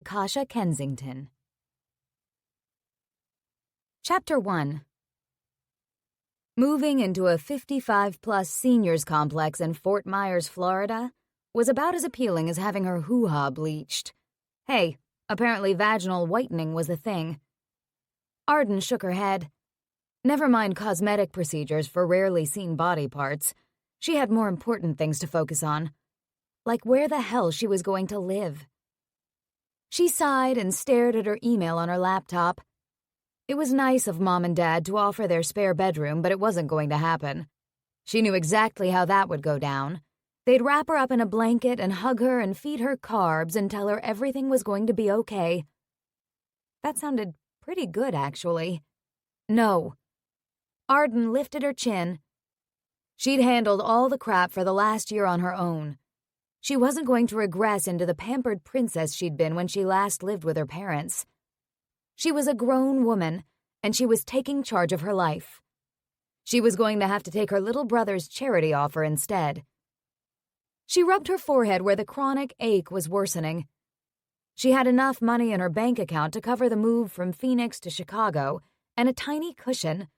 Kasha Kensington. Chapter 1. Moving into a 55-plus seniors complex in Fort Myers, Florida, was about as appealing as having her hoo-ha bleached. Hey, apparently vaginal whitening was a thing. Arden shook her head. Never mind cosmetic procedures for rarely seen body parts. She had more important things to focus on. Like where the hell she was going to live. She sighed and stared at her email on her laptop. It was nice of Mom and Dad to offer their spare bedroom, but it wasn't going to happen. She knew exactly how that would go down. They'd wrap her up in a blanket and hug her and feed her carbs and tell her everything was going to be okay. That sounded pretty good, actually. No. Arden lifted her chin. She'd handled all the crap for the last year on her own. She wasn't going to regress into the pampered princess she'd been when she last lived with her parents. She was a grown woman, and she was taking charge of her life. She was going to have to take her little brother's charity offer instead. She rubbed her forehead where the chronic ache was worsening. She had enough money in her bank account to cover the move from Phoenix to Chicago and a tiny cushion,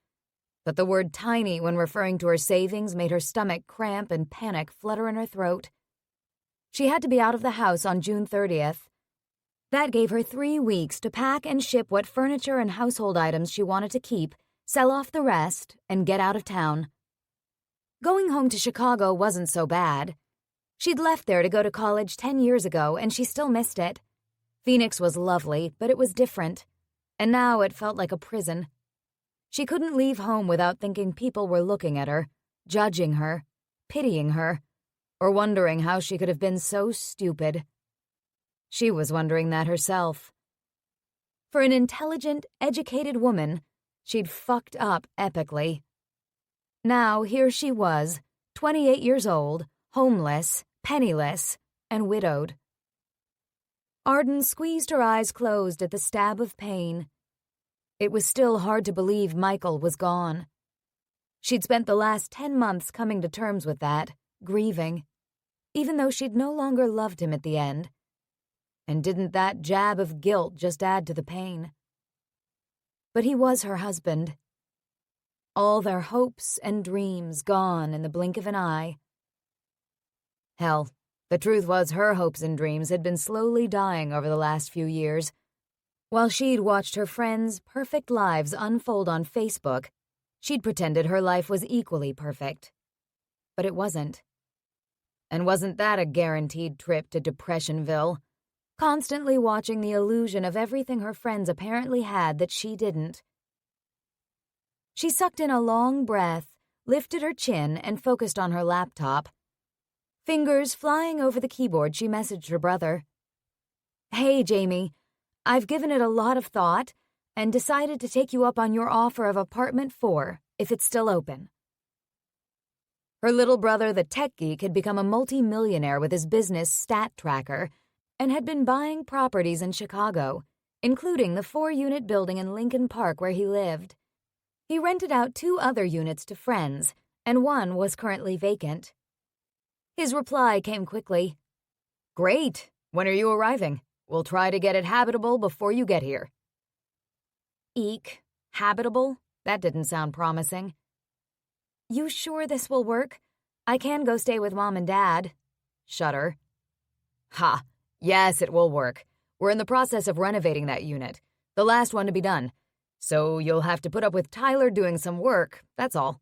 but the word tiny when referring to her savings made her stomach cramp and panic flutter in her throat. She had to be out of the house on June 30th. That gave her 3 weeks to pack and ship what furniture and household items she wanted to keep, sell off the rest, and get out of town. Going home to Chicago wasn't so bad. She'd left there to go to college 10 years ago, and she still missed it. Phoenix was lovely, but it was different, and now it felt like a prison. She couldn't leave home without thinking people were looking at her, judging her, pitying her, or wondering how she could have been so stupid. She was wondering that herself. For an intelligent, educated woman, she'd fucked up epically. Now here she was, 28 years old, homeless, penniless, and widowed. Arden squeezed her eyes closed at the stab of pain. It was still hard to believe Michael was gone. She'd spent the last 10 months coming to terms with that, grieving, even though she'd no longer loved him at the end. And didn't that jab of guilt just add to the pain? But he was her husband. All their hopes and dreams gone in the blink of an eye. Hell, the truth was her hopes and dreams had been slowly dying over the last few years. While she'd watched her friends' perfect lives unfold on Facebook, she'd pretended her life was equally perfect. But it wasn't. And wasn't that a guaranteed trip to Depressionville? Constantly watching the illusion of everything her friends apparently had that she didn't. She sucked in a long breath, lifted her chin, and focused on her laptop. Fingers flying over the keyboard, she messaged her brother. "Hey, Jamie, I've given it a lot of thought and decided to take you up on your offer of apartment 4, if it's still open." Her little brother, the tech geek, had become a multi-millionaire with his business Stat Tracker and had been buying properties in Chicago, including the 4-unit building in Lincoln Park where he lived. He rented out 2 other units to friends, and one was currently vacant. His reply came quickly. "Great. When are you arriving? We'll try to get it habitable before you get here." Eek. Habitable? That didn't sound promising. "You sure this will work? I can go stay with Mom and Dad." Shudder. "Ha. Yes, it will work. We're in the process of renovating that unit, the last one to be done. So you'll have to put up with Tyler doing some work, that's all."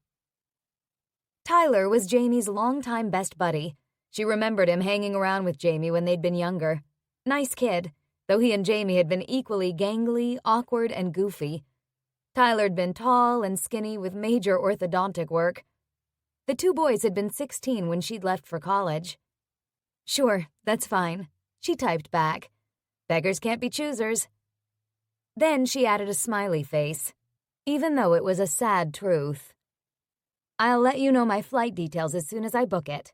Tyler was Jamie's longtime best buddy. She remembered him hanging around with Jamie when they'd been younger. Nice kid, though he and Jamie had been equally gangly, awkward, and goofy. Tyler'd been tall and skinny with major orthodontic work. The 2 boys had been 16 when she'd left for college. "Sure, that's fine," she typed back. "Beggars can't be choosers." Then she added a smiley face, even though it was a sad truth. "I'll let you know my flight details as soon as I book it."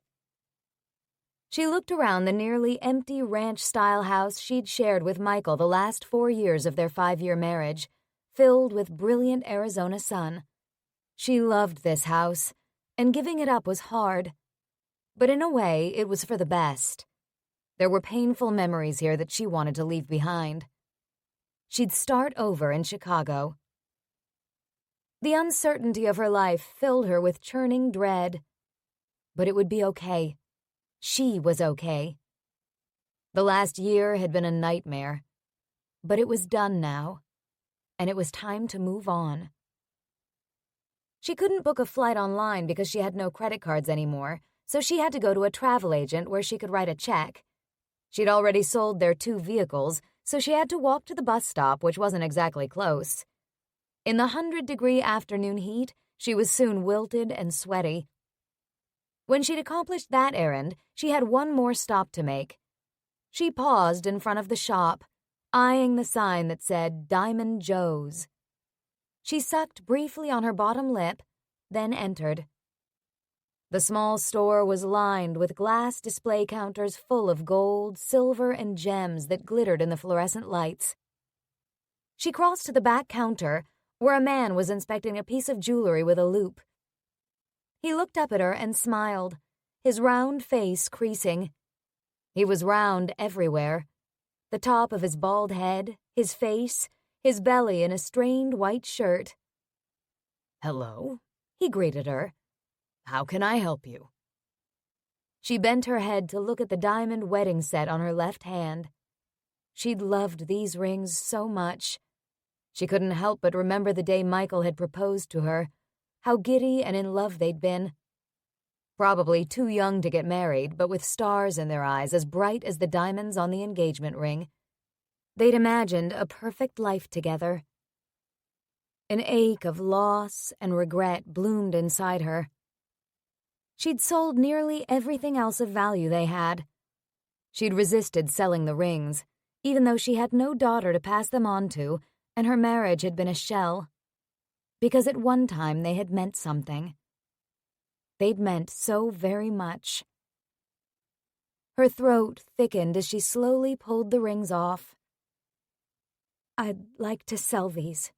She looked around the nearly empty ranch-style house she'd shared with Michael the last 4 years of their 5-year marriage, filled with brilliant Arizona sun. She loved this house, and giving it up was hard. But in a way, it was for the best. There were painful memories here that she wanted to leave behind. She'd start over in Chicago. The uncertainty of her life filled her with churning dread. But it would be okay. She was okay. The last year had been a nightmare. But it was done now, and it was time to move on. She couldn't book a flight online because she had no credit cards anymore, so she had to go to a travel agent where she could write a check. She'd already sold their 2 vehicles, so she had to walk to the bus stop, which wasn't exactly close. In the 100-degree afternoon heat, she was soon wilted and sweaty. When she'd accomplished that errand, she had one more stop to make. She paused in front of the shop, eyeing the sign that said Diamond Joe's. She sucked briefly on her bottom lip, then entered. The small store was lined with glass display counters full of gold, silver, and gems that glittered in the fluorescent lights. She crossed to the back counter, where a man was inspecting a piece of jewelry with a loupe. He looked up at her and smiled, his round face creasing. He was round everywhere. The top of his bald head, his face, his belly in a strained white shirt. "Hello," he greeted her. "How can I help you?" She bent her head to look at the diamond wedding set on her left hand. She'd loved these rings so much. She couldn't help but remember the day Michael had proposed to her, how giddy and in love they'd been. Probably too young to get married, but with stars in their eyes as bright as the diamonds on the engagement ring. They'd imagined a perfect life together. An ache of loss and regret bloomed inside her. She'd sold nearly everything else of value they had. She'd resisted selling the rings, even though she had no daughter to pass them on to, and her marriage had been a shell. Because at one time they had meant something. They'd meant so very much. Her throat thickened as she slowly pulled the rings off. "I'd like to sell these."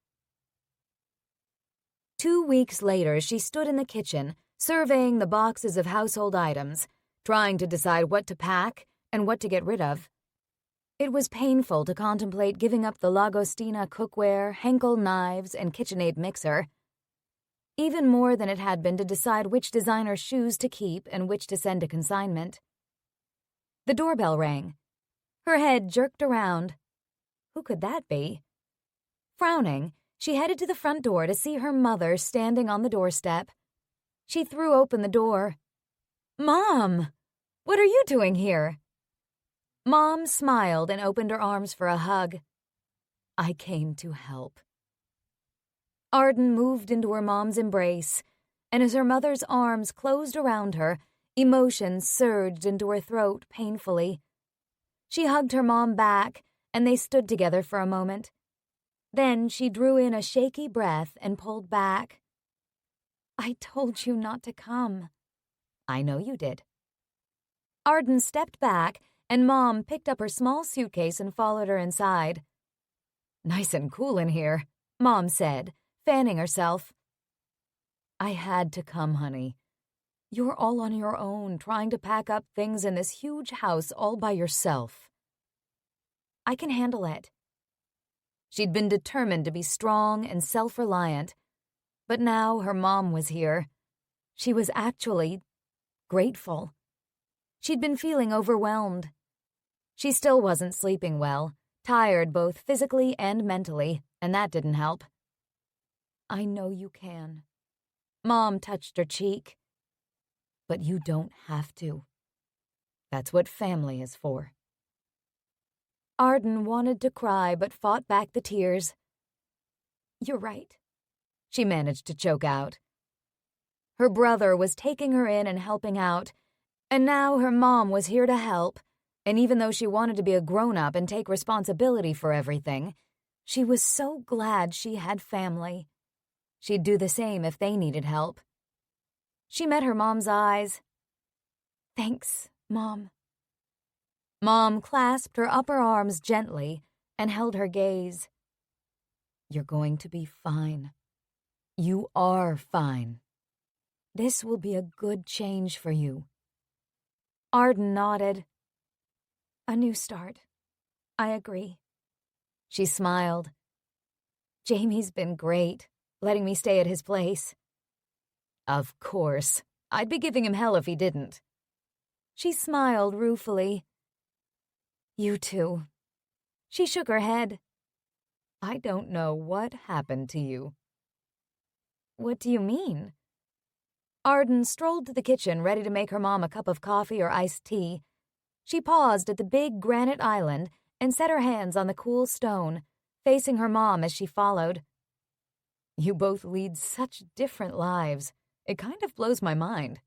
2 weeks later, she stood in the kitchen, surveying the boxes of household items, trying to decide what to pack and what to get rid of. It was painful to contemplate giving up the Lagostina cookware, Henkel knives, and KitchenAid mixer. Even more than it had been to decide which designer shoes to keep and which to send to consignment. The doorbell rang. Her head jerked around. Who could that be? Frowning, she headed to the front door to see her mother standing on the doorstep. She threw open the door. "Mom! What are you doing here?" Mom smiled and opened her arms for a hug. "I came to help." Arden moved into her mom's embrace, and as her mother's arms closed around her, emotions surged into her throat painfully. She hugged her mom back, and they stood together for a moment. Then she drew in a shaky breath and pulled back. "I told you not to come." "I know you did." Arden stepped back, and Mom picked up her small suitcase and followed her inside. "Nice and cool in here," Mom said, fanning herself. "I had to come, honey. You're all on your own, trying to pack up things in this huge house all by yourself." "I can handle it." She'd been determined to be strong and self-reliant, but now her mom was here. She was actually grateful. She'd been feeling overwhelmed. She still wasn't sleeping well, tired both physically and mentally, and that didn't help. "I know you can." Mom touched her cheek. "But you don't have to. That's what family is for." Arden wanted to cry but fought back the tears. "You're right," she managed to choke out. Her brother was taking her in and helping out, and now her mom was here to help, and even though she wanted to be a grown-up and take responsibility for everything, she was so glad she had family. She'd do the same if they needed help. She met her mom's eyes. "Thanks, Mom." Mom clasped her upper arms gently and held her gaze. "You're going to be fine. You are fine. This will be a good change for you." Arden nodded. A new start. I agree. She smiled. Jamie's been great, letting me stay at his place. Of course. I'd be giving him hell if he didn't. She smiled ruefully. You too. She shook her head. I don't know what happened to you. What do you mean? Arden strolled to the kitchen, ready to make her mom a cup of coffee or iced tea. She paused at the big granite island and set her hands on the cool stone, facing her mom as she followed. You both lead such different lives. It kind of blows my mind.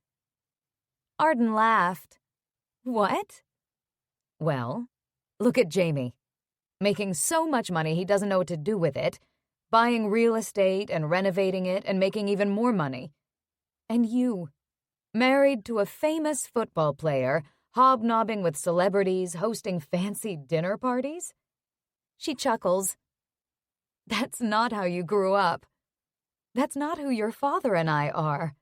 Arden laughed. What? Well, look at Jamie. Making so much money he doesn't know what to do with it, buying real estate and renovating it and making even more money. And you, married to a famous football player, hobnobbing with celebrities, hosting fancy dinner parties? She chuckles. That's not how you grew up. That's not who your father and I are.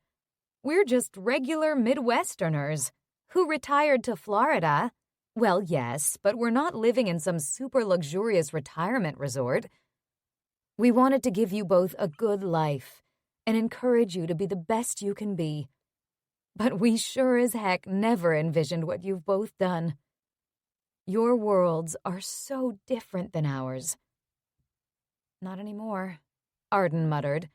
We're just regular Midwesterners who retired to Florida. Well, yes, but we're not living in some super luxurious retirement resort. We wanted to give you both a good life and encourage you to be the best you can be. But we sure as heck never envisioned what you've both done. Your worlds are so different than ours. Not anymore, Arden muttered,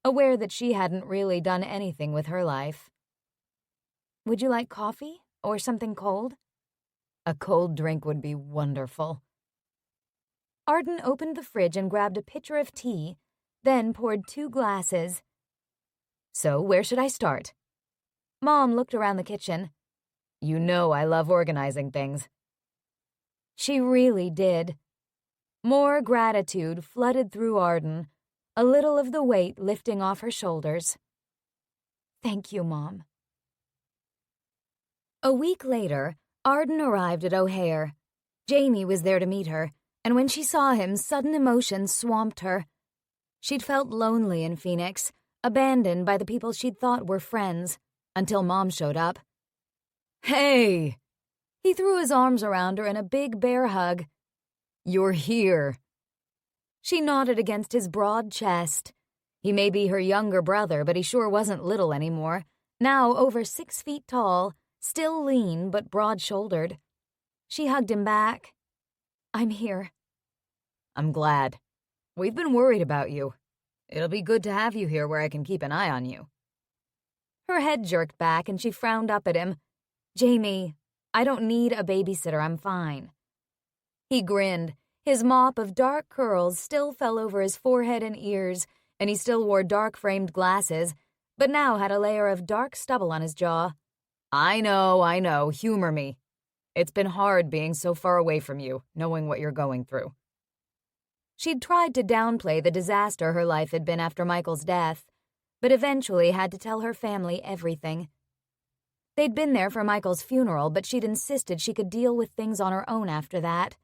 aware that she hadn't really done anything with her life. Would you like coffee or something cold? A cold drink would be wonderful. Arden opened the fridge and grabbed a pitcher of tea, then poured 2 glasses. So, where should I start? Mom looked around the kitchen. You know I love organizing things. She really did. More gratitude flooded through Arden, a little of the weight lifting off her shoulders. Thank you, Mom. A week later, Arden arrived at O'Hare. Jamie was there to meet her, and when she saw him, sudden emotions swamped her. She'd felt lonely in Phoenix, abandoned by the people she'd thought were friends, until Mom showed up. Hey! He threw his arms around her in a big bear hug. You're here. She nodded against his broad chest. He may be her younger brother, but he sure wasn't little anymore. Now over 6 feet tall, still lean but broad-shouldered. She hugged him back. I'm here. I'm glad. We've been worried about you. It'll be good to have you here where I can keep an eye on you. Her head jerked back and she frowned up at him. Jamie, I don't need a babysitter, I'm fine. He grinned. His mop of dark curls still fell over his forehead and ears, and he still wore dark-framed glasses, but now had a layer of dark stubble on his jaw. I know, humor me. It's been hard being so far away from you, knowing what you're going through. She'd tried to downplay the disaster her life had been after Michael's death, but eventually had to tell her family everything. They'd been there for Michael's funeral, but she'd insisted she could deal with things on her own after that.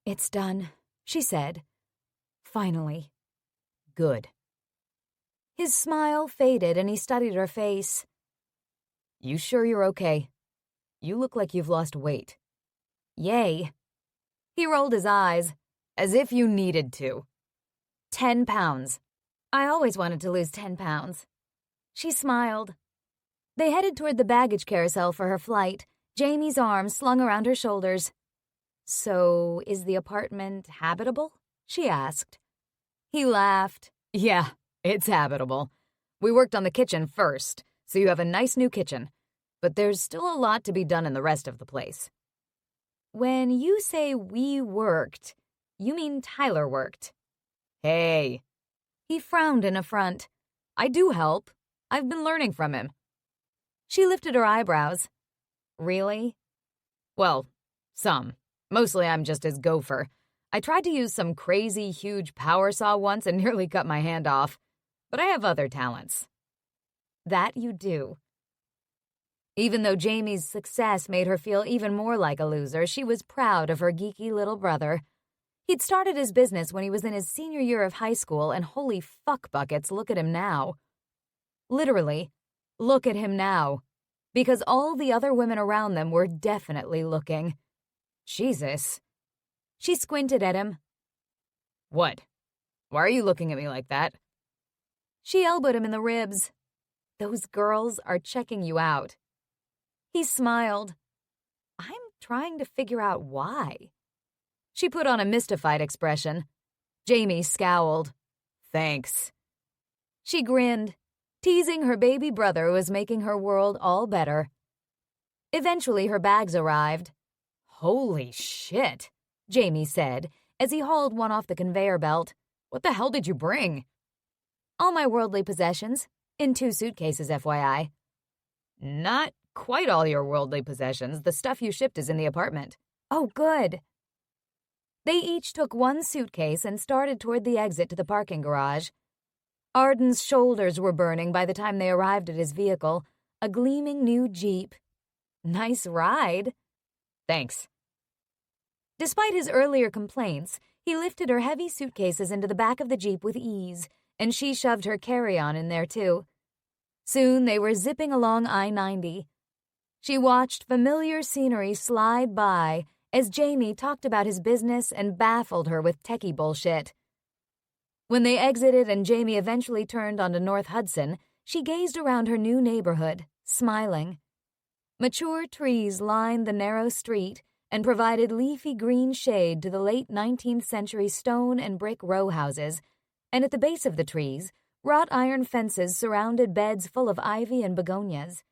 It's done, she said. Finally. Good. His smile faded and he studied her face. You sure you're okay? You look like you've lost weight. Yay. He rolled his eyes, as if you needed to. 10 pounds. I always wanted to lose 10 pounds. She smiled. They headed toward the baggage carousel for her flight, Jamie's arms slung around her shoulders. So, is the apartment habitable? She asked. He laughed. Yeah, it's habitable. We worked on the kitchen first, so you have a nice new kitchen. But there's still a lot to be done in the rest of the place. When you say we worked, you mean Tyler worked. Hey. He frowned in affront. I do help. I've been learning from him. She lifted her eyebrows. Really? Well, some. Mostly I'm just his gopher. I tried to use some crazy, huge power saw once and nearly cut my hand off. But I have other talents. That you do. Even though Jamie's success made her feel even more like a loser, she was proud of her geeky little brother. He'd started his business when he was in his senior year of high school, and holy fuck buckets, look at him now. Literally, look at him now. Because all the other women around them were definitely looking. Jesus. She squinted at him. What? Why are you looking at me like that? She elbowed him in the ribs. Those girls are checking you out. He smiled. I'm trying to figure out why. She put on a mystified expression. Jamie scowled. Thanks. She grinned. Teasing her baby brother was making her world all better. Eventually, her bags arrived. Holy shit, Jamie said as he hauled one off the conveyor belt. What the hell did you bring? All my worldly possessions, in 2 suitcases, FYI. Not quite all your worldly possessions. The stuff you shipped is in the apartment. Oh, good. They each took 1 suitcase and started toward the exit to the parking garage. Arden's shoulders were burning by the time they arrived at his vehicle, a gleaming new Jeep. Nice ride. Thanks. Despite his earlier complaints, he lifted her heavy suitcases into the back of the Jeep with ease, and she shoved her carry-on in there too. Soon they were zipping along I-90. She watched familiar scenery slide by as Jamie talked about his business and baffled her with techie bullshit. When they exited and Jamie eventually turned onto North Hudson, she gazed around her new neighborhood, smiling. Mature trees lined the narrow street and provided leafy green shade to the late 19th century stone and brick row houses, and at the base of the trees, wrought iron fences surrounded beds full of ivy and begonias.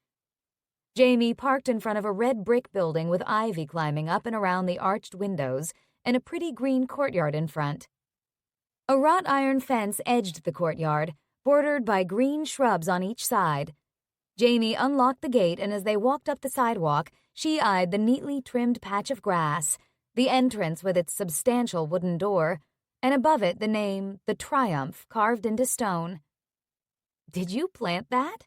Jamie parked in front of a red brick building with ivy climbing up and around the arched windows and a pretty green courtyard in front. A wrought iron fence edged the courtyard, bordered by green shrubs on each side. Jamie unlocked the gate, and as they walked up the sidewalk, she eyed the neatly trimmed patch of grass, the entrance with its substantial wooden door, and above it the name, The Triumph, carved into stone. Did you plant that?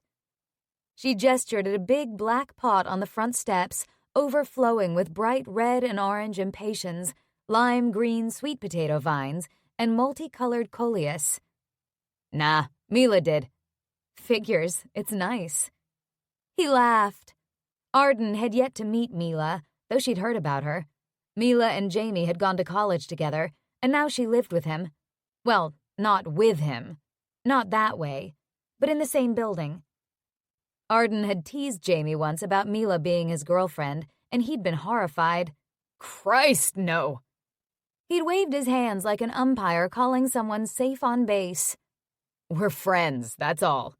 She gestured at a big black pot on the front steps, overflowing with bright red and orange impatiens, lime green sweet potato vines, and multicolored coleus. Nah, Mila did. Figures, it's nice. He laughed. Arden had yet to meet Mila, though she'd heard about her. Mila and Jamie had gone to college together, and now she lived with him. Well, not with him. Not that way, but in the same building. Arden had teased Jamie once about Mila being his girlfriend, and he'd been horrified. Christ, no! He'd waved his hands like an umpire calling someone safe on base. We're friends, that's all.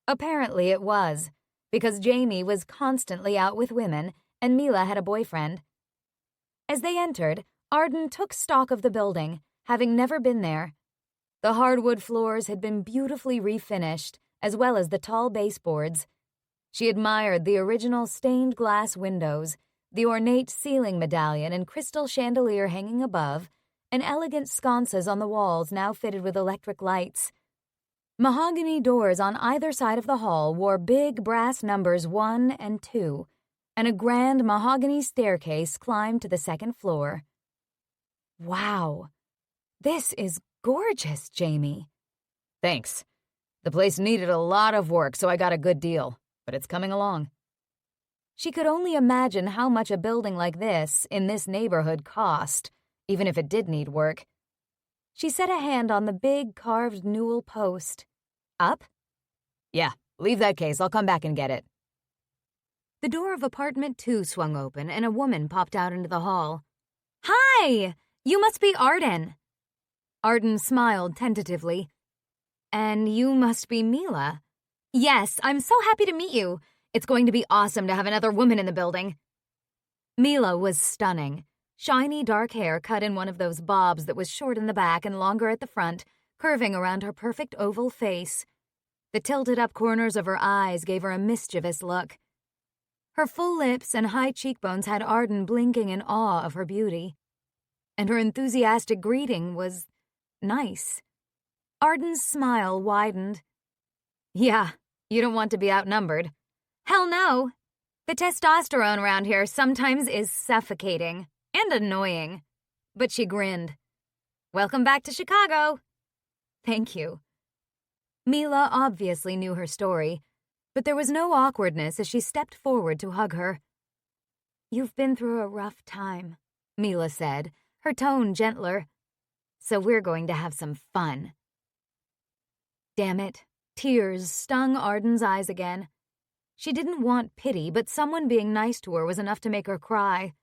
Apparently it was, because Jamie was constantly out with women and Mila had a boyfriend. As they entered, Arden took stock of the building, having never been there. The hardwood floors had been beautifully refinished, as well as the tall baseboards. She admired the original stained glass windows, the ornate ceiling medallion and crystal chandelier hanging above, and elegant sconces on the walls now fitted with electric lights. Mahogany doors on either side of the hall wore big brass numbers 1 and 2, and a grand mahogany staircase climbed to the second floor. Wow, this is gorgeous, Jamie. Thanks. The place needed a lot of work, so I got a good deal, but it's coming along. She could only imagine how much a building like this, in this neighborhood, cost, even if it did need work. She set a hand on the big carved newel post. Up? Yeah, leave that case. I'll come back and get it. The door of apartment 2 swung open and a woman popped out into the hall. Hi! You must be Arden. Arden smiled tentatively. And you must be Mila. Yes, I'm so happy to meet you. It's going to be awesome to have another woman in the building. Mila was stunning. Shiny dark hair cut in one of those bobs that was short in the back and longer at the front, curving around her perfect oval face. The tilted-up corners of her eyes gave her a mischievous look. Her full lips and high cheekbones had Arden blinking in awe of her beauty. And her enthusiastic greeting was nice. Arden's smile widened. Yeah, you don't want to be outnumbered. Hell no. The testosterone around here sometimes is suffocating and annoying. But she grinned. Welcome back to Chicago. Thank you. Mila obviously knew her story, but there was no awkwardness as she stepped forward to hug her. "You've been through a rough time," Mila said, her tone gentler. "So we're going to have some fun." Damn it. Tears stung Arden's eyes again. She didn't want pity, but someone being nice to her was enough to make her cry.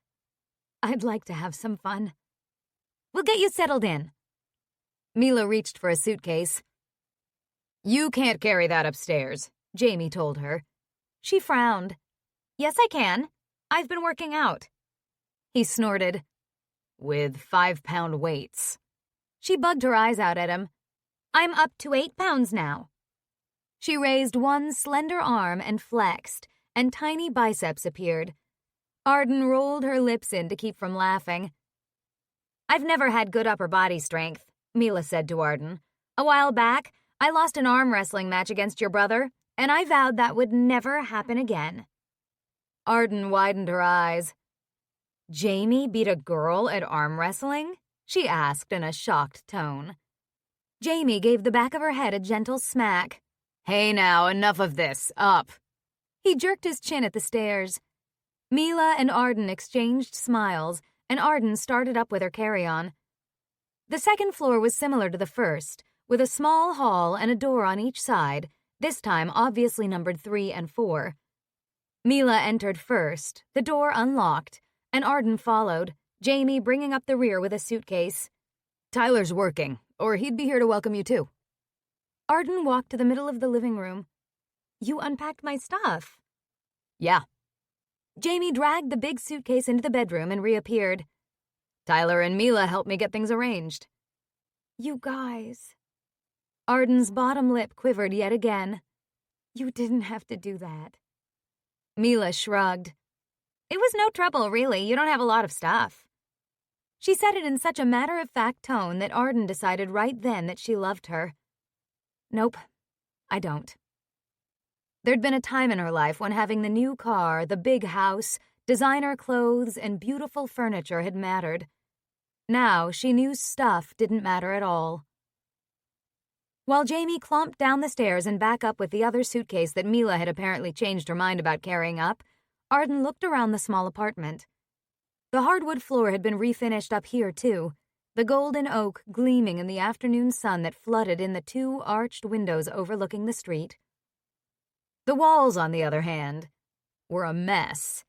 "I'd like to have some fun." "We'll get you settled in." Mila reached for a suitcase. "You can't carry that upstairs," Jamie told her. She frowned. "Yes, I can. I've been working out." He snorted. "With 5-pound weights." She bugged her eyes out at him. "I'm up to 8 pounds now." She raised one slender arm and flexed, and tiny biceps appeared. Arden rolled her lips in to keep from laughing. "I've never had good upper body strength," Mila said to Arden. "A while back, I lost an arm wrestling match against your brother, and I vowed that would never happen again." Arden widened her eyes. "Jamie beat a girl at arm wrestling?" she asked in a shocked tone. Jamie gave the back of her head a gentle smack. "Hey now, enough of this. Up." He jerked his chin at the stairs. Mila and Arden exchanged smiles, and Arden started up with her carry-on. The second floor was similar to the first, with a small hall and a door on each side, this time obviously numbered 3 and 4. Mila entered first, the door unlocked, and Arden followed, Jamie bringing up the rear with a suitcase. "Tyler's working, or he'd be here to welcome you too." Arden walked to the middle of the living room. "You unpacked my stuff." "Yeah." Jamie dragged the big suitcase into the bedroom and reappeared. "Tyler and Mila helped me get things arranged." "You guys." Arden's bottom lip quivered yet again. "You didn't have to do that." Mila shrugged. "It was no trouble, really. You don't have a lot of stuff." She said it in such a matter-of-fact tone that Arden decided right then that she loved her. "Nope, I don't." There'd been a time in her life when having the new car, the big house, designer clothes, and beautiful furniture had mattered. Now she knew stuff didn't matter at all. While Jamie clomped down the stairs and back up with the other suitcase that Mila had apparently changed her mind about carrying up, Arden looked around the small apartment. The hardwood floor had been refinished up here, too, the golden oak gleaming in the afternoon sun that flooded in the 2 arched windows overlooking the street. The walls, on the other hand, were a mess.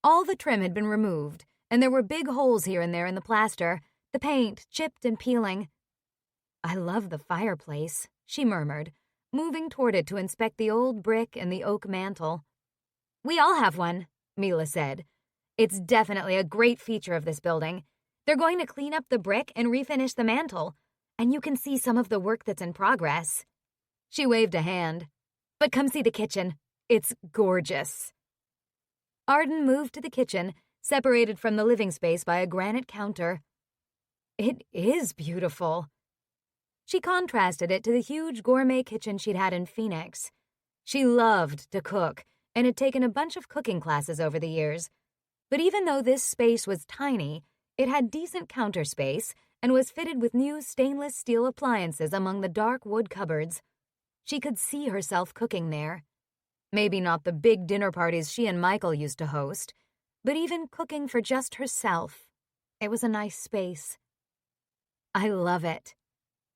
All the trim had been removed, and there were big holes here and there in the plaster, the paint chipped and peeling. "I love the fireplace," she murmured, moving toward it to inspect the old brick and the oak mantel. "We all have one," Mila said. "It's definitely a great feature of this building. They're going to clean up the brick and refinish the mantel, and you can see some of the work that's in progress." She waved a hand. "But come see the kitchen. It's gorgeous." Arden moved to the kitchen, separated from the living space by a granite counter. "It is beautiful." She contrasted it to the huge gourmet kitchen she'd had in Phoenix. She loved to cook and had taken a bunch of cooking classes over the years. But even though this space was tiny, it had decent counter space and was fitted with new stainless steel appliances among the dark wood cupboards. She could see herself cooking there. Maybe not the big dinner parties she and Michael used to host, but even cooking for just herself. It was a nice space. "I love it."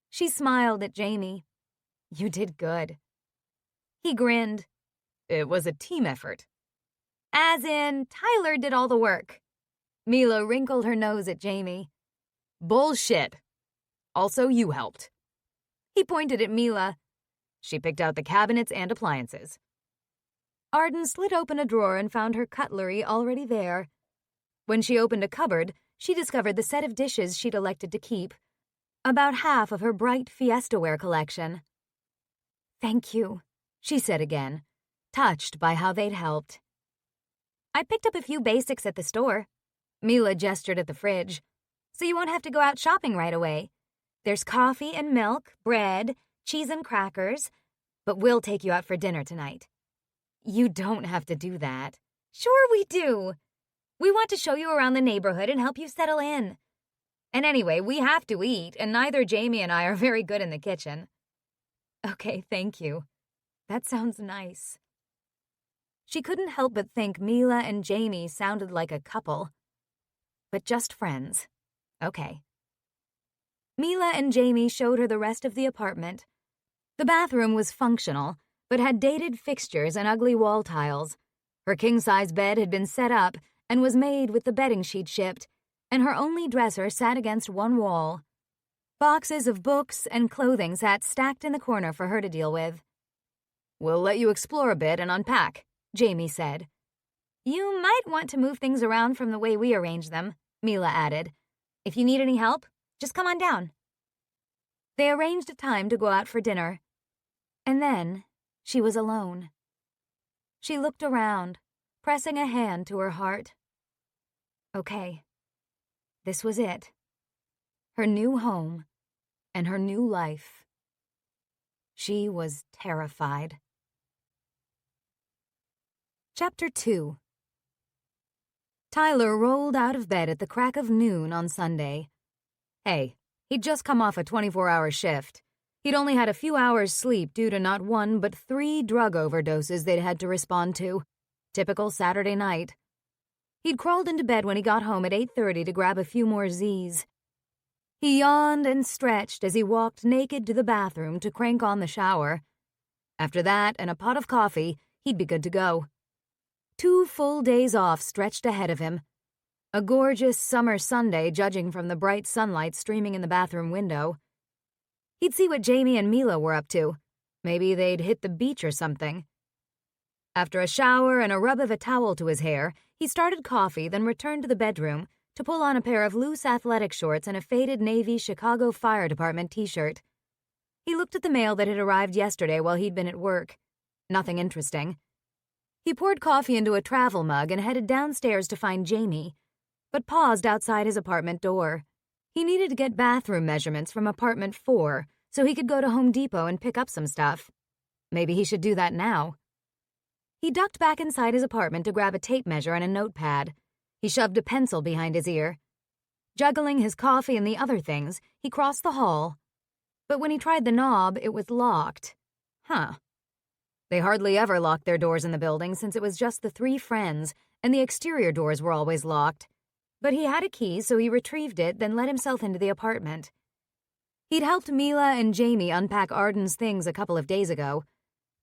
She smiled at Jamie. "You did good." He grinned. "It was a team effort." "As in, Tyler did all the work." Mila wrinkled her nose at Jamie. "Bullshit. Also, you helped." He pointed at Mila. "She picked out the cabinets and appliances." Arden slid open a drawer and found her cutlery already there. When she opened a cupboard, she discovered the set of dishes she'd elected to keep, about half of her bright fiesta-ware collection. "Thank you," she said again, touched by how they'd helped. "I picked up a few basics at the store." Mila gestured at the fridge. "So you won't have to go out shopping right away. There's coffee and milk, bread, cheese and crackers, but we'll take you out for dinner tonight." "You don't have to do that." "Sure we do. We want to show you around the neighborhood and help you settle in. And anyway, we have to eat, and neither Jamie and I are very good in the kitchen." "Okay, thank you. That sounds nice." She couldn't help but think Mila and Jamie sounded like a couple. But just friends. Okay. Mila and Jamie showed her the rest of the apartment. The bathroom was functional, but had dated fixtures and ugly wall tiles. Her king-size bed had been set up and was made with the bedding sheet shipped, and her only dresser sat against one wall. Boxes of books and clothing sat stacked in the corner for her to deal with. "We'll let you explore a bit and unpack," Jamie said. "You might want to move things around from the way we arrange them," Mila added. "If you need any help, just come on down." They arranged a time to go out for dinner. And then she was alone. She looked around, pressing a hand to her heart. Okay, this was it. Her new home and her new life. She was terrified. Chapter 2. Tyler rolled out of bed at the crack of noon on Sunday. Hey, he'd just come off a 24-hour shift. He'd only had a few hours sleep due to not one but 3 drug overdoses they'd had to respond to. Typical Saturday night. He'd crawled into bed when he got home at 8:30 to grab a few more Z's. He yawned and stretched as he walked naked to the bathroom to crank on the shower. After that and a pot of coffee, he'd be good to go. 2 full days off stretched ahead of him. A gorgeous summer Sunday, judging from the bright sunlight streaming in the bathroom window. He'd see what Jamie and Mila were up to. Maybe they'd hit the beach or something. After a shower and a rub of a towel to his hair, he started coffee, then returned to the bedroom to pull on a pair of loose athletic shorts and a faded navy Chicago Fire Department t-shirt. He looked at the mail that had arrived yesterday while he'd been at work. Nothing interesting. He poured coffee into a travel mug and headed downstairs to find Jamie, but paused outside his apartment door. He needed to get bathroom measurements from apartment 4 so he could go to Home Depot and pick up some stuff. Maybe he should do that now. He ducked back inside his apartment to grab a tape measure and a notepad. He shoved a pencil behind his ear. Juggling his coffee and the other things, he crossed the hall. But when he tried the knob, it was locked. They hardly ever locked their doors in the building since it was just the 3 friends, and the exterior doors were always locked. But he had a key, so he retrieved it, then let himself into the apartment. He'd helped Mila and Jamie unpack Arden's things a couple of days ago.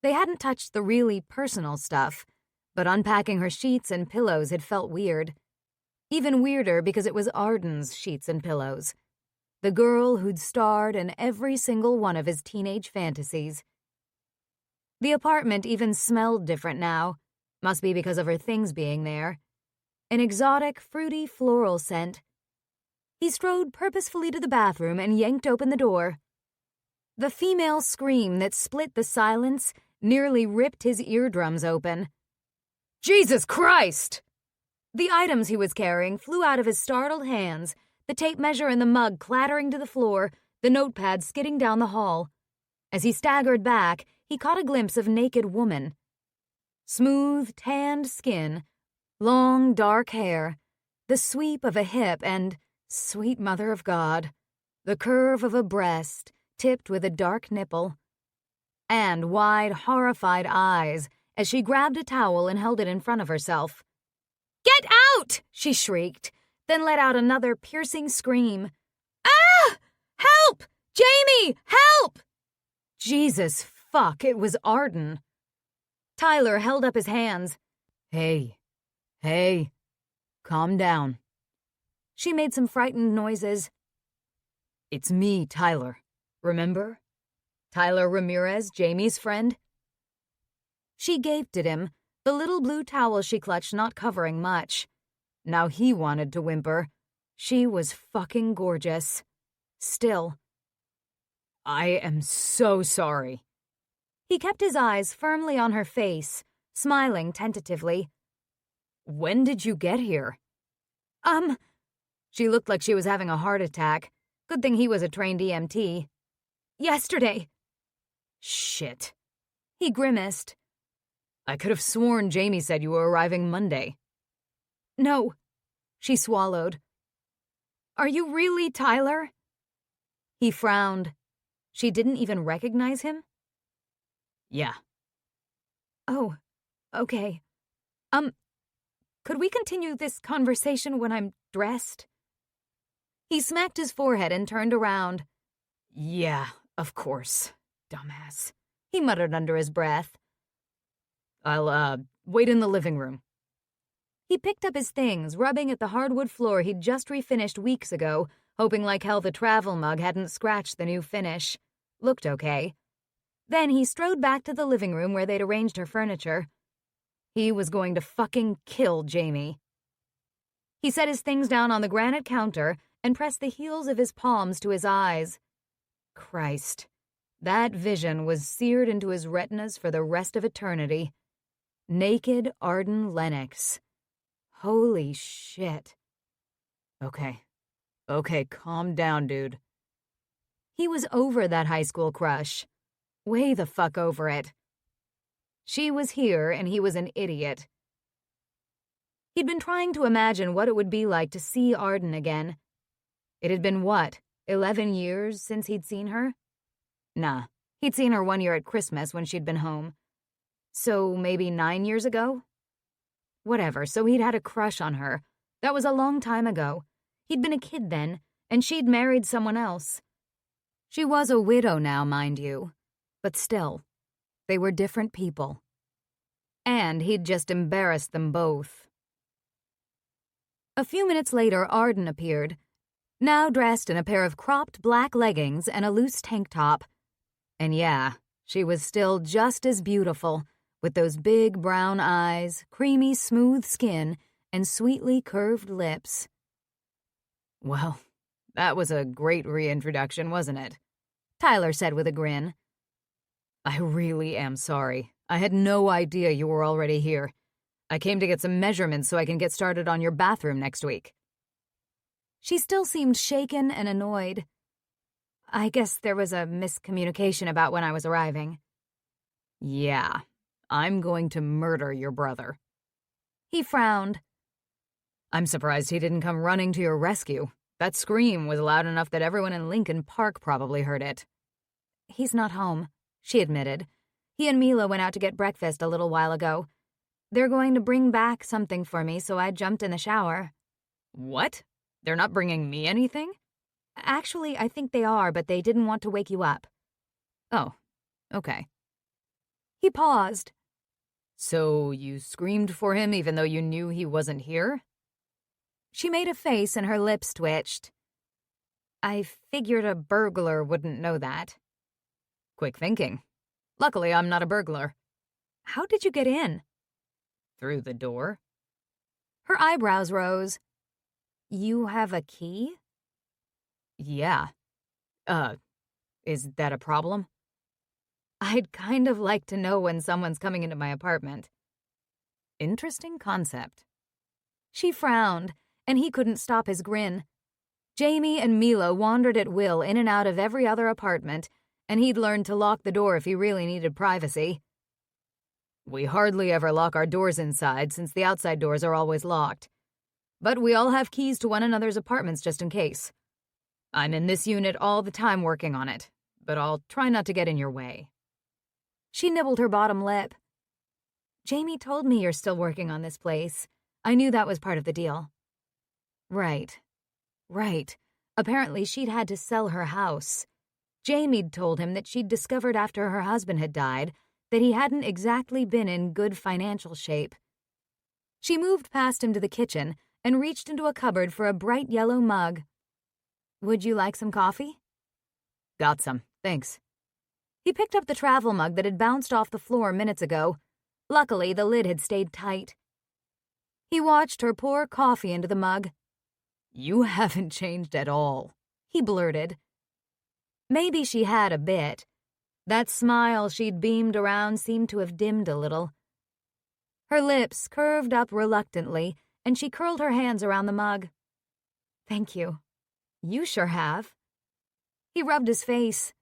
They hadn't touched the really personal stuff, but unpacking her sheets and pillows had felt weird. Even weirder because it was Arden's sheets and pillows. The girl who'd starred in every single one of his teenage fantasies. The apartment even smelled different now. Must be because of her things being there. An exotic, fruity floral scent. He strode purposefully to the bathroom and yanked open the door. The female scream that split the silence nearly ripped his eardrums open. Jesus Christ! The items he was carrying flew out of his startled hands, the tape measure and the mug clattering to the floor, the notepad skidding down the hall. As he staggered back, he caught a glimpse of naked woman. Smooth, tanned skin, long, dark hair, the sweep of a hip and, sweet mother of God, the curve of a breast tipped with a dark nipple. And wide, horrified eyes as she grabbed a towel and held it in front of herself. "Get out!" she shrieked, then let out another piercing scream. "Ah! Help! Jamie! Help!" Jesus fuck, it was Arden. Tyler held up his hands. Hey, calm down." She made some frightened noises. "It's me, Tyler. Remember? Tyler Ramirez, Jamie's friend?" She gaped at him, the little blue towel she clutched not covering much. Now he wanted to whimper. She was fucking gorgeous. Still. "I am so sorry." He kept his eyes firmly on her face, smiling tentatively. "When did you get here?" She looked like she was having a heart attack. Good thing he was a trained EMT. "Yesterday." "Shit." He grimaced. "I could have sworn Jamie said you were arriving Monday." "No," she swallowed. "Are you really Tyler?" He frowned. She didn't even recognize him? "Yeah." "Oh, okay. Could we continue this conversation when I'm dressed? He smacked his forehead and turned around. Yeah, of course, dumbass, he muttered under his breath. I'll, wait in the living room. He picked up his things, rubbing at the hardwood floor he'd just refinished weeks ago, hoping like hell the travel mug hadn't scratched the new finish. Looked okay. Then he strode back to the living room where they'd arranged her furniture. He was going to fucking kill Jamie. He set his things down on the granite counter and pressed the heels of his palms to his eyes. Christ, that vision was seared into his retinas for the rest of eternity. Naked Arden Lennox. Holy shit. Okay, calm down, dude. He was over that high school crush. Way the fuck over it. She was here and he was an idiot. He'd been trying to imagine what it would be like to see Arden again. It had been, 11 years since he'd seen her? Nah, he'd seen her 1 year at Christmas when she'd been home. So maybe 9 years ago? Whatever, so he'd had a crush on her. That was a long time ago. He'd been a kid then, and she'd married someone else. She was a widow now, mind you. But still, they were different people. And he'd just embarrassed them both. A few minutes later, Arden appeared, now dressed in a pair of cropped black leggings and a loose tank top. And yeah, she was still just as beautiful, with those big brown eyes, creamy smooth skin, and sweetly curved lips. Well, that was a great reintroduction, wasn't it? Tyler said with a grin. I really am sorry. I had no idea you were already here. I came to get some measurements so I can get started on your bathroom next week. She still seemed shaken and annoyed. I guess there was a miscommunication about when I was arriving. Yeah, I'm going to murder your brother. He frowned. I'm surprised he didn't come running to your rescue. That scream was loud enough that everyone in Lincoln Park probably heard it. He's not home, she admitted. He and Mila went out to get breakfast a little while ago. They're going to bring back something for me, so I jumped in the shower. What? They're not bringing me anything? Actually, I think they are, but they didn't want to wake you up. Oh, okay. He paused. So you screamed for him even though you knew he wasn't here? She made a face and her lips twitched. I figured a burglar wouldn't know that. Quick thinking. Luckily, I'm not a burglar. How did you get in? Through the door. Her eyebrows rose. You have a key? Yeah. Is that a problem? I'd kind of like to know when someone's coming into my apartment. Interesting concept. She frowned, and he couldn't stop his grin. Jamie and Mila wandered at will in and out of every other apartment, and he'd learned to lock the door if he really needed privacy. We hardly ever lock our doors inside since the outside doors are always locked. But we all have keys to one another's apartments just in case. I'm in this unit all the time working on it, but I'll try not to get in your way. She nibbled her bottom lip. Jamie told me you're still working on this place. I knew that was part of the deal. Right. Apparently she'd had to sell her house. Jamie'd told him that she'd discovered after her husband had died that he hadn't exactly been in good financial shape. She moved past him to the kitchen and reached into a cupboard for a bright yellow mug. Would you like some coffee? Got some, thanks. He picked up the travel mug that had bounced off the floor minutes ago. Luckily, the lid had stayed tight. He watched her pour coffee into the mug. You haven't changed at all, he blurted. Maybe she had a bit. That smile she'd beamed around seemed to have dimmed a little. Her lips curved up reluctantly, and she curled her hands around the mug. Thank you. You sure have. He rubbed his face.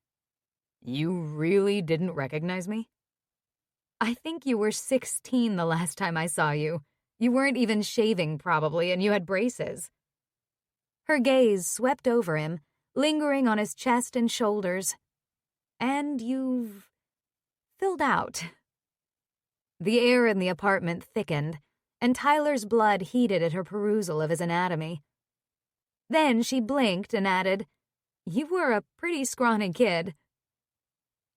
You really didn't recognize me? I think you were 16 the last time I saw you. You weren't even shaving, probably, and you had braces. Her gaze swept over him, lingering on his chest and shoulders. And you've filled out. The air in the apartment thickened. and Tyler's blood heated at her perusal of his anatomy. Then she blinked and added, "You were a pretty scrawny kid."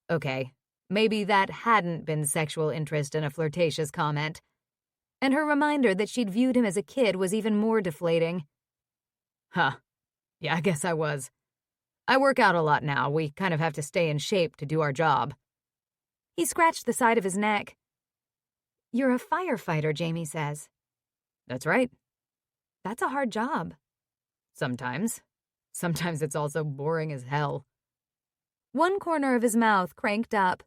Okay, maybe that hadn't been sexual interest in a flirtatious comment, and her reminder that she'd viewed him as a kid was even more deflating. Huh. Yeah, I guess I was. I work out a lot now. We kind of have to stay in shape to do our job. He scratched the side of his neck. You're a firefighter, Jamie says. That's right. That's a hard job. Sometimes. Sometimes it's also boring as hell. One corner of his mouth cranked up.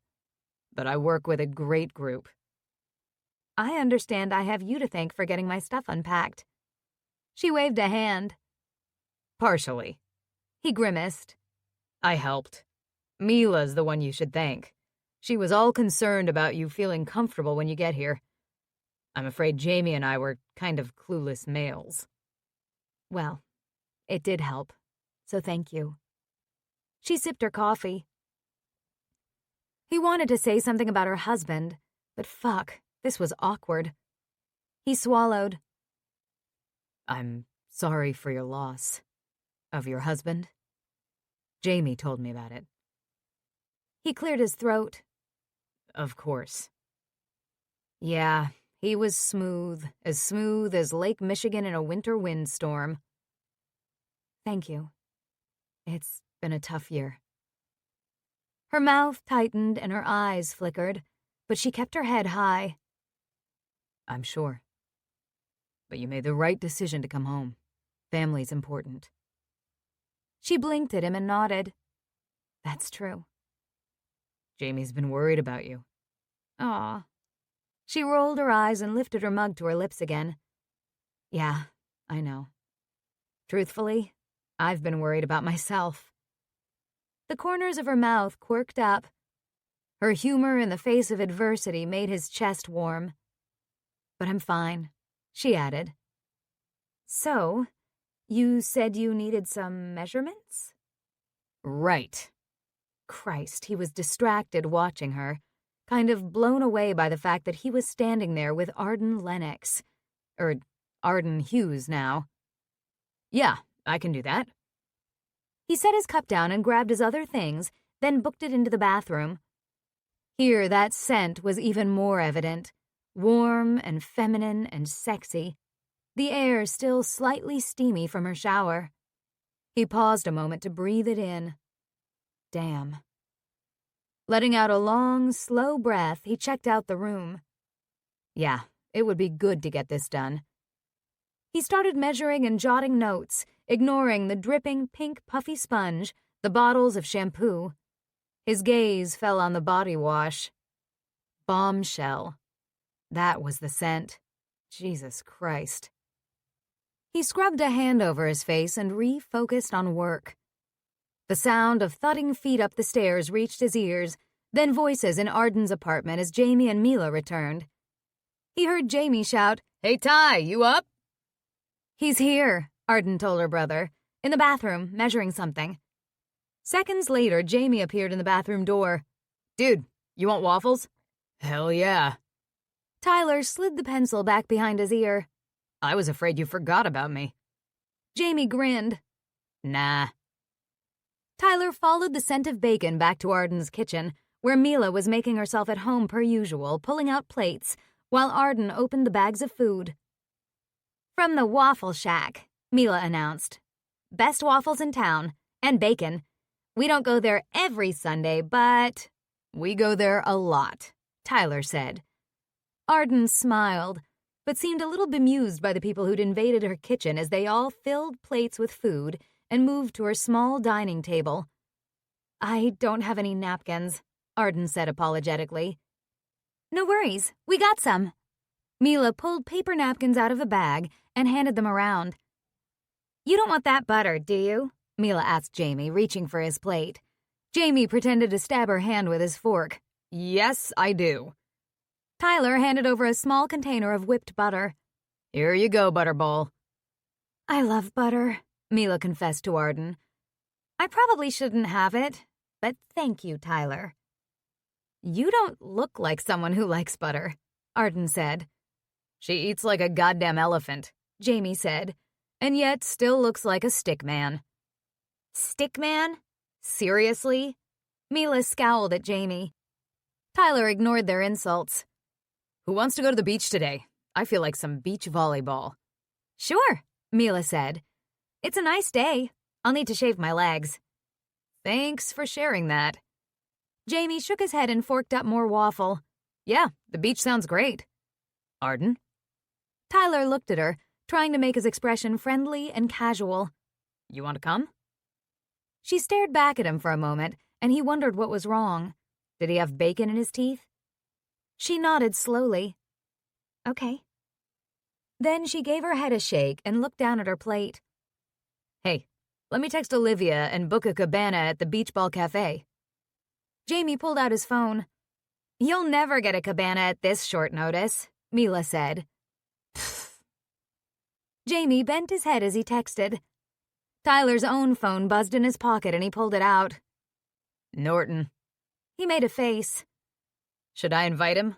But I work with a great group. I understand I have you to thank for getting my stuff unpacked. She waved a hand. Partially. He grimaced. I helped. Mila's the one you should thank. She was all concerned about you feeling comfortable when you get here. I'm afraid Jamie and I were kind of clueless males. Well, it did help, so thank you. She sipped her coffee. He wanted to say something about her husband, but fuck, this was awkward. He swallowed. I'm sorry for your loss. Of your husband? Jamie told me about it. He cleared his throat. Of course. Yeah, he was smooth as Lake Michigan in a winter windstorm. Thank you. It's been a tough year. Her mouth tightened and her eyes flickered, but she kept her head high. I'm sure. But you made the right decision to come home. Family's important. She blinked at him and nodded. That's true. Jamie's been worried about you. Aw. She rolled her eyes and lifted her mug to her lips again. Yeah, I know. Truthfully, I've been worried about myself. The corners of her mouth quirked up. Her humor in the face of adversity made his chest warm. But I'm fine, she added. So, you said you needed some measurements? Right. Christ, he was distracted watching her, kind of blown away by the fact that he was standing there with Arden Lennox. Arden Hughes now. Yeah, I can do that. He set his cup down and grabbed his other things, then booked it into the bathroom. Here, that scent was even more evident, warm and feminine and sexy, the air still slightly steamy from her shower. He paused a moment to breathe it in. Damn. Letting out a long, slow breath, he checked out the room. Yeah, it would be good to get this done. He started measuring and jotting notes, ignoring the dripping pink puffy sponge, the bottles of shampoo. His gaze fell on the body wash. Bombshell. That was the scent. Jesus Christ. He scrubbed a hand over his face and refocused on work. The sound of thudding feet up the stairs reached his ears, then voices in Arden's apartment as Jamie and Mila returned. He heard Jamie shout, "Hey, Ty, you up?" "He's here," Arden told her brother, "in the bathroom, measuring something." Seconds later, Jamie appeared in the bathroom door. "Dude, you want waffles?" "Hell yeah." Tyler slid the pencil back behind his ear. "I was afraid you forgot about me." Jamie grinned. "Nah." Tyler followed the scent of bacon back to Arden's kitchen, where Mila was making herself at home per usual, pulling out plates, while Arden opened the bags of food. "From the Waffle Shack," Mila announced. "Best waffles in town, and bacon. We don't go there every Sunday, but we go there a lot," Tyler said. Arden smiled, but seemed a little bemused by the people who'd invaded her kitchen as they all filled plates with food and moved to her small dining table. "I don't have any napkins," Arden said apologetically. "No worries, we got some." Mila pulled paper napkins out of a bag and handed them around. "You don't want that butter, do you?" Mila asked Jamie, reaching for his plate. Jamie pretended to stab her hand with his fork. "Yes, I do." Tyler handed over a small container of whipped butter. "Here you go, Butterball." "I love butter," Mila confessed to Arden. "I probably shouldn't have it, but thank you, Tyler." "You don't look like someone who likes butter," Arden said. She eats like a goddamn elephant, Jamie said, and yet still looks like a stick man. Stick man? Seriously? Mila scowled at Jamie. Tyler ignored their insults. Who wants to go to the beach today? I feel like some beach volleyball. Sure, Mila said. It's a nice day. I'll need to shave my legs. Thanks for sharing that. Jamie shook his head and forked up more waffle. Yeah, the beach sounds great. Arden? Tyler looked at her, trying to make his expression friendly and casual. You want to come? She stared back at him for a moment, and he wondered what was wrong. Did he have bacon in his teeth? She nodded slowly. Okay. Then she gave her head a shake and looked down at her plate. Hey, let me text Olivia and book a cabana at the Beach Ball Cafe. Jamie pulled out his phone. You'll never get a cabana at this short notice, Mila said. Pfft. Jamie bent his head as he texted. Tyler's own phone buzzed in his pocket and he pulled it out. Norton. He made a face. Should I invite him?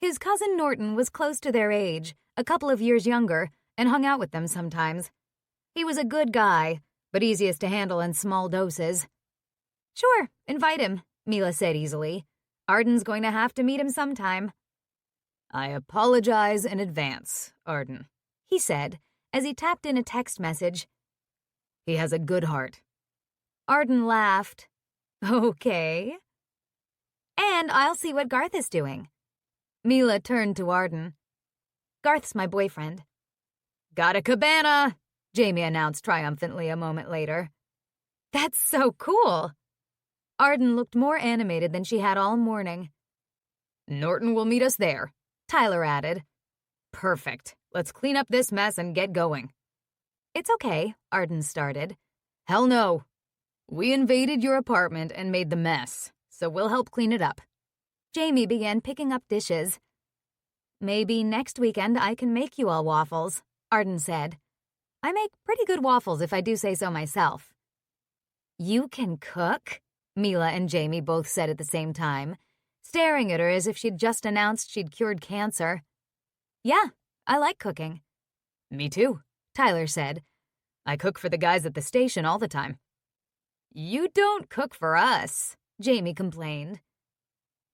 His cousin Norton was close to their age, a couple of years younger, and hung out with them sometimes. He was a good guy, but easiest to handle in small doses. Sure, invite him, Mila said easily. Arden's going to have to meet him sometime. I apologize in advance, Arden, he said, as he tapped in a text message. He has a good heart. Arden laughed. Okay. And I'll see what Garth is doing. Mila turned to Arden. Garth's my boyfriend. Got a cabana, Jamie announced triumphantly a moment later. That's so cool. Arden looked more animated than she had all morning. Norton will meet us there, Tyler added. Perfect. Let's clean up this mess and get going. It's okay, Arden started. Hell no. We invaded your apartment and made the mess, so we'll help clean it up. Jamie began picking up dishes. Maybe next weekend I can make you all waffles, Arden said. I make pretty good waffles if I do say so myself. You can cook? Mila and Jamie both said at the same time, staring at her as if she'd just announced she'd cured cancer. Yeah, I like cooking. Me too, Tyler said. I cook for the guys at the station all the time. You don't cook for us, Jamie complained.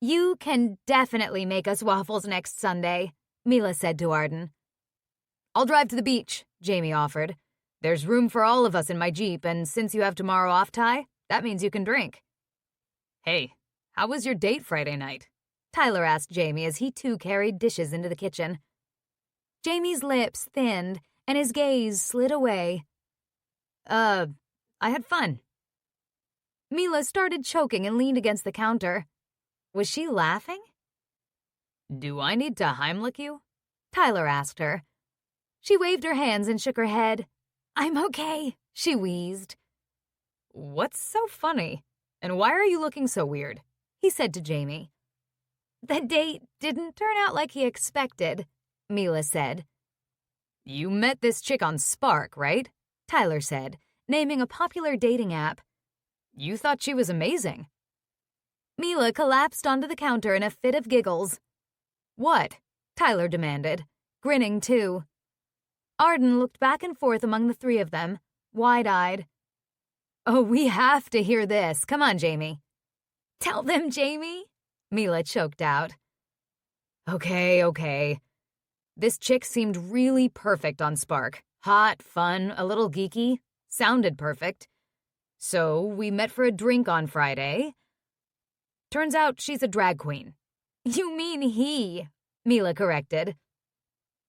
You can definitely make us waffles next Sunday, Mila said to Arden. I'll drive to the beach, Jamie offered. There's room for all of us in my Jeep, and since you have tomorrow off, Ty, that means you can drink. Hey, how was your date Friday night? Tyler asked Jamie as he too carried dishes into the kitchen. Jamie's lips thinned, and his gaze slid away. I had fun. Mila started choking and leaned against the counter. Was she laughing? Do I need to Heimlich you? Tyler asked her. She waved her hands and shook her head. I'm okay, she wheezed. What's so funny? And why are you looking so weird? He said to Jamie. The date didn't turn out like he expected, Mila said. You met this chick on Spark, right? Tyler said, naming a popular dating app. You thought she was amazing. Mila collapsed onto the counter in a fit of giggles. What? Tyler demanded, grinning too. Arden looked back and forth among the three of them, wide-eyed. Oh, we have to hear this. Come on, Jamie. Tell them, Jamie, Mila choked out. Okay. This chick seemed really perfect on Spark. Hot, fun, a little geeky. Sounded perfect. So we met for a drink on Friday. Turns out she's a drag queen. You mean he, Mila corrected.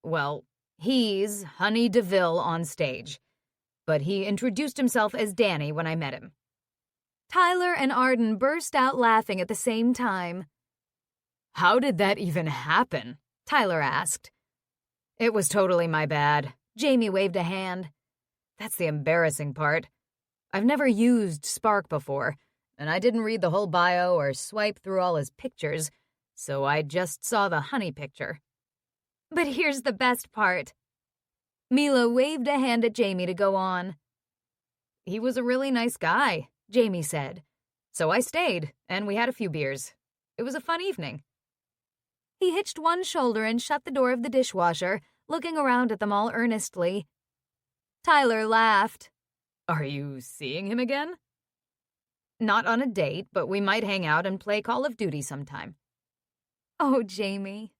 Well, he's Honey DeVille on stage, but he introduced himself as Danny when I met him. Tyler and Arden burst out laughing at the same time. How did that even happen? Tyler asked. It was totally my bad. Jamie waved a hand. That's the embarrassing part. I've never used Spark before, and I didn't read the whole bio or swipe through all his pictures, so I just saw the honey picture. But here's the best part. Mila waved a hand at Jamie to go on. He was a really nice guy, Jamie said. So I stayed, and we had a few beers. It was a fun evening. He hitched one shoulder and shut the door of the dishwasher, looking around at them all earnestly. Tyler laughed. Are you seeing him again? Not on a date, but we might hang out and play Call of Duty sometime. Oh, Jamie.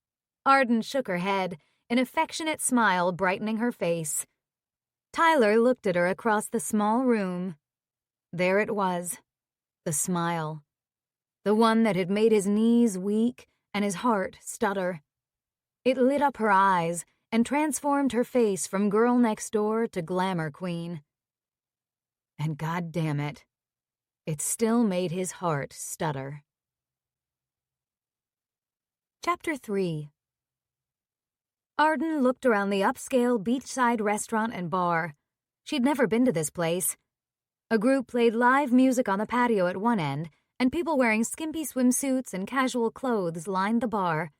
Arden shook her head, an affectionate smile brightening her face. Tyler looked at her across the small room. There it was, the smile. The one that had made his knees weak and his heart stutter. It lit up her eyes and transformed her face from girl next door to glamour queen. And God damn it, it still made his heart stutter. Chapter 3. Arden looked around the upscale beachside restaurant and bar. She'd never been to this place. A group played live music on the patio at one end, and people wearing skimpy swimsuits and casual clothes lined the bar.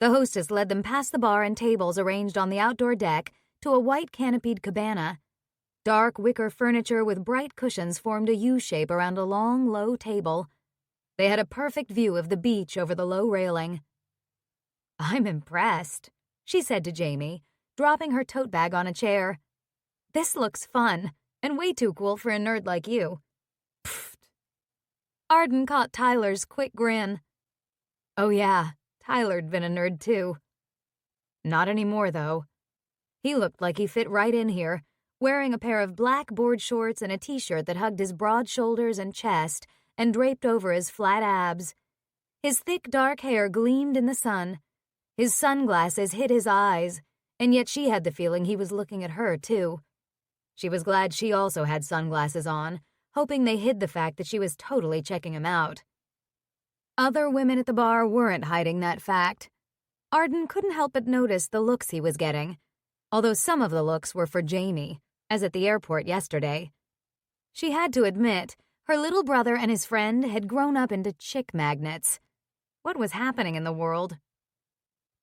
The hostess led them past the bar and tables arranged on the outdoor deck to a white canopied cabana. Dark wicker furniture with bright cushions formed a U-shape around a long, low table. They had a perfect view of the beach over the low railing. I'm impressed, she said to Jamie, dropping her tote bag on a chair. This looks fun, and way too cool for a nerd like you. Pfft. Arden caught Tyler's quick grin. Oh yeah, Tyler'd been a nerd too. Not anymore, though. He looked like he fit right in here, wearing a pair of black board shorts and a t-shirt that hugged his broad shoulders and chest and draped over his flat abs. His thick dark hair gleamed in the sun. His sunglasses hid his eyes, and yet she had the feeling he was looking at her, too. She was glad she also had sunglasses on, hoping they hid the fact that she was totally checking him out. Other women at the bar weren't hiding that fact. Arden couldn't help but notice the looks he was getting, although some of the looks were for Jamie, as at the airport yesterday. She had to admit, her little brother and his friend had grown up into chick magnets. What was happening in the world?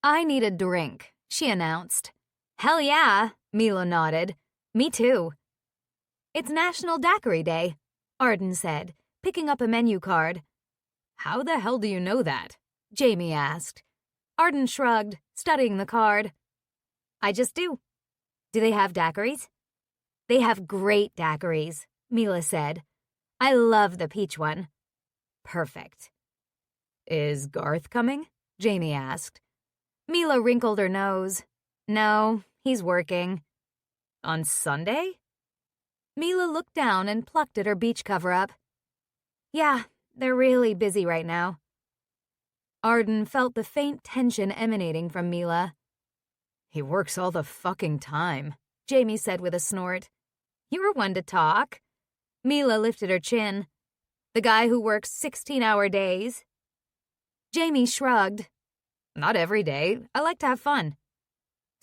I need a drink, she announced. Hell yeah, Mila nodded. Me too. It's National Daiquiri Day, Arden said, picking up a menu card. How the hell do you know that? Jamie asked. Arden shrugged, studying the card. I just do. Do they have daiquiris? They have great daiquiris, Mila said. I love the peach one. Perfect. Is Garth coming? Jamie asked. Mila wrinkled her nose. No, he's working. On Sunday? Mila looked down and plucked at her beach cover-up. Yeah, they're really busy right now. Arden felt the faint tension emanating from Mila. He works all the fucking time, Jamie said with a snort. You're one to talk. Mila lifted her chin. The guy who works 16-hour days. Jamie shrugged. Not every day. I like to have fun.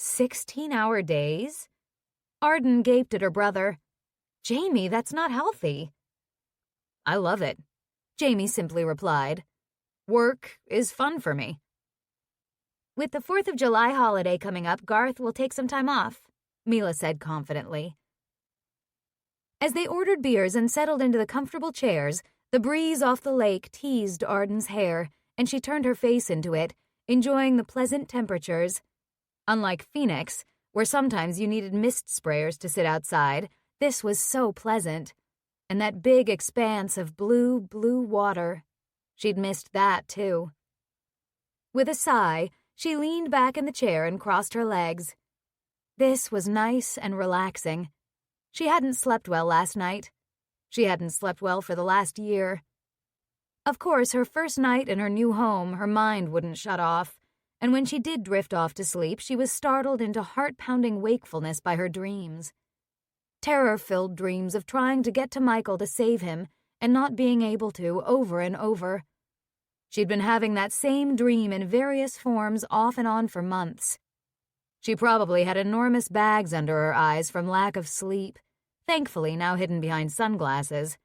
16-hour days? Arden gaped at her brother. Jamie, that's not healthy. I love it, Jamie simply replied. Work is fun for me. With the 4th of July holiday coming up, Garth will take some time off, Mila said confidently. As they ordered beers and settled into the comfortable chairs, the breeze off the lake teased Arden's hair, and she turned her face into it, enjoying the pleasant temperatures. Unlike Phoenix, where sometimes you needed mist sprayers to sit outside, this was so pleasant. And that big expanse of blue, blue water. She'd missed that, too. With a sigh, she leaned back in the chair and crossed her legs. This was nice and relaxing. She hadn't slept well last night. She hadn't slept well for the last year. Of course, her first night in her new home, her mind wouldn't shut off, and when she did drift off to sleep, she was startled into heart-pounding wakefulness by her dreams. Terror-filled dreams of trying to get to Michael to save him and not being able to over and over. She'd been having that same dream in various forms off and on for months. She probably had enormous bags under her eyes from lack of sleep, thankfully now hidden behind sunglasses.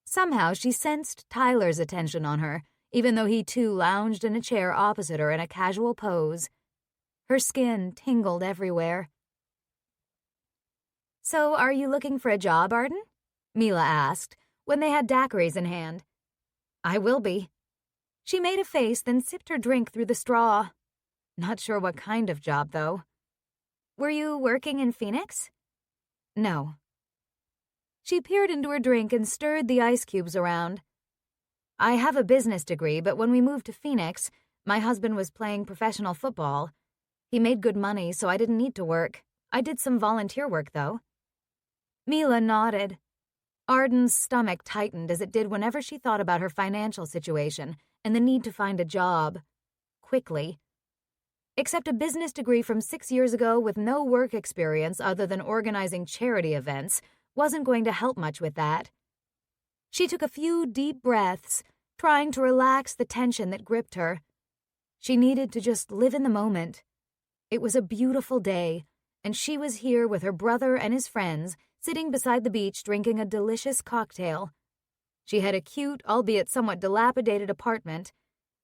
Somehow she sensed Tyler's attention on her, even though he too lounged in a chair opposite her in a casual pose. Her skin tingled everywhere. So, are you looking for a job, Arden? Mila asked, when they had daiquiris in hand. I will be. She made a face, then sipped her drink through the straw. Not sure what kind of job, though. Were you working in Phoenix? No. She peered into her drink and stirred the ice cubes around. I have a business degree, but when we moved to Phoenix, my husband was playing professional football. He made good money, so I didn't need to work. I did some volunteer work, though. Mila nodded. Arden's stomach tightened as it did whenever she thought about her financial situation and the need to find a job. Quickly. Except a business degree from 6 years ago with no work experience other than organizing charity events wasn't going to help much with that. She took a few deep breaths, trying to relax the tension that gripped her. She needed to just live in the moment. It was a beautiful day, and she was here with her brother and his friends, sitting beside the beach drinking a delicious cocktail. She had a cute, albeit somewhat dilapidated apartment,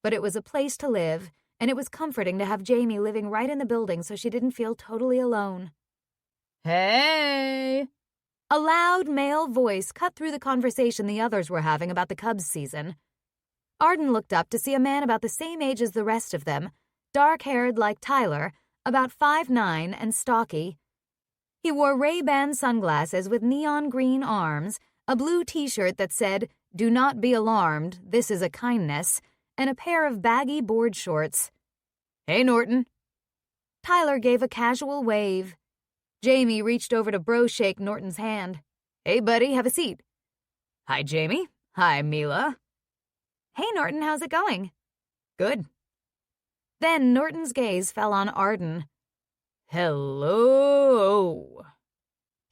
but it was a place to live, and it was comforting to have Jamie living right in the building so she didn't feel totally alone. Hey! A loud male voice cut through the conversation the others were having about the Cubs season. Arden looked up to see a man about the same age as the rest of them, dark-haired like Tyler, about 5'9" and stocky. He wore Ray-Ban sunglasses with neon green arms, a blue t-shirt that said, "Do not be alarmed, this is a kindness," and a pair of baggy board shorts. Hey, Norton. Tyler gave a casual wave. Jamie reached over to bro-shake Norton's hand. Hey, buddy, have a seat. Hi, Jamie. Hi, Mila. Hey, Norton, how's it going? Good. Then Norton's gaze fell on Arden. Hello.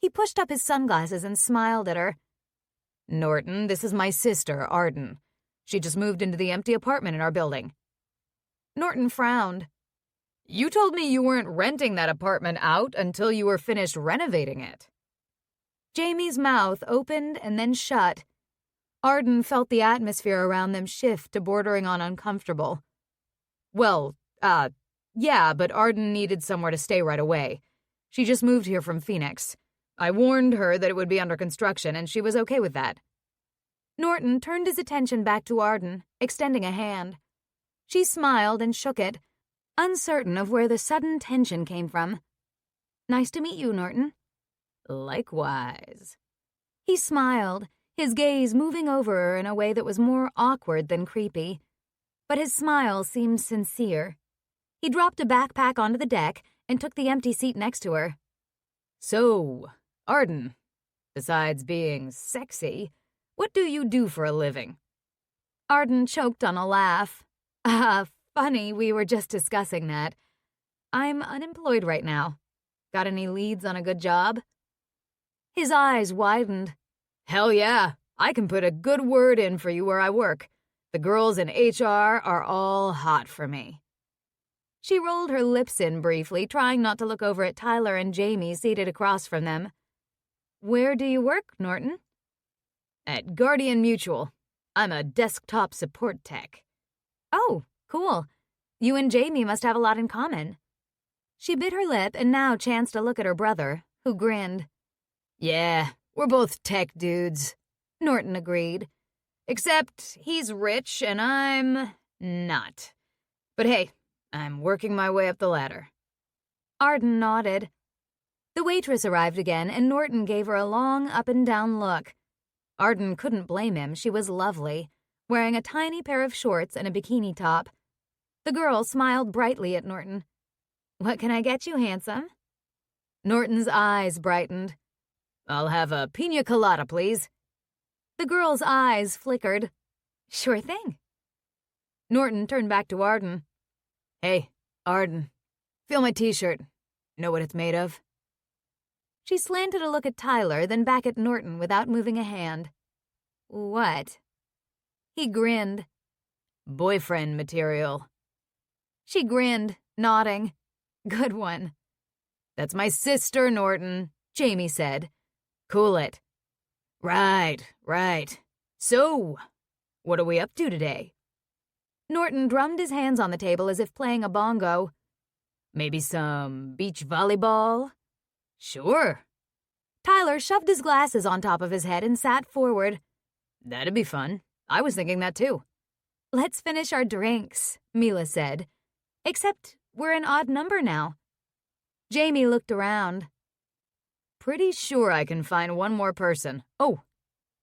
He pushed up his sunglasses and smiled at her. Norton, this is my sister, Arden. She just moved into the empty apartment in our building. Norton frowned. You told me you weren't renting that apartment out until you were finished renovating it. Jamie's mouth opened and then shut. Arden felt the atmosphere around them shift to bordering on uncomfortable. Well, yeah, but Arden needed somewhere to stay right away. She just moved here from Phoenix. I warned her that it would be under construction, and she was okay with that. Norton turned his attention back to Arden, extending a hand. She smiled and shook it, uncertain of where the sudden tension came from. Nice to meet you, Norton. Likewise. He smiled, his gaze moving over her in a way that was more awkward than creepy. But his smile seemed sincere. He dropped a backpack onto the deck and took the empty seat next to her. So, Arden, besides being sexy, what do you do for a living? Arden choked on a laugh. Funny, we were just discussing that. I'm unemployed right now. Got any leads on a good job? His eyes widened. Hell yeah, I can put a good word in for you where I work. The girls in HR are all hot for me. She rolled her lips in briefly, trying not to look over at Tyler and Jamie seated across from them. Where do you work, Norton? At Guardian Mutual. I'm a desktop support tech. Oh, cool. You and Jamie must have a lot in common. She bit her lip and now chanced to look at her brother, who grinned. Yeah, we're both tech dudes, Norton agreed. Except he's rich and I'm not. But hey, I'm working my way up the ladder. Arden nodded. The waitress arrived again, and Norton gave her a long up-and-down look. Arden couldn't blame him. She was lovely, wearing a tiny pair of shorts and a bikini top. The girl smiled brightly at Norton. What can I get you, handsome? Norton's eyes brightened. I'll have a pina colada, please. The girl's eyes flickered. Sure thing. Norton turned back to Arden. Hey, Arden, feel my t-shirt. Know what it's made of? She slanted a look at Tyler, then back at Norton without moving a hand. What? He grinned. Boyfriend material. She grinned, nodding. Good one. That's my sister, Norton, Jamie said. Cool it. Right. So, what are we up to today? Norton drummed his hands on the table as if playing a bongo. Maybe some beach volleyball? Sure. Tyler shoved his glasses on top of his head and sat forward. That'd be fun. I was thinking that too. Let's finish our drinks, Mila said. Except we're an odd number now. Jamie looked around. Pretty sure I can find one more person. Oh,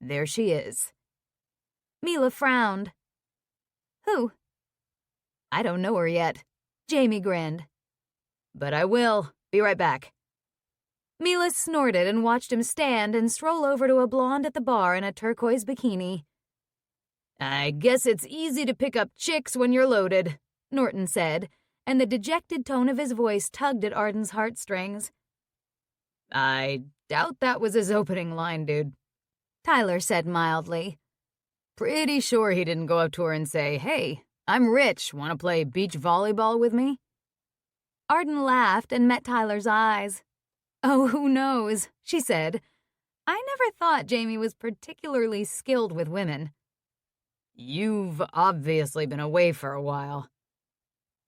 there she is. Mila frowned. Who? I don't know her yet. Jamie grinned. But I will. Be right back. Mila snorted and watched him stand and stroll over to a blonde at the bar in a turquoise bikini. I guess it's easy to pick up chicks when you're loaded, Norton said, and the dejected tone of his voice tugged at Arden's heartstrings. I doubt that was his opening line, dude, Tyler said mildly. Pretty sure he didn't go up to her and say, "Hey, I'm rich, want to play beach volleyball with me?" Arden laughed and met Tyler's eyes. Oh, who knows, she said. I never thought Jamie was particularly skilled with women. You've obviously been away for a while.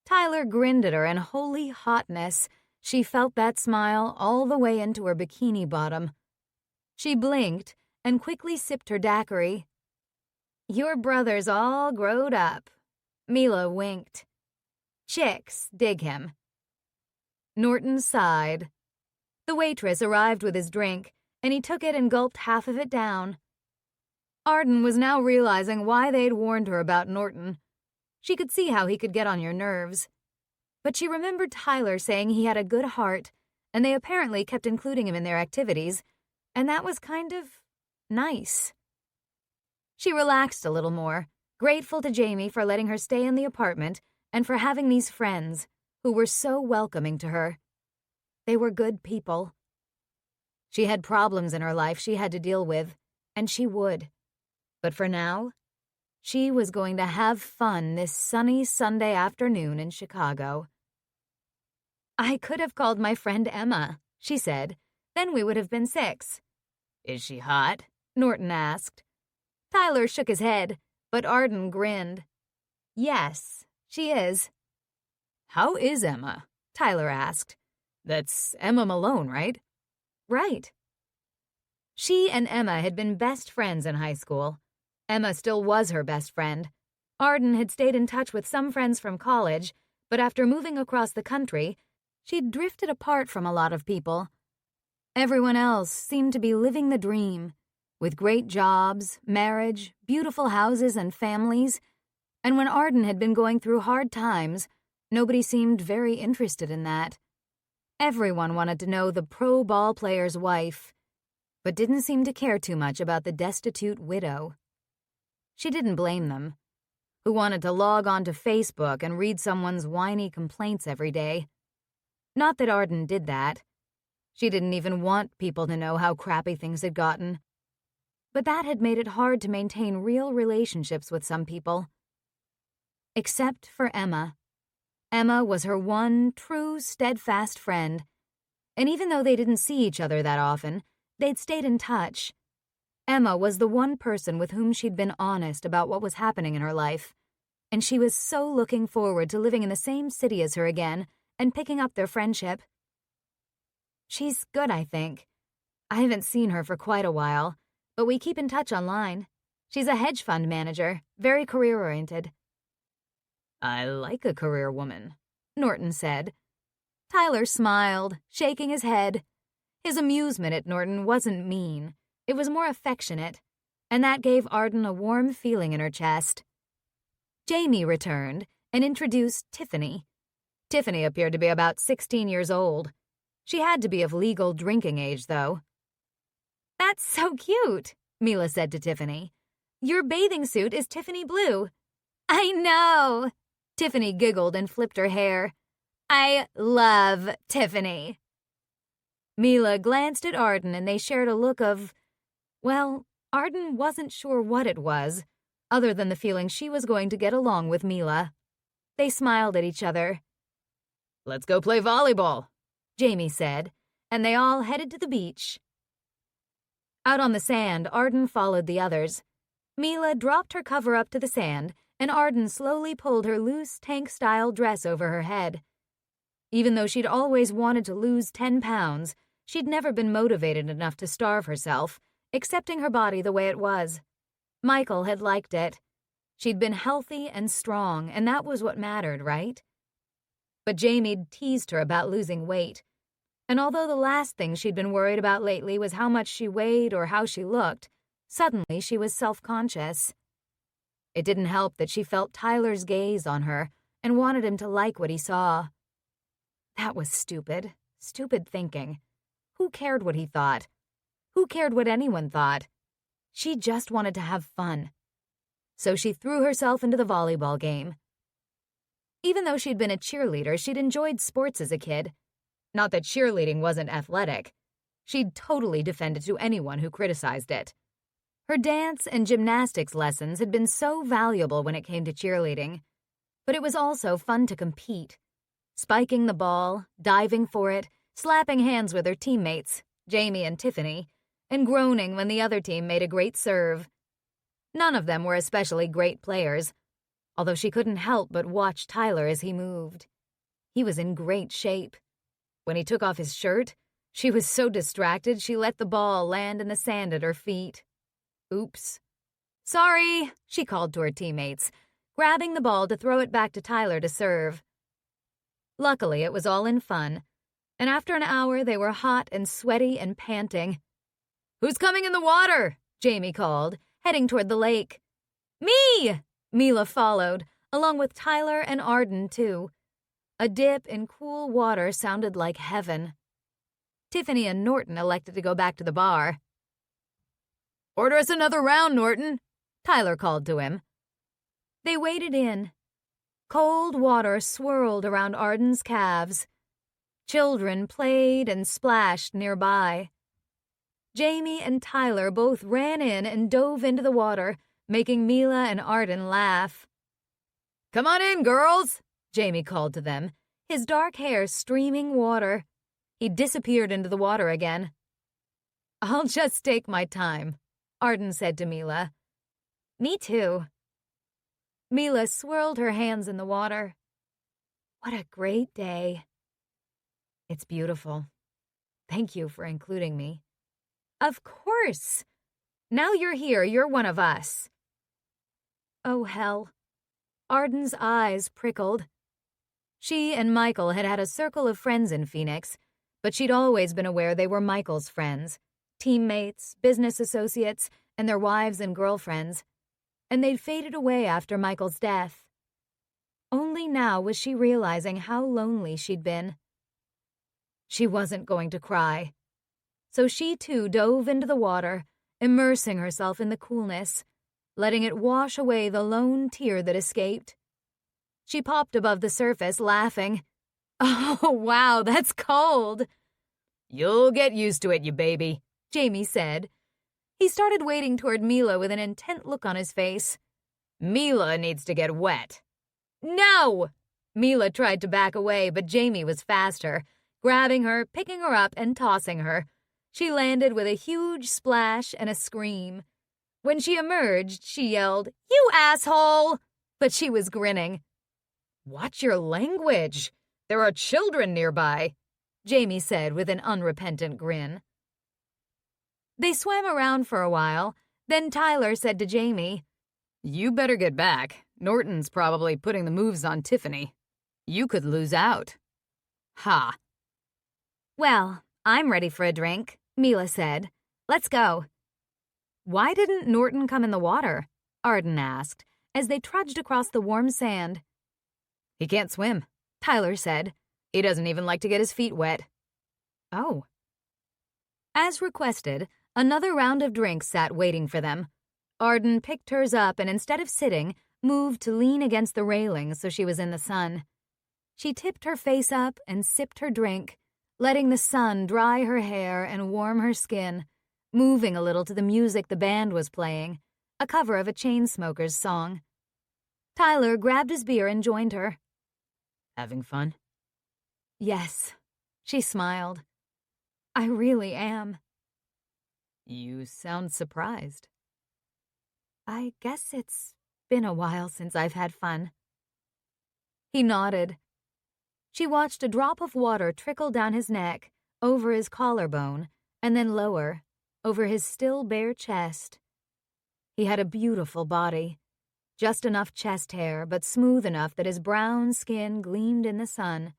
Tyler grinned at her in holy hotness. She felt that smile all the way into her bikini bottom. She blinked and quickly sipped her daiquiri. Your brother's all growed up. Mila winked. Chicks dig him. Norton sighed. The waitress arrived with his drink, and he took it and gulped half of it down. Arden was now realizing why they'd warned her about Norton. She could see how he could get on your nerves. But she remembered Tyler saying he had a good heart, and they apparently kept including him in their activities, and that was kind of nice. She relaxed a little more, grateful to Jamie for letting her stay in the apartment and for having these friends who were so welcoming to her. They were good people. She had problems in her life she had to deal with, and she would. But for now, she was going to have fun this sunny Sunday afternoon in Chicago. I could have called my friend Emma, she said. Then we would have been 6. Is she hot? Norton asked. Tyler shook his head, but Arden grinned. Yes, she is. How is Emma? Tyler asked. That's Emma Malone, right? Right. She and Emma had been best friends in high school. Emma still was her best friend. Arden had stayed in touch with some friends from college, but after moving across the country, she'd drifted apart from a lot of people. Everyone else seemed to be living the dream, with great jobs, marriage, beautiful houses and families, and when Arden had been going through hard times, nobody seemed very interested in that. Everyone wanted to know the pro ball player's wife, but didn't seem to care too much about the destitute widow. She didn't blame them, who wanted to log on to Facebook and read someone's whiny complaints every day. Not that Arden did that. She didn't even want people to know how crappy things had gotten. But that had made it hard to maintain real relationships with some people. Except for Emma. Emma was her one true, steadfast friend, and even though they didn't see each other that often, they'd stayed in touch. Emma was the one person with whom she'd been honest about what was happening in her life, and she was so looking forward to living in the same city as her again and picking up their friendship. She's good, I think. I haven't seen her for quite a while, but we keep in touch online. She's a hedge fund manager, very career-oriented. I like a career woman, Norton said. Tyler smiled, shaking his head. His amusement at Norton wasn't mean. It was more affectionate, and that gave Arden a warm feeling in her chest. Jamie returned and introduced Tiffany. Tiffany appeared to be about 16 years old. She had to be of legal drinking age, though. That's so cute, Mila said to Tiffany. Your bathing suit is Tiffany blue. I know. Tiffany giggled and flipped her hair. I love Tiffany. Mila glanced at Arden and they shared a look of, well, Arden wasn't sure what it was, other than the feeling she was going to get along with Mila. They smiled at each other. Let's go play volleyball, Jamie said, and they all headed to the beach. Out on the sand, Arden followed the others. Mila dropped her cover up to the sand, and Arden slowly pulled her loose tank-style dress over her head. Even though she'd always wanted to lose 10 pounds, she'd never been motivated enough to starve herself, accepting her body the way it was. Michael had liked it. She'd been healthy and strong, and that was what mattered, right? But Jamie'd teased her about losing weight, and although the last thing she'd been worried about lately was how much she weighed or how she looked, suddenly she was self-conscious. It didn't help that she felt Tyler's gaze on her and wanted him to like what he saw. That was stupid thinking. Who cared what he thought? Who cared what anyone thought? She just wanted to have fun. So she threw herself into the volleyball game. Even though she'd been a cheerleader, she'd enjoyed sports as a kid. Not that cheerleading wasn't athletic. She'd totally defended to anyone who criticized it. Her dance and gymnastics lessons had been so valuable when it came to cheerleading. But it was also fun to compete. Spiking the ball, diving for it, slapping hands with her teammates, Jamie and Tiffany, and groaning when the other team made a great serve. None of them were especially great players, although she couldn't help but watch Tyler as he moved. He was in great shape. When he took off his shirt, she was so distracted she let the ball land in the sand at her feet. Oops. Sorry, she called to her teammates, grabbing the ball to throw it back to Tyler to serve. Luckily, it was all in fun, and after an hour they were hot and sweaty and panting. "Who's coming in the water?" Jamie called, heading toward the lake. "Me!" Mila followed, along with Tyler and Arden, too. A dip in cool water sounded like heaven. Tiffany and Norton elected to go back to the bar. "Order us another round, Norton," Tyler called to him. They waded in. Cold water swirled around Arden's calves. Children played and splashed nearby. Jamie and Tyler both ran in and dove into the water, making Mila and Arden laugh. "Come on in, girls," Jamie called to them, his dark hair streaming water. He disappeared into the water again. "I'll just take my time," Arden said to Mila. "Me too." Mila swirled her hands in the water. "What a great day." "It's beautiful. Thank you for including me." "Of course. Now you're here, you're one of us." Oh, hell. Arden's eyes prickled. She and Michael had had a circle of friends in Phoenix, but she'd always been aware they were Michael's friends, teammates, business associates, and their wives and girlfriends, and they'd faded away after Michael's death. Only now was she realizing how lonely she'd been. She wasn't going to cry. So she too dove into the water, immersing herself in the coolness, letting it wash away the lone tear that escaped. She popped above the surface, laughing. "Oh, wow, that's cold." "You'll get used to it, you baby," Jamie said. He started wading toward Mila with an intent look on his face. "Mila needs to get wet." "No!" Mila tried to back away, but Jamie was faster, grabbing her, picking her up, and tossing her. She landed with a huge splash and a scream. When she emerged, she yelled, "You asshole!" But she was grinning. "Watch your language. There are children nearby," Jamie said with an unrepentant grin. They swam around for a while. Then Tyler said to Jamie, "You better get back. Norton's probably putting the moves on Tiffany. You could lose out." "Ha." "Well, I'm ready for a drink," Mila said. "Let's go." "Why didn't Norton come in the water?" Arden asked, as they trudged across the warm sand. "He can't swim," Tyler said. "He doesn't even like to get his feet wet." "Oh." As requested, another round of drinks sat waiting for them. Arden picked hers up and instead of sitting, moved to lean against the railing so she was in the sun. She tipped her face up and sipped her drink, letting the sun dry her hair and warm her skin, moving a little to the music the band was playing, a cover of a Chainsmokers song. Tyler grabbed his beer and joined her. "Having fun?" "Yes," she smiled. "I really am." "You sound surprised." "I guess it's been a while since I've had fun." He nodded. She watched a drop of water trickle down his neck, over his collarbone, and then lower, over his still bare chest. He had a beautiful body. Just enough chest hair, but smooth enough that his brown skin gleamed in the sun.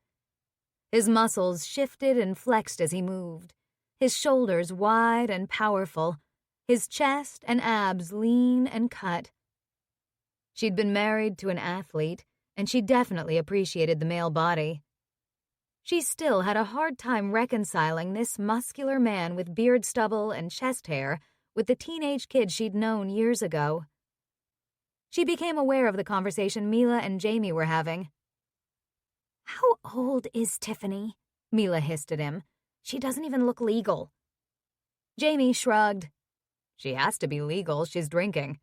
His muscles shifted and flexed as he moved, his shoulders wide and powerful, his chest and abs lean and cut. She'd been married to an athlete, and she definitely appreciated the male body. She still had a hard time reconciling this muscular man with beard stubble and chest hair with the teenage kid she'd known years ago. She became aware of the conversation Mila and Jamie were having. "How old is Tiffany?" Mila hissed at him. "She doesn't even look legal." Jamie shrugged. "She has to be legal. She's drinking."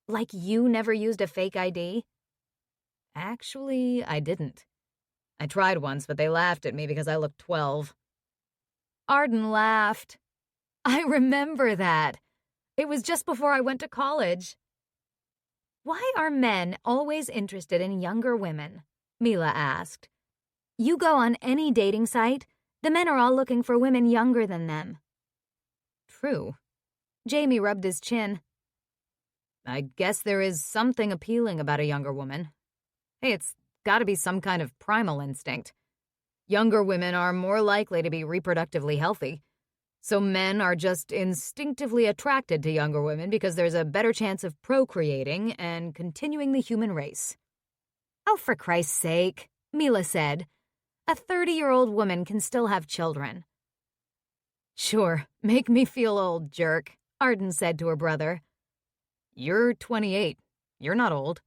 "Like you never used a fake ID?" "Actually, I didn't. I tried once, but they laughed at me because I looked 12. Arden laughed. "I remember that. It was just before I went to college." "Why are men always interested in younger women?" Mila asked. "You go on any dating site, the men are all looking for women younger than them." "True." Jamie rubbed his chin. "I guess there is something appealing about a younger woman. Hey, it's got to be some kind of primal instinct. Younger women are more likely to be reproductively healthy, so men are just instinctively attracted to younger women because there's a better chance of procreating and continuing the human race." "Oh, for Christ's sake," Mila said. "A 30-year-old woman can still have children." "Sure, make me feel old, jerk," Arden said to her brother. "You're 28. You're not old."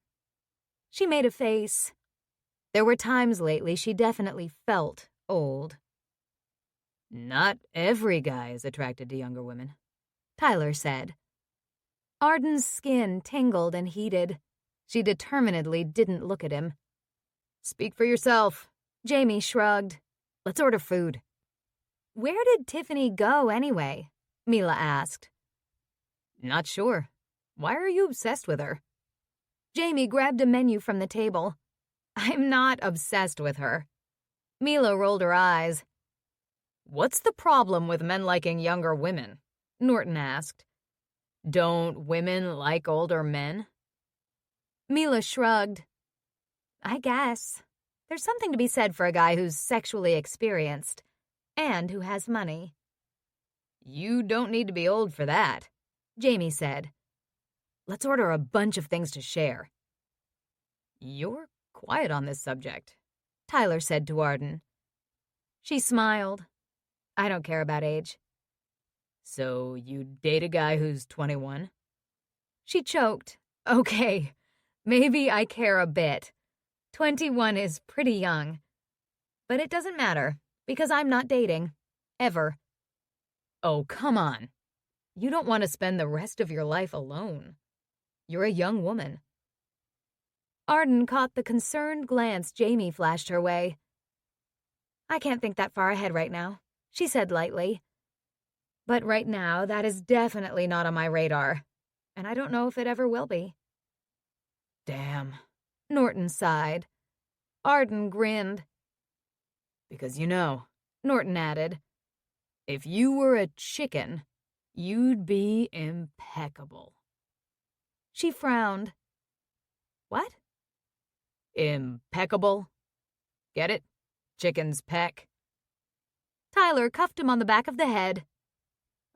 She made a face. There were times lately she definitely felt old. "Not every guy is attracted to younger women," Tyler said. Arden's skin tingled and heated. She determinedly didn't look at him. "Speak for yourself." Jamie shrugged. "Let's order food." "Where did Tiffany go anyway?" Mila asked. "Not sure. Why are you obsessed with her?" Jamie grabbed a menu from the table. "I'm not obsessed with her." Mila rolled her eyes. "What's the problem with men liking younger women?" Norton asked. "Don't women like older men?" Mila shrugged. "I guess. There's something to be said for a guy who's sexually experienced and who has money." "You don't need to be old for that," Jamie said. "Let's order a bunch of things to share." "You're quiet on this subject," Tyler said to Arden. She smiled. "I don't care about age." "So you date a guy who's 21? She choked. "Okay, maybe I care a bit. 21 is pretty young. But it doesn't matter, because I'm not dating. Ever." "Oh, come on. You don't want to spend the rest of your life alone. You're a young woman." Arden caught the concerned glance Jamie flashed her way. "I can't think that far ahead right now," she said lightly. "But right now, that is definitely not on my radar, and I don't know if it ever will be." "Damn," Norton sighed. Arden grinned. "Because Norton added, if you were a chicken, you'd be impeccable." She frowned. "What?" "Impeccable. Get it? Chicken's peck." Tyler cuffed him on the back of the head.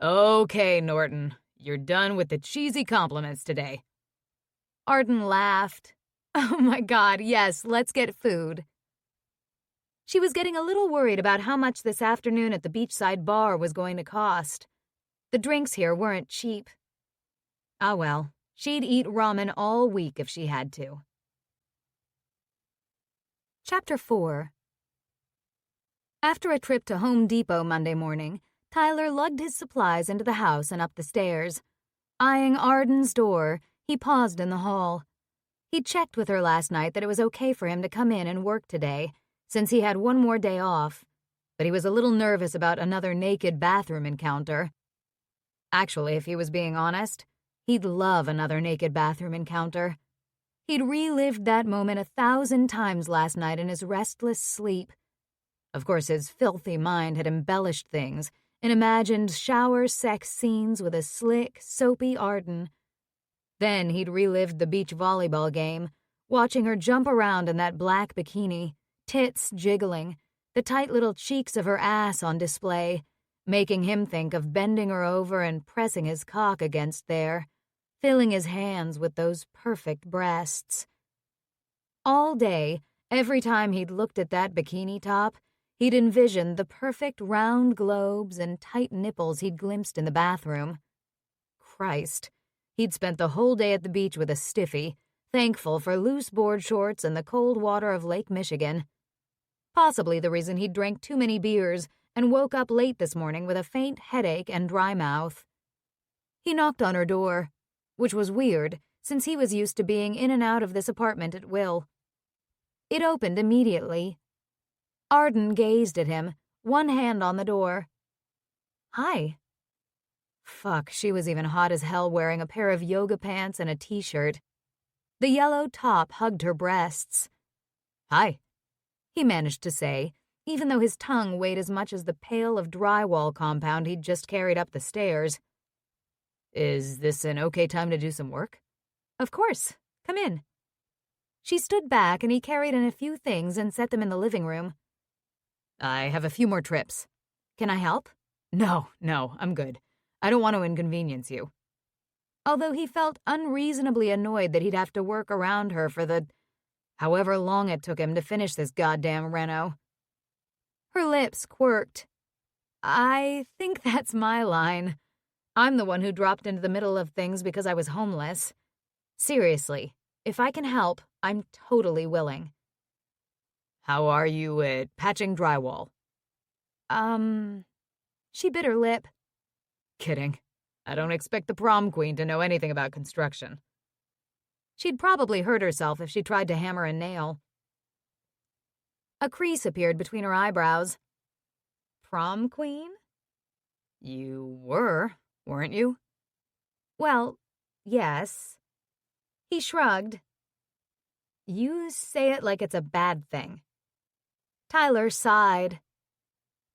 "Okay, Norton, you're done with the cheesy compliments today." Arden laughed. "Oh my God, yes, let's get food." She was getting a little worried about how much this afternoon at the beachside bar was going to cost. The drinks here weren't cheap. Ah well, she'd eat ramen all week if she had to. Chapter 4. After a trip to Home Depot Monday morning, Tyler lugged his supplies into the house and up the stairs. Eyeing Arden's door, he paused in the hall. He'd checked with her last night that it was okay for him to come in and work today, since he had one more day off, but he was a little nervous about another naked bathroom encounter. Actually, if he was being honest, he'd love another naked bathroom encounter. He'd relived that moment 1,000 times last night in his restless sleep. Of course, his filthy mind had embellished things and imagined shower sex scenes with a slick, soapy Arden. Then he'd relived the beach volleyball game, watching her jump around in that black bikini, tits jiggling, the tight little cheeks of her ass on display, making him think of bending her over and pressing his cock against there, filling his hands with those perfect breasts. All day, every time he'd looked at that bikini top, he'd envisioned the perfect round globes and tight nipples he'd glimpsed in the bathroom. Christ, he'd spent the whole day at the beach with a stiffy, thankful for loose board shorts and the cold water of Lake Michigan. Possibly the reason he'd drank too many beers and woke up late this morning with a faint headache and dry mouth. He knocked on her door, which was weird since he was used to being in and out of this apartment at will. It opened immediately. Arden gazed at him, one hand on the door. "Hi." Fuck, she was even hot as hell wearing a pair of yoga pants and a t-shirt. The yellow top hugged her breasts. "Hi," he managed to say, even though his tongue weighed as much as the pail of drywall compound he'd just carried up the stairs. "Is this an okay time to do some work?" "Of course. Come in." She stood back and he carried in a few things and set them in the living room. "I have a few more trips. Can I help?" No, I'm good. I don't want to inconvenience you." Although he felt unreasonably annoyed that he'd have to work around her for the however long it took him to finish this goddamn reno. Her lips quirked. "I think that's my line. I'm the one who dropped into the middle of things because I was homeless. Seriously, if I can help, I'm totally willing." "How are you at patching drywall?" She bit her lip. "Kidding. I don't expect the prom queen to know anything about construction." She'd probably hurt herself if she tried to hammer a nail. A crease appeared between her eyebrows. "Prom queen?" "You were, weren't you?" "Well, yes." He shrugged. "You say it like it's a bad thing." Tyler sighed.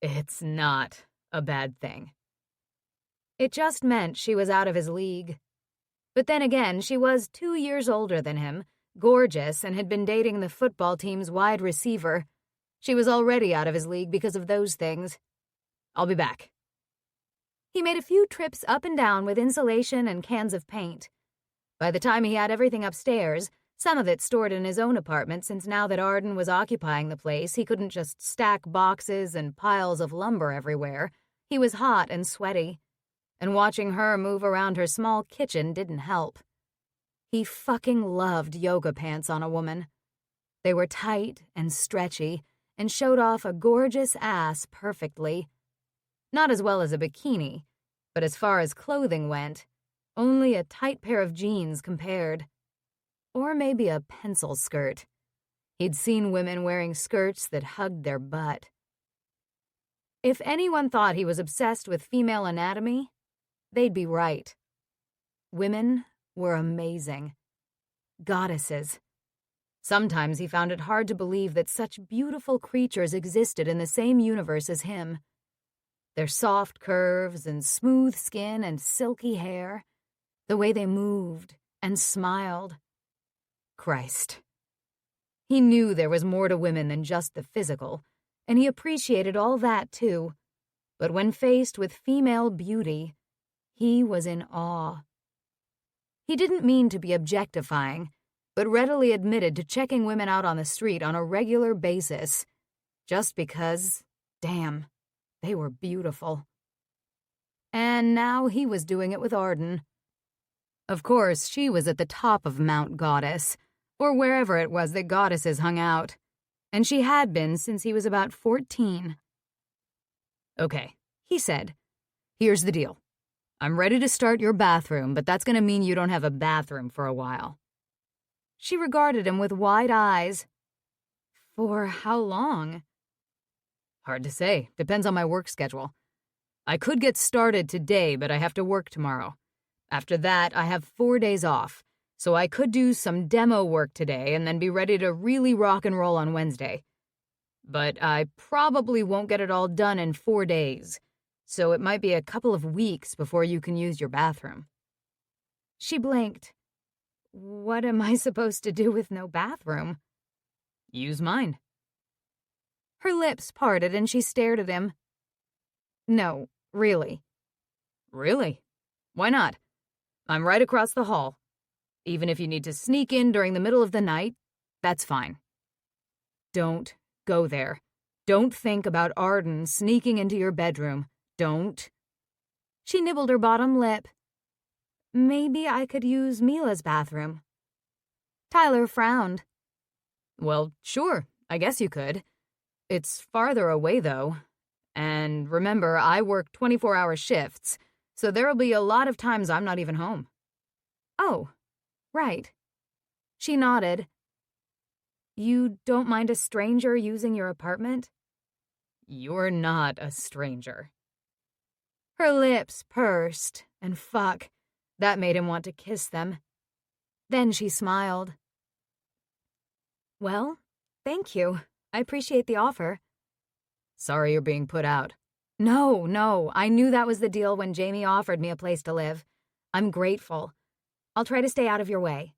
"It's not a bad thing." It just meant she was out of his league. But then again, she was 2 years older than him, gorgeous, and had been dating the football team's wide receiver. She was already out of his league because of those things. "I'll be back." He made a few trips up and down with insulation and cans of paint. By the time he had everything upstairs, some of it stored in his own apartment since now that Arden was occupying the place, he couldn't just stack boxes and piles of lumber everywhere. He was hot and sweaty, and watching her move around her small kitchen didn't help. He fucking loved yoga pants on a woman. They were tight and stretchy and showed off a gorgeous ass perfectly. Not as well as a bikini, but as far as clothing went, only a tight pair of jeans compared. Or maybe a pencil skirt. He'd seen women wearing skirts that hugged their butt. If anyone thought he was obsessed with female anatomy, they'd be right. Women were amazing. Goddesses. Sometimes he found it hard to believe that such beautiful creatures existed in the same universe as him. Their soft curves and smooth skin and silky hair, the way they moved and smiled. Christ. He knew there was more to women than just the physical, and he appreciated all that too. But when faced with female beauty, he was in awe. He didn't mean to be objectifying, but readily admitted to checking women out on the street on a regular basis, just because, damn, they were beautiful. And now he was doing it with Arden. Of course, she was at the top of Mount Goddess, or wherever it was that goddesses hung out, and she had been since he was about 14. "Okay," he said. "Here's the deal. I'm ready to start your bathroom, but that's going to mean you don't have a bathroom for a while." She regarded him with wide eyes. "For how long?" "Hard to say. Depends on my work schedule. I could get started today, but I have to work tomorrow. After that, I have 4 days off, so I could do some demo work today and then be ready to really rock and roll on Wednesday. But I probably won't get it all done in 4 days, so it might be a couple of weeks before you can use your bathroom." She blinked. What am I supposed to do with no bathroom? Use mine. Her lips parted and she stared at him. No, really. Really? Why not? I'm right across the hall. Even if you need to sneak in during the middle of the night, that's fine. Don't go there. Don't think about Arden sneaking into your bedroom. Don't. She nibbled her bottom lip. Maybe I could use Mila's bathroom. Tyler frowned. Well, sure, I guess you could. It's farther away, though. And remember, I work 24-hour shifts, so there'll be a lot of times I'm not even home. Oh, right. She nodded. You don't mind a stranger using your apartment? You're not a stranger. Her lips pursed, and fuck, that made him want to kiss them. Then she smiled. Well, thank you. I appreciate the offer. Sorry you're being put out. No, I knew that was the deal when Jamie offered me a place to live. I'm grateful. I'll try to stay out of your way.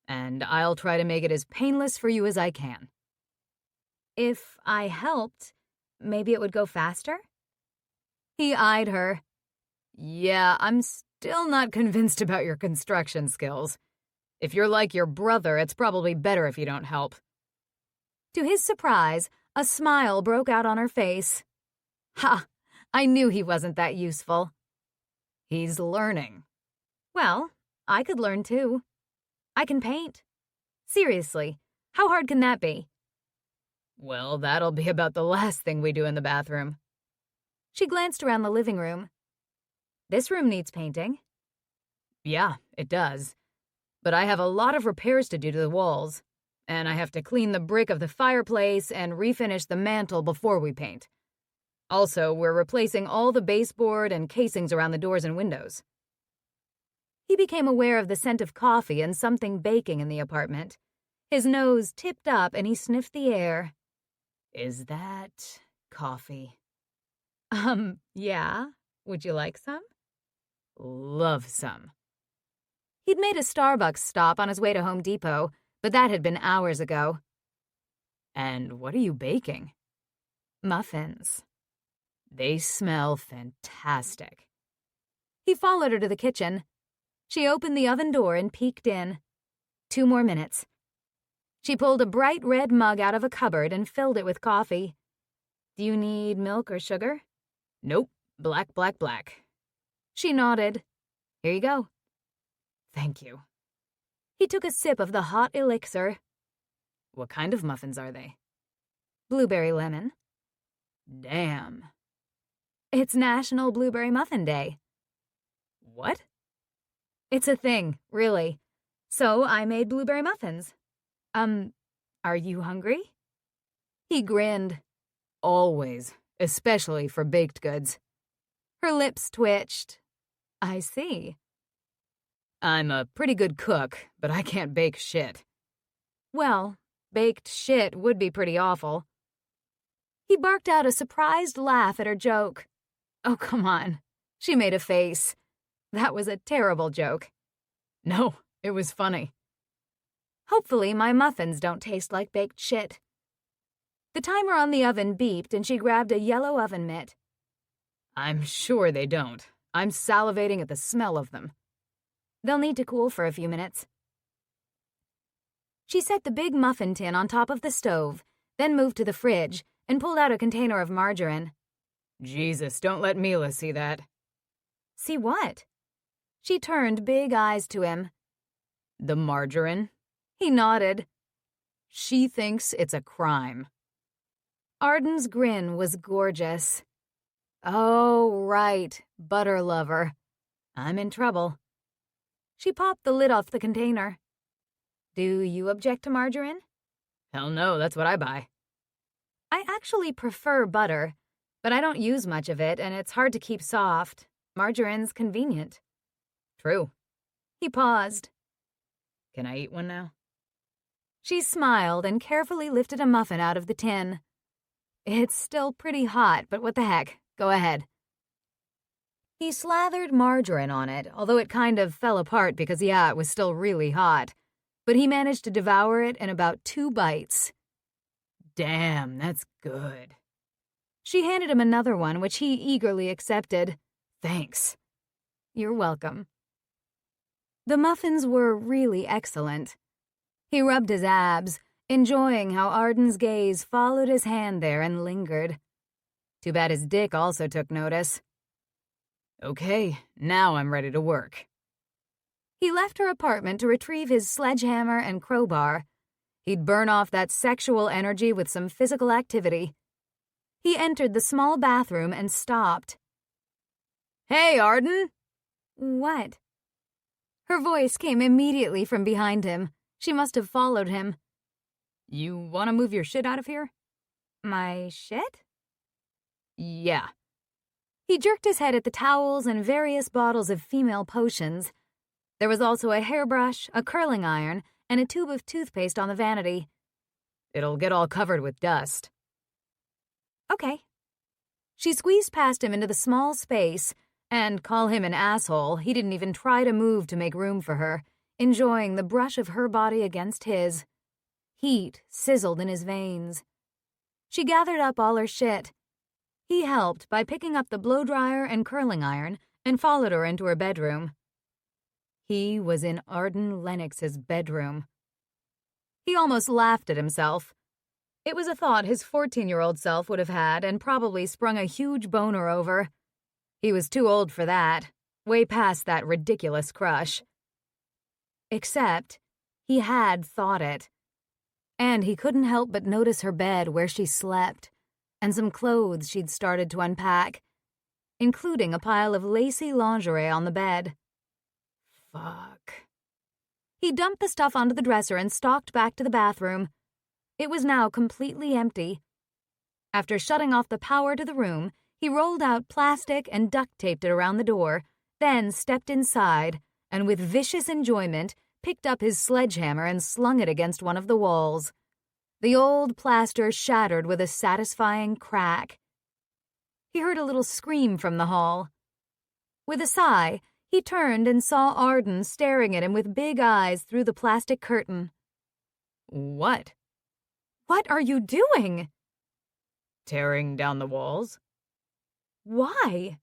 And I'll try to make it as painless for you as I can. If I helped, maybe it would go faster? He eyed her. Yeah, I'm still not convinced about your construction skills. If you're like your brother, it's probably better if you don't help. To his surprise, a smile broke out on her face. Ha! I knew he wasn't that useful. He's learning. Well, I could learn too. I can paint. Seriously, how hard can that be? Well, that'll be about the last thing we do in the bathroom. She glanced around the living room. This room needs painting. Yeah, it does. But I have a lot of repairs to do to the walls, and I have to clean the brick of the fireplace and refinish the mantel before we paint. Also, we're replacing all the baseboard and casings around the doors and windows. He became aware of the scent of coffee and something baking in the apartment. His nose tipped up and he sniffed the air. Is that coffee? Yeah. Would you like some? Love some. He'd made a Starbucks stop on his way to Home Depot, but that had been hours ago. And what are you baking? Muffins. They smell fantastic. He followed her to the kitchen. She opened the oven door and peeked in. 2 more minutes. She pulled a bright red mug out of a cupboard and filled it with coffee. Do you need milk or sugar? Nope. Black. She nodded. Here you go. Thank you. He took a sip of the hot elixir. What kind of muffins are they? Blueberry lemon. Damn. It's National Blueberry Muffin Day. What? It's a thing, really. So I made blueberry muffins. Are you hungry? He grinned. Always, especially for baked goods. Her lips twitched. I see. I'm a pretty good cook, but I can't bake shit. Well, baked shit would be pretty awful. He barked out a surprised laugh at her joke. Oh, come on. She made a face. That was a terrible joke. No, it was funny. Hopefully my muffins don't taste like baked shit. The timer on the oven beeped and she grabbed a yellow oven mitt. I'm sure they don't. I'm salivating at the smell of them. They'll need to cool for a few minutes. She set the big muffin tin on top of the stove, then moved to the fridge and pulled out a container of margarine. Jesus, don't let Mila see that. See what? She turned big eyes to him. The margarine? He nodded. She thinks it's a crime. Arden's grin was gorgeous. Oh, right, butter lover. I'm in trouble. She popped the lid off the container. Do you object to margarine? Hell no, that's what I buy. I actually prefer butter, but I don't use much of it, and it's hard to keep soft. Margarine's convenient. True. He paused. Can I eat one now? She smiled and carefully lifted a muffin out of the tin. It's still pretty hot, but what the heck? Go ahead. He slathered margarine on it, although it kind of fell apart because, it was still really hot. But he managed to devour it in about 2 bites. Damn, that's good. She handed him another one, which he eagerly accepted. Thanks. You're welcome. The muffins were really excellent. He rubbed his abs, enjoying how Arden's gaze followed his hand there and lingered. Too bad his dick also took notice. Okay, now I'm ready to work. He left her apartment to retrieve his sledgehammer and crowbar. He'd burn off that sexual energy with some physical activity. He entered the small bathroom and stopped. Hey, Arden! What? Her voice came immediately from behind him. She must have followed him. You want to move your shit out of here? My shit? Yeah. He jerked his head at the towels and various bottles of female potions. There was also a hairbrush, a curling iron, and a tube of toothpaste on the vanity. It'll get all covered with dust. Okay. She squeezed past him into the small space, and call him an asshole, he didn't even try to move to make room for her, enjoying the brush of her body against his. Heat sizzled in his veins. She gathered up all her shit. He helped by picking up the blow-dryer and curling iron and followed her into her bedroom. He was in Arden Lennox's bedroom. He almost laughed at himself. It was a thought his 14-year-old self would have had and probably sprung a huge boner over. He was too old for that, way past that ridiculous crush. Except, he had thought it. And he couldn't help but notice her bed where she slept, and some clothes she'd started to unpack, including a pile of lacy lingerie on the bed. Fuck. He dumped the stuff onto the dresser and stalked back to the bathroom. It was now completely empty. After shutting off the power to the room, he rolled out plastic and duct taped it around the door, then stepped inside, and with vicious enjoyment, picked up his sledgehammer and slung it against one of the walls. The old plaster shattered with a satisfying crack. He heard a little scream from the hall. With a sigh, he turned and saw Arden staring at him with big eyes through the plastic curtain. What? What are you doing? Tearing down the walls? Why?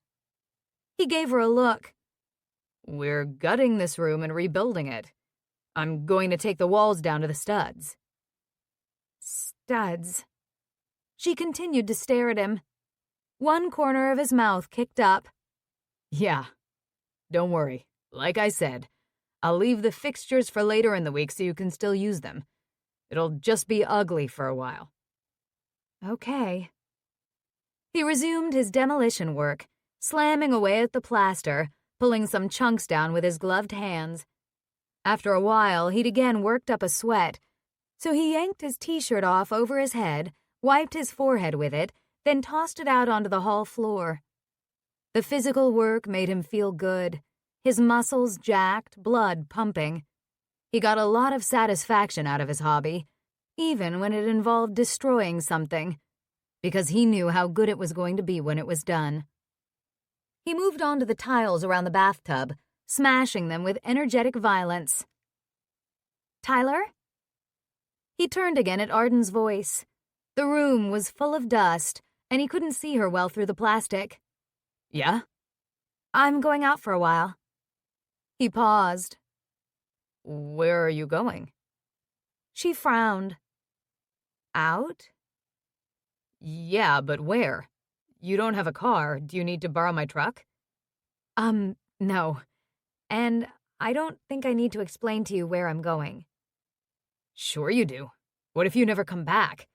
He gave her a look. We're gutting this room and rebuilding it. I'm going to take the walls down to the studs. Studs. She continued to stare at him. One corner of his mouth kicked up. Yeah. Don't worry. Like I said, I'll leave the fixtures for later in the week so you can still use them. It'll just be ugly for a while. Okay. He resumed his demolition work, slamming away at the plaster, pulling some chunks down with his gloved hands. After a while, he'd again worked up a sweat, so he yanked his t-shirt off over his head, wiped his forehead with it, then tossed it out onto the hall floor. The physical work made him feel good, his muscles jacked, blood pumping. He got a lot of satisfaction out of his hobby, even when it involved destroying something, because he knew how good it was going to be when it was done. He moved on to the tiles around the bathtub, smashing them with energetic violence. Tyler? He turned again at Arden's voice. The room was full of dust, and he couldn't see her well through the plastic. Yeah? I'm going out for a while. He paused. Where are you going? She frowned. Out? Yeah, but where? You don't have a car. Do you need to borrow my truck? No. And I don't think I need to explain to you where I'm going. Sure you do. What if you never come back?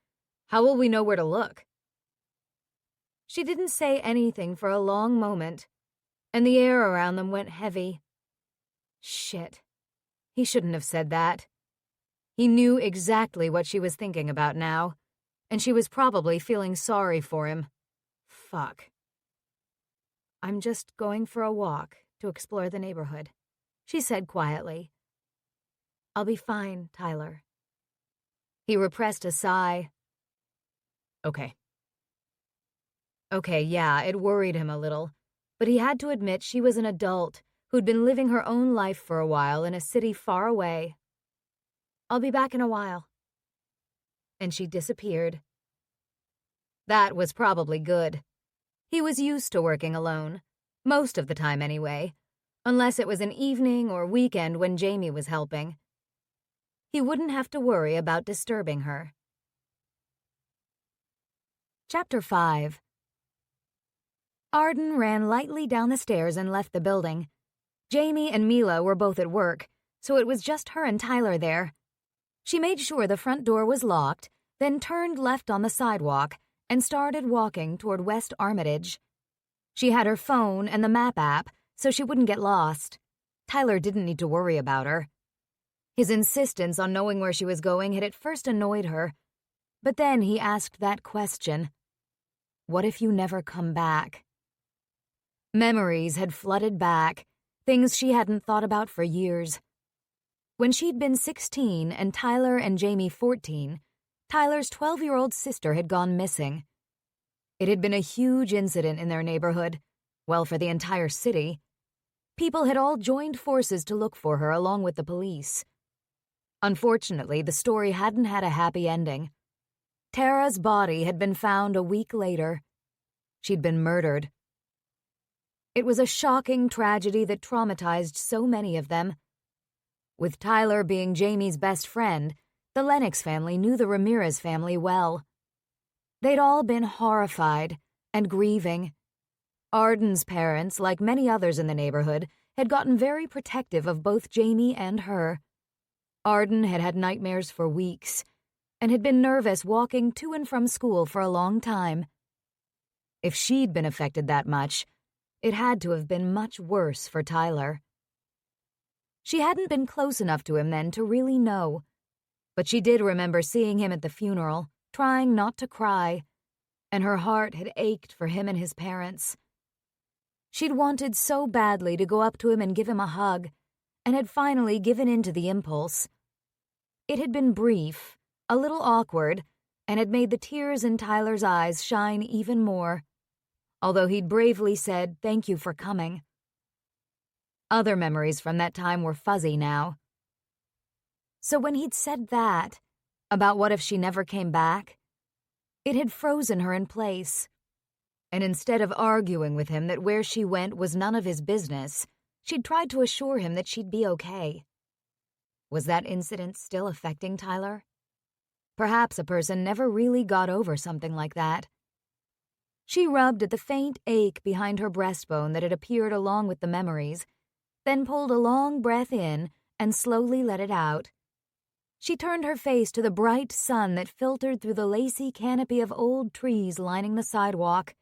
How will we know where to look? She didn't say anything for a long moment, and the air around them went heavy. Shit. He shouldn't have said that. He knew exactly what she was thinking about now, and she was probably feeling sorry for him. Fuck. I'm just going for a walk to explore the neighborhood, she said quietly. I'll be fine, Tyler. He repressed a sigh. Okay. Okay, yeah, it worried him a little, but he had to admit she was an adult who'd been living her own life for a while in a city far away. "I'll be back in a while." And she disappeared. That was probably good. He was used to working alone, most of the time anyway, unless it was an evening or weekend when Jamie was helping. He wouldn't have to worry about disturbing her. Chapter 5. Arden ran lightly down the stairs and left the building. Jamie and Mila were both at work, so it was just her and Tyler there. She made sure the front door was locked, then turned left on the sidewalk and started walking toward West Armitage. She had her phone and the map app, so she wouldn't get lost. Tyler didn't need to worry about her. His insistence on knowing where she was going had at first annoyed her, but then he asked that question. What if you never come back? Memories had flooded back, things she hadn't thought about for years. When she'd been 16 and Tyler and Jamie 14, Tyler's 12-year-old sister had gone missing. It had been a huge incident in their neighborhood, well, for the entire city. People had all joined forces to look for her along with the police. Unfortunately, the story hadn't had a happy ending. Tara's body had been found a week later. She'd been murdered. It was a shocking tragedy that traumatized so many of them. With Tyler being Jamie's best friend, the Lennox family knew the Ramirez family well. They'd all been horrified and grieving. Arden's parents, like many others in the neighborhood, had gotten very protective of both Jamie and her. Arden had had nightmares for weeks and had been nervous walking to and from school for a long time. If she'd been affected that much, it had to have been much worse for Tyler. She hadn't been close enough to him then to really know, but she did remember seeing him at the funeral, trying not to cry, and her heart had ached for him and his parents. She'd wanted so badly to go up to him and give him a hug, and had finally given in to the impulse. It had been brief, a little awkward, and had made the tears in Tyler's eyes shine even more, although he'd bravely said, "Thank you for coming." Other memories from that time were fuzzy now. So when he'd said that, about what if she never came back, it had frozen her in place. And instead of arguing with him that where she went was none of his business, she'd tried to assure him that she'd be okay. Was that incident still affecting Tyler? Perhaps a person never really got over something like that. She rubbed at the faint ache behind her breastbone that had appeared along with the memories, then pulled a long breath in and slowly let it out. She turned her face to the bright sun that filtered through the lacy canopy of old trees lining the sidewalk.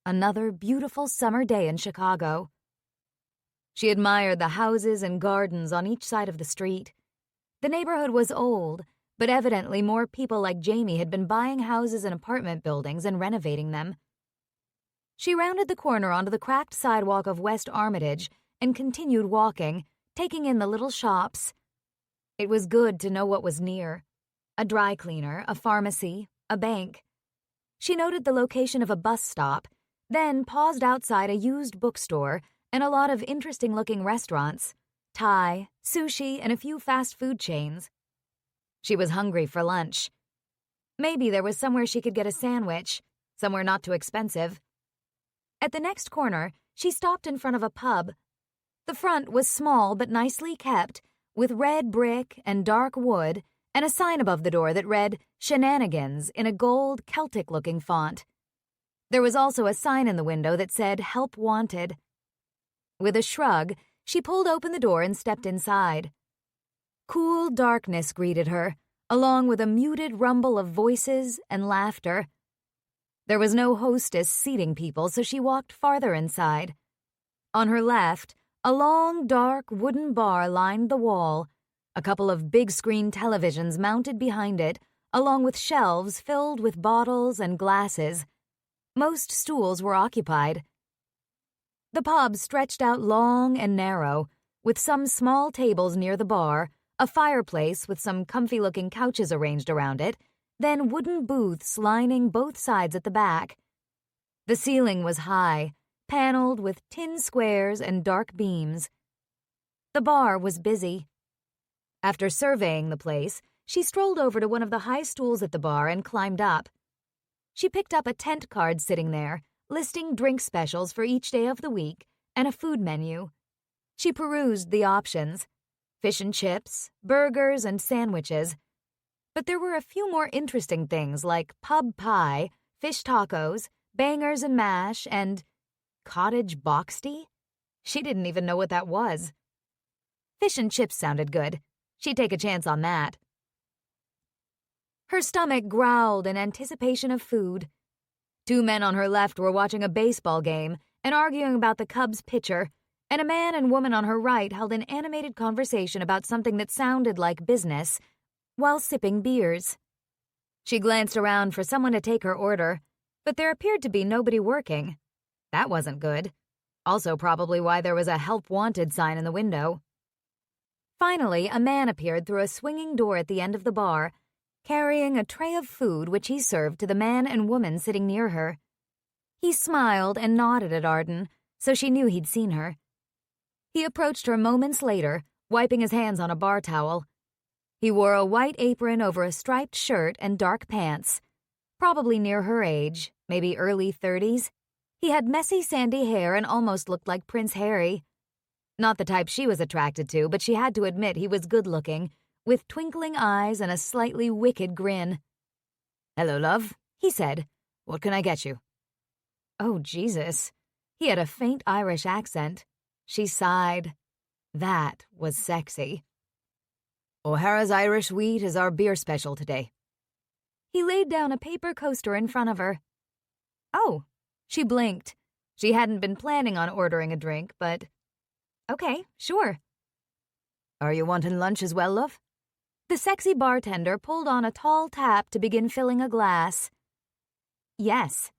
Another beautiful summer day in Chicago. She admired the houses and gardens on each side of the street. The neighborhood was old, but evidently more people like Jamie had been buying houses and apartment buildings and renovating them. She rounded the corner onto the cracked sidewalk of West Armitage and continued walking, taking in the little shops. It was good to know what was near. A dry cleaner, a pharmacy, a bank. She noted the location of a bus stop, then paused outside a used bookstore and a lot of interesting-looking restaurants, Thai, sushi, and a few fast food chains. She was hungry for lunch. Maybe there was somewhere she could get a sandwich, somewhere not too expensive. At the next corner, she stopped in front of a pub. The front was small but nicely kept, with red brick and dark wood, and a sign above the door that read Shenanigans in a gold Celtic-looking font. There was also a sign in the window that said Help Wanted. With a shrug, she pulled open the door and stepped inside. Cool darkness greeted her, along with a muted rumble of voices and laughter. There was no hostess seating people, so she walked farther inside. On her left, a long, dark wooden bar lined the wall, a couple of big-screen televisions mounted behind it, along with shelves filled with bottles and glasses. Most stools were occupied. The pub stretched out long and narrow, with some small tables near the bar, a fireplace with some comfy-looking couches arranged around it, then wooden booths lining both sides at the back. The ceiling was high, paneled with tin squares and dark beams. The bar was busy. After surveying the place, she strolled over to one of the high stools at the bar and climbed up. She picked up a tent card sitting there, listing drink specials for each day of the week and a food menu. She perused the options: fish and chips, burgers, and sandwiches. But there were a few more interesting things like pub pie, fish tacos, bangers and mash, and cottage boxty? She didn't even know what that was. Fish and chips sounded good. She'd take a chance on that. Her stomach growled in anticipation of food. 2 men on her left were watching a baseball game and arguing about the Cubs pitcher, and a man and woman on her right held an animated conversation about something that sounded like business while sipping beers. She glanced around for someone to take her order, but there appeared to be nobody working. That wasn't good. Also probably why there was a help wanted sign in the window. Finally, a man appeared through a swinging door at the end of the bar, carrying a tray of food which he served to the man and woman sitting near her. He smiled and nodded at Arden, so she knew he'd seen her. He approached her moments later, wiping his hands on a bar towel. He wore a white apron over a striped shirt and dark pants. Probably near her age, maybe early 30s. He had messy sandy hair and almost looked like Prince Harry. Not the type she was attracted to, but she had to admit he was good-looking, with twinkling eyes and a slightly wicked grin. "Hello, love," he said. "What can I get you?" Oh, Jesus. He had a faint Irish accent. She sighed. That was sexy. "O'Hara's Irish Wheat is our beer special today." He laid down a paper coaster in front of her. Oh, she blinked. She hadn't been planning on ordering a drink, but... Okay, sure. "Are you wanting lunch as well, love?" The sexy bartender pulled on a tall tap to begin filling a glass. Yes.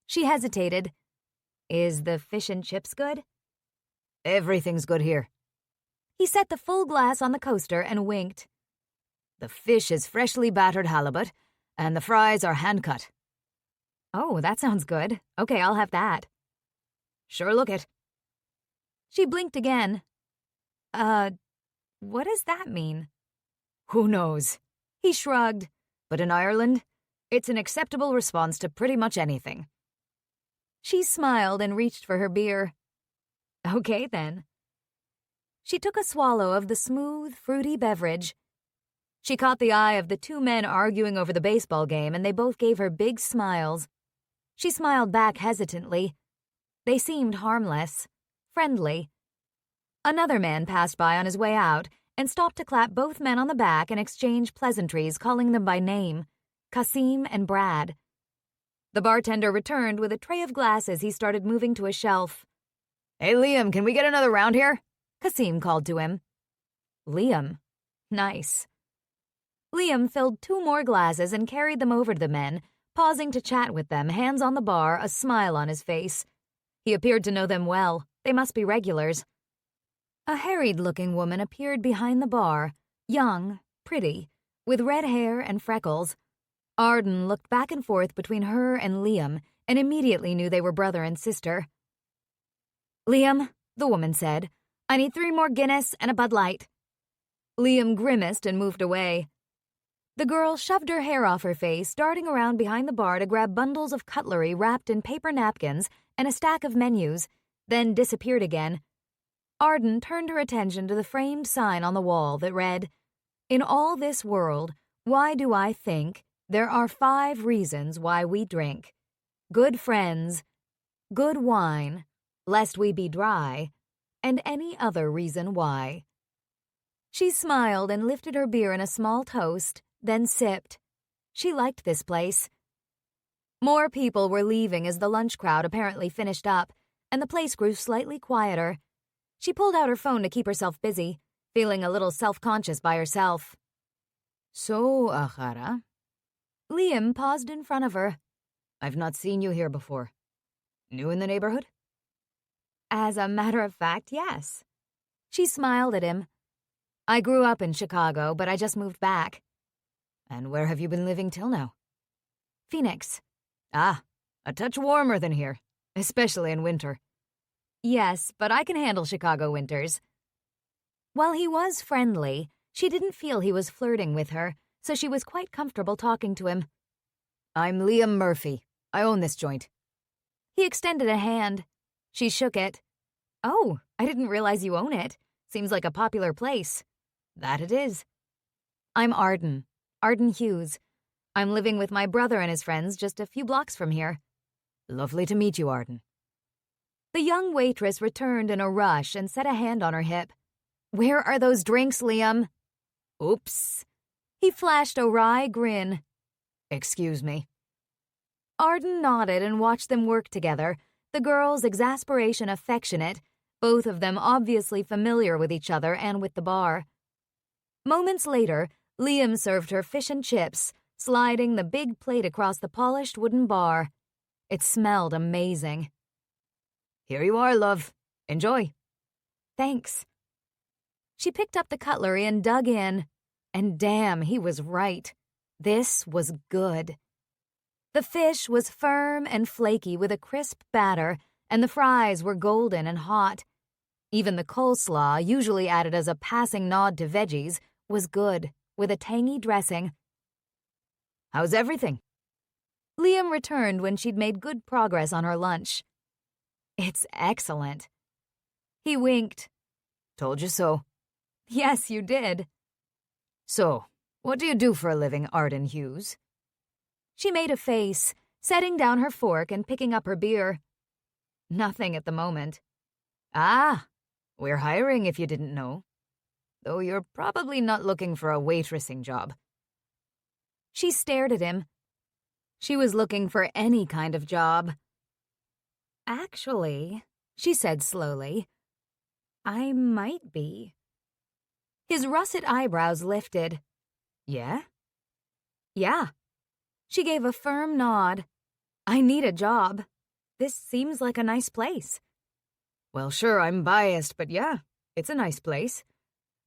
She hesitated. Is the fish and chips good? "Everything's good here." He set the full glass on the coaster and winked. "The fish is freshly battered halibut, and the fries are hand-cut." Oh, that sounds good. Okay, I'll have that. "Sure look it." She blinked again. What does that mean? "Who knows?" He shrugged. "But in Ireland, it's an acceptable response to pretty much anything." She smiled and reached for her beer. Okay, then. She took a swallow of the smooth, fruity beverage. She caught the eye of the 2 men arguing over the baseball game, and they both gave her big smiles. She smiled back hesitantly. They seemed harmless, friendly. Another man passed by on his way out and stopped to clap both men on the back and exchange pleasantries, calling them by name, Kasim and Brad. The bartender returned with a tray of glasses he started moving to a shelf. "Hey, Liam, can we get another round here?" Kasim called to him. Liam. Nice. Liam filled 2 more glasses and carried them over to the men, pausing to chat with them, hands on the bar, a smile on his face. He appeared to know them well. They must be regulars. A harried-looking woman appeared behind the bar, young, pretty, with red hair and freckles. Arden looked back and forth between her and Liam and immediately knew they were brother and sister. "Liam," the woman said, "I need 3 more Guinness and a Bud Light." Liam grimaced and moved away. The girl shoved her hair off her face, darting around behind the bar to grab bundles of cutlery wrapped in paper napkins and a stack of menus, then disappeared again. Arden turned her attention to the framed sign on the wall that read, "In all this world, why do I think there are 5 reasons why we drink? Good friends, good wine, lest we be dry, and any other reason why." She smiled and lifted her beer in a small toast, then sipped. She liked this place. More people were leaving as the lunch crowd apparently finished up, and the place grew slightly quieter. She pulled out her phone to keep herself busy, feeling a little self-conscious by herself. "So, O'Hara?" Liam paused in front of her. "I've not seen you here before. New in the neighborhood?" As a matter of fact, yes. She smiled at him. "I grew up in Chicago, but I just moved back." "And where have you been living till now?" "Phoenix." "Ah, a touch warmer than here." especially in winter. Yes, but I can handle Chicago winters. While he was friendly, she didn't feel he was flirting with her, so she was quite comfortable talking to him. I'm Liam Murphy. I own this joint. He extended a hand. She shook it. Oh, I didn't realize you own it. Seems like a popular place. That it is. I'm Arden. Arden Hughes. I'm living with my brother and his friends just a few blocks from here. Lovely to meet you, Arden. The young waitress returned in a rush and set a hand on her hip. Where are those drinks, Liam? Oops. He flashed a wry grin. Excuse me. Arden nodded and watched them work together, the girl's exasperation affectionate, both of them obviously familiar with each other and with the bar. Moments later, Liam served her fish and chips, sliding the big plate across the polished wooden bar. It smelled amazing. Here you are, love. Enjoy. Thanks. She picked up the cutlery and dug in. And damn, he was right. This was good. The fish was firm and flaky with a crisp batter, and the fries were golden and hot. Even the coleslaw, usually added as a passing nod to veggies, was good, with a tangy dressing. How's everything? Liam returned when she'd made good progress on her lunch. It's excellent. He winked. Told you so. Yes, you did. So, what do you do for a living, Arden Hughes? She made a face, setting down her fork and picking up her beer. Nothing at the moment. Ah, we're hiring if you didn't know. Though you're probably not looking for a waitressing job. She stared at him. She was looking for any kind of job. Actually, she said slowly, I might be. His russet eyebrows lifted. Yeah? Yeah. She gave a firm nod. I need a job. This seems like a nice place. Well, sure, I'm biased, but yeah, it's a nice place.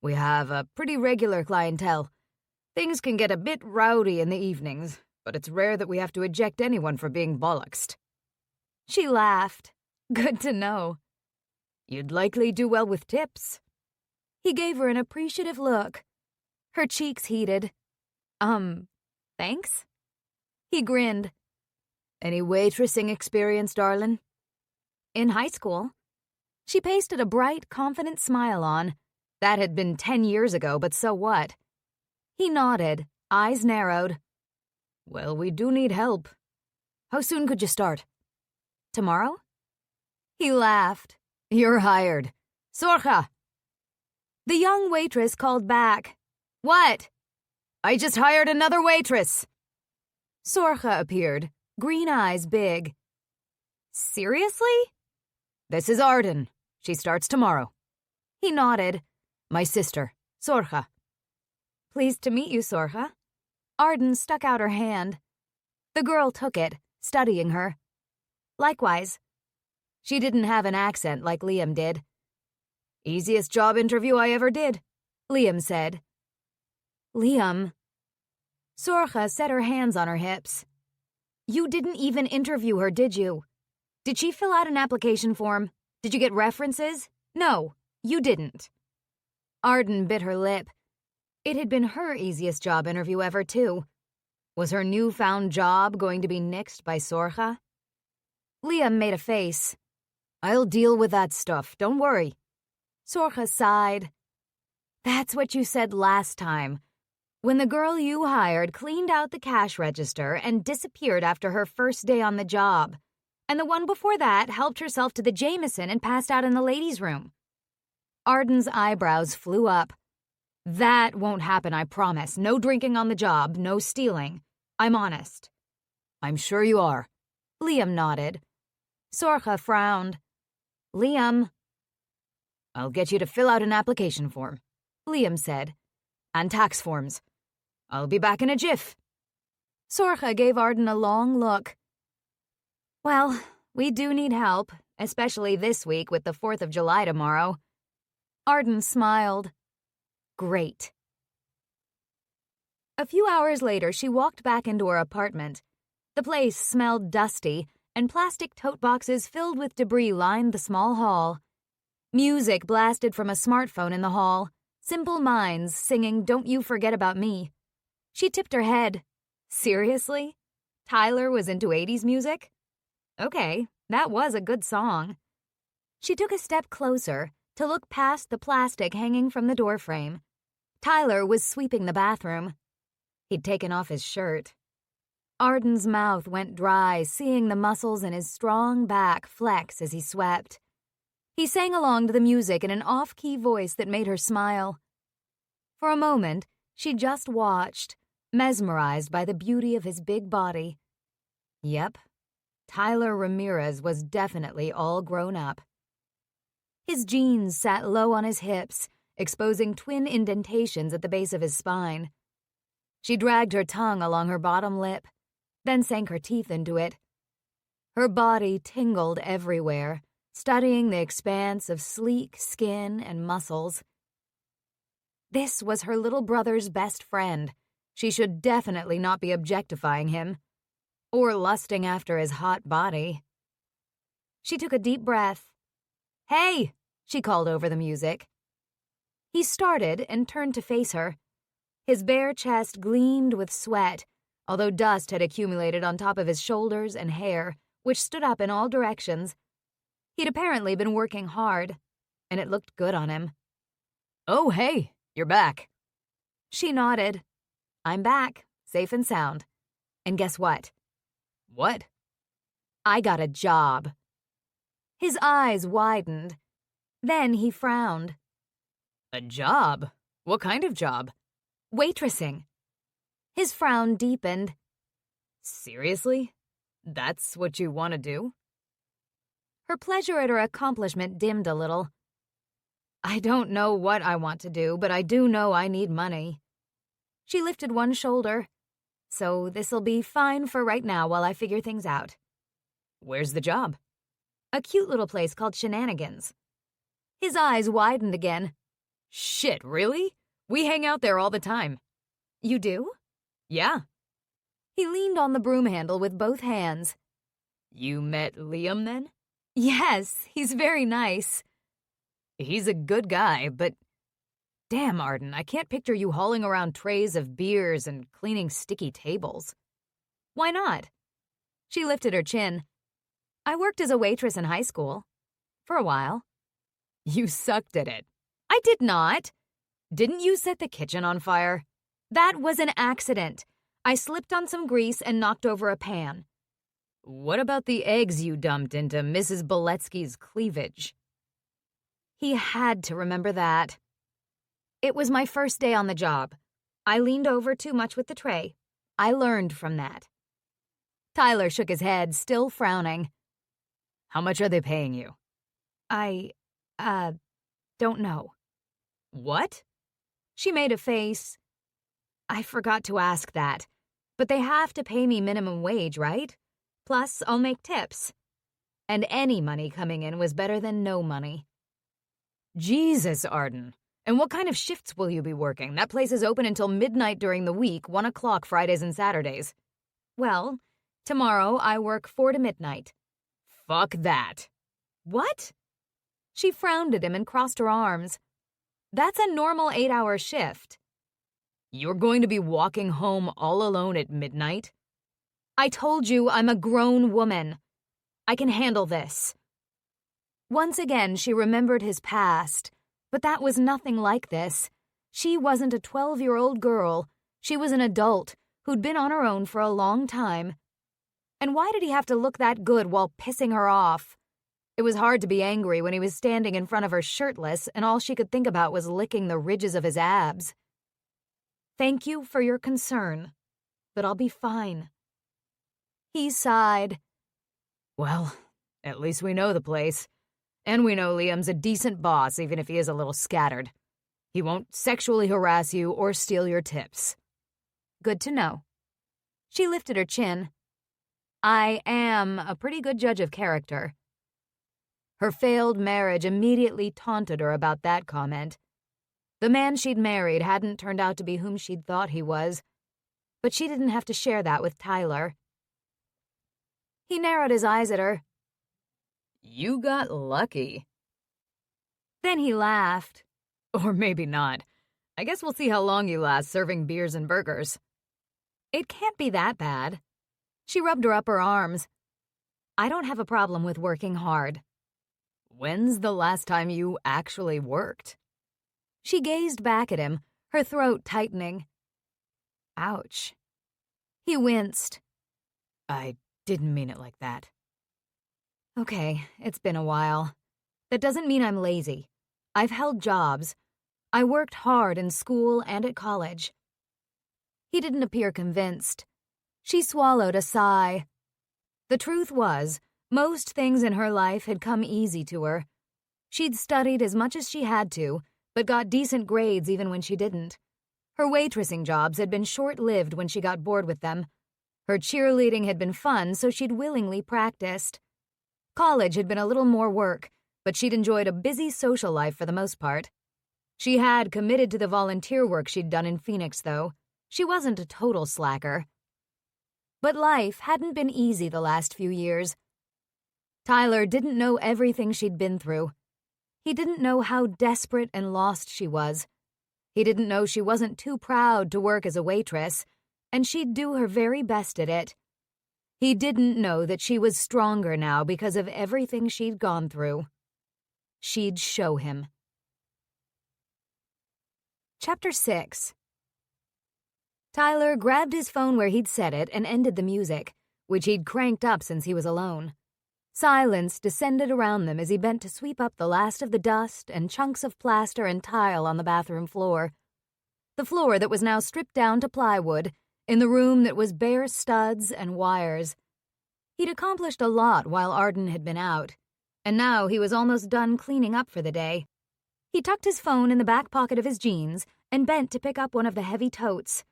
We have a pretty regular clientele. Things can get a bit rowdy in the evenings, but it's rare that we have to eject anyone for being bollocksed. She laughed. Good to know. You'd likely do well with tips. He gave her an appreciative look. Her cheeks heated. Thanks? He grinned. Any waitressing experience, darling? In high school. She pasted a bright, confident smile on. That had been 10 years ago, but so what? He nodded, eyes narrowed. Well, we do need help. How soon could you start? Tomorrow? He laughed. You're hired. Sorcha! The young waitress called back. What? I just hired another waitress. Sorcha appeared, green eyes big. Seriously? This is Arden. She starts tomorrow. He nodded. My sister, Sorcha. Pleased to meet you, Sorcha. Arden stuck out her hand. The girl took it, studying her. Likewise. She didn't have an accent like Liam did. Easiest job interview I ever did, Liam said. Liam. Sorcha set her hands on her hips. You didn't even interview her, did you? Did she fill out an application form? Did you get references? No, you didn't. Arden bit her lip. It had been her easiest job interview ever, too. Was her newfound job going to be nixed by Sorcha? Liam made a face. I'll deal with that stuff, don't worry. Sorcha sighed. That's what you said last time, when the girl you hired cleaned out the cash register and disappeared after her first day on the job, and the one before that helped herself to the Jamieson and passed out in the ladies' room. Arden's eyebrows flew up. That won't happen, I promise. No drinking on the job, no stealing. I'm honest. I'm sure you are. Liam nodded. Sorcha frowned. Liam. I'll get you to fill out an application form, Liam said. And tax forms. I'll be back in a jiff. Sorcha gave Arden a long look. Well, we do need help, especially this week with the 4th of July tomorrow. Arden smiled. Great. A few hours later, she walked back into her apartment. The place smelled dusty, and plastic tote boxes filled with debris lined the small hall. Music blasted from a smartphone in the hall, Simple Minds singing Don't You Forget About Me. She tipped her head. Seriously? Tyler was into 80s music? Okay, that was a good song. She took a step closer to look past the plastic hanging from the doorframe. Tyler was sweeping the bathroom. He'd taken off his shirt. Arden's mouth went dry, seeing the muscles in his strong back flex as he swept. He sang along to the music in an off-key voice that made her smile. For a moment, she just watched, mesmerized by the beauty of his big body. Yep, Tyler Ramirez was definitely all grown up. His jeans sat low on his hips, exposing twin indentations at the base of his spine. She dragged her tongue along her bottom lip, then sank her teeth into it. Her body tingled everywhere, studying the expanse of sleek skin and muscles. This was her little brother's best friend. She should definitely not be objectifying him, or lusting after his hot body. She took a deep breath. "Hey!" she called over the music. He started and turned to face her. His bare chest gleamed with sweat, although dust had accumulated on top of his shoulders and hair, which stood up in all directions. He'd apparently been working hard, and it looked good on him. "Oh, hey, you're back." She nodded. "I'm back, safe and sound. And guess what?" "What?" "I got a job." His eyes widened. Then he frowned. "A job? What kind of job?" "Waitressing." His frown deepened. "Seriously? That's what you want to do?" Her pleasure at her accomplishment dimmed a little. "I don't know what I want to do, but I do know I need money." She lifted one shoulder. "So this'll be fine for right now while I figure things out." "Where's the job?" "A cute little place called Shenanigans." His eyes widened again. "Shit, really? We hang out there all the time." "You do?" "Yeah." He leaned on the broom handle with both hands. "You met Liam then?" "Yes, he's very nice." "He's a good guy, but damn, Arden, I can't picture you hauling around trays of beers and cleaning sticky tables." "Why not?" She lifted her chin. "I worked as a waitress in high school. For a while." "You sucked at it." "I did not." "Didn't you set the kitchen on fire?" "That was an accident. I slipped on some grease and knocked over a pan." "What about the eggs you dumped into Mrs. Boletsky's cleavage?" He had to remember that. "It was my first day on the job. I leaned over too much with the tray. I learned from that." Tyler shook his head, still frowning. "How much are they paying you?" I don't know." "What?" She made a face. "I forgot to ask that. But they have to pay me minimum wage, right? Plus, I'll make tips." And any money coming in was better than no money. "Jesus, Arden. And what kind of shifts will you be working? That place is open until midnight during the week, 1 o'clock Fridays and Saturdays." "Well, tomorrow I work 4 to midnight." "Fuck that." "What?" She frowned at him and crossed her arms. "That's a normal 8-hour shift." "You're going to be walking home all alone at midnight?" "I told you I'm a grown woman. I can handle this." Once again, she remembered his past, but that was nothing like this. She wasn't a 12-year-old girl. She was an adult who'd been on her own for a long time. And why did he have to look that good while pissing her off? It was hard to be angry when he was standing in front of her shirtless and all she could think about was licking the ridges of his abs. "Thank you for your concern, but I'll be fine." He sighed. "Well, at least we know the place. And we know Liam's a decent boss, even if he is a little scattered. He won't sexually harass you or steal your tips." "Good to know." She lifted her chin. "I am a pretty good judge of character." Her failed marriage immediately taunted her about that comment. The man she'd married hadn't turned out to be whom she'd thought he was, but she didn't have to share that with Tyler. He narrowed his eyes at her. You got lucky. Then he laughed. Or maybe not. I guess we'll see how long you last serving beers and burgers. It can't be that bad. She rubbed her upper arms. I don't have a problem with working hard. When's the last time you actually worked? She gazed back at him, her throat tightening. Ouch. He winced. I didn't mean it like that. Okay, it's been a while. That doesn't mean I'm lazy. I've held jobs. I worked hard in school and at college. He didn't appear convinced. She swallowed a sigh. The truth was, most things in her life had come easy to her. She'd studied as much as she had to, but got decent grades even when she didn't. Her waitressing jobs had been short-lived when she got bored with them. Her cheerleading had been fun, so she'd willingly practiced. College had been a little more work, but she'd enjoyed a busy social life for the most part. She had committed to the volunteer work she'd done in Phoenix, though. She wasn't a total slacker. But life hadn't been easy the last few years. Tyler didn't know everything she'd been through. He didn't know how desperate and lost she was. He didn't know she wasn't too proud to work as a waitress, and she'd do her very best at it. He didn't know that she was stronger now because of everything she'd gone through. She'd show him. Chapter 6. Tyler grabbed his phone where he'd set it and ended the music, which he'd cranked up since he was alone. Silence descended around them as he bent to sweep up the last of the dust and chunks of plaster and tile on the bathroom floor. The floor that was now stripped down to plywood, in the room that was bare studs and wires. He'd accomplished a lot while Arden had been out, and now he was almost done cleaning up for the day. He tucked his phone in the back pocket of his jeans and bent to pick up one of the heavy totes.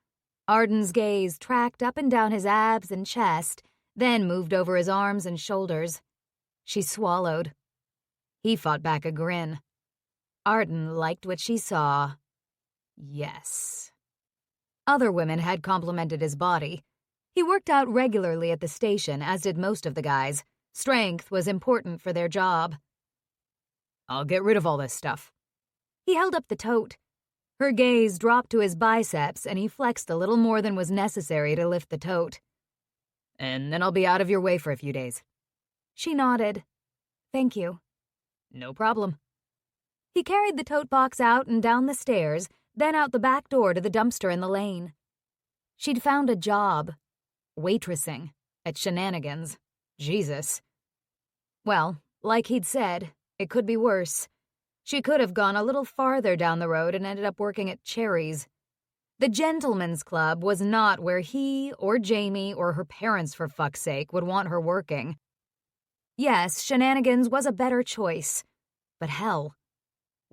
Arden's gaze tracked up and down his abs and chest, then moved over his arms and shoulders. She swallowed. He fought back a grin. Arden liked what she saw. Yes. Other women had complimented his body. He worked out regularly at the station, as did most of the guys. Strength was important for their job. I'll get rid of all this stuff. He held up the tote. Her gaze dropped to his biceps, and he flexed a little more than was necessary to lift the tote. And then I'll be out of your way for a few days. She nodded. Thank you. No problem. He carried the tote box out and down the stairs, then out the back door to the dumpster in the lane. She'd found a job. Waitressing. At Shenanigans. Jesus. Well, like he'd said, it could be worse. She could have gone a little farther down the road and ended up working at Cherry's. The Gentlemen's Club was not where he or Jamie or her parents, for fuck's sake, would want her working. Yes, Shenanigans was a better choice. But hell,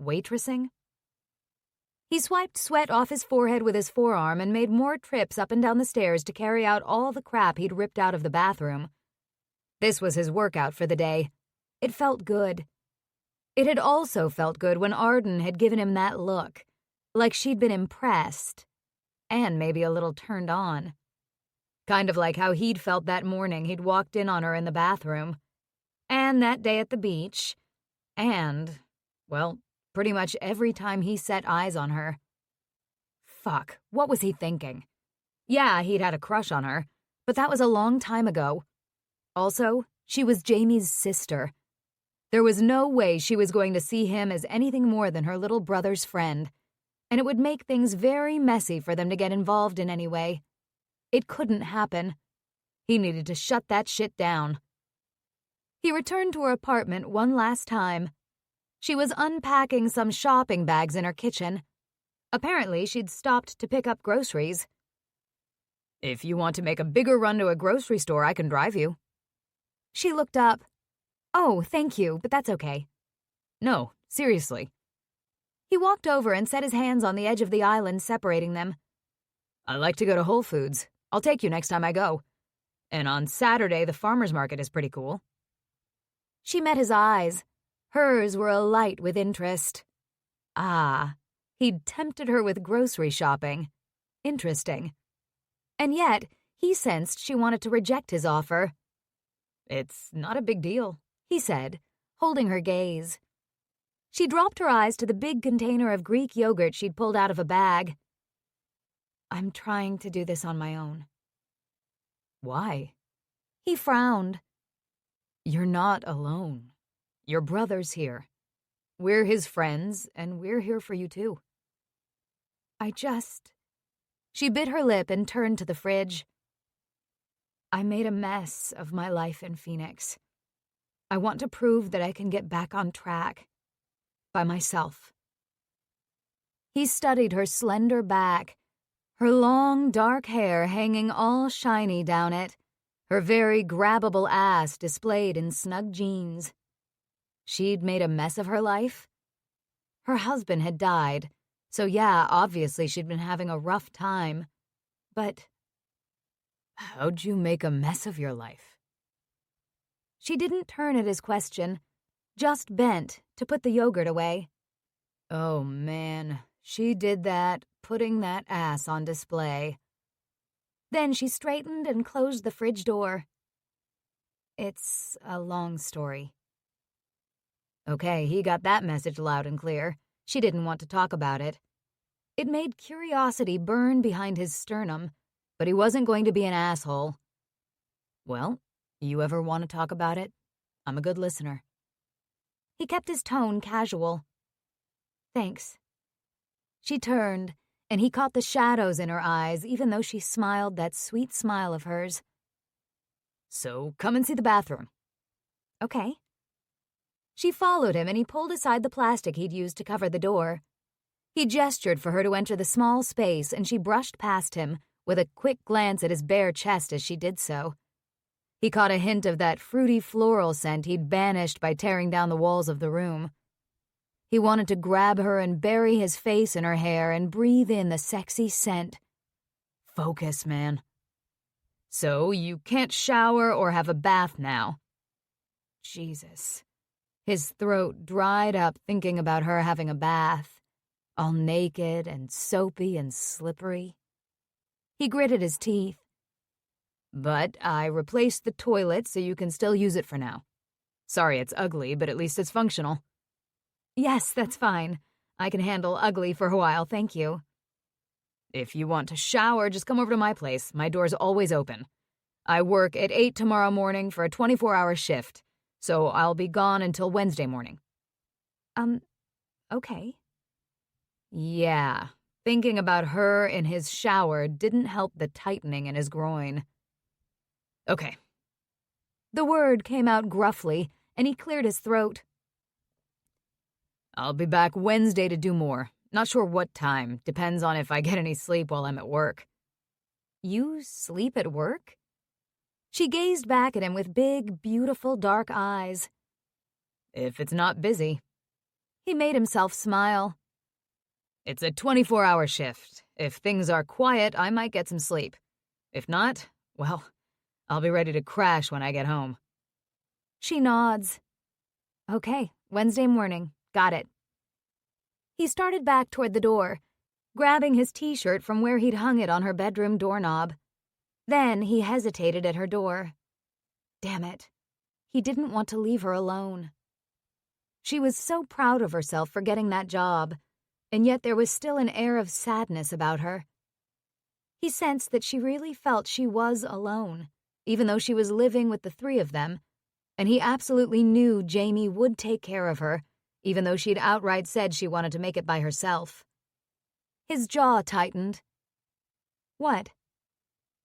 waitressing? He swiped sweat off his forehead with his forearm and made more trips up and down the stairs to carry out all the crap he'd ripped out of the bathroom. This was his workout for the day. It felt good. It had also felt good when Arden had given him that look, like she'd been impressed, and maybe a little turned on. Kind of like how he'd felt that morning he'd walked in on her in the bathroom, and that day at the beach, and, well, pretty much every time he set eyes on her. Fuck, what was he thinking? Yeah, he'd had a crush on her, but that was a long time ago. Also, she was Jamie's sister. There was no way she was going to see him as anything more than her little brother's friend, and it would make things very messy for them to get involved in any way. It couldn't happen. He needed to shut that shit down. He returned to her apartment one last time. She was unpacking some shopping bags in her kitchen. Apparently, she'd stopped to pick up groceries. If you want to make a bigger run to a grocery store, I can drive you. She looked up. Oh, thank you, but that's okay. No, seriously. He walked over and set his hands on the edge of the island separating them. I like to go to Whole Foods. I'll take you next time I go. And on Saturday, the farmer's market is pretty cool. She met his eyes. Hers were alight with interest. Ah, he'd tempted her with grocery shopping. Interesting. And yet, he sensed she wanted to reject his offer. It's not a big deal, he said, holding her gaze. She dropped her eyes to the big container of Greek yogurt she'd pulled out of a bag. I'm trying to do this on my own. Why? He frowned. You're not alone. Your brother's here. We're his friends, and we're here for you too. She bit her lip and turned to the fridge. I made a mess of my life in Phoenix. I want to prove that I can get back on track. By myself. He studied her slender back, her long, dark hair hanging all shiny down it, her very grabbable ass displayed in snug jeans. She'd made a mess of her life? Her husband had died, so yeah, obviously she'd been having a rough time. But how'd you make a mess of your life? She didn't turn at his question, just bent to put the yogurt away. Oh man, she did that, putting that ass on display. Then she straightened and closed the fridge door. It's a long story. Okay, he got that message loud and clear. She didn't want to talk about it. It made curiosity burn behind his sternum, but he wasn't going to be an asshole. Well, you ever want to talk about it? I'm a good listener. He kept his tone casual. Thanks. She turned, and he caught the shadows in her eyes, even though she smiled that sweet smile of hers. So come and see the bathroom. Okay. She followed him, and he pulled aside the plastic he'd used to cover the door. He gestured for her to enter the small space, and she brushed past him, with a quick glance at his bare chest as she did so. He caught a hint of that fruity floral scent he'd banished by tearing down the walls of the room. He wanted to grab her and bury his face in her hair and breathe in the sexy scent. Focus, man. So you can't shower or have a bath now. Jesus. His throat dried up thinking about her having a bath, all naked and soapy and slippery. He gritted his teeth. But I replaced the toilet so you can still use it for now. Sorry it's ugly, but at least it's functional. Yes, that's fine. I can handle ugly for a while, thank you. If you want to shower, just come over to my place. My door's always open. I work at 8 tomorrow morning for a 24-hour shift, so I'll be gone until Wednesday morning. Okay. Yeah, thinking about her in his shower didn't help the tightening in his groin. Okay. The word came out gruffly, and he cleared his throat. I'll be back Wednesday to do more. Not sure what time. Depends on if I get any sleep while I'm at work. You sleep at work? She gazed back at him with big, beautiful dark eyes. If it's not busy. He made himself smile. It's a 24-hour shift. If things are quiet, I might get some sleep. If not, well, I'll be ready to crash when I get home. She nods. Okay, Wednesday morning. Got it. He started back toward the door, grabbing his t-shirt from where he'd hung it on her bedroom doorknob. Then he hesitated at her door. Damn it. He didn't want to leave her alone. She was so proud of herself for getting that job, and yet there was still an air of sadness about her. He sensed that she really felt she was alone, even though she was living with the three of them, and he absolutely knew Jamie would take care of her, even though she'd outright said she wanted to make it by herself. His jaw tightened. What?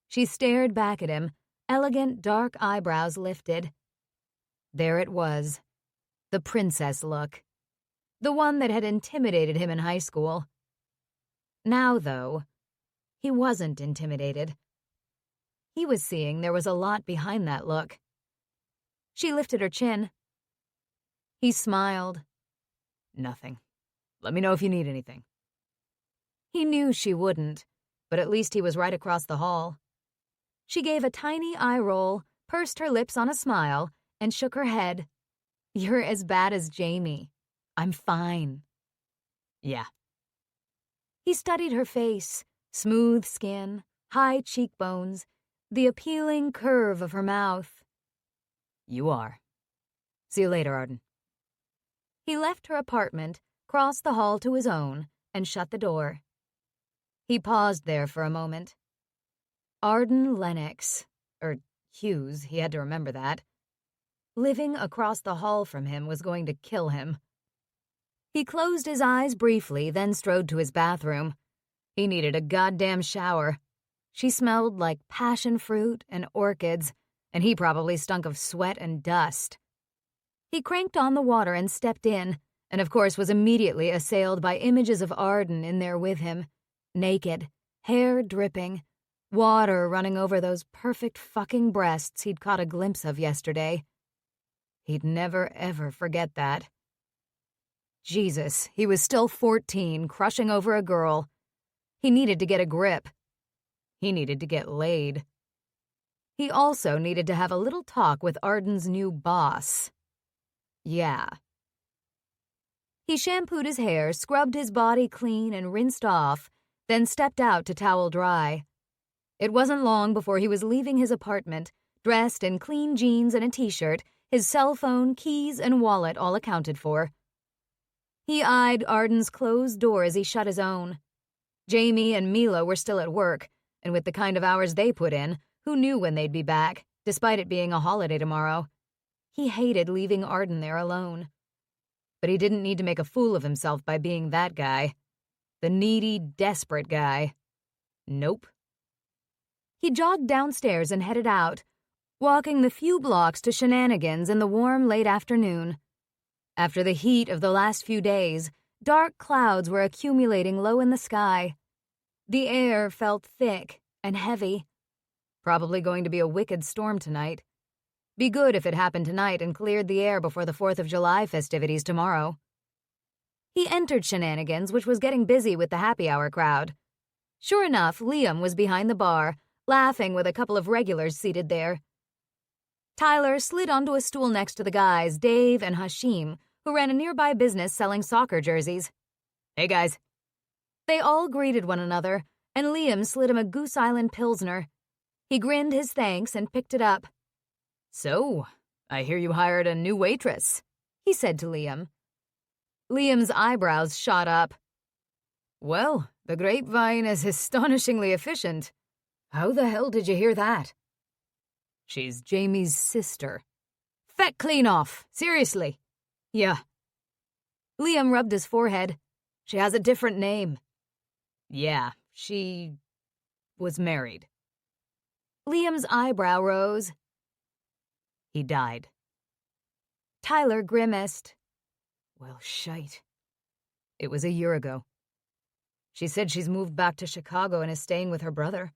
She stared back at him, elegant dark eyebrows lifted. There it was, the princess look, the one that had intimidated him in high school. Now, though, he wasn't intimidated. He was seeing there was a lot behind that look. She lifted her chin. He smiled. Nothing. Let me know if you need anything. He knew she wouldn't, but at least he was right across the hall. She gave a tiny eye roll, pursed her lips on a smile, and shook her head. You're as bad as Jamie. I'm fine. Yeah. He studied her face, smooth skin, high cheekbones, the appealing curve of her mouth. You are. See you later, Arden. He left her apartment, crossed the hall to his own, and shut the door. He paused there for a moment. Arden Lennox, or Hughes, he had to remember that. Living across the hall from him was going to kill him. He closed his eyes briefly, then strode to his bathroom. He needed a goddamn shower. She smelled like passion fruit and orchids, and he probably stunk of sweat and dust. He cranked on the water and stepped in, and of course was immediately assailed by images of Arden in there with him, naked, hair dripping, water running over those perfect fucking breasts he'd caught a glimpse of yesterday. He'd never ever forget that. Jesus, he was still 14, crushing over a girl. He needed to get a grip. He needed to get laid. He also needed to have a little talk with Arden's new boss. Yeah. He shampooed his hair, scrubbed his body clean and rinsed off, then stepped out to towel dry. It wasn't long before he was leaving his apartment, dressed in clean jeans and a t-shirt, his cell phone, keys, and wallet all accounted for. He eyed Arden's closed door as he shut his own. Jamie and Mila were still at work, and with the kind of hours they put in, who knew when they'd be back, despite it being a holiday tomorrow. He hated leaving Arden there alone. But he didn't need to make a fool of himself by being that guy. The needy, desperate guy. Nope. He jogged downstairs and headed out, walking the few blocks to Shenanigans in the warm late afternoon. After the heat of the last few days, dark clouds were accumulating low in the sky. The air felt thick and heavy. Probably going to be a wicked storm tonight. Be good if it happened tonight and cleared the air before the 4th of July festivities tomorrow. He entered Shenanigans, which was getting busy with the happy hour crowd. Sure enough, Liam was behind the bar, laughing with a couple of regulars seated there. Tyler slid onto a stool next to the guys, Dave and Hashim, who ran a nearby business selling soccer jerseys. Hey, guys. They all greeted one another, and Liam slid him a Goose Island Pilsner. He grinned his thanks and picked it up. So, I hear you hired a new waitress, he said to Liam. Liam's eyebrows shot up. Well, the grapevine is astonishingly efficient. How the hell did you hear that? She's Jamie's sister. Feck clean off, seriously. Yeah. Liam rubbed his forehead. She has a different name. Yeah, she was married. Liam's eyebrow rose. He died. Tyler grimaced. Well, shite. It was a year ago. She said she's moved back to Chicago and is staying with her brother.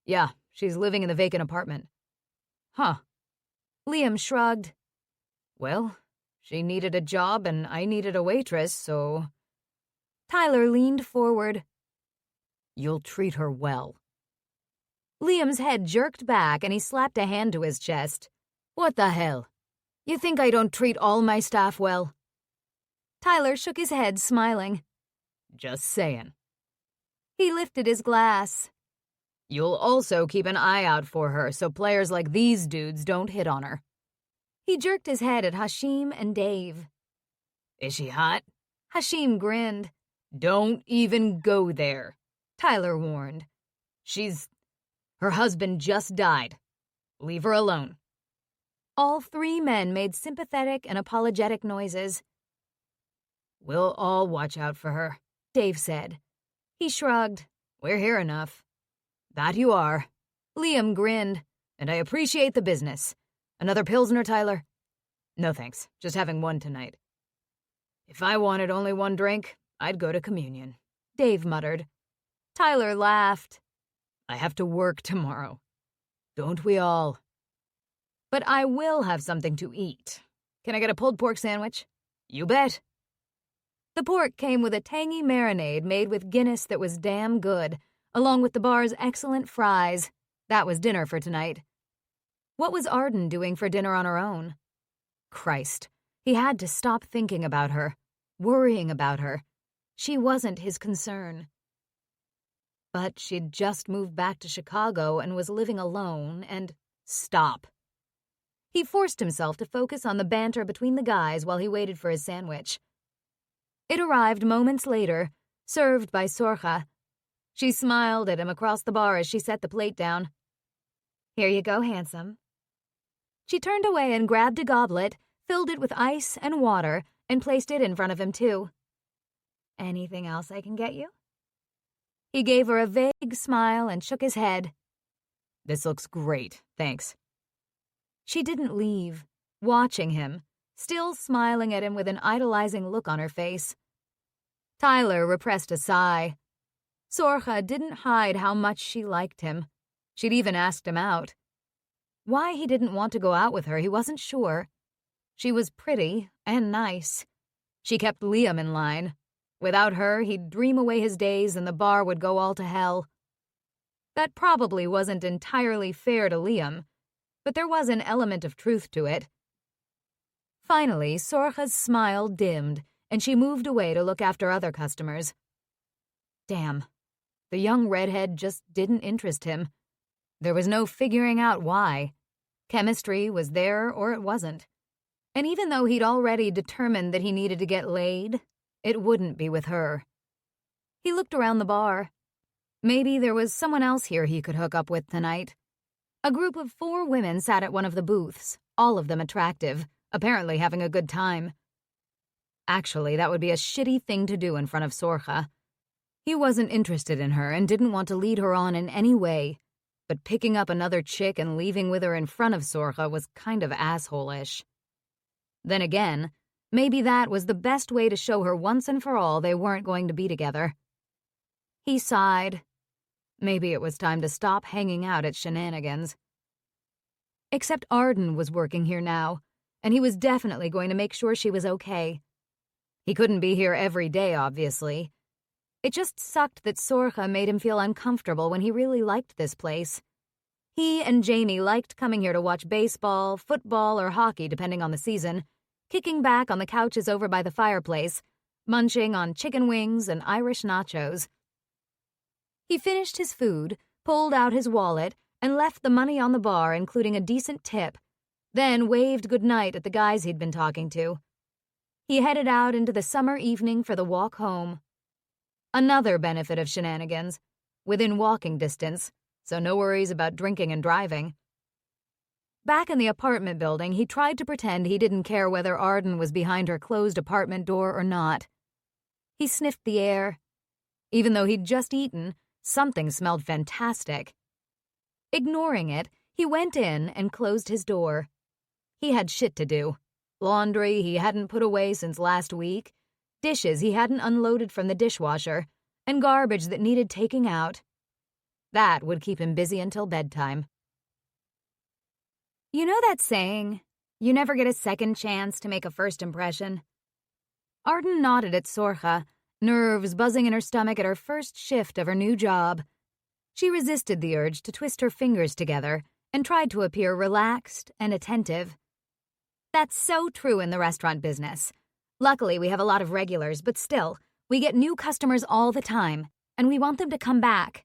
Yeah, she's living in the vacant apartment. Huh. Liam shrugged. Well, she needed a job and I needed a waitress, so... Tyler leaned forward. You'll treat her well. Liam's head jerked back and he slapped a hand to his chest. What the hell? You think I don't treat all my staff well? Tyler shook his head, smiling. Just saying. He lifted his glass. You'll also keep an eye out for her so players like these dudes don't hit on her. He jerked his head at Hashim and Dave. Is she hot? Hashim grinned. Don't even go there, Tyler warned. Her husband just died. Leave her alone. All three men made sympathetic and apologetic noises. We'll all watch out for her, Dave said. He shrugged. We're here enough. That you are. Liam grinned. And I appreciate the business. Another Pilsner, Tyler? No thanks, just having one tonight. If I wanted only one drink, I'd go to communion, Dave muttered. Tyler laughed. I have to work tomorrow. Don't we all? But I will have something to eat. Can I get a pulled pork sandwich? You bet. The pork came with a tangy marinade made with Guinness that was damn good, along with the bar's excellent fries. That was dinner for tonight. What was Arden doing for dinner on her own? Christ, he had to stop thinking about her, worrying about her. She wasn't his concern. But she'd just moved back to Chicago and was living alone and... Stop. He forced himself to focus on the banter between the guys while he waited for his sandwich. It arrived moments later, served by Sorcha. She smiled at him across the bar as she set the plate down. "Here you go, handsome." She turned away and grabbed a goblet, filled it with ice and water, and placed it in front of him, too. "Anything else I can get you?" He gave her a vague smile and shook his head. "This looks great, thanks." She didn't leave, watching him, still smiling at him with an idolizing look on her face. Tyler repressed a sigh. Sorcha didn't hide how much she liked him. She'd even asked him out. Why he didn't want to go out with her, he wasn't sure. She was pretty and nice. She kept Liam in line. Without her, he'd dream away his days and the bar would go all to hell. That probably wasn't entirely fair to Liam, but there was an element of truth to it. Finally, Sorcha's smile dimmed, and she moved away to look after other customers. Damn, the young redhead just didn't interest him. There was no figuring out why. Chemistry was there or it wasn't. And even though he'd already determined that he needed to get laid, it wouldn't be with her. He looked around the bar. Maybe there was someone else here he could hook up with tonight. A group of 4 women sat at one of the booths, all of them attractive, apparently having a good time. Actually, that would be a shitty thing to do in front of Sorcha. He wasn't interested in her and didn't want to lead her on in any way, but picking up another chick and leaving with her in front of Sorcha was kind of asshole-ish. Then again, maybe that was the best way to show her once and for all they weren't going to be together. He sighed. Maybe it was time to stop hanging out at Shenanigans. Except Arden was working here now, and he was definitely going to make sure she was okay. He couldn't be here every day, obviously. It just sucked that Sorcha made him feel uncomfortable when he really liked this place. He and Jamie liked coming here to watch baseball, football, or hockey, depending on the season, kicking back on the couches over by the fireplace, munching on chicken wings and Irish nachos. He finished his food, pulled out his wallet, and left the money on the bar, including a decent tip, then waved goodnight at the guys he'd been talking to. He headed out into the summer evening for the walk home. Another benefit of Shenanigans, within walking distance, so no worries about drinking and driving. Back in the apartment building, he tried to pretend he didn't care whether Arden was behind her closed apartment door or not. He sniffed the air. Even though he'd just eaten, something smelled fantastic. Ignoring it, he went in and closed his door. He had shit to do. Laundry he hadn't put away since last week, dishes he hadn't unloaded from the dishwasher, and garbage that needed taking out. That would keep him busy until bedtime. You know that saying, you never get a second chance to make a first impression? Arden nodded at Sorcha, nerves buzzing in her stomach at her first shift of her new job. She resisted the urge to twist her fingers together and tried to appear relaxed and attentive. That's so true in the restaurant business. Luckily, we have a lot of regulars, but still, we get new customers all the time, and we want them to come back.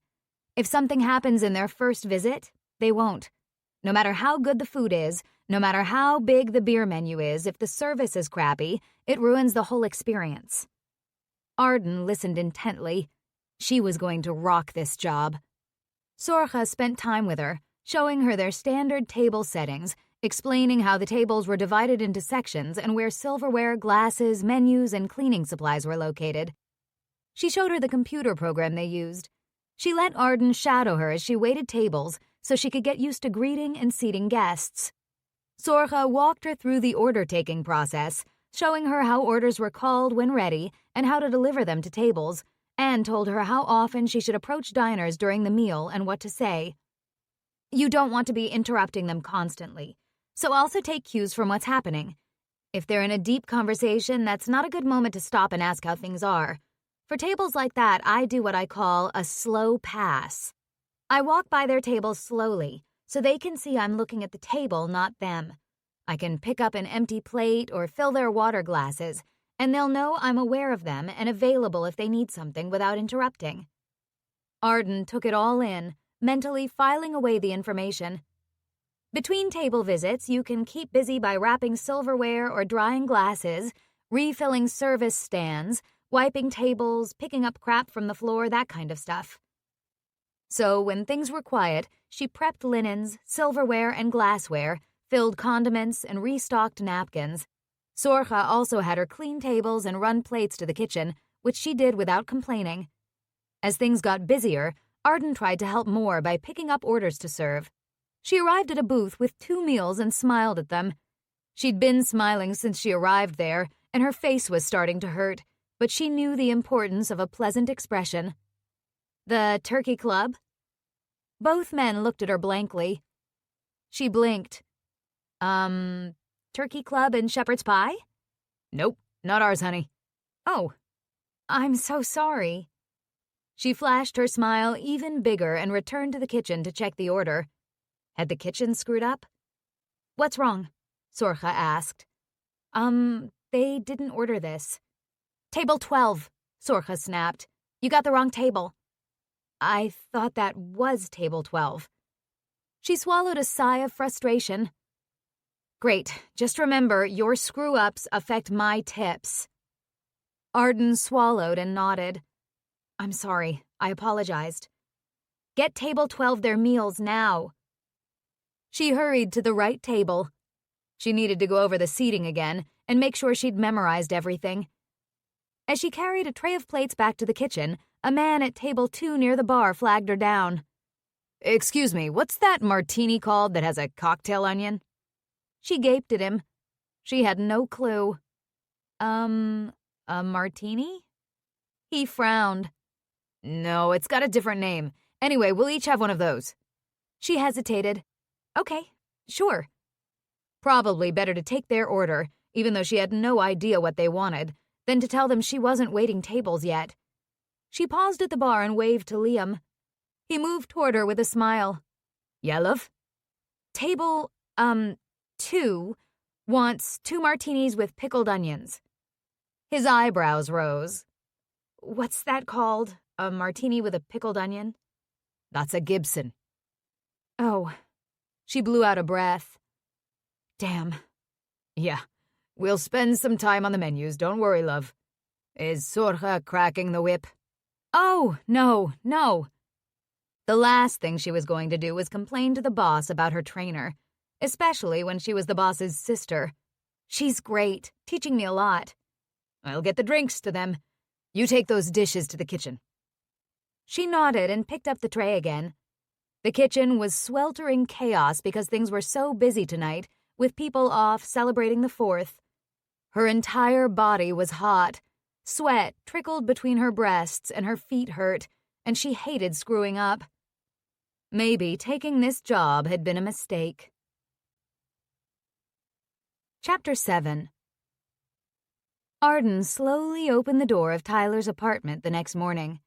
If something happens in their first visit, they won't. No matter how good the food is, no matter how big the beer menu is, if the service is crappy, it ruins the whole experience. Arden listened intently. She was going to rock this job. Sorcha spent time with her, showing her their standard table settings, explaining how the tables were divided into sections and where silverware, glasses, menus, and cleaning supplies were located. She showed her the computer program they used. She let Arden shadow her as she waited tables so she could get used to greeting and seating guests. Sorcha walked her through the order-taking process, showing her how orders were called when ready and how to deliver them to tables, and told her how often she should approach diners during the meal and what to say. You don't want to be interrupting them constantly, so also take cues from what's happening. If they're in a deep conversation, that's not a good moment to stop and ask how things are. For tables like that, I do what I call a slow pass. I walk by their table slowly, so they can see I'm looking at the table, not them. I can pick up an empty plate or fill their water glasses, and they'll know I'm aware of them and available if they need something without interrupting. Arden took it all in, mentally filing away the information. Between table visits, you can keep busy by wrapping silverware or drying glasses, refilling service stands, wiping tables, picking up crap from the floor, that kind of stuff. So when things were quiet, she prepped linens, silverware, and glassware, filled condiments, and restocked napkins. Sorcha also had her clean tables and run plates to the kitchen, which she did without complaining. As things got busier, Arden tried to help more by picking up orders to serve. She arrived at a booth with 2 meals and smiled at them. She'd been smiling since she arrived there, and her face was starting to hurt, but she knew the importance of a pleasant expression. "The Turkey Club?" Both men looked at her blankly. She blinked. Turkey Club and shepherd's pie?" Nope, not ours, honey. "Oh, I'm so sorry." She flashed her smile even bigger and returned to the kitchen to check the order. Had the kitchen screwed up? "What's wrong?" Sorcha asked. They didn't order this." "Table 12, Sorcha snapped. "You got the wrong table." "I thought that was table 12. She swallowed a sigh of frustration. "Great, just remember, your screw-ups affect my tips." Arden swallowed and nodded. "I'm sorry, I apologized." "Get table 12 their meals now." She hurried to the right table. She needed to go over the seating again and make sure she'd memorized everything. As she carried a tray of plates back to the kitchen, a man at table 2 near the bar flagged her down. "Excuse me, what's that martini called that has a cocktail onion?" She gaped at him. She had no clue. A martini?" He frowned. "No, it's got a different name. Anyway, we'll each have one of those." She hesitated. "Okay, sure." Probably better to take their order, even though she had no idea what they wanted, than to tell them she wasn't waiting tables yet. She paused at the bar and waved to Liam. He moved toward her with a smile. "Yeah, love?" "Table, 2 wants 2 martinis with pickled onions." His eyebrows rose. "What's that called? A martini with a pickled onion?" "That's a Gibson." "Oh." She blew out a breath. "Damn." "Yeah, we'll spend some time on the menus, don't worry, love. Is Sorcha cracking the whip?" "Oh, no." The last thing she was going to do was complain to the boss about her trainer, especially when she was the boss's sister. "She's great, teaching me a lot." "I'll get the drinks to them. You take those dishes to the kitchen." She nodded and picked up the tray again. The kitchen was sweltering chaos because things were so busy tonight, with people off celebrating the 4th. Her entire body was hot. Sweat trickled between her breasts and her feet hurt, and she hated screwing up. Maybe taking this job had been a mistake. Chapter 7. Arden slowly opened the door of Tyler's apartment the next morning.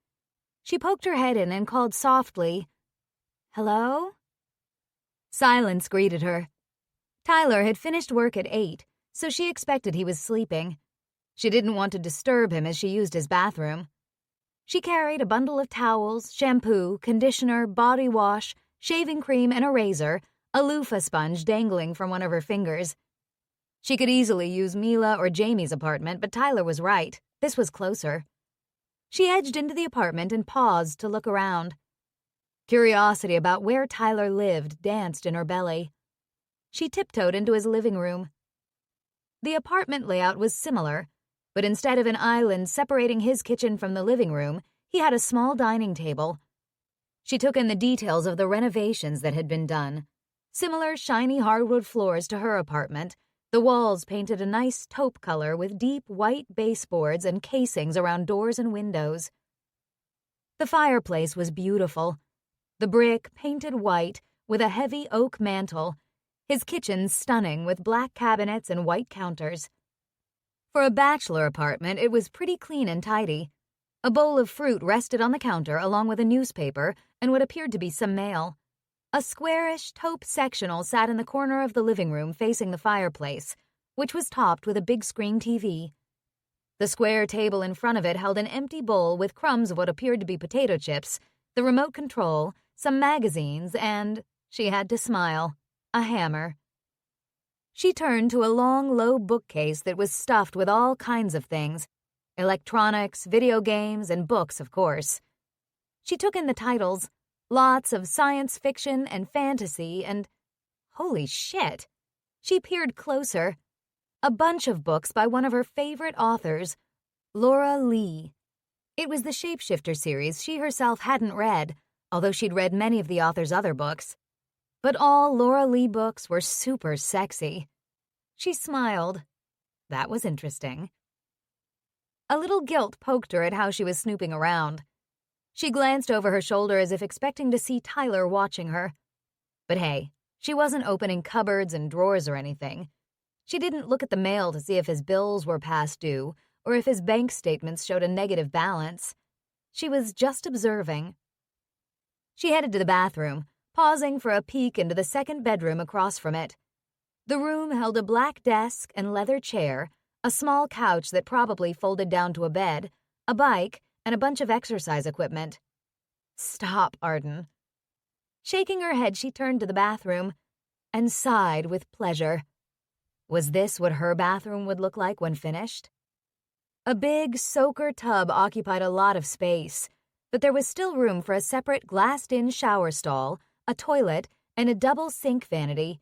She poked her head in and called softly, "Hello?" Silence greeted her. Tyler had finished work at 8, so she expected he was sleeping. She didn't want to disturb him as she used his bathroom. She carried a bundle of towels, shampoo, conditioner, body wash, shaving cream, and a razor, a loofah sponge dangling from one of her fingers. She could easily use Mila or Jamie's apartment, but Tyler was right. This was closer. She edged into the apartment and paused to look around. Curiosity about where Tyler lived danced in her belly. She tiptoed into his living room. The apartment layout was similar, but instead of an island separating his kitchen from the living room, he had a small dining table. She took in the details of the renovations that had been done. Similar shiny hardwood floors to her apartment, the walls painted a nice taupe color with deep white baseboards and casings around doors and windows. The fireplace was beautiful. The brick painted white with a heavy oak mantel, his kitchen stunning with black cabinets and white counters. For a bachelor apartment, it was pretty clean and tidy. A bowl of fruit rested on the counter along with a newspaper and what appeared to be some mail. A squarish taupe sectional sat in the corner of the living room facing the fireplace, which was topped with a big screen TV. The square table in front of it held an empty bowl with crumbs of what appeared to be potato chips, the remote control, some magazines, and she had to smile. a hammer. She turned to a long, low bookcase that was stuffed with all kinds of things. Electronics, video games, and books, of course. She took in the titles, lots of science fiction and fantasy, and holy shit! She peered closer. A bunch of books by one of her favorite authors, Laura Lee. It was the Shapeshifter series she herself hadn't read, although she'd read many of the author's other books. But all Laura Lee books were super sexy. She smiled. That was interesting. A little guilt poked her at how she was snooping around. She glanced over her shoulder as if expecting to see Tyler watching her. But hey, she wasn't opening cupboards and drawers or anything. She didn't look at the mail to see if his bills were past due or if his bank statements showed a negative balance. She was just observing. She headed to the bathroom, pausing for a peek into the second bedroom across from it. The room held a black desk and leather chair, a small couch that probably folded down to a bed, a bike, and a bunch of exercise equipment. Stop, Arden. Shaking her head, she turned to the bathroom and sighed with pleasure. Was this what her bathroom would look like when finished? A big soaker tub occupied a lot of space, but there was still room for a separate glassed-in shower stall, a toilet, and a double sink vanity.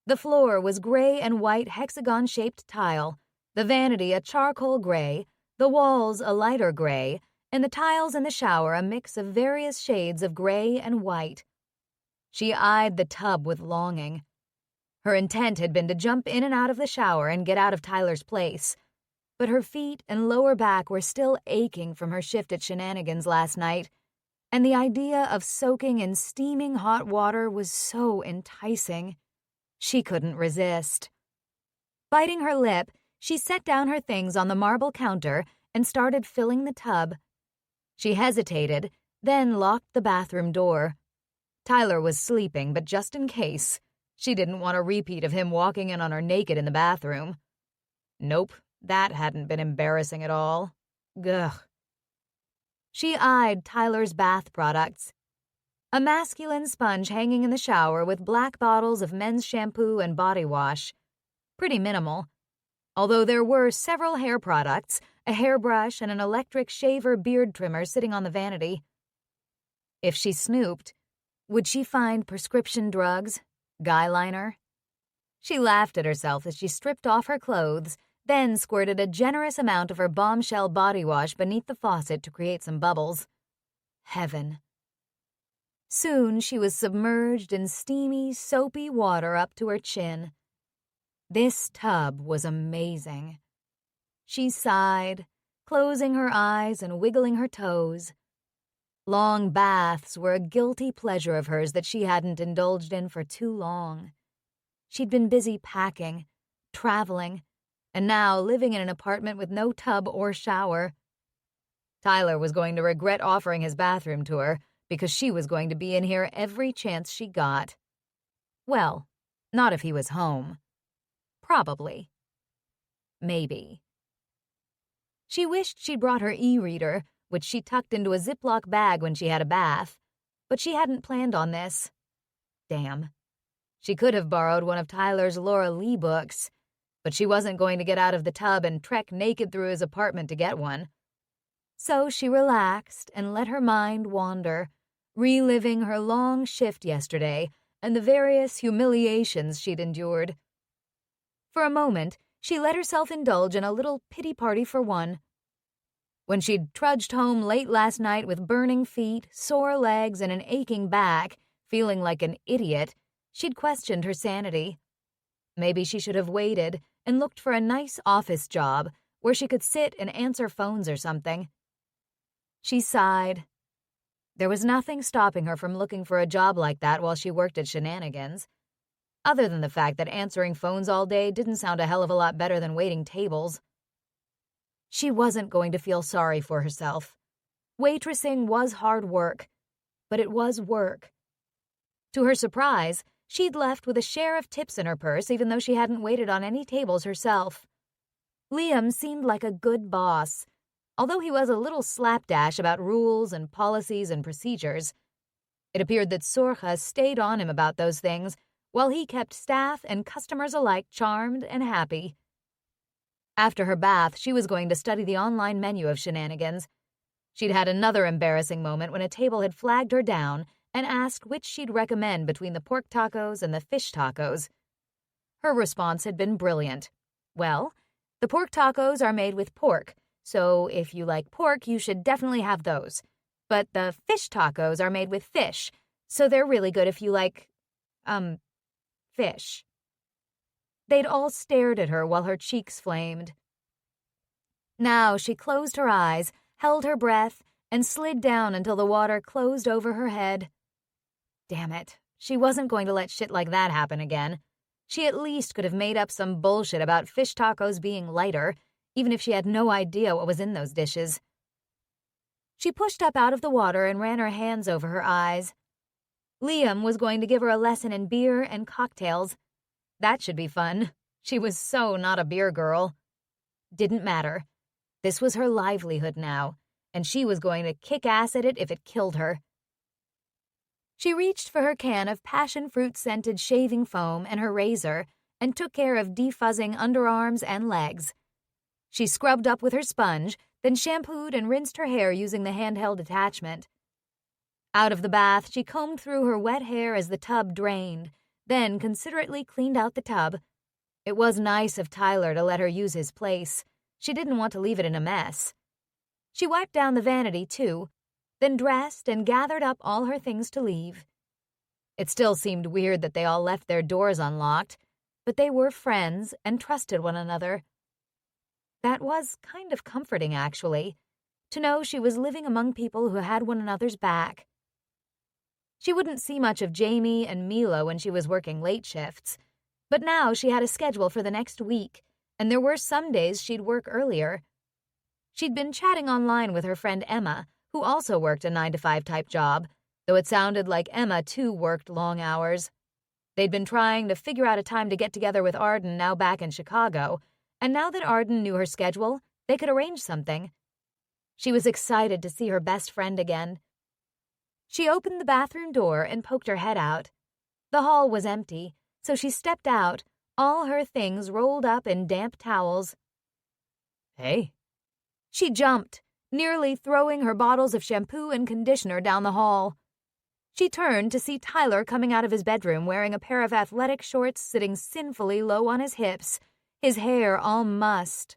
The floor was gray and white hexagon-shaped tile, the vanity a charcoal gray, the walls a lighter gray, and the tiles in the shower a mix of various shades of gray and white. She eyed the tub with longing. Her intent had been to jump in and out of the shower and get out of Tyler's place, but her feet and lower back were still aching from her shift at Shenanigans last night, and the idea of soaking in steaming hot water was so enticing. She couldn't resist. Biting her lip, she set down her things on the marble counter and started filling the tub. She hesitated, then locked the bathroom door. Tyler was sleeping, but just in case, she didn't want a repeat of him walking in on her naked in the bathroom. Nope, that hadn't been embarrassing at all. Gugh. She eyed Tyler's bath products. A masculine sponge hanging in the shower with black bottles of men's shampoo and body wash. Pretty minimal. Although there were several hair products, a hairbrush, and an electric shaver beard trimmer sitting on the vanity. If she snooped, would she find prescription drugs, guy liner? She laughed at herself as she stripped off her clothes, then squirted a generous amount of her bombshell body wash beneath the faucet to create some bubbles. Heaven. Soon she was submerged in steamy, soapy water up to her chin. This tub was amazing. She sighed, closing her eyes and wiggling her toes. Long baths were a guilty pleasure of hers that she hadn't indulged in for too long. She'd been busy packing, traveling, and now living in an apartment with no tub or shower. Tyler was going to regret offering his bathroom to her because she was going to be in here every chance she got. Well, not if he was home. Probably. Maybe. She wished she'd brought her e-reader, which she tucked into a Ziploc bag when she had a bath, but she hadn't planned on this. Damn. She could have borrowed one of Tyler's Laura Lee books, but she wasn't going to get out of the tub and trek naked through his apartment to get one. So she relaxed and let her mind wander, reliving her long shift yesterday and the various humiliations she'd endured. For a moment, she let herself indulge in a little pity party for one. When she'd trudged home late last night with burning feet, sore legs, and an aching back, feeling like an idiot, she'd questioned her sanity. Maybe she should have waited and looked for a nice office job where she could sit and answer phones or something. She sighed. There was nothing stopping her from looking for a job like that while she worked at Shenanigans, other than the fact that answering phones all day didn't sound a hell of a lot better than waiting tables. She wasn't going to feel sorry for herself. Waitressing was hard work, but it was work. To her surprise, she'd left with a share of tips in her purse even though she hadn't waited on any tables herself. Liam seemed like a good boss, although he was a little slapdash about rules and policies and procedures. It appeared that Sorcha stayed on him about those things, while he kept staff and customers alike charmed and happy. After her bath, she was going to study the online menu of shenanigans. She'd had another embarrassing moment when a table had flagged her down and asked which she'd recommend between the pork tacos and the fish tacos. Her response had been brilliant. Well, the pork tacos are made with pork, so if you like pork, you should definitely have those. But the fish tacos are made with fish, so they're really good if you like, fish. They'd all stared at her while her cheeks flamed. Now she closed her eyes, held her breath, and slid down until the water closed over her head. Damn it, she wasn't going to let shit like that happen again. She at least could have made up some bullshit about fish tacos being lighter, even if she had no idea what was in those dishes. She pushed up out of the water and ran her hands over her eyes. Liam was going to give her a lesson in beer and cocktails. That should be fun. She was so not a beer girl. Didn't matter. This was her livelihood now, and she was going to kick ass at it if it killed her. She reached for her can of passion fruit-scented shaving foam and her razor and took care of defuzzing underarms and legs. She scrubbed up with her sponge, then shampooed and rinsed her hair using the handheld attachment. Out of the bath, she combed through her wet hair as the tub drained, then considerately cleaned out the tub. It was nice of Tyler to let her use his place. She didn't want to leave it in a mess. She wiped down the vanity, too, then dressed and gathered up all her things to leave. It still seemed weird that they all left their doors unlocked, but they were friends and trusted one another. That was kind of comforting, actually, to know she was living among people who had one another's back. She wouldn't see much of Jamie and Mila when she was working late shifts, but now she had a schedule for the next week, and there were some days she'd work earlier. She'd been chatting online with her friend Emma, who also worked a 9-to-5 type job, though it sounded like Emma too worked long hours. They'd been trying to figure out a time to get together with Arden now back in Chicago, and now that Arden knew her schedule, they could arrange something. She was excited to see her best friend again. She opened the bathroom door and poked her head out. The hall was empty, so she stepped out, all her things rolled up in damp towels. Hey. She jumped, nearly throwing her bottles of shampoo and conditioner down the hall. She turned to see Tyler coming out of his bedroom wearing a pair of athletic shorts sitting sinfully low on his hips, his hair all mussed.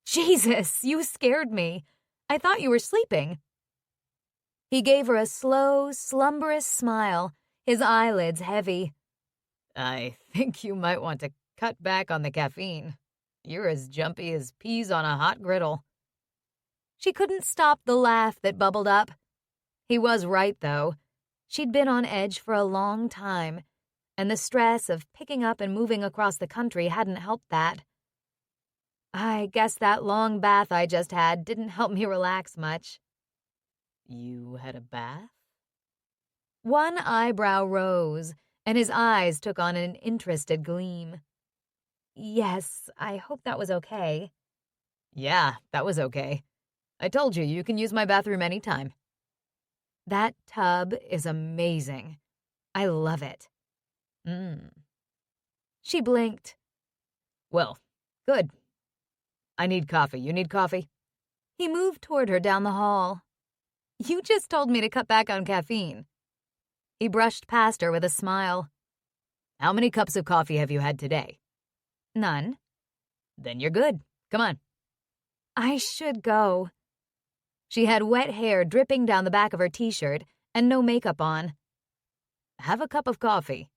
Jesus, you scared me. I thought you were sleeping. He gave her a slow, slumberous smile, his eyelids heavy. I think you might want to cut back on the caffeine. You're as jumpy as peas on a hot griddle. She couldn't stop the laugh that bubbled up. He was right, though. She'd been on edge for a long time, and the stress of picking up and moving across the country hadn't helped that. I guess that long bath I just had didn't help me relax much. You had a bath? One eyebrow rose, and his eyes took on an interested gleam. Yes, I hope that was okay. Yeah, that was okay. I told you, you can use my bathroom anytime. That tub is amazing. I love it. She blinked. Well, good. I need coffee. You need coffee? He moved toward her down the hall. You just told me to cut back on caffeine. He brushed past her with a smile. How many cups of coffee have you had today? None. Then you're good. Come on. I should go. She had wet hair dripping down the back of her t-shirt and no makeup on. Have a cup of coffee.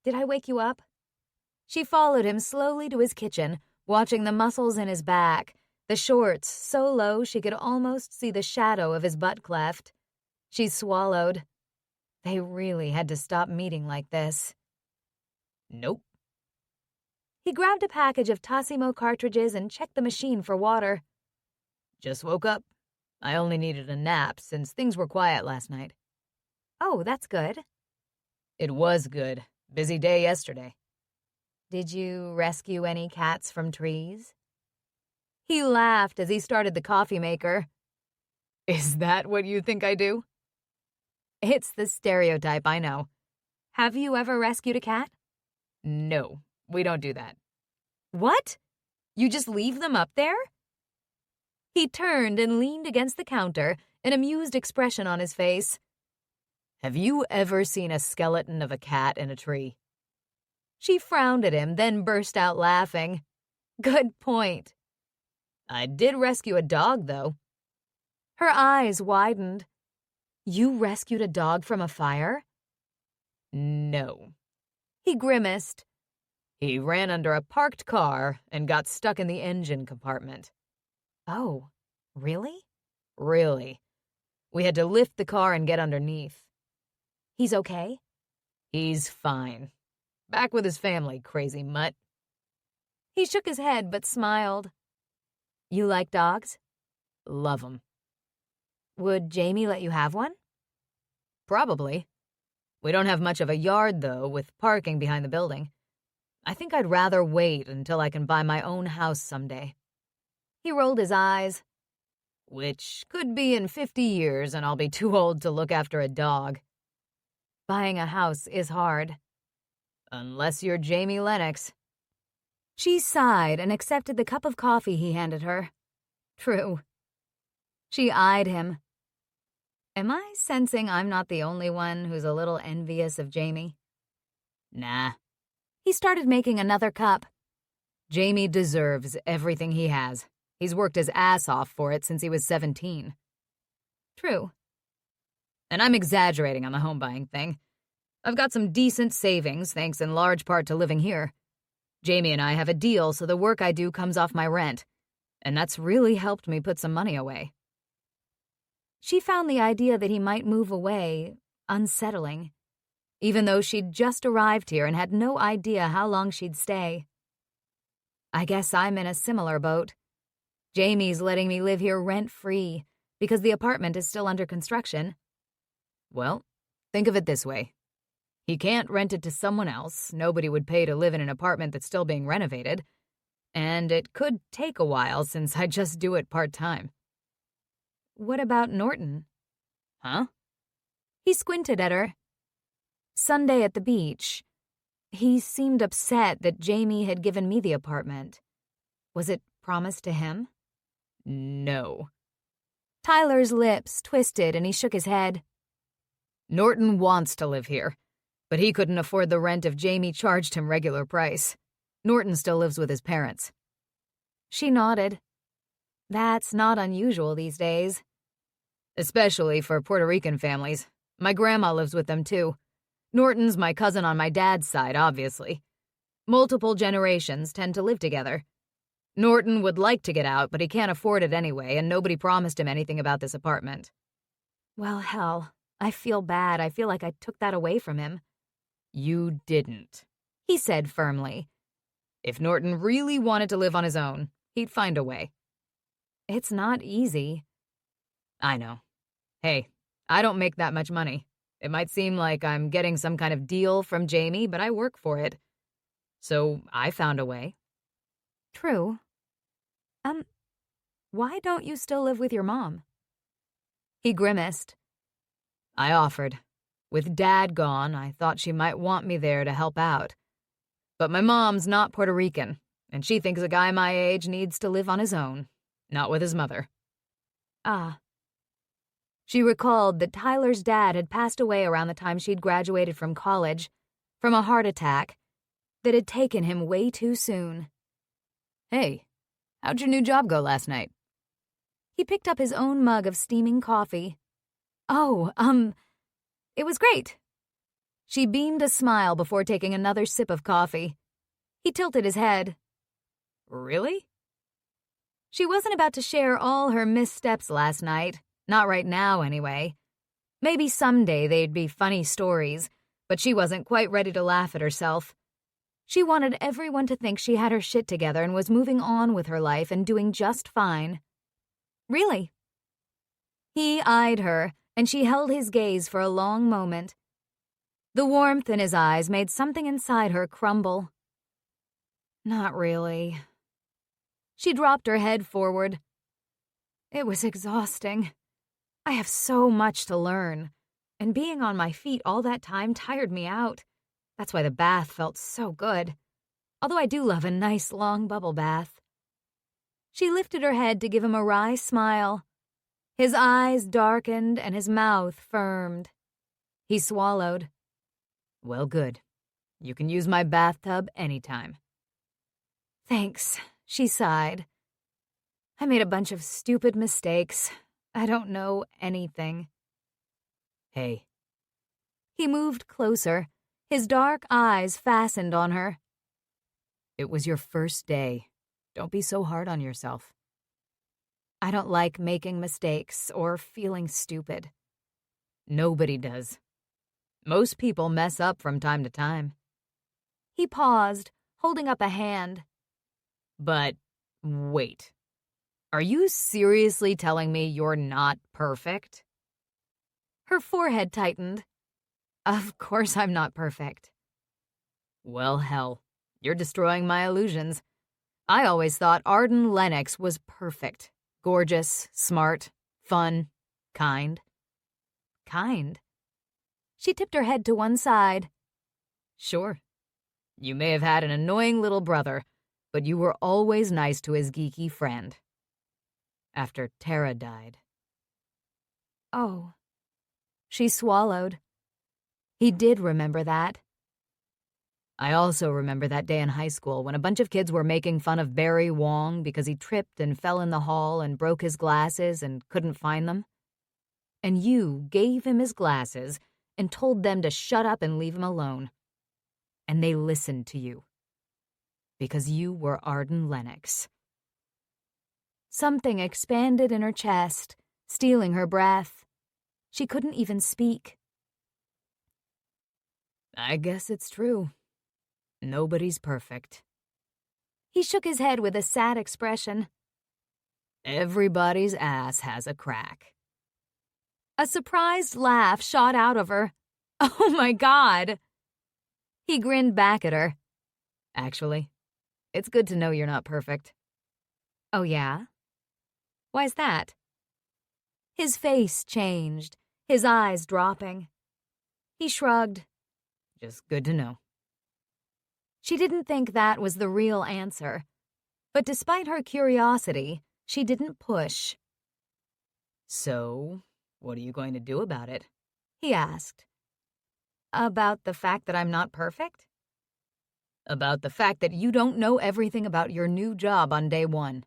Did I wake you up? She followed him slowly to his kitchen, watching the muscles in his back, the shorts so low she could almost see the shadow of his butt cleft. She swallowed. They really had to stop meeting like this. Nope. He grabbed a package of Tassimo cartridges and checked the machine for water. Just woke up. I only needed a nap since things were quiet last night. Oh, that's good. It was good. Busy day yesterday. Did you rescue any cats from trees? He laughed as he started the coffee maker. Is that what you think I do? It's the stereotype, I know. Have you ever rescued a cat? No, we don't do that. What? You just leave them up there? He turned and leaned against the counter, an amused expression on his face. Have you ever seen a skeleton of a cat in a tree? She frowned at him, then burst out laughing. Good point. I did rescue a dog, though. Her eyes widened. You rescued a dog from a fire? No. He grimaced. He ran under a parked car and got stuck in the engine compartment. Oh, really? Really. We had to lift the car and get underneath. He's okay? He's fine. Back with his family, crazy mutt. He shook his head but smiled. You like dogs? Love 'em. Would Jamie let you have one? Probably. We don't have much of a yard, though, with parking behind the building. I think I'd rather wait until I can buy my own house someday. He rolled his eyes. Which could be in 50 years, and I'll be too old to look after a dog. Buying a house is hard. Unless you're Jamie Lennox. She sighed and accepted the cup of coffee he handed her. True. She eyed him. Am I sensing I'm not the only one who's a little envious of Jamie? Nah. He started making another cup. Jamie deserves everything he has. He's worked his ass off for it since he was 17. True. And I'm exaggerating on the home buying thing. I've got some decent savings, thanks in large part to living here. Jamie and I have a deal, so the work I do comes off my rent. And that's really helped me put some money away. She found the idea that he might move away unsettling, even though she'd just arrived here and had no idea how long she'd stay. I guess I'm in a similar boat. Jamie's letting me live here rent-free because the apartment is still under construction. Well, think of it this way. He can't rent it to someone else. Nobody would pay to live in an apartment that's still being renovated. And it could take a while since I just do it part-time. What about Norton? Huh? He squinted at her. Sunday at the beach. He seemed upset that Jamie had given me the apartment. Was it promised to him? No. Tyler's lips twisted and he shook his head. Norton wants to live here, but he couldn't afford the rent if Jamie charged him regular price. Norton still lives with his parents. She nodded. That's not unusual these days. Especially for Puerto Rican families. My grandma lives with them, too. Norton's my cousin on my dad's side, obviously. Multiple generations tend to live together. Norton would like to get out, but he can't afford it anyway, and nobody promised him anything about this apartment. Well, hell, I feel bad. I feel like I took that away from him. You didn't, he said firmly. If Norton really wanted to live on his own, he'd find a way. It's not easy. I know. Hey, I don't make that much money. It might seem like I'm getting some kind of deal from Jamie, but I work for it. So I found a way. True. Why don't you still live with your mom? He grimaced. I offered. With Dad gone, I thought she might want me there to help out. But my mom's not Puerto Rican, and she thinks a guy my age needs to live on his own, not with his mother. Ah. She recalled that Tyler's dad had passed away around the time she'd graduated from college, from a heart attack that had taken him way too soon. Hey, how'd your new job go last night? He picked up his own mug of steaming coffee. Oh, it was great. She beamed a smile before taking another sip of coffee. He tilted his head. Really? She wasn't about to share all her missteps last night. Not right now, anyway. Maybe someday they'd be funny stories, but she wasn't quite ready to laugh at herself. She wanted everyone to think she had her shit together and was moving on with her life and doing just fine. Really? He eyed her, and she held his gaze for a long moment. The warmth in his eyes made something inside her crumble. Not really. She dropped her head forward. It was exhausting. I have so much to learn, and being on my feet all that time tired me out. That's why the bath felt so good. Although I do love a nice long bubble bath. She lifted her head to give him a wry smile. His eyes darkened and his mouth firmed. He swallowed. Well, good. You can use my bathtub anytime. Thanks, she sighed. I made a bunch of stupid mistakes. I don't know anything. Hey. He moved closer, his dark eyes fastened on her. It was your first day. Don't be so hard on yourself. I don't like making mistakes or feeling stupid. Nobody does. Most people mess up from time to time. He paused, holding up a hand. But wait. Are you seriously telling me you're not perfect? Her forehead tightened. Of course I'm not perfect. Well, hell, you're destroying my illusions. I always thought Arden Lennox was perfect. Gorgeous, smart, fun, kind. Kind? She tipped her head to one side. Sure. You may have had an annoying little brother, but you were always nice to his geeky friend. After Tara died. Oh. She swallowed. He did remember that. I also remember that day in high school when a bunch of kids were making fun of Barry Wong because he tripped and fell in the hall and broke his glasses and couldn't find them. And you gave him his glasses and told them to shut up and leave him alone. And they listened to you. Because you were Arden Lennox. Something expanded in her chest, stealing her breath. She couldn't even speak. I guess it's true. Nobody's perfect. He shook his head with a sad expression. Everybody's ass has a crack. A surprised laugh shot out of her. Oh my God! He grinned back at her. Actually, it's good to know you're not perfect. Oh yeah? Why's that? His face changed, his eyes dropping. He shrugged. Just good to know. She didn't think that was the real answer. But despite her curiosity, she didn't push. So, what are you going to do about it? He asked. About the fact that I'm not perfect? About the fact that you don't know everything about your new job on day one.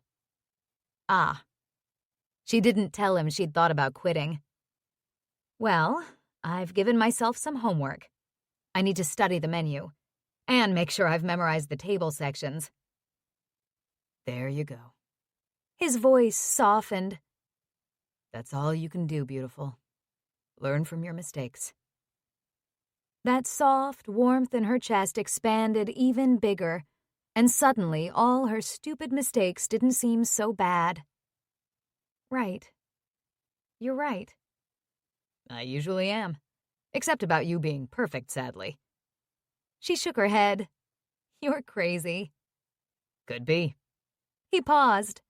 Ah. She didn't tell him she'd thought about quitting. Well, I've given myself some homework. I need to study the menu and make sure I've memorized the table sections. There you go. His voice softened. That's all you can do, beautiful. Learn from your mistakes. That soft warmth in her chest expanded even bigger, and suddenly all her stupid mistakes didn't seem so bad. Right. You're right. I usually am. Except about you being perfect, sadly. She shook her head. You're crazy. Could be. He paused.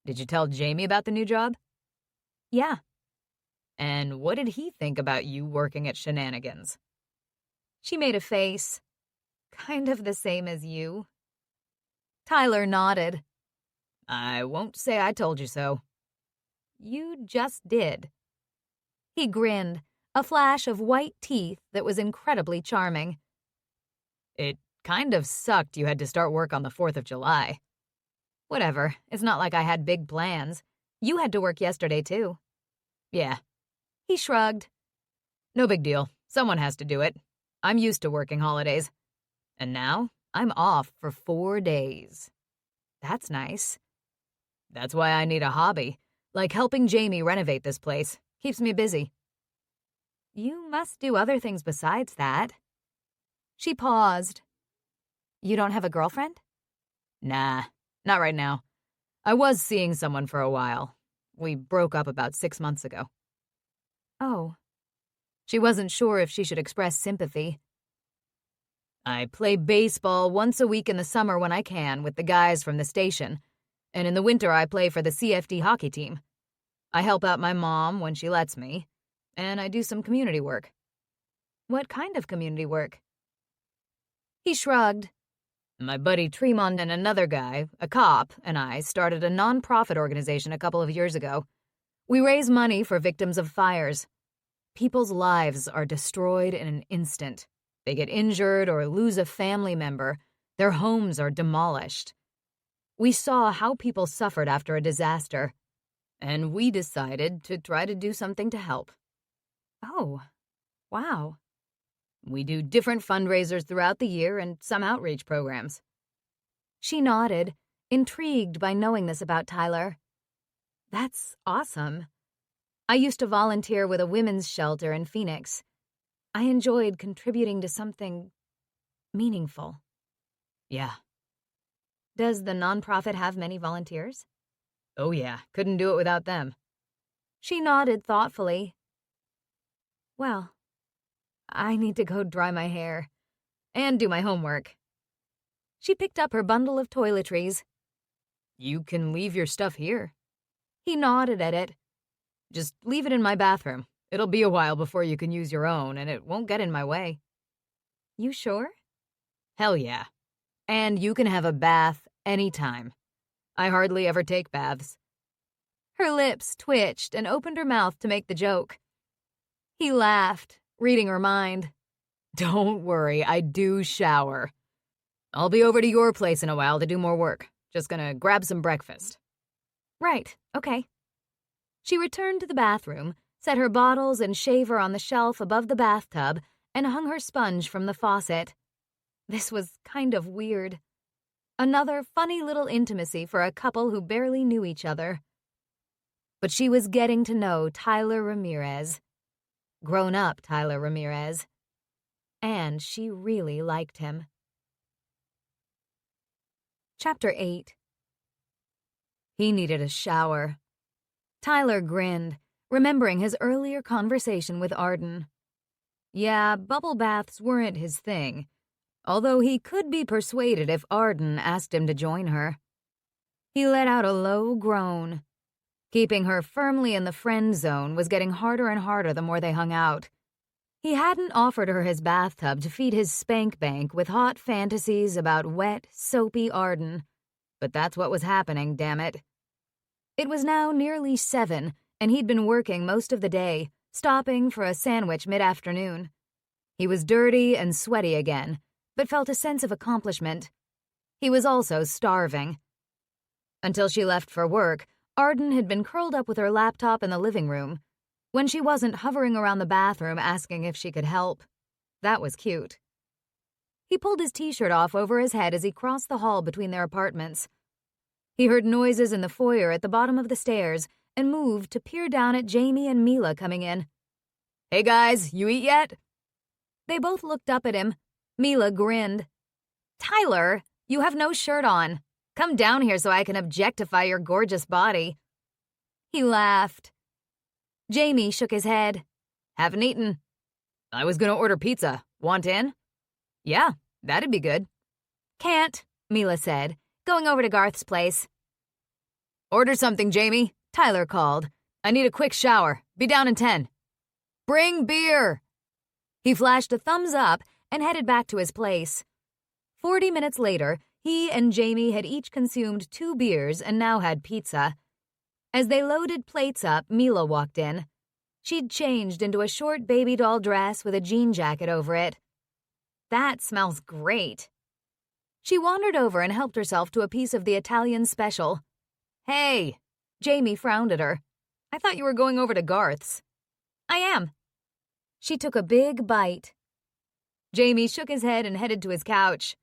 Did you tell Jamie about the new job? Yeah. And what did he think about you working at Shenanigans? She made a face. Kind of the same as you. Tyler nodded. I won't say I told you so. You just did. He grinned, a flash of white teeth that was incredibly charming. It kind of sucked you had to start work on the 4th of July. Whatever, it's not like I had big plans. You had to work yesterday, too. Yeah. He shrugged. No big deal. Someone has to do it. I'm used to working holidays. And now, I'm off for 4 days. That's nice. That's why I need a hobby, like helping Jamie renovate this place. Keeps me busy. You must do other things besides that. She paused. You don't have a girlfriend? Nah, not right now. I was seeing someone for a while. We broke up about 6 months ago. Oh. She wasn't sure if she should express sympathy. I play baseball once a week in the summer when I can with the guys from the station, and in the winter I play for the CFD hockey team. I help out my mom when she lets me, and I do some community work. What kind of community work? He shrugged. My buddy Tremont and another guy, a cop, and I started a non-profit organization a couple of years ago. We raise money for victims of fires. People's lives are destroyed in an instant. They get injured or lose a family member. Their homes are demolished. We saw how people suffered after a disaster, and we decided to try to do something to help. Oh, wow. We do different fundraisers throughout the year and some outreach programs. She nodded, intrigued by knowing this about Tyler. That's awesome. I used to volunteer with a women's shelter in Phoenix. I enjoyed contributing to something meaningful. Yeah. Does the nonprofit have many volunteers? Oh yeah, couldn't do it without them. She nodded thoughtfully. Well, I need to go dry my hair and do my homework. She picked up her bundle of toiletries. You can leave your stuff here. He nodded at it. Just leave it in my bathroom. It'll be a while before you can use your own, and it won't get in my way. You sure? Hell yeah. And you can have a bath anytime. I hardly ever take baths. Her lips twitched and opened her mouth to make the joke. He laughed, reading her mind. Don't worry, I do shower. I'll be over to your place in a while to do more work. Just gonna grab some breakfast. Right, okay. She returned to the bathroom, set her bottles and shaver on the shelf above the bathtub, and hung her sponge from the faucet. This was kind of weird. Another funny little intimacy for a couple who barely knew each other. But she was getting to know Tyler Ramirez. Grown-up Tyler Ramirez. And she really liked him. Chapter 8. He needed a shower. Tyler grinned, remembering his earlier conversation with Arden. Yeah, bubble baths weren't his thing, although he could be persuaded if Arden asked him to join her. He let out a low groan. Keeping her firmly in the friend zone was getting harder and harder the more they hung out. He hadn't offered her his bathtub to feed his spank bank with hot fantasies about wet, soapy Arden, but that's what was happening, damn it. It was now nearly 7, and he'd been working most of the day, stopping for a sandwich mid-afternoon. He was dirty and sweaty again, but felt a sense of accomplishment. He was also starving. Until she left for work, Arden had been curled up with her laptop in the living room, when she wasn't hovering around the bathroom asking if she could help. That was cute. He pulled his t-shirt off over his head as he crossed the hall between their apartments. He heard noises in the foyer at the bottom of the stairs and moved to peer down at Jamie and Mila coming in. Hey guys, you eat yet? They both looked up at him. Mila grinned. Tyler, you have no shirt on. Come down here so I can objectify your gorgeous body. He laughed. Jamie shook his head. Haven't eaten. I was gonna order pizza. Want in? Yeah, that'd be good. Can't, Mila said, going over to Garth's place. Order something, Jamie, Tyler called. I need a quick shower. Be down in 10. Bring beer! He flashed a thumbs up and headed back to his place. 40 minutes later, he and Jamie had each consumed 2 beers and now had pizza. As they loaded plates up, Mila walked in. She'd changed into a short baby doll dress with a jean jacket over it. That smells great. She wandered over and helped herself to a piece of the Italian special. Hey! Jamie frowned at her. I thought you were going over to Garth's. I am. She took a big bite. Jamie shook his head and headed to his couch.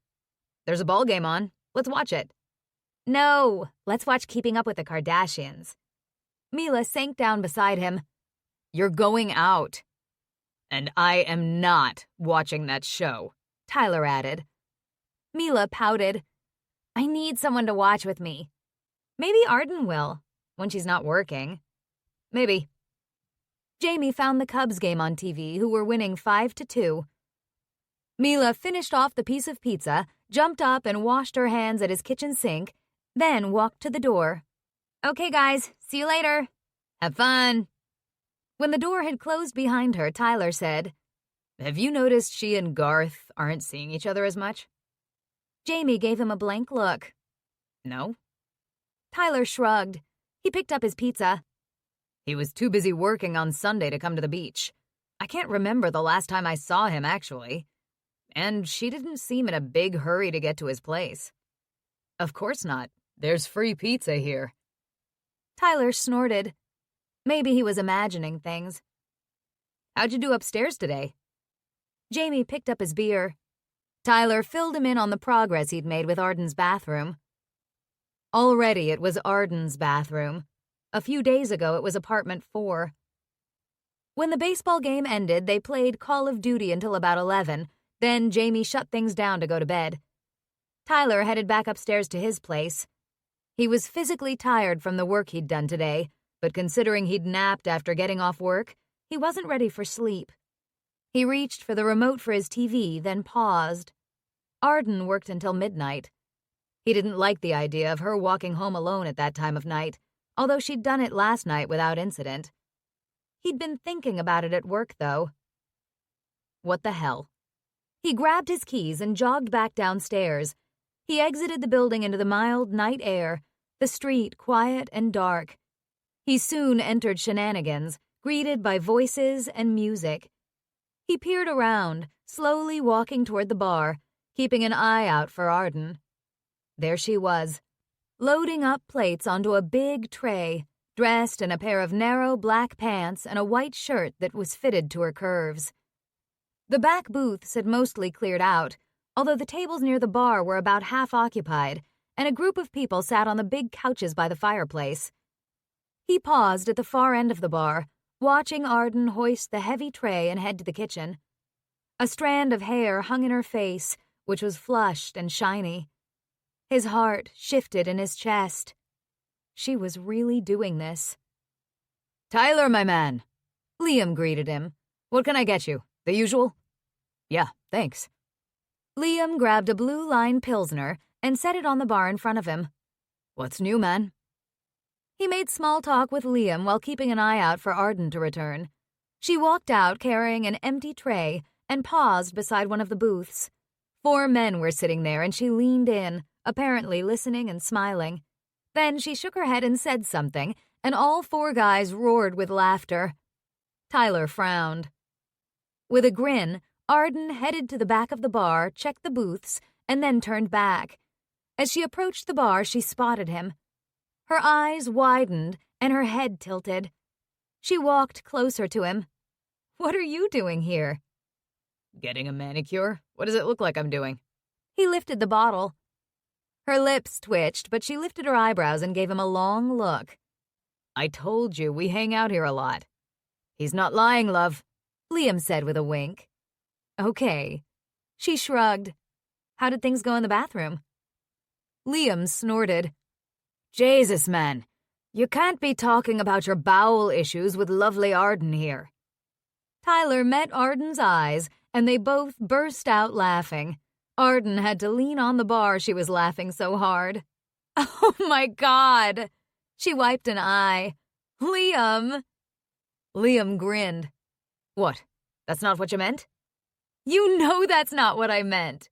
There's a ball game on. Let's watch it. No, let's watch Keeping Up with the Kardashians. Mila sank down beside him. You're going out. And I am not watching that show, Tyler added. Mila pouted. I need someone to watch with me. Maybe Arden will, when she's not working. Maybe. Jamie found the Cubs game on TV, who were winning 5-2. Mila finished off the piece of pizza, jumped up and washed her hands at his kitchen sink, then walked to the door. Okay, guys, see you later. Have fun. When the door had closed behind her, Tyler said, "Have you noticed she and Garth aren't seeing each other as much?" Jamie gave him a blank look. No? Tyler shrugged. He picked up his pizza. He was too busy working on Sunday to come to the beach. I can't remember the last time I saw him, actually. And she didn't seem in a big hurry to get to his place. Of course not. There's free pizza here. Tyler snorted. Maybe he was imagining things. How'd you do upstairs today? Jamie picked up his beer. Tyler filled him in on the progress he'd made with Arden's bathroom. Already it was Arden's bathroom. A few days ago it was apartment 4. When the baseball game ended, they played Call of Duty until about 11. Then Jamie shut things down to go to bed. Tyler headed back upstairs to his place. He was physically tired from the work he'd done today, but considering he'd napped after getting off work, he wasn't ready for sleep. He reached for the remote for his TV, then paused. Arden worked until midnight. He didn't like the idea of her walking home alone at that time of night, although she'd done it last night without incident. He'd been thinking about it at work, though. What the hell? He grabbed his keys and jogged back downstairs. He exited the building into the mild night air, the street quiet and dark. He soon entered Shenanigans, greeted by voices and music. He peered around, slowly walking toward the bar, keeping an eye out for Arden. There she was, loading up plates onto a big tray, dressed in a pair of narrow black pants and a white shirt that was fitted to her curves. The back booths had mostly cleared out, although the tables near the bar were about half occupied, and a group of people sat on the big couches by the fireplace. He paused at the far end of the bar, watching Arden hoist the heavy tray and head to the kitchen. A strand of hair hung in her face, which was flushed and shiny. His heart shifted in his chest. She was really doing this. "Tyler, my man," Liam greeted him. "What can I get you? The usual?" "Yeah, thanks." Liam grabbed a Blue Line Pilsner and set it on the bar in front of him. "What's new, man?" He made small talk with Liam while keeping an eye out for Arden to return. She walked out carrying an empty tray and paused beside one of the booths. 4 men were sitting there and she leaned in, apparently listening and smiling. Then she shook her head and said something, and all 4 guys roared with laughter. Tyler frowned. With a grin, Arden headed to the back of the bar, checked the booths, and then turned back. As she approached the bar, she spotted him. Her eyes widened and her head tilted. She walked closer to him. "What are you doing here?" "Getting a manicure? What does it look like I'm doing?" He lifted the bottle. Her lips twitched, but she lifted her eyebrows and gave him a long look. "I told you, we hang out here a lot." "He's not lying, love," Liam said with a wink. "Okay." She shrugged. "How did things go in the bathroom?" Liam snorted. "Jesus, man. You can't be talking about your bowel issues with lovely Arden here." Tyler met Arden's eyes, and they both burst out laughing. Arden had to lean on the bar, she was laughing so hard. "Oh, my God!" She wiped an eye. "Liam!" Liam grinned. "What? That's not what you meant?" "You know that's not what I meant."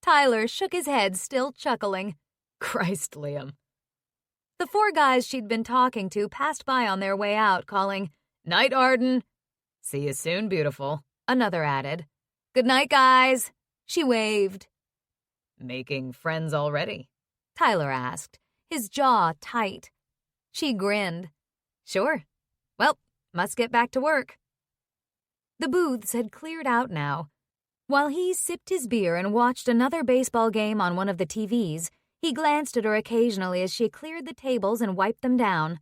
Tyler shook his head, still chuckling. "Christ, Liam." The 4 guys she'd been talking to passed by on their way out, calling, "Night, Arden." "See you soon, beautiful," another added. "Good night, guys." She waved. "Making friends already?" Tyler asked, his jaw tight. She grinned. "Sure. Well, must get back to work." The booths had cleared out now. While he sipped his beer and watched another baseball game on one of the TVs, he glanced at her occasionally as she cleared the tables and wiped them down.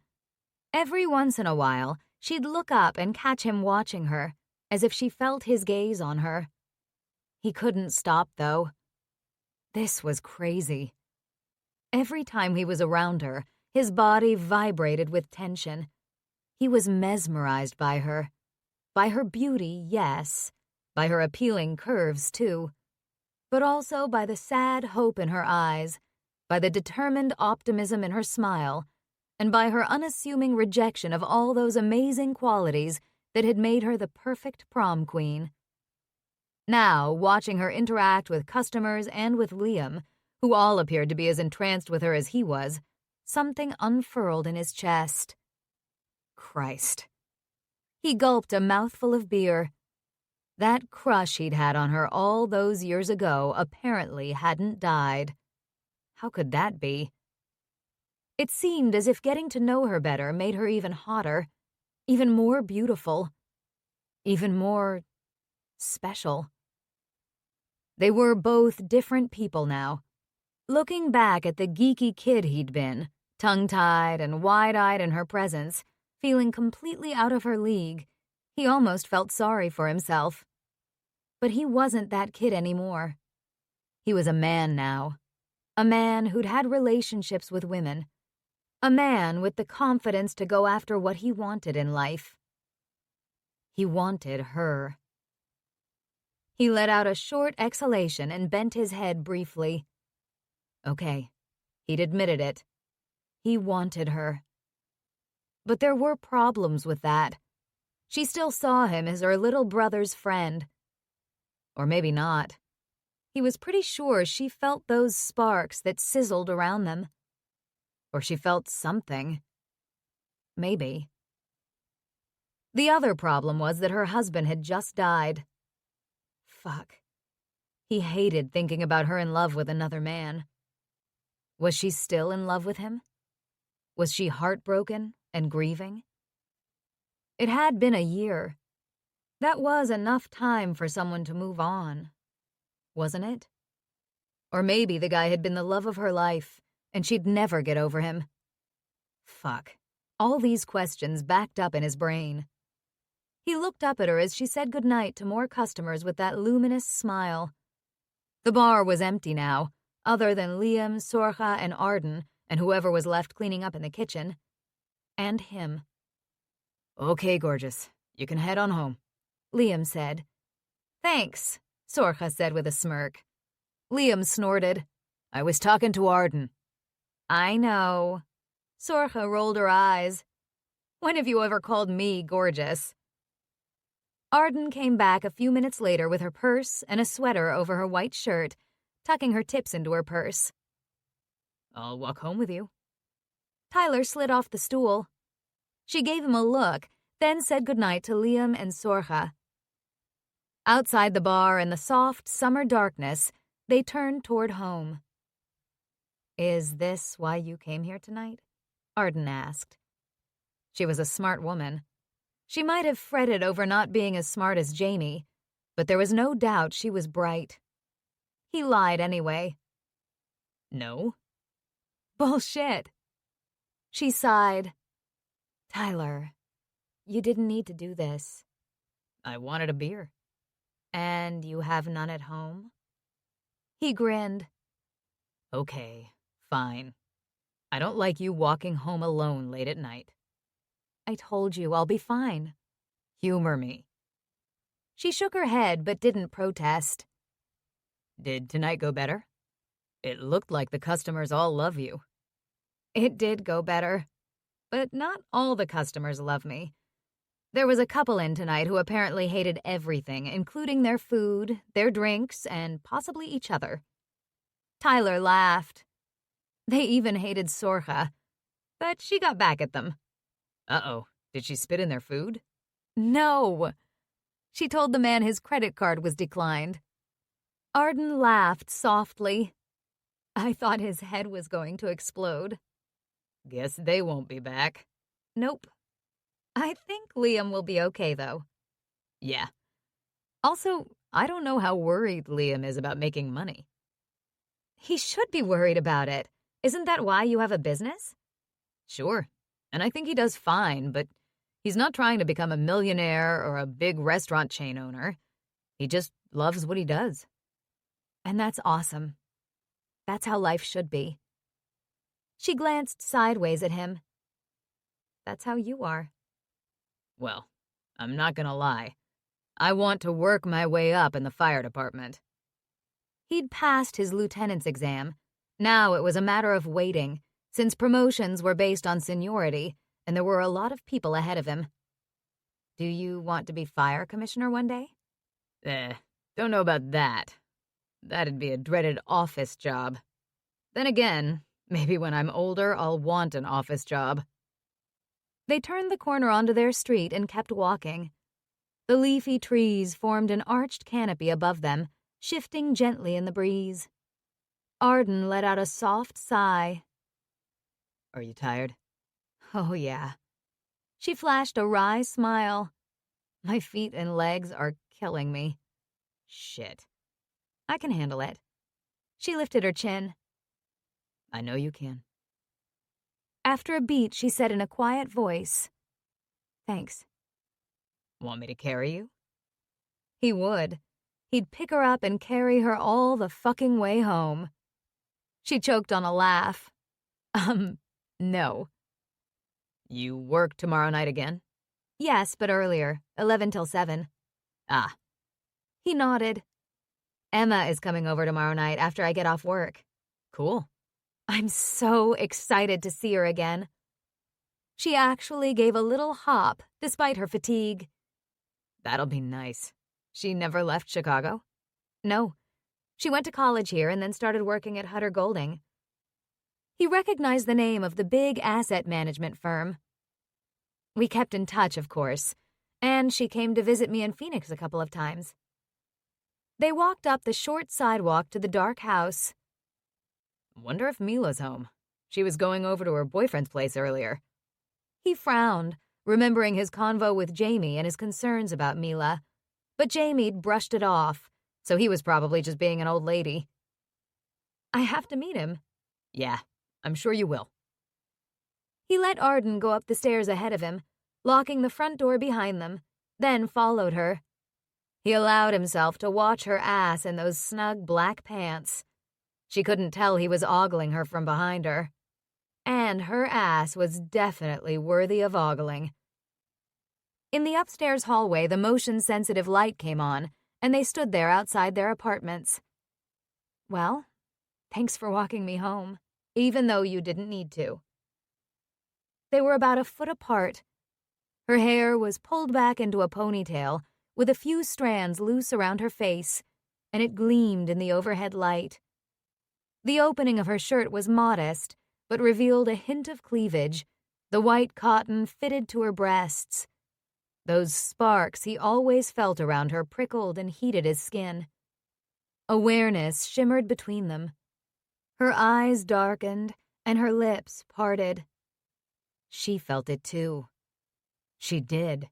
Every once in a while, she'd look up and catch him watching her, as if she felt his gaze on her. He couldn't stop, though. This was crazy. Every time he was around her, his body vibrated with tension. He was mesmerized by her. By her beauty, yes. By her appealing curves, too. But also by the sad hope in her eyes, by the determined optimism in her smile, and by her unassuming rejection of all those amazing qualities that had made her the perfect prom queen. Now, watching her interact with customers and with Liam, who all appeared to be as entranced with her as he was, something unfurled in his chest. Christ. He gulped a mouthful of beer. That crush he'd had on her all those years ago apparently hadn't died. How could that be? It seemed as if getting to know her better made her even hotter, even more beautiful, even more special. They were both different people now. Looking back at the geeky kid he'd been, tongue-tied and wide-eyed in her presence, feeling completely out of her league, he almost felt sorry for himself. But he wasn't that kid anymore. He was a man now. A man who'd had relationships with women. A man with the confidence to go after what he wanted in life. He wanted her. He let out a short exhalation and bent his head briefly. Okay, he'd admitted it. He wanted her. But there were problems with that. She still saw him as her little brother's friend. Or maybe not. He was pretty sure she felt those sparks that sizzled around them. Or she felt something. Maybe. The other problem was that her husband had just died. Fuck. He hated thinking about her in love with another man. Was she still in love with him? Was she heartbroken and grieving? It had been a year. That was enough time for someone to move on, wasn't it? Or maybe the guy had been the love of her life, and she'd never get over him. Fuck. All these questions backed up in his brain. He looked up at her as she said goodnight to more customers with that luminous smile. The bar was empty now, other than Liam, Sorcha, and Arden, and whoever was left cleaning up in the kitchen. And him. Okay, gorgeous. You can head on home, Liam said. Thanks, Sorcha said with a smirk. Liam snorted. I was talking to Arden. I know. Sorcha rolled her eyes. When have you ever called me gorgeous? Arden came back a few minutes later with her purse and a sweater over her white shirt, tucking her tips into her purse. I'll walk home with you. Tyler slid off the stool. She gave him a look, then said goodnight to Liam and Sorcha. Outside the bar in the soft summer darkness, they turned toward home. Is this why you came here tonight? Arden asked. She was a smart woman. She might have fretted over not being as smart as Jamie, but there was no doubt she was bright. He lied anyway. No. Bullshit. She sighed. Tyler, you didn't need to do this. I wanted a beer. And you have none at home? He grinned. Okay, fine. I don't like you walking home alone late at night. I told you I'll be fine. Humor me. She shook her head but didn't protest. Did tonight go better? It looked like the customers all love you. It did go better. But not all the customers love me. There was a couple in tonight who apparently hated everything, including their food, their drinks, and possibly each other. Tyler laughed. They even hated Sorcha, but she got back at them. Uh-oh, did she spit in their food? No. She told the man his credit card was declined. Arden laughed softly. I thought his head was going to explode. Guess they won't be back. Nope. I think Liam will be okay, though. Yeah. Also, I don't know how worried Liam is about making money. He should be worried about it. Isn't that why you have a business? Sure. And I think he does fine, but he's not trying to become a millionaire or a big restaurant chain owner. He just loves what he does. And that's awesome. That's how life should be. She glanced sideways at him. That's how you are. Well, I'm not gonna lie. I want to work my way up in the fire department. He'd passed his lieutenant's exam. Now it was a matter of waiting, since promotions were based on seniority and there were a lot of people ahead of him. Do you want to be fire commissioner one day? Don't know about that. That'd be a dreaded office job. Then again, maybe when I'm older, I'll want an office job. They turned the corner onto their street and kept walking. The leafy trees formed an arched canopy above them, shifting gently in the breeze. Arden let out a soft sigh. Are you tired? Oh, yeah. She flashed a wry smile. My feet and legs are killing me. Shit. I can handle it. She lifted her chin. I know you can. After a beat, she said in a quiet voice, "Thanks." Want me to carry you? He would. He'd pick her up and carry her all the fucking way home. She choked on a laugh. No. You work tomorrow night again? Yes, but earlier, 11 till 7. Ah. He nodded. Emma is coming over tomorrow night after I get off work. Cool. I'm so excited to see her again. She actually gave a little hop despite her fatigue. That'll be nice. She never left Chicago? No. She went to college here and then started working at Hutter Golding. He recognized the name of the big asset management firm. We kept in touch, of course, and she came to visit me in Phoenix a couple of times. They walked up the short sidewalk to the dark house. Wonder if Mila's home. She was going over to her boyfriend's place earlier. He frowned, remembering his convo with Jamie and his concerns about Mila, but Jamie'd brushed it off, so he was probably just being an old lady. I have to meet him. Yeah, I'm sure you will. He let Arden go up the stairs ahead of him, locking the front door behind them, then followed her. He allowed himself to watch her ass in those snug black pants. She couldn't tell he was ogling her from behind her. And her ass was definitely worthy of ogling. In the upstairs hallway, the motion-sensitive light came on, and they stood there outside their apartments. Well, thanks for walking me home, even though you didn't need to. They were about a foot apart. Her hair was pulled back into a ponytail, with a few strands loose around her face, and it gleamed in the overhead light. The opening of her shirt was modest, but revealed a hint of cleavage. The white cotton fitted to her breasts. Those sparks he always felt around her prickled and heated his skin. Awareness shimmered between them. Her eyes darkened, and her lips parted. She felt it too. She did.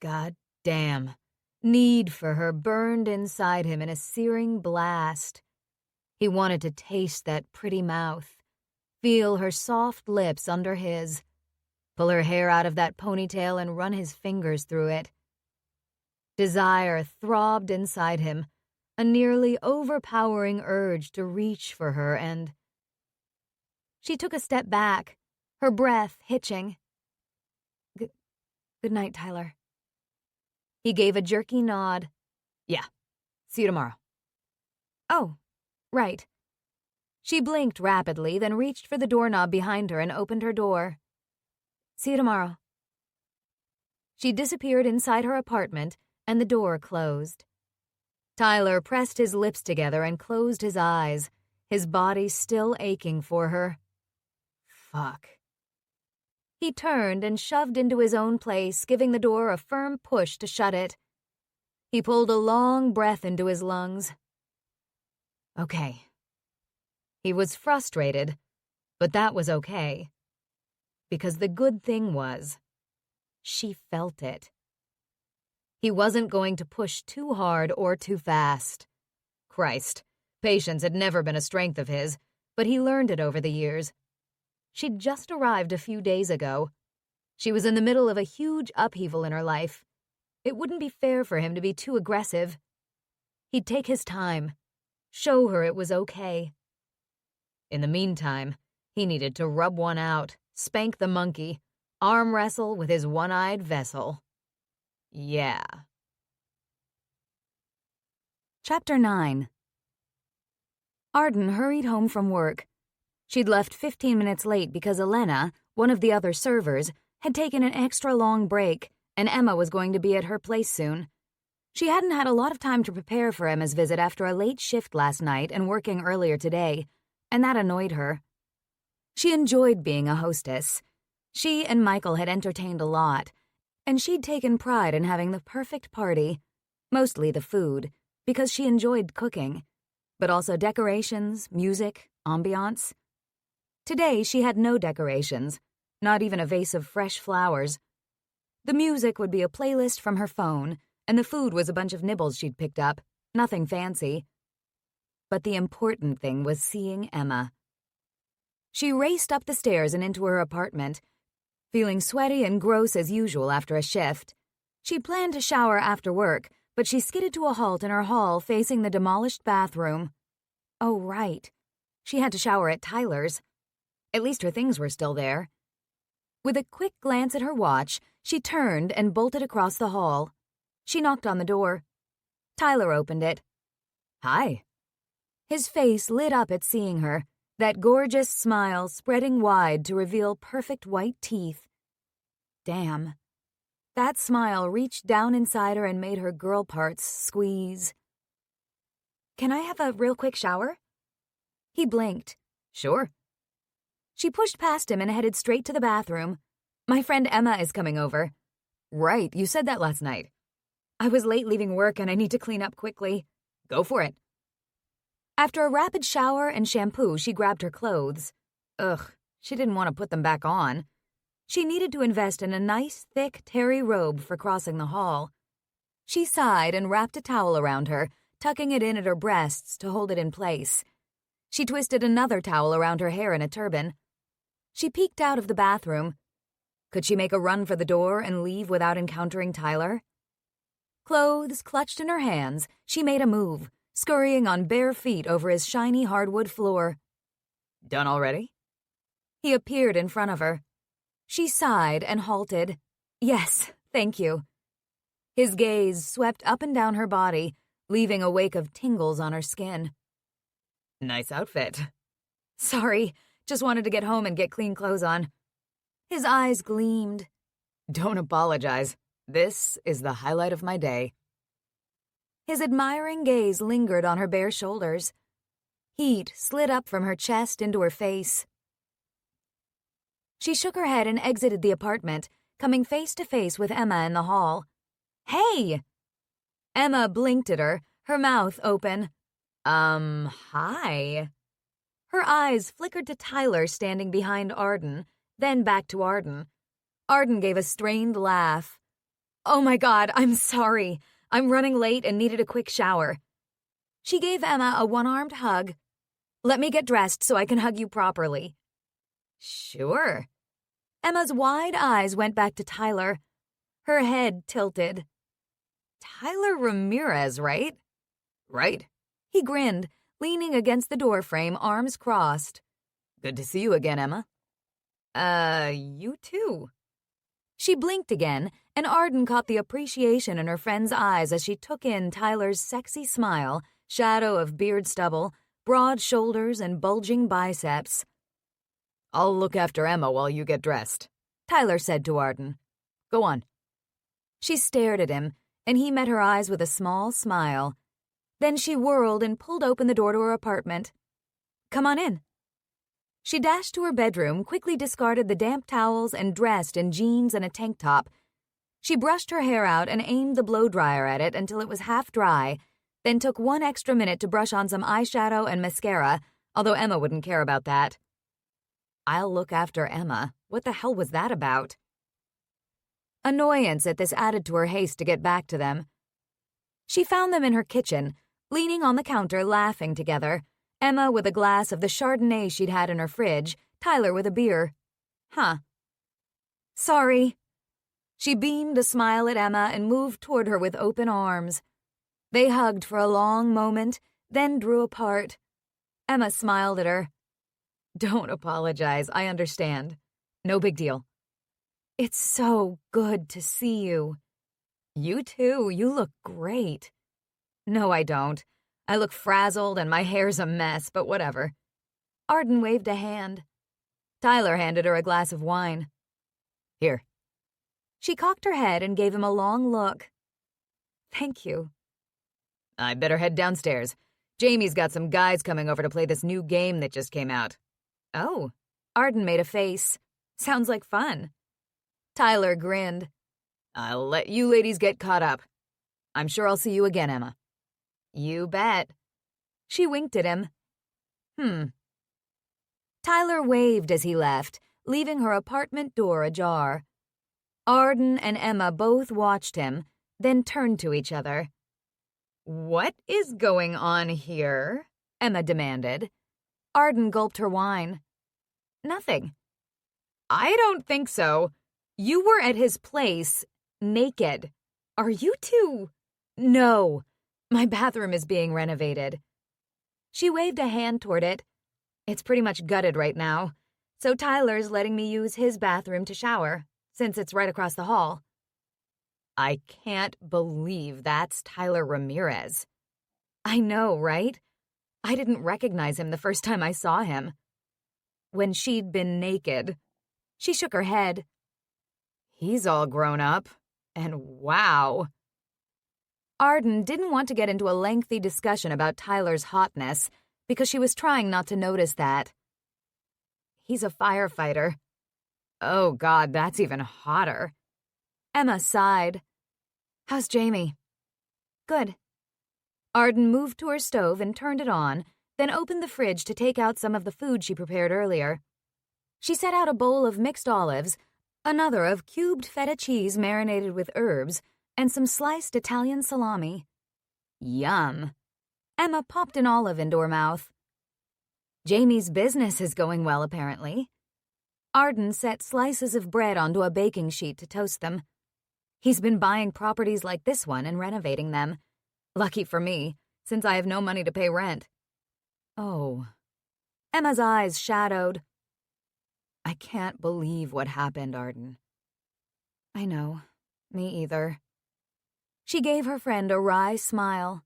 God damn. Need for her burned inside him in a searing blast. He wanted to taste that pretty mouth, feel her soft lips under his, pull her hair out of that ponytail and run his fingers through it. Desire throbbed inside him, a nearly overpowering urge to reach for her, and... She took a step back, her breath hitching. Good night, Tyler. He gave a jerky nod. Yeah. See you tomorrow. Oh, right. She blinked rapidly, then reached for the doorknob behind her and opened her door. See you tomorrow. She disappeared inside her apartment, and the door closed. Tyler pressed his lips together and closed his eyes, his body still aching for her. Fuck. He turned and shoved into his own place, giving the door a firm push to shut it. He pulled a long breath into his lungs. Okay. He was frustrated, but that was okay. Because the good thing was, she felt it. He wasn't going to push too hard or too fast. Christ, patience had never been a strength of his, but he learned it over the years. She'd just arrived a few days ago. She was in the middle of a huge upheaval in her life. It wouldn't be fair for him to be too aggressive. He'd take his time, show her it was okay. In the meantime, he needed to rub one out, spank the monkey, arm wrestle with his one-eyed vessel. Yeah. Chapter 9. Arden hurried home from work. She'd left 15 minutes late because Elena, one of the other servers, had taken an extra long break, and Emma was going to be at her place soon. She hadn't had a lot of time to prepare for Emma's visit after a late shift last night and working earlier today, and that annoyed her. She enjoyed being a hostess. She and Michael had entertained a lot, and she'd taken pride in having the perfect party, mostly the food, because she enjoyed cooking, but also decorations, music, ambiance. Today she had no decorations, not even a vase of fresh flowers. The music would be a playlist from her phone, and the food was a bunch of nibbles she'd picked up, nothing fancy. But the important thing was seeing Emma. She raced up the stairs and into her apartment, feeling sweaty and gross as usual after a shift. She'd planned to shower after work, but she skidded to a halt in her hall facing the demolished bathroom. Oh, right. She had to shower at Tyler's. At least her things were still there. With a quick glance at her watch, she turned and bolted across the hall. She knocked on the door. Tyler opened it. "Hi." His face lit up at seeing her, that gorgeous smile spreading wide to reveal perfect white teeth. Damn. That smile reached down inside her and made her girl parts squeeze. "Can I have a real quick shower?" He blinked. "Sure." She pushed past him and headed straight to the bathroom. "My friend Emma is coming over." "Right, you said that last night." "I was late leaving work and I need to clean up quickly." "Go for it." After a rapid shower and shampoo, she grabbed her clothes. Ugh, she didn't want to put them back on. She needed to invest in a nice, thick terry robe for crossing the hall. She sighed and wrapped a towel around her, tucking it in at her breasts to hold it in place. She twisted another towel around her hair in a turban. She peeked out of the bathroom. Could she make a run for the door and leave without encountering Tyler? Clothes clutched in her hands, she made a move, scurrying on bare feet over his shiny hardwood floor. "Done already?" He appeared in front of her. She sighed and halted. "Yes, thank you." His gaze swept up and down her body, leaving a wake of tingles on her skin. "Nice outfit." "Sorry, just wanted to get home and get clean clothes on." His eyes gleamed. "Don't apologize. This is the highlight of my day." His admiring gaze lingered on her bare shoulders. Heat slid up from her chest into her face. She shook her head and exited the apartment, coming face to face with Emma in the hall. "Hey!" Emma blinked at her, her mouth open. Hi." Her eyes flickered to Tyler standing behind Arden, then back to Arden. Arden gave a strained laugh. "Oh my God, I'm sorry. I'm running late and needed a quick shower." She gave Emma a one-armed hug. "Let me get dressed so I can hug you properly." "Sure." Emma's wide eyes went back to Tyler. Her head tilted. "Tyler Ramirez, right?" "Right." He grinned, leaning against the doorframe, arms crossed. "Good to see you again, Emma." You too." She blinked again, and Arden caught the appreciation in her friend's eyes as she took in Tyler's sexy smile, shadow of beard stubble, broad shoulders, and bulging biceps. "I'll look after Emma while you get dressed," Tyler said to Arden. "Go on." She stared at him, and he met her eyes with a small smile. Then she whirled and pulled open the door to her apartment. "Come on in." She dashed to her bedroom, quickly discarded the damp towels, and dressed in jeans and a tank top. She brushed her hair out and aimed the blow-dryer at it until it was half dry, then took one extra minute to brush on some eyeshadow and mascara, although Emma wouldn't care about that. I'll look after Emma. What the hell was that about? Annoyance at this added to her haste to get back to them. She found them in her kitchen, leaning on the counter, laughing together. Emma with a glass of the Chardonnay she'd had in her fridge, Tyler with a beer. Huh. "Sorry." She beamed a smile at Emma and moved toward her with open arms. They hugged for a long moment, then drew apart. Emma smiled at her. "Don't apologize, I understand. No big deal." "It's so good to see you." "You too, you look great." "No, I don't. I look frazzled and my hair's a mess, but whatever." Arden waved a hand. Tyler handed her a glass of wine. Here. She cocked her head and gave him a long look. Thank you. I better head downstairs. Jamie's got some guys coming over to play this new game that just came out. Oh, Arden made a face. Sounds like fun. Tyler grinned. I'll let you ladies get caught up. I'm sure I'll see you again, Emma. You bet. She winked at him. Tyler waved as he left, leaving her apartment door ajar. Arden and Emma both watched him, then turned to each other. What is going on here? Emma demanded. Arden gulped her wine. Nothing. I don't think so. You were at his place, naked. Are you two? No. My bathroom is being renovated. She waved a hand toward it. It's pretty much gutted right now, so Tyler's letting me use his bathroom to shower, since it's right across the hall. I can't believe that's Tyler Ramirez. I know, right? I didn't recognize him the first time I saw him. When she'd been naked. She shook her head. He's all grown up, and wow. Arden didn't want to get into a lengthy discussion about Tyler's hotness because she was trying not to notice that. He's a firefighter. Oh, God, that's even hotter. Emma sighed. How's Jamie? Good. Arden moved to her stove and turned it on, then opened the fridge to take out some of the food she prepared earlier. She set out a bowl of mixed olives, another of cubed feta cheese marinated with herbs, and some sliced Italian salami. Yum. Emma popped an olive into her mouth. Jamie's business is going well, apparently. Arden set slices of bread onto a baking sheet to toast them. He's been buying properties like this one and renovating them. Lucky for me, since I have no money to pay rent. Oh. Emma's eyes shadowed. I can't believe what happened, Arden. I know. Me either. She gave her friend a wry smile.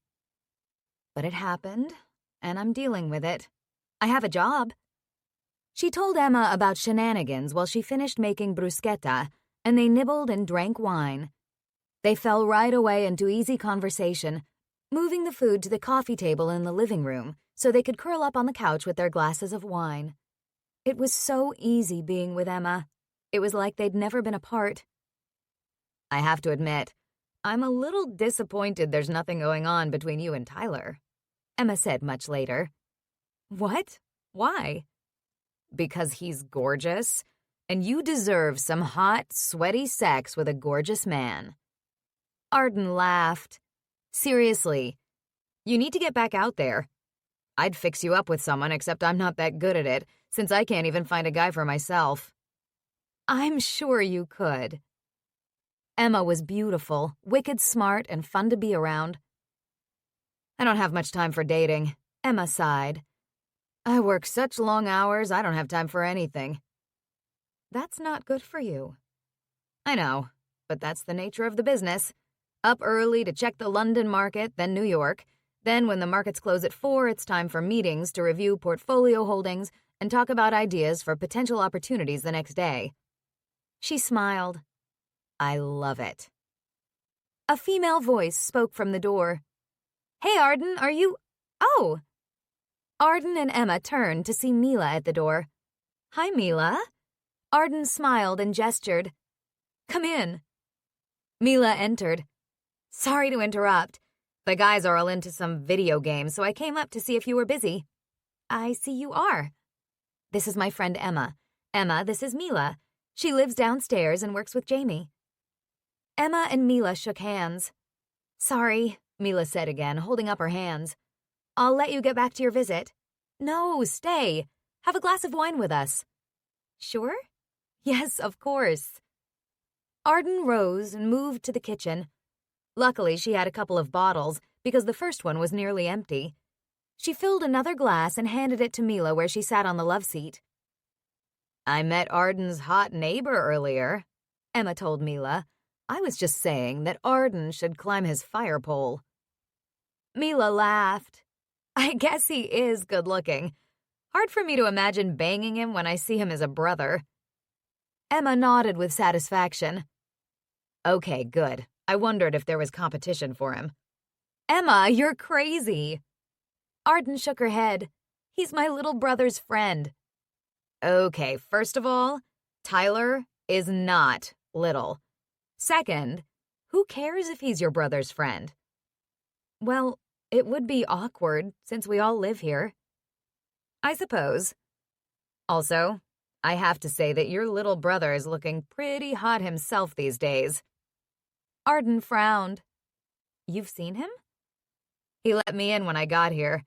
But it happened, and I'm dealing with it. I have a job. She told Emma about shenanigans while she finished making bruschetta, and they nibbled and drank wine. They fell right away into easy conversation, moving the food to the coffee table in the living room so they could curl up on the couch with their glasses of wine. It was so easy being with Emma. It was like they'd never been apart. I have to admit, I'm a little disappointed there's nothing going on between you and Tyler, Emma said much later. What? Why? Because he's gorgeous, and you deserve some hot, sweaty sex with a gorgeous man. Arden laughed. Seriously, you need to get back out there. I'd fix you up with someone, except I'm not that good at it, since I can't even find a guy for myself. I'm sure you could. Emma was beautiful, wicked smart, and fun to be around. I don't have much time for dating, Emma sighed. I work such long hours, I don't have time for anything. That's not good for you. I know, but that's the nature of the business. Up early to check the London market, then New York. Then when the markets close at 4, it's time for meetings to review portfolio holdings and talk about ideas for potential opportunities the next day. She smiled. I love it. A female voice spoke from the door. Hey, Arden, are you... Oh! Arden and Emma turned to see Mila at the door. Hi, Mila. Arden smiled and gestured. Come in. Mila entered. Sorry to interrupt. The guys are all into some video game, so I came up to see if you were busy. I see you are. This is my friend Emma. Emma, this is Mila. She lives downstairs and works with Jamie. Emma and Mila shook hands. Sorry, Mila said again, holding up her hands. I'll let you get back to your visit. No, stay. Have a glass of wine with us. Sure? Yes, of course. Arden rose and moved to the kitchen. Luckily, she had a couple of bottles because the first one was nearly empty. She filled another glass and handed it to Mila where she sat on the love seat. I met Arden's hot neighbor earlier, Emma told Mila. I was just saying that Arden should climb his fire pole. Mila laughed. I guess he is good-looking. Hard for me to imagine banging him when I see him as a brother. Emma nodded with satisfaction. Okay, good. I wondered if there was competition for him. Emma, you're crazy. Arden shook her head. He's my little brother's friend. Okay, first of all, Tyler is not little. Second, who cares if he's your brother's friend? Well, it would be awkward since we all live here. I suppose. Also, I have to say that your little brother is looking pretty hot himself these days. Arden frowned. You've seen him? He let me in when I got here.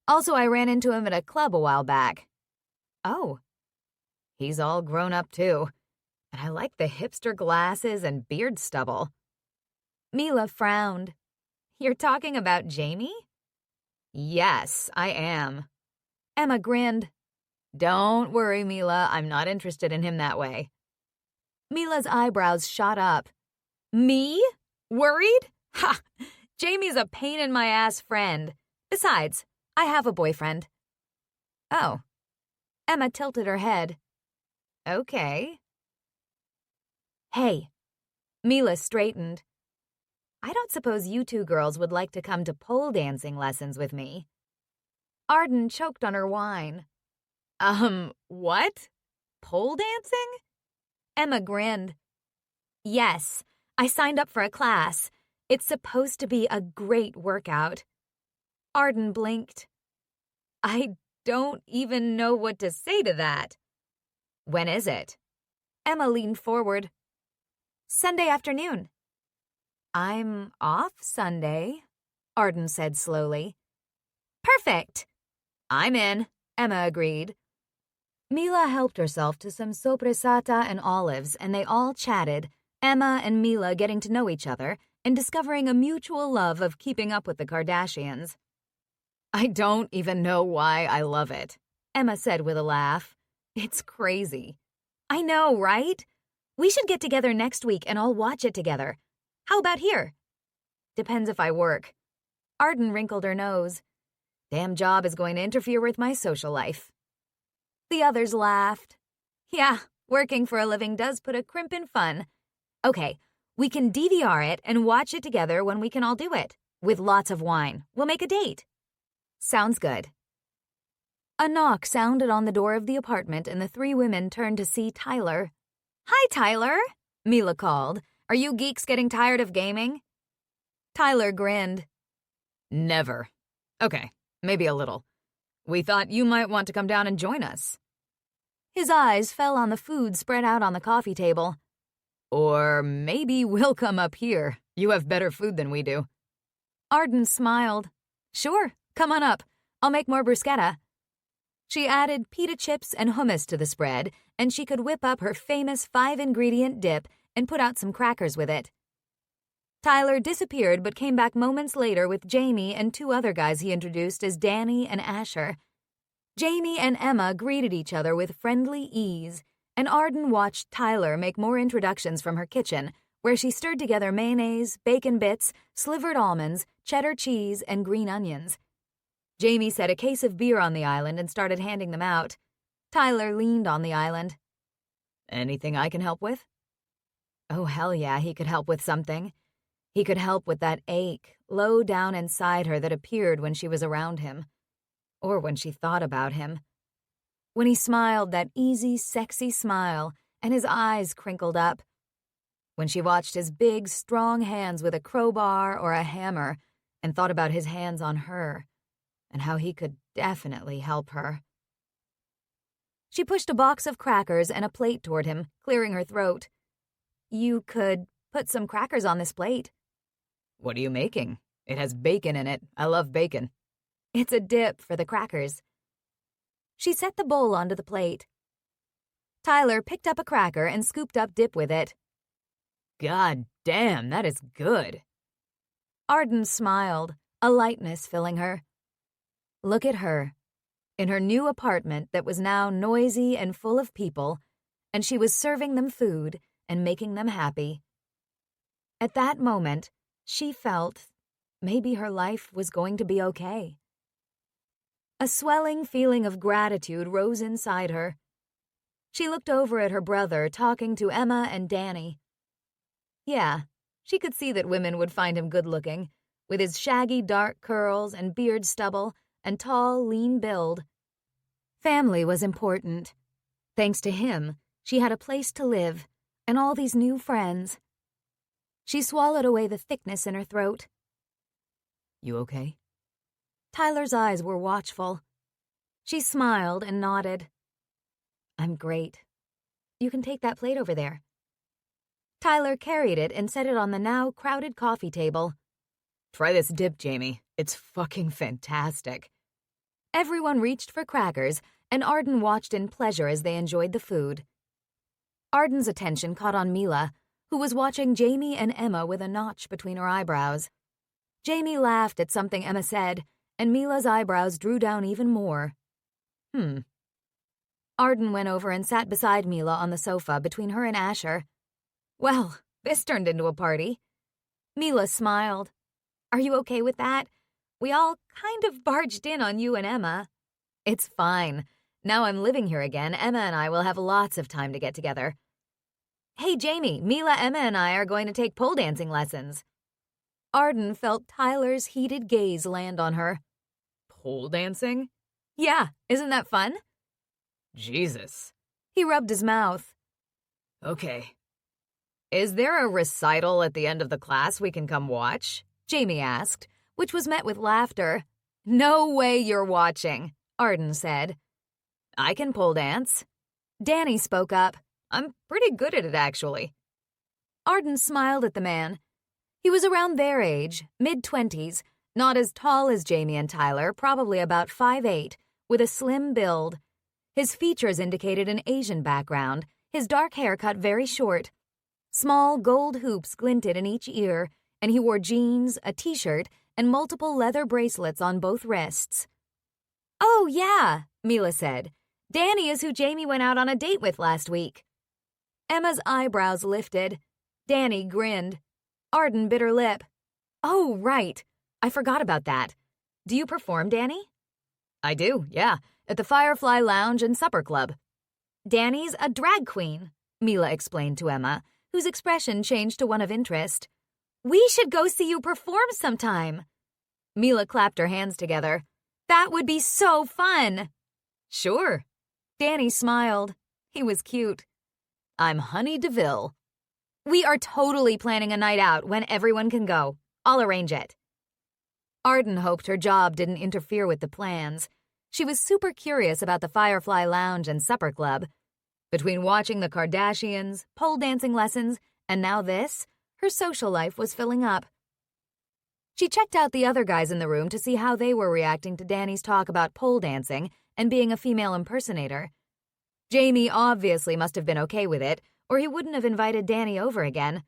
Also, I ran into him at a club a while back. Oh. He's all grown up, too. And I like the hipster glasses and beard stubble. Mila frowned. You're talking about Jamie? Yes, I am. Emma grinned. Don't worry, Mila. I'm not interested in him that way. Mila's eyebrows shot up. Me? Worried? Ha! Jamie's a pain-in-my-ass friend. Besides, I have a boyfriend. Oh. Emma tilted her head. Okay. Hey. Mila straightened. I don't suppose you two girls would like to come to pole dancing lessons with me. Arden choked on her wine. What? Pole dancing? Emma grinned. Yes, I signed up for a class. It's supposed to be a great workout. Arden blinked. I don't even know what to say to that. When is it? Emma leaned forward. Sunday afternoon. I'm off Sunday, Arden said slowly. Perfect. I'm in, Emma agreed. Mila helped herself to some sopressata and olives, and they all chatted, Emma and Mila getting to know each other and discovering a mutual love of keeping up with the Kardashians. I don't even know why I love it, Emma said with a laugh. It's crazy. I know, right? We should get together next week and all watch it together. How about here? Depends if I work. Arden wrinkled her nose. Damn job is going to interfere with my social life. The others laughed. Yeah, working for a living does put a crimp in fun. Okay, we can DVR it and watch it together when we can all do it. With lots of wine. We'll make a date. Sounds good. A knock sounded on the door of the apartment and the three women turned to see Tyler. Hi, Tyler, Mila called. Are you geeks getting tired of gaming? Tyler grinned. Never. Okay, maybe a little. We thought you might want to come down and join us. His eyes fell on the food spread out on the coffee table. Or maybe we'll come up here. You have better food than we do. Arden smiled. Sure, come on up. I'll make more bruschetta. She added pita chips and hummus to the spread, and she could whip up her famous 5-ingredient dip and put out some crackers with it. Tyler disappeared but came back moments later with Jamie and two other guys he introduced as Danny and Asher. Jamie and Emma greeted each other with friendly ease, and Arden watched Tyler make more introductions from her kitchen, where she stirred together mayonnaise, bacon bits, slivered almonds, cheddar cheese, and green onions. Jamie set a case of beer on the island and started handing them out. Tyler leaned on the island. Anything I can help with? Oh, hell yeah, he could help with something. He could help with that ache low down inside her that appeared when she was around him, or when she thought about him. When he smiled that easy, sexy smile, and his eyes crinkled up. When she watched his big, strong hands with a crowbar or a hammer and thought about his hands on her and how he could definitely help her. She pushed a box of crackers and a plate toward him, clearing her throat. You could put some crackers on this plate. What are you making? It has bacon in it. I love bacon. It's a dip for the crackers. She set the bowl onto the plate. Tyler picked up a cracker and scooped up dip with it. God damn, that is good. Arden smiled, a lightness filling her. Look at her, in her new apartment that was now noisy and full of people, and she was serving them food and making them happy. At that moment, she felt maybe her life was going to be okay. A swelling feeling of gratitude rose inside her. She looked over at her brother talking to Emma and Danny. Yeah, she could see that women would find him good-looking, with his shaggy dark curls and beard stubble and tall, lean build. Family was important. Thanks to him, she had a place to live and all these new friends. She swallowed away the thickness in her throat. You okay? Tyler's eyes were watchful. She smiled and nodded. I'm great. You can take that plate over there. Tyler carried it and set it on the now crowded coffee table. Try this dip, Jamie. It's fucking fantastic. Everyone reached for crackers, and Arden watched in pleasure as they enjoyed the food. Arden's attention caught on Mila, who was watching Jamie and Emma with a notch between her eyebrows. Jamie laughed at something Emma said, and Mila's eyebrows drew down even more. Arden went over and sat beside Mila on the sofa between her and Asher. Well, this turned into a party. Mila smiled. Are you okay with that? We all kind of barged in on you and Emma. It's fine. Now I'm living here again, Emma and I will have lots of time to get together. Hey, Jamie, Mila, Emma, and I are going to take pole dancing lessons. Arden felt Tyler's heated gaze land on her. Pole dancing? Yeah, isn't that fun? Jesus. He rubbed his mouth. Okay. Is there a recital at the end of the class we can come watch? Jamie asked, which was met with laughter. No way you're watching, Arden said. I can pole dance. Danny spoke up. I'm pretty good at it, actually. Arden smiled at the man. He was around their age, mid-20s, not as tall as Jamie and Tyler, probably about 5'8", with a slim build. His features indicated an Asian background, his dark hair cut very short. Small gold hoops glinted in each ear, and he wore jeans, a t-shirt, and multiple leather bracelets on both wrists. Oh, yeah, Mila said. Danny is who Jamie went out on a date with last week. Emma's eyebrows lifted. Danny grinned. Arden bit her lip. Oh, right. I forgot about that. Do you perform, Danny? I do, yeah, at the Firefly Lounge and Supper Club. Danny's a drag queen, Mila explained to Emma, whose expression changed to one of interest. We should go see you perform sometime. Mila clapped her hands together. That would be so fun. Sure. Danny smiled. He was cute. I'm Honey DeVille. We are totally planning a night out when everyone can go. I'll arrange it. Arden hoped her job didn't interfere with the plans. She was super curious about the Firefly Lounge and Supper Club. Between watching the Kardashians, pole dancing lessons, and now this, her social life was filling up. She checked out the other guys in the room to see how they were reacting to Danny's talk about pole dancing and being a female impersonator. Jamie obviously must have been okay with it, or he wouldn't have invited Danny over again.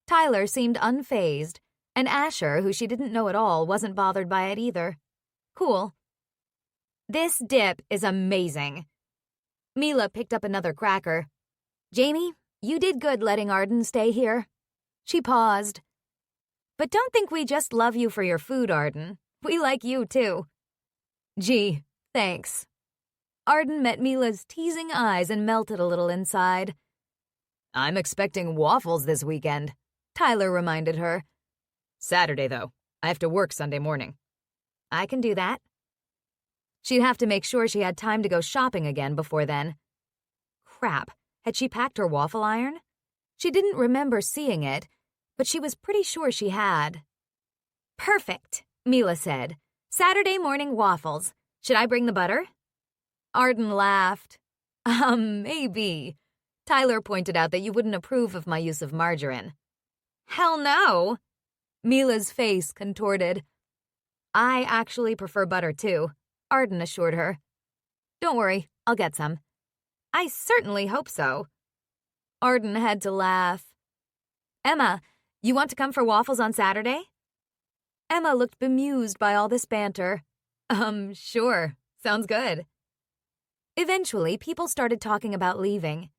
Tyler seemed unfazed, and Asher, who she didn't know at all, wasn't bothered by it either. Cool. This dip is amazing. Mila picked up another cracker. Jamie, you did good letting Arden stay here. She paused. But don't think we just love you for your food, Arden. We like you, too. Gee, thanks. Arden met Mila's teasing eyes and melted a little inside. I'm expecting waffles this weekend, Tyler reminded her. Saturday, though. I have to work Sunday morning. I can do that. She'd have to make sure she had time to go shopping again before then. Crap, had she packed her waffle iron? She didn't remember seeing it, but she was pretty sure she had. Perfect, Mila said. Saturday morning waffles. Should I bring the butter? Arden laughed. Maybe. Tyler pointed out that you wouldn't approve of my use of margarine. Hell no! Mila's face contorted. I actually prefer butter, too, Arden assured her. Don't worry, I'll get some. I certainly hope so. Arden had to laugh. Emma, you want to come for waffles on Saturday? Emma looked bemused by all this banter. Sure. Sounds good. Eventually, people started talking about leaving.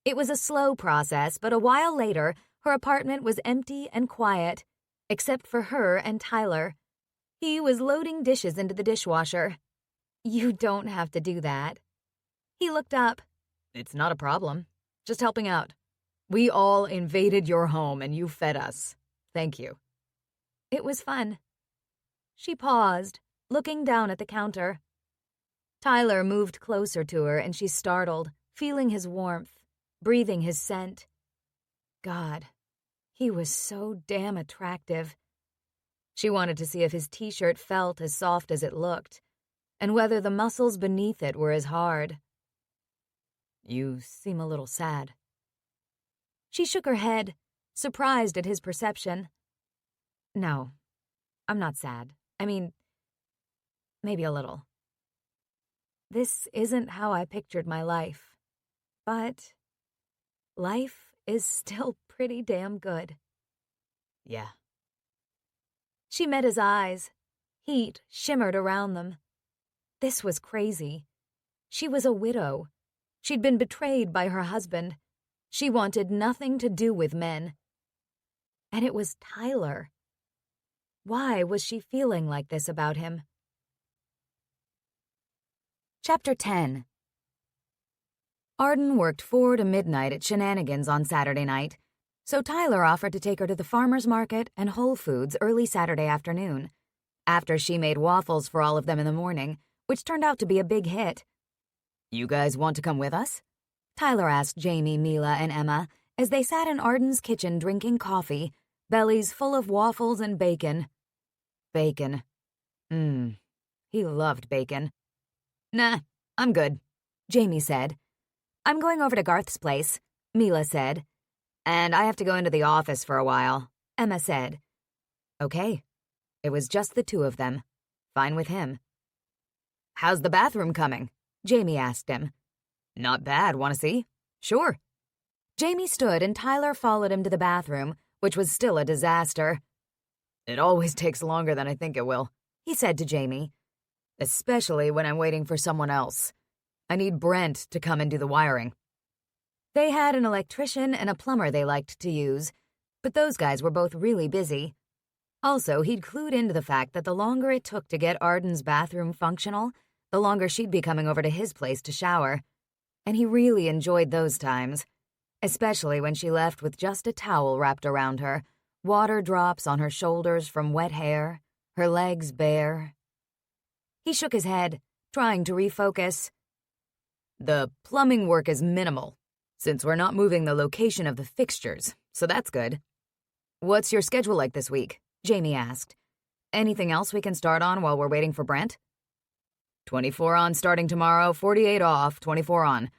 It was a slow process, but a while later, her apartment was empty and quiet, except for her and Tyler. He was loading dishes into the dishwasher. You don't have to do that. He looked up. It's not a problem. Just helping out. We all invaded your home and you fed us. Thank you. It was fun. She paused, looking down at the counter. Tyler moved closer to her and she startled, feeling his warmth, breathing his scent. God, he was so damn attractive. She wanted to see if his t-shirt felt as soft as it looked, and whether the muscles beneath it were as hard. You seem a little sad. She shook her head, surprised at his perception. No, I'm not sad. I mean, maybe a little. This isn't how I pictured my life, but life is still pretty damn good. Yeah. She met his eyes. Heat shimmered around them. This was crazy. She was a widow. She'd been betrayed by her husband. She wanted nothing to do with men. And it was Tyler. Why was she feeling like this about him? Chapter 10. Arden worked 4 to midnight at Shenanigans on Saturday night, so Tyler offered to take her to the farmer's market and Whole Foods early Saturday afternoon, after she made waffles for all of them in the morning, which turned out to be a big hit. You guys want to come with us? Tyler asked Jamie, Mila, and Emma as they sat in Arden's kitchen drinking coffee, bellies full of waffles and bacon. Bacon. He loved bacon. Nah, I'm good, Jamie said. I'm going over to Garth's place, Mila said. And I have to go into the office for a while, Emma said. Okay. It was just the two of them. Fine with him. How's the bathroom coming? Jamie asked him. Not bad, want to see? Sure. Jamie stood and Tyler followed him to the bathroom, which was still a disaster. It always takes longer than I think it will, he said to Jamie. Especially when I'm waiting for someone else. I need Brent to come and do the wiring. They had an electrician and a plumber they liked to use, but those guys were both really busy. Also, he'd clued into the fact that the longer it took to get Arden's bathroom functional, the longer she'd be coming over to his place to shower. And he really enjoyed those times, especially when she left with just a towel wrapped around her, water drops on her shoulders from wet hair, her legs bare. He shook his head, trying to refocus. The plumbing work is minimal, since we're not moving the location of the fixtures, so that's good. What's your schedule like this week? Jamie asked. Anything else we can start on while we're waiting for Brent? 24 on starting tomorrow, 48 off, 24 on.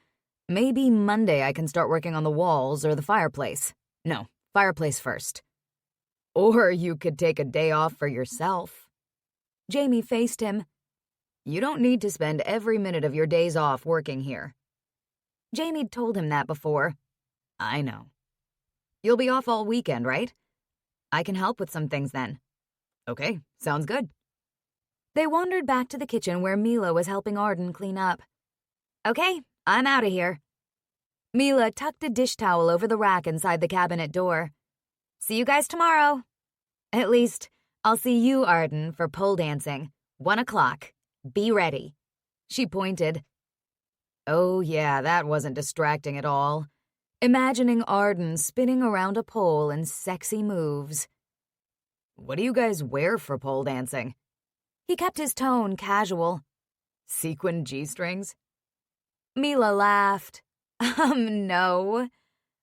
Maybe Monday I can start working on the walls or the fireplace. No, fireplace first. Or you could take a day off for yourself. Jamie faced him. You don't need to spend every minute of your days off working here. Jamie'd told him that before. I know. You'll be off all weekend, right? I can help with some things then. Okay, sounds good. They wandered back to the kitchen where Mila was helping Arden clean up. Okay, I'm out of here. Mila tucked a dish towel over the rack inside the cabinet door. See you guys tomorrow. At least, I'll see you, Arden, for pole dancing. 1 o'clock. Be ready. She pointed. Oh yeah, that wasn't distracting at all. Imagining Arden spinning around a pole in sexy moves. What do you guys wear for pole dancing? He kept his tone casual. Sequin G-strings? Mila laughed. No.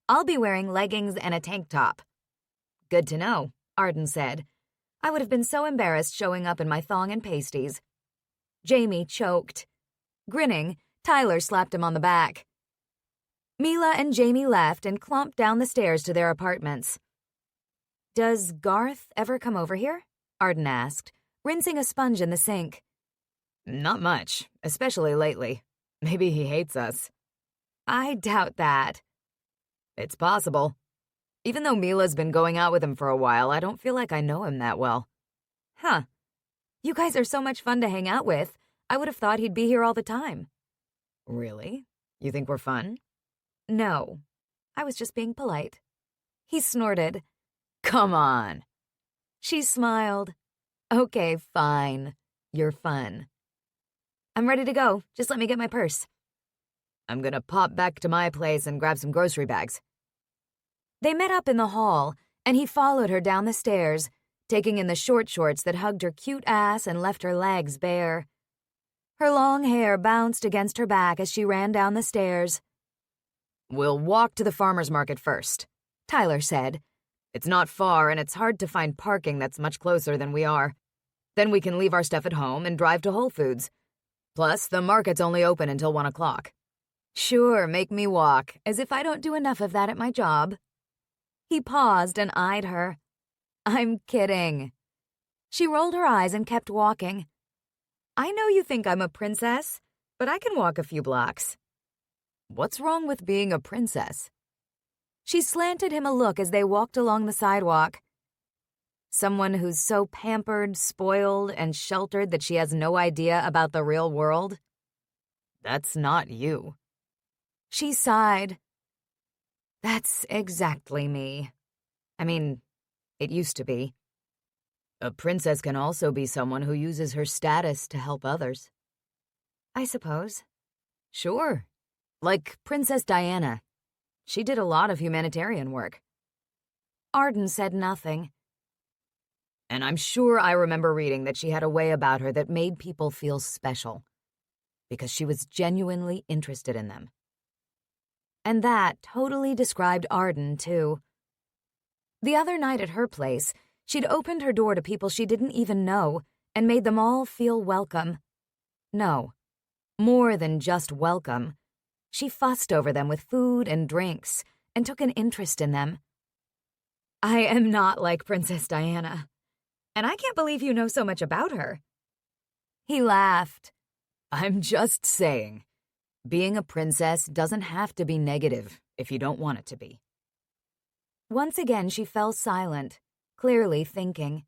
I'll be wearing leggings and a tank top. Good to know, Arden said. I would have been so embarrassed showing up in my thong and pasties. Jamie choked. Grinning, Tyler slapped him on the back. Mila and Jamie left and clomped down the stairs to their apartments. Does Garth ever come over here? Arden asked, rinsing a sponge in the sink. Not much, especially lately. Maybe he hates us. I doubt that. It's possible. Even though Mila's been going out with him for a while, I don't feel like I know him that well. Huh. You guys are so much fun to hang out with. I would have thought he'd be here all the time. Really? You think we're fun? No. I was just being polite. He snorted. Come on. She smiled. Okay, fine. You're fun. I'm ready to go. Just let me get my purse. I'm gonna pop back to my place and grab some grocery bags. They met up in the hall, and he followed her down the stairs, taking in the short shorts that hugged her cute ass and left her legs bare. Her long hair bounced against her back as she ran down the stairs. We'll walk to the farmer's market first, Tyler said. It's not far, and it's hard to find parking that's much closer than we are. Then we can leave our stuff at home and drive to Whole Foods. Plus, the market's only open until 1 o'clock. Sure, make me walk, as if I don't do enough of that at my job. He paused and eyed her. I'm kidding. She rolled her eyes and kept walking. I know you think I'm a princess, but I can walk a few blocks. What's wrong with being a princess? She slanted him a look as they walked along the sidewalk. Someone who's so pampered, spoiled, and sheltered that she has no idea about the real world? That's not you. She sighed. That's exactly me. I mean, it used to be. A princess can also be someone who uses her status to help others. I suppose. Sure. Like Princess Diana. She did a lot of humanitarian work. Arden said nothing. And I'm sure I remember reading that she had a way about her that made people feel special. Because she was genuinely interested in them. And that totally described Arden, too. The other night at her place, she'd opened her door to people she didn't even know and made them all feel welcome. No, more than just welcome. She fussed over them with food and drinks and took an interest in them. I am not like Princess Diana, and I can't believe you know so much about her. He laughed. I'm just saying. Being a princess doesn't have to be negative if you don't want it to be. Once again, she fell silent, clearly thinking.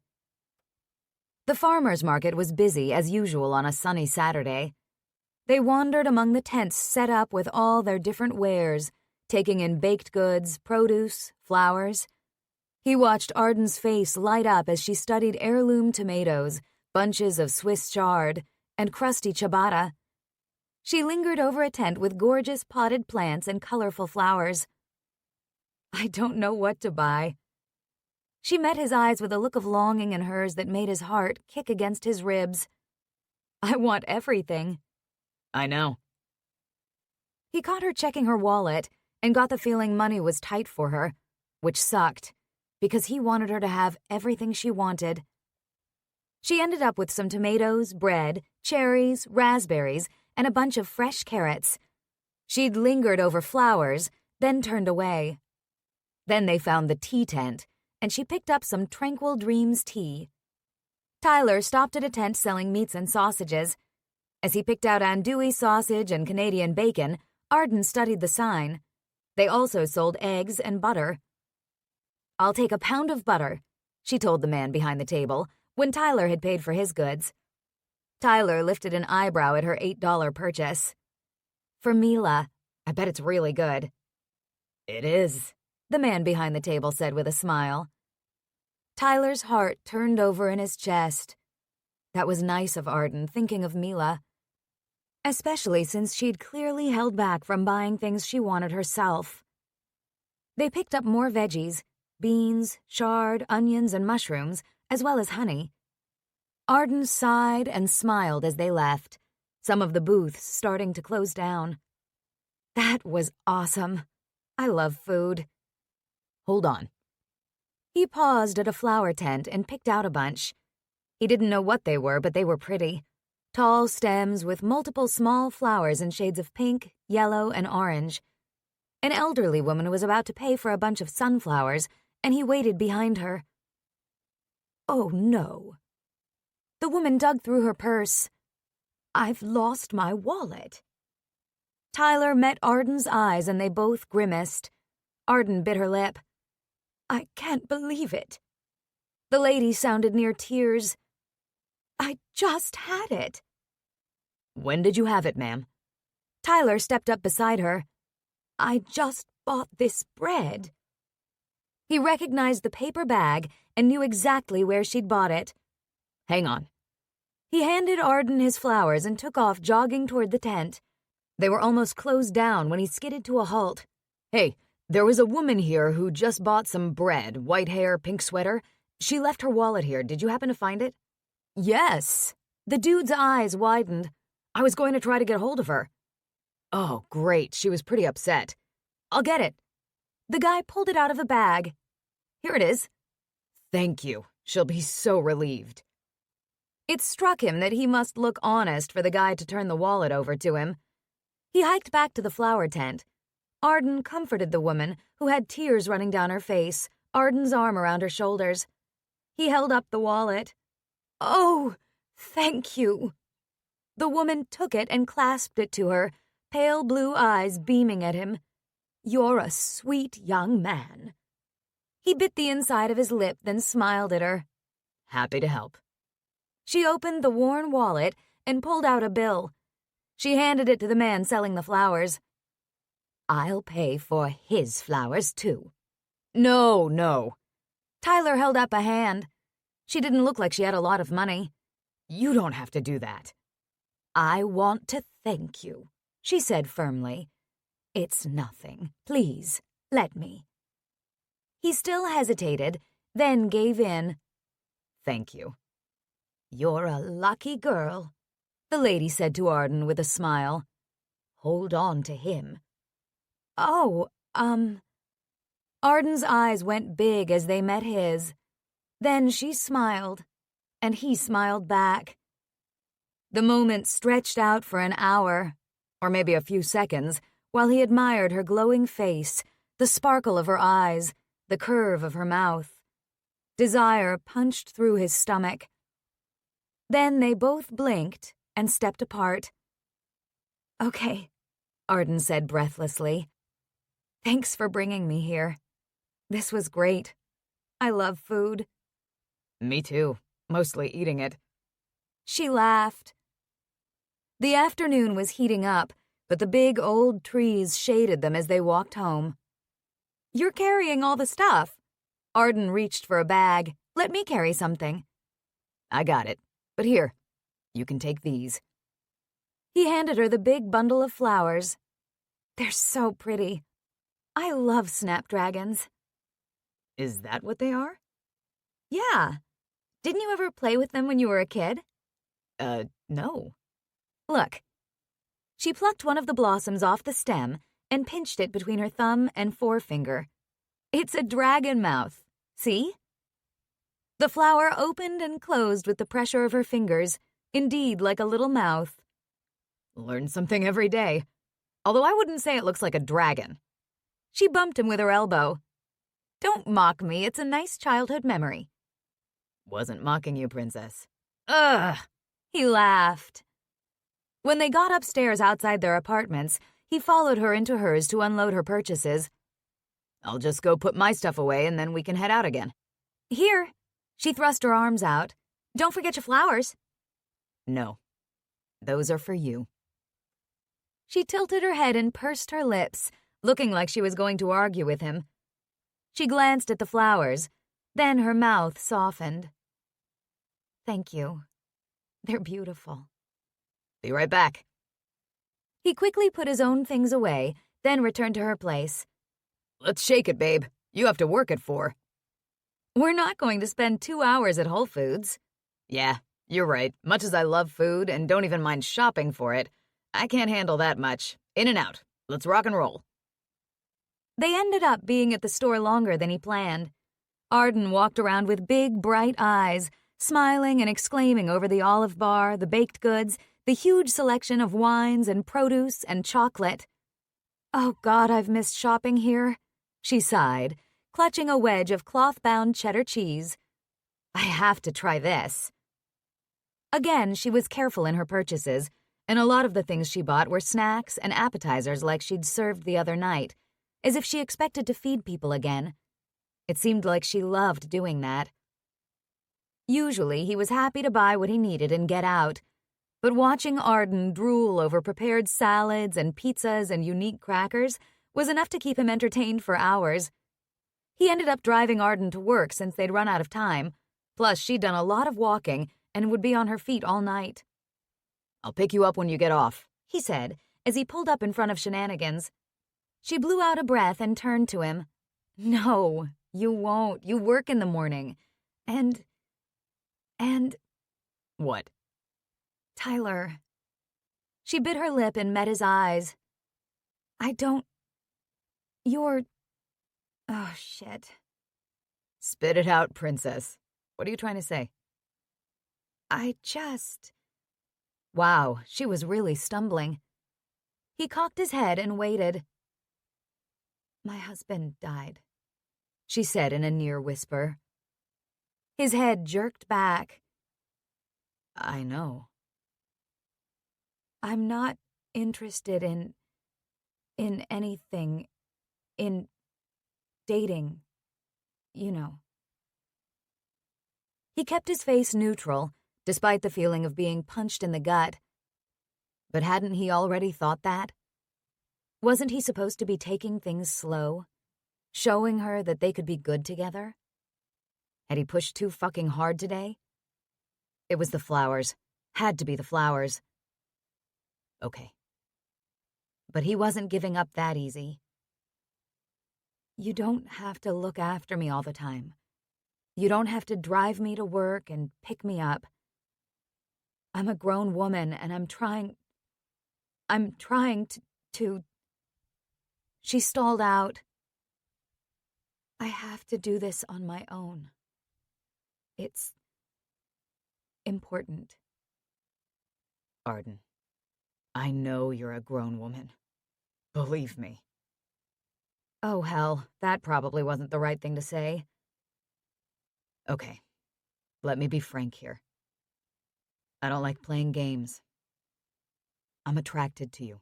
The farmer's market was busy as usual on a sunny Saturday. They wandered among the tents set up with all their different wares, taking in baked goods, produce, flowers. He watched Arden's face light up as she studied heirloom tomatoes, bunches of Swiss chard, and crusty ciabatta. She lingered over a tent with gorgeous potted plants and colorful flowers. I don't know what to buy. She met his eyes with a look of longing in hers that made his heart kick against his ribs. I want everything. I know. He caught her checking her wallet and got the feeling money was tight for her, which sucked, because he wanted her to have everything she wanted. She ended up with some tomatoes, bread, cherries, raspberries, and a bunch of fresh carrots. She'd lingered over flowers, then turned away. Then they found the tea tent, and she picked up some Tranquil Dreams tea. Tyler stopped at a tent selling meats and sausages. As he picked out andouille sausage and Canadian bacon, Arden studied the sign. They also sold eggs and butter. I'll take a pound of butter, she told the man behind the table, when Tyler had paid for his goods. Tyler lifted an eyebrow at her $8 purchase. For Mila, I bet it's really good. It is, the man behind the table said with a smile. Tyler's heart turned over in his chest. That was nice of Arden, thinking of Mila. Especially since she'd clearly held back from buying things she wanted herself. They picked up more veggies, beans, chard, onions, and mushrooms, as well as honey. Arden sighed and smiled as they left, some of the booths starting to close down. That was awesome. I love food. Hold on. He paused at a flower tent and picked out a bunch. He didn't know what they were, but they were pretty. Tall stems with multiple small flowers in shades of pink, yellow, and orange. An elderly woman was about to pay for a bunch of sunflowers, and he waited behind her. Oh, no. The woman dug through her purse. I've lost my wallet. Tyler met Arden's eyes and they both grimaced. Arden bit her lip. I can't believe it. The lady sounded near tears. I just had it. When did you have it, ma'am? Tyler stepped up beside her. I just bought this bread. He recognized the paper bag and knew exactly where she'd bought it. Hang on. He handed Arden his flowers and took off jogging toward the tent. They were almost closed down when he skidded to a halt. Hey, there was a woman here who just bought some bread, white hair, pink sweater. She left her wallet here. Did you happen to find it? Yes. The dude's eyes widened. I was going to try to get hold of her. Oh, great. She was pretty upset. I'll get it. The guy pulled it out of a bag. Here it is. Thank you. She'll be so relieved. It struck him that he must look honest for the guy to turn the wallet over to him. He hiked back to the flower tent. Arden comforted the woman, who had tears running down her face, Arden's arm around her shoulders. He held up the wallet. Oh, thank you. The woman took it and clasped it to her, pale blue eyes beaming at him. You're a sweet young man. He bit the inside of his lip, then smiled at her. Happy to help. She opened the worn wallet and pulled out a bill. She handed it to the man selling the flowers. I'll pay for his flowers, too. No. Tyler held up a hand. She didn't look like she had a lot of money. You don't have to do that. I want to thank you, she said firmly. It's nothing. Please, let me. He still hesitated, then gave in. Thank you. You're a lucky girl, the lady said to Arden with a smile. Hold on to him. Oh, Arden's eyes went big as they met his. Then she smiled, and he smiled back. The moment stretched out for an hour, or maybe a few seconds, while he admired her glowing face, the sparkle of her eyes, the curve of her mouth. Desire punched through his stomach. Then they both blinked and stepped apart. Okay, Arden said breathlessly. Thanks for bringing me here. This was great. I love food. Me too, mostly eating it. She laughed. The afternoon was heating up, but the big old trees shaded them as they walked home. You're carrying all the stuff. Arden reached for a bag. Let me carry something. I got it. But here, you can take these. He handed her the big bundle of flowers. They're so pretty. I love snapdragons. Is that what they are? Yeah. Didn't you ever play with them when you were a kid? No. Look. She plucked one of the blossoms off the stem and pinched it between her thumb and forefinger. It's a dragon mouth. See? The flower opened and closed with the pressure of her fingers, indeed like a little mouth. Learn something every day. Although I wouldn't say it looks like a dragon. She bumped him with her elbow. Don't mock me, it's a nice childhood memory. Wasn't mocking you, princess. Ugh! He laughed. When they got upstairs outside their apartments, he followed her into hers to unload her purchases. I'll just go put my stuff away and then we can head out again. Here. She thrust her arms out. Don't forget your flowers. No. Those are for you. She tilted her head and pursed her lips, looking like she was going to argue with him. She glanced at the flowers, then her mouth softened. Thank you. They're beautiful. Be right back. He quickly put his own things away, then returned to her place. Let's shake it, babe. You have to work at 4. We're not going to spend 2 hours at Whole Foods. Yeah, you're right. Much as I love food and don't even mind shopping for it, I can't handle that much. In and out. Let's rock and roll. They ended up being at the store longer than he planned. Arden walked around with big, bright eyes, smiling and exclaiming over the olive bar, the baked goods, the huge selection of wines and produce and chocolate. Oh, God, I've missed shopping here, she sighed, clutching a wedge of cloth-bound cheddar cheese. I have to try this. Again, she was careful in her purchases, and a lot of the things she bought were snacks and appetizers like she'd served the other night, as if she expected to feed people again. It seemed like she loved doing that. Usually, he was happy to buy what he needed and get out, but watching Arden drool over prepared salads and pizzas and unique crackers was enough to keep him entertained for hours. He ended up driving Arden to work since they'd run out of time, plus she'd done a lot of walking and would be on her feet all night. "I'll pick you up when you get off," he said as he pulled up in front of Shenanigans. She blew out a breath and turned to him. "No, you won't. You work in the morning. And... "What?" Tyler." She bit her lip and met his eyes. You're... Oh, shit. "Spit it out, princess. What are you trying to say?" Wow, she was really stumbling. He cocked his head and waited. "My husband died," she said in a near whisper. His head jerked back. "I know." "I'm not interested in anything, in dating, you know." He kept his face neutral, despite the feeling of being punched in the gut. But hadn't he already thought that? Wasn't he supposed to be taking things slow, showing her that they could be good together? Had he pushed too fucking hard today? It was the flowers. Had to be the flowers. Okay. But he wasn't giving up that easy. "You don't have to look after me all the time. You don't have to drive me to work and pick me up. I'm a grown woman and I'm trying to... She stalled out. "I have to do this on my own. It's important." "Arden, I know you're a grown woman. Believe me." Oh, hell, that probably wasn't the right thing to say. "Okay, let me be frank here. I don't like playing games. I'm attracted to you.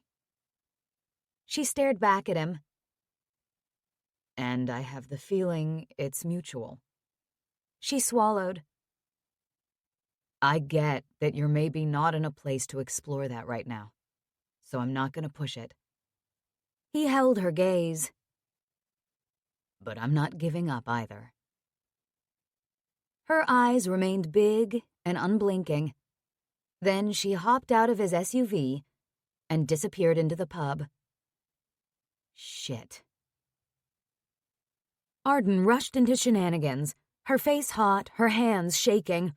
She stared back at him. And I have the feeling it's mutual." She swallowed. "I get that you're maybe not in a place to explore that right now, so I'm not going to push it. He held her gaze. But I'm not giving up either." Her eyes remained big and unblinking. Then she hopped out of his SUV and disappeared into the pub. Shit. Arden rushed into Shenanigans, her face hot, her hands shaking.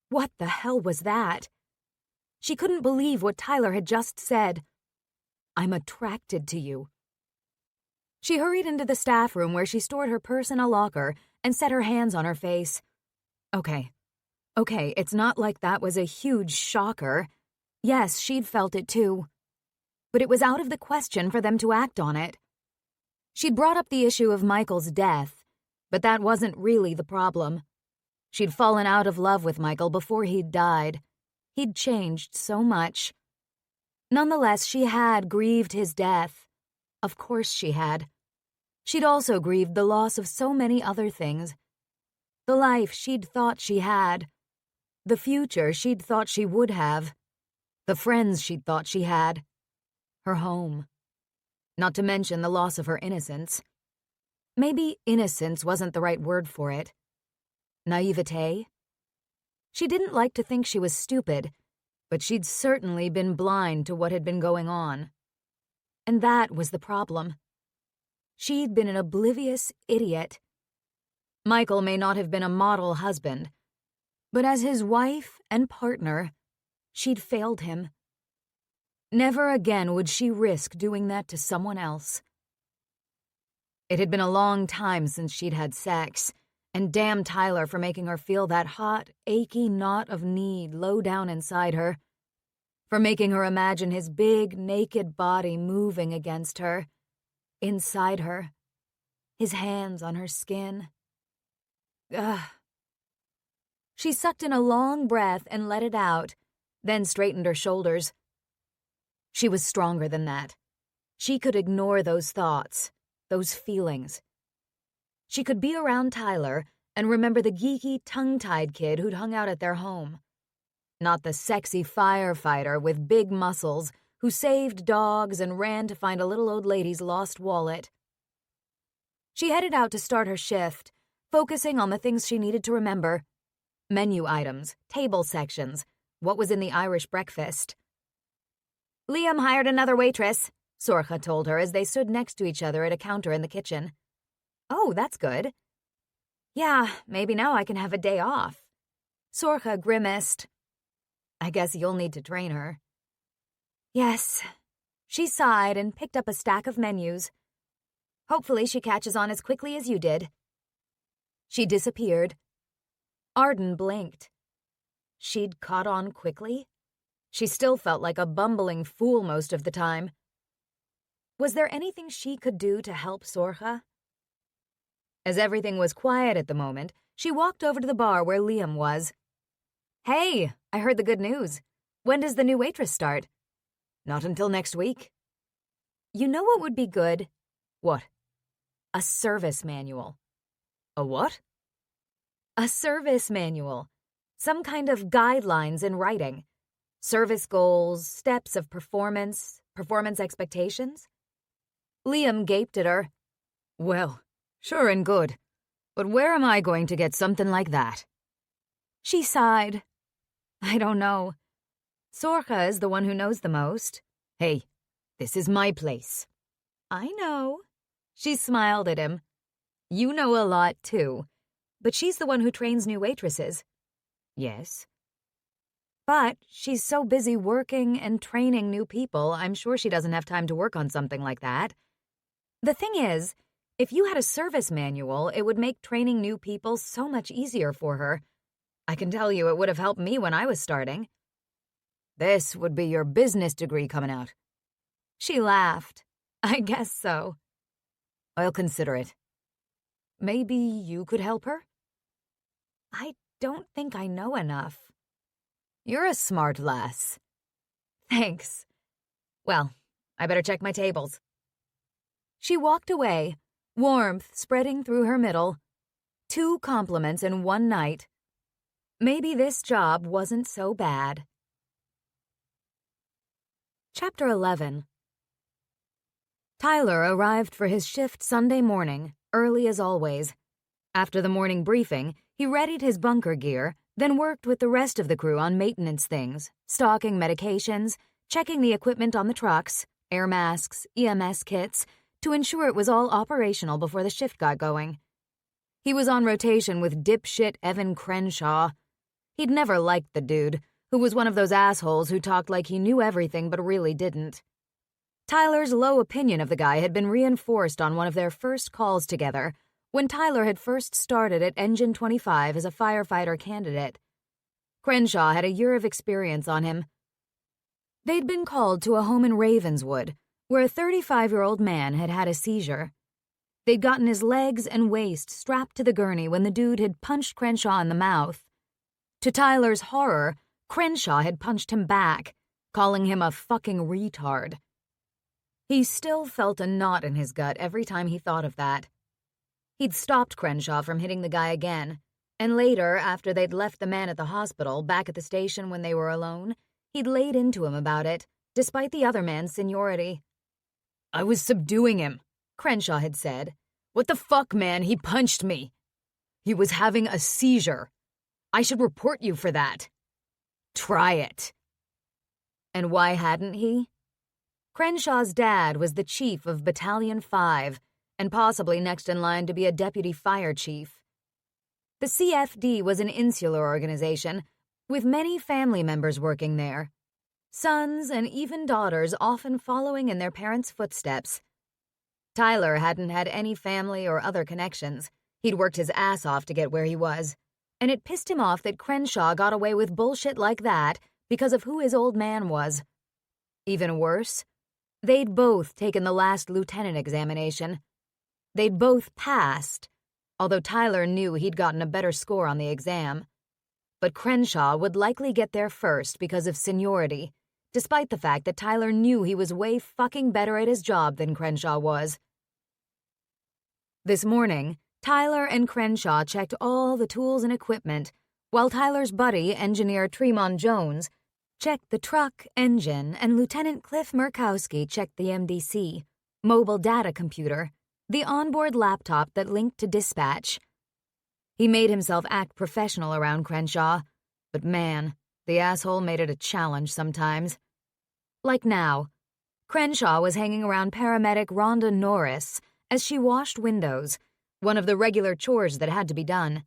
What the hell was that? She couldn't believe what Tyler had just said. "I'm attracted to you." She hurried into the staff room where she stored her purse in a locker and set her hands on her face. Okay, it's not like that was a huge shocker. Yes, she'd felt it too. But it was out of the question for them to act on it. She'd brought up the issue of Michael's death, but that wasn't really the problem. She'd fallen out of love with Michael before he'd died. He'd changed so much. Nonetheless, she had grieved his death. Of course she had. She'd also grieved the loss of so many other things. The life she'd thought she had. The future she'd thought she would have. The friends she'd thought she had. Her home. Not to mention the loss of her innocence. Maybe innocence wasn't the right word for it. Naivete? She didn't like to think she was stupid, but she'd certainly been blind to what had been going on. And that was the problem. She'd been an oblivious idiot. Michael may not have been a model husband, but as his wife and partner, she'd failed him. Never again would she risk doing that to someone else. It had been a long time since she'd had sex, and damn Tyler for making her feel that hot, achy knot of need low down inside her. For making her imagine his big, naked body moving against her, inside her, his hands on her skin. Ugh. She sucked in a long breath and let it out, then straightened her shoulders. She was stronger than that. She could ignore those thoughts, those feelings. She could be around Tyler and remember the geeky, tongue-tied kid who'd hung out at their home. Not the sexy firefighter with big muscles who saved dogs and ran to find a little old lady's lost wallet. She headed out to start her shift, focusing on the things she needed to remember. Menu items, table sections, what was in the Irish breakfast. "Liam hired another waitress," Sorcha told her as they stood next to each other at a counter in the kitchen. "Oh, that's good." "Yeah, maybe now I can have a day off." Sorcha grimaced. "I guess you'll need to train her." "Yes." She sighed and picked up a stack of menus. "Hopefully she catches on as quickly as you did." She disappeared. Arden blinked. She'd caught on quickly? She still felt like a bumbling fool most of the time. Was there anything she could do to help Sorcha? As everything was quiet at the moment, she walked over to the bar where Liam was. "Hey, I heard the good news. When does the new waitress start?" "Not until next week." "You know what would be good?" "What?" "A service manual." "A what?" "A service manual. Some kind of guidelines in writing. Service goals, steps of performance expectations." Liam gaped at her. "Well, sure and good. But where am I going to get something like that?" She sighed. "I don't know. Sorcha is the one who knows the most." "Hey, this is my place." "I know." She smiled at him. "You know a lot, too. But she's the one who trains new waitresses." "Yes." "But she's so busy working and training new people, I'm sure she doesn't have time to work on something like that. The thing is, if you had a service manual, it would make training new people so much easier for her. I can tell you it would have helped me when I was starting." "This would be your business degree coming out." She laughed. "I guess so." "I'll consider it." "Maybe you could help her?" "I don't think I know enough." "You're a smart lass." "Thanks. Well, I better check my tables." She walked away, warmth spreading through her middle. 2 compliments in one night. Maybe this job wasn't so bad. Chapter 11. Tyler arrived for his shift Sunday morning, early as always. After the morning briefing, he readied his bunker gear, then worked with the rest of the crew on maintenance things, stocking medications, checking the equipment on the trucks, air masks, EMS kits, to ensure it was all operational before the shift got going. He was on rotation with dipshit Evan Crenshaw. He'd never liked the dude, who was one of those assholes who talked like he knew everything but really didn't. Tyler's low opinion of the guy had been reinforced on one of their first calls together, when Tyler had first started at Engine 25 as a firefighter candidate. Crenshaw had a year of experience on him. They'd been called to a home in Ravenswood, where a 35-year-old man had had a seizure. They'd gotten his legs and waist strapped to the gurney when the dude had punched Crenshaw in the mouth. To Tyler's horror, Crenshaw had punched him back, calling him a fucking retard. He still felt a knot in his gut every time he thought of that. He'd stopped Crenshaw from hitting the guy again, and later, after they'd left the man at the hospital back at the station when they were alone, he'd laid into him about it, despite the other man's seniority. "I was subduing him," Crenshaw had said. "What the fuck, man? He punched me. He was having a seizure. I should report you for that." "Try it." And why hadn't he? Crenshaw's dad was the chief of Battalion 5, and possibly next in line to be a deputy fire chief. The CFD was an insular organization, with many family members working there. Sons and even daughters often following in their parents' footsteps. Tyler hadn't had any family or other connections. He'd worked his ass off to get where he was, and it pissed him off that Crenshaw got away with bullshit like that because of who his old man was. Even worse, they'd both taken the last lieutenant examination. They'd both passed, although Tyler knew he'd gotten a better score on the exam. But Crenshaw would likely get there first because of seniority, despite the fact that Tyler knew he was way fucking better at his job than Crenshaw was. This morning, Tyler and Crenshaw checked all the tools and equipment, while Tyler's buddy, engineer Tremont Jones, checked the truck, engine, and Lieutenant Cliff Murkowski checked the MDC, mobile data computer, the onboard laptop that linked to dispatch. He made himself act professional around Crenshaw, but man, the asshole made it a challenge sometimes. Like now, Crenshaw was hanging around paramedic Rhonda Norris as she washed windows, one of the regular chores that had to be done.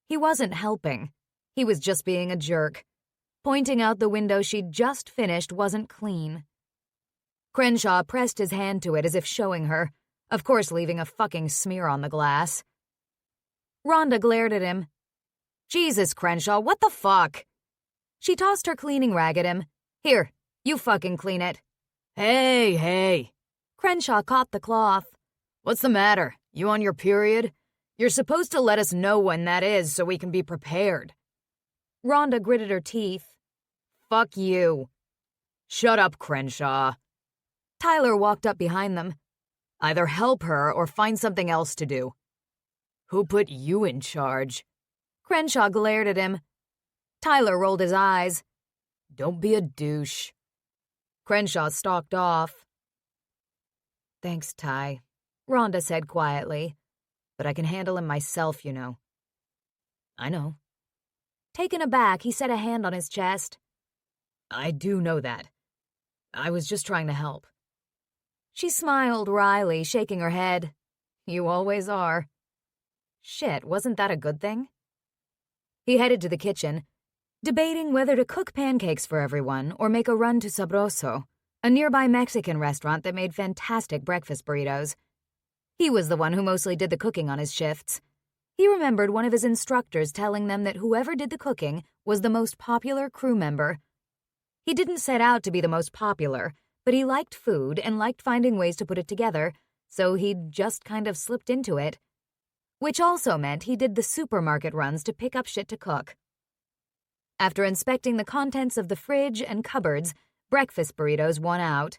He wasn't helping. He was just being a jerk, pointing out the window she'd just finished wasn't clean. Crenshaw pressed his hand to it as if showing her, of course leaving a fucking smear on the glass. Rhonda glared at him. Jesus, Crenshaw, what the fuck? She tossed her cleaning rag at him. Here, you fucking clean it. Hey. Crenshaw caught the cloth. What's the matter? You on your period? You're supposed to let us know when that is so we can be prepared. Rhonda gritted her teeth. Fuck you. Shut up, Crenshaw. Tyler walked up behind them. Either help her or find something else to do. Who put you in charge? Crenshaw glared at him. Tyler rolled his eyes. Don't be a douche. Crenshaw stalked off. Thanks, Ty, Rhonda said quietly. But I can handle him myself, you know. I know. Taken aback, he set a hand on his chest. I do know that. I was just trying to help. She smiled wryly, shaking her head. You always are. Shit, wasn't that a good thing? He headed to the kitchen, debating whether to cook pancakes for everyone or make a run to Sabroso, a nearby Mexican restaurant that made fantastic breakfast burritos. He was the one who mostly did the cooking on his shifts. He remembered one of his instructors telling them that whoever did the cooking was the most popular crew member. He didn't set out to be the most popular, but he liked food and liked finding ways to put it together, so he'd just kind of slipped into it. Which also meant he did the supermarket runs to pick up shit to cook. After inspecting the contents of the fridge and cupboards, breakfast burritos won out.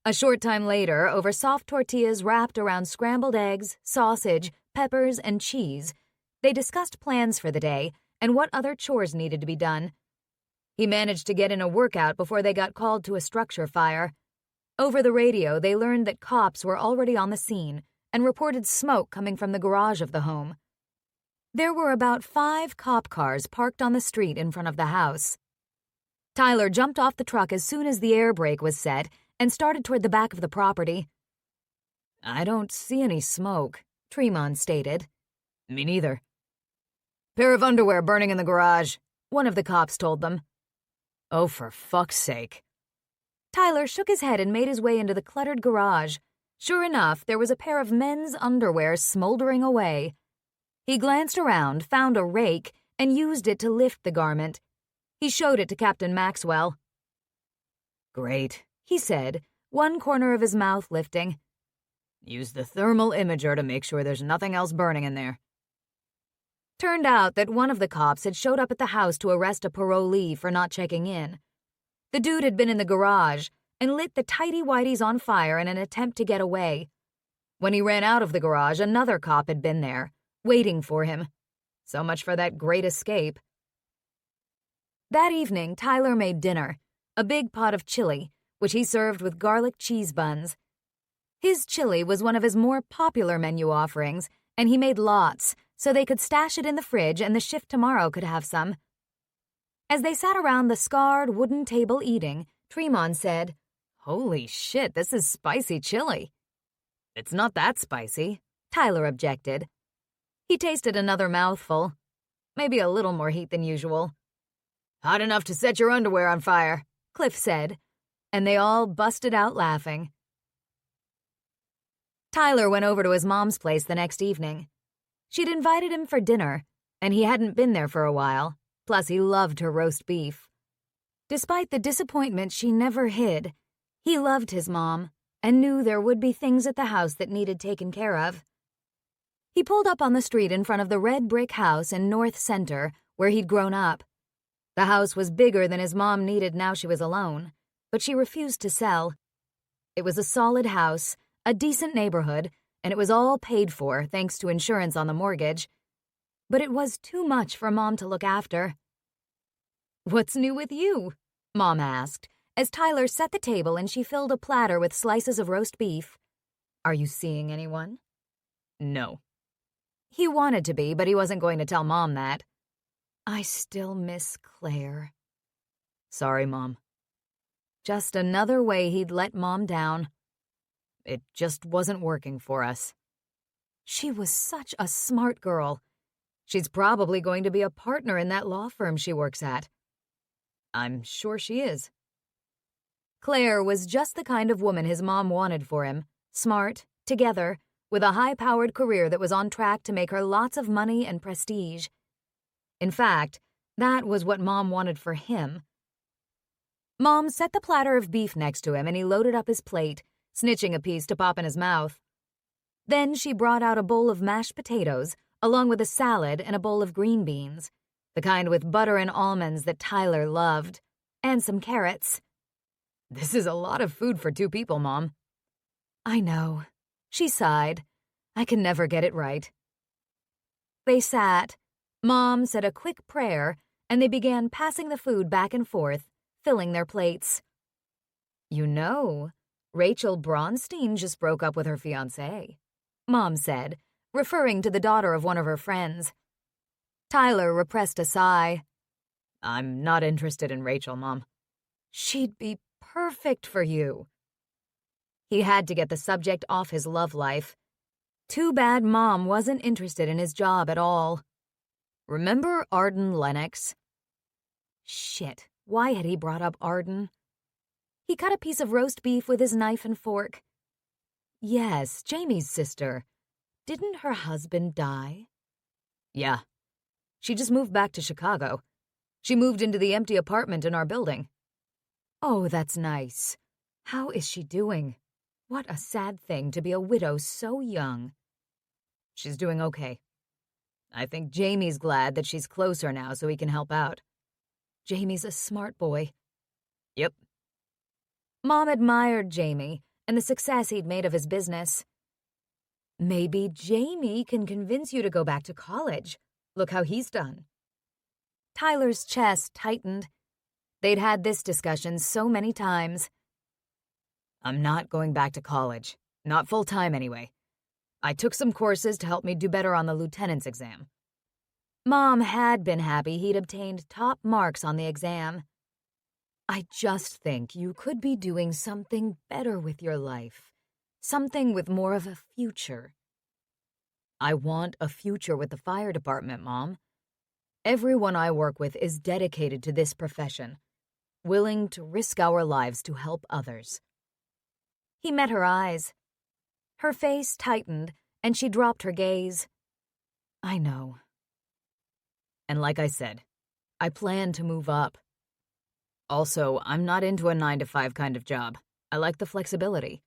A short time later, over soft tortillas wrapped around scrambled eggs, sausage, peppers, and cheese, they discussed plans for the day and what other chores needed to be done. He managed to get in a workout before they got called to a structure fire. Over the radio, they learned that cops were already on the scene and reported smoke coming from the garage of the home. There were about 5 cop cars parked on the street in front of the house. Tyler jumped off the truck as soon as the air brake was set and started toward the back of the property. I don't see any smoke, Tremont stated. Me neither. Pair of underwear burning in the garage, one of the cops told them. Oh, for fuck's sake. Tyler shook his head and made his way into the cluttered garage. Sure enough, there was a pair of men's underwear smoldering away. He glanced around, found a rake, and used it to lift the garment. He showed it to Captain Maxwell. Great, he said, one corner of his mouth lifting. Use the thermal imager to make sure there's nothing else burning in there. Turned out that one of the cops had showed up at the house to arrest a parolee for not checking in. The dude had been in the garage and lit the tighty-whities on fire in an attempt to get away. When he ran out of the garage, another cop had been there, waiting for him. So much for that great escape. That evening, Tyler made dinner, a big pot of chili, which he served with garlic cheese buns. His chili was one of his more popular menu offerings, and he made lots, so they could stash it in the fridge and the shift tomorrow could have some. As they sat around the scarred wooden table eating, Tremont said, Holy shit, this is spicy chili. It's not that spicy, Tyler objected. He tasted another mouthful. Maybe a little more heat than usual. Hot enough to set your underwear on fire, Cliff said, and they all busted out laughing. Tyler went over to his mom's place the next evening. She'd invited him for dinner, and he hadn't been there for a while, plus he loved her roast beef. Despite the disappointment she never hid, he loved his mom and knew there would be things at the house that needed taken care of. He pulled up on the street in front of the red brick house in North Center where he'd grown up. The house was bigger than his mom needed now she was alone, but she refused to sell. It was a solid house, a decent neighborhood, and it was all paid for thanks to insurance on the mortgage. But it was too much for Mom to look after. "What's new with you?" Mom asked, as Tyler set the table and she filled a platter with slices of roast beef. "Are you seeing anyone?" No. He wanted to be, but he wasn't going to tell Mom that. I still miss Claire. Sorry, Mom. Just another way he'd let Mom down. It just wasn't working for us. She was such a smart girl. She's probably going to be a partner in that law firm she works at. I'm sure she is. Claire was just the kind of woman his mom wanted for him. Smart, together, with a high-powered career that was on track to make her lots of money and prestige. In fact, that was what Mom wanted for him. Mom set the platter of beef next to him and he loaded up his plate, snitching a piece to pop in his mouth. Then she brought out a bowl of mashed potatoes, along with a salad and a bowl of green beans, the kind with butter and almonds that Tyler loved, and some carrots. This is a lot of food for 2 people, Mom. I know. She sighed. I can never get it right. They sat. Mom said a quick prayer, and they began passing the food back and forth, filling their plates. You know, Rachel Bronstein just broke up with her fiancé, Mom said, referring to the daughter of one of her friends. Tyler repressed a sigh. I'm not interested in Rachel, Mom. She'd be perfect for you. He had to get the subject off his love life. Too bad Mom wasn't interested in his job at all. Remember Arden Lennox? Shit, why had he brought up Arden? He cut a piece of roast beef with his knife and fork. Yes, Jamie's sister. Didn't her husband die? Yeah. She just moved back to Chicago. She moved into the empty apartment in our building. Oh, that's nice. How is she doing? What a sad thing to be a widow so young. She's doing okay. I think Jamie's glad that she's closer now so he can help out. Jamie's a smart boy. Yep. Mom admired Jamie and the success he'd made of his business. Maybe Jamie can convince you to go back to college. Look how he's done. Tyler's chest tightened. They'd had this discussion so many times. I'm not going back to college. Not full-time, anyway. I took some courses to help me do better on the lieutenant's exam. Mom had been happy he'd obtained top marks on the exam. I just think you could be doing something better with your life. Something with more of a future. I want a future with the fire department, Mom. Everyone I work with is dedicated to this profession, willing to risk our lives to help others. He met her eyes. Her face tightened, and she dropped her gaze. I know. And like I said, I plan to move up. Also, I'm not into a 9-to-5 kind of job. I like the flexibility.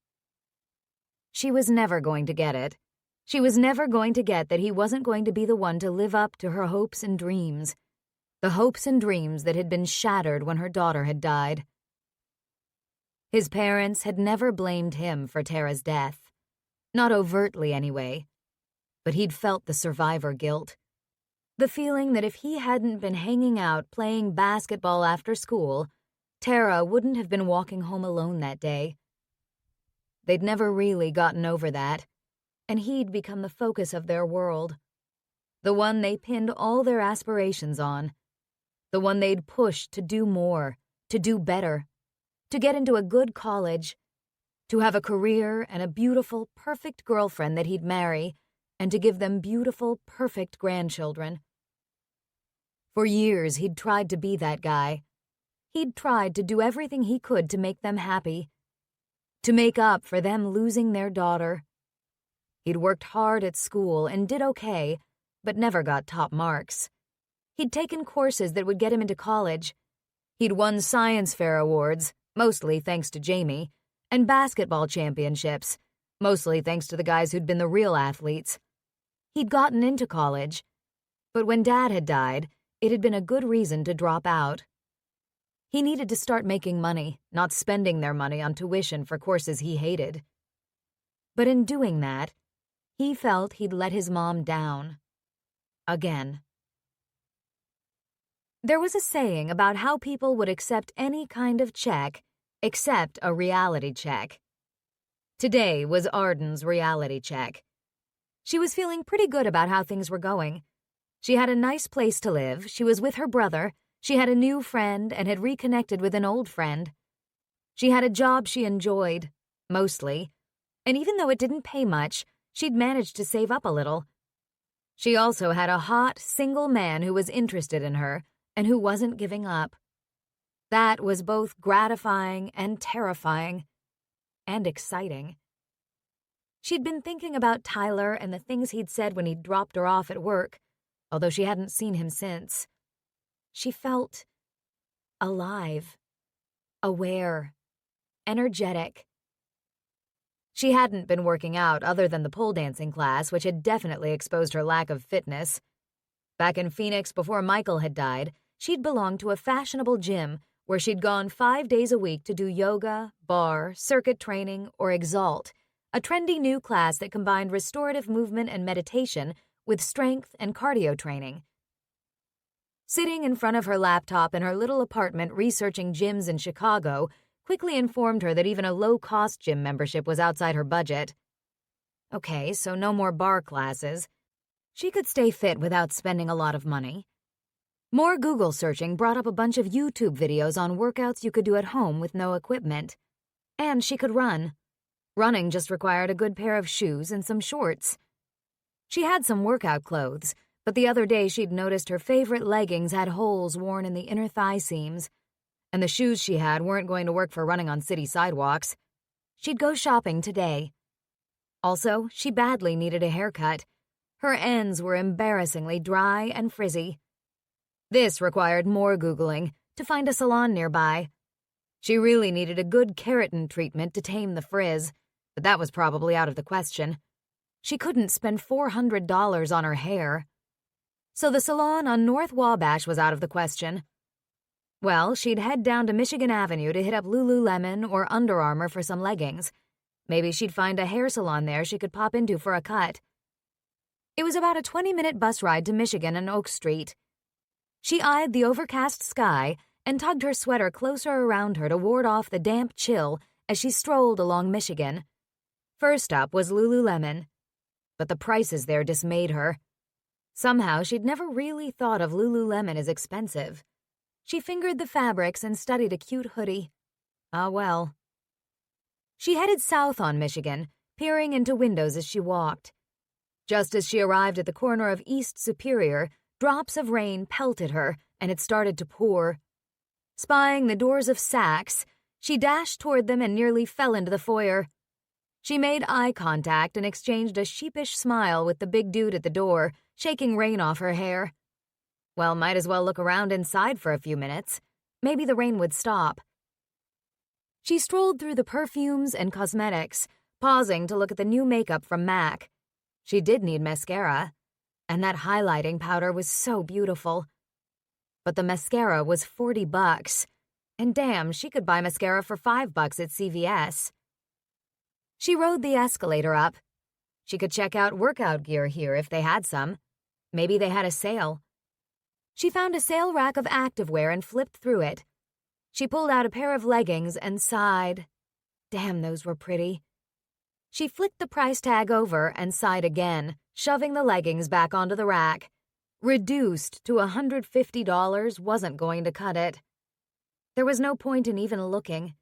She was never going to get it. She was never going to get that he wasn't going to be the one to live up to her hopes and dreams. The hopes and dreams that had been shattered when her daughter had died. His parents had never blamed him for Tara's death. Not overtly, anyway. But he'd felt the survivor guilt. The feeling that if he hadn't been hanging out playing basketball after school, Tara wouldn't have been walking home alone that day. They'd never really gotten over that, and he'd become the focus of their world. The one they pinned all their aspirations on. The one they'd pushed to do more, to do better, to get into a good college, to have a career and a beautiful, perfect girlfriend that he'd marry, and to give them beautiful, perfect grandchildren. For years, he'd tried to be that guy. He'd tried to do everything he could to make them happy, to make up for them losing their daughter. He'd worked hard at school and did okay, but never got top marks. He'd taken courses that would get him into college. He'd won science fair awards, mostly thanks to Jamie, and basketball championships, mostly thanks to the guys who'd been the real athletes. He'd gotten into college, but when Dad had died, it had been a good reason to drop out. He needed to start making money, not spending their money on tuition for courses he hated. But in doing that, he felt he'd let his mom down. Again. There was a saying about how people would accept any kind of check except a reality check. Today was Arden's reality check. She was feeling pretty good about how things were going. She had a nice place to live, she was with her brother, she had a new friend and had reconnected with an old friend. She had a job she enjoyed, mostly, and even though it didn't pay much, she'd managed to save up a little. She also had a hot, single man who was interested in her and who wasn't giving up. That was both gratifying and terrifying and exciting. She'd been thinking about Tyler and the things he'd said when he'd dropped her off at work, although she hadn't seen him since. She felt alive, aware, energetic. She hadn't been working out other than the pole dancing class, which had definitely exposed her lack of fitness. Back in Phoenix before Michael had died, she'd belonged to a fashionable gym where she'd gone 5 days a week to do yoga, bar, circuit training, or Exalt, a trendy new class that combined restorative movement and meditation with strength and cardio training. Sitting in front of her laptop in her little apartment researching gyms in Chicago quickly informed her that even a low-cost gym membership was outside her budget. Okay, so no more bar classes. She could stay fit without spending a lot of money. More Google searching brought up a bunch of YouTube videos on workouts you could do at home with no equipment. And she could run. Running just required a good pair of shoes and some shorts. She had some workout clothes, but the other day she'd noticed her favorite leggings had holes worn in the inner thigh seams, and the shoes she had weren't going to work for running on city sidewalks. She'd go shopping today. Also, she badly needed a haircut. Her ends were embarrassingly dry and frizzy. This required more Googling to find a salon nearby. She really needed a good keratin treatment to tame the frizz, but that was probably out of the question. She couldn't spend $400 on her hair. So the salon on North Wabash was out of the question. Well, she'd head down to Michigan Avenue to hit up Lululemon or Under Armour for some leggings. Maybe she'd find a hair salon there she could pop into for a cut. It was about a 20-minute bus ride to Michigan and Oak Street. She eyed the overcast sky and tugged her sweater closer around her to ward off the damp chill as she strolled along Michigan. First up was Lululemon, but the prices there dismayed her. Somehow she'd never really thought of Lululemon as expensive. She fingered the fabrics and studied a cute hoodie. Ah, well. She headed south on Michigan, peering into windows as she walked. Just as she arrived at the corner of East Superior, drops of rain pelted her, and it started to pour. Spying the doors of Saks, she dashed toward them and nearly fell into the foyer. She made eye contact and exchanged a sheepish smile with the big dude at the door, shaking rain off her hair. Well, might as well look around inside for a few minutes. Maybe the rain would stop. She strolled through the perfumes and cosmetics, pausing to look at the new makeup from MAC. She did need mascara, and that highlighting powder was so beautiful. But the mascara was $40, and damn, she could buy mascara for $5 at CVS. She rode the escalator up. She could check out workout gear here if they had some. Maybe they had a sale. She found a sale rack of activewear and flipped through it. She pulled out a pair of leggings and sighed. Damn, those were pretty. She flicked the price tag over and sighed again, shoving the leggings back onto the rack. Reduced to $150 wasn't going to cut it. There was no point in even looking.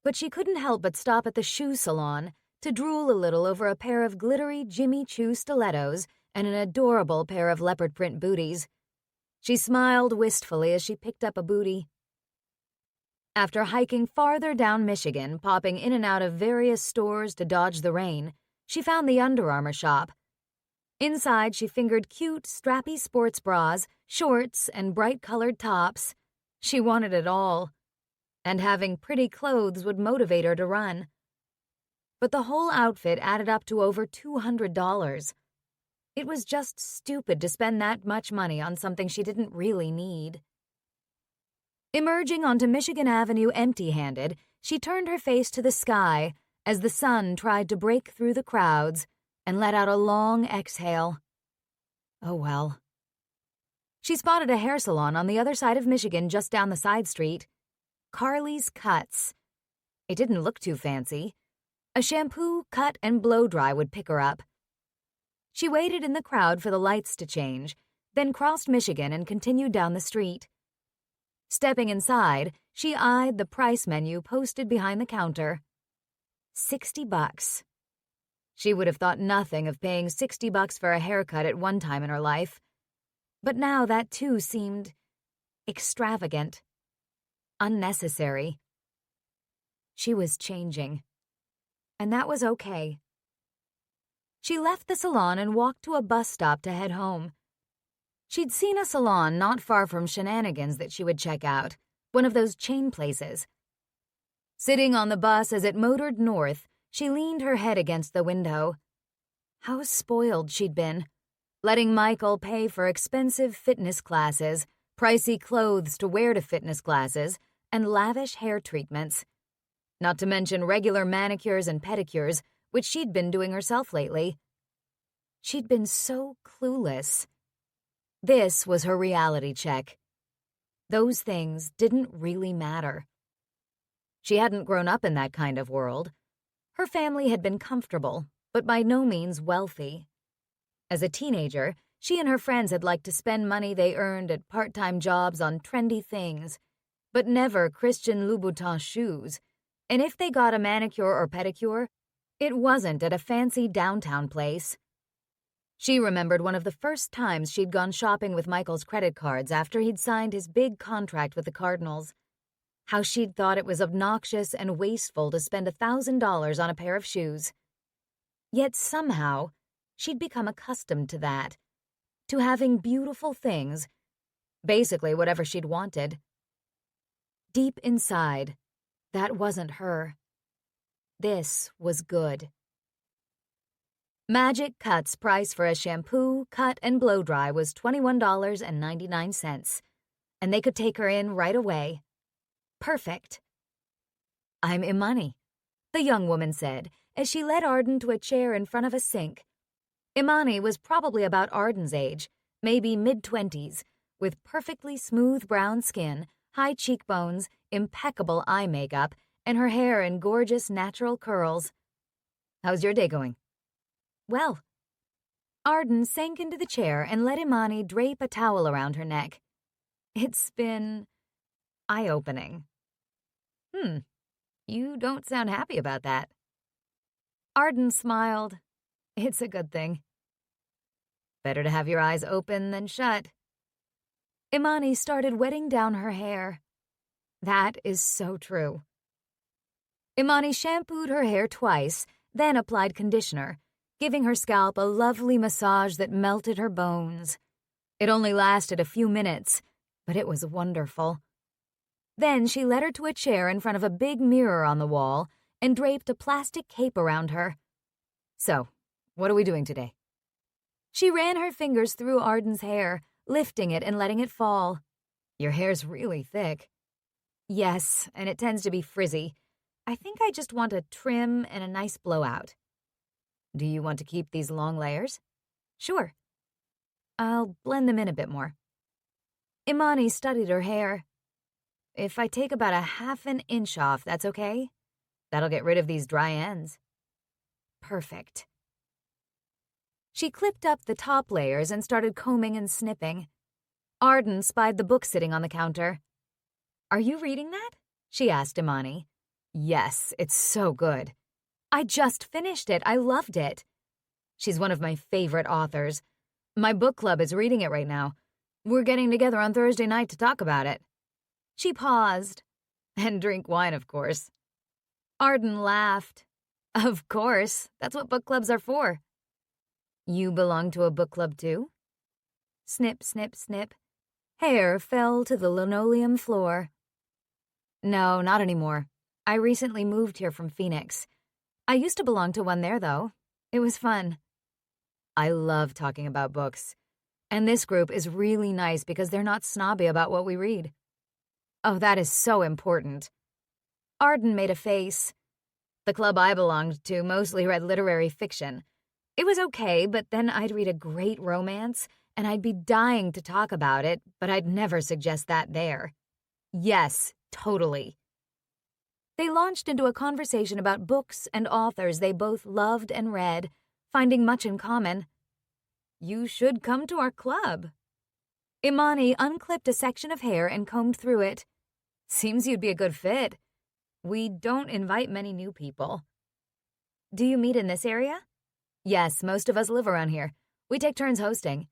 But she couldn't help but stop at the shoe salon to drool a little over a pair of glittery Jimmy Choo stilettos and an adorable pair of leopard print booties. She smiled wistfully as she picked up a bootie. After hiking farther down Michigan, popping in and out of various stores to dodge the rain, she found the Under Armour shop. Inside, she fingered cute, strappy sports bras, shorts, and bright-colored tops. She wanted it all. And having pretty clothes would motivate her to run. But the whole outfit added up to over $200. It was just stupid to spend that much money on something she didn't really need. Emerging onto Michigan Avenue empty-handed, she turned her face to the sky as the sun tried to break through the crowds and let out a long exhale. Oh well. She spotted a hair salon on the other side of Michigan just down the side street. Carly's Cuts. It didn't look too fancy. A shampoo, cut, and blow-dry would pick her up. She waited in the crowd for the lights to change, then crossed Michigan and continued down the street. Stepping inside, she eyed the price menu posted behind the counter. $60. She would have thought nothing of paying $60 for a haircut at one time in her life, but now that too seemed extravagant, unnecessary. She was changing, and that was okay. She left the salon and walked to a bus stop to head home. She'd seen a salon not far from Shenanigans that she would check out, one of those chain places. Sitting on the bus as it motored north, she leaned her head against the window. How spoiled she'd been, letting Michael pay for expensive fitness classes, pricey clothes to wear to fitness classes, and lavish hair treatments. Not to mention regular manicures and pedicures, which she'd been doing herself lately. She'd been so clueless. This was her reality check. Those things didn't really matter. She hadn't grown up in that kind of world. Her family had been comfortable, but by no means wealthy. As a teenager, she and her friends had liked to spend money they earned at part-time jobs on trendy things, but never Christian Louboutin shoes. And if they got a manicure or pedicure, it wasn't at a fancy downtown place. She remembered one of the first times she'd gone shopping with Michael's credit cards after he'd signed his big contract with the Cardinals. How she'd thought it was obnoxious and wasteful to spend $1,000 on a pair of shoes. Yet somehow, she'd become accustomed to that, to having beautiful things, basically whatever she'd wanted. Deep inside, that wasn't her. This was good. Magic Cut's price for a shampoo, cut, and blow-dry was $21.99, and they could take her in right away. Perfect. "I'm Imani," the young woman said as she led Arden to a chair in front of a sink. Imani was probably about Arden's age, maybe mid-20s, with perfectly smooth brown skin, high cheekbones, impeccable eye makeup, and her hair in gorgeous natural curls. "How's your day going?" "Well." Arden sank into the chair and let Imani drape a towel around her neck. "It's been eye-opening." You don't sound happy about that." Arden smiled. "It's a good thing." "Better to have your eyes open than shut." Imani started wetting down her hair. That is so true. Imani shampooed her hair twice, then applied conditioner, giving her scalp a lovely massage that melted her bones. It only lasted a few minutes, but it was wonderful. Then she led her to a chair in front of a big mirror on the wall and draped a plastic cape around her. "So, what are we doing today?" She ran her fingers through Arden's hair, lifting it and letting it fall. "Your hair's really thick." "Yes, and it tends to be frizzy. I think I just want a trim and a nice blowout." "Do you want to keep these long layers?" "Sure. I'll blend them in a bit more." Imani studied her hair. "If I take about a half an inch off, that's okay? That'll get rid of these dry ends." "Perfect." She clipped up the top layers and started combing and snipping. Arden spied the book sitting on the counter. "Are you reading that?" she asked Imani. "Yes, it's so good." "I just finished it. I loved it." "She's one of my favorite authors. My book club is reading it right now. We're getting together on Thursday night to talk about it." She paused. "And drink wine, of course." Arden laughed. "Of course. That's what book clubs are for." "You belong to a book club, too?" Snip, snip, snip. Hair fell to the linoleum floor. "No, not anymore. I recently moved here from Phoenix. I used to belong to one there, though. It was fun." "I love talking about books. And this group is really nice because they're not snobby about what we read." "Oh, that is so important." Arden made a face. "The club I belonged to mostly read literary fiction. It was okay, but then I'd read a great romance, and I'd be dying to talk about it, but I'd never suggest that there." "Yes, totally." They launched into a conversation about books and authors they both loved and read, finding much in common. You should come to our club." Imani unclipped a section of hair and combed through it. "Seems you'd be a good fit. We don't invite many new people." "Do you meet in this area?" "Yes, most of us live around here. We take turns hosting."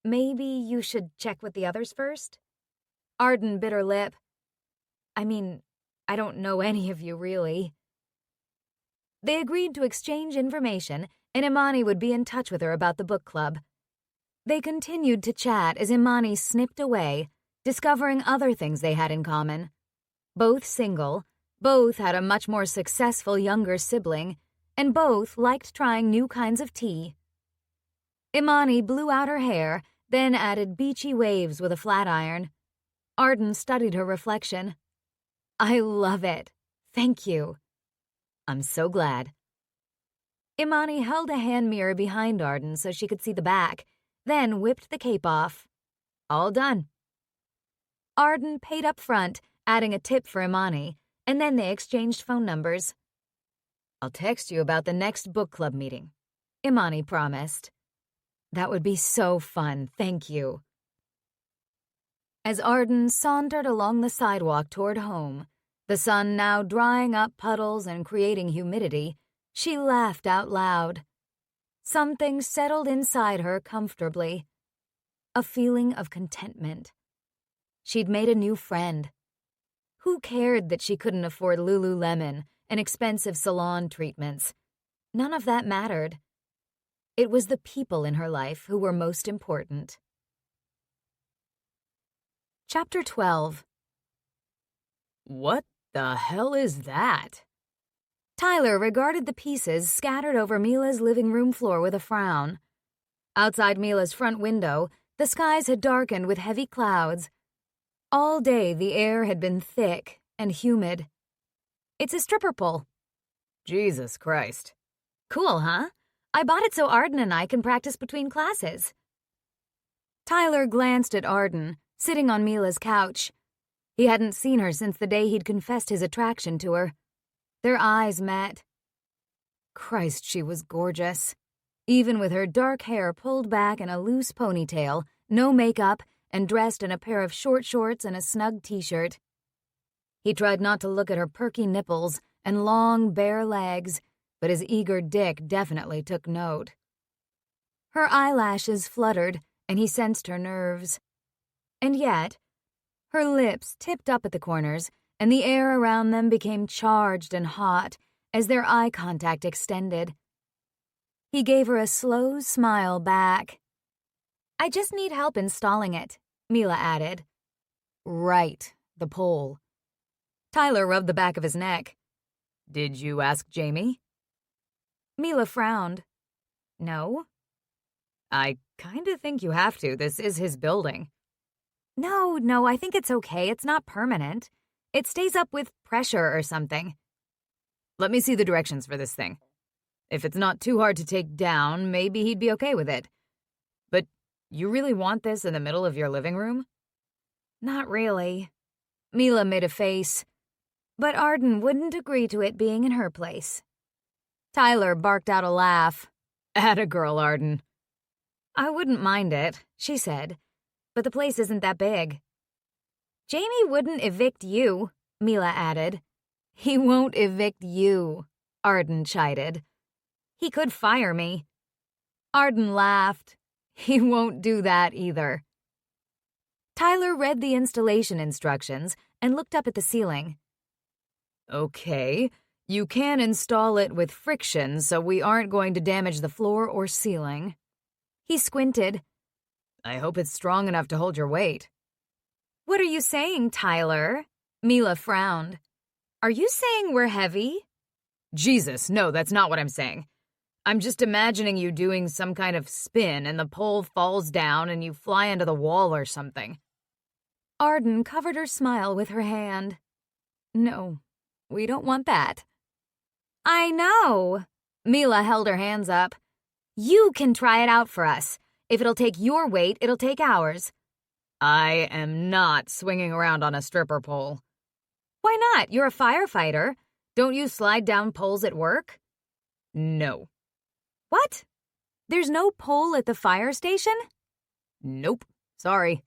"Maybe you should check with the others first?" Arden bit her lip. "I mean, I don't know any of you, really." They agreed to exchange information, and Imani would be in touch with her about the book club. They continued to chat as Imani snipped away, discovering other things they had in common. Both single, both had a much more successful younger sibling, and both liked trying new kinds of tea. Imani blew out her hair, then added beachy waves with a flat iron. Arden studied her reflection. "I love it. Thank you." "I'm so glad." Imani held a hand mirror behind Arden so she could see the back, then whipped the cape off. "All done." Arden paid up front, adding a tip for Imani, and then they exchanged phone numbers. "I'll text you about the next book club meeting," Imani promised. "That would be so fun, thank you." As Arden sauntered along the sidewalk toward home, the sun now drying up puddles and creating humidity, she laughed out loud. Something settled inside her comfortably. A feeling of contentment. She'd made a new friend. Who cared that she couldn't afford Lululemon and expensive salon treatments? None of that mattered. It was the people in her life who were most important. Chapter 12. What the hell is that? Tyler regarded the pieces scattered over Mila's living room floor with a frown. Outside Mila's front window, the skies had darkened with heavy clouds. All day the air had been thick and humid. "It's a stripper pole." Jesus Christ. "Cool, huh? I bought it so Arden and I can practice between classes." Tyler glanced at Arden, sitting on Mila's couch. He hadn't seen her since the day he'd confessed his attraction to her. Their eyes met. Christ, she was gorgeous. Even with her dark hair pulled back in a loose ponytail, no makeup, and dressed in a pair of short shorts and a snug t-shirt. He tried not to look at her perky nipples and long, bare legs, but his eager dick definitely took note. Her eyelashes fluttered, and he sensed her nerves. And yet, her lips tipped up at the corners, and the air around them became charged and hot as their eye contact extended. He gave her a slow smile back. "I just need help installing it," Mila added. "Right, the pole." Tyler rubbed the back of his neck. "Did you ask Jamie?" Mila frowned. "No." "I kinda think you have to. This is his building." No, I think it's okay. It's not permanent. It stays up with pressure or something." "Let me see the directions for this thing. If it's not too hard to take down, maybe he'd be okay with it. But you really want this in the middle of your living room?" "Not really." Mila made a face. But Arden wouldn't agree to it being in her place. Tyler barked out a laugh. "Atta girl, Arden." "I wouldn't mind it," she said. "But the place isn't that big." "Jamie wouldn't evict you," Mila added. "He won't evict you," Arden chided. "He could fire me." Arden laughed. "He won't do that either." Tyler read the installation instructions and looked up at the ceiling. "Okay, you can install it with friction so we aren't going to damage the floor or ceiling." He squinted. "I hope it's strong enough to hold your weight." "What are you saying, Tyler?" Mila frowned. "Are you saying we're heavy?" "Jesus, no, that's not what I'm saying. I'm just imagining you doing some kind of spin and the pole falls down and you fly into the wall or something." Arden covered her smile with her hand. "No, we don't want that." "I know." Mila held her hands up. "You can try it out for us. If it'll take your weight, it'll take ours." "I am not swinging around on a stripper pole." "Why not? You're a firefighter. Don't you slide down poles at work?" "No." "What?" There's no pole at the fire station? Nope, sorry.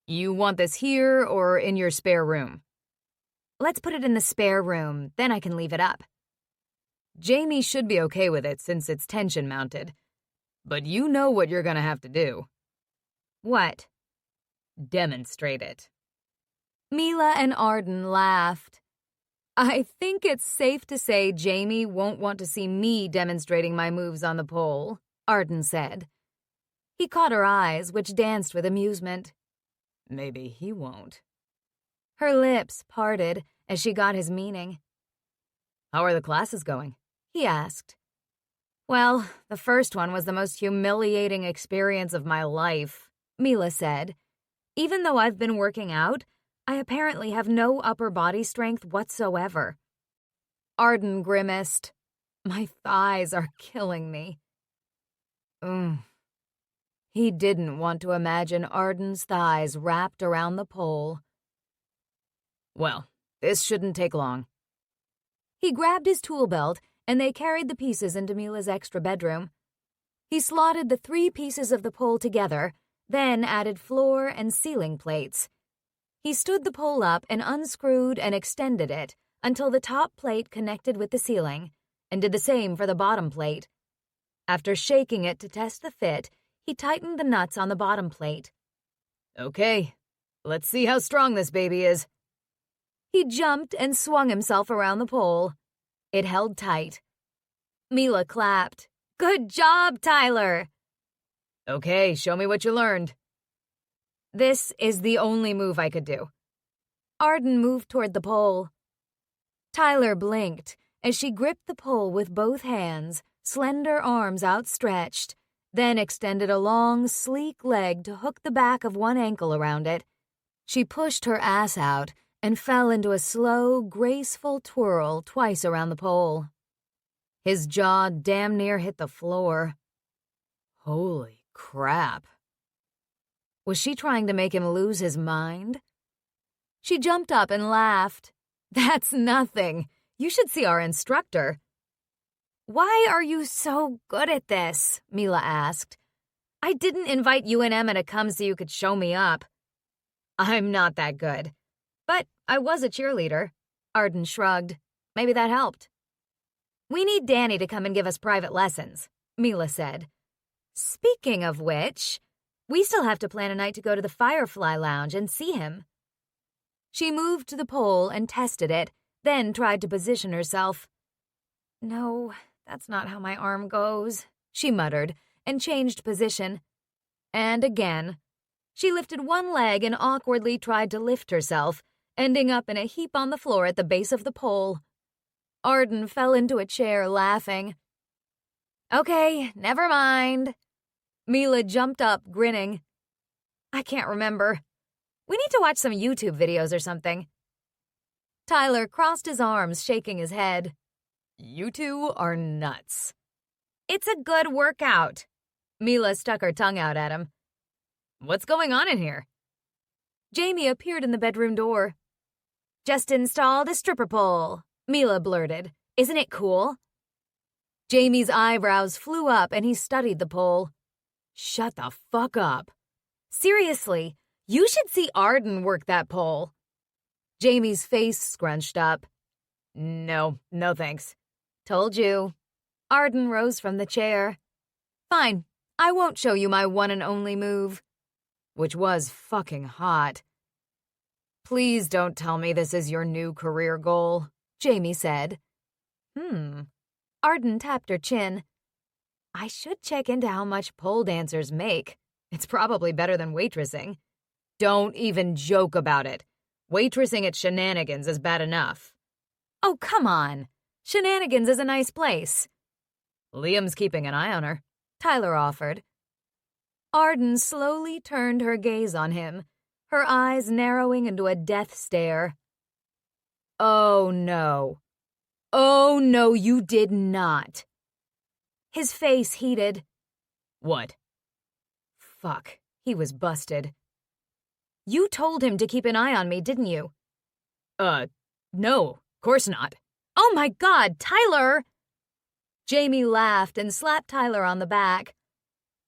You want this here or in your spare room? Let's put it in the spare room, then I can leave it up. Jamie should be okay with it since it's tension mounted. But you know what you're gonna have to do. What? Demonstrate it. Mila and Arden laughed. I think it's safe to say Jamie won't want to see me demonstrating my moves on the pole, Arden said. He caught her eyes, which danced with amusement. Maybe he won't. Her lips parted as she got his meaning. How are the classes going? He asked. Well, the first one was the most humiliating experience of my life, Mila said. Even though I've been working out, I apparently have no upper body strength whatsoever. Arden grimaced. My thighs are killing me. He didn't want to imagine Arden's thighs wrapped around the pole. Well, this shouldn't take long. He grabbed his tool belt, and they carried the pieces into Mila's extra bedroom. He slotted the 3 pieces of the pole together, then added floor and ceiling plates. He stood the pole up and unscrewed and extended it until the top plate connected with the ceiling, and did the same for the bottom plate. After shaking it to test the fit, he tightened the nuts on the bottom plate. Okay, let's see how strong this baby is. He jumped and swung himself around the pole. It held tight. Mila clapped. Good job, Tyler! Okay, show me what you learned. This is the only move I could do. Arden moved toward the pole. Tyler blinked as she gripped the pole with both hands, slender arms outstretched, then extended a long, sleek leg to hook the back of one ankle around it. She pushed her ass out and fell into a slow, graceful twirl twice around the pole. His jaw damn near hit the floor. Holy crap. Was she trying to make him lose his mind? She jumped up and laughed. That's nothing. You should see our instructor. Why are you so good at this? Mila asked. I didn't invite you and Emma to come so you could show me up. I'm not that good. But I was a cheerleader. Arden shrugged. Maybe that helped. We need Danny to come and give us private lessons, Mila said. Speaking of which, we still have to plan a night to go to the Firefly Lounge and see him. She moved to the pole and tested it, then tried to position herself. No, that's not how my arm goes, she muttered, and changed position. And again. She lifted one leg and awkwardly tried to lift herself, ending up in a heap on the floor at the base of the pole. Arden fell into a chair, laughing. Okay, never mind. Mila jumped up, grinning. I can't remember. We need to watch some YouTube videos or something. Tyler crossed his arms, shaking his head. You two are nuts. It's a good workout. Mila stuck her tongue out at him. What's going on in here? Jamie appeared in the bedroom door. Just installed a stripper pole, Mila blurted. Isn't it cool? Jamie's eyebrows flew up and he studied the pole. Shut the fuck up. Seriously, you should see Arden work that pole. Jamie's face scrunched up. No thanks. Told you. Arden rose from the chair. Fine, I won't show you my one and only move. Which was fucking hot. Please don't tell me this is your new career goal, Jamie said. Arden tapped her chin. I should check into how much pole dancers make. It's probably better than waitressing. Don't even joke about it. Waitressing at Shenanigans is bad enough. Oh, come on. Shenanigans is a nice place. Liam's keeping an eye on her, Tyler offered. Arden slowly turned her gaze on him, her eyes narrowing into a death stare. Oh, no. Oh, no, you did not. His face heated. What? Fuck, he was busted. You told him to keep an eye on me, didn't you? No, of course not. Oh my God, Tyler! Jamie laughed and slapped Tyler on the back.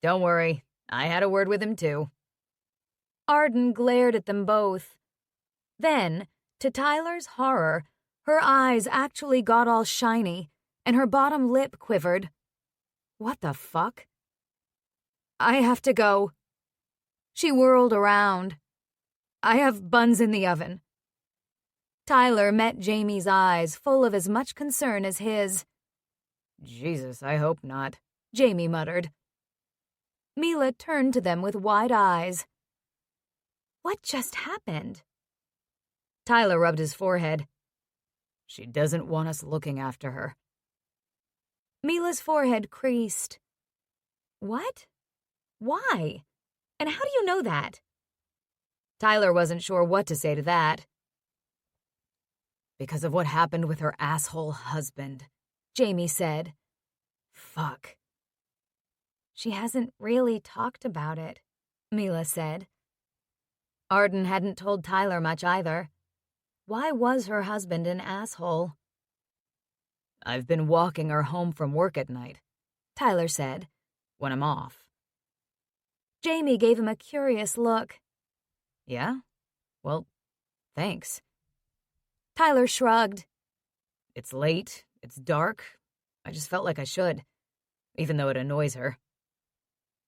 Don't worry, I had a word with him too. Arden glared at them both. Then, to Tyler's horror, her eyes actually got all shiny, and her bottom lip quivered. What the fuck? I have to go. She whirled around. I have buns in the oven. Tyler met Jamie's eyes, full of as much concern as his. Jesus, I hope not, Jamie muttered. Mila turned to them with wide eyes. What just happened? Tyler rubbed his forehead. She doesn't want us looking after her. Mila's forehead creased. What? Why? And how do you know that? Tyler wasn't sure what to say to that. Because of what happened with her asshole husband, Jamie said. Fuck. She hasn't really talked about it, Mila said. Arden hadn't told Tyler much either. Why was her husband an asshole? I've been walking her home from work at night, Tyler said. When I'm off. Jamie gave him a curious look. Yeah? Well, thanks. Tyler shrugged. It's late, it's dark. I just felt like I should, even though it annoys her.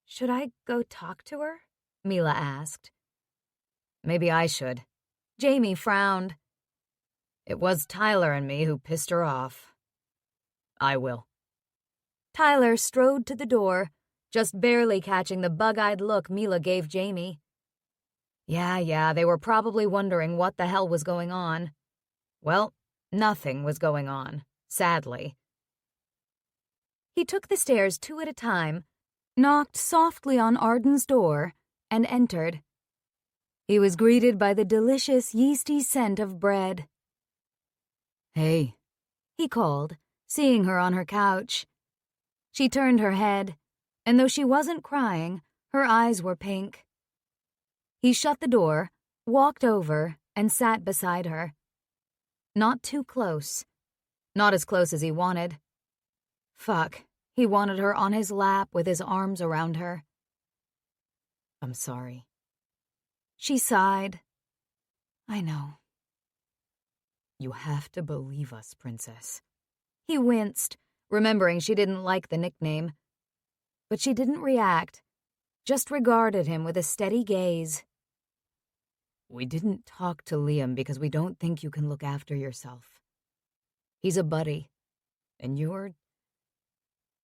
Should I go talk to her? Mila asked. Maybe I should. Jamie frowned. It was Tyler and me who pissed her off. I will. Tyler strode to the door, just barely catching the bug-eyed look Mila gave Jamie. Yeah, they were probably wondering what the hell was going on. Well, nothing was going on, sadly. He took the stairs 2 at a time, knocked softly on Arden's door, and entered. He was greeted by the delicious yeasty scent of bread. Hey, he called, seeing her on her couch. She turned her head, and though she wasn't crying, her eyes were pink. He shut the door, walked over, and sat beside her. Not too close. Not as close as he wanted. Fuck, he wanted her on his lap with his arms around her. I'm sorry. She sighed. I know. You have to believe us, Princess. He winced, remembering she didn't like the nickname. But she didn't react, just regarded him with a steady gaze. We didn't talk to Liam because we don't think you can look after yourself. He's a buddy, and you're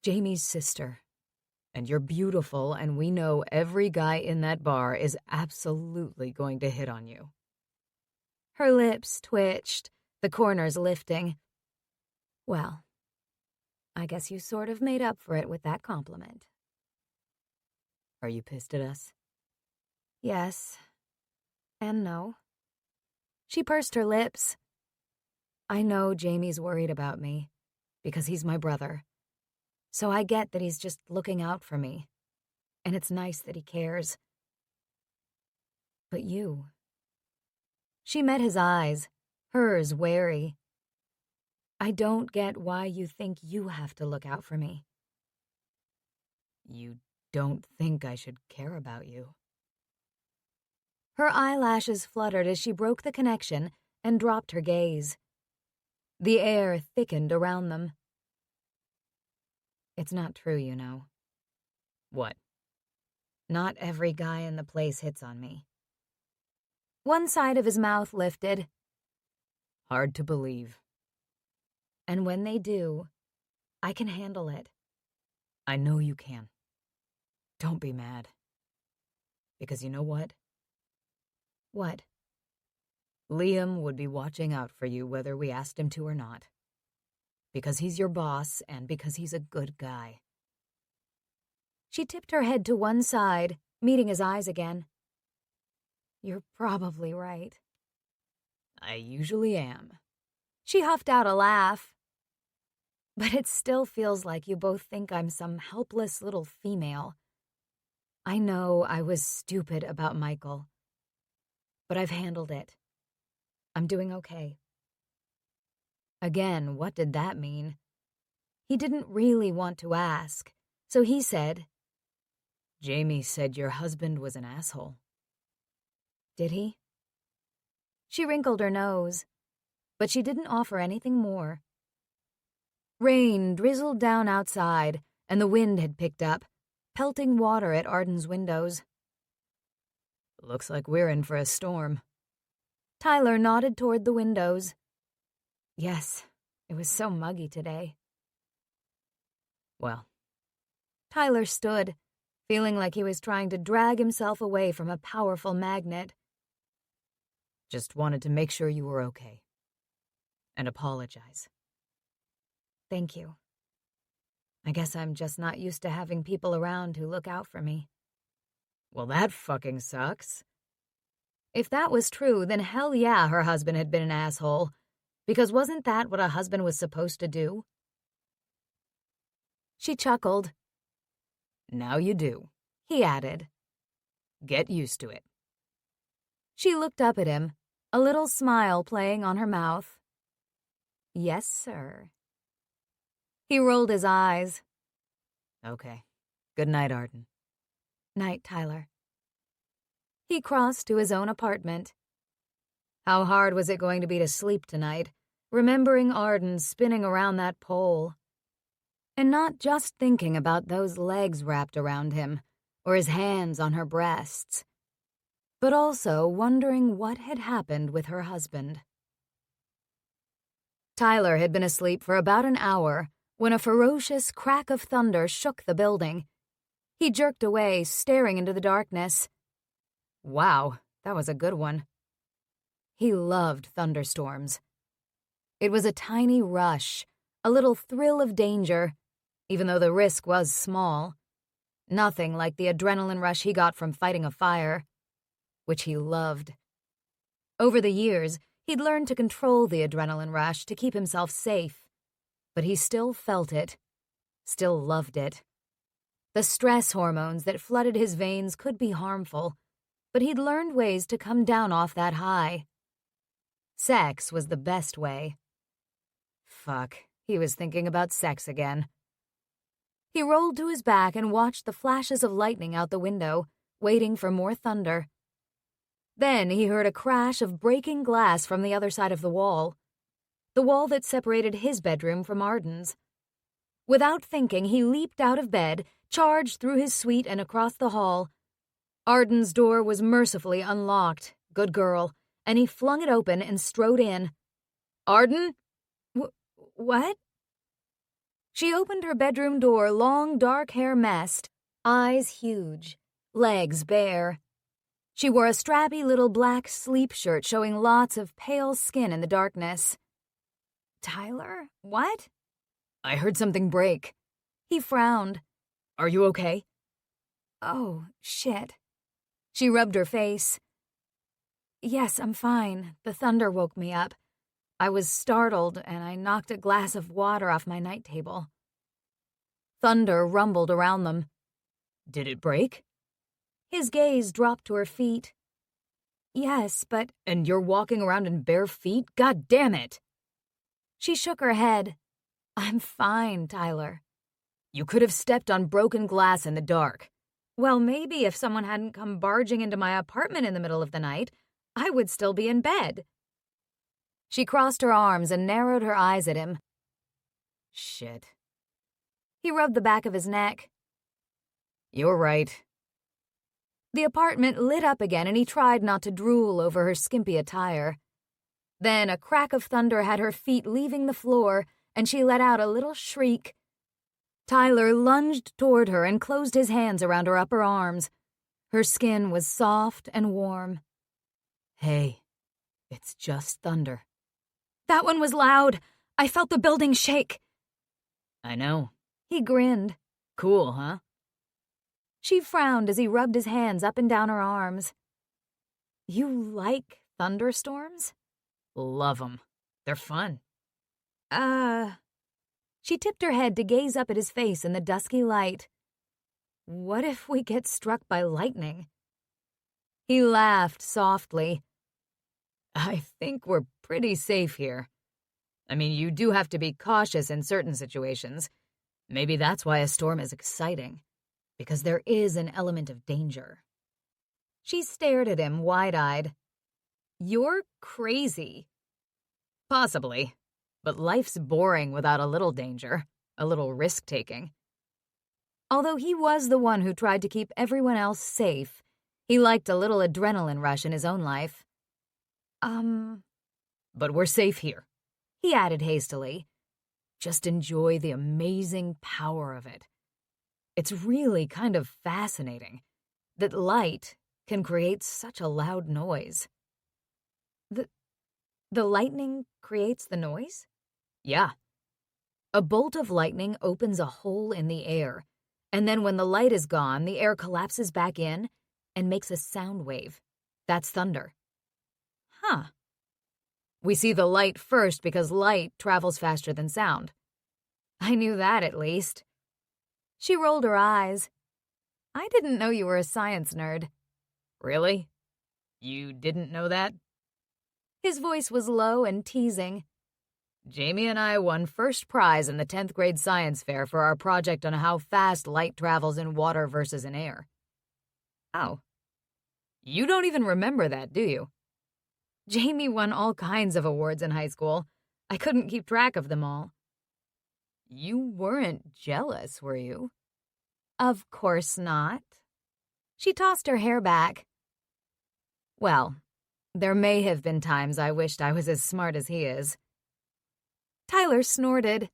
Jamie's sister. And you're beautiful, and we know every guy in that bar is absolutely going to hit on you. Her lips twitched, the corners lifting. Well, I guess you sort of made up for it with that compliment. Are you pissed at us? Yes. And no. She pursed her lips. I know Jamie's worried about me, because he's my brother. So I get that he's just looking out for me, and it's nice that he cares. But you... She met his eyes, hers wary. I don't get why you think you have to look out for me. You don't think I should care about you? Her eyelashes fluttered as she broke the connection and dropped her gaze. The air thickened around them. It's not true, you know. What? Not every guy in the place hits on me. One side of his mouth lifted. Hard to believe. And when they do, I can handle it. I know you can. Don't be mad. Because you know what? What? Liam would be watching out for you whether we asked him to or not. Because he's your boss and because he's a good guy. She tipped her head to one side, meeting his eyes again. You're probably right. I usually am. She huffed out a laugh. But it still feels like you both think I'm some helpless little female. I know I was stupid about Michael. But I've handled it. I'm doing okay. Again, what did that mean? He didn't really want to ask, so he said, Jamie said your husband was an asshole. Did he? She wrinkled her nose, but she didn't offer anything more. Rain drizzled down outside, and the wind had picked up, pelting water at Arden's windows. Looks like we're in for a storm. Tyler nodded toward the windows. Yes, it was so muggy today. Well. Tyler stood, feeling like he was trying to drag himself away from a powerful magnet. Just wanted to make sure you were okay. And apologize. Thank you. I guess I'm just not used to having people around who look out for me. Well, that fucking sucks. If that was true, then hell yeah, her husband had been an asshole. Because wasn't that what a husband was supposed to do? She chuckled. Now you do, he added. Get used to it. She looked up at him, a little smile playing on her mouth. Yes, sir. He rolled his eyes. Okay. Good night, Arden. Night, Tyler. He crossed to his own apartment. How hard was it going to be to sleep tonight, remembering Arden spinning around that pole? And not just thinking about those legs wrapped around him, or his hands on her breasts, but also wondering what had happened with her husband. Tyler had been asleep for about an hour when a ferocious crack of thunder shook the building. He jerked away, staring into the darkness. Wow, that was a good one. He loved thunderstorms. It was a tiny rush, a little thrill of danger, even though the risk was small. Nothing like the adrenaline rush he got from fighting a fire, which he loved. Over the years, he'd learned to control the adrenaline rush to keep himself safe, but he still felt it, still loved it. The stress hormones that flooded his veins could be harmful, but he'd learned ways to come down off that high. Sex was the best way. Fuck, he was thinking about sex again. He rolled to his back and watched the flashes of lightning out the window, waiting for more thunder. Then he heard a crash of breaking glass from the other side of the wall that separated his bedroom from Arden's. Without thinking, he leaped out of bed, charged through his suite and across the hall. Arden's door was mercifully unlocked, good girl, and he flung it open and strode in. Arden? What? She opened her bedroom door, long dark hair messed, eyes huge, legs bare. She wore a strappy little black sleep shirt showing lots of pale skin in the darkness. Tyler? What? I heard something break. He frowned. Are you okay? Oh, shit. She rubbed her face. Yes, I'm fine. The thunder woke me up. I was startled, and I knocked a glass of water off my night table. Thunder rumbled around them. Did it break? His gaze dropped to her feet. Yes, but... And you're walking around in bare feet? God damn it! She shook her head. I'm fine, Tyler. You could have stepped on broken glass in the dark. Well, maybe if someone hadn't come barging into my apartment in the middle of the night, I would still be in bed. She crossed her arms and narrowed her eyes at him. Shit. He rubbed the back of his neck. You're right. The apartment lit up again, and he tried not to drool over her skimpy attire. Then a crack of thunder had her feet leaving the floor, and she let out a little shriek. Tyler lunged toward her and closed his hands around her upper arms. Her skin was soft and warm. Hey, it's just thunder. That one was loud. I felt the building shake. I know. He grinned. Cool, huh? She frowned as he rubbed his hands up and down her arms. You like thunderstorms? Love 'em. They're fun. She tipped her head to gaze up at his face in the dusky light. What if we get struck by lightning? He laughed softly. I think we're pretty safe here. I mean, you do have to be cautious in certain situations. Maybe that's why a storm is exciting, because there is an element of danger. She stared at him wide-eyed. You're crazy. Possibly, but life's boring without a little danger, a little risk-taking. Although he was the one who tried to keep everyone else safe, he liked a little adrenaline rush in his own life. But we're safe here, he added hastily. Just enjoy the amazing power of it. It's really kind of fascinating that light can create such a loud noise. The lightning creates the noise? Yeah. A bolt of lightning opens a hole in the air, and then when the light is gone, the air collapses back in and makes a sound wave. That's thunder. Huh. We see the light first because light travels faster than sound. I knew that at least. She rolled her eyes. I didn't know you were a science nerd. Really? You didn't know that? His voice was low and teasing. Jamie and I won first prize in the 10th grade science fair for our project on how fast light travels in water versus in air. Oh. You don't even remember that, do you? Jamie won all kinds of awards in high school. I couldn't keep track of them all. You weren't jealous, were you? Of course not. She tossed her hair back. Well, there may have been times I wished I was as smart as he is. Tyler snorted.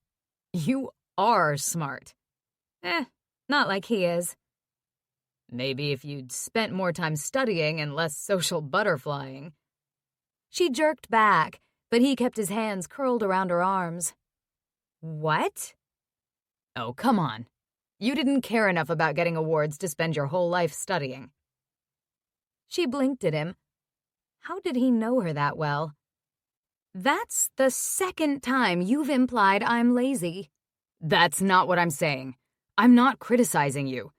You are smart. Not like he is. Maybe if you'd spent more time studying and less social butterflying. She jerked back, but he kept his hands curled around her arms. What? Oh, come on. You didn't care enough about getting awards to spend your whole life studying. She blinked at him. How did he know her that well? That's the second time you've implied I'm lazy. That's not what I'm saying. I'm not criticizing you.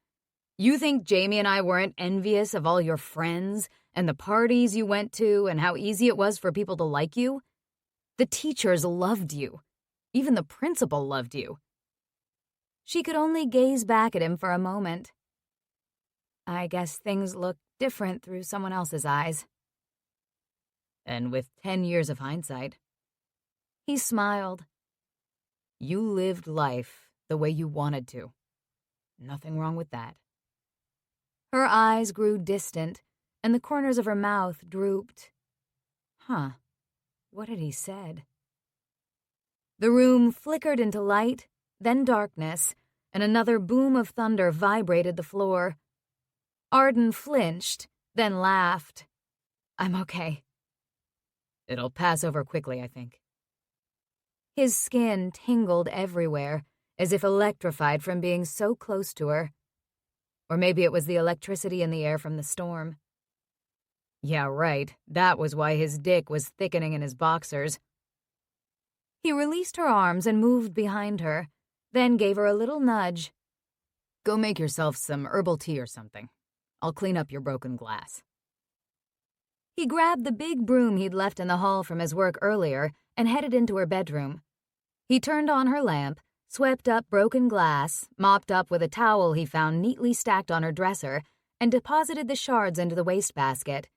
You think Jamie and I weren't envious of all your friends and the parties you went to and how easy it was for people to like you? The teachers loved you. Even the principal loved you. She could only gaze back at him for a moment. I guess things look different through someone else's eyes. And with 10 years of hindsight. He smiled. You lived life the way you wanted to. Nothing wrong with that. Her eyes grew distant, and the corners of her mouth drooped. Huh. What had he said? The room flickered into light, then darkness, and another boom of thunder vibrated the floor. Arden flinched, then laughed. I'm okay. It'll pass over quickly, I think. His skin tingled everywhere, as if electrified from being so close to her. Or maybe it was the electricity in the air from the storm. Yeah, right. That was why his dick was thickening in his boxers. He released her arms and moved behind her, then gave her a little nudge. Go make yourself some herbal tea or something. I'll clean up your broken glass. He grabbed the big broom he'd left in the hall from his work earlier and headed into her bedroom. He turned on her lamp, swept up broken glass, mopped up with a towel he found neatly stacked on her dresser, and deposited the shards into the wastebasket.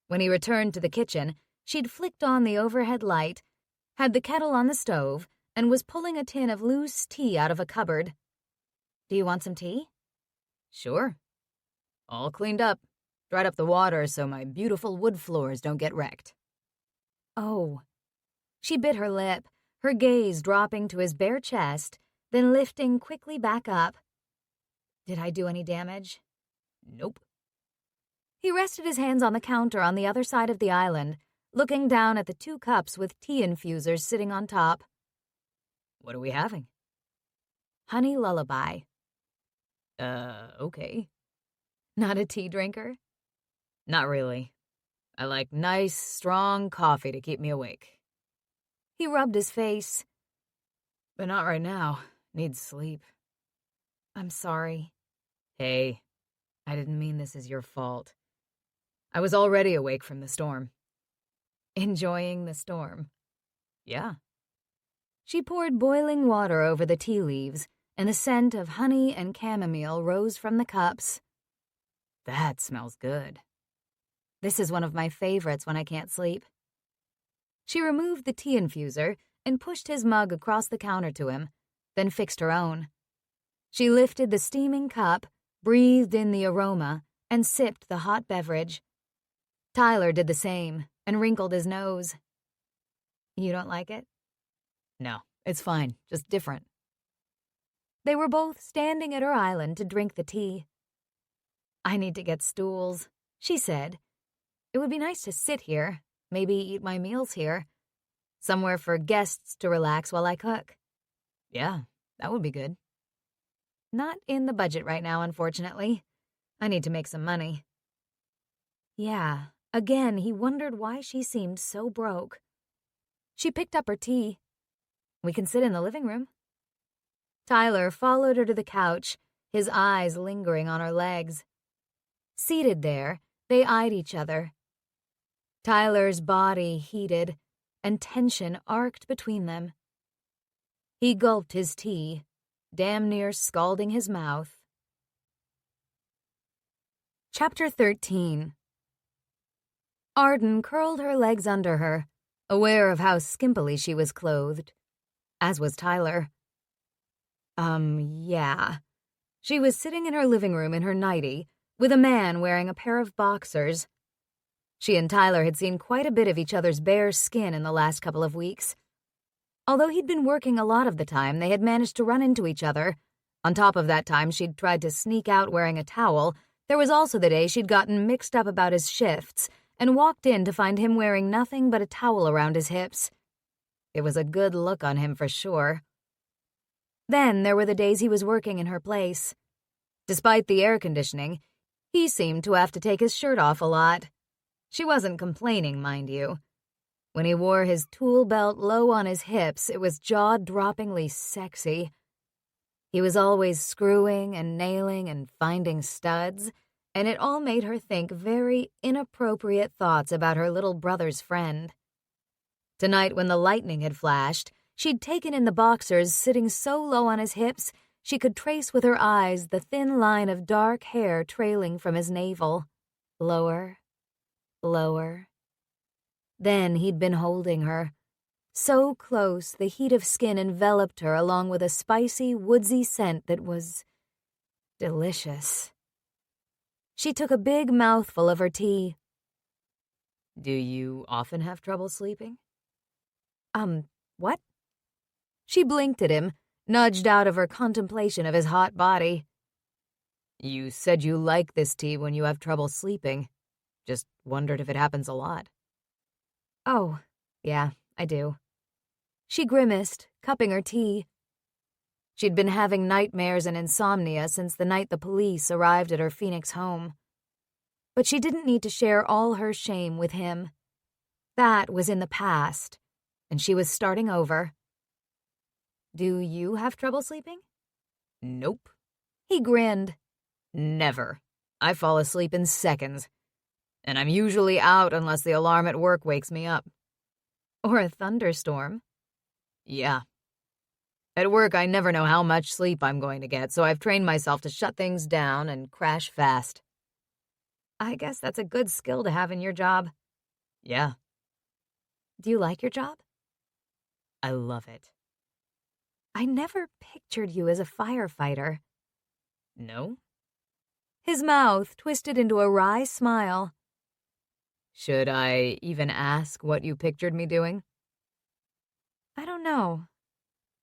When he returned to the kitchen, she'd flicked on the overhead light, had the kettle on the stove, and was pulling a tin of loose tea out of a cupboard. Do you want some tea? Sure. All cleaned up. Dried up the water so my beautiful wood floors don't get wrecked. Oh. She bit her lip, her gaze dropping to his bare chest, then lifting quickly back up. Did I do any damage? Nope. He rested his hands on the counter on the other side of the island, looking down at the 2 cups with tea infusers sitting on top. What are we having? Honey lullaby. Okay. Not a tea drinker? Not really. I like nice, strong coffee to keep me awake. He rubbed his face. But not right now. Need sleep. I'm sorry. Hey, I didn't mean this is your fault. I was already awake from the storm. Enjoying the storm? Yeah. She poured boiling water over the tea leaves, and the scent of honey and chamomile rose from the cups. That smells good. This is one of my favorites when I can't sleep. She removed the tea infuser and pushed his mug across the counter to him, then fixed her own. She lifted the steaming cup, breathed in the aroma, and sipped the hot beverage. Tyler did the same and wrinkled his nose. You don't like it? No, it's fine, just different. They were both standing at her island to drink the tea. I need to get stools, she said. It would be nice to sit here, maybe eat my meals here. Somewhere for guests to relax while I cook. Yeah, that would be good. Not in the budget right now, unfortunately. I need to make some money. Yeah, again, he wondered why she seemed so broke. She picked up her tea. We can sit in the living room. Tyler followed her to the couch, his eyes lingering on her legs. Seated there, they eyed each other. Tyler's body heated, and tension arced between them. He gulped his tea, damn near scalding his mouth. Chapter 13. Arden curled her legs under her, aware of how skimpily she was clothed, as was Tyler. Yeah. She was sitting in her living room in her nightie, with a man wearing a pair of boxers. She and Tyler had seen quite a bit of each other's bare skin in the last couple of weeks. Although he'd been working a lot of the time, they had managed to run into each other. On top of that time she'd tried to sneak out wearing a towel, there was also the day she'd gotten mixed up about his shifts and walked in to find him wearing nothing but a towel around his hips. It was a good look on him for sure. Then there were the days he was working in her place. Despite the air conditioning, he seemed to have to take his shirt off a lot. She wasn't complaining, mind you. When he wore his tool belt low on his hips, it was jaw-droppingly sexy. He was always screwing and nailing and finding studs, and it all made her think very inappropriate thoughts about her little brother's friend. Tonight, when the lightning had flashed, she'd taken in the boxers sitting so low on his hips, she could trace with her eyes the thin line of dark hair trailing from his navel. Lower, lower. Then he'd been holding her. So close, the heat of skin enveloped her along with a spicy, woodsy scent that was delicious. She took a big mouthful of her tea. Do you often have trouble sleeping? What? She blinked at him, nudged out of her contemplation of his hot body. You said you like this tea when you have trouble sleeping. Just wondered if it happens a lot. Oh, yeah, I do. She grimaced, cupping her tea. She'd been having nightmares and insomnia since the night the police arrived at her Phoenix home. But she didn't need to share all her shame with him. That was in the past, and she was starting over. Do you have trouble sleeping? Nope. He grinned. Never. I fall asleep in seconds. And I'm usually out unless the alarm at work wakes me up. Or a thunderstorm. Yeah. At work, I never know how much sleep I'm going to get, so I've trained myself to shut things down and crash fast. I guess that's a good skill to have in your job. Yeah. Do you like your job? I love it. I never pictured you as a firefighter. No? His mouth twisted into a wry smile. Should I even ask what you pictured me doing? I don't know.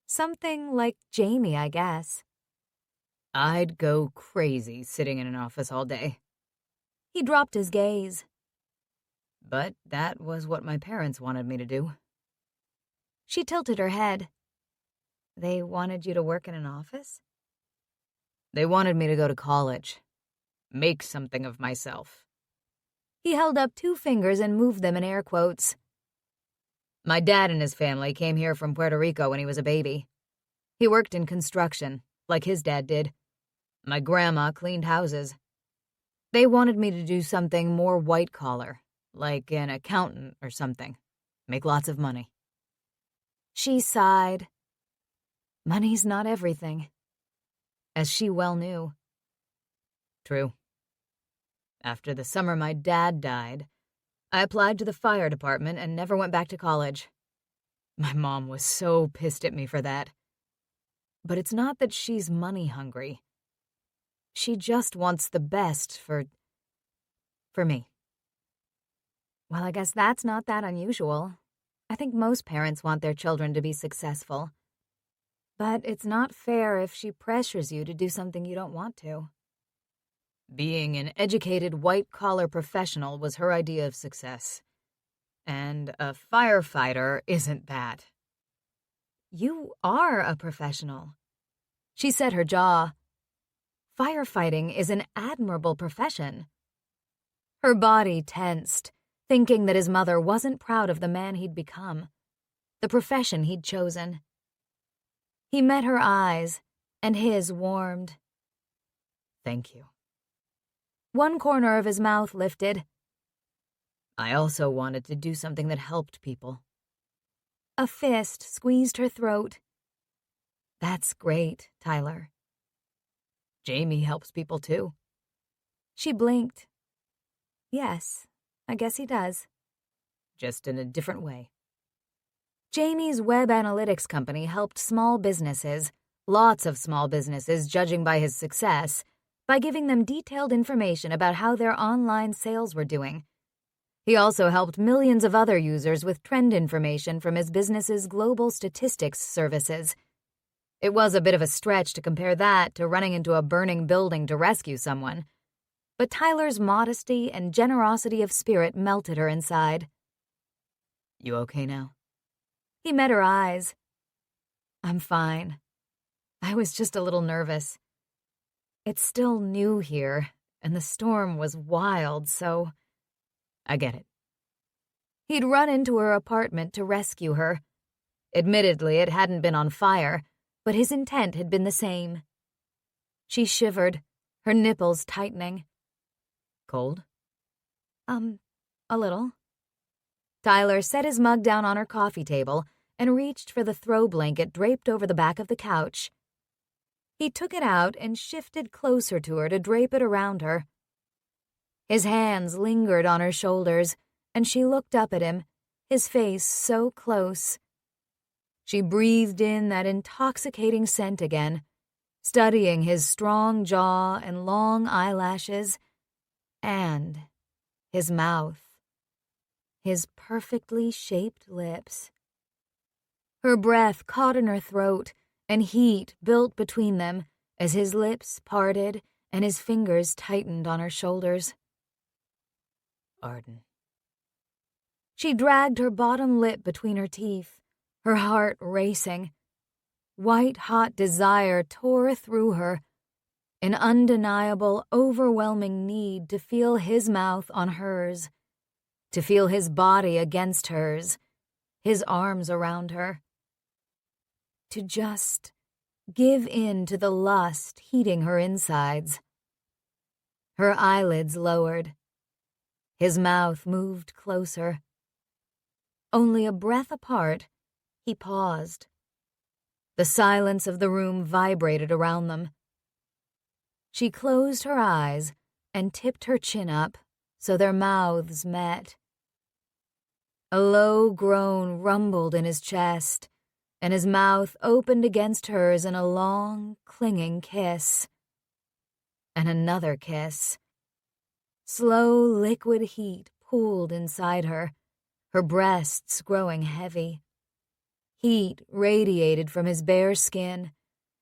Something like Jamie, I guess. I'd go crazy sitting in an office all day. He dropped his gaze. But that was what my parents wanted me to do. She tilted her head. They wanted you to work in an office? They wanted me to go to college. Make something of myself. He held up 2 fingers and moved them in air quotes. My dad and his family came here from Puerto Rico when he was a baby. He worked in construction, like his dad did. My grandma cleaned houses. They wanted me to do something more white-collar, like an accountant or something. Make lots of money. She sighed. Money's not everything. as she well knew. True. After the summer my dad died, I applied to the fire department and never went back to college. My mom was so pissed at me for that. But it's not that she's money hungry. She just wants the best for me. Well, I guess that's not that unusual. I think most parents want their children to be successful. But it's not fair if she pressures you to do something you don't want to. Being an educated white-collar professional was her idea of success. And a firefighter isn't that. You are a professional. She set her jaw. Firefighting is an admirable profession. Her body tensed, thinking that his mother wasn't proud of the man he'd become, the profession he'd chosen. He met her eyes, and his warmed. Thank you. One corner of his mouth lifted. I also wanted to do something that helped people. A fist squeezed her throat. That's great, Tyler. Jamie helps people too. She blinked. Yes, I guess he does. Just in a different way. Jamie's web analytics company helped small businesses, lots of small businesses judging by his success, by giving them detailed information about how their online sales were doing. He also helped millions of other users with trend information from his business's global statistics services. It was a bit of a stretch to compare that to running into a burning building to rescue someone, but Tyler's modesty and generosity of spirit melted her inside. You okay now? He met her eyes. I'm fine. I was just a little nervous. It's still new here, and the storm was wild, so... I get it. He'd run into her apartment to rescue her. Admittedly, it hadn't been on fire, but his intent had been the same. She shivered, her nipples tightening. Cold? A little. Tyler set his mug down on her coffee table and reached for the throw blanket draped over the back of the couch. He took it out and shifted closer to her to drape it around her. His hands lingered on her shoulders, and she looked up at him, his face so close. She breathed in that intoxicating scent again, studying his strong jaw and long eyelashes, and his mouth, his perfectly shaped lips. Her breath caught in her throat, and heat built between them as his lips parted and his fingers tightened on her shoulders. Arden. She dragged her bottom lip between her teeth, her heart racing. White-hot desire tore through her, an undeniable, overwhelming need to feel his mouth on hers, to feel his body against hers, his arms around her. To just give in to the lust heating her insides. Her eyelids lowered. His mouth moved closer. Only a breath apart, he paused. The silence of the room vibrated around them. She closed her eyes and tipped her chin up so their mouths met. A low groan rumbled in his chest, and his mouth opened against hers in a long, clinging kiss. And another kiss. Slow, liquid heat pooled inside her, her breasts growing heavy. Heat radiated from his bare skin,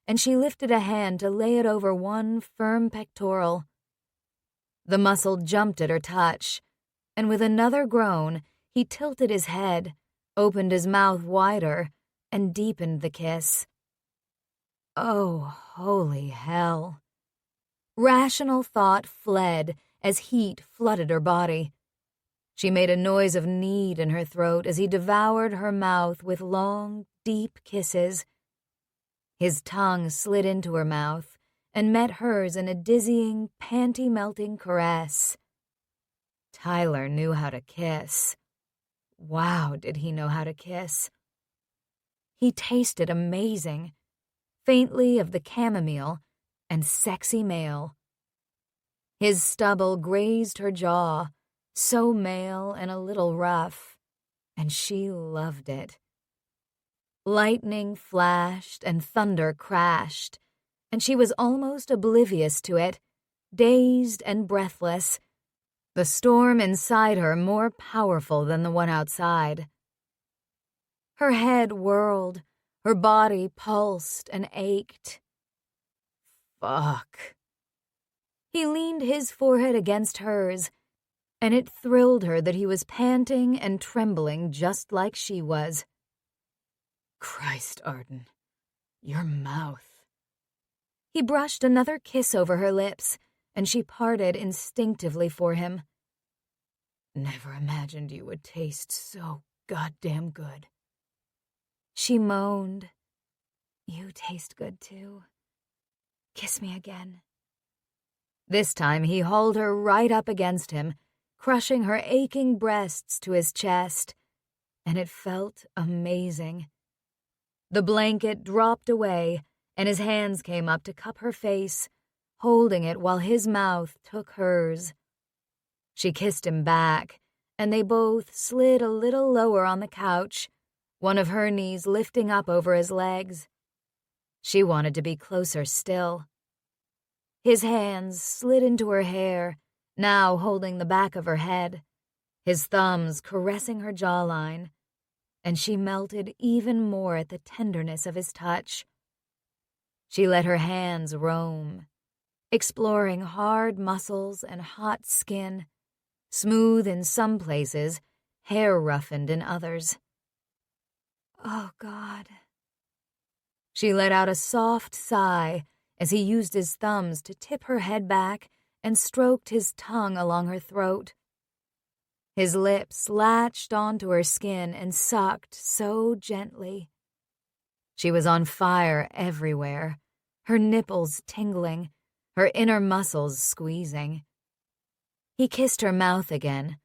and she lifted a hand to lay it over one firm pectoral. The muscle jumped at her touch, and with another groan, he tilted his head, opened his mouth wider, and deepened the kiss. Oh, holy hell. Rational thought fled as heat flooded her body. She made a noise of need in her throat as he devoured her mouth with long, deep kisses. His tongue slid into her mouth and met hers in a dizzying, panty-melting caress. Tyler knew how to kiss. Wow, did he know how to kiss. He tasted amazing, faintly of the chamomile, and sexy male. His stubble grazed her jaw, so male and a little rough, and she loved it. Lightning flashed and thunder crashed, and she was almost oblivious to it, dazed and breathless, the storm inside her more powerful than the one outside. Her head whirled, her body pulsed and ached. Fuck. He leaned his forehead against hers, and it thrilled her that he was panting and trembling just like she was. Christ, Arden, your mouth. He brushed another kiss over her lips, and she parted instinctively for him. Never imagined you would taste so goddamn good. She moaned. You taste good, too. Kiss me again. This time he hauled her right up against him, crushing her aching breasts to his chest, and it felt amazing. The blanket dropped away, and his hands came up to cup her face, holding it while his mouth took hers. She kissed him back, and they both slid a little lower on the couch, one of her knees lifting up over his legs. She wanted to be closer still. His hands slid into her hair, now holding the back of her head, his thumbs caressing her jawline, and she melted even more at the tenderness of his touch. She let her hands roam, exploring hard muscles and hot skin, smooth in some places, hair roughened in others. Oh, God. She let out a soft sigh as he used his thumbs to tip her head back and stroked his tongue along her throat. His lips latched onto her skin and sucked so gently. She was on fire everywhere, her nipples tingling, her inner muscles squeezing. He kissed her mouth again,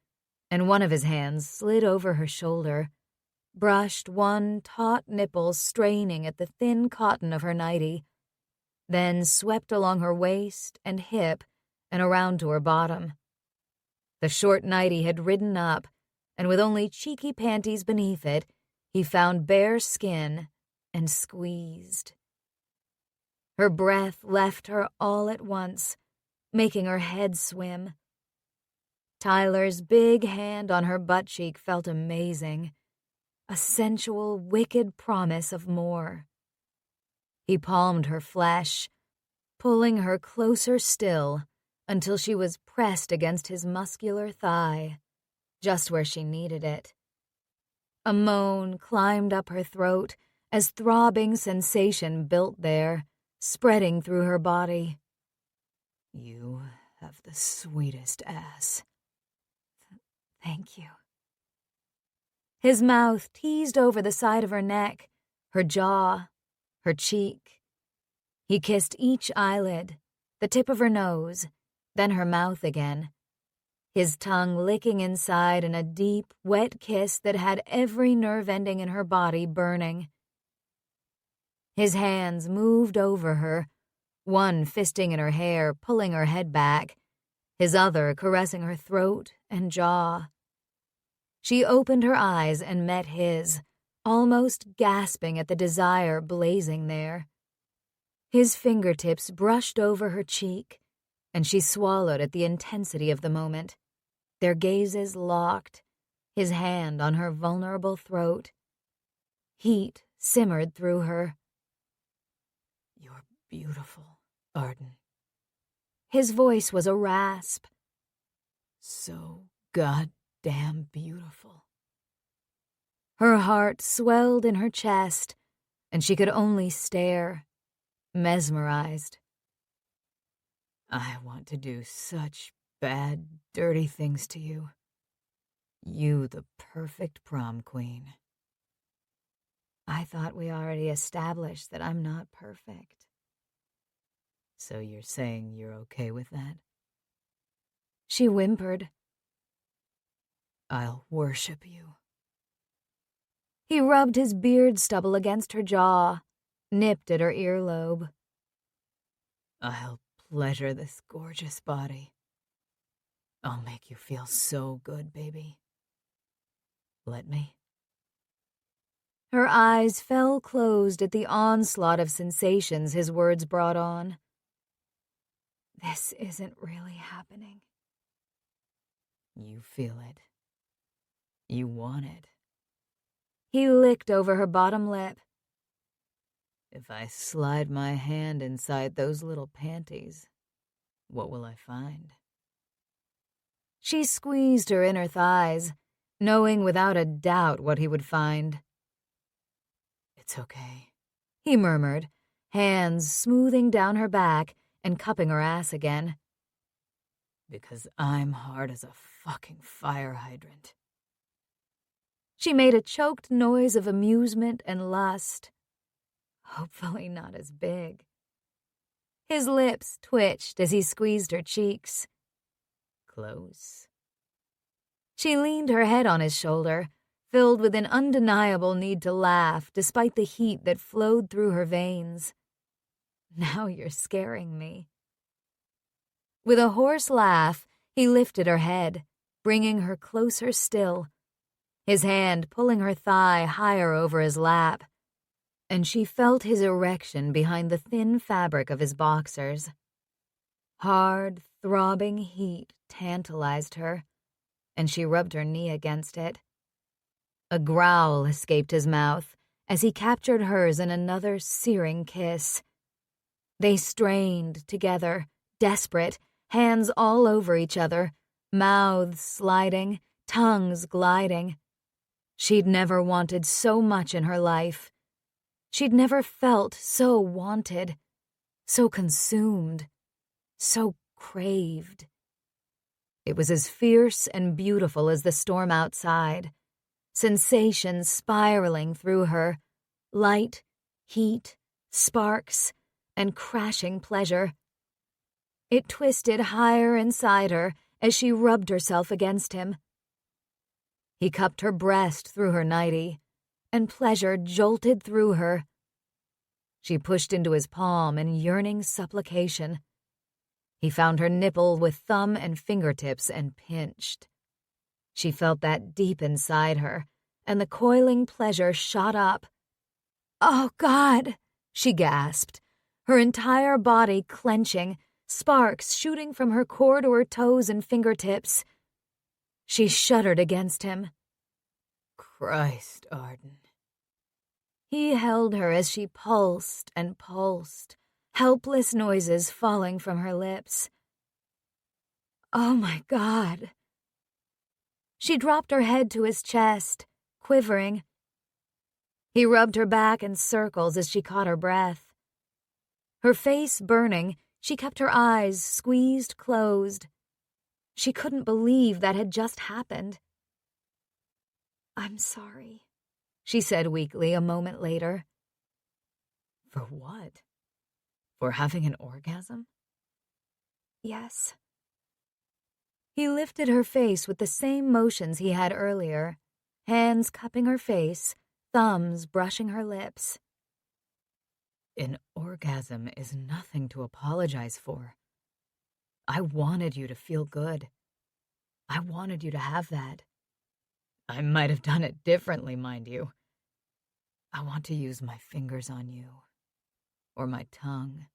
and one of his hands slid over her shoulder, brushed one taut nipple straining at the thin cotton of her nightie, then swept along her waist and hip and around to her bottom. The short nightie had ridden up, and with only cheeky panties beneath it, he found bare skin and squeezed. Her breath left her all at once, making her head swim. Tyler's big hand on her butt cheek felt amazing, a sensual, wicked promise of more. He palmed her flesh, pulling her closer still until she was pressed against his muscular thigh, just where she needed it. A moan climbed up her throat as throbbing sensation built there, spreading through her body. You have the sweetest ass. Thank you. His mouth teased over the side of her neck, her jaw, her cheek. He kissed each eyelid, the tip of her nose, then her mouth again, his tongue licking inside in a deep, wet kiss that had every nerve ending in her body burning. His hands moved over her, one fisting in her hair, pulling her head back, his other caressing her throat and jaw. She opened her eyes and met his, almost gasping at the desire blazing there. His fingertips brushed over her cheek, and she swallowed at the intensity of the moment, their gazes locked, his hand on her vulnerable throat. Heat simmered through her. You're beautiful, Arden. His voice was a rasp. So goddamn beautiful. Her heart swelled in her chest, and she could only stare, mesmerized. I want to do such bad, dirty things to you. You, the perfect prom queen. I thought we already established that I'm not perfect. So you're saying you're okay with that? She whimpered. I'll worship you. He rubbed his beard stubble against her jaw, nipped at her earlobe. I'll pleasure this gorgeous body. I'll make you feel so good, baby. Let me. Her eyes fell closed at the onslaught of sensations his words brought on. This isn't really happening. You feel it. You want it. He licked over her bottom lip. If I slide my hand inside those little panties, what will I find? She squeezed her inner thighs, knowing without a doubt what he would find. It's okay, he murmured, hands smoothing down her back and cupping her ass again. Because I'm hard as a fucking fire hydrant. She made a choked noise of amusement and lust. Hopefully not as big. His lips twitched as he squeezed her cheeks. Close. She leaned her head on his shoulder, filled with an undeniable need to laugh despite the heat that flowed through her veins. Now you're scaring me. With a hoarse laugh, he lifted her head, bringing her closer still, his hand pulling her thigh higher over his lap, and she felt his erection behind the thin fabric of his boxers. Hard, throbbing heat tantalized her, and she rubbed her knee against it. A growl escaped his mouth as he captured hers in another searing kiss. They strained together, desperate, hands all over each other, mouths sliding, tongues gliding. She'd never wanted so much in her life. She'd never felt so wanted, so consumed, so craved. It was as fierce and beautiful as the storm outside, sensations spiraling through her, light, heat, sparks, and crashing pleasure. It twisted higher inside her as she rubbed herself against him. He cupped her breast through her nightie, and pleasure jolted through her. She pushed into his palm in yearning supplication. He found her nipple with thumb and fingertips and pinched. She felt that deep inside her, and the coiling pleasure shot up. "Oh, God!" she gasped, her entire body clenching, sparks shooting from her core to her toes and fingertips. She shuddered against him. Christ, Arden. He held her as she pulsed and pulsed, helpless noises falling from her lips. Oh my God. She dropped her head to his chest, quivering. He rubbed her back in circles as she caught her breath. Her face burning, she kept her eyes squeezed closed. She couldn't believe that had just happened. "I'm sorry," she said weakly a moment later. For what? For having an orgasm? "Yes." He lifted her face with the same motions he had earlier, hands cupping her face, thumbs brushing her lips. An orgasm is nothing to apologize for. I wanted you to feel good. I wanted you to have that. I might have done it differently, mind you. I want to use my fingers on you, or my tongue,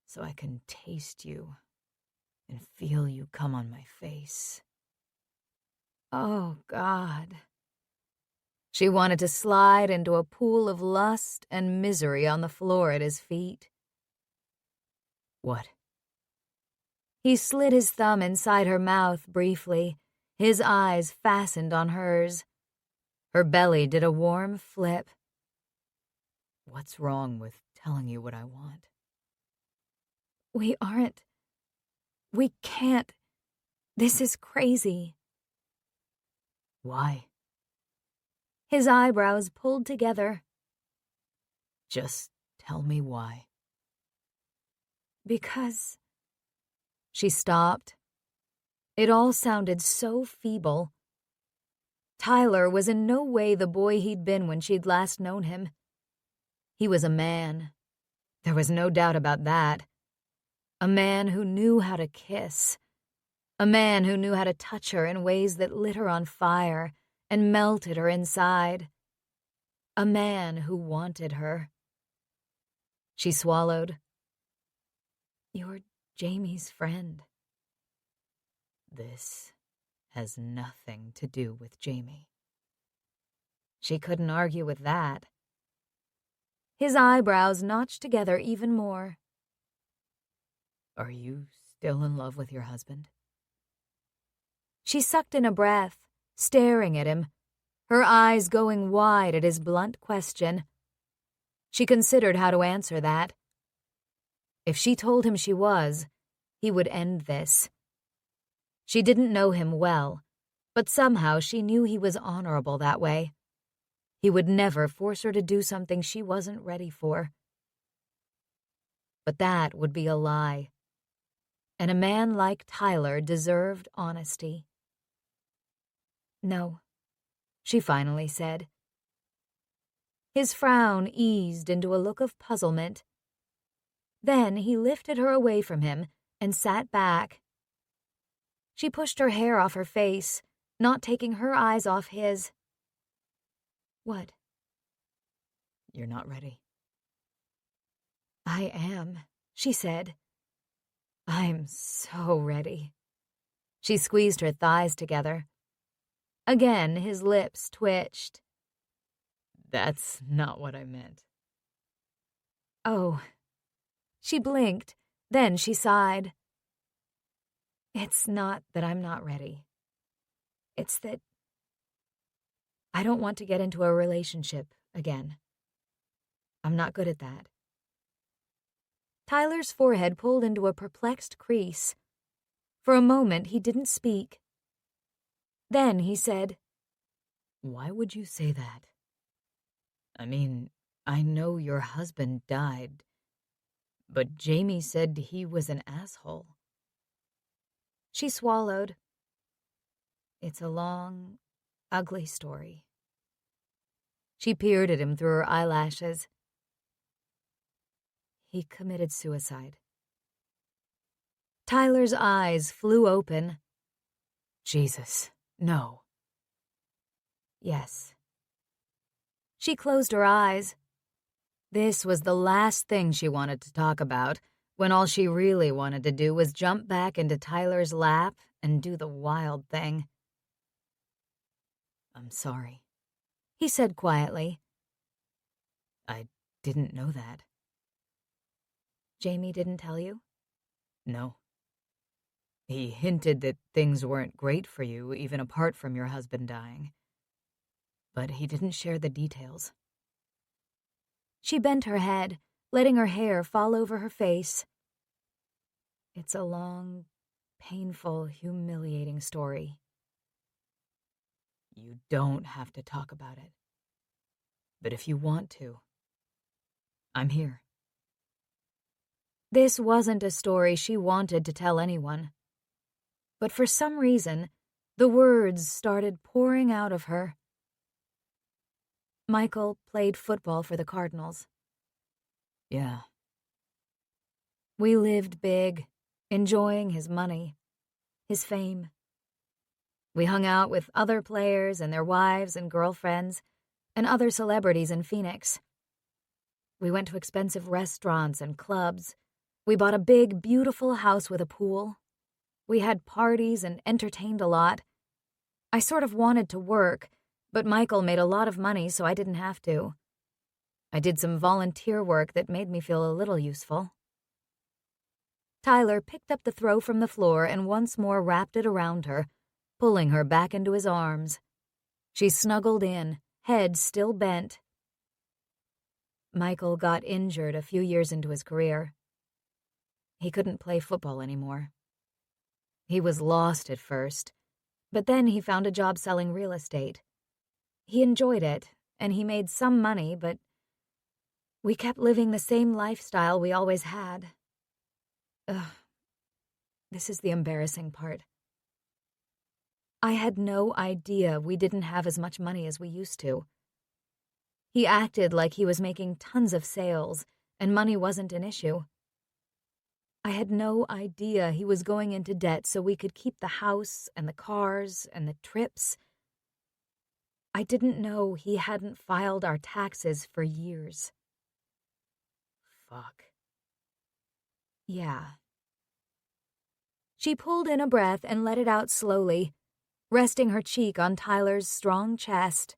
so I can taste you and feel you come on my face. Oh, God. She wanted to slide into a pool of lust and misery on the floor at his feet. What? He slid his thumb inside her mouth briefly, his eyes fastened on hers. Her belly did a warm flip. What's wrong with telling you what I want? We can't. This is crazy. Why? His eyebrows pulled together. Just tell me why. Because... She stopped. It all sounded so feeble. Tyler was in no way the boy he'd been when she'd last known him. He was a man. There was no doubt about that. A man who knew how to kiss. A man who knew how to touch her in ways that lit her on fire and melted her inside. A man who wanted her. She swallowed. You're Jamie's friend. This has nothing to do with Jamie. She couldn't argue with that. His eyebrows notched together even more. Are you still in love with your husband? She sucked in a breath, staring at him, her eyes going wide at his blunt question. She considered how to answer that. If she told him she was, he would end this. She didn't know him well, but somehow she knew he was honorable that way. He would never force her to do something she wasn't ready for. But that would be a lie. And a man like Tyler deserved honesty. No, she finally said. His frown eased into a look of puzzlement. Then he lifted her away from him and sat back. She pushed her hair off her face, not taking her eyes off his. What? You're not ready. I am, she said. I'm so ready. She squeezed her thighs together. Again, his lips twitched. That's not what I meant. Oh. She blinked, then she sighed. It's not that I'm not ready. It's that I don't want to get into a relationship again. I'm not good at that. Tyler's forehead pulled into a perplexed crease. For a moment, he didn't speak. Then he said, Why would you say that? I mean, I know your husband died, but Jamie said he was an asshole. She swallowed. It's a long, ugly story. She peered at him through her eyelashes. He committed suicide. Tyler's eyes flew open. Jesus, no. Yes. She closed her eyes. This was the last thing she wanted to talk about, when all she really wanted to do was jump back into Tyler's lap and do the wild thing. I'm sorry, he said quietly. I didn't know that. Jamie didn't tell you? No. He hinted that things weren't great for you, even apart from your husband dying. But he didn't share the details. She bent her head, letting her hair fall over her face. It's a long, painful, humiliating story. You don't have to talk about it. But if you want to, I'm here. This wasn't a story she wanted to tell anyone. But for some reason, the words started pouring out of her. Michael played football for the Cardinals. Yeah. We lived big, enjoying his money, his fame. We hung out with other players and their wives and girlfriends, and other celebrities in Phoenix. We went to expensive restaurants and clubs. We bought a big, beautiful house with a pool. We had parties and entertained a lot. I sort of wanted to work, but Michael made a lot of money, so I didn't have to. I did some volunteer work that made me feel a little useful. Tyler picked up the throw from the floor and once more wrapped it around her, pulling her back into his arms. She snuggled in, head still bent. Michael got injured a few years into his career. He couldn't play football anymore. He was lost at first, but then he found a job selling real estate. He enjoyed it, and he made some money, but we kept living the same lifestyle we always had. This is the embarrassing part. I had no idea we didn't have as much money as we used to. He acted like he was making tons of sales, and money wasn't an issue. I had no idea he was going into debt so we could keep the house and the cars and the trips. I didn't know he hadn't filed our taxes for years. Fuck. Yeah. She pulled in a breath and let it out slowly, resting her cheek on Tyler's strong chest.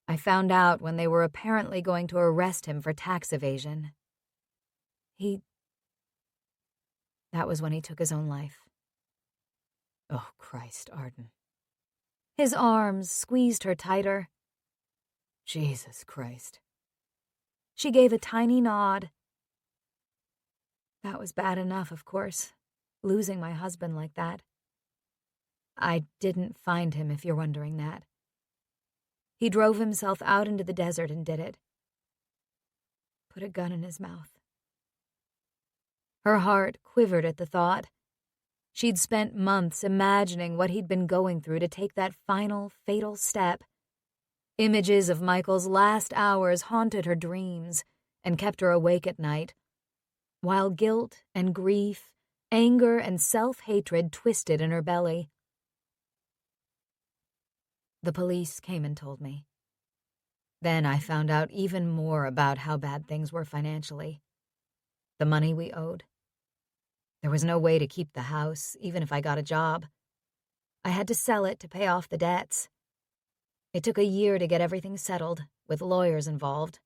I found out when they were apparently going to arrest him for tax evasion. That was when he took his own life. Oh, Christ, Arden. His arms squeezed her tighter. Jesus Christ. She gave a tiny nod. That was bad enough, of course, losing my husband like that. I didn't find him, if you're wondering that. He drove himself out into the desert and did it. Put a gun in his mouth. Her heart quivered at the thought. She'd spent months imagining what he'd been going through to take that final, fatal step. Images of Michael's last hours haunted her dreams and kept her awake at night, while guilt and grief, anger and self-hatred twisted in her belly. The police came and told me. Then I found out even more about how bad things were financially. The money we owed. There was no way to keep the house, even if I got a job. I had to sell it to pay off the debts. It took a year to get everything settled, with lawyers involved.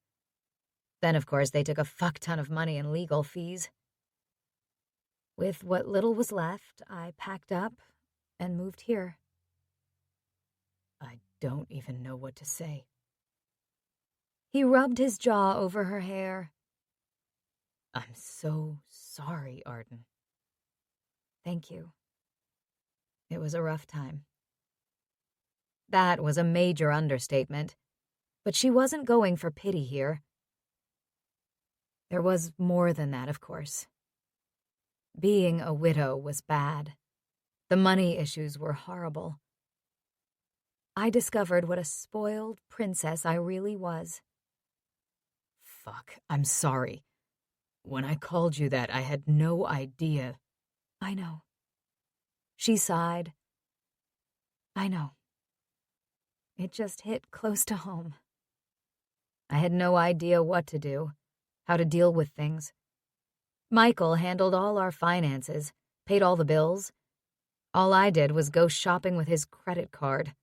Then, of course, they took a fuck ton of money in legal fees. With what little was left, I packed up and moved here. I don't even know what to say. He rubbed his jaw over her hair. I'm so sorry, Arden. Thank you. It was a rough time. That was a major understatement, but she wasn't going for pity here. There was more than that, of course. Being a widow was bad. The money issues were horrible. I discovered what a spoiled princess I really was. Fuck, I'm sorry. When I called you that, I had no idea. I know. She sighed. I know. It just hit close to home. I had no idea what to do, how to deal with things. Michael handled all our finances, paid all the bills. All I did was go shopping with his credit card.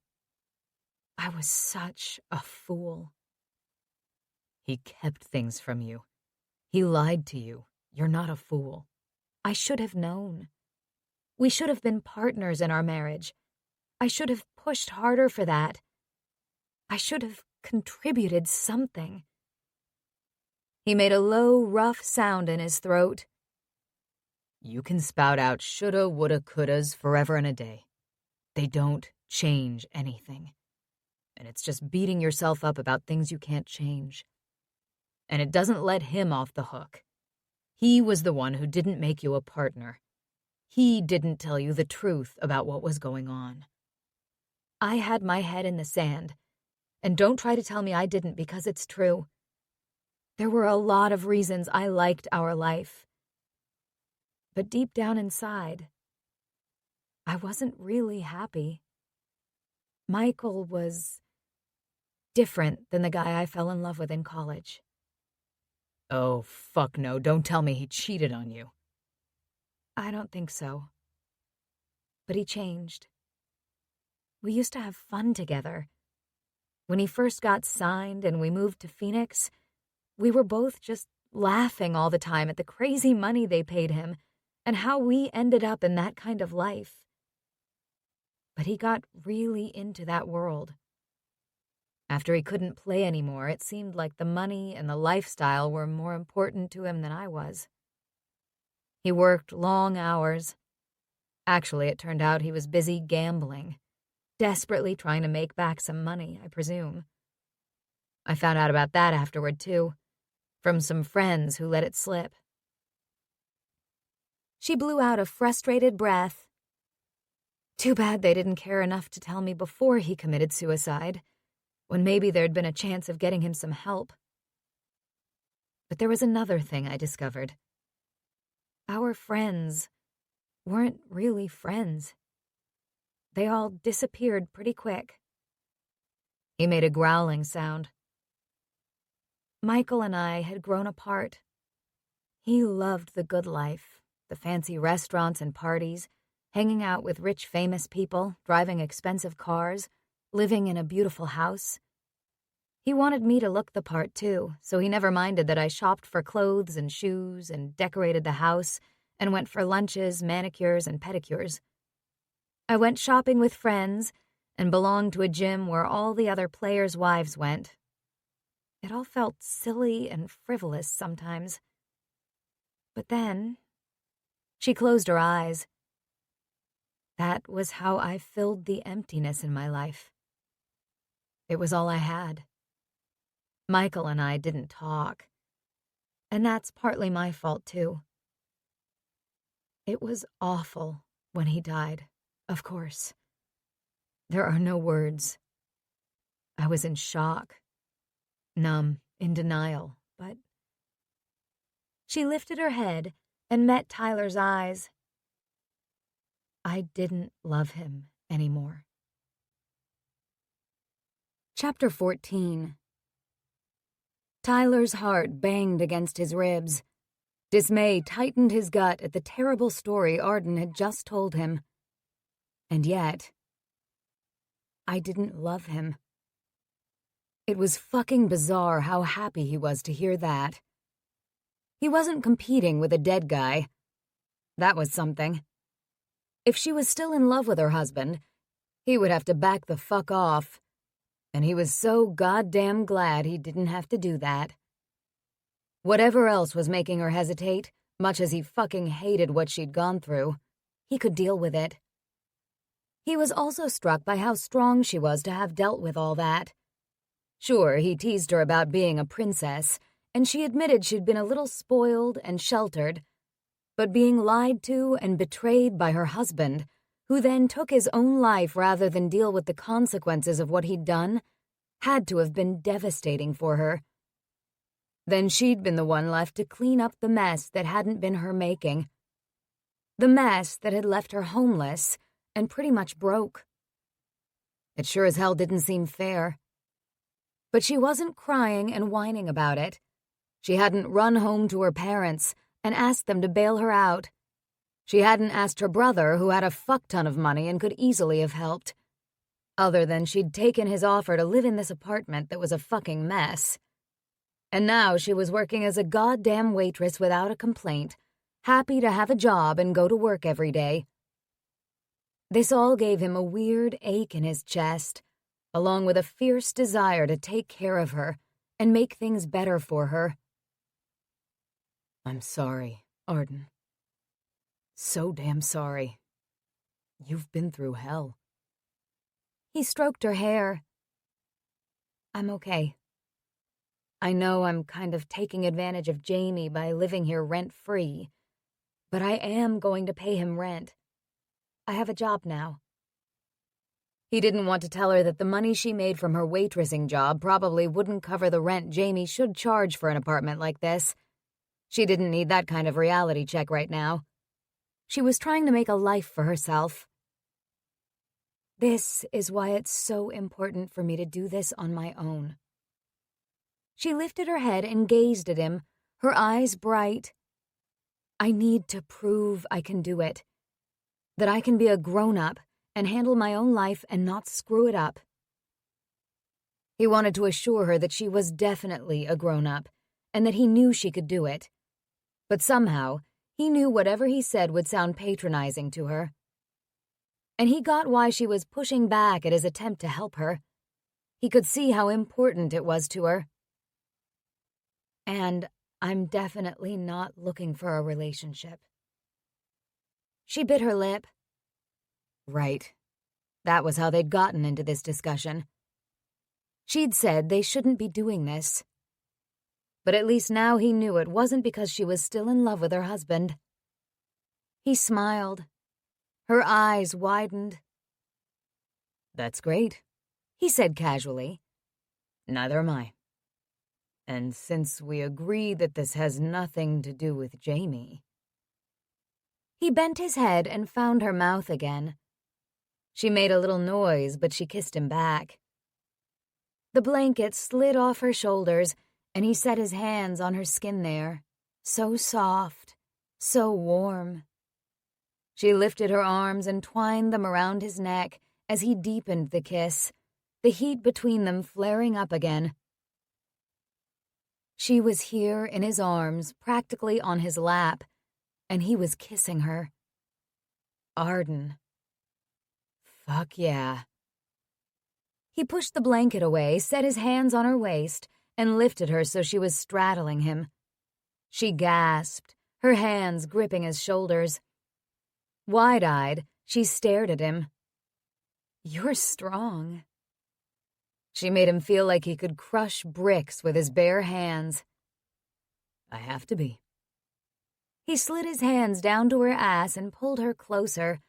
I was such a fool. He kept things from you. He lied to you. You're not a fool. I should have known. We should have been partners in our marriage. I should have pushed harder for that. I should have contributed something. He made a low, rough sound in his throat. You can spout out shoulda, woulda, couldas forever and a day. They don't change anything. And it's just beating yourself up about things you can't change. And it doesn't let him off the hook. He was the one who didn't make you a partner. He didn't tell you the truth about what was going on. I had my head in the sand, and don't try to tell me I didn't, because it's true. There were a lot of reasons I liked our life. But deep down inside, I wasn't really happy. Michael was different than the guy I fell in love with in college. Oh, fuck no, don't tell me he cheated on you. I don't think so. But he changed. We used to have fun together. When he first got signed and we moved to Phoenix, we were both just laughing all the time at the crazy money they paid him and how we ended up in that kind of life. But he got really into that world. After he couldn't play anymore, it seemed like the money and the lifestyle were more important to him than I was. He worked long hours. Actually, it turned out he was busy gambling, desperately trying to make back some money, I presume. I found out about that afterward, too, from some friends who let it slip. She blew out a frustrated breath. Too bad they didn't care enough to tell me before he committed suicide, when maybe there'd been a chance of getting him some help. But there was another thing I discovered. our friends weren't really friends. They all disappeared pretty quick. He made a growling sound. Michael and I had grown apart. He loved the good life, the fancy restaurants and parties, hanging out with rich, famous people, driving expensive cars, living in a beautiful house. He wanted me to look the part, too, so he never minded that I shopped for clothes and shoes and decorated the house and went for lunches, manicures, and pedicures. I went shopping with friends and belonged to a gym where all the other players' wives went. It all felt silly and frivolous sometimes. But then, she closed her eyes. That was how I filled the emptiness in my life. It was all I had. Michael and I didn't talk. And that's partly my fault, too. It was awful when he died, of course. There are no words. I was in shock, numb, in denial, but... She lifted her head and met Tyler's eyes. I didn't love him anymore. Chapter 14. Tyler's heart banged against his ribs. Dismay tightened his gut at the terrible story Arden had just told him. And yet, I didn't love him. It was fucking bizarre how happy he was to hear that. He wasn't competing with a dead guy. That was something. If she was still in love with her husband, he would have to back the fuck off. And he was so goddamn glad he didn't have to do that. Whatever else was making her hesitate, much as he fucking hated what she'd gone through, he could deal with it. He was also struck by how strong she was to have dealt with all that. Sure, he teased her about being a princess, and she admitted she'd been a little spoiled and sheltered, but being lied to and betrayed by her husband, who then took his own life rather than deal with the consequences of what he'd done, had to have been devastating for her. Then she'd been the one left to clean up the mess that hadn't been her making. The mess that had left her homeless and pretty much broke. It sure as hell didn't seem fair. But she wasn't crying and whining about it. She hadn't run home to her parents and asked them to bail her out. She hadn't asked her brother, who had a fuck-ton of money and could easily have helped. Other than she'd taken his offer to live in this apartment that was a fucking mess. And now she was working as a goddamn waitress without a complaint, happy to have a job and go to work every day. This all gave him a weird ache in his chest, along with a fierce desire to take care of her and make things better for her. I'm sorry, Arden. So damn sorry. You've been through hell. He stroked her hair. I'm okay. I know I'm kind of taking advantage of Jamie by living here rent-free, but I am going to pay him rent. I have a job now. He didn't want to tell her that the money she made from her waitressing job probably wouldn't cover the rent Jamie should charge for an apartment like this. She didn't need that kind of reality check right now. She was trying to make a life for herself. This is why it's so important for me to do this on my own. She lifted her head and gazed at him, her eyes bright. I need to prove I can do it. That I can be a grown-up and handle my own life and not screw it up. He wanted to assure her that she was definitely a grown-up and that he knew she could do it. But somehow, he knew whatever he said would sound patronizing to her. And he got why she was pushing back at his attempt to help her. He could see how important it was to her. And I'm definitely not looking for a relationship. She bit her lip. Right. That was how they'd gotten into this discussion. She'd said they shouldn't be doing this. But at least now he knew it wasn't because she was still in love with her husband. He smiled. Her eyes widened. That's great, he said casually. Neither am I. And since we agree that this has nothing to do with Jamie, He bent his head and found her mouth again. She made a little noise, but she kissed him back. The blanket slid off her shoulders, and he set his hands on her skin there, so soft, so warm. She lifted her arms and twined them around his neck as he deepened the kiss, the heat between them flaring up again. She was here in his arms, practically on his lap, and he was kissing her. Arden. Fuck yeah. He pushed the blanket away, set his hands on her waist, and lifted her so she was straddling him. She gasped, her hands gripping his shoulders. Wide-eyed, she stared at him. You're strong. She made him feel like he could crush bricks with his bare hands. I have to be. He slid his hands down to her ass and pulled her closer,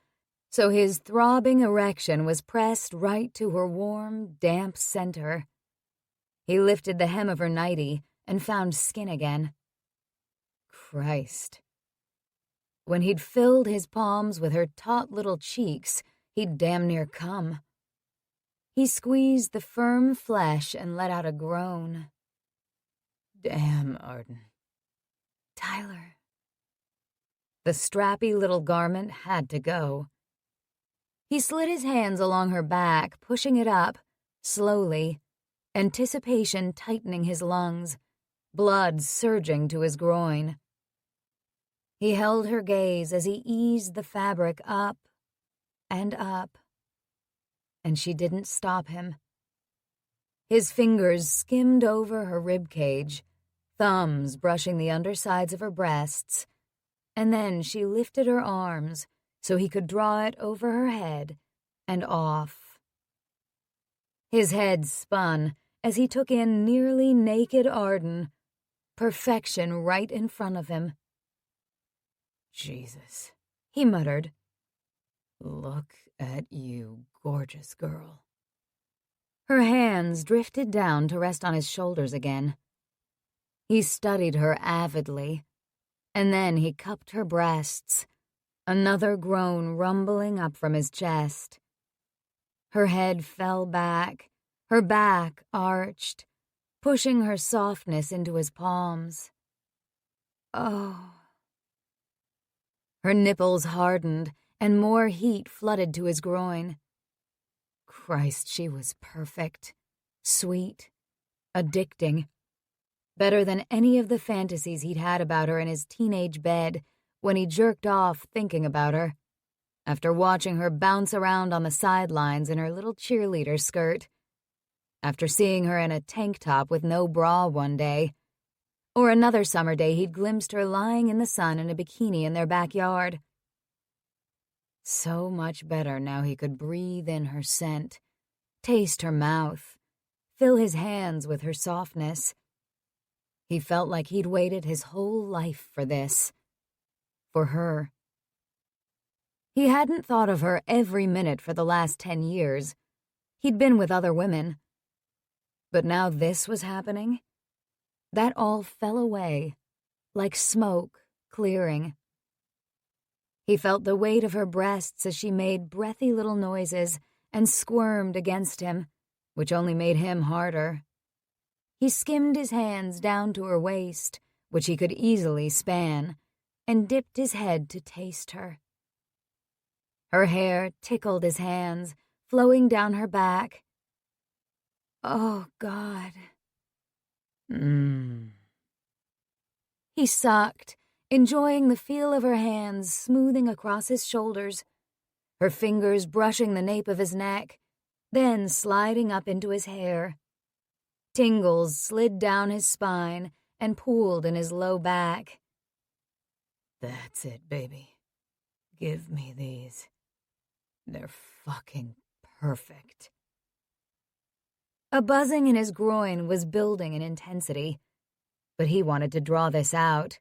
so his throbbing erection was pressed right to her warm, damp center. He lifted the hem of her nightie and found skin again. Christ. When he'd filled his palms with her taut little cheeks, he'd damn near come. He squeezed the firm flesh and let out a groan. Damn, Arden. Tyler. The strappy little garment had to go. He slid his hands along her back, pushing it up, slowly, anticipation tightening his lungs, blood surging to his groin. He held her gaze as he eased the fabric up, and she didn't stop him. His fingers skimmed over her ribcage, thumbs brushing the undersides of her breasts, and then she lifted her arms so he could draw it over her head and off. His head spun as he took in nearly naked Arden, perfection right in front of him. Jesus, he muttered. Look at you, gorgeous girl. Her hands drifted down to rest on his shoulders again. He studied her avidly, and then he cupped her breasts, another groan rumbling up from his chest. Her head fell back, her back arched, pushing her softness into his palms. Oh. Her nipples hardened, and more heat flooded to his groin. Christ, she was perfect, sweet, addicting. Better than any of the fantasies he'd had about her in his teenage bed when he jerked off thinking about her, after watching her bounce around on the sidelines in her little cheerleader skirt, after seeing her in a tank top with no bra one day, or another summer day he'd glimpsed her lying in the sun in a bikini in their backyard. So much better now he could breathe in her scent, taste her mouth, fill his hands with her softness. He felt like he'd waited his whole life for this. For her. He hadn't thought of her every minute for the last 10 years. He'd been with other women. But now this was happening. That all fell away, like smoke clearing. He felt the weight of her breasts as she made breathy little noises and squirmed against him, which only made him harder. He skimmed his hands down to her waist, which he could easily span, and dipped his head to taste her. Her hair tickled his hands, flowing down her back. Oh, God. He sucked, enjoying the feel of her hands smoothing across his shoulders, her fingers brushing the nape of his neck, then sliding up into his hair. Tingles slid down his spine and pooled in his low back. That's it, baby. Give me these. They're fucking perfect. A buzzing in his groin was building in intensity, but he wanted to draw this out,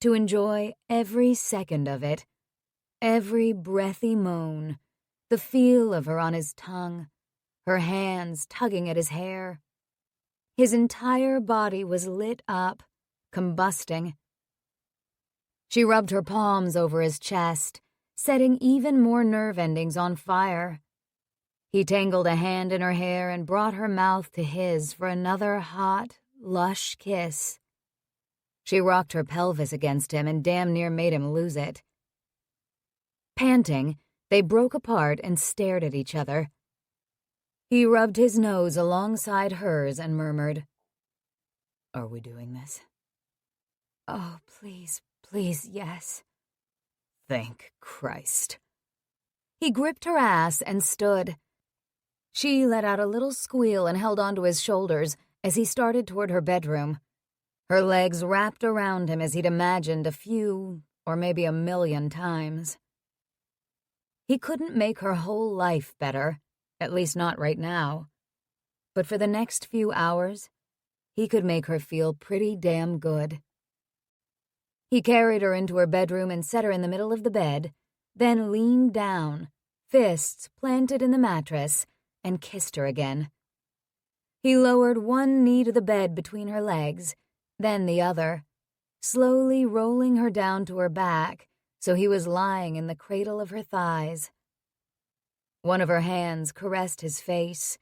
to enjoy every second of it, every breathy moan, the feel of her on his tongue, her hands tugging at his hair. His entire body was lit up, combusting. She rubbed her palms over his chest, setting even more nerve endings on fire. He tangled a hand in her hair and brought her mouth to his for another hot, lush kiss. She rocked her pelvis against him and damn near made him lose it. Panting, they broke apart and stared at each other. He rubbed his nose alongside hers and murmured, "Are we doing this?" "Oh, please, please, yes." Thank Christ. He gripped her ass and stood. She let out a little squeal and held onto his shoulders as he started toward her bedroom. Her legs wrapped around him as he'd imagined a few, or maybe a million times. He couldn't make her whole life better, at least not right now. But for the next few hours, he could make her feel pretty damn good. He carried her into her bedroom and set her in the middle of the bed, then leaned down, fists planted in the mattress, and kissed her again. He lowered one knee to the bed between her legs, then the other, slowly rolling her down to her back so he was lying in the cradle of her thighs. One of her hands caressed his face,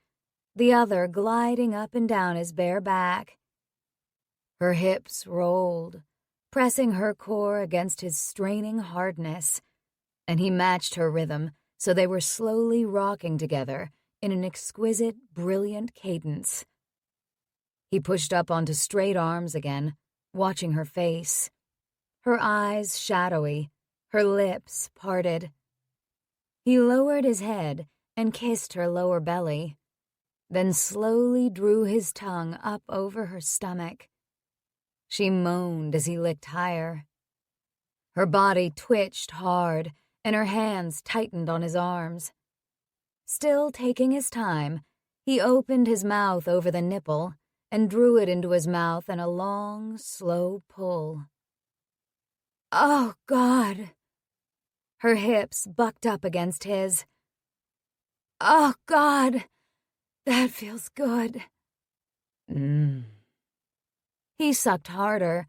the other gliding up and down his bare back. Her hips rolled, pressing her core against his straining hardness, and he matched her rhythm so they were slowly rocking together in an exquisite, brilliant cadence. He pushed up onto straight arms again, watching her face, her eyes shadowy, her lips parted. He lowered his head and kissed her lower belly, then slowly drew his tongue up over her stomach. She moaned as he licked higher. Her body twitched hard, and her hands tightened on his arms. Still taking his time, he opened his mouth over the nipple and drew it into his mouth in a long, slow pull. "Oh, God!" Her hips bucked up against his. "Oh, God! That feels good." He sucked harder,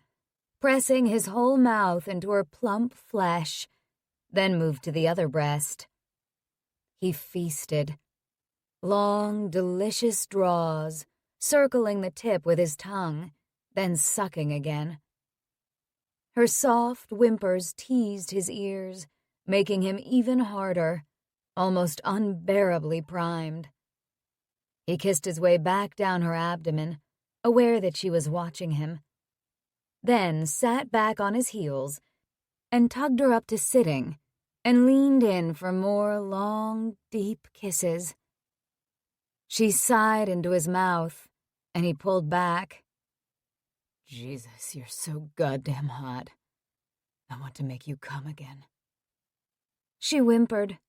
pressing his whole mouth into her plump flesh, then moved to the other breast. He feasted. Long, delicious draws, circling the tip with his tongue, then sucking again. Her soft whimpers teased his ears, making him even harder, almost unbearably primed. He kissed his way back down her abdomen, aware that she was watching him, then sat back on his heels and tugged her up to sitting and leaned in for more long, deep kisses. She sighed into his mouth, and he pulled back. Jesus, you're so goddamn hot. I want to make you come again. She whimpered.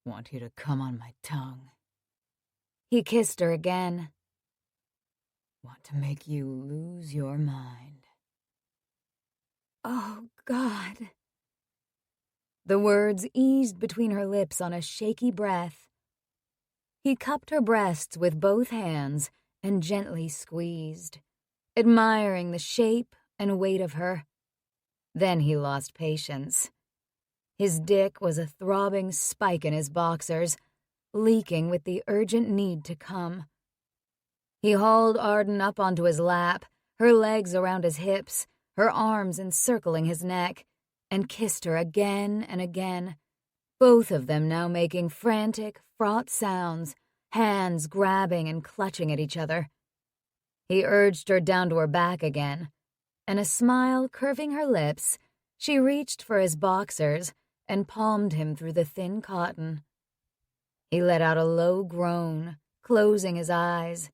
Want you to come on my tongue. He kissed her again. Want to make you lose your mind. Oh, God. The words eased between her lips on a shaky breath. He cupped her breasts with both hands and gently squeezed, admiring the shape and weight of her. Then he lost patience. His dick was a throbbing spike in his boxers, leaking with the urgent need to come. He hauled Arden up onto his lap, her legs around his hips, her arms encircling his neck, and kissed her again and again, both of them now making frantic, fraught sounds, hands grabbing and clutching at each other. He urged her down to her back again, and a smile curving her lips, she reached for his boxers and palmed him through the thin cotton. He let out a low groan, closing his eyes,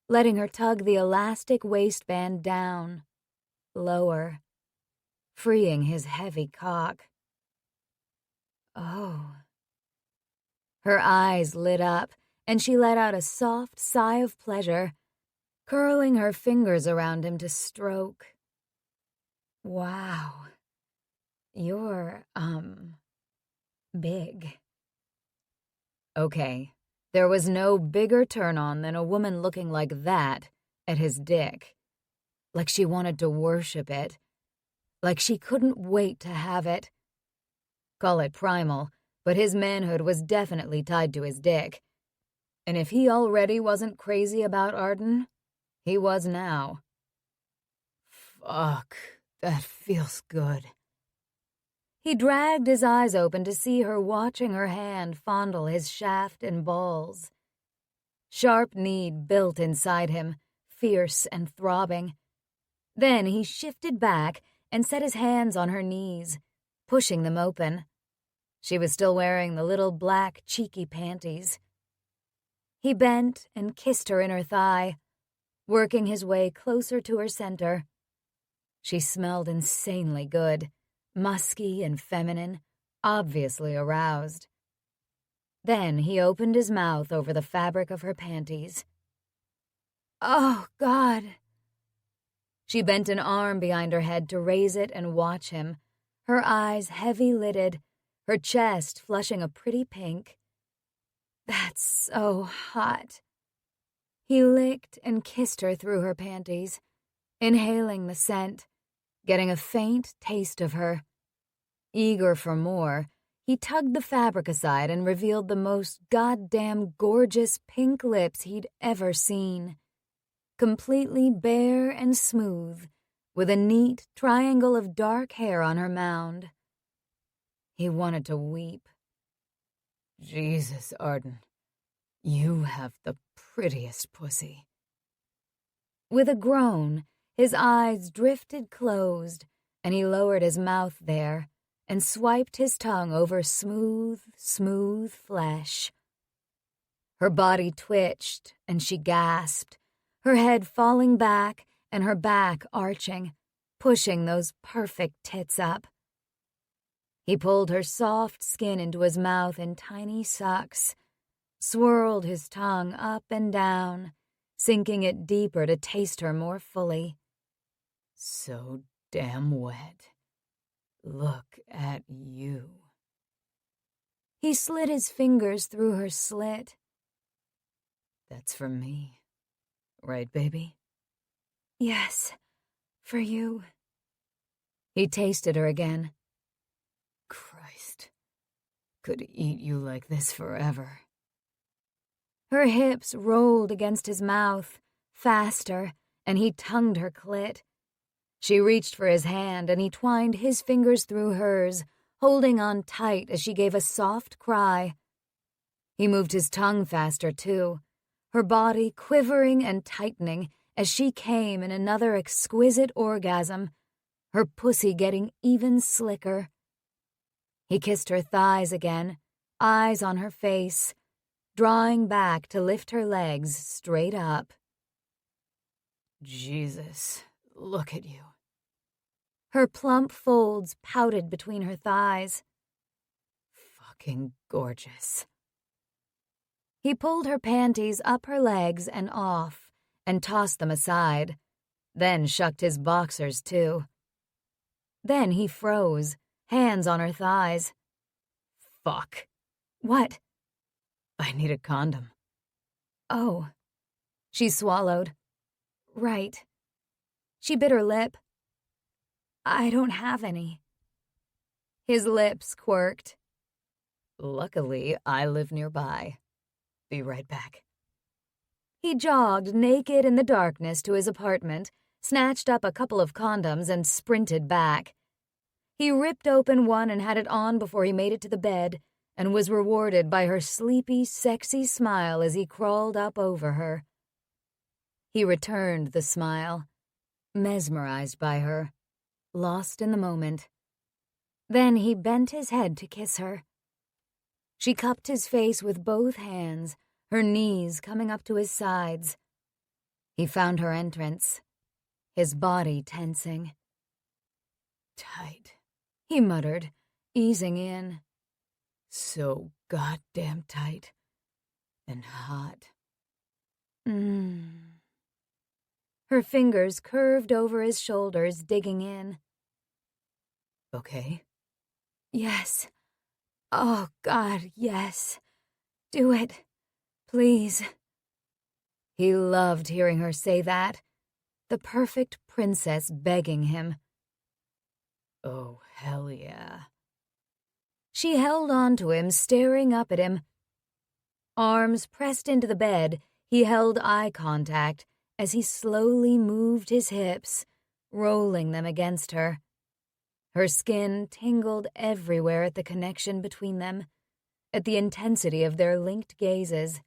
letting her tug the elastic waistband down, lower, freeing his heavy cock. Oh. Her eyes lit up, and she let out a soft sigh of pleasure, curling her fingers around him to stroke. Wow. You're, big. Okay, there was no bigger turn-on than a woman looking like that at his dick. Like she wanted to worship it. like she couldn't wait to have it. Call it primal, but his manhood was definitely tied to his dick. And if he already wasn't crazy about Arden, he was now. Fuck, that feels good. He dragged his eyes open to see her watching her hand fondle his shaft and balls. Sharp need built inside him, fierce and throbbing. Then he shifted back and set his hands on her knees, pushing them open. She was still wearing the little black, cheeky panties. He bent and kissed her in her thigh, working his way closer to her center. She smelled insanely good, musky and feminine, obviously aroused. Then he opened his mouth over the fabric of her panties. Oh, God. She bent an arm behind her head to raise it and watch him, her eyes heavy-lidded, her chest flushing a pretty pink. That's so hot. He licked and kissed her through her panties, inhaling the scent, getting a faint taste of her. Eager for more, he tugged the fabric aside and revealed the most goddamn gorgeous pink lips he'd ever seen. Completely bare and smooth, with a neat triangle of dark hair on her mound. He wanted to weep. Jesus, Arden, you have the prettiest pussy. With a groan, his eyes drifted closed, and he lowered his mouth there and swiped his tongue over smooth, smooth flesh. Her body twitched, and she gasped, her head falling back and her back arching, pushing those perfect tits up. He pulled her soft skin into his mouth in tiny sucks, swirled his tongue up and down, sinking it deeper to taste her more fully. So damn wet. Look at you. He slid his fingers through her slit. That's for me, right, baby? Yes, for you. He tasted her again. Christ, could eat you like this forever. Her hips rolled against his mouth, faster, and he tongued her clit. She reached for his hand, and he twined his fingers through hers, holding on tight as she gave a soft cry. He moved his tongue faster, too, her body quivering and tightening as she came in another exquisite orgasm, her pussy getting even slicker. He kissed her thighs again, eyes on her face, drawing back to lift her legs straight up. Jesus, look at you. Her plump folds pouted between her thighs. Fucking gorgeous. He pulled her panties up her legs and off, and tossed them aside, then shucked his boxers too. Then he froze, hands on her thighs. Fuck. What? I need a condom. Oh. She swallowed. Right. She bit her lip. I don't have any. His lips quirked. Luckily, I live nearby. Be right back. He jogged naked in the darkness to his apartment, snatched up a couple of condoms, and sprinted back. He ripped open one and had it on before he made it to the bed, and was rewarded by her sleepy, sexy smile as he crawled up over her. He returned the smile, mesmerized by her, lost in the moment. Then he bent his head to kiss her. She cupped his face with both hands, her knees coming up to his sides. He found her entrance, his body tensing. Tight, he muttered, easing in. So goddamn tight and hot. Her fingers curved over his shoulders, digging in. Okay? Yes. Oh, God, yes. Do it. Please. He loved hearing her say that. The perfect princess begging him. Oh, hell yeah. She held on to him, staring up at him. Arms pressed into the bed, he held eye contact as he slowly moved his hips, rolling them against her. Her skin tingled everywhere at the connection between them, at the intensity of their linked gazes.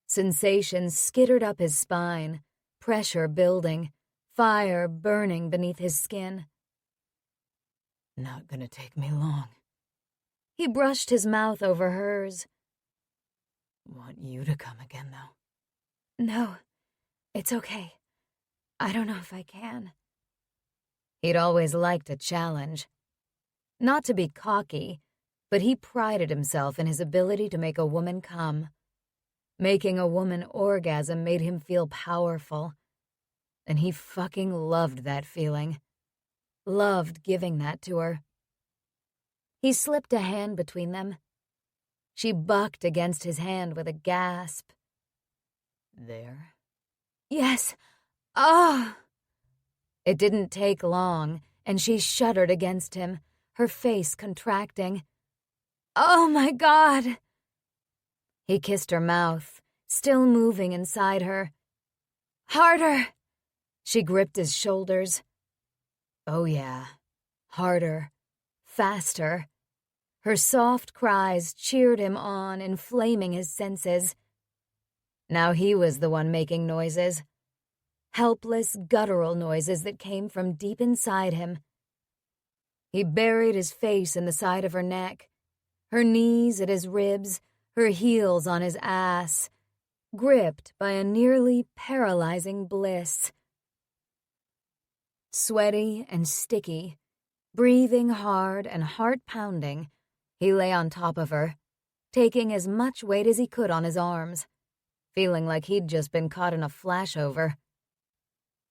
Sensation skittered up his spine, pressure building, fire burning beneath his skin. Not gonna take me long. He brushed his mouth over hers. Want you to come again, though. No, it's okay. I don't know if I can. He'd always liked a challenge. Not to be cocky, but he prided himself in his ability to make a woman come. Making a woman orgasm made him feel powerful. And he fucking loved that feeling. Loved giving that to her. He slipped a hand between them. She bucked against his hand with a gasp. There? Yes. Ah! It didn't take long, and she shuddered against him, her face contracting. Oh my God! He kissed her mouth, still moving inside her. Harder! She gripped his shoulders. Oh yeah, harder, faster. Her soft cries cheered him on, inflaming his senses. Now he was the one making noises. Helpless, guttural noises that came from deep inside him. He buried his face in the side of her neck, her knees at his ribs, her heels on his ass, gripped by a nearly paralyzing bliss. Sweaty and sticky, breathing hard and heart-pounding, he lay on top of her, taking as much weight as he could on his arms, feeling like he'd just been caught in a flashover.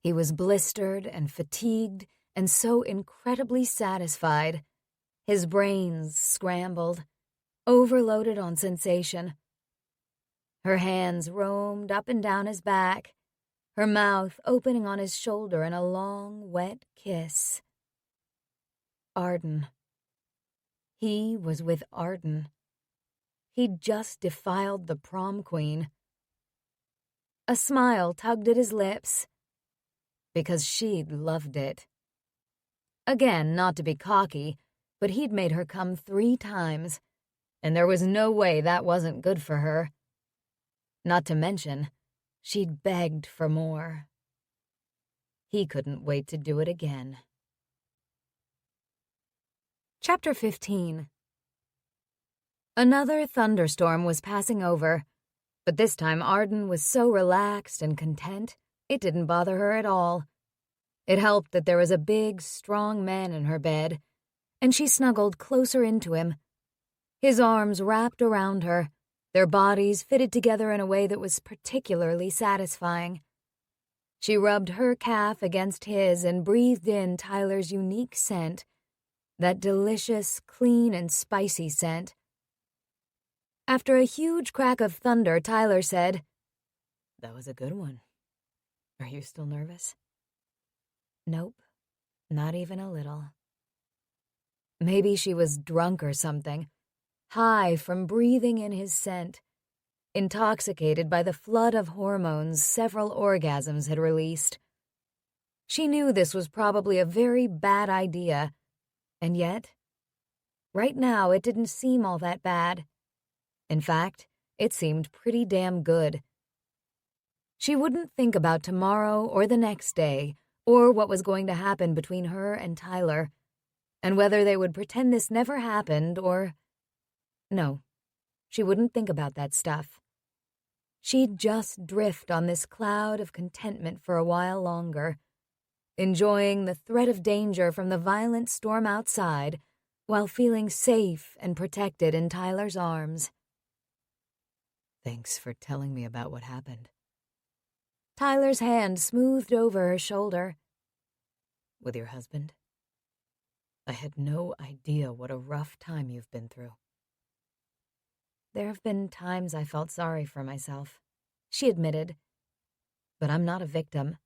He was blistered and fatigued and so incredibly satisfied, his brains scrambled, overloaded on sensation. Her hands roamed up and down his back, her mouth opening on his shoulder in a long, wet kiss. Arden. He was with Arden. He'd just defiled the prom queen. A smile tugged at his lips, because she'd loved it. Again, not to be cocky, but he'd made her come 3 times, and there was no way that wasn't good for her. Not to mention, she'd begged for more. He couldn't wait to do it again. Chapter 15. Another thunderstorm was passing over, but this time Arden was so relaxed and content, it didn't bother her at all. It helped that there was a big, strong man in her bed, and she snuggled closer into him. His arms wrapped around her, their bodies fitted together in a way that was particularly satisfying. She rubbed her calf against his and breathed in Tyler's unique scent, that delicious, clean, and spicy scent. After a huge crack of thunder, Tyler said, That was a good one. Are you still nervous? Nope, not even a little. Maybe she was drunk or something, high from breathing in his scent, intoxicated by the flood of hormones several orgasms had released. She knew this was probably a very bad idea, and yet, right now it didn't seem all that bad. In fact, it seemed pretty damn good. She wouldn't think about tomorrow or the next day, or what was going to happen between her and Tyler, and whether they would pretend this never happened or... No, she wouldn't think about that stuff. She'd just drift on this cloud of contentment for a while longer, enjoying the threat of danger from the violent storm outside while feeling safe and protected in Tyler's arms. Thanks for telling me about what happened. Tyler's hand smoothed over her shoulder. With your husband? I had no idea what a rough time you've been through. There have been times I felt sorry for myself, she admitted. But I'm not a victim.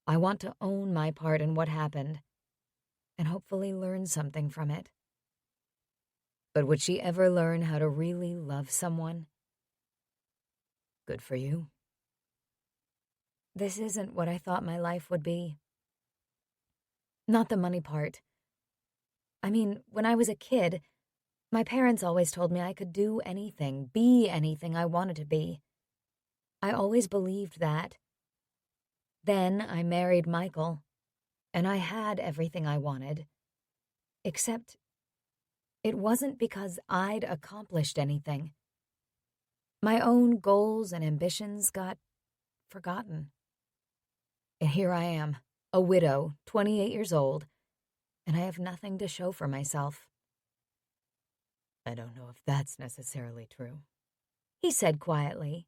I want to own my part in what happened. and hopefully learn something from it. But would she ever learn how to really love someone? Good for you. This isn't what I thought my life would be. Not the money part. I mean, when I was a kid, my parents always told me I could do anything, be anything I wanted to be. I always believed that. Then I married Michael, and I had everything I wanted. Except, it wasn't because I'd accomplished anything. My own goals and ambitions got forgotten. And here I am, a widow, 28 years old, and I have nothing to show for myself. I don't know if that's necessarily true, he said quietly.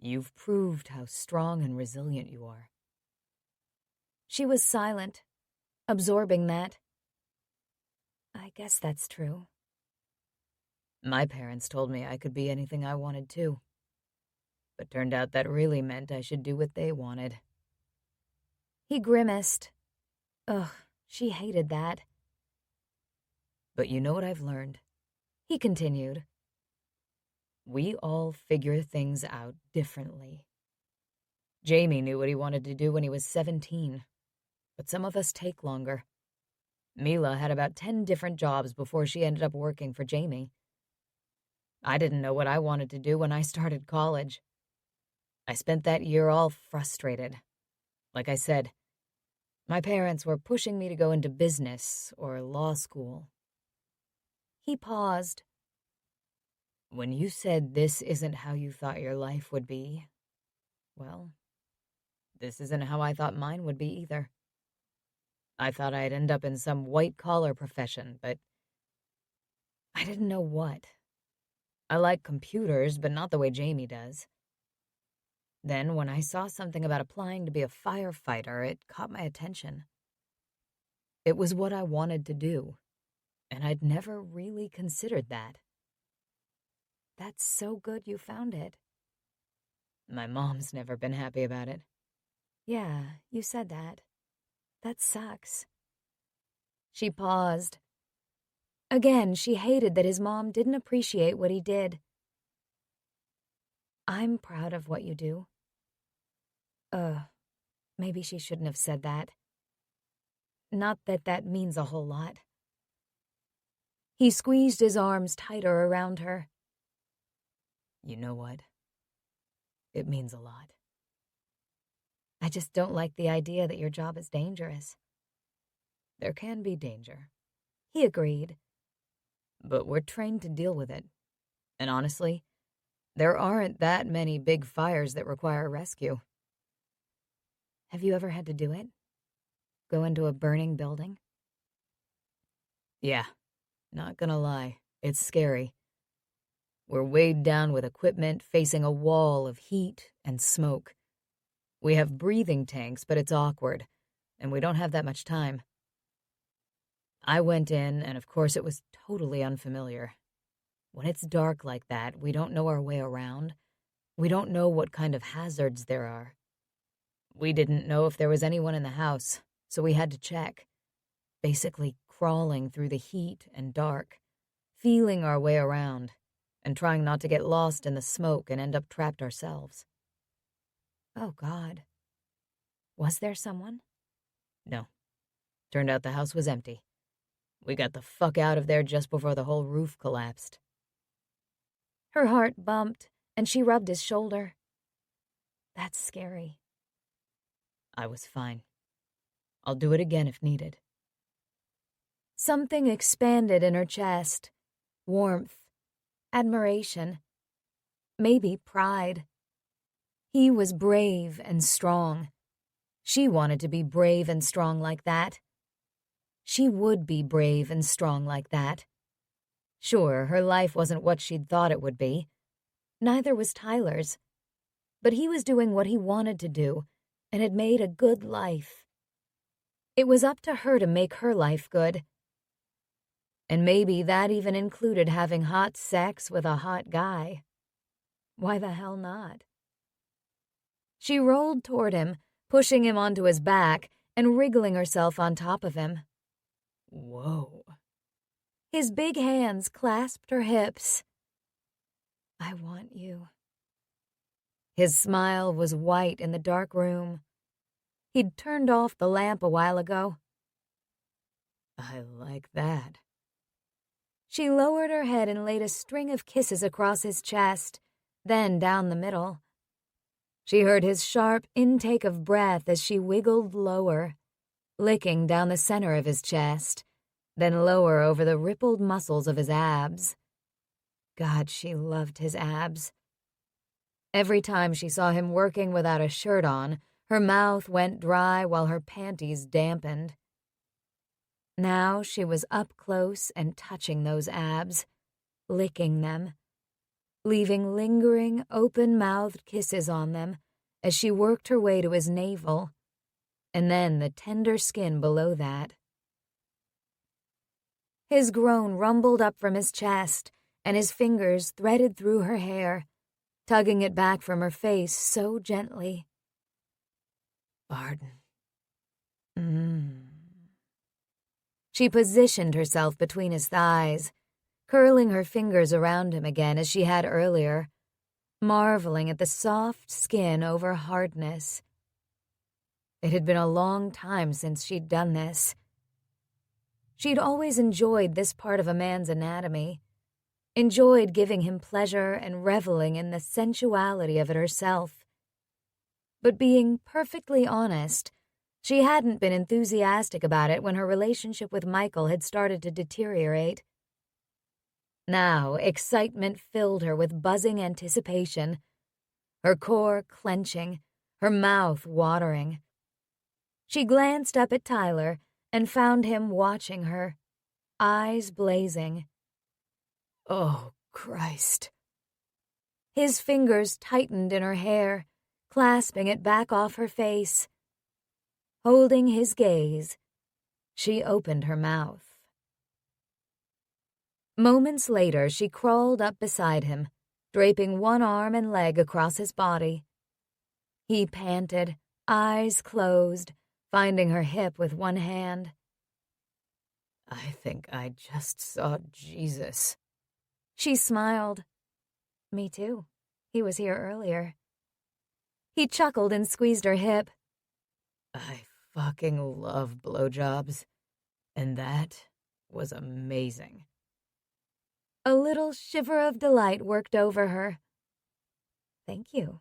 You've proved how strong and resilient you are. She was silent, absorbing that. I guess that's true. My parents told me I could be anything I wanted to, but turned out that really meant I should do what they wanted. He grimaced. Ugh, she hated that. But you know what I've learned? He continued. We all figure things out differently. Jamie knew what he wanted to do when he was 17, but some of us take longer. Mila had about 10 different jobs before she ended up working for Jamie. I didn't know what I wanted to do when I started college. I spent that year all frustrated. Like I said, my parents were pushing me to go into business or law school. He paused. When you said this isn't how you thought your life would be, well, this isn't how I thought mine would be either. I thought I'd end up in some white-collar profession, but I didn't know what. I like computers, but not the way Jamie does. Then, when I saw something about applying to be a firefighter, it caught my attention. It was what I wanted to do, and I'd never really considered that. That's so good you found it. My mom's never been happy about it. Yeah, you said that. That sucks. She paused. Again, she hated that his mom didn't appreciate what he did. I'm proud of what you do. Maybe she shouldn't have said that. Not that that means a whole lot. He squeezed his arms tighter around her. You know what? It means a lot. I just don't like the idea that your job is dangerous. There can be danger, he agreed. But we're trained to deal with it. And honestly, there aren't that many big fires that require rescue. Have you ever had to do it? Go into a burning building? Yeah, not gonna lie, it's scary. We're weighed down with equipment facing a wall of heat and smoke. We have breathing tanks, but it's awkward, and we don't have that much time. I went in, and of course it was totally unfamiliar. When it's dark like that, we don't know our way around. We don't know what kind of hazards there are. We didn't know if there was anyone in the house, so we had to check. Basically crawling through the heat and dark, feeling our way around, and trying not to get lost in the smoke and end up trapped ourselves. Oh, God. Was there someone? No. Turned out the house was empty. We got the fuck out of there just before the whole roof collapsed. Her heart bumped, and she rubbed his shoulder. That's scary. I was fine. I'll do it again if needed. Something expanded in her chest. Warmth. Admiration. Maybe pride. He was brave and strong. She wanted to be brave and strong like that. She would be brave and strong like that. Sure, her life wasn't what she'd thought it would be. Neither was Tyler's. But he was doing what he wanted to do, and had made a good life. It was up to her to make her life good. And maybe that even included having hot sex with a hot guy. Why the hell not? She rolled toward him, pushing him onto his back and wriggling herself on top of him. Whoa. His big hands clasped her hips. I want you. His smile was white in the dark room. He'd turned off the lamp a while ago. I like that. She lowered her head and laid a string of kisses across his chest, then down the middle. She heard his sharp intake of breath as she wiggled lower, licking down the center of his chest, then lower over the rippled muscles of his abs. God, she loved his abs. Every time she saw him working without a shirt on, her mouth went dry while her panties dampened. Now she was up close and touching those abs, licking them, leaving lingering, open-mouthed kisses on them as she worked her way to his navel, and then the tender skin below that. His groan rumbled up from his chest, and his fingers threaded through her hair, tugging it back from her face so gently. Arden. She positioned herself between his thighs, curling her fingers around him again as she had earlier, marveling at the soft skin over hardness. It had been a long time since she'd done this. She'd always enjoyed this part of a man's anatomy, enjoyed giving him pleasure and reveling in the sensuality of it herself. But being perfectly honest, she hadn't been enthusiastic about it when her relationship with Michael had started to deteriorate. Now, excitement filled her with buzzing anticipation, her core clenching, her mouth watering. She glanced up at Tyler and found him watching her, eyes blazing. Oh, Christ. His fingers tightened in her hair, clasping it back off her face. Holding his gaze, she opened her mouth. Moments later, she crawled up beside him, draping one arm and leg across his body. He panted, eyes closed, finding her hip with one hand. I think I just saw Jesus. She smiled. Me too. He was here earlier. He chuckled and squeezed her hip. I fucking love blowjobs, and that was amazing. A little shiver of delight worked over her. Thank you.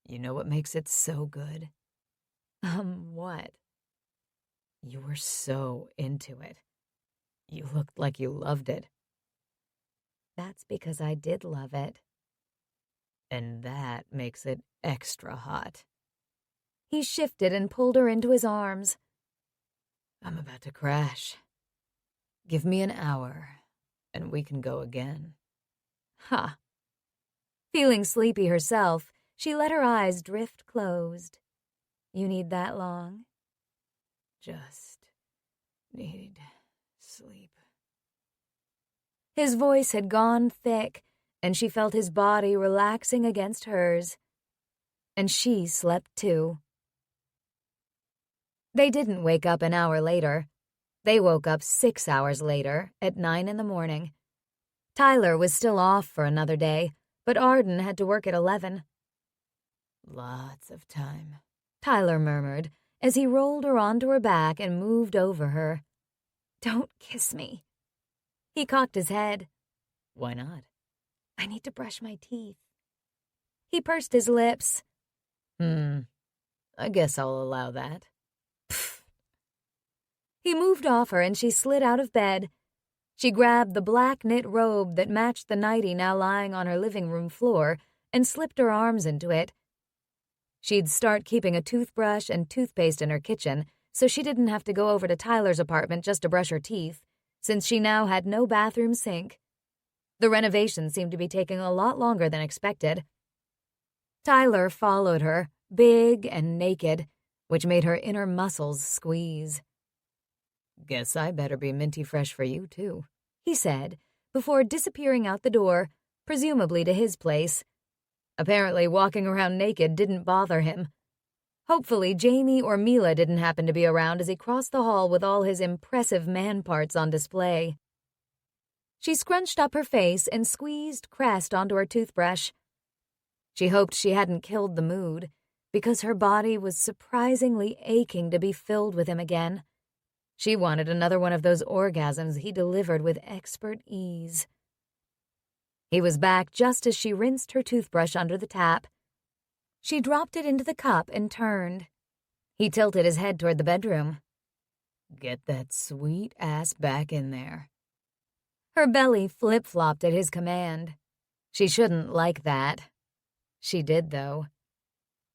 You know what makes it so good? What? You were so into it. You looked like you loved it. That's because I did love it. And that makes it extra hot. He shifted and pulled her into his arms. I'm about to crash. Give me an hour, and we can go again. Ha! Feeling sleepy herself, she let her eyes drift closed. You need that long? Just need sleep. His voice had gone thick, and she felt his body relaxing against hers. And she slept too. They didn't wake up an hour later. They woke up 6 hours later, at 9 a.m. Tyler was still off for another day, but Arden had to work at 11. Lots of time, Tyler murmured as he rolled her onto her back and moved over her. Don't kiss me. He cocked his head. Why not? I need to brush my teeth. He pursed his lips. I guess I'll allow that. Pfft. He moved off her and she slid out of bed. She grabbed the black knit robe that matched the nightie now lying on her living room floor and slipped her arms into it. She'd start keeping a toothbrush and toothpaste in her kitchen so she didn't have to go over to Tyler's apartment just to brush her teeth, since she now had no bathroom sink. The renovation seemed to be taking a lot longer than expected. Tyler followed her, big and naked, which made her inner muscles squeeze. Guess I better be minty fresh for you, too, he said, before disappearing out the door, presumably to his place. Apparently, walking around naked didn't bother him. Hopefully, Jamie or Mila didn't happen to be around as he crossed the hall with all his impressive man parts on display. She scrunched up her face and squeezed Crest onto her toothbrush. She hoped she hadn't killed the mood, because her body was surprisingly aching to be filled with him again. She wanted another one of those orgasms he delivered with expert ease. He was back just as she rinsed her toothbrush under the tap. She dropped it into the cup and turned. He tilted his head toward the bedroom. Get that sweet ass back in there. Her belly flip-flopped at his command. She shouldn't like that. She did, though.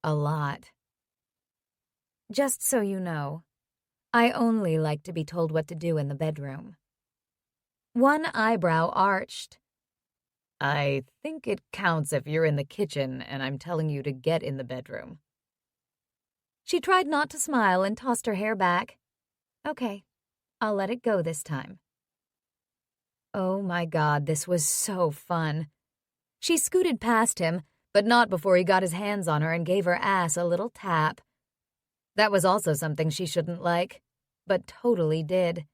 A lot. Just so you know, I only like to be told what to do in the bedroom. One eyebrow arched. I think it counts if you're in the kitchen and I'm telling you to get in the bedroom. She tried not to smile and tossed her hair back. Okay, I'll let it go this time. Oh my God, this was so fun. She scooted past him, but not before he got his hands on her and gave her ass a little tap. That was also something she shouldn't like, but totally did.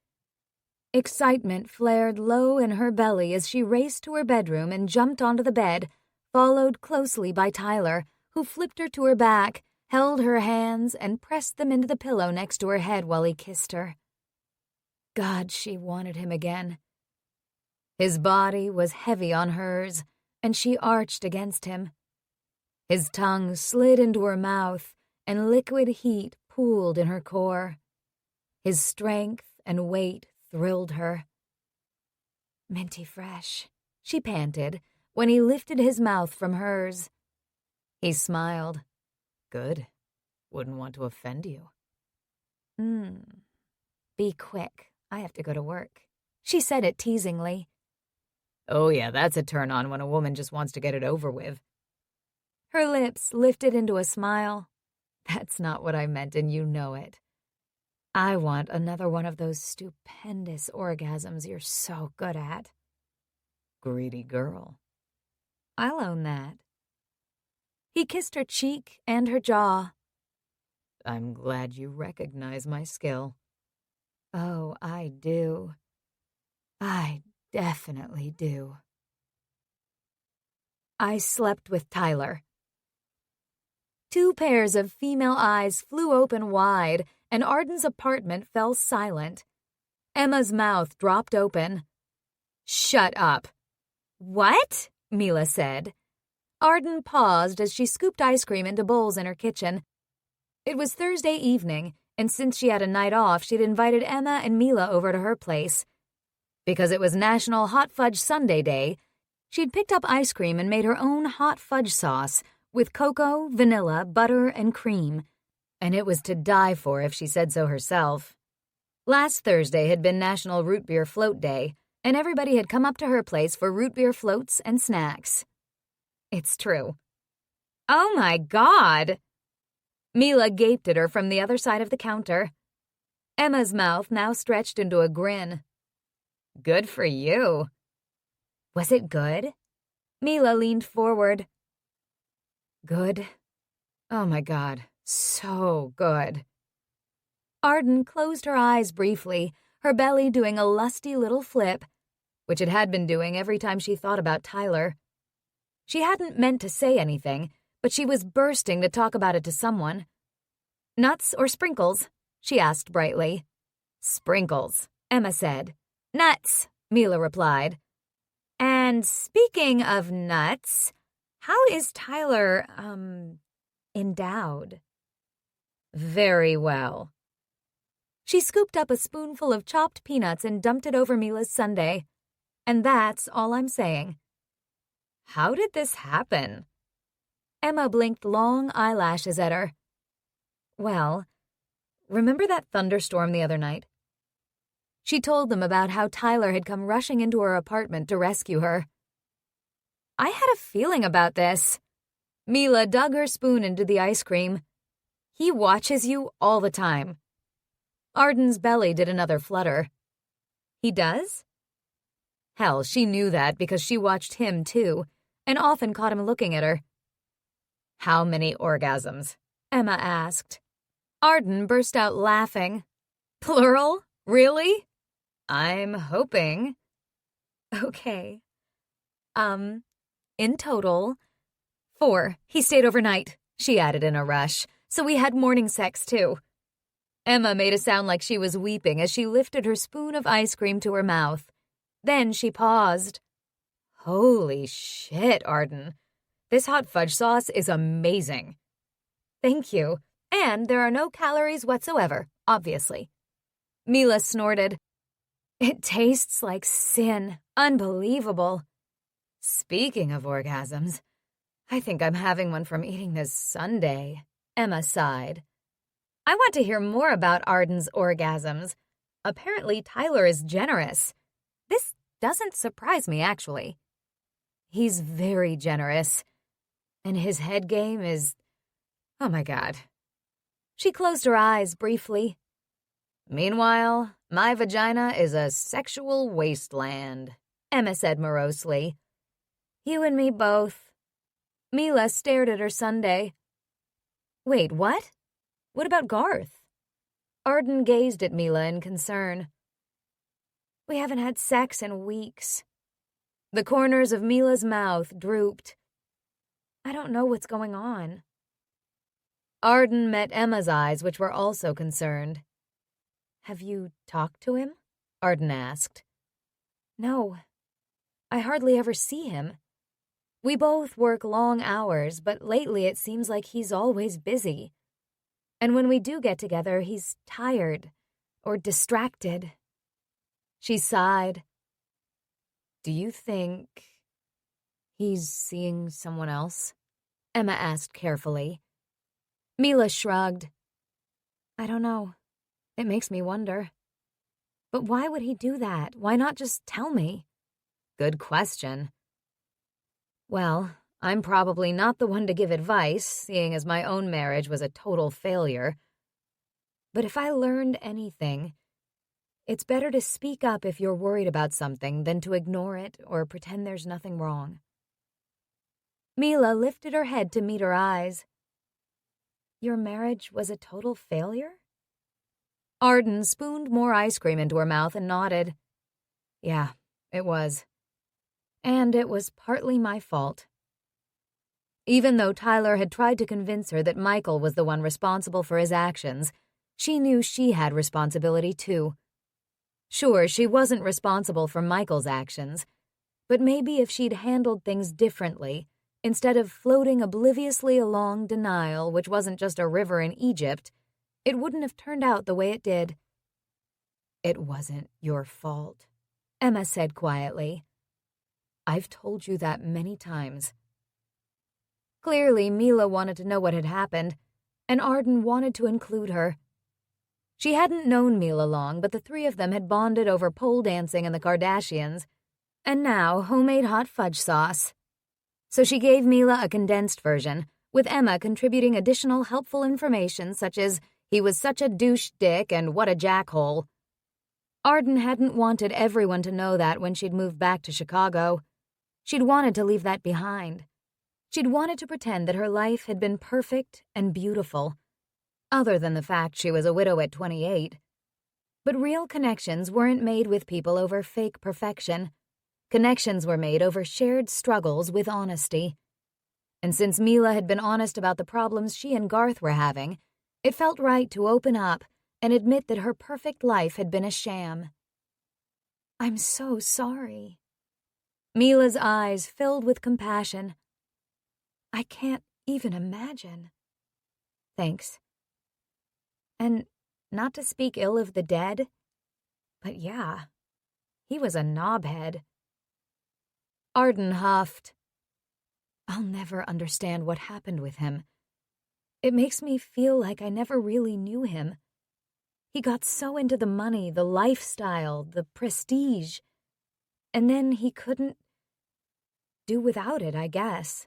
Excitement flared low in her belly as she raced to her bedroom and jumped onto the bed, followed closely by Tyler, who flipped her to her back, held her hands, and pressed them into the pillow next to her head while he kissed her. God, she wanted him again. His body was heavy on hers, and she arched against him. His tongue slid into her mouth, and liquid heat pooled in her core. His strength and weight thrilled her. Minty fresh, she panted when he lifted his mouth from hers. He smiled. Good. Wouldn't want to offend you. Be quick. I have to go to work. She said it teasingly. Oh yeah, that's a turn on when a woman just wants to get it over with. Her lips lifted into a smile. That's not what I meant, and you know it. I want another one of those stupendous orgasms you're so good at. Greedy girl. I'll own that. He kissed her cheek and her jaw. I'm glad you recognize my skill. Oh, I do. I definitely do. I slept with Tyler. 2 pairs of female eyes flew open wide, and Arden's apartment fell silent. Emma's mouth dropped open. Shut up. What? Mila said. Arden paused as she scooped ice cream into bowls in her kitchen. It was Thursday evening, and since she had a night off, she'd invited Emma and Mila over to her place. Because it was National Hot Fudge Sundae Day, she'd picked up ice cream and made her own hot fudge sauce with cocoa, vanilla, butter, and cream, and it was to die for if she said so herself. Last Thursday had been National Root Beer Float Day, and everybody had come up to her place for root beer floats and snacks. It's true. Oh my God! Mila gaped at her from the other side of the counter. Emma's mouth now stretched into a grin. Good for you. Was it good? Mila leaned forward. Good. Oh my God, so good. Arden closed her eyes briefly, her belly doing a lusty little flip, which it had been doing every time she thought about Tyler. She hadn't meant to say anything, but she was bursting to talk about it to someone. Nuts or sprinkles? She asked brightly. Sprinkles, Emma said. Nuts, Mila replied. And speaking of nuts, how is Tyler, endowed? Very well. She scooped up a spoonful of chopped peanuts and dumped it over Mila's sundae. And that's all I'm saying. How did this happen? Emma blinked long eyelashes at her. Well, remember that thunderstorm the other night? She told them about how Tyler had come rushing into her apartment to rescue her. I had a feeling about this. Mila dug her spoon into the ice cream. He watches you all the time. Arden's belly did another flutter. He does? Hell, she knew that because she watched him too, and often caught him looking at her. How many orgasms? Emma asked. Arden burst out laughing. Plural? Really? I'm hoping. Okay. In total, 4. He stayed overnight, she added in a rush, so we had morning sex too. Emma made it sound like she was weeping as she lifted her spoon of ice cream to her mouth. Then she paused. Holy shit, Arden. This hot fudge sauce is amazing. Thank you. And there are no calories whatsoever, obviously. Mila snorted. It tastes like sin. Unbelievable. Speaking of orgasms, I think I'm having one from eating this sundae. Emma sighed. I want to hear more about Arden's orgasms. Apparently, Tyler is generous. This doesn't surprise me, actually. He's very generous. And his head game is... oh my God. She closed her eyes briefly. Meanwhile, my vagina is a sexual wasteland, Emma said morosely. You and me both. Mila stared at her sundae. Wait, what? What about Garth? Arden gazed at Mila in concern. We haven't had sex in weeks. The corners of Mila's mouth drooped. I don't know what's going on. Arden met Emma's eyes, which were also concerned. Have you talked to him? Arden asked. No. I hardly ever see him. We both work long hours, but lately it seems like he's always busy. And when we do get together, he's tired or distracted. She sighed. Do you think he's seeing someone else? Emma asked carefully. Mila shrugged. I don't know. It makes me wonder. But why would he do that? Why not just tell me? Good question. Well, I'm probably not the one to give advice, seeing as my own marriage was a total failure. But if I learned anything, it's better to speak up if you're worried about something than to ignore it or pretend there's nothing wrong. Mila lifted her head to meet her eyes. Your marriage was a total failure? Arden spooned more ice cream into her mouth and nodded. Yeah, it was. And it was partly my fault. Even though Tyler had tried to convince her that Michael was the one responsible for his actions, she knew she had responsibility too. Sure, she wasn't responsible for Michael's actions, but maybe if she'd handled things differently, instead of floating obliviously along denial, which wasn't just a river in Egypt, it wouldn't have turned out the way it did. It wasn't your fault, Emma said quietly. I've told you that many times. Clearly, Mila wanted to know what had happened, and Arden wanted to include her. She hadn't known Mila long, but the three of them had bonded over pole dancing and the Kardashians, and now homemade hot fudge sauce. So she gave Mila a condensed version, with Emma contributing additional helpful information such as he was such a douche dick and what a jackhole. Arden hadn't wanted everyone to know that when she'd moved back to Chicago. She'd wanted to leave that behind. She'd wanted to pretend that her life had been perfect and beautiful, other than the fact she was a widow at 28. But real connections weren't made with people over fake perfection. Connections were made over shared struggles with honesty. And since Mila had been honest about the problems she and Garth were having, it felt right to open up and admit that her perfect life had been a sham. I'm so sorry. Mila's eyes filled with compassion. I can't even imagine. Thanks. And not to speak ill of the dead, but yeah, he was a knobhead. Arden huffed. I'll never understand what happened with him. It makes me feel like I never really knew him. He got so into the money, the lifestyle, the prestige. And then he couldn't do without it, I guess.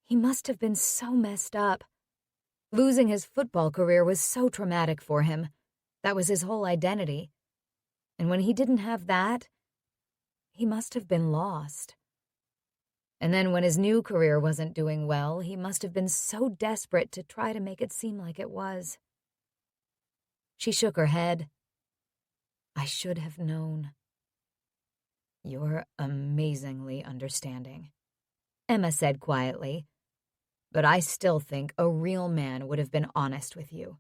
He must have been so messed up. Losing his football career was so traumatic for him. That was his whole identity. And when he didn't have that, he must have been lost. And then when his new career wasn't doing well, he must have been so desperate to try to make it seem like it was. She shook her head. I should have known. You're amazingly understanding, Emma said quietly. But I still think a real man would have been honest with you.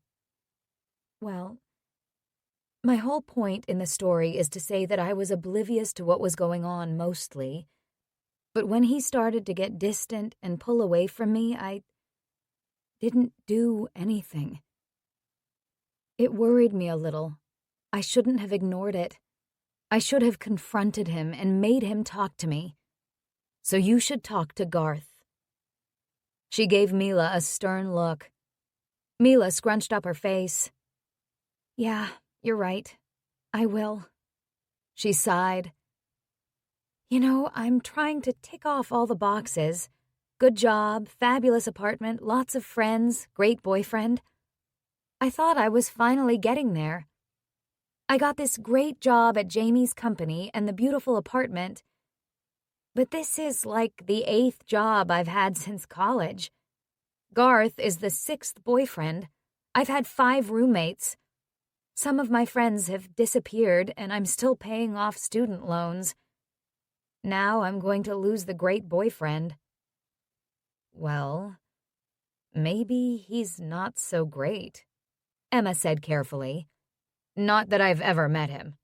Well, my whole point in the story is to say that I was oblivious to what was going on mostly. But when he started to get distant and pull away from me, I didn't do anything. It worried me a little. I shouldn't have ignored it. I should have confronted him and made him talk to me. So you should talk to Garth. She gave Mila a stern look. Mila scrunched up her face. Yeah, you're right. I will. She sighed. You know, I'm trying to tick off all the boxes. Good job, fabulous apartment, lots of friends, great boyfriend. I thought I was finally getting there. I got this great job at Jamie's company and the beautiful apartment. But this is like the 8th job I've had since college. Garth is the 6th boyfriend. I've had 5 roommates. Some of my friends have disappeared, and I'm still paying off student loans. Now I'm going to lose the great boyfriend. Well, maybe he's not so great, Emma said carefully. Not that I've ever met him.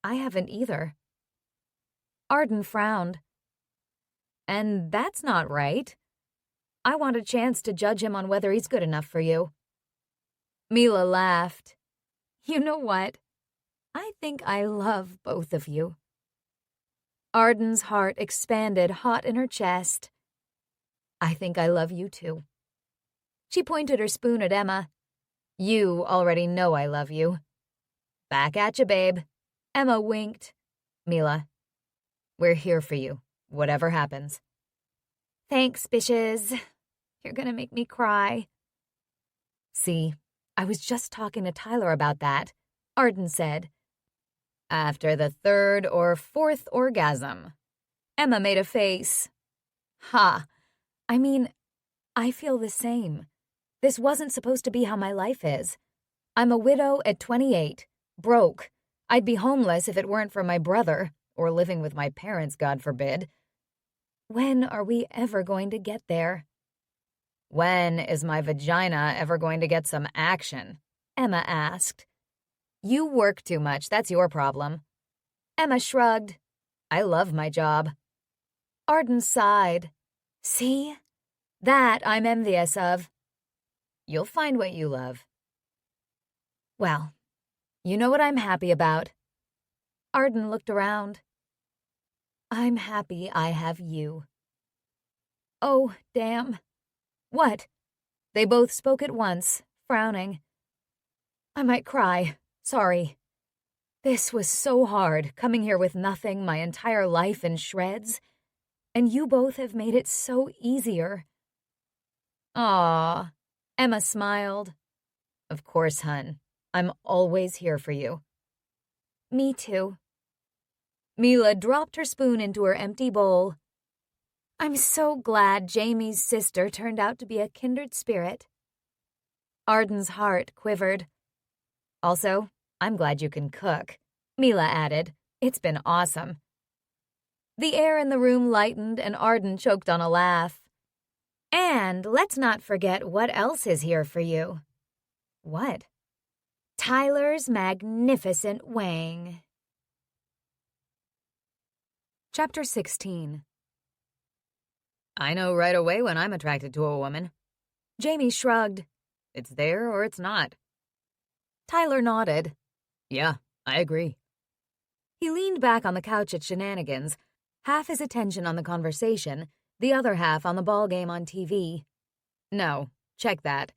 I haven't either. Arden frowned. And that's not right. I want a chance to judge him on whether he's good enough for you. Mila laughed. You know what? I think I love both of you. Arden's heart expanded hot in her chest. I think I love you too. She pointed her spoon at Emma. You already know I love you. Back at you, babe. Emma winked. Mila, we're here for you, whatever happens. Thanks, bitches. You're gonna make me cry. See, I was just talking to Tyler about that, Arden said. After the 3rd or 4th orgasm. Emma made a face. Ha! I mean, I feel the same. This wasn't supposed to be how my life is. I'm a widow at 28, broke. I'd be homeless if it weren't for my brother, or living with my parents, God forbid. When are we ever going to get there? When is my vagina ever going to get some action? Emma asked. You work too much, that's your problem. Emma shrugged. I love my job. Arden sighed. See? That I'm envious of. You'll find what you love. Well, you know what I'm happy about. Arden looked around. I'm happy I have you. Oh, damn. What? They both spoke at once, frowning. I might cry. Sorry. This was so hard, coming here with nothing, my entire life in shreds. And you both have made it so easier. Aw. Emma smiled. Of course, hun. I'm always here for you. Me too. Mila dropped her spoon into her empty bowl. I'm so glad Jamie's sister turned out to be a kindred spirit. Arden's heart quivered. Also, I'm glad you can cook, Mila added. It's been awesome. The air in the room lightened and Arden choked on a laugh. And let's not forget what else is here for you. What? Tyler's magnificent wang. Chapter 16. I know right away when I'm attracted to a woman. Jamie shrugged. It's there or it's not. Tyler nodded. Yeah, I agree. He leaned back on the couch at Shenanigans, half his attention on the conversation, the other half on the ball game on TV. No, check that.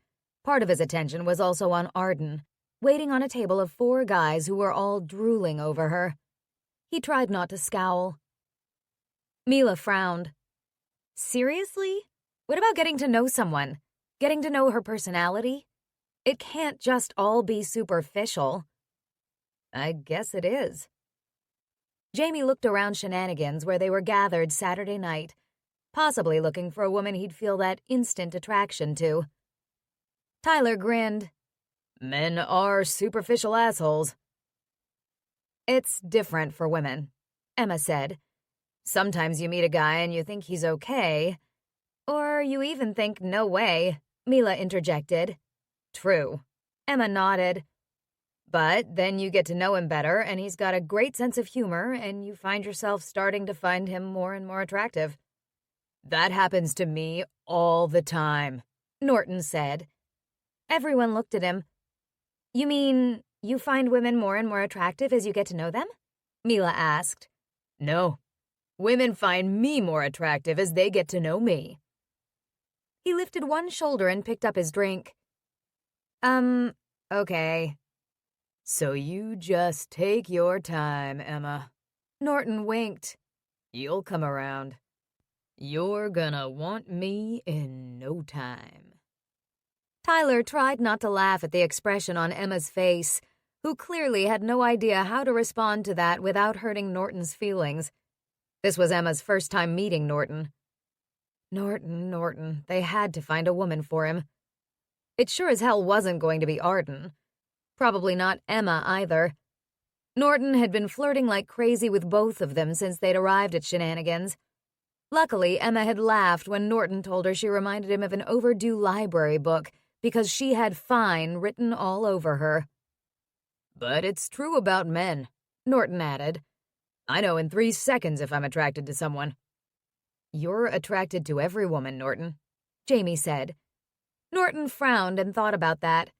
Part of his attention was also on Arden, waiting on a table of 4 guys who were all drooling over her. He tried not to scowl. Mila frowned. Seriously? What about getting to know someone? Getting to know her personality? It can't just all be superficial. I guess it is. Jamie looked around Shenanigans where they were gathered Saturday night, possibly looking for a woman he'd feel that instant attraction to. Tyler grinned. Men are superficial assholes. It's different for women, Emma said. Sometimes you meet a guy and you think he's okay. Or you even think, no way, Mila interjected. True. Emma nodded. But then you get to know him better, and he's got a great sense of humor, and you find yourself starting to find him more and more attractive. That happens to me all the time, Norton said. Everyone looked at him. You mean you find women more and more attractive as you get to know them? Mila asked. No. Women find me more attractive as they get to know me. He lifted one shoulder and picked up his drink. Okay. So you just take your time, Emma. Norton winked. You'll come around. You're gonna want me in no time. Tyler tried not to laugh at the expression on Emma's face, who clearly had no idea how to respond to that without hurting Norton's feelings. This was Emma's first time meeting Norton. Norton, they had to find a woman for him. It sure as hell wasn't going to be Arden. Probably not Emma either. Norton had been flirting like crazy with both of them since they'd arrived at Shenanigans. Luckily, Emma had laughed when Norton told her she reminded him of an overdue library book because she had fine written all over her. But it's true about men, Norton added. I know in 3 seconds if I'm attracted to someone. You're attracted to every woman, Norton, Jamie said. Norton frowned and thought about that.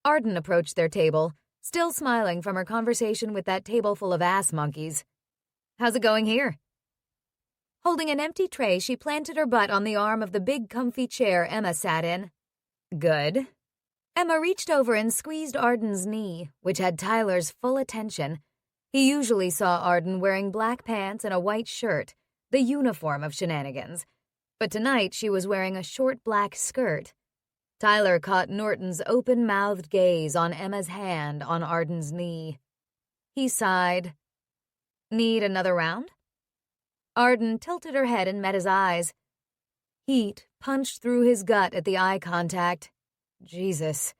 Arden approached their table, still smiling from her conversation with that table full of ass monkeys. How's it going here? Holding an empty tray, she planted her butt on the arm of the big comfy chair Emma sat in. Good. Emma reached over and squeezed Arden's knee, which had Tyler's full attention. He usually saw Arden wearing black pants and a white shirt, the uniform of Shenanigans, but tonight she was wearing a short black skirt. Tyler caught Norton's open-mouthed gaze on Emma's hand on Arden's knee. He sighed. Need another round? Arden tilted her head and met his eyes. Heat punched through his gut at the eye contact. Jesus.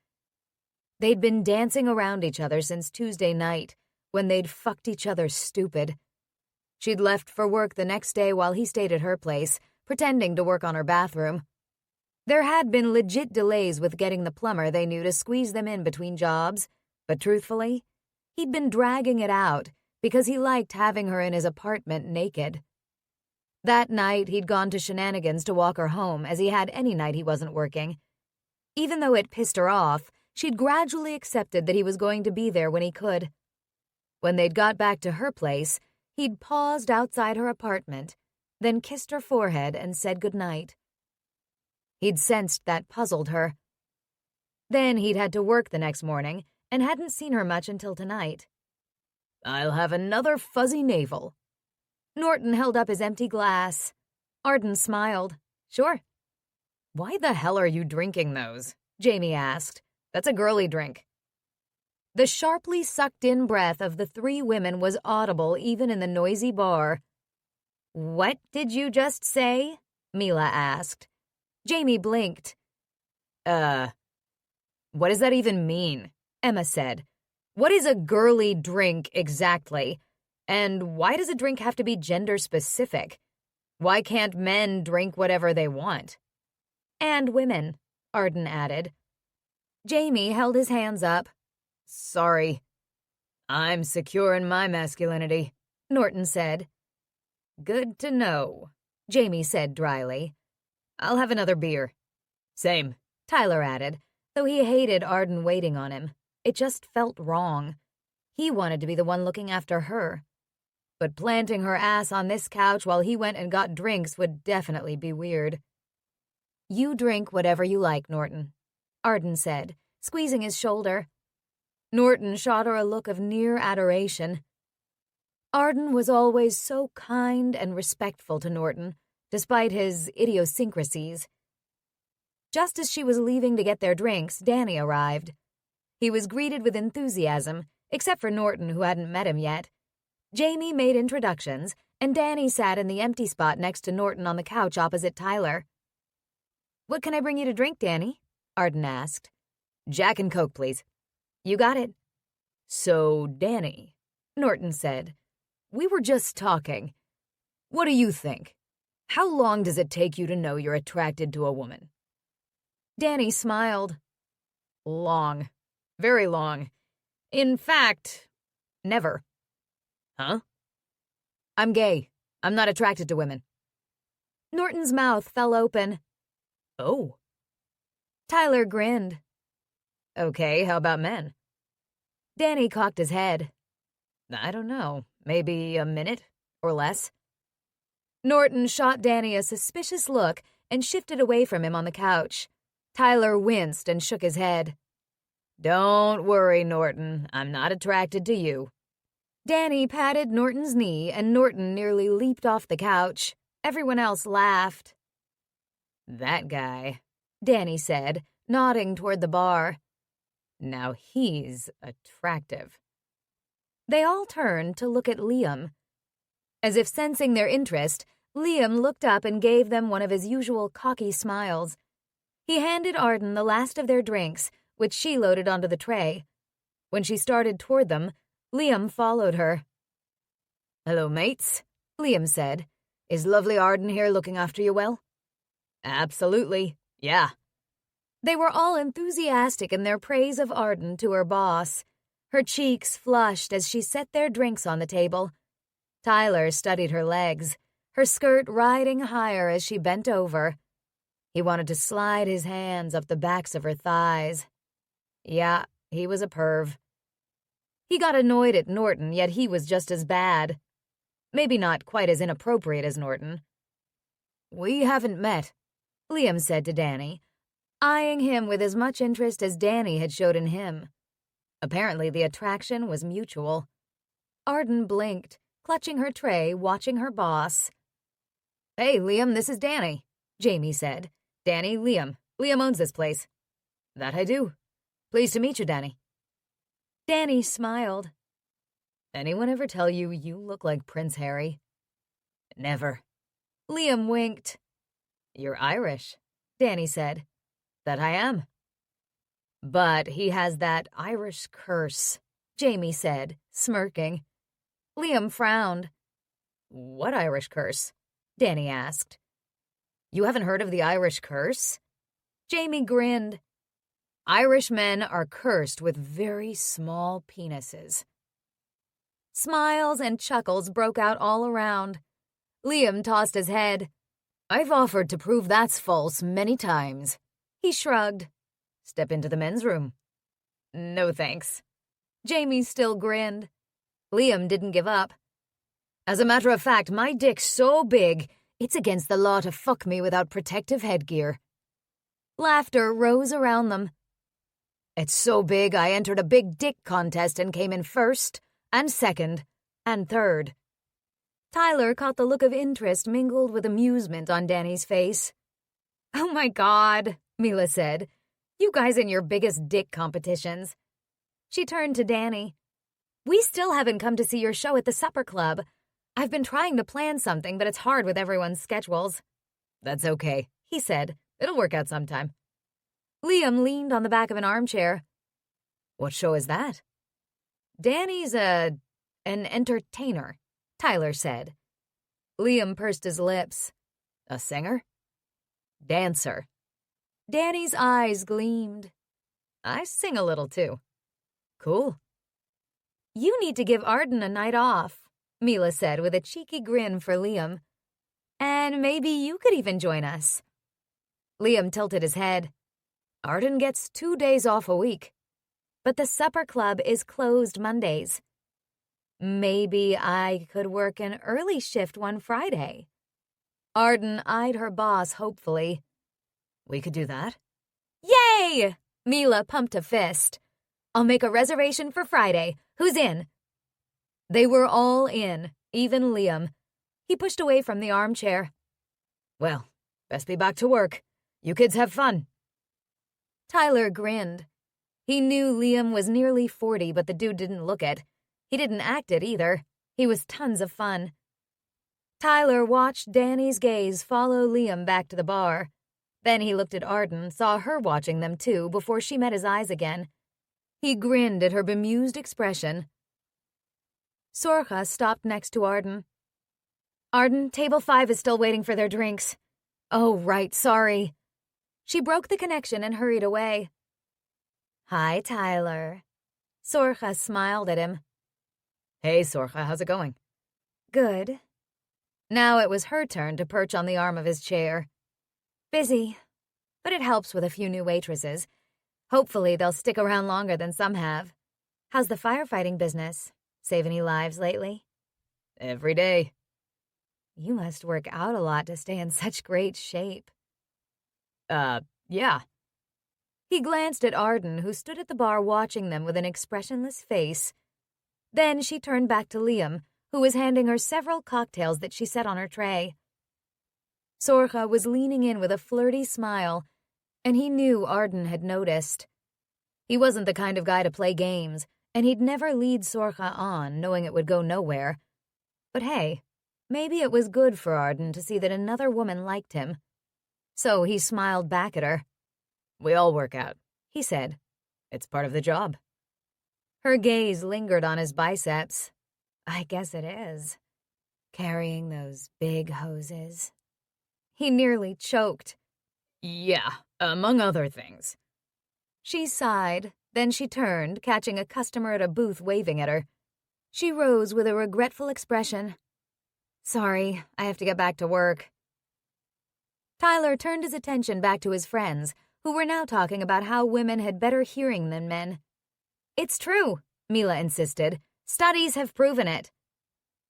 They'd been dancing around each other since Tuesday night, when they'd fucked each other stupid. She'd left for work the next day while he stayed at her place, pretending to work on her bathroom. There had been legit delays with getting the plumber they knew to squeeze them in between jobs, but truthfully, he'd been dragging it out because he liked having her in his apartment naked. That night, he'd gone to Shenanigans to walk her home as he had any night he wasn't working. Even though it pissed her off, she'd gradually accepted that he was going to be there when he could. When they'd got back to her place, he'd paused outside her apartment, then kissed her forehead and said goodnight. He'd sensed that puzzled her. Then he'd had to work the next morning and hadn't seen her much until tonight. I'll have another fuzzy navel. Norton held up his empty glass. Arden smiled. Sure. Why the hell are you drinking those? Jamie asked. That's a girly drink. The sharply sucked-in breath of the three women was audible even in the noisy bar. What did you just say? Mila asked. Jamie blinked. What does that even mean? Emma said. What is a girly drink exactly? And why does a drink have to be gender-specific? Why can't men drink whatever they want? And women, Arden added. Jamie held his hands up. Sorry. I'm secure in my masculinity, Norton said. Good to know, Jamie said dryly. I'll have another beer. Same, Tyler added, though he hated Arden waiting on him. It just felt wrong. He wanted to be the one looking after her. But planting her ass on this couch while he went and got drinks would definitely be weird. You drink whatever you like, Norton, Arden said, squeezing his shoulder. Norton shot her a look of near adoration. Arden was always so kind and respectful to Norton, despite his idiosyncrasies. Just as she was leaving to get their drinks, Danny arrived. He was greeted with enthusiasm, except for Norton, who hadn't met him yet. Jamie made introductions, and Danny sat in the empty spot next to Norton on the couch opposite Tyler. "What can I bring you to drink, Danny?" Arden asked. "Jack and Coke, please." "You got it." "So, Danny," Norton said, "we were just talking. What do you think? How long does it take you to know you're attracted to a woman?" Danny smiled. "Long. Very long. In fact, never." "Huh?" "I'm gay. I'm not attracted to women." Norton's mouth fell open. "Oh." Tyler grinned. "Okay, how about men?" Danny cocked his head. "I don't know. Maybe a minute or less." Norton shot Danny a suspicious look and shifted away from him on the couch. Tyler winced and shook his head. "Don't worry, Norton. I'm not attracted to you." Danny patted Norton's knee, and Norton nearly leaped off the couch. Everyone else laughed. "That guy," Danny said, nodding toward the bar. "Now he's attractive." They all turned to look at Liam. As if sensing their interest, Liam looked up and gave them one of his usual cocky smiles. He handed Arden the last of their drinks, which she loaded onto the tray. When she started toward them, Liam followed her. "Hello, mates," Liam said. "Is lovely Arden here looking after you well?" "Absolutely, yeah." They were all enthusiastic in their praise of Arden to her boss. Her cheeks flushed as she set their drinks on the table. Tyler studied her legs, her skirt riding higher as she bent over. He wanted to slide his hands up the backs of her thighs. Yeah, he was a perv. He got annoyed at Norton, yet he was just as bad. Maybe not quite as inappropriate as Norton. "We haven't met," Liam said to Danny, eyeing him with as much interest as Danny had showed in him. Apparently the attraction was mutual. Arden blinked, clutching her tray, watching her boss. "Hey, Liam, this is Danny," Jamie said. "Danny, Liam. Liam owns this place." "That I do. Pleased to meet you, Danny." Danny smiled. "Anyone ever tell you you look like Prince Harry?" "Never." Liam winked. "You're Irish," Danny said. "That I am." "But he has that Irish curse," Jamie said, smirking. Liam frowned. "What Irish curse?" Danny asked. "You haven't heard of the Irish curse?" Jamie grinned. "Irish men are cursed with very small penises." Smiles and chuckles broke out all around. Liam tossed his head. "I've offered to prove that's false many times." He shrugged. "Step into the men's room." "No thanks." Jamie still grinned. Liam didn't give up. "As a matter of fact, my dick's so big, it's against the law to fuck me without protective headgear." Laughter rose around them. "It's so big I entered a big dick contest and came in first, and second, and third." Tyler caught the look of interest mingled with amusement on Danny's face. "Oh my God," Mila said. "You guys in your biggest dick competitions." She turned to Danny. "We still haven't come to see your show at the supper club. I've been trying to plan something, but it's hard with everyone's schedules." "That's okay," he said. "It'll work out sometime." Liam leaned on the back of an armchair. "What show is that?" "Danny's an entertainer," Tyler said. Liam pursed his lips. "A singer?" "Dancer." Danny's eyes gleamed. "I sing a little, too." "Cool." "You need to give Arden a night off," Mila said with a cheeky grin for Liam. "And maybe you could even join us." Liam tilted his head. "Arden gets 2 days off a week." "But the supper club is closed Mondays." "Maybe I could work an early shift one Friday." Arden eyed her boss hopefully. "We could do that." "Yay!" Mila pumped a fist. "I'll make a reservation for Friday. Who's in?" They were all in, even Liam. He pushed away from the armchair. "Well, best be back to work. You kids have fun." Tyler grinned. He knew Liam was nearly 40, but the dude didn't look it. He didn't act it either. He was tons of fun. Tyler watched Danny's gaze follow Liam back to the bar. Then he looked at Arden, saw her watching them too before she met his eyes again. He grinned at her bemused expression. Sorcha stopped next to Arden. "Arden, table 5 is still waiting for their drinks." "Oh, right, sorry." She broke the connection and hurried away. "Hi, Tyler." Sorcha smiled at him. "Hey, Sorcha, how's it going?" "Good." Now it was her turn to perch on the arm of his chair. "Busy, but it helps with a few new waitresses. Hopefully they'll stick around longer than some have. How's the firefighting business? Save any lives lately?" "Every day." "You must work out a lot to stay in such great shape." Yeah." He glanced at Arden, who stood at the bar watching them with an expressionless face. Then she turned back to Liam, who was handing her several cocktails that she set on her tray. Sorcha was leaning in with a flirty smile, and he knew Arden had noticed. He wasn't the kind of guy to play games, and he'd never lead Sorcha on, knowing it would go nowhere. But hey, maybe it was good for Arden to see that another woman liked him. So he smiled back at her. "We all work out," he said. "It's part of the job." Her gaze lingered on his biceps. "I guess it is. Carrying those big hoses." He nearly choked. "Yeah, among other things." She sighed, then she turned, catching a customer at a booth waving at her. She rose with a regretful expression. "Sorry, I have to get back to work." Tyler turned his attention back to his friends, who were now talking about how women had better hearing than men. "It's true," Mila insisted. "Studies have proven it."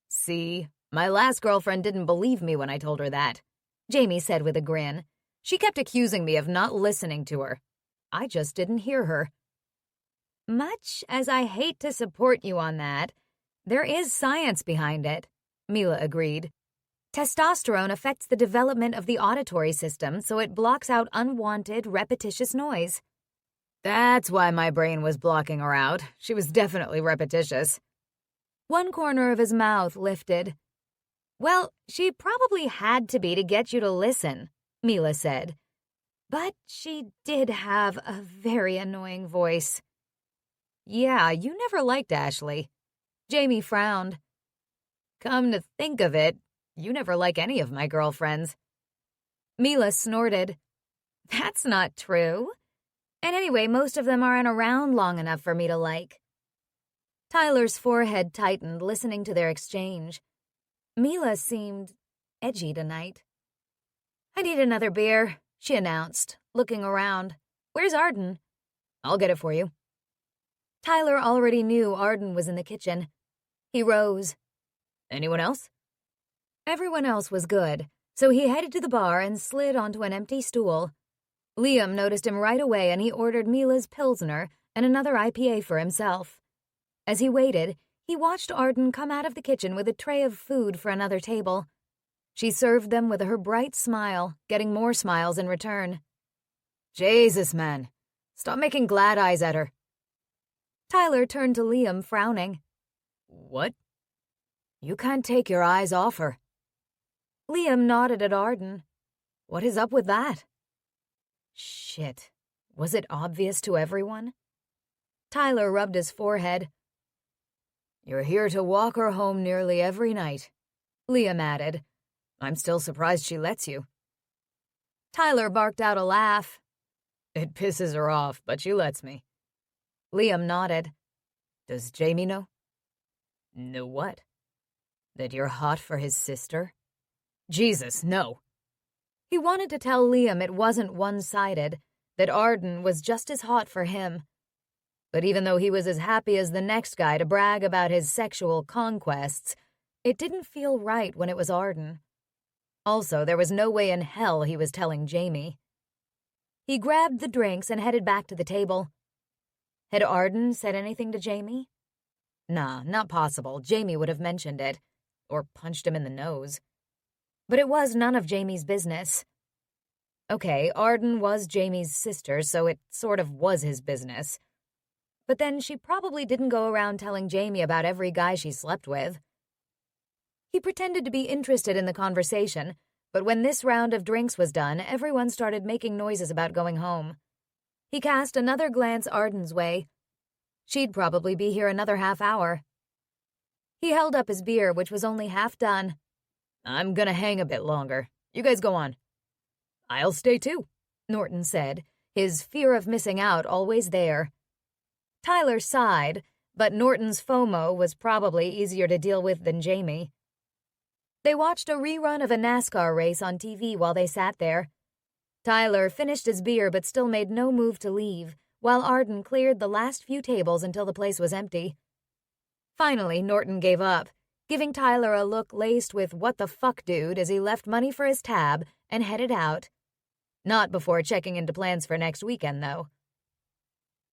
"See, my last girlfriend didn't believe me when I told her that," Jamie said with a grin. "She kept accusing me of not listening to her. I just didn't hear her." "Much as I hate to support you on that, there is science behind it," Mila agreed. "Testosterone affects the development of the auditory system, so it blocks out unwanted, repetitious noise." "That's why my brain was blocking her out. She was definitely repetitious." One corner of his mouth lifted. "Well, she probably had to be to get you to listen," Mila said. "But she did have a very annoying voice." "Yeah, you never liked Ashley." Jamie frowned. "Come to think of it, you never like any of my girlfriends." Mila snorted. "That's not true. And anyway, most of them aren't around long enough for me to like." Tyler's forehead tightened, listening to their exchange. Mila seemed edgy tonight. "I need another beer," she announced, looking around. "Where's Arden?" "I'll get it for you." Tyler already knew Arden was in the kitchen. He rose. "Anyone else?" Everyone else was good, so he headed to the bar and slid onto an empty stool. Liam noticed him right away and he ordered Mila's Pilsner and another IPA for himself. As he waited, he watched Arden come out of the kitchen with a tray of food for another table. She served them with her bright smile, getting more smiles in return. "Jesus, man. Stop making glad eyes at her." Tyler turned to Liam, frowning. "What?" "You can't take your eyes off her." Liam nodded at Arden. "What is up with that?" Shit. Was it obvious to everyone? Tyler rubbed his forehead. "You're here to walk her home nearly every night," Liam added. "I'm still surprised she lets you." Tyler barked out a laugh. "It pisses her off, but she lets me." Liam nodded. "Does Jamie know?" "Know what?" "That you're hot for his sister?" "Jesus, no." He wanted to tell Liam it wasn't one-sided, that Arden was just as hot for him. But even though he was as happy as the next guy to brag about his sexual conquests, it didn't feel right when it was Arden. Also, there was no way in hell he was telling Jamie. He grabbed the drinks and headed back to the table. Had Arden said anything to Jamie? Nah, not possible. Jamie would have mentioned it. Or punched him in the nose. But it was none of Jamie's business. Okay, Arden was Jamie's sister, so it sort of was his business. But then she probably didn't go around telling Jamie about every guy she slept with. He pretended to be interested in the conversation, but when this round of drinks was done, everyone started making noises about going home. He cast another glance Arden's way. She'd probably be here another half hour. He held up his beer, which was only half done. I'm gonna hang a bit longer. You guys go on. I'll stay too, Norton said, his fear of missing out always there. Tyler sighed, but Norton's FOMO was probably easier to deal with than Jamie. They watched a rerun of a NASCAR race on TV while they sat there. Tyler finished his beer but still made no move to leave, while Arden cleared the last few tables until the place was empty. Finally, Norton gave up, giving Tyler a look laced with "what the fuck, dude" as he left money for his tab and headed out. Not before checking into plans for next weekend, though.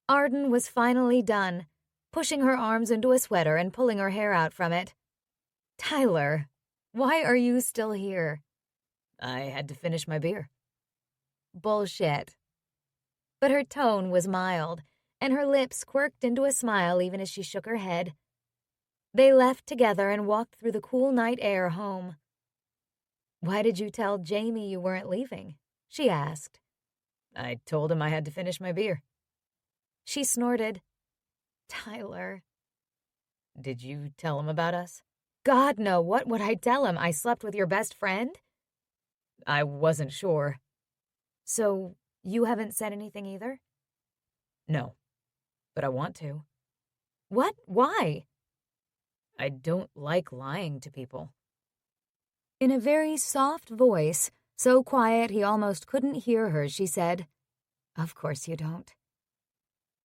Arden was finally done, pushing her arms into a sweater and pulling her hair out from it. "Tyler, why are you still here?" I had to finish my beer. Bullshit. But her tone was mild, and her lips quirked into a smile even as she shook her head. They left together and walked through the cool night air home. "Why did you tell Jamie you weren't leaving?" she asked. I told him I had to finish my beer. She snorted. "Tyler." Did you tell him about us? "God, no. What would I tell him? I slept with your best friend?" I wasn't sure. "So you haven't said anything either?" No, but I want to. "What? Why?" I don't like lying to people. In a very soft voice, so quiet he almost couldn't hear her, she said, "Of course you don't."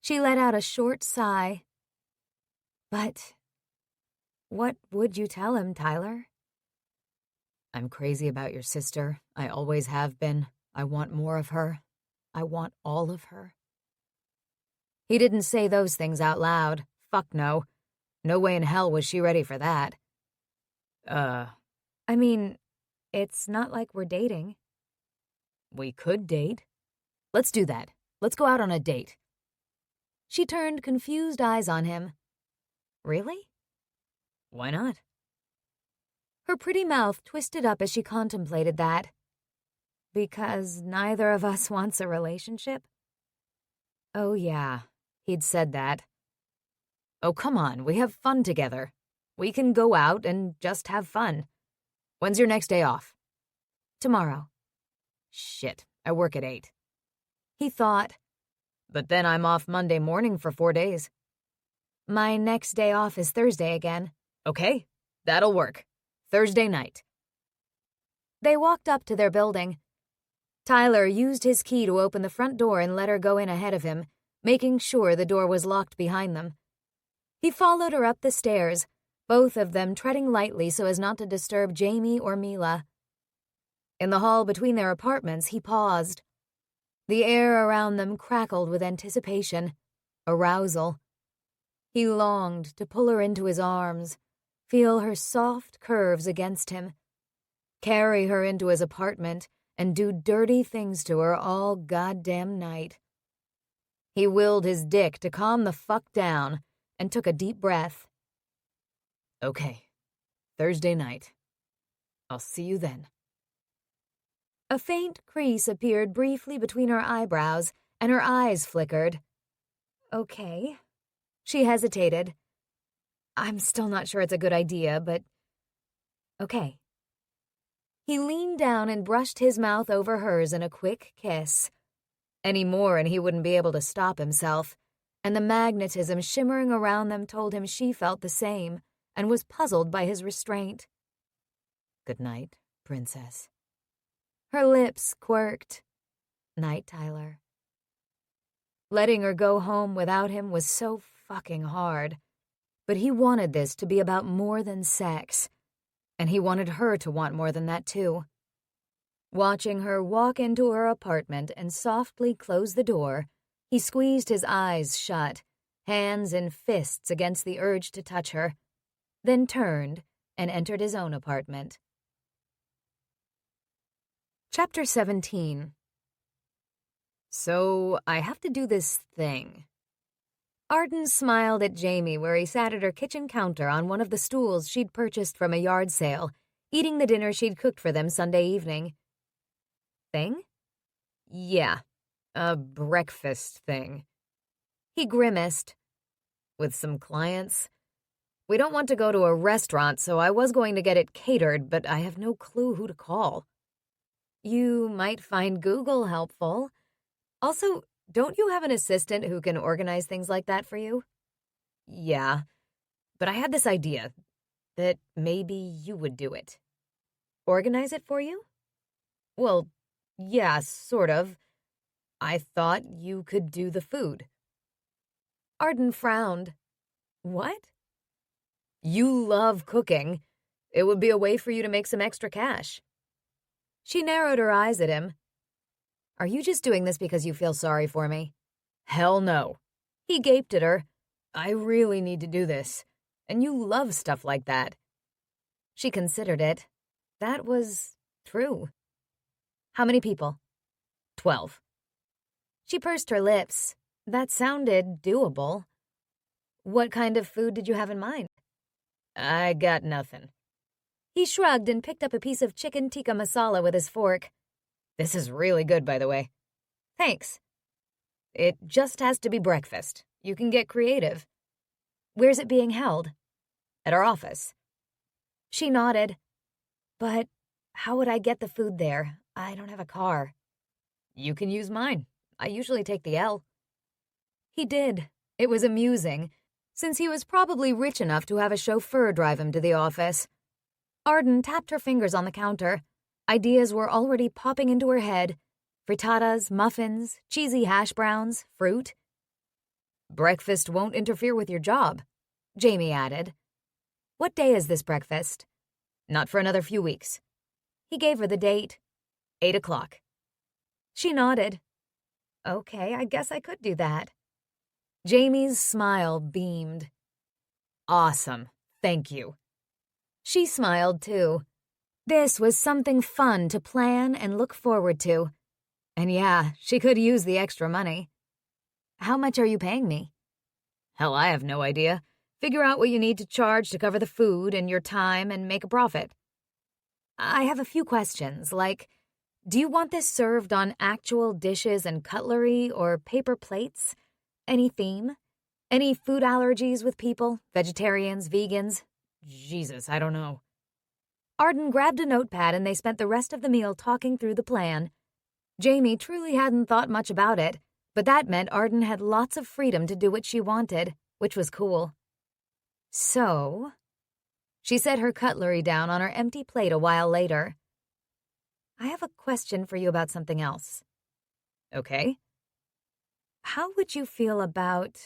She let out a short sigh. "But what would you tell him, Tyler?" I'm crazy about your sister. I always have been. I want more of her. I want all of her. He didn't say those things out loud. Fuck no. No way in hell was she ready for that. I mean, it's not like we're dating. We could date. Let's do that. Let's go out on a date. She turned confused eyes on him. Really? Why not? Her pretty mouth twisted up as she contemplated that. Because neither of us wants a relationship? Oh, yeah. He'd said that. Oh, come on. We have fun together. We can go out and just have fun. When's your next day off? Tomorrow. Shit. I work at 8. He thought. But then I'm off Monday morning for 4 days. My next day off is Thursday again. Okay. That'll work. Thursday night. They walked up to their building. Tyler used his key to open the front door and let her go in ahead of him, making sure the door was locked behind them. He followed her up the stairs, both of them treading lightly so as not to disturb Jamie or Mila. In the hall between their apartments, he paused. The air around them crackled with anticipation, arousal. He longed to pull her into his arms, feel her soft curves against him, carry her into his apartment, and do dirty things to her all goddamn night. He willed his dick to calm the fuck down and took a deep breath. Okay. Thursday night. I'll see you then. A faint crease appeared briefly between her eyebrows, and her eyes flickered. Okay. She hesitated. I'm still not sure it's a good idea, but okay. He leaned down and brushed his mouth over hers in a quick kiss. Any more and he wouldn't be able to stop himself, and the magnetism shimmering around them told him she felt the same and was puzzled by his restraint. Good night, princess. Her lips quirked. Night, Tyler. Letting her go home without him was so fucking hard, but he wanted this to be about more than sex. And he wanted her to want more than that, too. Watching her walk into her apartment and softly close the door, he squeezed his eyes shut, hands and fists against the urge to touch her, then turned and entered his own apartment. Chapter 17. So, I have to do this thing. Arden smiled at Jamie where he sat at her kitchen counter on one of the stools she'd purchased from a yard sale, eating the dinner she'd cooked for them Sunday evening. Thing? Yeah, a breakfast thing. He grimaced. With some clients. We don't want to go to a restaurant, so I was going to get it catered, but I have no clue who to call. You might find Google helpful. Also, don't you have an assistant who can organize things like that for you? Yeah, but I had this idea that maybe you would do it. Organize it for you? Well, yeah, sort of. I thought you could do the food. Arden frowned. What? You love cooking. It would be a way for you to make some extra cash. She narrowed her eyes at him. Are you just doing this because you feel sorry for me? Hell no. He gaped at her. I really need to do this. And you love stuff like that. She considered it. That was true. How many people? 12. She pursed her lips. That sounded doable. What kind of food did you have in mind? I got nothing. He shrugged and picked up a piece of chicken tikka masala with his fork. This is really good, by the way. Thanks. It just has to be breakfast. You can get creative. Where's it being held? At our office. She nodded. But how would I get the food there? I don't have a car. You can use mine. I usually take the L. He did. It was amusing, since he was probably rich enough to have a chauffeur drive him to the office. Arden tapped her fingers on the counter. Ideas were already popping into her head. Frittatas, muffins, cheesy hash browns, fruit. Breakfast won't interfere with your job, Jamie added. What day is this breakfast? Not for another few weeks. He gave her the date. 8 o'clock. She nodded. Okay, I guess I could do that. Jamie's smile beamed. Awesome. Thank you. She smiled too. This was something fun to plan and look forward to. And yeah, she could use the extra money. How much are you paying me? Hell, I have no idea. Figure out what you need to charge to cover the food and your time and make a profit. I have a few questions, like, do you want this served on actual dishes and cutlery or paper plates? Any theme? Any food allergies with people? Vegetarians, vegans? Jesus, I don't know. Arden grabbed a notepad and they spent the rest of the meal talking through the plan. Jamie truly hadn't thought much about it, but that meant Arden had lots of freedom to do what she wanted, which was cool. So, she set her cutlery down on her empty plate a while later. I have a question for you about something else. Okay. How would you feel about...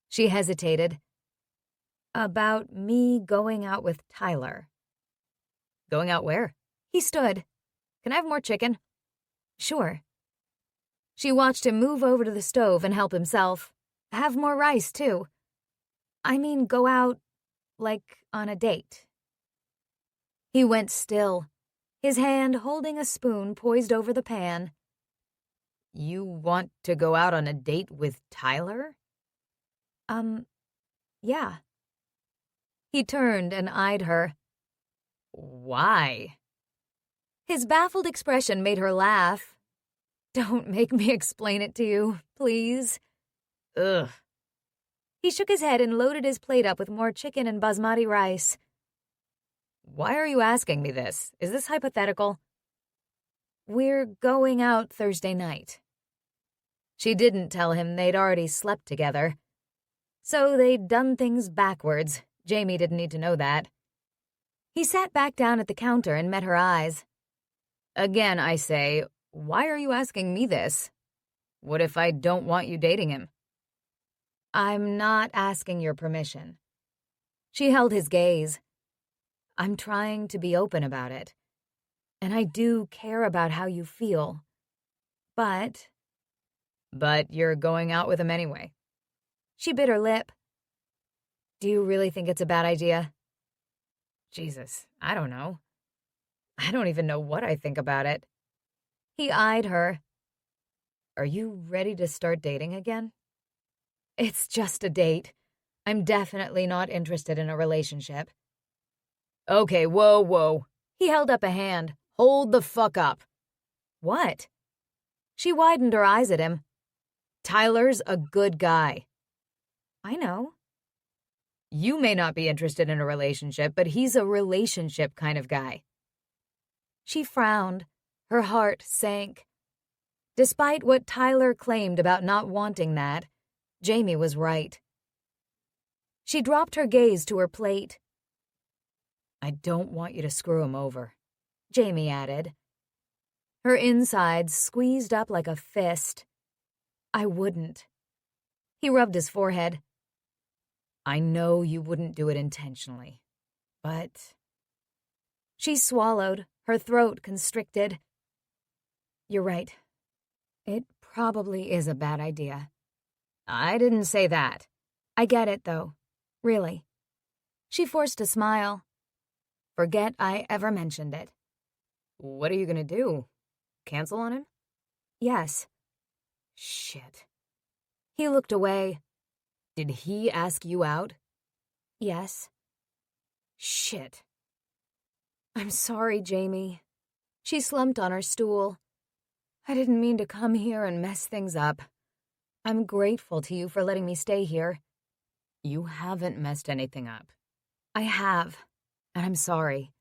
She hesitated. About me going out with Tyler. Going out where? He stood. Can I have more chicken? Sure. She watched him move over to the stove and help himself. Have more rice, too. I mean, go out, like, on a date. He went still, his hand holding a spoon poised over the pan. You want to go out on a date with Tyler? Yeah. He turned and eyed her. Why? His baffled expression made her laugh. Don't make me explain it to you, please. Ugh. He shook his head and loaded his plate up with more chicken and basmati rice. Why are you asking me this? Is this hypothetical? We're going out Thursday night. She didn't tell him they'd already slept together. So they'd done things backwards. Jamie didn't need to know that. He sat back down at the counter and met her eyes. Again, I say, why are you asking me this? What if I don't want you dating him? I'm not asking your permission. She held his gaze. I'm trying to be open about it. And I do care about how you feel. But you're going out with him anyway. She bit her lip. Do you really think it's a bad idea? Jesus, I don't know. I don't even know what I think about it. He eyed her. Are you ready to start dating again? It's just a date. I'm definitely not interested in a relationship. Okay, whoa. He held up a hand. Hold the fuck up. What? She widened her eyes at him. Tyler's a good guy. I know. You may not be interested in a relationship, but he's a relationship kind of guy. She frowned. Her heart sank. Despite what Tyler claimed about not wanting that, Jamie was right. She dropped her gaze to her plate. I don't want you to screw him over, Jamie added. Her insides squeezed up like a fist. I wouldn't. He rubbed his forehead. I know you wouldn't do it intentionally, but... She swallowed, her throat constricted. You're right. It probably is a bad idea. I didn't say that. I get it, though. Really. She forced a smile. Forget I ever mentioned it. What are you gonna do? Cancel on him? Yes. Shit. He looked away. Did he ask you out? Yes. Shit. I'm sorry, Jamie. She slumped on her stool. I didn't mean to come here and mess things up. I'm grateful to you for letting me stay here. You haven't messed anything up. I have, and I'm sorry.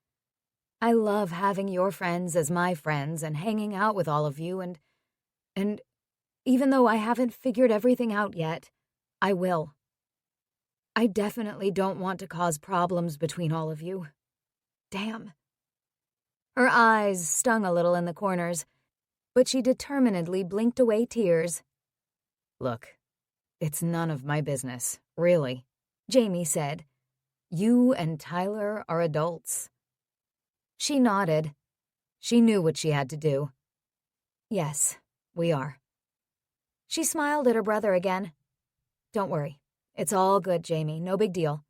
I love having your friends as my friends and hanging out with all of you, and even though I haven't figured everything out yet, I will. I definitely don't want to cause problems between all of you. Damn. Her eyes stung a little in the corners, but she determinedly blinked away tears. Look, it's none of my business, really, Jamie said. You and Tyler are adults. She nodded. She knew what she had to do. Yes, we are. She smiled at her brother again. Don't worry. It's all good, Jamie. No big deal.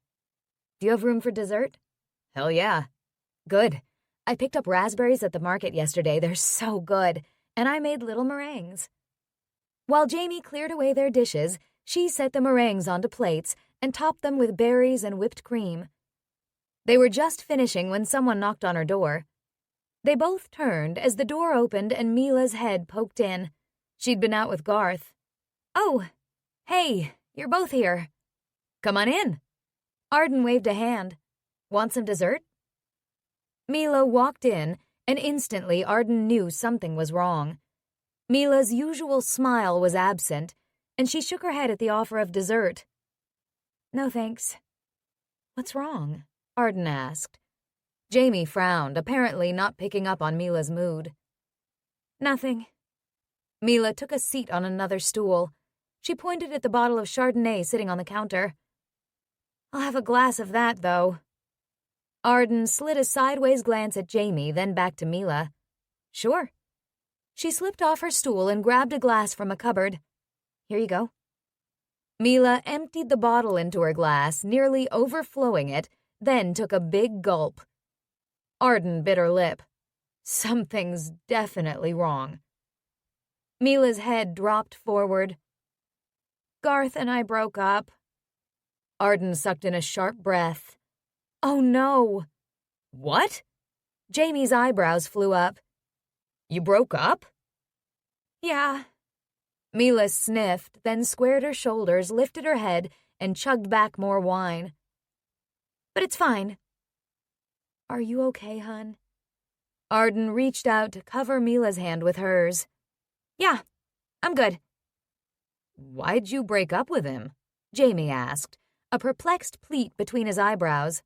Do you have room for dessert? Hell yeah. Good. I picked up raspberries at the market yesterday. They're so good. And I made little meringues. While Jamie cleared away their dishes, she set the meringues onto plates and topped them with berries and whipped cream. They were just finishing when someone knocked on her door. They both turned as the door opened and Mila's head poked in. She'd been out with Garth. Oh, hey, you're both here. Come on in. Arden waved a hand. Want some dessert? Mila walked in, and instantly Arden knew something was wrong. Mila's usual smile was absent, and she shook her head at the offer of dessert. No thanks. What's wrong? Arden asked. Jamie frowned, apparently not picking up on Mila's mood. Nothing. Mila took a seat on another stool. She pointed at the bottle of Chardonnay sitting on the counter. I'll have a glass of that, though. Arden slid a sideways glance at Jamie, then back to Mila. Sure. She slipped off her stool and grabbed a glass from a cupboard. Here you go. Mila emptied the bottle into her glass, nearly overflowing it, then took a big gulp. Arden bit her lip. Something's definitely wrong. Mila's head dropped forward. Garth and I broke up. Arden sucked in a sharp breath. Oh no. What? Jamie's eyebrows flew up. You broke up? Yeah. Mila sniffed, then squared her shoulders, lifted her head, and chugged back more wine. But it's fine. Are you okay, hun? Arden reached out to cover Mila's hand with hers. Yeah, I'm good. Why'd you break up with him? Jamie asked, a perplexed pleat between his eyebrows.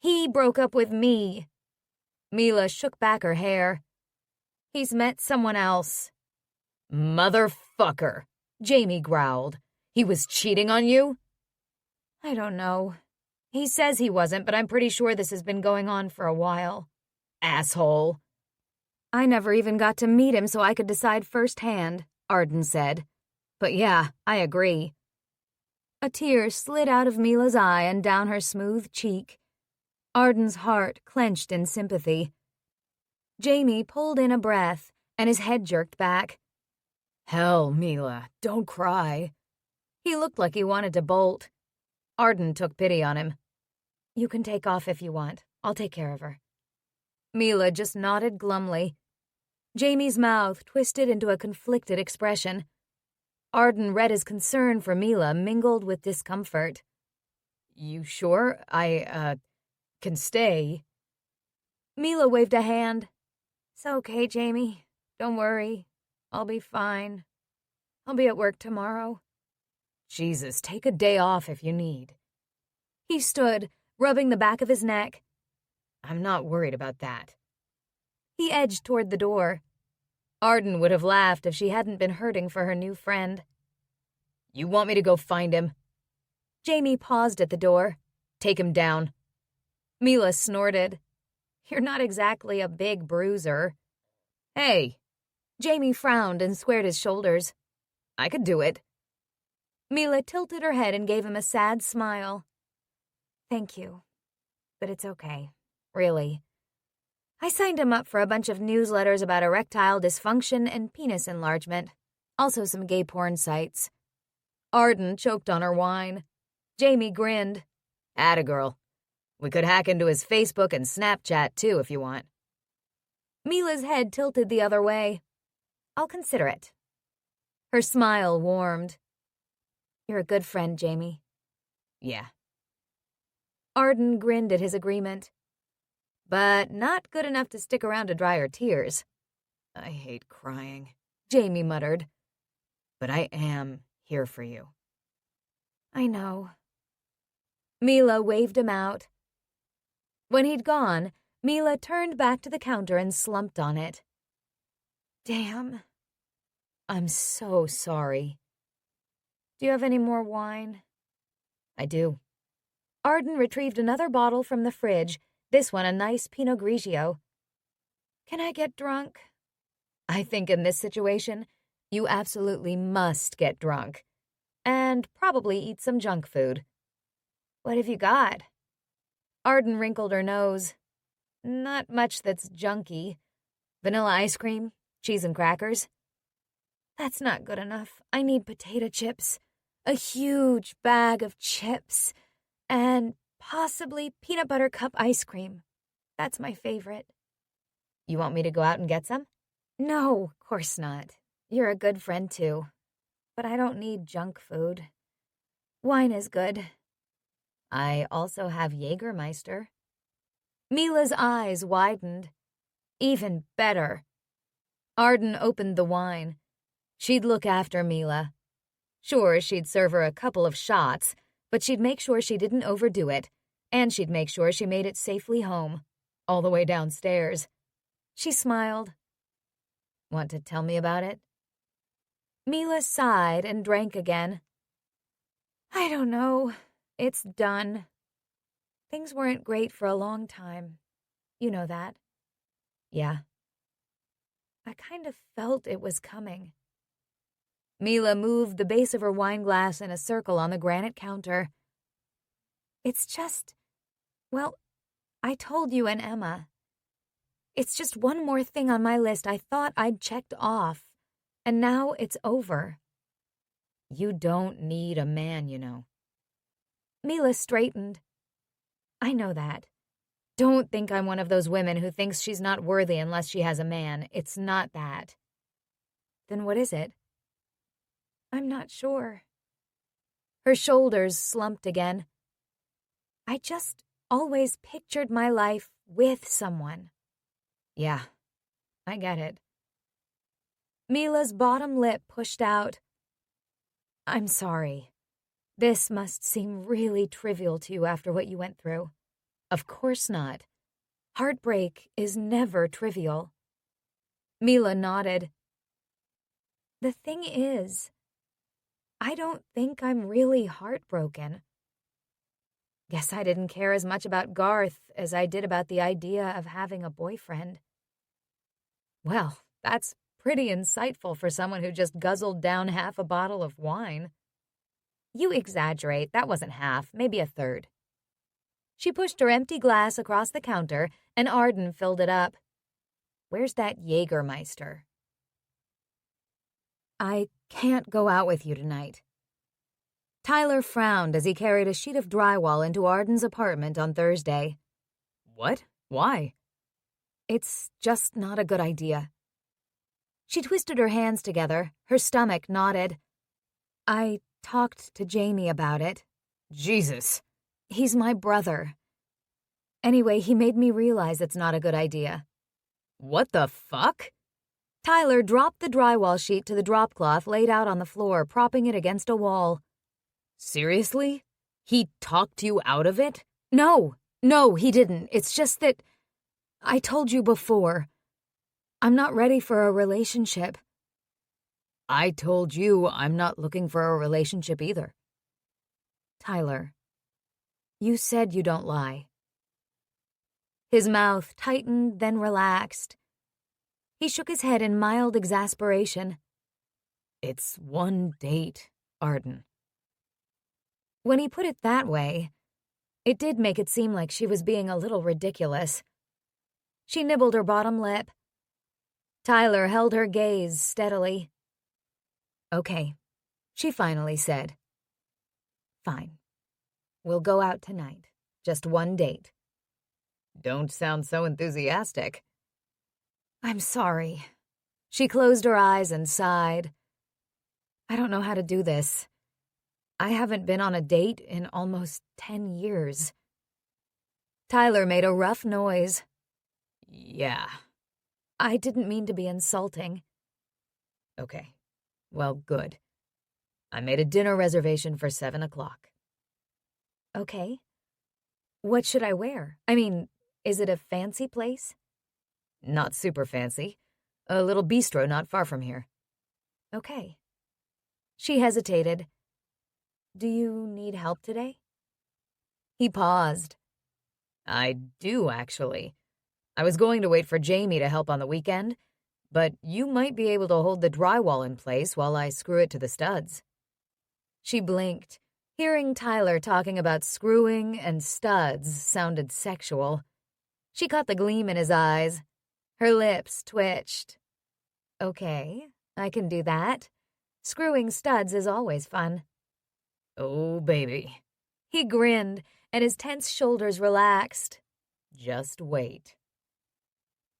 He broke up with me. Mila shook back her hair. He's met someone else. Motherfucker, Jamie growled. He was cheating on you? I don't know. He says he wasn't, but I'm pretty sure this has been going on for a while. Asshole. I never even got to meet him so I could decide firsthand, Arden said. But yeah, I agree. A tear slid out of Mila's eye and down her smooth cheek. Arden's heart clenched in sympathy. Jamie pulled in a breath, and his head jerked back. Hell, Mila, don't cry. He looked like he wanted to bolt. Arden took pity on him. "You can take off if you want. I'll take care of her." Mila just nodded glumly. Jamie's mouth twisted into a conflicted expression. Arden read his concern for Mila mingled with discomfort. "You sure? I can stay." Mila waved a hand. "It's okay, Jamie. Don't worry. I'll be fine. I'll be at work tomorrow." "Jesus, take a day off if you need." He stood, rubbing the back of his neck. "I'm not worried about that." He edged toward the door. Arden would have laughed if she hadn't been hurting for her new friend. "You want me to go find him?" Jamie paused at the door. "Take him down." Mila snorted. "You're not exactly a big bruiser." "Hey." Jamie frowned and squared his shoulders. "I could do it." Mila tilted her head and gave him a sad smile. "Thank you, but it's okay, really. I signed him up for a bunch of newsletters about erectile dysfunction and penis enlargement, also some gay porn sites." Arden choked on her wine. Jamie grinned. "Atta girl. We could hack into his Facebook and Snapchat, too, if you want." Mila's head tilted the other way. "I'll consider it." Her smile warmed. "You're a good friend, Jamie." "Yeah." Arden grinned at his agreement. "But not good enough to stick around to dry her tears." "I hate crying," Jamie muttered. "but I am here for you." "I know." Mila waved him out. When he'd gone, Mila turned back to the counter and slumped on it. "Damn. I'm so sorry." Do you have any more wine?" "I do." Arden retrieved another bottle from the fridge, this one a nice Pinot Grigio. "Can I get drunk?" "I think in this situation, you absolutely must get drunk. And probably eat some junk food." "What have you got?" Arden wrinkled her nose. "Not much that's junky. Vanilla ice cream, cheese and crackers." "That's not good enough. I need potato chips. A huge bag of chips. And possibly peanut butter cup ice cream. That's my favorite." "You want me to go out and get some?" "No, of course not. You're a good friend, too. But I don't need junk food. Wine is good." "I also have Jägermeister." Mila's eyes widened. Even better. Arden opened the wine. She'd look after Mila. Sure, she'd serve her a couple of shots, but she'd make sure she didn't overdo it, and she'd make sure she made it safely home, all the way downstairs. She smiled. "Want to tell me about it?" Mila sighed and drank again. "I don't know. It's done. Things weren't great for a long time. You know that." "Yeah." "I kind of felt it was coming." Mila moved the base of her wine glass in a circle on the granite counter. "It's just, well, I told you and Emma. It's just one more thing on my list I thought I'd checked off, and now it's over." "You don't need a man, you know." Mila straightened. "I know that. Don't think I'm one of those women who thinks she's not worthy unless she has a man. It's not that." "Then what is it?" "I'm not sure." Her shoulders slumped again. "I just always pictured my life with someone." "Yeah, I get it." Mila's bottom lip pushed out. "I'm sorry. This must seem really trivial to you after what you went through." "Of course not." "Heartbreak is never trivial." Mila nodded. "The thing is, I don't think I'm really heartbroken. Guess I didn't care as much about Garth as I did about the idea of having a boyfriend." "Well, that's pretty insightful for someone who just guzzled down half a bottle of wine." "You exaggerate. That wasn't half, maybe a third." She pushed her empty glass across the counter, and Arden filled it up. "Where's that Jägermeister?" "I can't go out with you tonight." Tyler frowned as he carried a sheet of drywall into Arden's apartment on Thursday. What? Why? It's just not a good idea. She twisted her hands together, her stomach knotted. I talked to Jamie about it. Jesus. He's my brother. Anyway, he made me realize it's not a good idea. What the fuck? Tyler dropped the drywall sheet to the drop cloth laid out on the floor, propping it against a wall. Seriously? He talked you out of it? No, he didn't. It's just that I told you before. I'm not ready for a relationship. I told you I'm not looking for a relationship either. Tyler, you said you don't lie. His mouth tightened, then relaxed. He shook his head in mild exasperation. It's one date, Arden. When he put it that way, it did make it seem like she was being a little ridiculous. She nibbled her bottom lip. Tyler held her gaze steadily. Okay, she finally said. Fine. We'll go out tonight. Just one date. Don't sound so enthusiastic. I'm sorry. She closed her eyes and sighed. I don't know how to do this. I haven't been on a date in almost 10 years. Tyler made a rough noise. Yeah. I didn't mean to be insulting. Okay. Well, good. I made a dinner reservation for 7 o'clock. Okay. What should I wear? I mean, is it a fancy place? Not super fancy. A little bistro not far from here. Okay. She hesitated. Do you need help today? He paused. I do, actually. I was going to wait for Jamie to help on the weekend, but you might be able to hold the drywall in place while I screw it to the studs. She blinked. Hearing Tyler talking about screwing and studs sounded sexual. She caught the gleam in his eyes. Her lips twitched. Okay, I can do that. Screwing studs is always fun. Oh, baby. He grinned, and his tense shoulders relaxed. Just wait.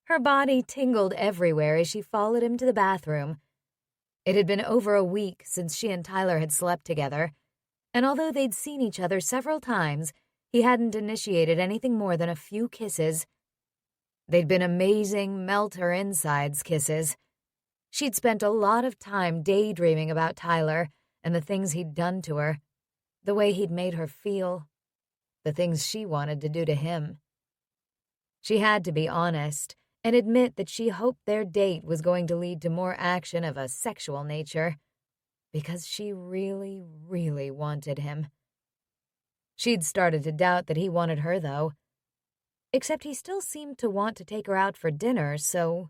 Her body tingled everywhere as she followed him to the bathroom. It had been over a week since she and Tyler had slept together, and although they'd seen each other several times, he hadn't initiated anything more than a few kisses. They'd been amazing, melt-her-insides kisses. She'd spent a lot of time daydreaming about Tyler and the things he'd done to her, the way he'd made her feel, the things she wanted to do to him. She had to be honest and admit that she hoped their date was going to lead to more action of a sexual nature, because she really, really wanted him. She'd started to doubt that he wanted her, though. Except he still seemed to want to take her out for dinner, so...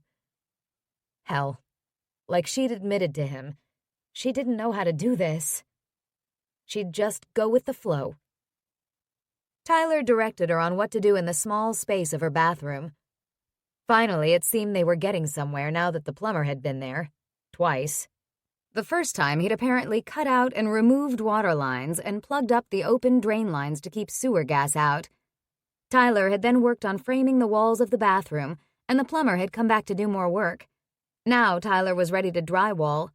Hell, like she'd admitted to him, she didn't know how to do this. She'd just go with the flow. Tyler directed her on what to do in the small space of her bathroom. Finally, it seemed they were getting somewhere now that the plumber had been there. Twice. The first time, he'd apparently cut out and removed water lines and plugged up the open drain lines to keep sewer gas out. Tyler had then worked on framing the walls of the bathroom, and the plumber had come back to do more work. Now Tyler was ready to drywall.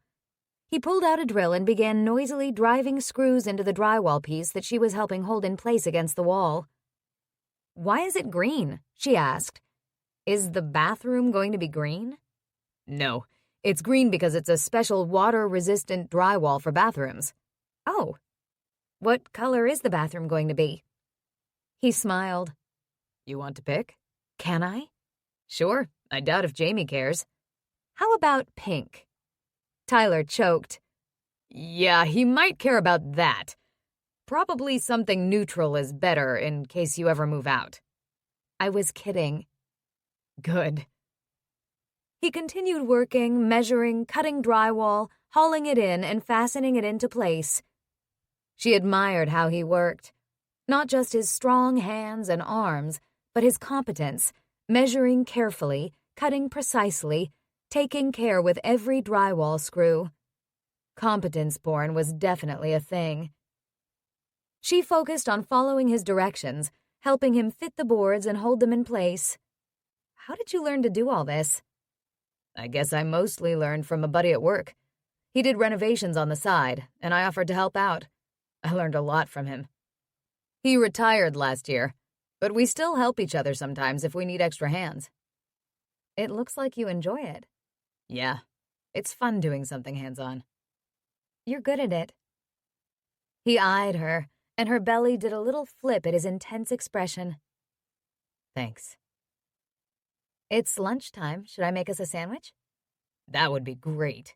He pulled out a drill and began noisily driving screws into the drywall piece that she was helping hold in place against the wall. "Why is it green?" she asked. "Is the bathroom going to be green?" No, it's green because it's a special water-resistant drywall for bathrooms. Oh. What color is the bathroom going to be? He smiled. You want to pick? Can I? Sure, I doubt if Jamie cares. How about pink? Tyler choked. Yeah, he might care about that. Probably something neutral is better in case you ever move out. I was kidding. Good. He continued working, measuring, cutting drywall, hauling it in, and fastening it into place. She admired how he worked. Not just his strong hands and arms, but his competence, measuring carefully, cutting precisely, taking care with every drywall screw. Competence porn was definitely a thing. She focused on following his directions, helping him fit the boards and hold them in place. How did you learn to do all this? I guess I mostly learned from a buddy at work. He did renovations on the side, and I offered to help out. I learned a lot from him. He retired last year, but we still help each other sometimes if we need extra hands. It looks like you enjoy it. Yeah, it's fun doing something hands-on. You're good at it. He eyed her, and her belly did a little flip at his intense expression. Thanks. It's lunchtime. Should I make us a sandwich? That would be great.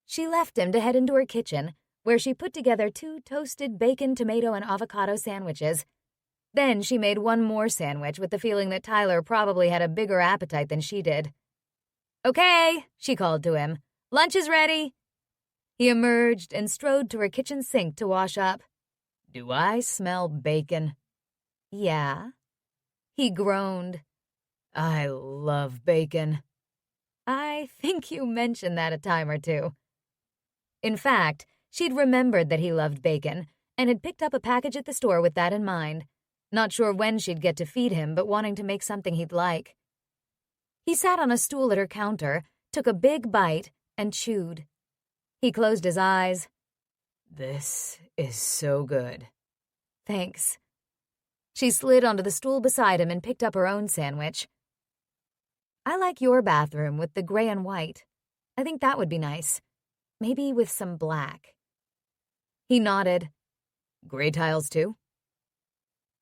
She left him to head into her kitchen, where she put together 2 toasted bacon, tomato, and avocado sandwiches. Then she made one more sandwich with the feeling that Tyler probably had a bigger appetite than she did. "Okay," she called to him. "Lunch is ready." He emerged and strode to her kitchen sink to wash up. Do I smell bacon? Yeah. He groaned. I love bacon. I think you mentioned that a time or two. In fact, she'd remembered that he loved bacon and had picked up a package at the store with that in mind, not sure when she'd get to feed him, but wanting to make something he'd like. He sat on a stool at her counter, took a big bite, and chewed. He closed his eyes. This is so good. Thanks. She slid onto the stool beside him and picked up her own sandwich. I like your bathroom with the gray and white. I think that would be nice. Maybe with some black. He nodded. Gray tiles too?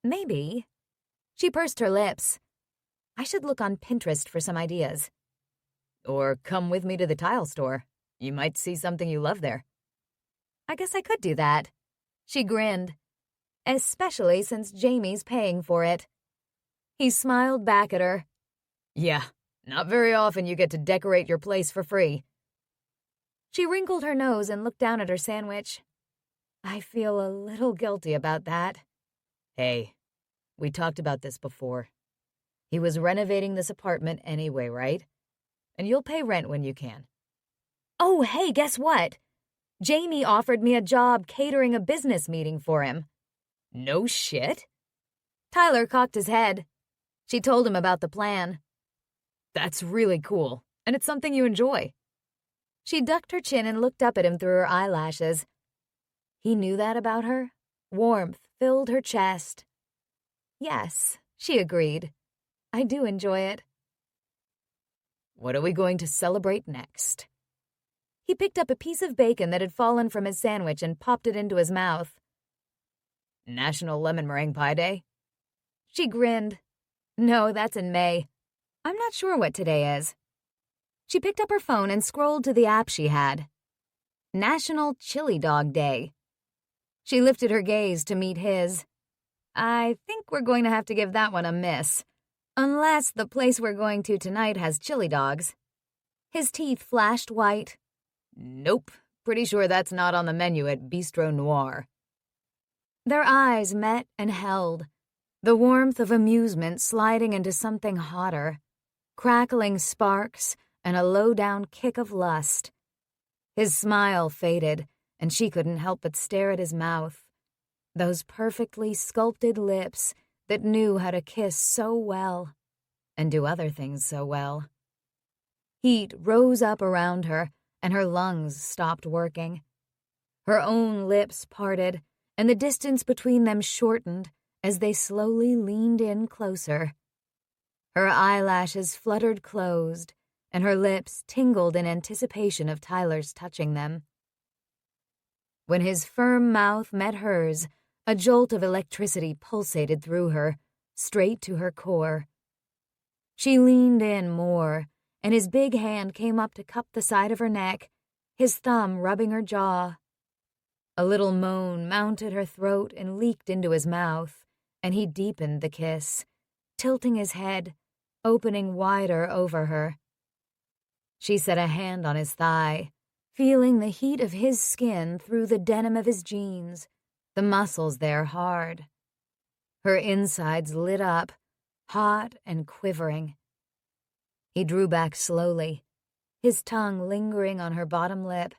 Maybe. She pursed her lips. I should look on Pinterest for some ideas. Or come with me to the tile store. You might see something you love there. I guess I could do that. She grinned. Especially since Jamie's paying for it. He smiled back at her. Yeah, not very often you get to decorate your place for free. She wrinkled her nose and looked down at her sandwich. I feel a little guilty about that. Hey, we talked about this before. He was renovating this apartment anyway, right? And you'll pay rent when you can. Oh, hey, guess what? Jamie offered me a job catering a business meeting for him. No shit? Tyler cocked his head. She told him about the plan. That's really cool, and it's something you enjoy. She ducked her chin and looked up at him through her eyelashes. He knew that about her. Warmth filled her chest. Yes, she agreed. I do enjoy it. What are we going to celebrate next? He picked up a piece of bacon that had fallen from his sandwich and popped it into his mouth. National Lemon Meringue Pie Day? She grinned. No, that's in May. I'm not sure what today is. She picked up her phone and scrolled to the app she had. National Chili Dog Day. She lifted her gaze to meet his. I think we're going to have to give that one a miss. Unless the place we're going to tonight has chili dogs. His teeth flashed white. Nope. Pretty sure that's not on the menu at Bistro Noir. Their eyes met and held, the warmth of amusement sliding into something hotter, crackling sparks and a low-down kick of lust. His smile faded, and she couldn't help but stare at his mouth, those perfectly sculpted lips that knew how to kiss so well and do other things so well. Heat rose up around her, and her lungs stopped working. Her own lips parted, and the distance between them shortened as they slowly leaned in closer. Her eyelashes fluttered closed, and her lips tingled in anticipation of Tyler's touching them. When his firm mouth met hers, a jolt of electricity pulsated through her, straight to her core. She leaned in more, and his big hand came up to cup the side of her neck, his thumb rubbing her jaw. A little moan mounted her throat and leaked into his mouth, and he deepened the kiss, tilting his head, opening wider over her. She set a hand on his thigh, feeling the heat of his skin through the denim of his jeans, the muscles there hard. Her insides lit up, hot and quivering. He drew back slowly, his tongue lingering on her bottom lip,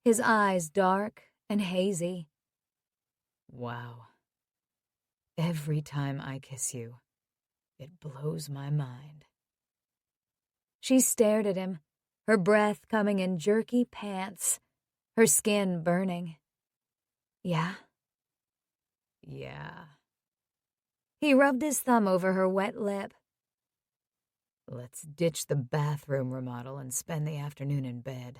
his eyes dark and hazy. Wow. Every time I kiss you, it blows my mind. She stared at him, her breath coming in jerky pants, her skin burning. Yeah? Yeah. He rubbed his thumb over her wet lip. Let's ditch the bathroom remodel and spend the afternoon in bed.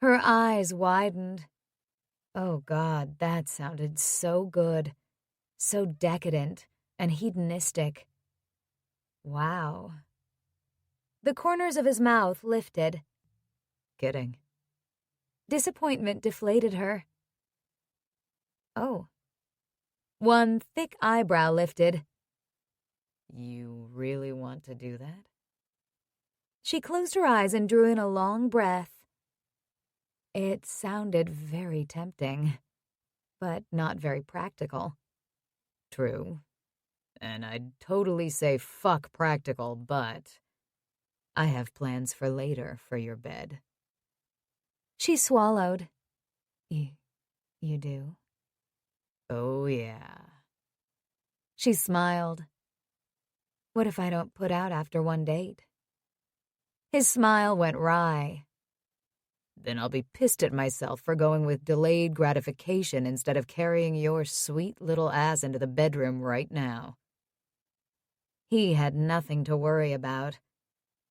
Her eyes widened. Oh, God, that sounded so good, so decadent and hedonistic. Wow. The corners of his mouth lifted. Kidding. Disappointment deflated her. Oh. One thick eyebrow lifted. You really want to do that? She closed her eyes and drew in a long breath. It sounded very tempting, but not very practical. True. And I'd totally say fuck practical, but I have plans for later for your bed. She swallowed. You do? Oh, yeah. She smiled. What if I don't put out after one date? His smile went wry. Then I'll be pissed at myself for going with delayed gratification instead of carrying your sweet little ass into the bedroom right now. He had nothing to worry about.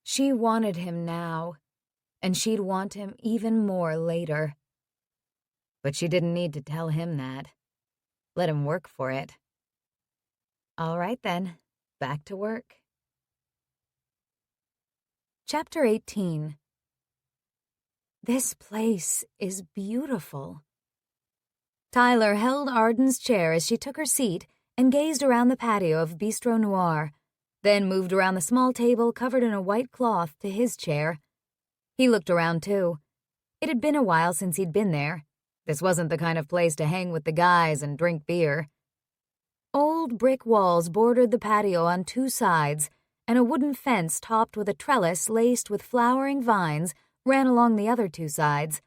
She wanted him now, and she'd want him even more later. But she didn't need to tell him that. Let him work for it. All right then, back to work. Chapter 18. This place is beautiful. Tyler held Arden's chair as she took her seat and gazed around the patio of Bistro Noir, then moved around the small table covered in a white cloth to his chair. He looked around too. It had been a while since he'd been there. This wasn't the kind of place to hang with the guys and drink beer. Old brick walls bordered the patio on two sides, and a wooden fence topped with a trellis laced with flowering vines ran along the other two sides.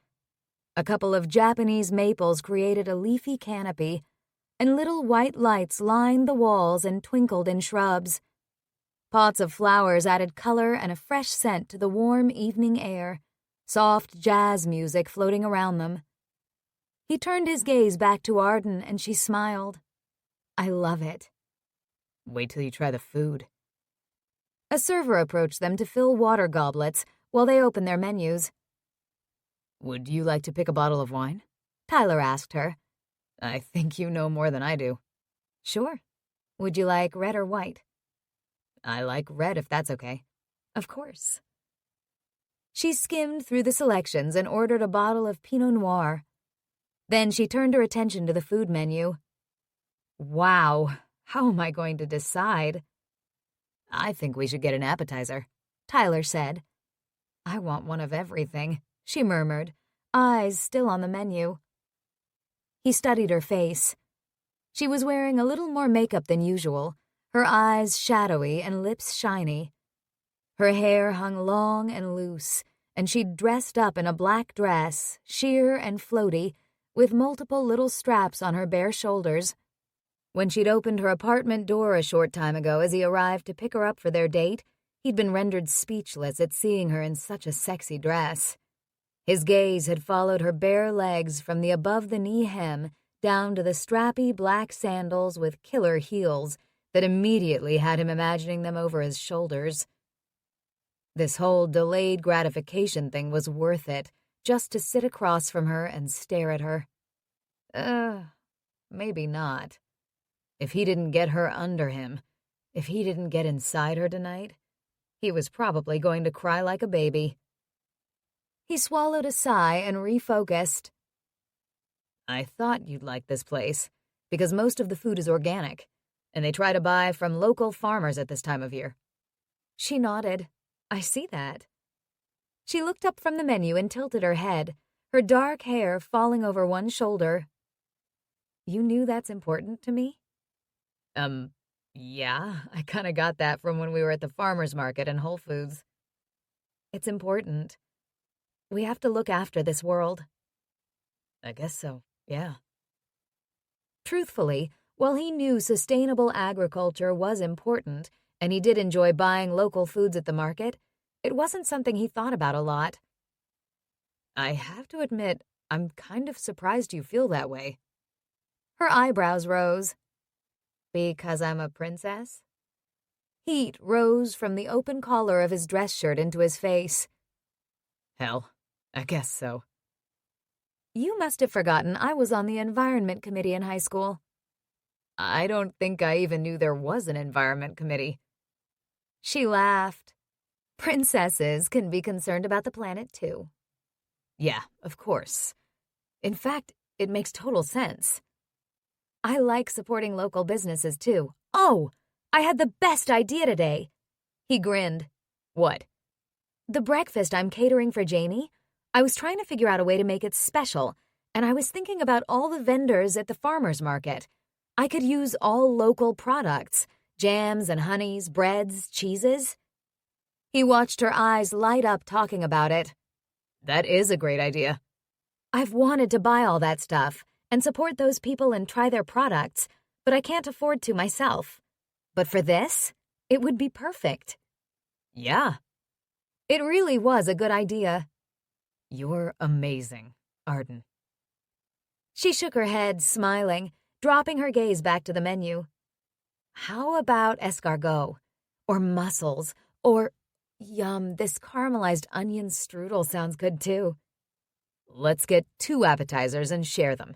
A couple of Japanese maples created a leafy canopy, and little white lights lined the walls and twinkled in shrubs. Pots of flowers added color and a fresh scent to the warm evening air, soft jazz music floating around them. He turned his gaze back to Arden, and she smiled. I love it. Wait till you try the food. A server approached them to fill water goblets while they opened their menus. Would you like to pick a bottle of wine? Tyler asked her. I think you know more than I do. Sure. Would you like red or white? I like red if that's okay. Of course. She skimmed through the selections and ordered a bottle of Pinot Noir. Then she turned her attention to the food menu. Wow, how am I going to decide? I think we should get an appetizer, Tyler said. I want one of everything, she murmured, eyes still on the menu. He studied her face. She was wearing a little more makeup than usual, her eyes shadowy and lips shiny. Her hair hung long and loose, and she'd dressed up in a black dress, sheer and floaty, with multiple little straps on her bare shoulders. When she'd opened her apartment door a short time ago as he arrived to pick her up for their date, he'd been rendered speechless at seeing her in such a sexy dress. His gaze had followed her bare legs from the above-the-knee hem down to the strappy black sandals with killer heels that immediately had him imagining them over his shoulders. This whole delayed gratification thing was worth it, just to sit across from her and stare at her. Maybe not. If he didn't get her under him, if he didn't get inside her tonight, he was probably going to cry like a baby. He swallowed a sigh and refocused. I thought you'd like this place, because most of the food is organic, and they try to buy from local farmers at this time of year. She nodded. I see that. She looked up from the menu and tilted her head, her dark hair falling over one shoulder. You knew that's important to me? Yeah, I kinda got that from when we were at the farmer's market and Whole Foods. It's important. We have to look after this world. I guess so, yeah. Truthfully, while he knew sustainable agriculture was important and he did enjoy buying local foods at the market, it wasn't something he thought about a lot. I have to admit, I'm kind of surprised you feel that way. Her eyebrows rose. Because I'm a princess? Heat rose from the open collar of his dress shirt into his face. Hell, I guess so. You must have forgotten I was on the environment committee in high school. I don't think I even knew there was an environment committee. She laughed. Princesses can be concerned about the planet, too. Yeah, of course. In fact, it makes total sense. I like supporting local businesses, too. Oh, I had the best idea today. He grinned. What? The breakfast I'm catering for Jamie. I was trying to figure out a way to make it special, and I was thinking about all the vendors at the farmer's market. I could use all local products, jams and honeys, breads, cheeses. He watched her eyes light up talking about it. That is a great idea. I've wanted to buy all that stuff and support those people and try their products, but I can't afford to myself. But for this, it would be perfect. Yeah. It really was a good idea. You're amazing, Arden. She shook her head, smiling, dropping her gaze back to the menu. How about escargot? Or mussels? Or, yum, this caramelized onion strudel sounds good too. Let's get 2 appetizers and share them.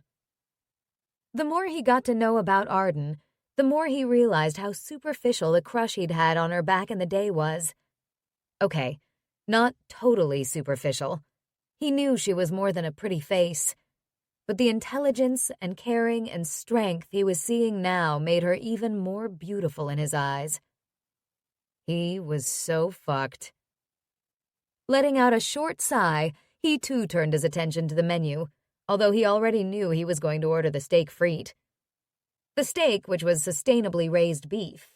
The more he got to know about Arden, the more he realized how superficial the crush he'd had on her back in the day was. Okay, not totally superficial. He knew she was more than a pretty face. But the intelligence and caring and strength he was seeing now made her even more beautiful in his eyes. He was so fucked. Letting out a short sigh, he too turned his attention to the menu, although he already knew he was going to order the steak frite. The steak, which was sustainably raised beef.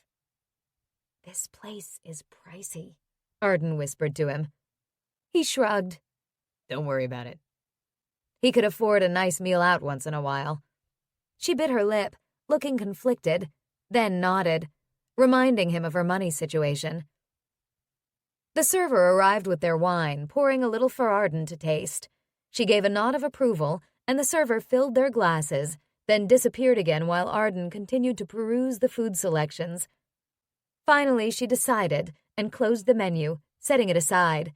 This place is pricey, Arden whispered to him. He shrugged. Don't worry about it. He could afford a nice meal out once in a while. She bit her lip, looking conflicted, then nodded, reminding him of her money situation. The server arrived with their wine, pouring a little for Arden to taste. She gave a nod of approval, and the server filled their glasses, then disappeared again while Arden continued to peruse the food selections. Finally, she decided and closed the menu, setting it aside.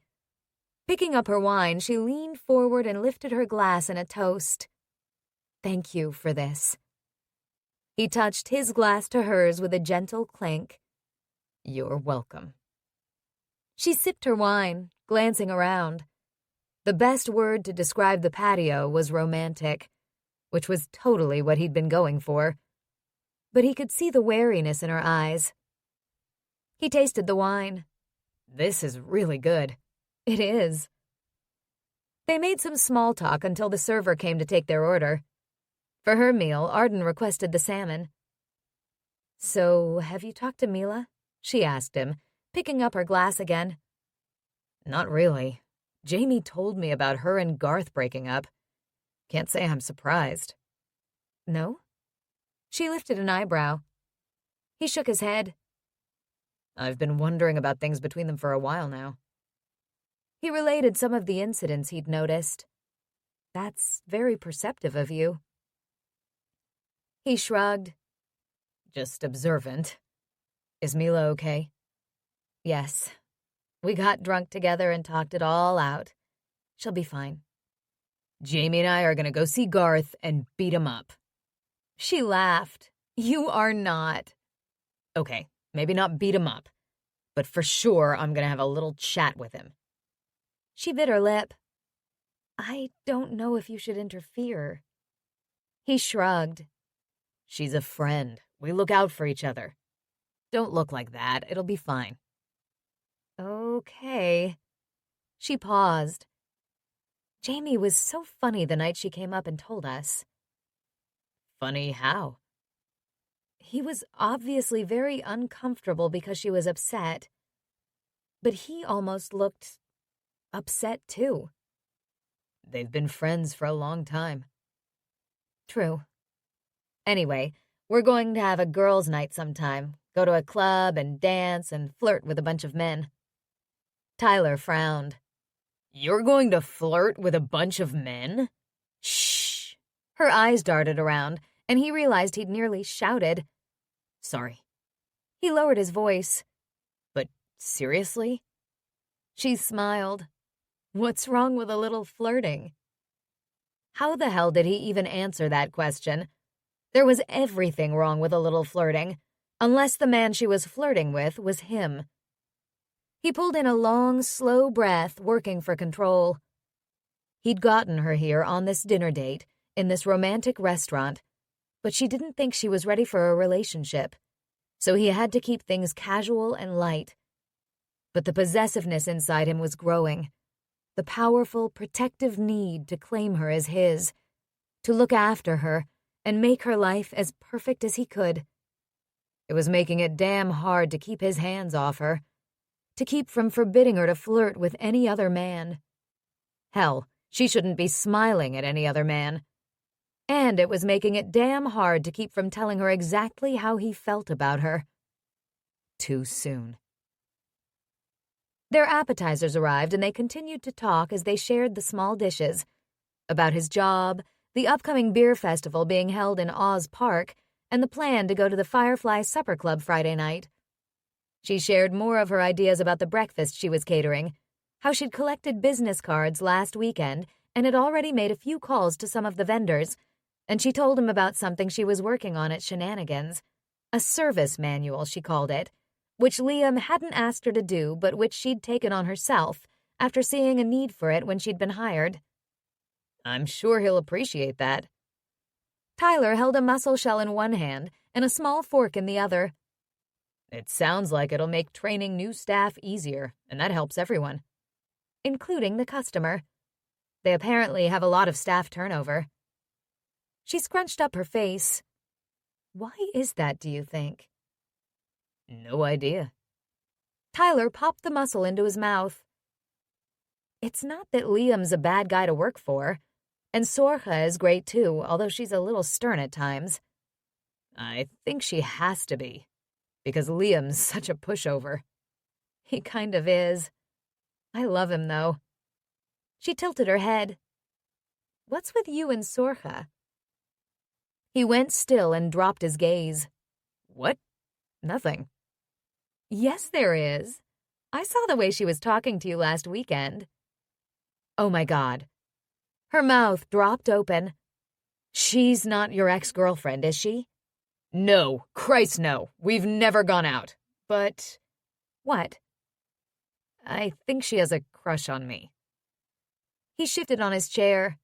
Picking up her wine, she leaned forward and lifted her glass in a toast. Thank you for this. He touched his glass to hers with a gentle clink. You're welcome. She sipped her wine, glancing around. The best word to describe the patio was romantic, which was totally what he'd been going for. But he could see the wariness in her eyes. He tasted the wine. This is really good. It is. They made some small talk until the server came to take their order. For her meal, Arden requested the salmon. So, have you talked to Mila? She asked him, picking up her glass again. Not really. Jamie told me about her and Garth breaking up. Can't say I'm surprised. No? She lifted an eyebrow. He shook his head. I've been wondering about things between them for a while now. He related some of the incidents he'd noticed. That's very perceptive of you. He shrugged. Just observant. Is Mila okay? Yes. We got drunk together and talked it all out. She'll be fine. Jamie and I are gonna go see Garth and beat him up. She laughed. You are not. Okay, maybe not beat him up, but for sure I'm gonna have a little chat with him. She bit her lip. I don't know if you should interfere. He shrugged. She's a friend. We look out for each other. Don't look like that. It'll be fine. Okay. She paused. Jamie was so funny the night she came up and told us. Funny how? He was obviously very uncomfortable because she was upset. But he almost looked upset too. They've been friends for a long time. True. Anyway, we're going to have a girls' night sometime, go to a club and dance and flirt with a bunch of men." Tyler frowned. "You're going to flirt with a bunch of men?" "Shh." Her eyes darted around, and he realized he'd nearly shouted. "Sorry." He lowered his voice. "But seriously?" She smiled. What's wrong with a little flirting? How the hell did he even answer that question? There was everything wrong with a little flirting, unless the man she was flirting with was him. He pulled in a long, slow breath, working for control. He'd gotten her here on this dinner date, in this romantic restaurant, but she didn't think she was ready for a relationship, so he had to keep things casual and light. But the possessiveness inside him was growing, the powerful, protective need to claim her as his, to look after her and make her life as perfect as he could. It was making it damn hard to keep his hands off her, to keep from forbidding her to flirt with any other man. Hell, she shouldn't be smiling at any other man. And it was making it damn hard to keep from telling her exactly how he felt about her. Too soon. Their appetizers arrived, and they continued to talk as they shared the small dishes, about his job, the upcoming beer festival being held in Oz Park, and the plan to go to the Firefly Supper Club Friday night. She shared more of her ideas about the breakfast she was catering, how she'd collected business cards last weekend and had already made a few calls to some of the vendors, and she told him about something she was working on at Shenanigans, a service manual, she called it, which Liam hadn't asked her to do but which she'd taken on herself after seeing a need for it when she'd been hired. "I'm sure he'll appreciate that." Tyler held a mussel shell in one hand and a small fork in the other. "It sounds like it'll make training new staff easier, and that helps everyone." Including the customer. They apparently have a lot of staff turnover. She scrunched up her face. Why is that, do you think? "No idea." Tyler popped the mussel into his mouth. It's not that Liam's a bad guy to work for, and Sorcha is great too, although she's a little stern at times. I think she has to be, because Liam's such a pushover. He kind of is. I love him, though. She tilted her head. What's with you and Sorcha? He went still and dropped his gaze. What? Nothing. Yes, there is. I saw the way she was talking to you last weekend. Oh, my God. Her mouth dropped open. She's not your ex-girlfriend, is she? No, Christ no. We've never gone out. But... What? I think she has a crush on me. He shifted on his chair.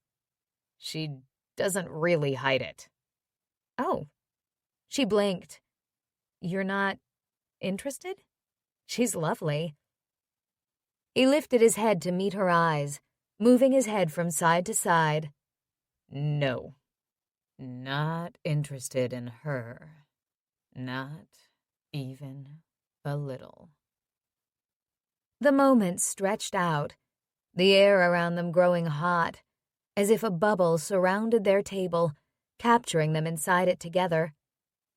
She doesn't really hide it. Oh. She blinked. You're not interested? She's lovely. He lifted his head to meet her eyes, moving his head from side to side. No. Not interested in her. Not even a little. The moments stretched out, the air around them growing hot, as if a bubble surrounded their table, capturing them inside it together,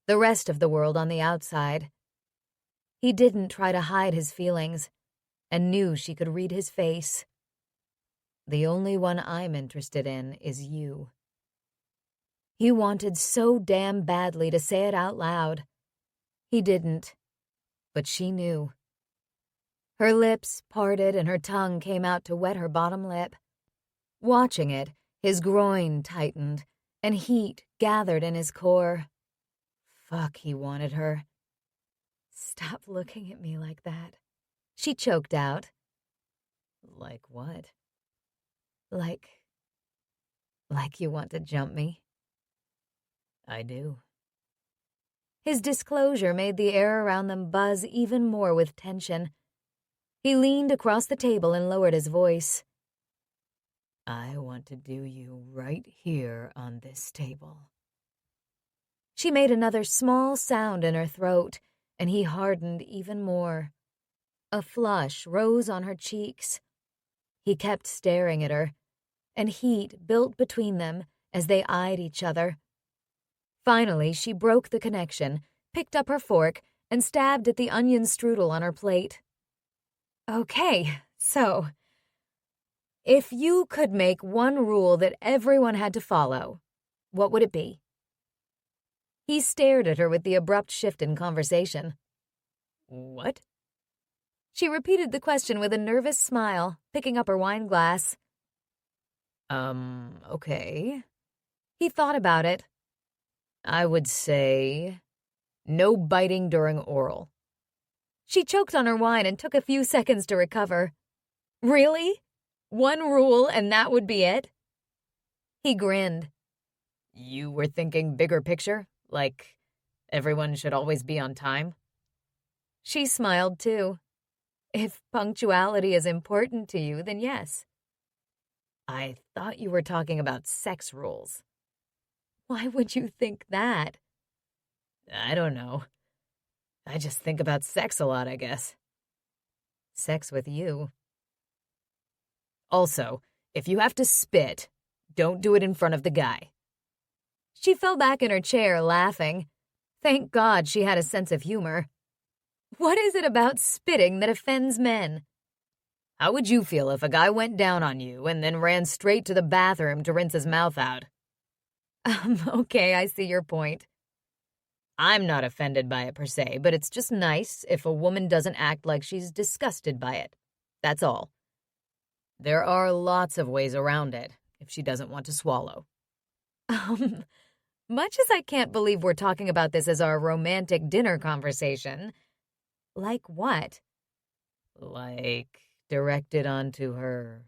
the rest of the world on the outside. He didn't try to hide his feelings, and knew she could read his face. The only one I'm interested in is you. He wanted so damn badly to say it out loud. He didn't, but she knew. Her lips parted and her tongue came out to wet her bottom lip. Watching it, his groin tightened, and heat gathered in his core. Fuck, he wanted her. Stop looking at me like that, she choked out. Like what? Like you want to jump me? I do. His disclosure made the air around them buzz even more with tension. He leaned across the table and lowered his voice. I want to do you right here on this table. She made another small sound in her throat, and he hardened even more. A flush rose on her cheeks. He kept staring at her, and heat built between them as they eyed each other. Finally, she broke the connection, picked up her fork, and stabbed at the onion strudel on her plate. Okay, so, if you could make one rule that everyone had to follow, what would it be? He stared at her with the abrupt shift in conversation. What? She repeated the question with a nervous smile, picking up her wine glass. Okay. He thought about it. I would say no biting during oral. She choked on her wine and took a few seconds to recover. Really? One rule and that would be it? He grinned. You were thinking bigger picture? Like everyone should always be on time? She smiled too. If punctuality is important to you, then yes. I thought you were talking about sex rules. Why would you think that? I don't know. I just think about sex a lot, I guess. Sex with you. Also, if you have to spit, don't do it in front of the guy. She fell back in her chair, laughing. Thank God she had a sense of humor. What is it about spitting that offends men? How would you feel if a guy went down on you and then ran straight to the bathroom to rinse his mouth out? Okay, I see your point. I'm not offended by it per se, but it's just nice if a woman doesn't act like she's disgusted by it. That's all. There are lots of ways around it if she doesn't want to swallow. Much as I can't believe we're talking about this as our romantic dinner conversation. Like what? Like directed onto her,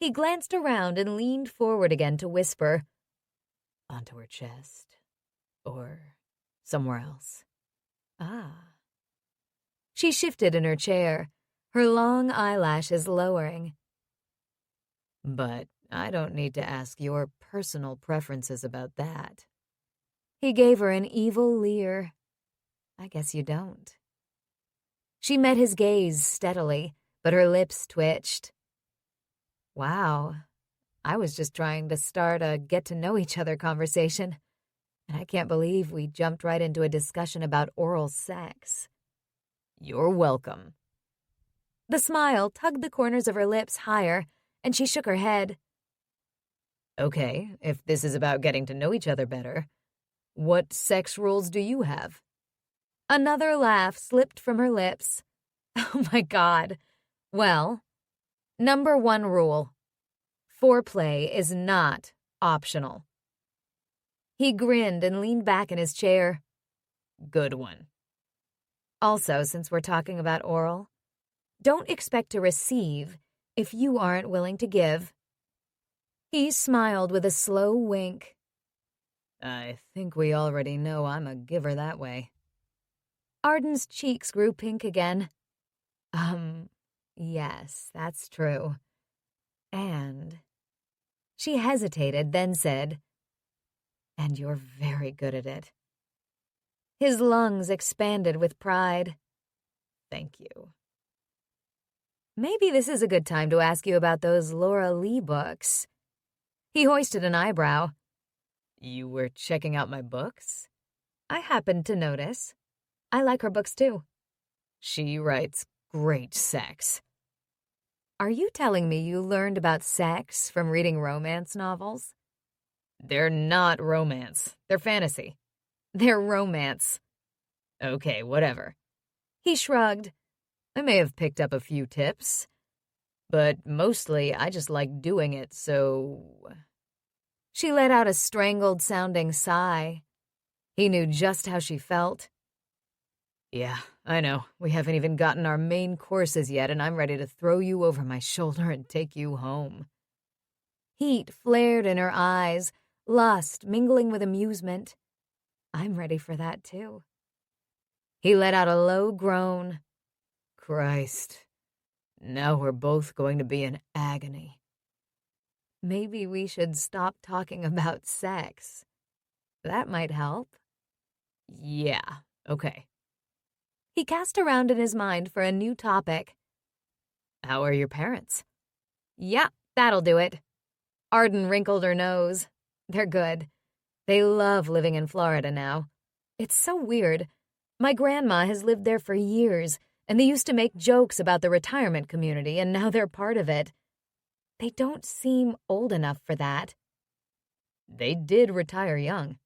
He glanced around and leaned forward again to whisper, onto her chest. Or somewhere else. Ah. She shifted in her chair, her long eyelashes lowering. But I don't need to ask your personal preferences about that. He gave her an evil leer. I guess you don't. She met his gaze steadily, but her lips twitched. Wow, I was just trying to start a get-to-know-each-other conversation. And I can't believe we jumped right into a discussion about oral sex. You're welcome. The smile tugged the corners of her lips higher, and she shook her head. Okay, if this is about getting to know each other better, what sex rules do you have? Another laugh slipped from her lips. Oh my God. Well, number 1 rule. Foreplay is not optional. He grinned and leaned back in his chair. Good one. Also, since we're talking about oral, don't expect to receive if you aren't willing to give. He smiled with a slow wink. I think we already know I'm a giver that way. Arden's cheeks grew pink again. Yes, that's true. And she hesitated, then said, and you're very good at it. His lungs expanded with pride. Thank you. Maybe this is a good time to ask you about those Laura Lee books. He hoisted an eyebrow. You were checking out my books? I happened to notice. I like her books too. She writes great sex. Are you telling me you learned about sex from reading romance novels? They're not romance. They're fantasy. They're romance. Okay, whatever. He shrugged. I may have picked up a few tips, but mostly I just like doing it, so... She let out a strangled-sounding sigh. He knew just how she felt. Yeah, I know. We haven't even gotten our main courses yet, and I'm ready to throw you over my shoulder and take you home. Heat flared in her eyes, lust mingling with amusement. I'm ready for that, too. He let out a low groan. Christ. Now we're both going to be in agony. Maybe we should stop talking about sex. That might help. Yeah, okay. He cast around in his mind for a new topic. How are your parents? Yeah, that'll do it. Arden wrinkled her nose. They're good. They love living in Florida now. It's so weird. My grandma has lived there for years, and they used to make jokes about the retirement community, and now they're part of it. They don't seem old enough for that. They did retire young.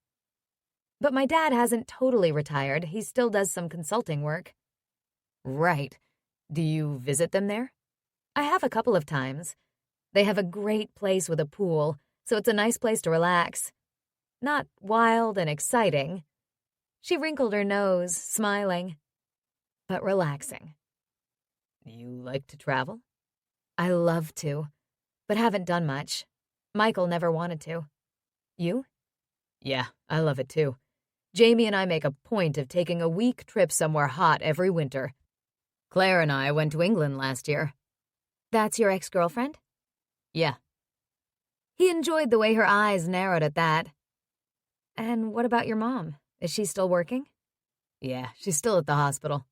But my dad hasn't totally retired. He still does some consulting work. Right. Do you visit them there? I have a couple of times. They have a great place with a pool, so it's a nice place to relax. Not wild and exciting. She wrinkled her nose, smiling, but relaxing. You like to travel? I love to, but haven't done much. Michael never wanted to. You? Yeah, I love it too. Jamie and I make a point of taking a week trip somewhere hot every winter. Claire and I went to England last year. That's your ex-girlfriend? Yeah. He enjoyed the way her eyes narrowed at that. And what about your mom? Is she still working? Yeah, she's still at the hospital.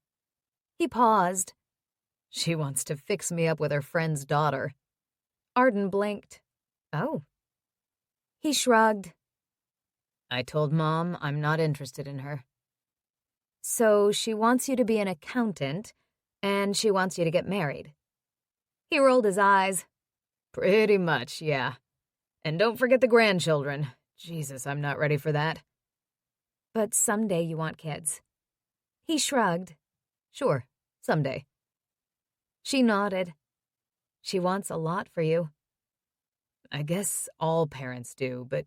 He paused. She wants to fix me up with her friend's daughter. Arden blinked. Oh. He shrugged. I told Mom I'm not interested in her. So she wants you to be an accountant, and she wants you to get married. He rolled his eyes. Pretty much, yeah. And don't forget the grandchildren. Jesus, I'm not ready for that. But someday you want kids. He shrugged. Sure, someday. She nodded. She wants a lot for you. I guess all parents do, but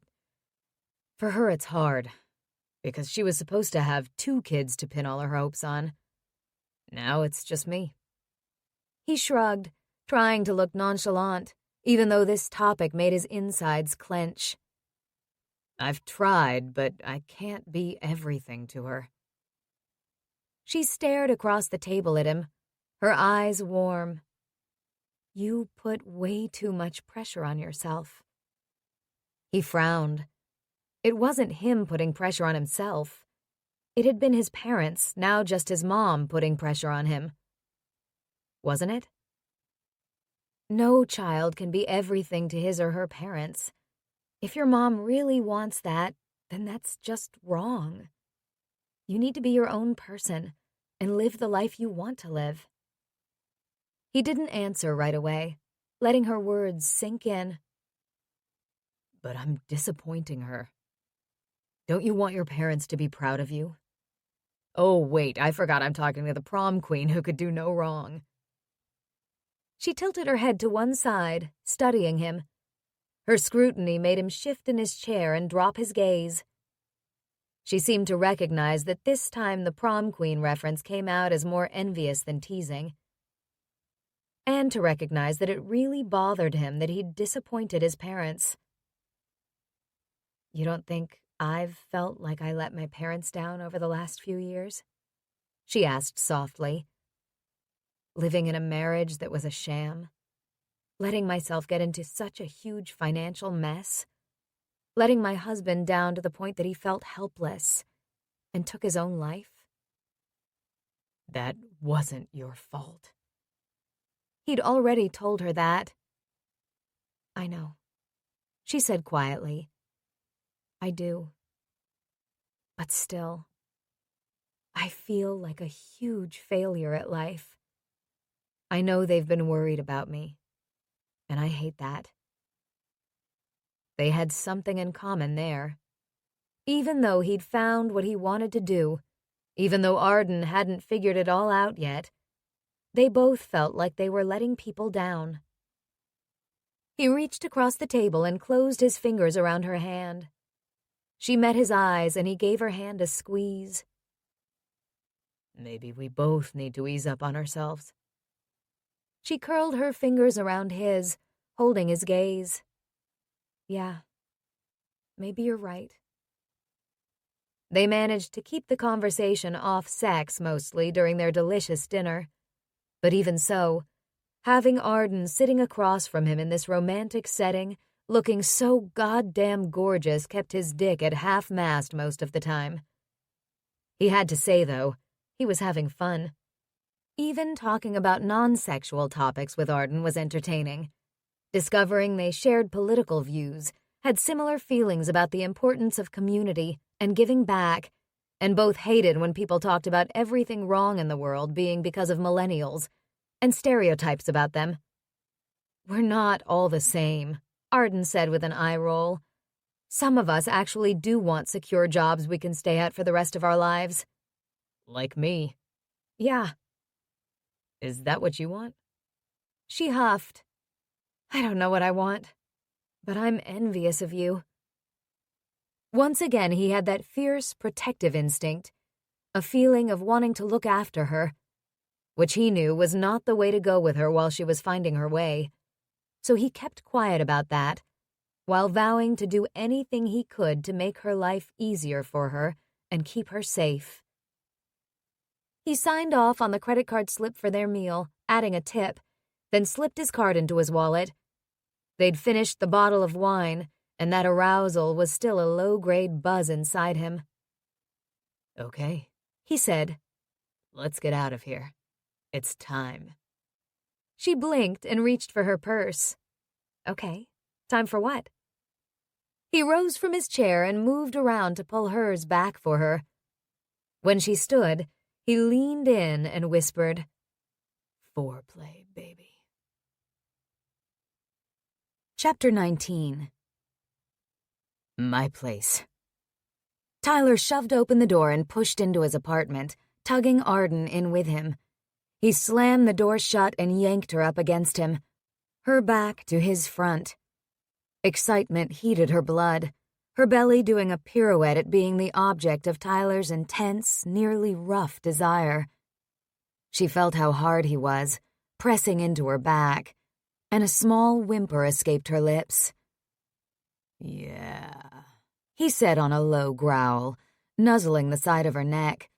for her it's hard, because she was supposed to have 2 kids to pin all her hopes on. Now it's just me. He shrugged, trying to look nonchalant, even though this topic made his insides clench. I've tried, but I can't be everything to her. She stared across the table at him, her eyes warm. You put way too much pressure on yourself. He frowned. It wasn't him putting pressure on himself. It had been his parents, now just his mom, putting pressure on him. Wasn't it? No child can be everything to his or her parents. If your mom really wants that, then that's just wrong. You need to be your own person and live the life you want to live. He didn't answer right away, letting her words sink in. But I'm disappointing her. Don't you want your parents to be proud of you? Oh, wait, I forgot I'm talking to the prom queen who could do no wrong. She tilted her head to one side, studying him. Her scrutiny made him shift in his chair and drop his gaze. She seemed to recognize that this time the prom queen reference came out as more envious than teasing. And to recognize that it really bothered him that he'd disappointed his parents. You don't think I've felt like I let my parents down over the last few years? She asked softly. Living in a marriage that was a sham? Letting myself get into such a huge financial mess? Letting my husband down to the point that he felt helpless and took his own life? That wasn't your fault. He'd already told her that. I know, she said quietly. I do. But still, I feel like a huge failure at life. I know they've been worried about me, and I hate that. They had something in common there. Even though he'd found what he wanted to do, even though Arden hadn't figured it all out yet, they both felt like they were letting people down. He reached across the table and closed his fingers around her hand. She met his eyes and he gave her hand a squeeze. Maybe we both need to ease up on ourselves. She curled her fingers around his, holding his gaze. Yeah, maybe you're right. They managed to keep the conversation off sex mostly during their delicious dinner. But even so, having Arden sitting across from him in this romantic setting, looking so goddamn gorgeous, kept his dick at half-mast most of the time. He had to say, though, he was having fun. Even talking about non-sexual topics with Arden was entertaining. Discovering they shared political views, had similar feelings about the importance of community and giving back, and both hated when people talked about everything wrong in the world being because of millennials and stereotypes about them. "We're not all the same," Arden said with an eye roll. "Some of us actually do want secure jobs we can stay at for the rest of our lives." Like me. "Yeah." Is that what you want? She huffed. "I don't know what I want, but I'm envious of you." Once again, he had that fierce, protective instinct, a feeling of wanting to look after her, which he knew was not the way to go with her while she was finding her way. So he kept quiet about that, while vowing to do anything he could to make her life easier for her and keep her safe. He signed off on the credit card slip for their meal, adding a tip, then slipped his card into his wallet. They'd finished the bottle of wine, and that arousal was still a low-grade buzz inside him. "Okay," he said. "Let's get out of here. It's time." She blinked and reached for her purse. "Okay, time for what?" He rose from his chair and moved around to pull hers back for her. When she stood, he leaned in and whispered, "Foreplay, baby." Chapter 19. My place. Tyler shoved open the door and pushed into his apartment, tugging Arden in with him. He slammed the door shut and yanked her up against him, her back to his front. Excitement heated her blood, her belly doing a pirouette at being the object of Tyler's intense, nearly rough desire. She felt how hard he was, pressing into her back, and a small whimper escaped her lips. "Yeah," he said on a low growl, nuzzling the side of her neck.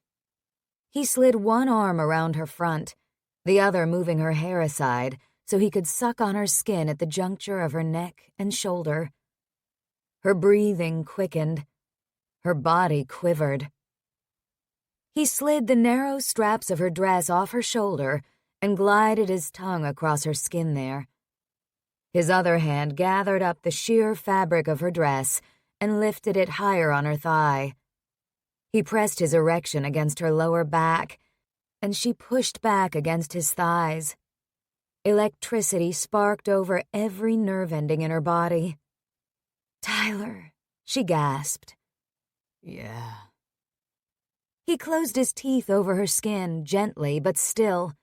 He slid one arm around her front, the other moving her hair aside so he could suck on her skin at the juncture of her neck and shoulder. Her breathing quickened. Her body quivered. He slid the narrow straps of her dress off her shoulder and glided his tongue across her skin there. His other hand gathered up the sheer fabric of her dress and lifted it higher on her thigh. He pressed his erection against her lower back, and she pushed back against his thighs. Electricity sparked over every nerve ending in her body. "Tyler," she gasped. "Yeah." He closed his teeth over her skin, gently but still.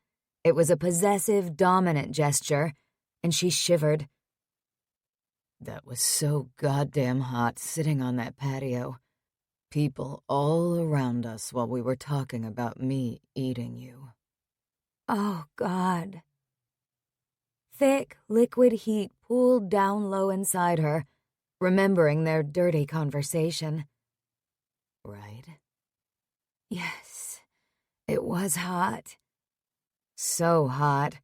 It was a possessive, dominant gesture, and she shivered. "That was so goddamn hot sitting on that patio. People all around us while we were talking about me eating you." Oh, God. Thick, liquid heat pooled down low inside her, remembering their dirty conversation. "Right?" Yes, it was hot. So hot.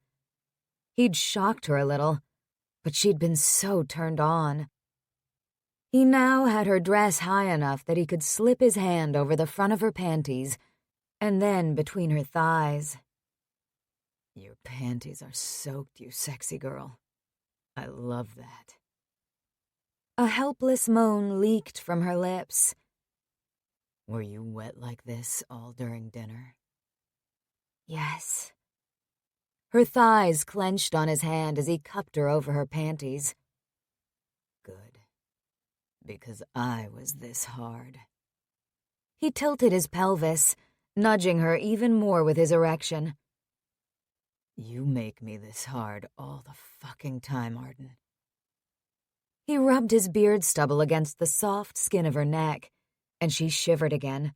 He'd shocked her a little, but she'd been so turned on. He now had her dress high enough that he could slip his hand over the front of her panties and then between her thighs. "Your panties are soaked, you sexy girl. I love that." A helpless moan leaked from her lips. "Were you wet like this all during dinner?" Yes. Her thighs clenched on his hand as he cupped her over her panties. "Good. Because I was this hard." He tilted his pelvis, nudging her even more with his erection. "You make me this hard all the fucking time, Arden." He rubbed his beard stubble against the soft skin of her neck, and she shivered again.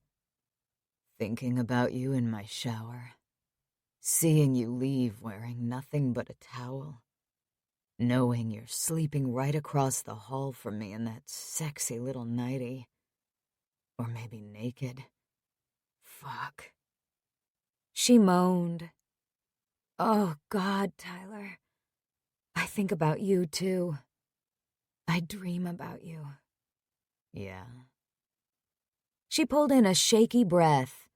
"Thinking about you in my shower. Seeing you leave wearing nothing but a towel. Knowing you're sleeping right across the hall from me in that sexy little nightie. Or maybe naked. Fuck." She moaned. Oh, God, Tyler. I think about you, too. I dream about you. "Yeah." She pulled in a shaky breath.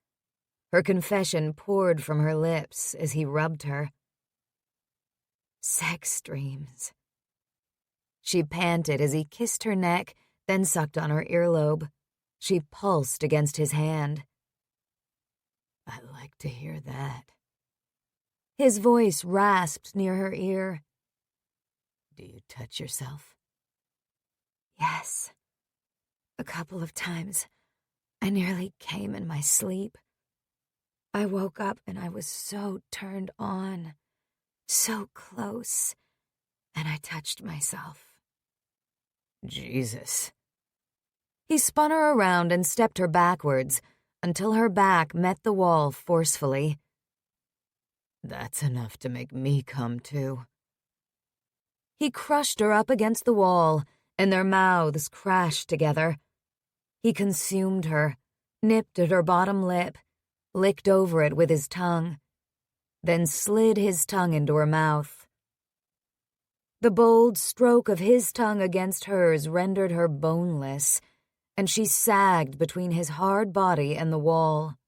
Her confession poured from her lips as he rubbed her. Sex dreams. She panted as he kissed her neck, then sucked on her earlobe. She pulsed against his hand. "I like to hear that." His voice rasped near her ear. "Do you touch yourself?" "Yes. A couple of times. I nearly came in my sleep. I woke up and I was so turned on, so close, and I touched myself." "Jesus." He spun her around and stepped her backwards until her back met the wall forcefully. "That's enough to make me come too." He crushed her up against the wall, and their mouths crashed together. He consumed her, nipped at her bottom lip, licked over it with his tongue, then slid his tongue into her mouth. The bold stroke of his tongue against hers rendered her boneless, and she sagged between his hard body and the wall.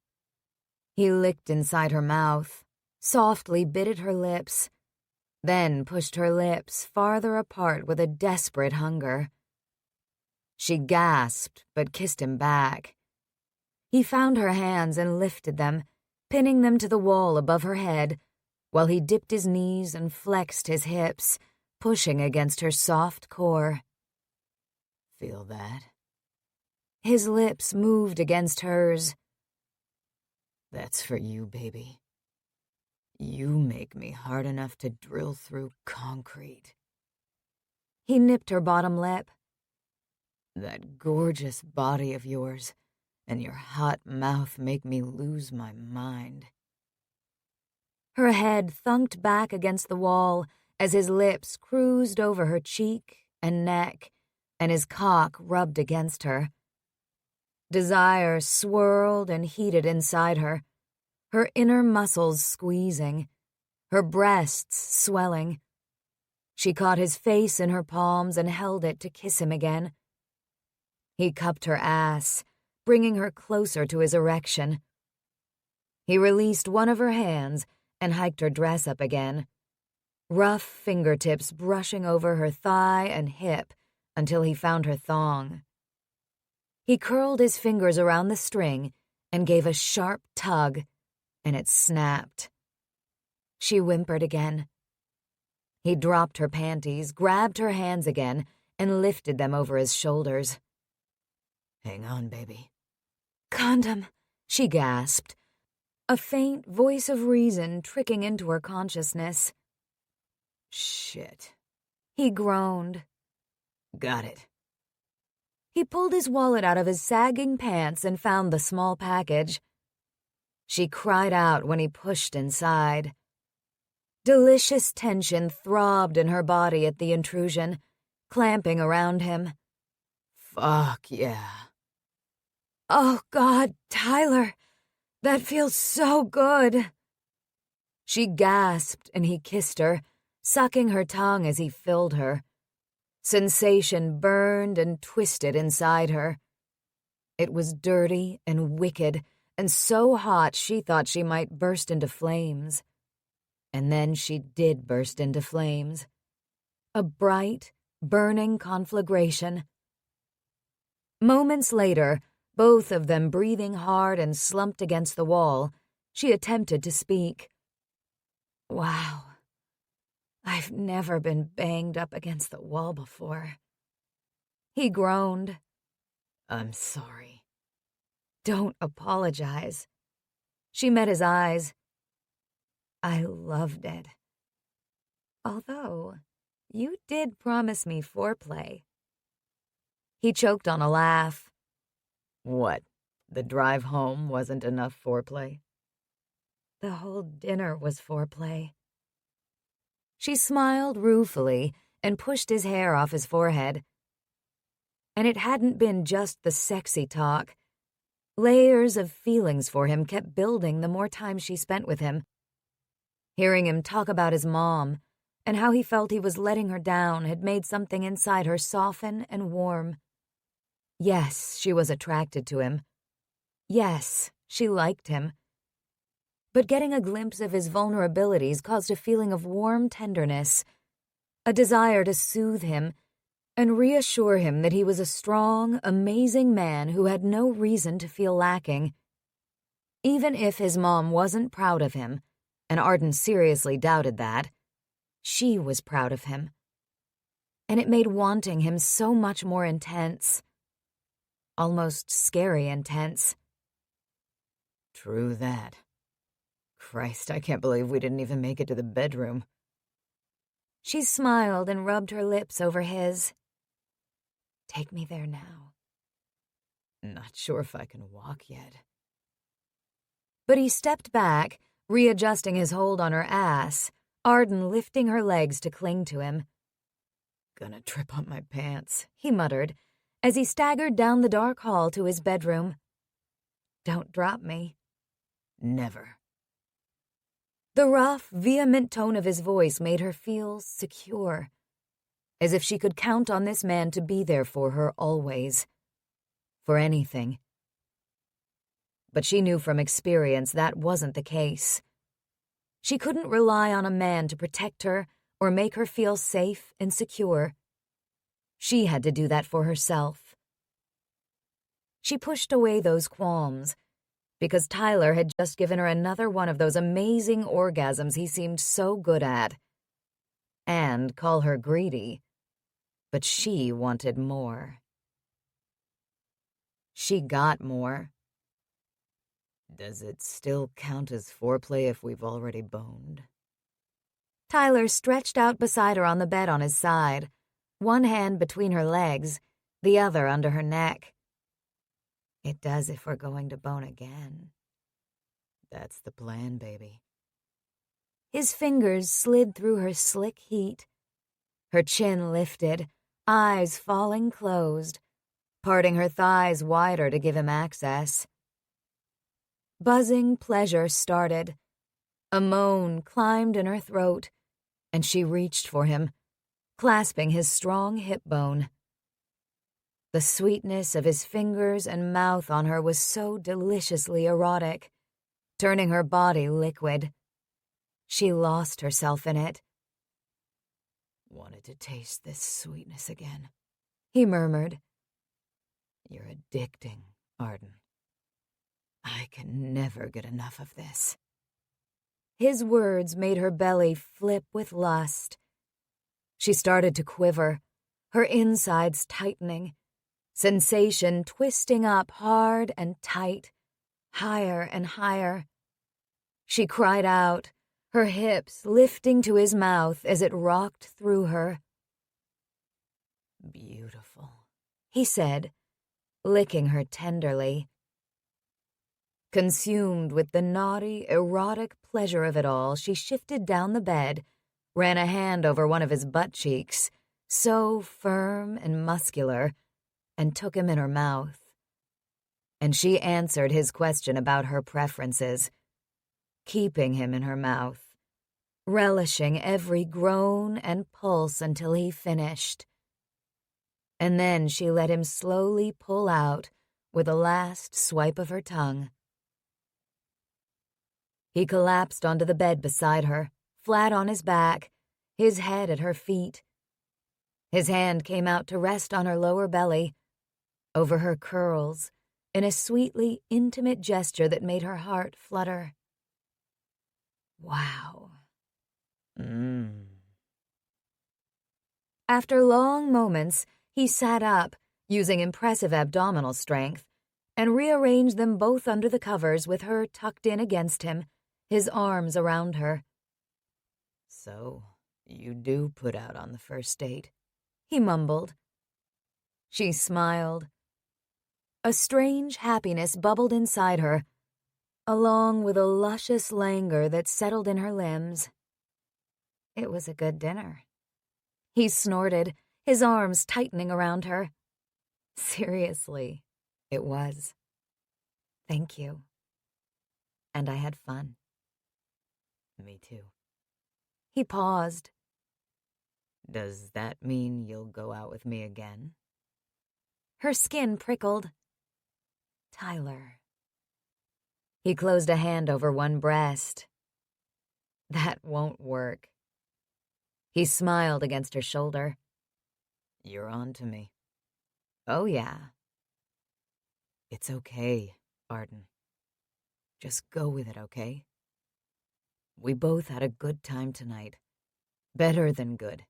He licked inside her mouth, softly bit at her lips, then pushed her lips farther apart with a desperate hunger. She gasped, but kissed him back. He found her hands and lifted them, pinning them to the wall above her head, while he dipped his knees and flexed his hips, pushing against her soft core. "Feel that?" His lips moved against hers. "That's for you, baby. You make me hard enough to drill through concrete." He nipped her bottom lip. "That gorgeous body of yours and your hot mouth make me lose my mind." Her head thunked back against the wall as his lips cruised over her cheek and neck, and his cock rubbed against her. Desire swirled and heated inside her, her inner muscles squeezing, her breasts swelling. She caught his face in her palms and held it to kiss him again. He cupped her ass, bringing her closer to his erection. He released one of her hands and hiked her dress up again, rough fingertips brushing over her thigh and hip until he found her thong. He curled his fingers around the string and gave a sharp tug, and it snapped. She whimpered again. He dropped her panties, grabbed her hands again, and lifted them over his shoulders. "Hang on, baby." "Condom," she gasped, a faint voice of reason tricking into her consciousness. "Shit." He groaned. "Got it." He pulled his wallet out of his sagging pants and found the small package. She cried out when he pushed inside. Delicious tension throbbed in her body at the intrusion, clamping around him. "Fuck yeah." "Oh, God, Tyler, that feels so good." She gasped and he kissed her, sucking her tongue as he filled her. Sensation burned and twisted inside her. It was dirty and wicked and so hot she thought she might burst into flames. And then she did burst into flames. A bright, burning conflagration. Moments later, both of them breathing hard and slumped against the wall, she attempted to speak. "Wow. I've never been banged up against the wall before." He groaned. "I'm sorry." "Don't apologize." She met his eyes. "I loved it. Although, you did promise me foreplay." He choked on a laugh. "What, the drive home wasn't enough foreplay?" "The whole dinner was foreplay." She smiled ruefully and pushed his hair off his forehead. And it hadn't been just the sexy talk. Layers of feelings for him kept building the more time she spent with him. Hearing him talk about his mom and how he felt he was letting her down had made something inside her soften and warm. Yes, she was attracted to him. Yes, she liked him. But getting a glimpse of his vulnerabilities caused a feeling of warm tenderness, a desire to soothe him and reassure him that he was a strong, amazing man who had no reason to feel lacking. Even if his mom wasn't proud of him, and Arden seriously doubted that, she was proud of him. And it made wanting him so much more intense. Almost scary intense. True that. Christ, I can't believe we didn't even make it to the bedroom. She smiled and rubbed her lips over his. Take me there now. Not sure if I can walk yet. But he stepped back, readjusting his hold on her ass, Arden lifting her legs to cling to him. Gonna trip on my pants, he muttered, as he staggered down the dark hall to his bedroom. Don't drop me. Never. The rough, vehement tone of his voice made her feel secure, as if she could count on this man to be there for her always. For anything. But she knew from experience that wasn't the case. She couldn't rely on a man to protect her or make her feel safe and secure. She had to do that for herself. She pushed away those qualms, because Tyler had just given her another one of those amazing orgasms he seemed so good at. And call her greedy, but she wanted more. She got more. Does it still count as foreplay if we've already boned? Tyler stretched out beside her on the bed on his side, one hand between her legs, the other under her neck. It does if we're going to bone again. That's the plan, baby. His fingers slid through her slick heat. Her chin lifted, eyes falling closed, parting her thighs wider to give him access. Buzzing pleasure started. A moan climbed in her throat, and she reached for him, clasping his strong hip bone. The sweetness of his fingers and mouth on her was so deliciously erotic, turning her body liquid. She lost herself in it. Wanted to taste this sweetness again, he murmured. You're addicting, Arden. I can never get enough of this. His words made her belly flip with lust. She started to quiver, her insides tightening, sensation twisting up hard and tight, higher and higher. She cried out, her hips lifting to his mouth as it rocked through her. Beautiful, he said, licking her tenderly. Consumed with the naughty, erotic pleasure of it all, she shifted down the bed, ran a hand over one of his butt cheeks, so firm and muscular, and took him in her mouth. And she answered his question about her preferences, keeping him in her mouth, relishing every groan and pulse until he finished. And then she let him slowly pull out with a last swipe of her tongue. He collapsed onto the bed beside her, flat on his back, his head at her feet. His hand came out to rest on her lower belly, over her curls, in a sweetly intimate gesture that made her heart flutter. Wow. After long moments, he sat up, using impressive abdominal strength, and rearranged them both under the covers with her tucked in against him, his arms around her. So, you do put out on the first date, he mumbled. She smiled. A strange happiness bubbled inside her, along with a luscious languor that settled in her limbs. It was a good dinner. He snorted, his arms tightening around her. Seriously, it was. Thank you. And I had fun. Me too. He paused. Does that mean you'll go out with me again? Her skin prickled. Tyler. He closed a hand over one breast. That won't work. He smiled against her shoulder. You're on to me. Oh, yeah. It's okay, Arden. Just go with it, okay? We both had a good time tonight. Better than good.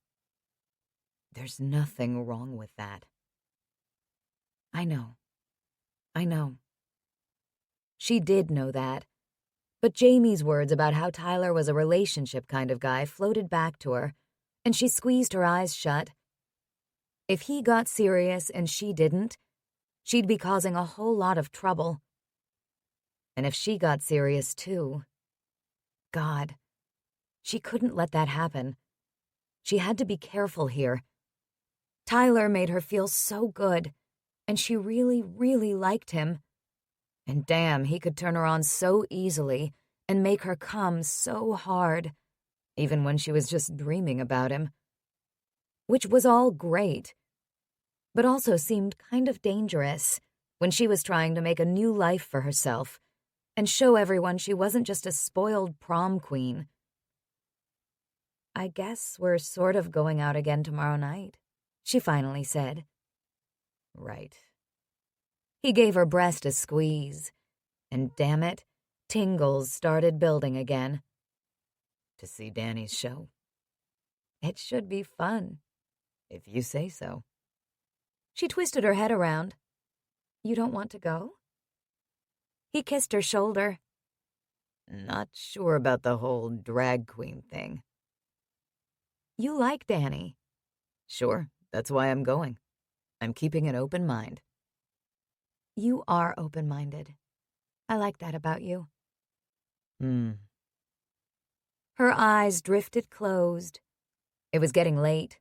There's nothing wrong with that. I know. She did know that. But Jamie's words about how Tyler was a relationship kind of guy floated back to her, and she squeezed her eyes shut. If he got serious and she didn't, she'd be causing a whole lot of trouble. And if she got serious too, God, she couldn't let that happen. She had to be careful here. Tyler made her feel so good, and she really, really liked him. And damn, he could turn her on so easily and make her come so hard, even when she was just dreaming about him. Which was all great, but also seemed kind of dangerous when she was trying to make a new life for herself and show everyone she wasn't just a spoiled prom queen. I guess we're sort of going out again tomorrow night, she finally said. Right. He gave her breast a squeeze, and damn it, tingles started building again. To see Danny's show. It should be fun, if you say so. She twisted her head around. You don't want to go? He kissed her shoulder. Not sure about the whole drag queen thing. You like Danny. Sure, that's why I'm going. I'm keeping an open mind. You are open-minded. I like that about you. Her eyes drifted closed. It was getting late.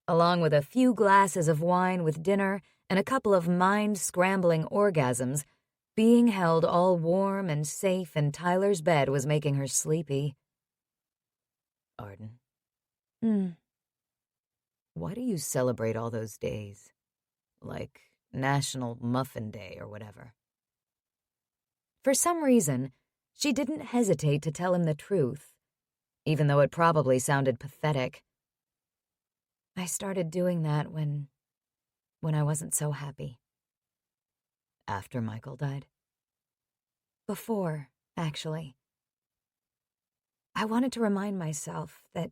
Along with a few glasses of wine with dinner and a couple of mind-scrambling orgasms, being held all warm and safe in Tyler's bed was making her sleepy. Arden. Why do you celebrate all those days? Like National Muffin Day or whatever. For some reason, she didn't hesitate to tell him the truth, even though it probably sounded pathetic. I started doing that when I wasn't so happy. After Michael died? Before, actually. I wanted to remind myself that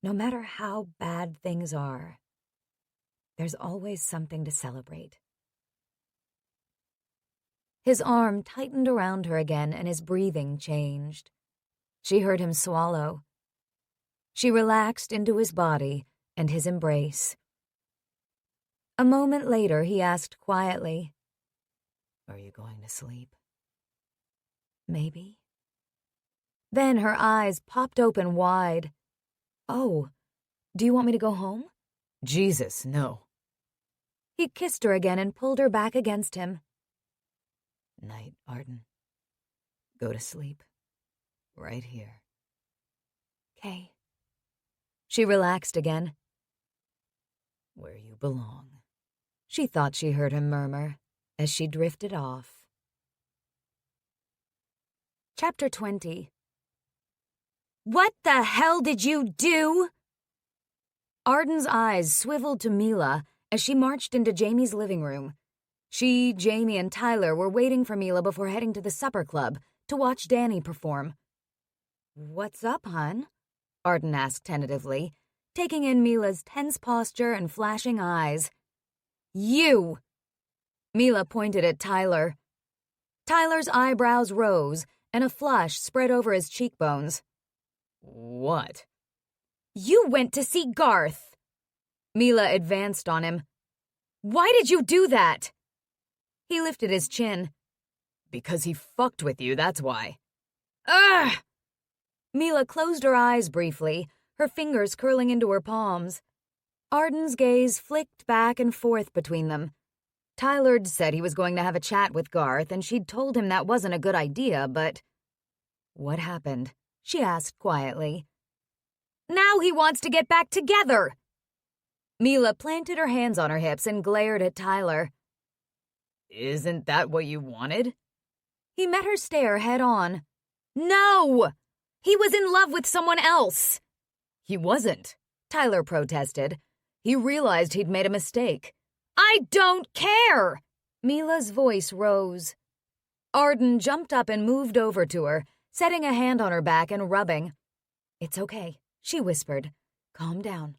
no matter how bad things are, there's always something to celebrate. His arm tightened around her again and his breathing changed. She heard him swallow. She relaxed into his body and his embrace. A moment later, he asked quietly, Are you going to sleep? Maybe. Then her eyes popped open wide. Oh, do you want me to go home? Jesus, no. He kissed her again and pulled her back against him. Night, Arden. Go to sleep. Right here. Kay. She relaxed again. Where you belong, she thought she heard him murmur as she drifted off. Chapter 20. What the hell did you do? Arden's eyes swiveled to Mila as she marched into Jamie's living room. She, Jamie, and Tyler were waiting for Mila before heading to the supper club to watch Danny perform. What's up, hon? Arden asked tentatively, taking in Mila's tense posture and flashing eyes. You! Mila pointed at Tyler. Tyler's eyebrows rose, and a flush spread over his cheekbones. What? You went to see Garth. Mila advanced on him. Why did you do that? He lifted his chin. Because he fucked with you, that's why. Ugh! Mila closed her eyes briefly, her fingers curling into her palms. Arden's gaze flicked back and forth between them. Tyler'd said he was going to have a chat with Garth, and she'd told him that wasn't a good idea, but... What happened? She asked quietly. Now he wants to get back together! Mila planted her hands on her hips and glared at Tyler. Isn't that what you wanted? He met her stare head on. No! He was in love with someone else! He wasn't, Tyler protested. He realized he'd made a mistake. I don't care! Mila's voice rose. Arden jumped up and moved over to her, setting a hand on her back and rubbing. "It's okay," she whispered. "Calm down."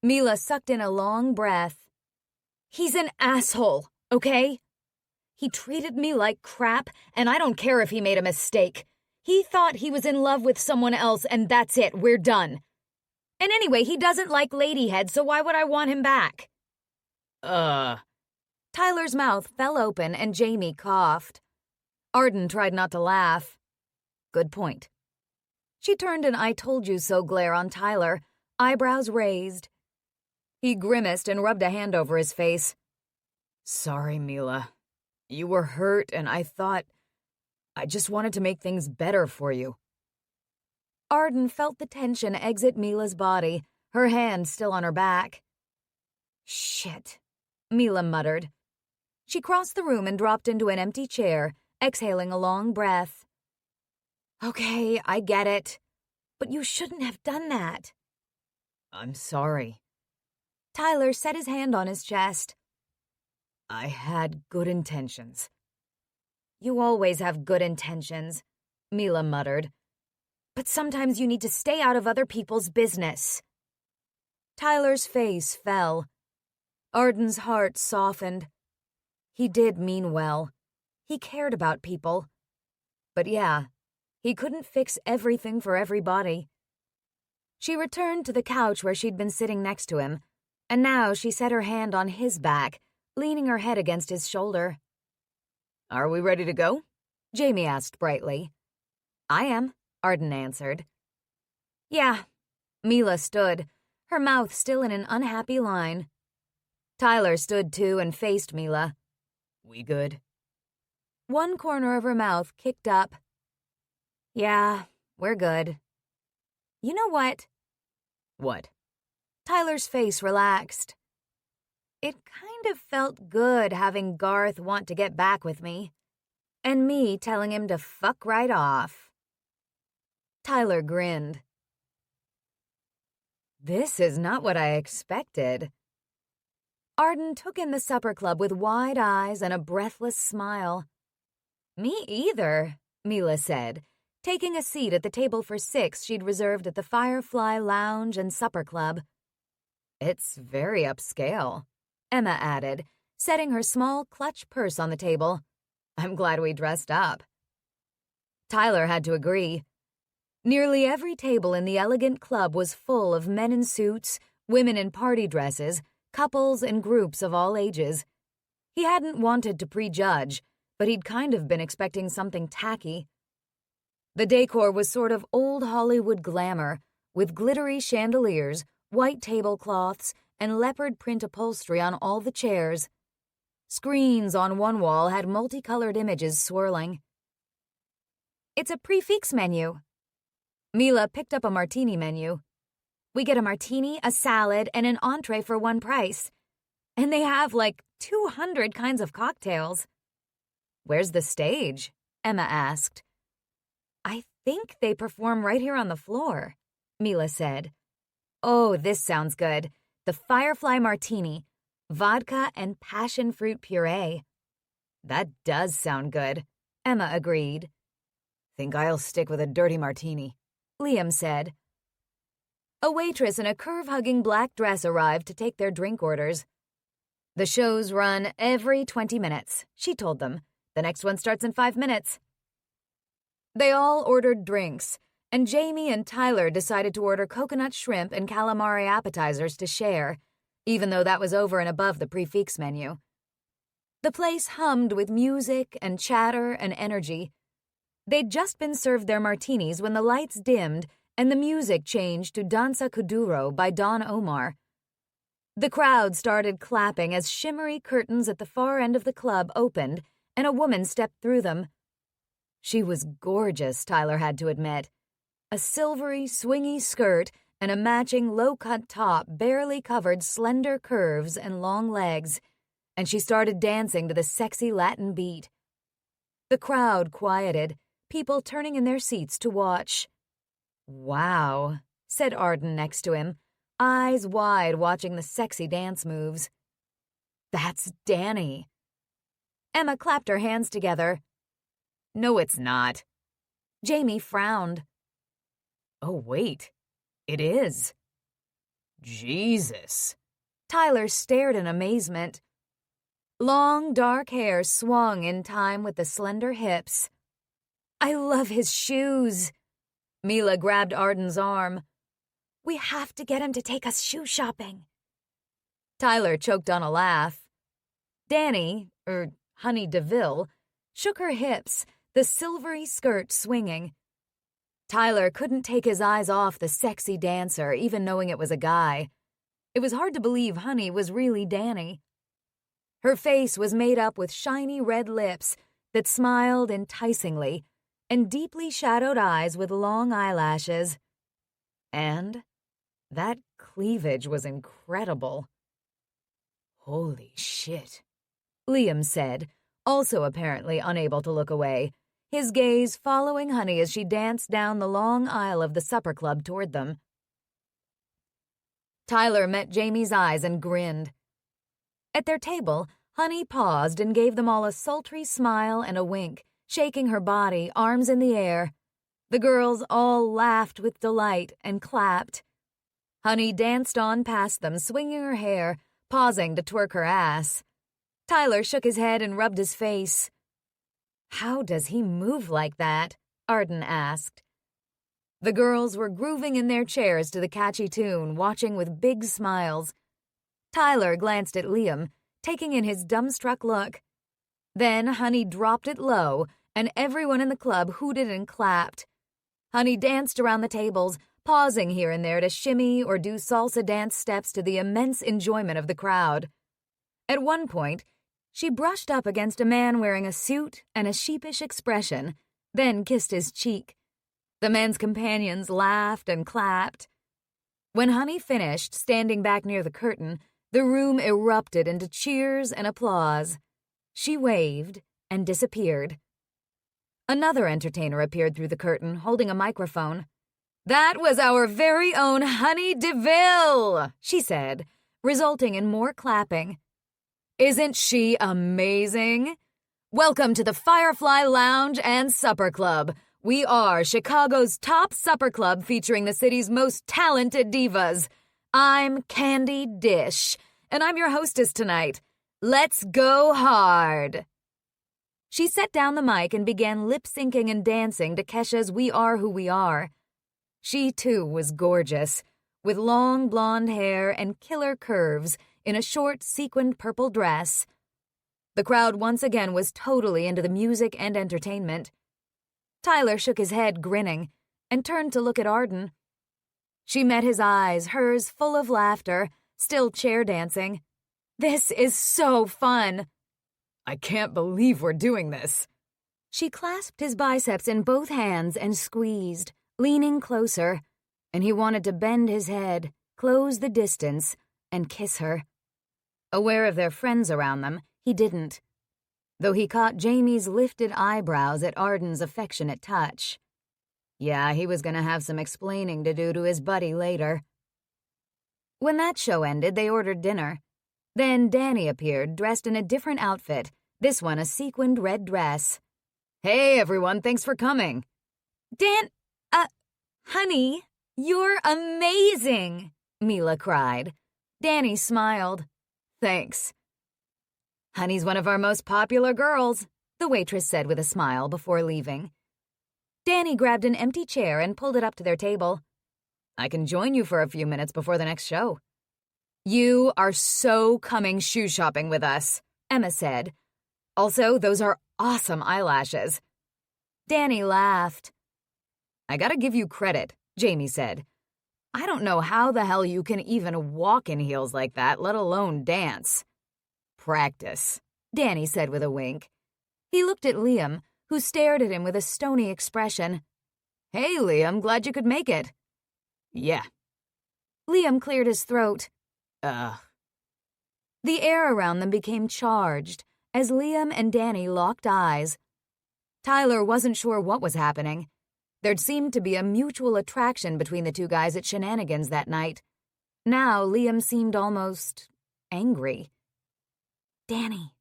Mila sucked in a long breath. "He's an asshole, okay? He treated me like crap, and I don't care if he made a mistake. He thought he was in love with someone else, and that's it, we're done. And anyway, he doesn't like ladyhead, so why would I want him back?" Tyler's mouth fell open and Jamie coughed. Arden tried not to laugh. "Good point." She turned an "I told you so" glare on Tyler, eyebrows raised. He grimaced and rubbed a hand over his face. "Sorry, Mila. You were hurt, and I just wanted to make things better for you." Arden felt the tension exit Mila's body, her hand still on her back. "Shit," Mila muttered. She crossed the room and dropped into an empty chair, exhaling a long breath. "Okay, I get it. But you shouldn't have done that." "I'm sorry." Tyler set his hand on his chest. "I had good intentions." "You always have good intentions," Mila muttered. "But sometimes you need to stay out of other people's business." Tyler's face fell. Arden's heart softened. He did mean well. He cared about people. But yeah, he couldn't fix everything for everybody. She returned to the couch where she'd been sitting next to him, and now she set her hand on his back, leaning her head against his shoulder. "Are we ready to go?" Jamie asked brightly. "I am," Arden answered. "Yeah." Mila stood, her mouth still in an unhappy line. Tyler stood too and faced Mila. "We good?" One corner of her mouth kicked up. "Yeah, we're good." "You know what?" "What?" Tyler's face relaxed. "It kind of felt good having Garth want to get back with me, and me telling him to fuck right off." Tyler grinned. "This is not what I expected." Arden took in the supper club with wide eyes and a breathless smile. "Me either," Mila said, taking a seat at the table for 6 she'd reserved at the Firefly Lounge and Supper Club. "It's very upscale," Emma added, setting her small clutch purse on the table. "I'm glad we dressed up." Tyler had to agree. Nearly every table in the elegant club was full of men in suits, women in party dresses, couples and groups of all ages. He hadn't wanted to prejudge, but he'd kind of been expecting something tacky. The decor was sort of old Hollywood glamour, with glittery chandeliers, white tablecloths, and leopard print upholstery on all the chairs. Screens on one wall had multicolored images swirling. "It's a prix menu." Mila picked up a martini menu. "We get a martini, a salad, and an entree for one price. And they have like 200 kinds of cocktails." "Where's the stage?" Emma asked. "I think they perform right here on the floor," Mila said. "Oh, this sounds good. The Firefly Martini, vodka and passion fruit puree." "That does sound good," Emma agreed. "Think I'll stick with a dirty martini," Liam said. A waitress in a curve-hugging black dress arrived to take their drink orders. "The shows run every 20 minutes, she told them. "The next one starts in 5 minutes. They all ordered drinks, and Jamie and Tyler decided to order coconut shrimp and calamari appetizers to share, even though that was over and above the prix menu. The place hummed with music and chatter and energy. They'd just been served their martinis when the lights dimmed and the music changed to Danza Kuduro by Don Omar. The crowd started clapping as shimmery curtains at the far end of the club opened and a woman stepped through them. She was gorgeous, Tyler had to admit. A silvery, swingy skirt and a matching low-cut top barely covered slender curves and long legs, and she started dancing to the sexy Latin beat. The crowd quieted, people turning in their seats to watch. "Wow," said Arden next to him. eyes wide watching the sexy dance moves. "That's Danny." Emma clapped her hands together. "No, it's not." Jamie frowned. "Oh, wait. It is." "Jesus." Tyler stared in amazement. Long, dark hair swung in time with the slender hips. "I love his shoes." Mila grabbed Arden's arm. "We have to get him to take us shoe shopping." Tyler choked on a laugh. Danny, Honey DeVille, shook her hips, the silvery skirt swinging. Tyler couldn't take his eyes off the sexy dancer, even knowing it was a guy. It was hard to believe Honey was really Danny. Her face was made up with shiny red lips that smiled enticingly and deeply shadowed eyes with long eyelashes. And that cleavage was incredible. "Holy shit," Liam said, also apparently unable to look away, his gaze following Honey as she danced down the long aisle of the supper club toward them. Tyler met Jamie's eyes and grinned. At their table, Honey paused and gave them all a sultry smile and a wink, shaking her body, arms in the air. The girls all laughed with delight and clapped. Honey danced on past them, swinging her hair, pausing to twerk her ass. Tyler shook his head and rubbed his face. "How does he move like that?" Arden asked. The girls were grooving in their chairs to the catchy tune, watching with big smiles. Tyler glanced at Liam, taking in his dumbstruck look. Then Honey dropped it low, and everyone in the club hooted and clapped. Honey danced around the tables, pausing here and there to shimmy or do salsa dance steps to the immense enjoyment of the crowd. At one point, she brushed up against a man wearing a suit and a sheepish expression, then kissed his cheek. The men's companions laughed and clapped. When Honey finished, standing back near the curtain, the room erupted into cheers and applause. She waved and disappeared. Another entertainer appeared through the curtain, holding a microphone. "That was our very own Honey DeVille," she said, resulting in more clapping. "Isn't she amazing? Welcome to the Firefly Lounge and Supper Club. We are Chicago's top supper club featuring the city's most talented divas. I'm Candy Dish, and I'm your hostess tonight. Let's go hard." She set down the mic and began lip-syncing and dancing to Kesha's We Are Who We Are. She, too, was gorgeous, with long blonde hair and killer curves in a short sequined purple dress. The crowd once again was totally into the music and entertainment. Tyler shook his head, grinning, and turned to look at Arden. She met his eyes, hers full of laughter, still chair dancing. "This is so fun." "I can't believe we're doing this." She clasped his biceps in both hands and squeezed, leaning closer, and he wanted to bend his head, close the distance, and kiss her. Aware of their friends around them, he didn't, though he caught Jamie's lifted eyebrows at Arden's affectionate touch. Yeah, he was going to have some explaining to do to his buddy later. When that show ended, they ordered dinner. Then Danny appeared, dressed in a different outfit, this one a sequined red dress. "Hey, everyone, thanks for coming." Honey, you're amazing," Mila cried. Danny smiled. "Thanks." "Honey's one of our most popular girls," the waitress said with a smile before leaving. Danny grabbed an empty chair and pulled it up to their table. "I can join you for a few minutes before the next show." "You are so coming shoe shopping with us," Emma said. "Also, those are awesome eyelashes." Danny laughed. "I gotta give you credit," Jamie said. "I don't know how the hell you can even walk in heels like that, let alone dance." "Practice," Danny said with a wink. He looked at Liam, who stared at him with a stony expression. "Hey, Liam, glad you could make it." "Yeah." Liam cleared his throat. Ugh. The air around them became charged as Liam and Danny locked eyes. Tyler wasn't sure what was happening. There'd seemed to be a mutual attraction between the two guys at Shenanigans that night. Now Liam seemed almost angry. "Danny,"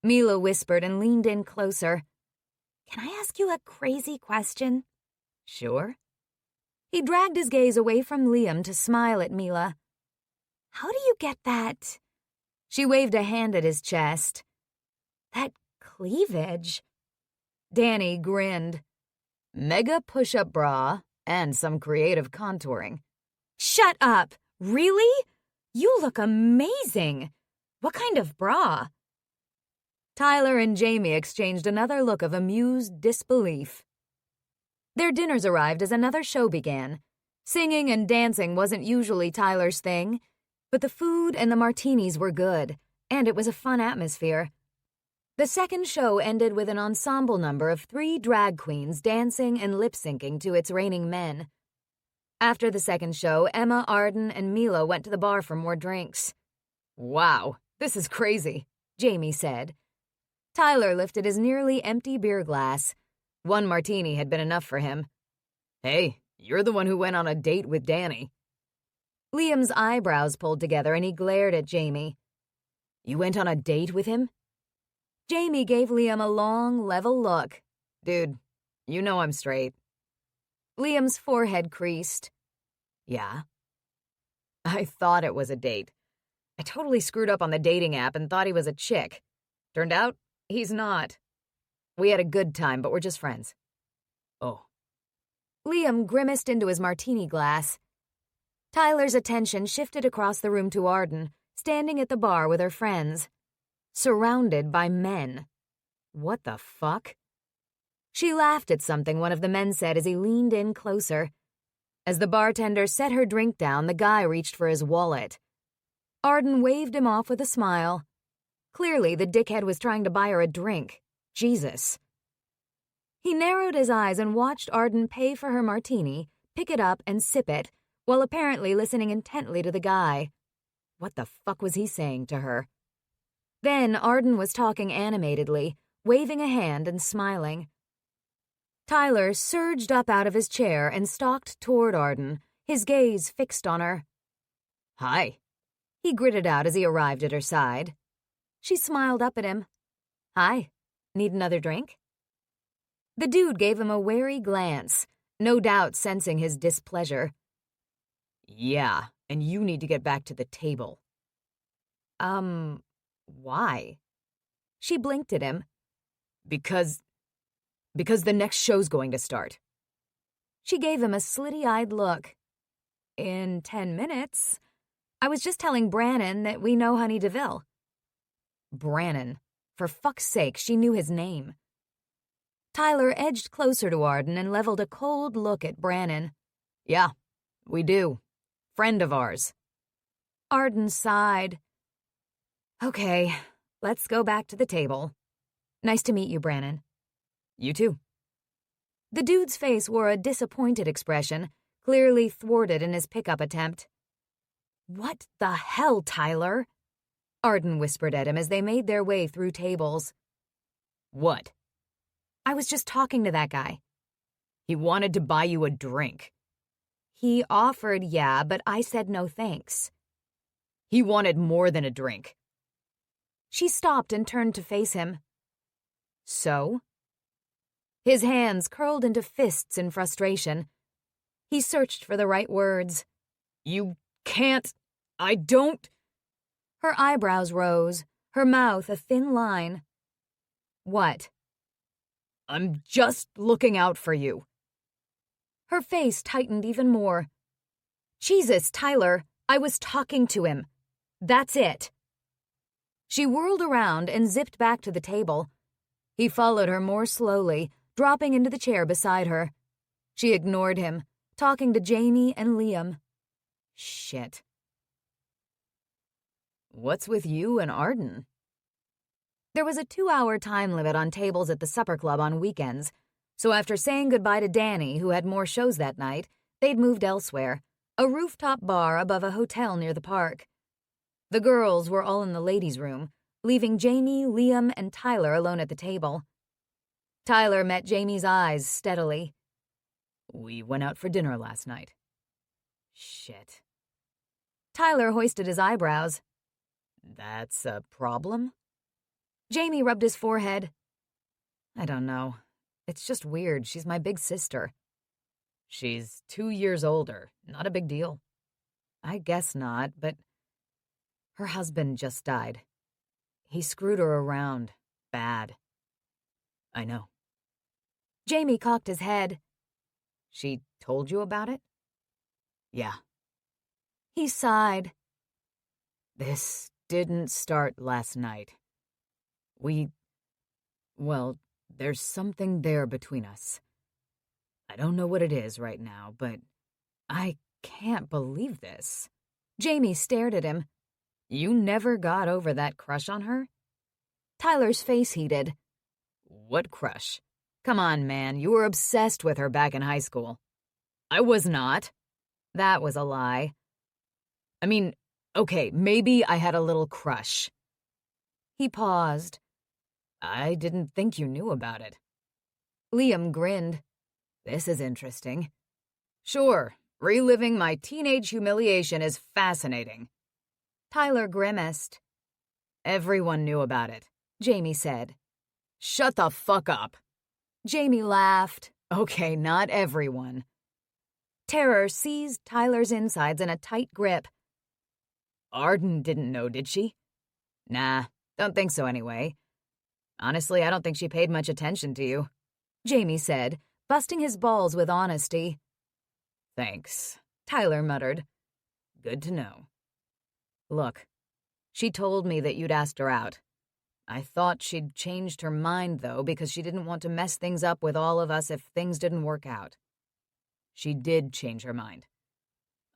Mila whispered and leaned in closer. "Can I ask you a crazy question?" Sure. He dragged his gaze away from Liam to smile at Mila. "How do you get that?" She waved a hand at his chest. "That cleavage." Danny grinned. Mega push-up bra and some creative contouring. "Shut up! Really? You look amazing! What kind of bra?" Tyler and Jamie exchanged another look of amused disbelief. Their dinners arrived as another show began. Singing and dancing wasn't usually Tyler's thing, but the food and the martinis were good, and it was a fun atmosphere. The second show ended with an ensemble number of 3 drag queens dancing and lip-syncing to It's Raining Men. After the second show, Emma, Arden, and Mila went to the bar for more drinks. "Wow, this is crazy," Jamie said. Tyler lifted his nearly empty beer glass. 1 martini had been enough for him. "Hey, you're the one who went on a date with Danny." Liam's eyebrows pulled together and he glared at Jamie. "You went on a date with him?" Jamie gave Liam a long, level look. "Dude, you know I'm straight." Liam's forehead creased. "Yeah?" "I thought it was a date. I totally screwed up on the dating app and thought he was a chick. Turned out, he's not. We had a good time, but we're just friends." "Oh." Liam grimaced into his martini glass. Tyler's attention shifted across the room to Arden, standing at the bar with her friends. Surrounded by men. What the fuck? She laughed at something one of the men said as he leaned in closer. As the bartender set her drink down, the guy reached for his wallet. Arden waved him off with a smile. Clearly, the dickhead was trying to buy her a drink. Jesus. He narrowed his eyes and watched Arden pay for her martini, pick it up, and sip it, while apparently listening intently to the guy. What the fuck was he saying to her? Then Arden was talking animatedly, waving a hand and smiling. Tyler surged up out of his chair and stalked toward Arden, his gaze fixed on her. "Hi," he gritted out as he arrived at her side. She smiled up at him. "Hi, need another drink?" The dude gave him a wary glance, no doubt sensing his displeasure. "Yeah, and you need to get back to the table." Why?" She blinked at him. Because the next show's going to start." She gave him a slitty-eyed look. "In 10 minutes. I was just telling Brannon that we know Honey DeVille." Brannon. For fuck's sake, she knew his name. Tyler edged closer to Arden and leveled a cold look at Brannon. "Yeah, we do. Friend of ours." Arden sighed. "Okay, let's go back to the table. Nice to meet you, Brannon." "You too." The dude's face wore a disappointed expression, clearly thwarted in his pickup attempt. "What the hell, Tyler?" Arden whispered at him as they made their way through tables. "What?" "I was just talking to that guy." "He wanted to buy you a drink." "He offered, yeah, but I said no thanks." "He wanted more than a drink." She stopped and turned to face him. "So?" His hands curled into fists in frustration. He searched for the right words. "You can't. I don't." Her eyebrows rose, her mouth a thin line. "What?" "I'm just looking out for you." Her face tightened even more. "Jesus, Tyler, I was talking to him. That's it." She whirled around and zipped back to the table. He followed her more slowly, dropping into the chair beside her. She ignored him, talking to Jamie and Liam. Shit. "What's with you and Arden?" There was a 2-hour time limit on tables at the supper club on weekends, so after saying goodbye to Danny, who had more shows that night, they'd moved elsewhere, a rooftop bar above a hotel near the park. The girls were all in the ladies' room, leaving Jamie, Liam, and Tyler alone at the table. Tyler met Jamie's eyes steadily. "We went out for dinner last night." Shit. Tyler hoisted his eyebrows. That's a problem? Jamie rubbed his forehead. I don't know. It's just weird. She's my big sister. She's 2 years older. Not a big deal. I guess not, but her husband just died. He screwed her around. Bad. I know. Jamie cocked his head. She told you about it? Yeah. He sighed. This didn't start last night. Well, there's something there between us. I don't know what it is right now, but I can't believe this. Jamie stared at him. You never got over that crush on her? Tyler's face heated. What crush? Come on, man, you were obsessed with her back in high school. I was not. That was a lie. I mean, okay, maybe I had a little crush. He paused. I didn't think you knew about it. Liam grinned. This is interesting. Sure, reliving my teenage humiliation is fascinating. Tyler grimaced. Everyone knew about it, Jamie said. Shut the fuck up. Jamie laughed. Okay, not everyone. Terror seized Tyler's insides in a tight grip. Arden didn't know, did she? Nah, don't think so anyway. Honestly, I don't think she paid much attention to you, Jamie said, busting his balls with honesty. Thanks, Tyler muttered. Good to know. Look, she told me that you'd asked her out. I thought she'd changed her mind, though, because she didn't want to mess things up with all of us if things didn't work out. She did change her mind.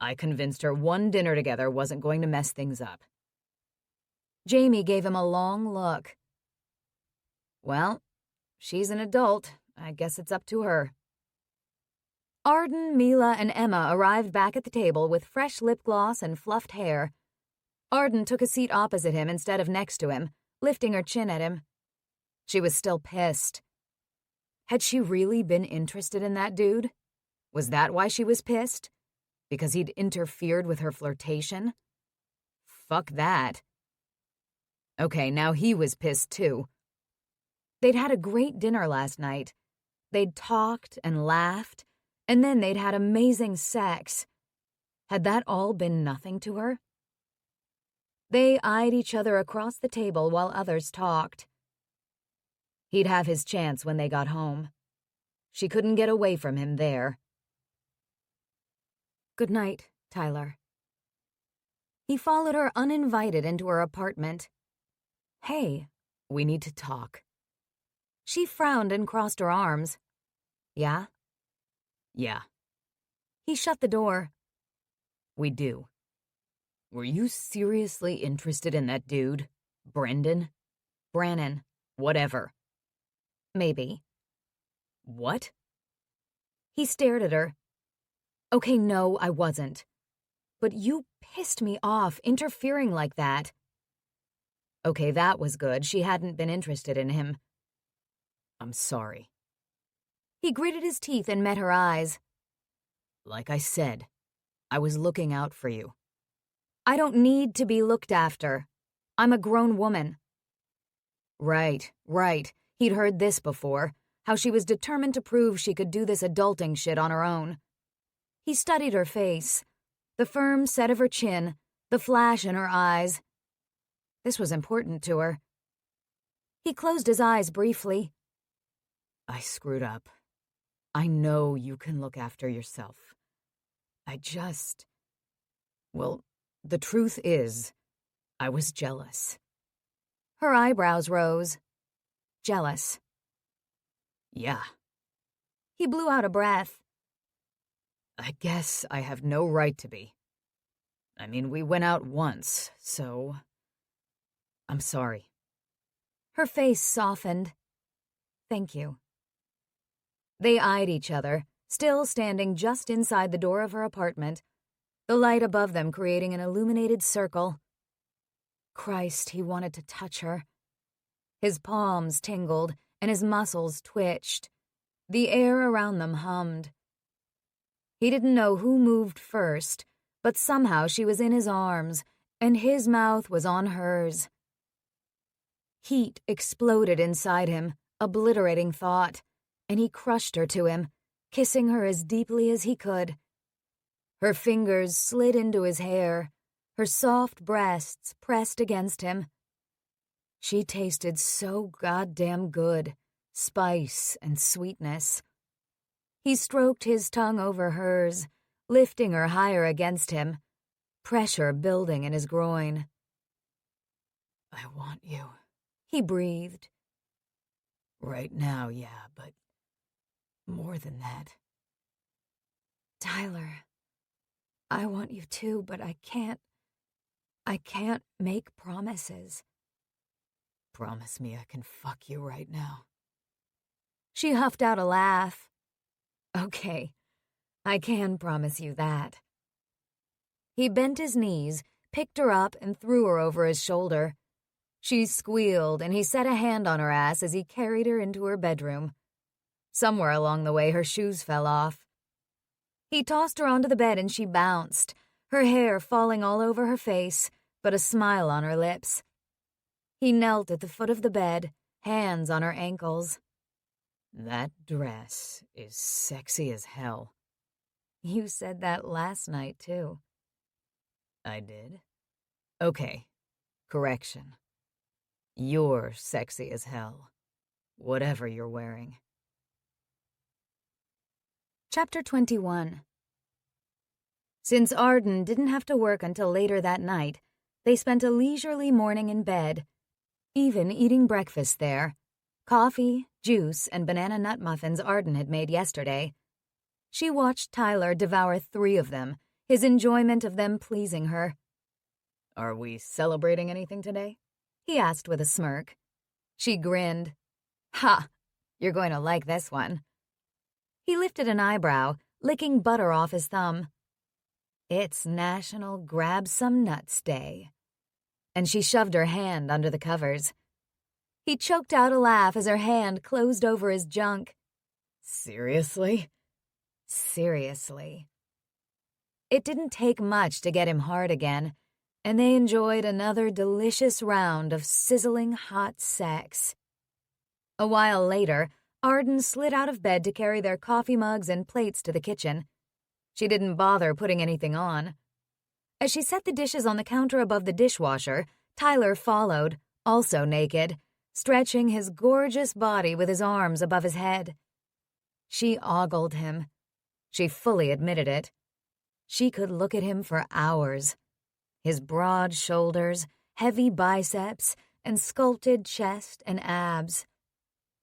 I convinced her one dinner together wasn't going to mess things up. Jamie gave him a long look. Well, she's an adult. I guess it's up to her. Arden, Mila, and Emma arrived back at the table with fresh lip gloss and fluffed hair. Arden took a seat opposite him instead of next to him, lifting her chin at him. She was still pissed. Had she really been interested in that dude? Was that why she was pissed? Because he'd interfered with her flirtation? Fuck that. Okay, now he was pissed too. They'd had a great dinner last night. They'd talked and laughed, and then they'd had amazing sex. Had that all been nothing to her? They eyed each other across the table while others talked. He'd have his chance when they got home. She couldn't get away from him there. Good night, Tyler. He followed her uninvited into her apartment. Hey, we need to talk. She frowned and crossed her arms. Yeah? Yeah. He shut the door. We do. Were you seriously interested in that dude? Brendan? Brannon. Whatever. Maybe. What? He stared at her. Okay, no, I wasn't. But you pissed me off interfering like that. Okay, that was good. She hadn't been interested in him. I'm sorry. He gritted his teeth and met her eyes. Like I said, I was looking out for you. I don't need to be looked after. I'm a grown woman. Right. He'd heard this before, how she was determined to prove she could do this adulting shit on her own. He studied her face, the firm set of her chin, the flash in her eyes. This was important to her. He closed his eyes briefly. I screwed up. I know you can look after yourself. Well, the truth is, I was jealous. Her eyebrows rose. Jealous. Yeah. He blew out a breath. I guess I have no right to be. I mean, we went out once, so I'm sorry. Her face softened. Thank you. They eyed each other, still standing just inside the door of her apartment, the light above them creating an illuminated circle. Christ, he wanted to touch her. His palms tingled and his muscles twitched. The air around them hummed. He didn't know who moved first, but somehow she was in his arms, and his mouth was on hers. Heat exploded inside him, obliterating thought, and he crushed her to him, kissing her as deeply as he could. Her fingers slid into his hair, her soft breasts pressed against him. She tasted so goddamn good, spice and sweetness. He stroked his tongue over hers, lifting her higher against him, pressure building in his groin. I want you, he breathed. Right now, yeah, but more than that. Tyler, I want you too, but I can't make promises. Promise me I can fuck you right now. She huffed out a laugh. Okay, I can promise you that. He bent his knees, picked her up, and threw her over his shoulder. She squealed, and he set a hand on her ass as he carried her into her bedroom. Somewhere along the way, her shoes fell off. He tossed her onto the bed, and she bounced, her hair falling all over her face, but a smile on her lips. He knelt at the foot of the bed, hands on her ankles. That dress is sexy as hell. You said that last night, too. I did? Okay, correction. You're sexy as hell, whatever you're wearing. Chapter 21. Since Arden didn't have to work until later that night, they spent a leisurely morning in bed, even eating breakfast there. Coffee, juice, and banana nut muffins Arden had made yesterday. She watched Tyler devour 3 of them, his enjoyment of them pleasing her. Are we celebrating anything today? He asked with a smirk. She grinned. Ha! You're going to like this one. He lifted an eyebrow, licking butter off his thumb. It's National Grab Some Nuts Day. And she shoved her hand under the covers. He choked out a laugh as her hand closed over his junk. Seriously? Seriously. It didn't take much to get him hard again, and they enjoyed another delicious round of sizzling hot sex. A while later, Arden slid out of bed to carry their coffee mugs and plates to the kitchen. She didn't bother putting anything on. As she set the dishes on the counter above the dishwasher, Tyler followed, also naked, stretching his gorgeous body with his arms above his head. She ogled him. She fully admitted it. She could look at him for hours. His broad shoulders, heavy biceps, and sculpted chest and abs.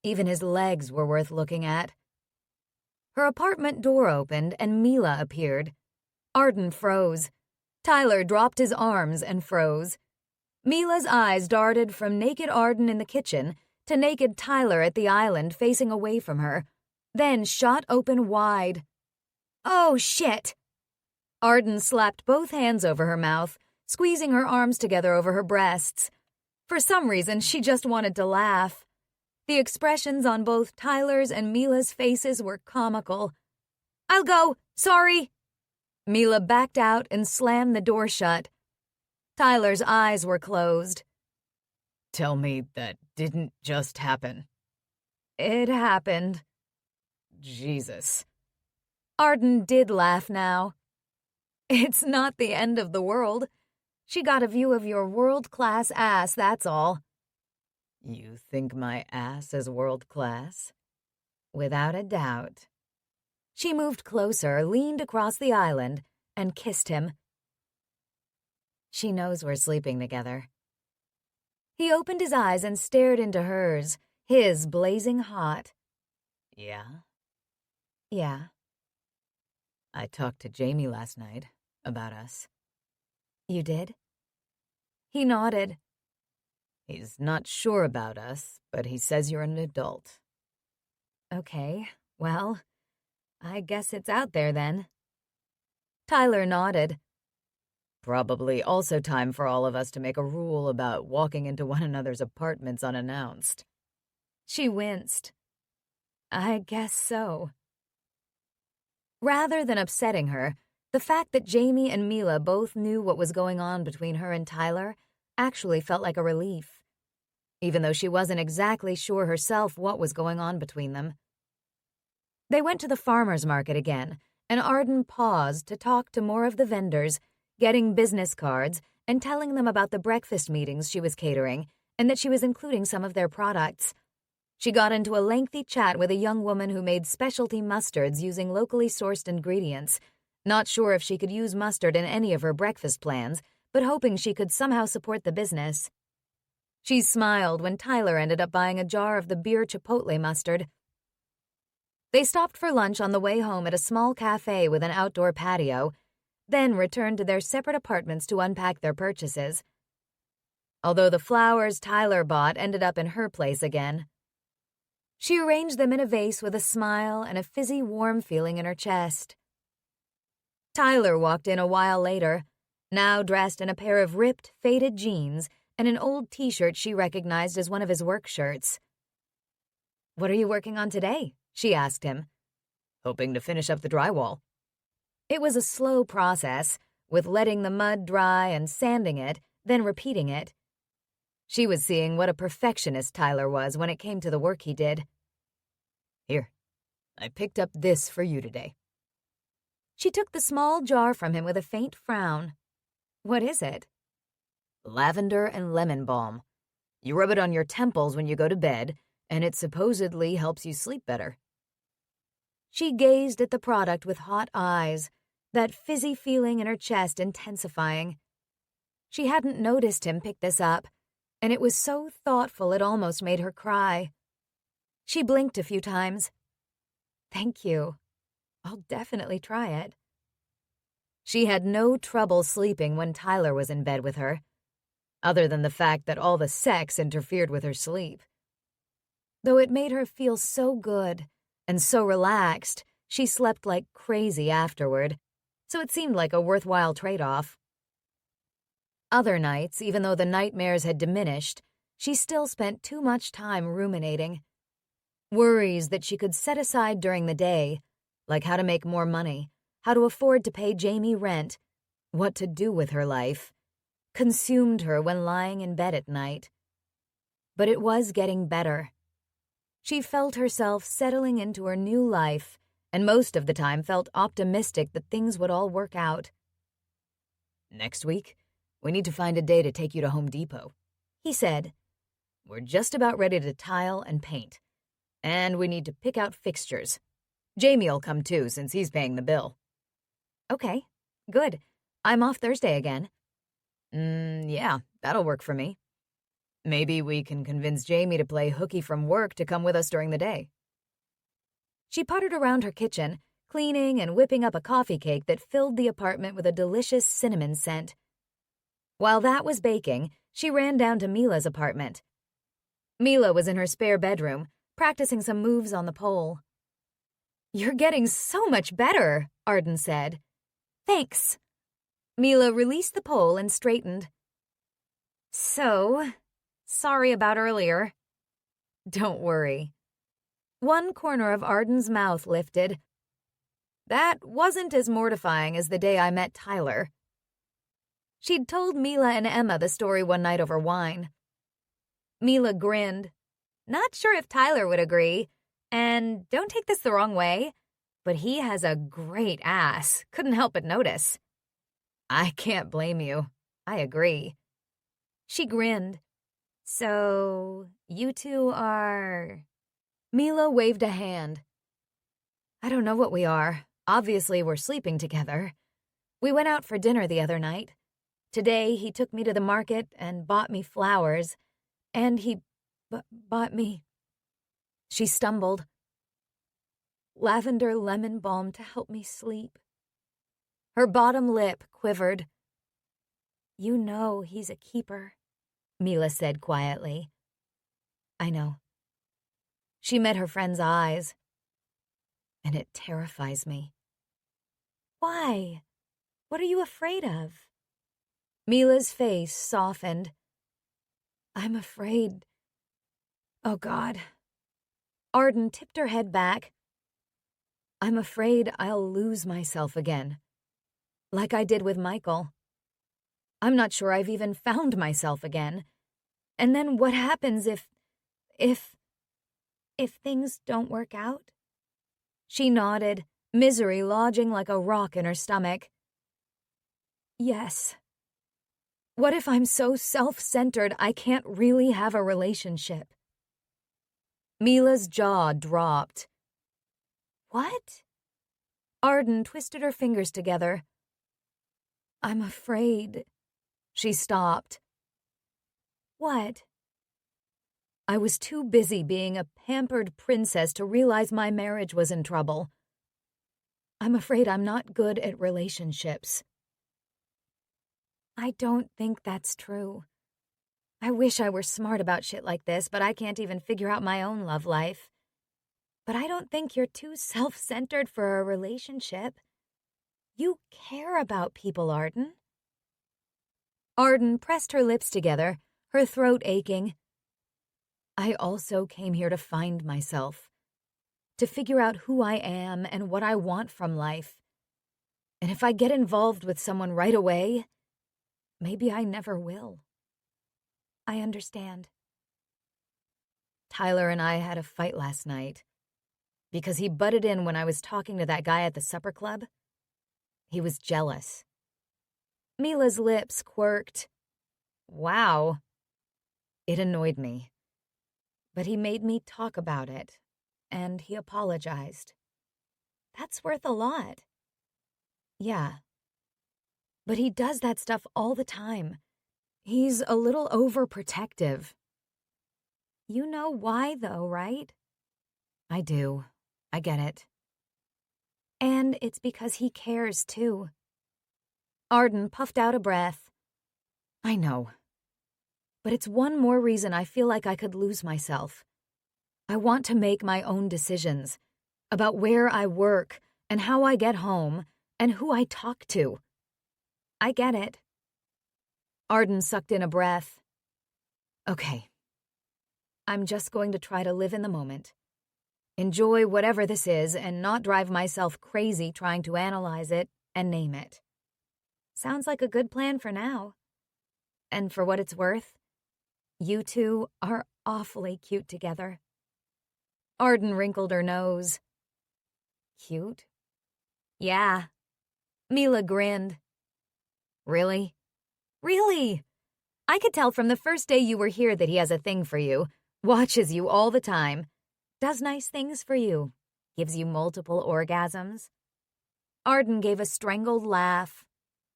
Even his legs were worth looking at. Her apartment door opened and Mila appeared. Arden froze. Tyler dropped his arms and froze. Mila's eyes darted from naked Arden in the kitchen to naked Tyler at the island facing away from her, then shot open wide. Oh, shit! Arden slapped both hands over her mouth, squeezing her arms together over her breasts. For some reason, she just wanted to laugh. The expressions on both Tyler's and Mila's faces were comical. I'll go, sorry. Mila backed out and slammed the door shut. Tyler's eyes were closed. Tell me that didn't just happen. It happened. Jesus. Arden did laugh now. It's not the end of the world. She got a view of your world-class ass, that's all. You think my ass is world-class? Without a doubt. She moved closer, leaned across the island, and kissed him. She knows we're sleeping together. He opened his eyes and stared into hers, his blazing hot. Yeah? Yeah. I talked to Jamie last night about us. You did? He nodded. He's not sure about us, but he says you're an adult. Okay, well, I guess it's out there then. Tyler nodded. Probably also time for all of us to make a rule about walking into one another's apartments unannounced. She winced. I guess so. Rather than upsetting her, The fact that Jamie and Mila both knew what was going on between her and Tyler actually felt like a relief, even though she wasn't exactly sure herself what was going on between them. They went to the farmer's market again, and Arden paused to talk to more of the vendors, getting business cards and telling them about the breakfast meetings she was catering and that she was including some of their products. She got into a lengthy chat with a young woman who made specialty mustards using locally sourced ingredients, not sure if she could use mustard in any of her breakfast plans, but hoping she could somehow support the business. She smiled when Tyler ended up buying a jar of the beer chipotle mustard. They stopped for lunch on the way home at a small cafe with an outdoor patio, then returned to their separate apartments to unpack their purchases. Although the flowers Tyler bought ended up in her place again. She arranged them in a vase with a smile and a fizzy, warm feeling in her chest. Tyler walked in a while later, now dressed in a pair of ripped, faded jeans and an old t-shirt she recognized as one of his work shirts. "What are you working on today?" she asked him. "Hoping to finish up the drywall." It was a slow process, with letting the mud dry and sanding it, then repeating it. She was seeing what a perfectionist Tyler was when it came to the work he did. "Here, I picked up this for you today." She took the small jar from him with a faint frown. "What is it?" "Lavender and lemon balm. You rub it on your temples when you go to bed, and it supposedly helps you sleep better." She gazed at the product with hot eyes, that fizzy feeling in her chest intensifying. She hadn't noticed him pick this up, and it was so thoughtful it almost made her cry. She blinked a few times. "Thank you. I'll definitely try it." She had no trouble sleeping when Tyler was in bed with her, other than the fact that all the sex interfered with her sleep. Though it made her feel so good and so relaxed, she slept like crazy afterward, so it seemed like a worthwhile trade-off. Other nights, even though the nightmares had diminished, she still spent too much time ruminating. Worries that she could set aside during the day, like how to make more money, how to afford to pay Jamie rent, what to do with her life, consumed her when lying in bed at night. But it was getting better. She felt herself settling into her new life, and most of the time felt optimistic that things would all work out. "Next week, we need to find a day to take you to Home Depot," he said. "We're just about ready to tile and paint, and we need to pick out fixtures. Jamie'll come too, since he's paying the bill." "Okay, good. I'm off Thursday again." Yeah, that'll work for me. Maybe we can convince Jamie to play hooky from work to come with us during the day." She puttered around her kitchen, cleaning and whipping up a coffee cake that filled the apartment with a delicious cinnamon scent. While that was baking, she ran down to Mila's apartment. Mila was in her spare bedroom, practicing some moves on the pole. "You're getting so much better," Arden said. "Thanks." Mila released the pole and straightened. "So, sorry about earlier." "Don't worry." One corner of Arden's mouth lifted. "That wasn't as mortifying as the day I met Tyler." She'd told Mila and Emma the story one night over wine. Mila grinned. "Not sure if Tyler would agree, and don't take this the wrong way, but he has a great ass. Couldn't help but notice." "I can't blame you. I agree." She grinned. "So, you two are—" Mila waved a hand. "I don't know what we are. Obviously, we're sleeping together. We went out for dinner the other night. Today, he took me to the market and bought me flowers. And he bought me—" She stumbled. "Lavender lemon balm to help me sleep." Her bottom lip quivered. "You know he's a keeper," Mila said quietly. "I know." She met her friend's eyes. "And it terrifies me." "Why? What are you afraid of?" Mila's face softened. "I'm afraid. Oh, God." Arden tipped her head back. "I'm afraid I'll lose myself again. like I did with Michael. I'm not sure I've even found myself again. And then what happens if things don't work out? She nodded, misery lodging like a rock in her stomach. Yes. What if I'm so self-centered I can't really have a relationship? Mila's jaw dropped. What? Arden twisted her fingers together. I'm afraid. She stopped. What? I was too busy being a pampered princess to realize my marriage was in trouble. I'm afraid I'm not good at relationships. I don't think that's true. I wish I were smart about shit like this, but I can't even figure out my own love life. But I don't think you're too self-centered for a relationship. You care about people, Arden. Arden pressed her lips together, her throat aching. I also came here to find myself, to figure out who I am and what I want from life. And if I get involved with someone right away, maybe I never will. I understand. Tyler and I had a fight last night because he butted in when I was talking to that guy at the supper club. He was jealous. Mila's lips quirked. Wow. It annoyed me. But he made me talk about it, and he apologized. That's worth a lot. Yeah. But he does that stuff all the time. He's a little overprotective. You know why, though, right? I do. I get it. And it's because he cares, too. Arden puffed out a breath. I know. But it's one more reason I feel like I could lose myself. I want to make my own decisions about where I work and how I get home and who I talk to. I get it. Arden sucked in a breath. Okay. I'm just going to try to live in the moment. Enjoy whatever this is and not drive myself crazy trying to analyze it and name it. Sounds like a good plan for now. And for what it's worth, you two are awfully cute together. Arden wrinkled her nose. Cute? Yeah. Mila grinned. Really? Really? I could tell from the first day you were here that he has a thing for you, watches you all the time, does nice things for you, gives you multiple orgasms. Arden gave a strangled laugh.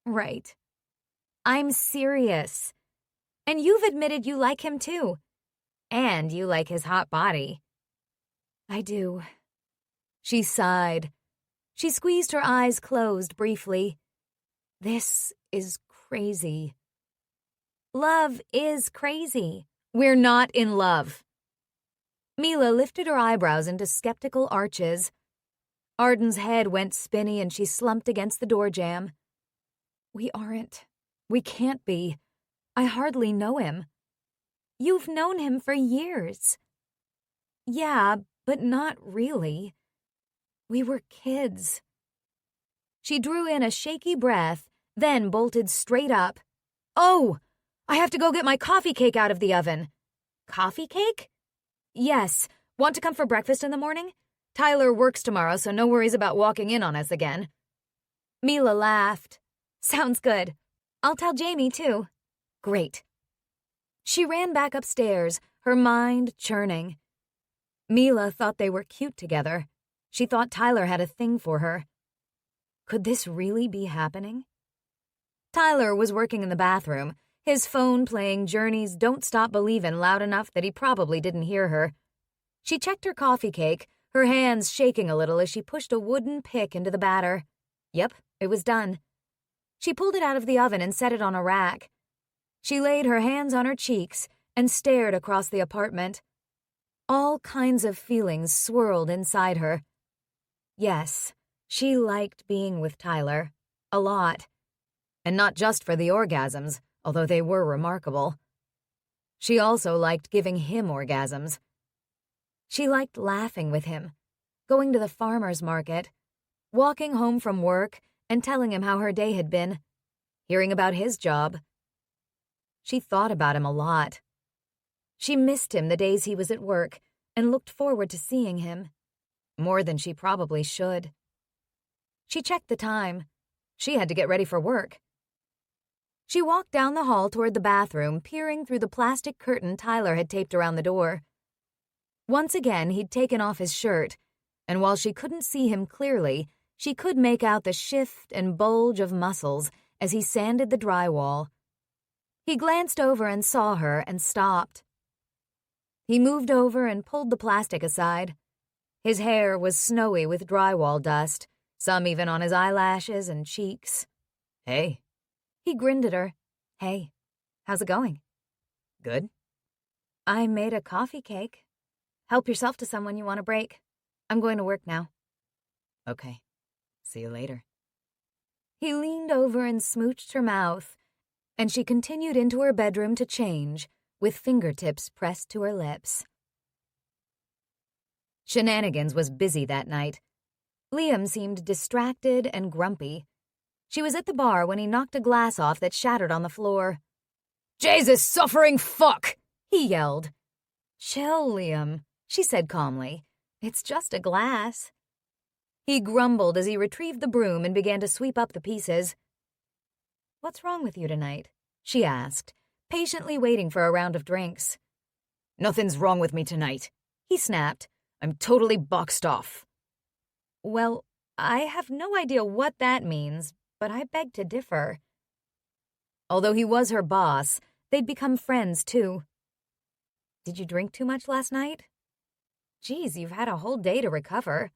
Right. I'm serious. And you've admitted you like him too. And you like his hot body. I do. She sighed. She squeezed her eyes closed briefly. This is crazy. Love is crazy. We're not in love. Mila lifted her eyebrows into skeptical arches. Arden's head went spinny and she slumped against the door jamb. We aren't. We can't be. I hardly know him. You've known him for years. Yeah, but not really. We were kids. She drew in a shaky breath, then bolted straight up. Oh, I have to go get my coffee cake out of the oven. Coffee cake? Yes. Want to come for breakfast in the morning? Tyler works tomorrow, so no worries about walking in on us again. Mila laughed. Sounds good. I'll tell Jamie, too. Great. She ran back upstairs, her mind churning. Mila thought they were cute together. She thought Tyler had a thing for her. Could this really be happening? Tyler was working in the bathroom, his phone playing Journey's Don't Stop Believin' loud enough that he probably didn't hear her. She checked her coffee cake, her hands shaking a little as she pushed a wooden pick into the batter. Yep, it was done. She pulled it out of the oven and set it on a rack. She laid her hands on her cheeks and stared across the apartment. All kinds of feelings swirled inside her. Yes, she liked being with Tyler. A lot. And not just for the orgasms, although they were remarkable. She also liked giving him orgasms. She liked laughing with him, going to the farmer's market, walking home from work and telling him how her day had been, hearing about his job. She thought about him a lot. She missed him the days he was at work and looked forward to seeing him, more than she probably should. She checked the time. She had to get ready for work. She walked down the hall toward the bathroom, peering through the plastic curtain Tyler had taped around the door. Once again, he'd taken off his shirt, and while she couldn't see him clearly, she could make out the shift and bulge of muscles as he sanded the drywall. He glanced over and saw her and stopped. He moved over and pulled the plastic aside. His hair was snowy with drywall dust, some even on his eyelashes and cheeks. Hey. He grinned at her. Hey, how's it going? Good. I made a coffee cake. Help yourself to some when you want a break. I'm going to work now. Okay. See you later. He leaned over and smooched her mouth, and she continued into her bedroom to change, with fingertips pressed to her lips. Shenanigans was busy that night. Liam seemed distracted and grumpy. She was at the bar when he knocked a glass off that shattered on the floor. Jesus suffering fuck! He yelled. Chill, Liam, she said calmly. It's just a glass. He grumbled as he retrieved the broom and began to sweep up the pieces. What's wrong with you tonight? She asked, patiently waiting for a round of drinks. Nothing's wrong with me tonight, he snapped. I'm totally boxed off. Well, I have no idea what that means, but I beg to differ. Although he was her boss, they'd become friends, too. Did you drink too much last night? Geez, you've had a whole day to recover.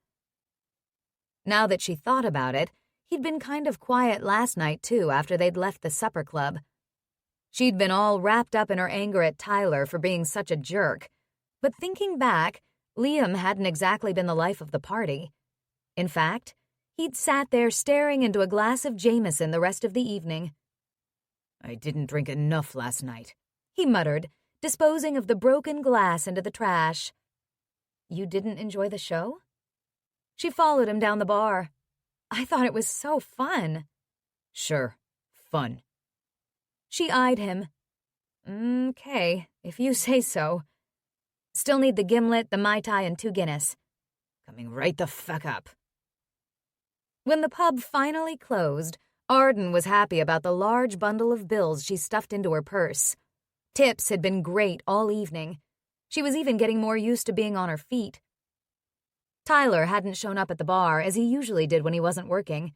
Now that she thought about it, he'd been kind of quiet last night, too, after they'd left the supper club. She'd been all wrapped up in her anger at Tyler for being such a jerk, but thinking back, Liam hadn't exactly been the life of the party. In fact, he'd sat there staring into a glass of Jamieson the rest of the evening. I didn't drink enough last night, he muttered, disposing of the broken glass into the trash. You didn't enjoy the show? She followed him down the bar. I thought it was so fun. Sure, fun. She eyed him. Okay, if you say so. Still need the gimlet, the Mai Tai, and 2 Guinness. Coming right the fuck up. When the pub finally closed, Arden was happy about the large bundle of bills she stuffed into her purse. Tips had been great all evening. She was even getting more used to being on her feet. Tyler hadn't shown up at the bar as he usually did when he wasn't working.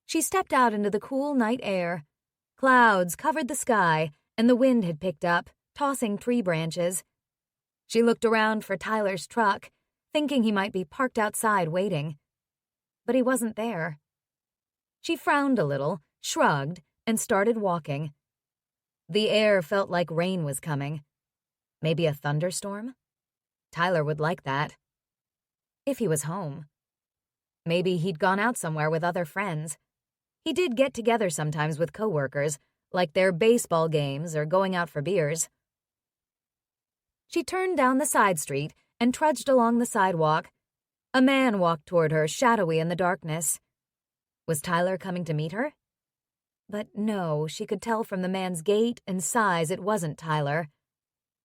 She stepped out into the cool night air. Clouds covered the sky, and the wind had picked up, tossing tree branches. She looked around for Tyler's truck, thinking he might be parked outside waiting. But he wasn't there. She frowned a little, shrugged, and started walking. The air felt like rain was coming. Maybe a thunderstorm? Tyler would like that. If he was home. Maybe he'd gone out somewhere with other friends. He did get together sometimes with coworkers, like their baseball games or going out for beers. She turned down the side street and trudged along the sidewalk. A man walked toward her, shadowy in the darkness. Was Tyler coming to meet her? But no, she could tell from the man's gait and size it wasn't Tyler.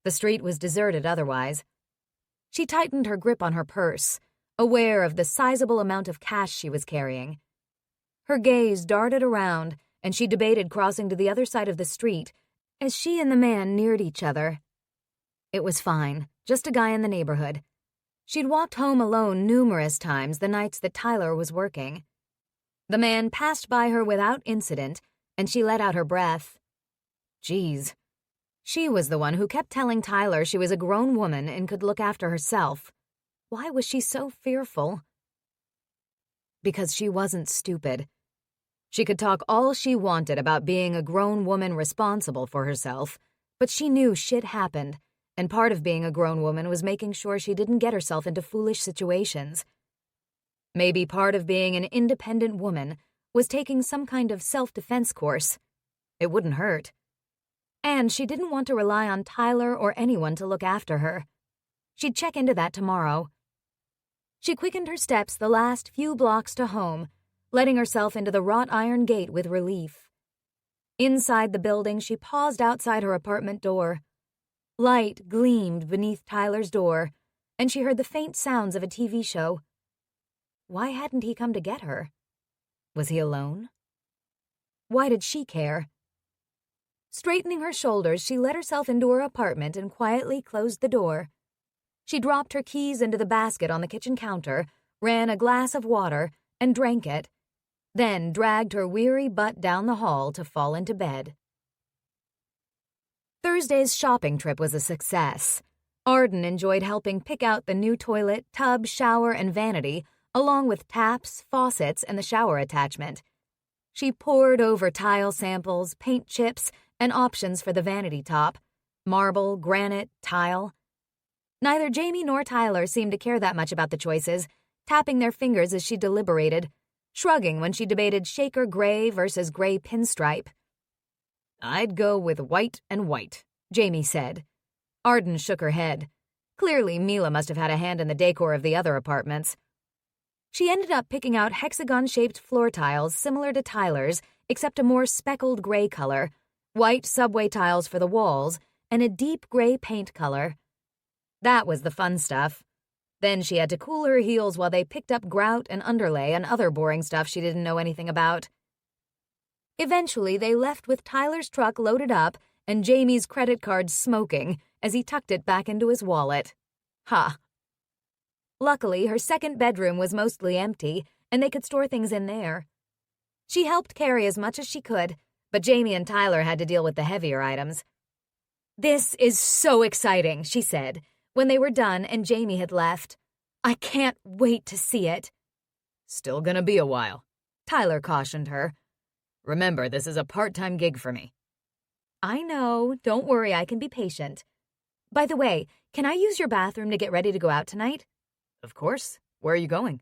The street was deserted otherwise. She tightened her grip on her purse, aware of the sizable amount of cash she was carrying. Her gaze darted around, and she debated crossing to the other side of the street as she and the man neared each other. It was fine, just a guy in the neighborhood. She'd walked home alone numerous times the nights that Tyler was working. The man passed by her without incident, and she let out her breath. Geez. She was the one who kept telling Tyler she was a grown woman and could look after herself. Why was she so fearful? Because she wasn't stupid. She could talk all she wanted about being a grown woman responsible for herself, but she knew shit happened, and part of being a grown woman was making sure she didn't get herself into foolish situations. Maybe part of being an independent woman was taking some kind of self-defense course. It wouldn't hurt. And she didn't want to rely on Tyler or anyone to look after her. She'd check into that tomorrow. She quickened her steps the last few blocks to home, letting herself into the wrought iron gate with relief. Inside the building, she paused outside her apartment door. Light gleamed beneath Tyler's door, and she heard the faint sounds of a TV show. Why hadn't he come to get her? Was he alone? Why did she care? Straightening her shoulders, she let herself into her apartment and quietly closed the door. She dropped her keys into the basket on the kitchen counter, ran a glass of water, and drank it, then dragged her weary butt down the hall to fall into bed. Thursday's shopping trip was a success. Arden enjoyed helping pick out the new toilet, tub, shower, and vanity, along with taps, faucets, and the shower attachment. She pored over tile samples, paint chips, and options for the vanity top: marble, granite, tile. Neither Jamie nor Tyler seemed to care that much about the choices, tapping their fingers as she deliberated, shrugging when she debated shaker gray versus gray pinstripe. I'd go with white and white, Jamie said. Arden shook her head. Clearly, Mila must have had a hand in the decor of the other apartments. She ended up picking out hexagon-shaped floor tiles similar to Tyler's, except a more speckled gray color, white subway tiles for the walls, and a deep gray paint color. That was the fun stuff. Then she had to cool her heels while they picked up grout and underlay and other boring stuff she didn't know anything about. Eventually, they left with Tyler's truck loaded up and Jamie's credit card smoking as he tucked it back into his wallet. Ha! Luckily, her second bedroom was mostly empty, and they could store things in there. She helped carry as much as she could, but Jamie and Tyler had to deal with the heavier items. "This is so exciting," she said, when they were done and Jamie had left. "I can't wait to see it." "Still gonna be a while," Tyler cautioned her. "Remember, this is a part-time gig for me." "I know. Don't worry, I can be patient. By the way, can I use your bathroom to get ready to go out tonight?" "Of course. Where are you going?"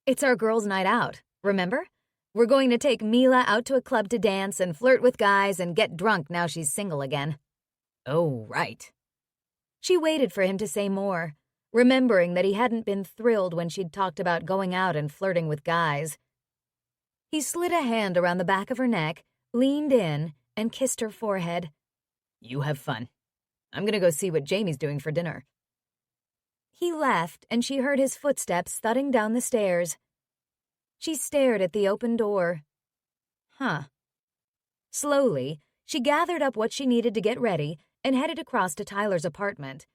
"It's our girls' night out, remember? We're going to take Mila out to a club to dance and flirt with guys and get drunk now she's single again." "Oh, right." She waited for him to say more, remembering that he hadn't been thrilled when she'd talked about going out and flirting with guys. He slid a hand around the back of her neck, leaned in, and kissed her forehead. "You have fun. I'm gonna go see what Jamie's doing for dinner." He left, and she heard his footsteps thudding down the stairs. She stared at the open door. Slowly, she gathered up what she needed to get ready and headed across to Tyler's apartment.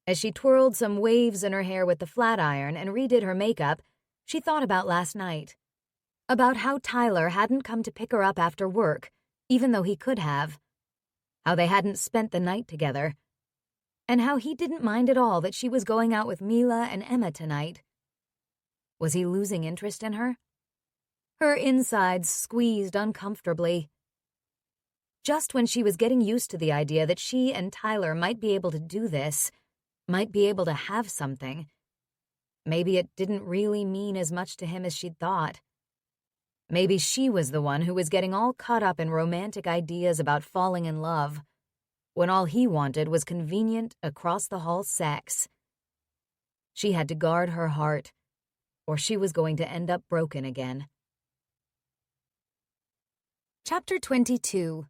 As she twirled some waves in her hair with the flat iron and redid her makeup, she thought about last night. About how Tyler hadn't come to pick her up after work, even though he could have. How they hadn't spent the night together. And how he didn't mind at all that she was going out with Mila and Emma tonight. Was he losing interest in her? Her insides squeezed uncomfortably. Just when she was getting used to the idea that she and Tyler might be able to do this, might be able to have something, maybe it didn't really mean as much to him as she'd thought. Maybe she was the one who was getting all caught up in romantic ideas about falling in love, when all he wanted was convenient, across-the-hall sex. She had to guard her heart, or she was going to end up broken again. Chapter 22.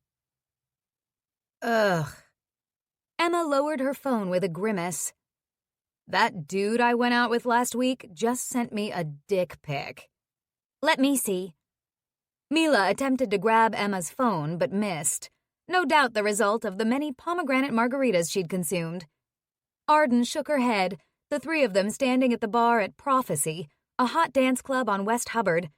Ugh. Emma lowered her phone with a grimace. "That dude I went out with last week just sent me a dick pic." "Let me see." Mila attempted to grab Emma's phone, but missed. No doubt the result of the many pomegranate margaritas she'd consumed. Arden shook her head, the three of them standing at the bar at Prophecy, a hot dance club on West Hubbard.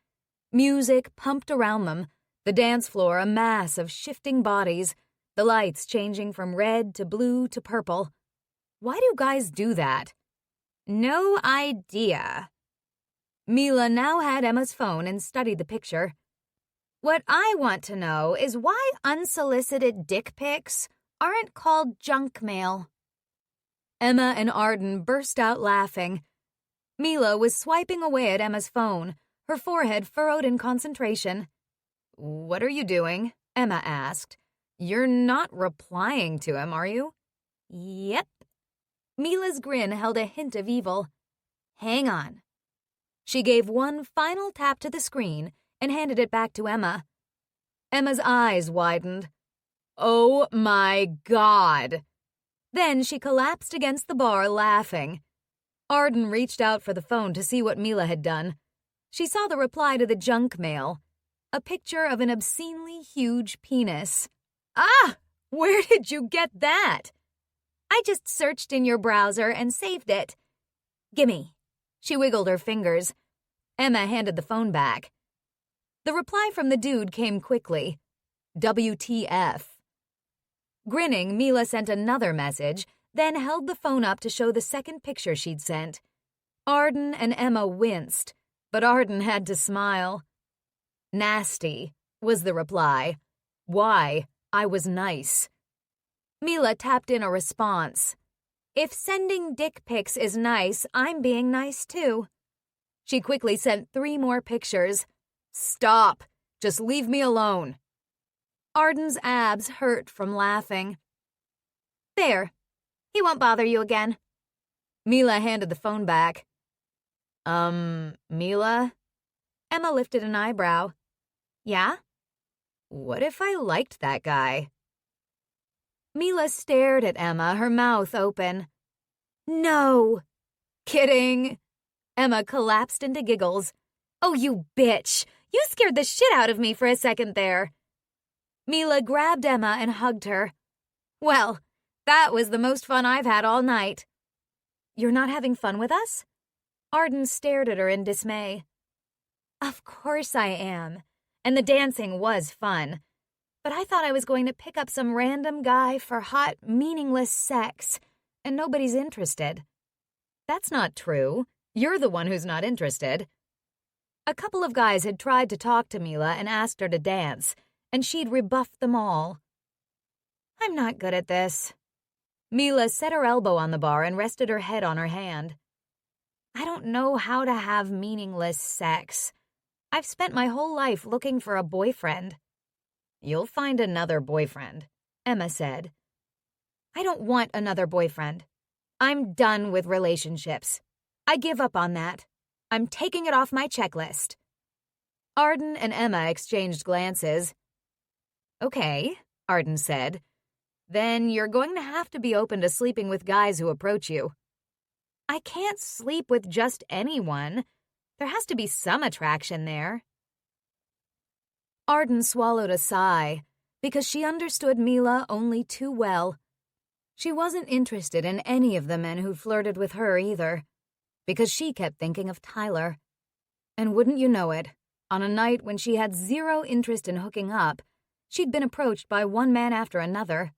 Music pumped around them, the dance floor a mass of shifting bodies, the lights changing from red to blue to purple. Why do guys do that? No idea. Mila now had Emma's phone and studied the picture. "What I want to know is why unsolicited dick pics aren't called junk mail." Emma and Arden burst out laughing. Mila was swiping away at Emma's phone, her forehead furrowed in concentration. "What are you doing?" Emma asked. "You're not replying to him, are you?" "Yep." Mila's grin held a hint of evil. "Hang on." She gave one final tap to the screen, and handed it back to Emma. Emma's eyes widened. Oh my God! Then she collapsed against the bar, laughing. Arden reached out for the phone to see what Mila had done. She saw the reply to the junk mail, a picture of an obscenely huge penis. Ah! Where did you get that? I just searched in your browser and saved it. Gimme. She wiggled her fingers. Emma handed the phone back. The reply from the dude came quickly. WTF. Grinning, Mila sent another message, then held the phone up to show the second picture she'd sent. Arden and Emma winced, but Arden had to smile. Nasty, was the reply. Why? I was nice. Mila tapped in a response. If sending dick pics is nice, I'm being nice too. She quickly sent 3 more pictures. Stop. Just leave me alone. Arden's abs hurt from laughing. There. He won't bother you again. Mila handed the phone back. Mila? Emma lifted an eyebrow. Yeah? What if I liked that guy? Mila stared at Emma, her mouth open. No. Kidding. Emma collapsed into giggles. Oh, you bitch. You scared the shit out of me for a second there. Mila grabbed Emma and hugged her. Well, that was the most fun I've had all night. You're not having fun with us? Arden stared at her in dismay. Of course I am. And the dancing was fun. But I thought I was going to pick up some random guy for hot, meaningless sex, and nobody's interested. That's not true. You're the one who's not interested. A couple of guys had tried to talk to Mila and asked her to dance, and she'd rebuffed them all. I'm not good at this. Mila set her elbow on the bar and rested her head on her hand. I don't know how to have meaningless sex. I've spent my whole life looking for a boyfriend. You'll find another boyfriend, Emma said. I don't want another boyfriend. I'm done with relationships. I give up on that. I'm taking it off my checklist. Arden and Emma exchanged glances. Okay, Arden said. Then you're going to have to be open to sleeping with guys who approach you. I can't sleep with just anyone. There has to be some attraction there. Arden swallowed a sigh, because she understood Mila only too well. She wasn't interested in any of the men who flirted with her either, because she kept thinking of Tyler. And wouldn't you know it, on a night when she had zero interest in hooking up, she'd been approached by one man after another.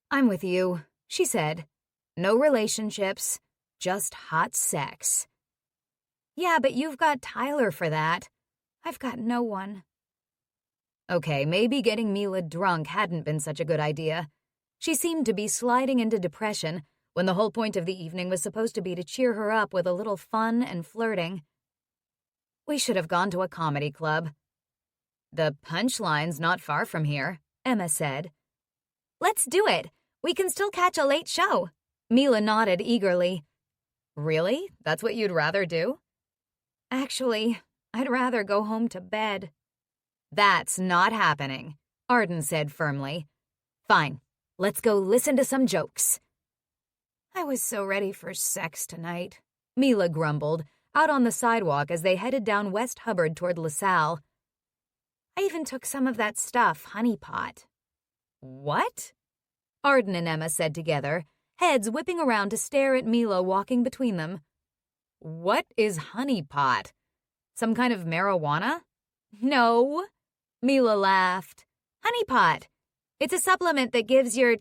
I'm with you, she said. No relationships, just hot sex. Yeah, but you've got Tyler for that. I've got no one. Okay, maybe getting Mila drunk hadn't been such a good idea. She seemed to be sliding into depression when the whole point of the evening was supposed to be to cheer her up with a little fun and flirting. We should have gone to a comedy club. The Punchline's not far from here, Emma said. Let's do it. We can still catch a late show. Mila nodded eagerly. Really? That's what you'd rather do? Actually, I'd rather go home to bed. That's not happening, Arden said firmly. Fine, let's go listen to some jokes. I was so ready for sex tonight, Mila grumbled, out on the sidewalk as they headed down West Hubbard toward LaSalle. I even took some of that stuff, honey pot. What? Arden and Emma said together, heads whipping around to stare at Mila walking between them. What is honey pot? Some kind of marijuana? No. Mila laughed. Honey pot. It's a supplement that gives your,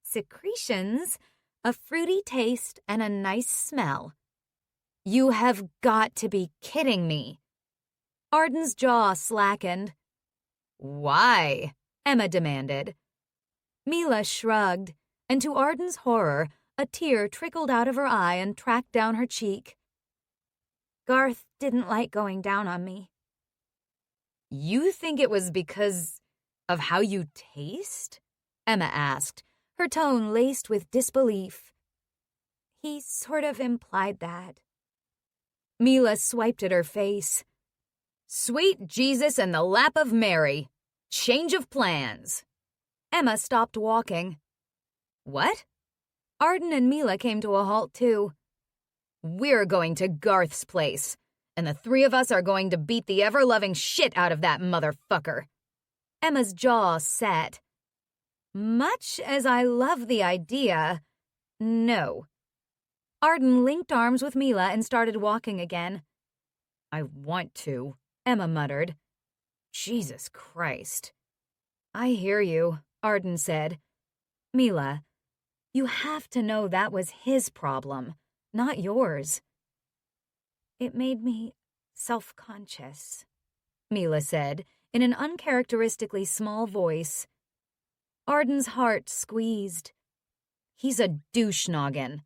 secretions a fruity taste and a nice smell. You have got to be kidding me. Arden's jaw slackened. Why? Emma demanded. Mila shrugged, and to Arden's horror, a tear trickled out of her eye and tracked down her cheek. Garth didn't like going down on me. You think it was because of how you taste? Emma asked, her tone laced with disbelief. He sort of implied that. Mila swiped at her face. Sweet Jesus in the lap of Mary. Change of plans. Emma stopped walking. What? Arden and Mila came to a halt, too. We're going to Garth's place, and the three of us are going to beat the ever-loving shit out of that motherfucker. Emma's jaw set. Much as I love the idea, no. Arden linked arms with Mila and started walking again. I want to, Emma muttered. Jesus Christ. I hear you, Arden said. Mila, you have to know that was his problem, not yours. It made me self-conscious, Mila said in an uncharacteristically small voice. Arden's heart squeezed. He's a douche-noggin.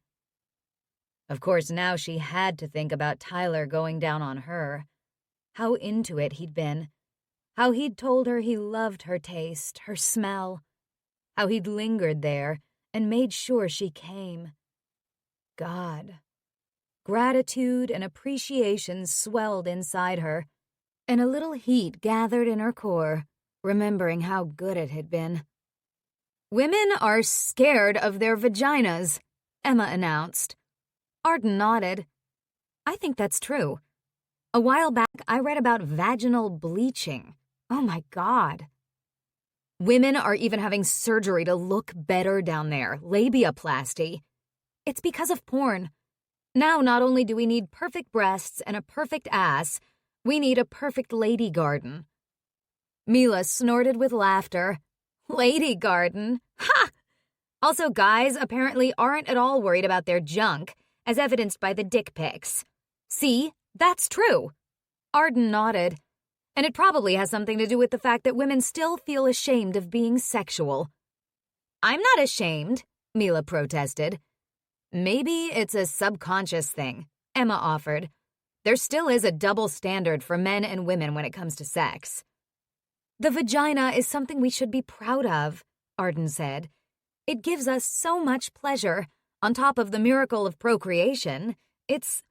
Of course, now she had to think about Tyler going down on her. How into it he'd been. How he'd told her he loved her taste, her smell. How he'd lingered there and made sure she came. God. Gratitude and appreciation swelled inside her, and a little heat gathered in her core, remembering how good it had been. Women are scared of their vaginas, Emma announced. Arden nodded. I think that's true. A while back, I read about vaginal bleaching. Oh my God. Women are even having surgery to look better down there, labiaplasty. It's because of porn. Now, not only do we need perfect breasts and a perfect ass, we need a perfect lady garden. Mila snorted with laughter. Lady garden? Ha! Also, guys apparently aren't at all worried about their junk, as evidenced by the dick pics. See? That's true. Arden nodded. And it probably has something to do with the fact that women still feel ashamed of being sexual. I'm not ashamed, Mila protested. Maybe it's a subconscious thing, Emma offered. There still is a double standard for men and women when it comes to sex. The vagina is something we should be proud of, Arden said. It gives us so much pleasure. On top of the miracle of procreation, it's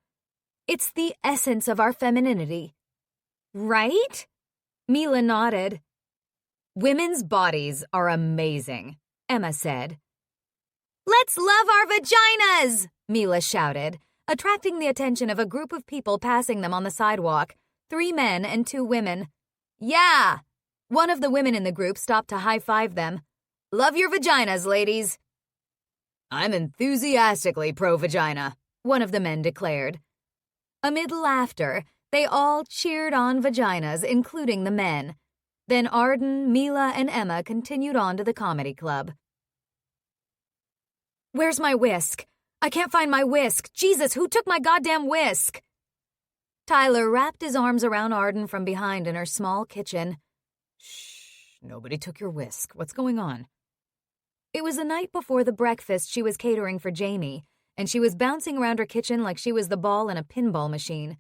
the essence of our femininity. Right? Mila nodded. Women's bodies are amazing, Emma said. Let's love our vaginas, Mila shouted, attracting the attention of a group of people passing them on the sidewalk, 3 men and 2 women. Yeah! One of the women in the group stopped to high-five them. Love your vaginas, ladies. I'm enthusiastically pro-vagina, one of the men declared. Amid laughter, they all cheered on vaginas, including the men. Then Arden, Mila, and Emma continued on to the comedy club. Where's my whisk? I can't find my whisk. Jesus, who took my goddamn whisk? Tyler wrapped his arms around Arden from behind in her small kitchen. Shh, nobody took your whisk. What's going on? It was the night before the breakfast she was catering for Jamie, and she was bouncing around her kitchen like she was the ball in a pinball machine.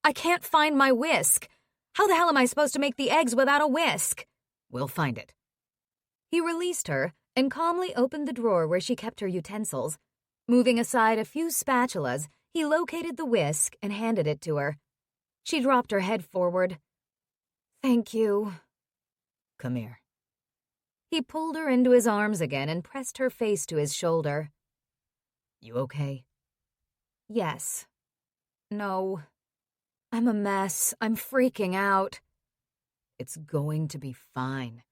I can't find my whisk. How the hell am I supposed to make the eggs without a whisk? We'll find it. He released her and calmly opened the drawer where she kept her utensils. Moving aside a few spatulas, he located the whisk and handed it to her. She dropped her head forward. Thank you. Come here. He pulled her into his arms again and pressed her face to his shoulder. You okay? Yes. No. I'm a mess. I'm freaking out. It's going to be fine.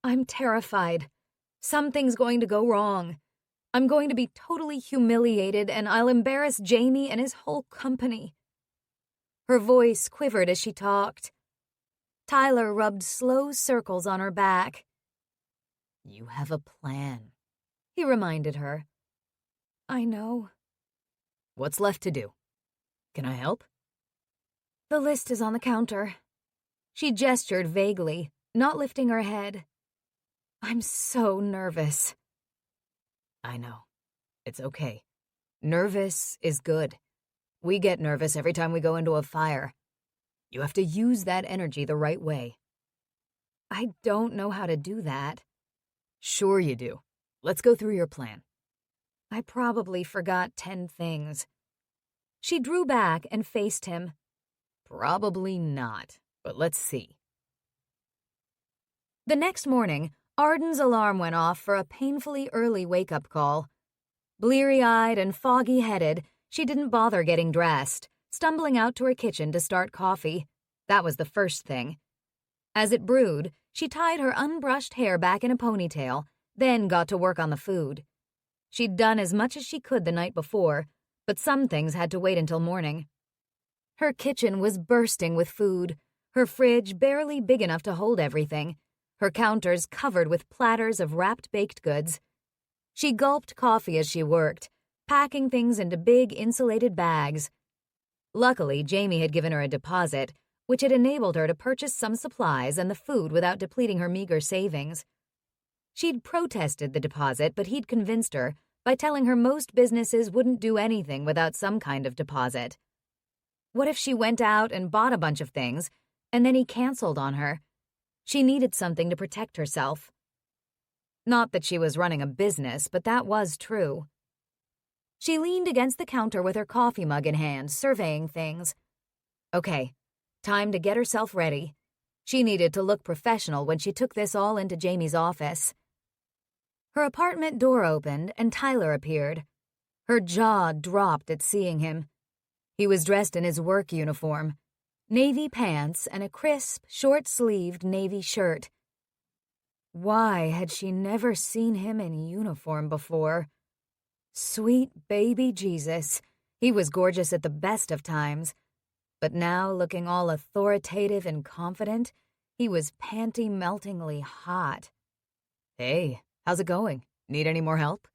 I'm terrified. Something's going to go wrong. I'm going to be totally humiliated, and I'll embarrass Jamie and his whole company. Her voice quivered as she talked. Tyler rubbed slow circles on her back. You have a plan, he reminded her. I know. What's left to do? Can I help? The list is on the counter. She gestured vaguely, not lifting her head. I'm so nervous. I know. It's okay. Nervous is good. We get nervous every time we go into a fire. You have to use that energy the right way. I don't know how to do that. Sure you do. Let's go through your plan. I probably forgot 10 things. She drew back and faced him. Probably not, but let's see. The next morning, Arden's alarm went off for a painfully early wake-up call. Bleary-eyed and foggy-headed, she didn't bother getting dressed, stumbling out to her kitchen to start coffee. That was the first thing. As it brewed, she tied her unbrushed hair back in a ponytail, then got to work on the food. She'd done as much as she could the night before, but some things had to wait until morning. Her kitchen was bursting with food, her fridge barely big enough to hold everything, her counters covered with platters of wrapped baked goods. She gulped coffee as she worked, packing things into big insulated bags. Luckily, Jamie had given her a deposit, which had enabled her to purchase some supplies and the food without depleting her meager savings. She'd protested the deposit, but he'd convinced her by telling her most businesses wouldn't do anything without some kind of deposit. What if she went out and bought a bunch of things, and then he canceled on her? She needed something to protect herself. Not that she was running a business, but that was true. She leaned against the counter with her coffee mug in hand, surveying things. Okay, time to get herself ready. She needed to look professional when she took this all into Jamie's office. Her apartment door opened and Tyler appeared. Her jaw dropped at seeing him. He was dressed in his work uniform, navy pants and a crisp, short-sleeved navy shirt. Why had she never seen him in uniform before? Sweet baby Jesus, he was gorgeous at the best of times. But now, looking all authoritative and confident, he was panty-meltingly hot. Hey, how's it going? Need any more help?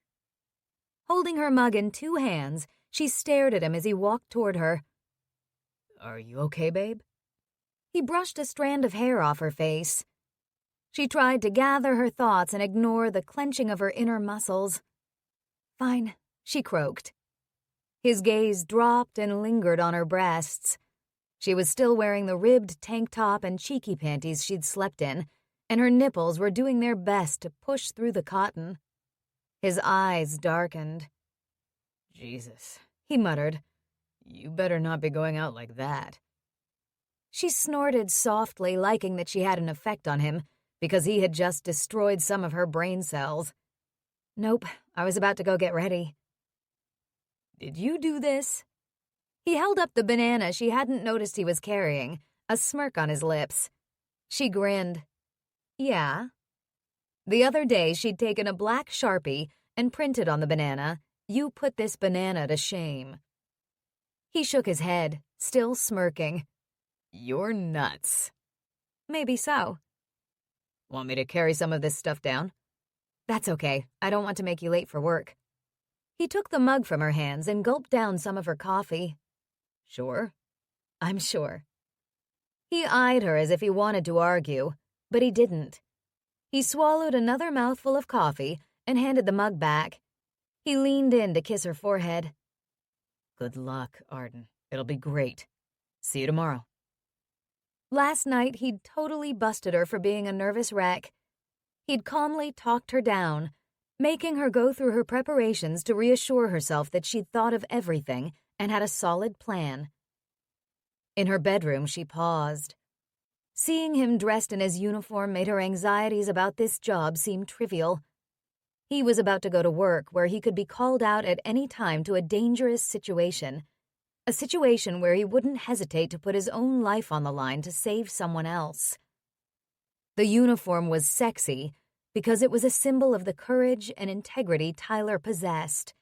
Holding her mug in two hands, she stared at him as he walked toward her. Are you okay, babe? He brushed a strand of hair off her face. She tried to gather her thoughts and ignore the clenching of her inner muscles. Fine, she croaked. His gaze dropped and lingered on her breasts. She was still wearing the ribbed tank top and cheeky panties she'd slept in, and her nipples were doing their best to push through the cotton. His eyes darkened. Jesus, he muttered. You better not be going out like that. She snorted softly, liking that she had an effect on him, because he had just destroyed some of her brain cells. Nope, I was about to go get ready. Did you do this? He held up the banana she hadn't noticed he was carrying, a smirk on his lips. She grinned. Yeah. The other day, she'd taken a black Sharpie and printed on the banana, "You put this banana to shame." He shook his head, still smirking. You're nuts. Maybe so. Want me to carry some of this stuff down? That's okay. I don't want to make you late for work. He took the mug from her hands and gulped down some of her coffee. Sure? I'm sure. He eyed her as if he wanted to argue, but he didn't. He swallowed another mouthful of coffee and handed the mug back. He leaned in to kiss her forehead. Good luck, Arden. It'll be great. See you tomorrow. Last night, he'd totally busted her for being a nervous wreck. He'd calmly talked her down, making her go through her preparations to reassure herself that she'd thought of everything and had a solid plan. In her bedroom, she paused. Seeing him dressed in his uniform made her anxieties about this job seem trivial. He was about to go to work where he could be called out at any time to a dangerous situation, a situation where he wouldn't hesitate to put his own life on the line to save someone else. The uniform was sexy because it was a symbol of the courage and integrity Tyler possessed,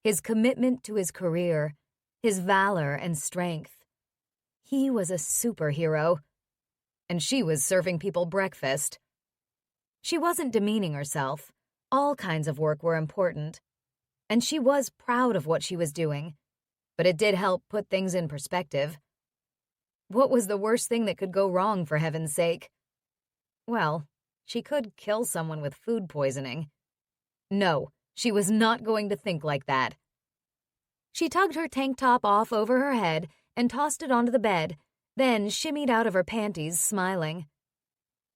his commitment to his career, his valor and strength. He was a superhero, and she was serving people breakfast. She wasn't demeaning herself. All kinds of work were important, and she was proud of what she was doing, but it did help put things in perspective. What was the worst thing that could go wrong, for heaven's sake? Well, she could kill someone with food poisoning. No, she was not going to think like that. She tugged her tank top off over her head and tossed it onto the bed, then shimmied out of her panties, smiling.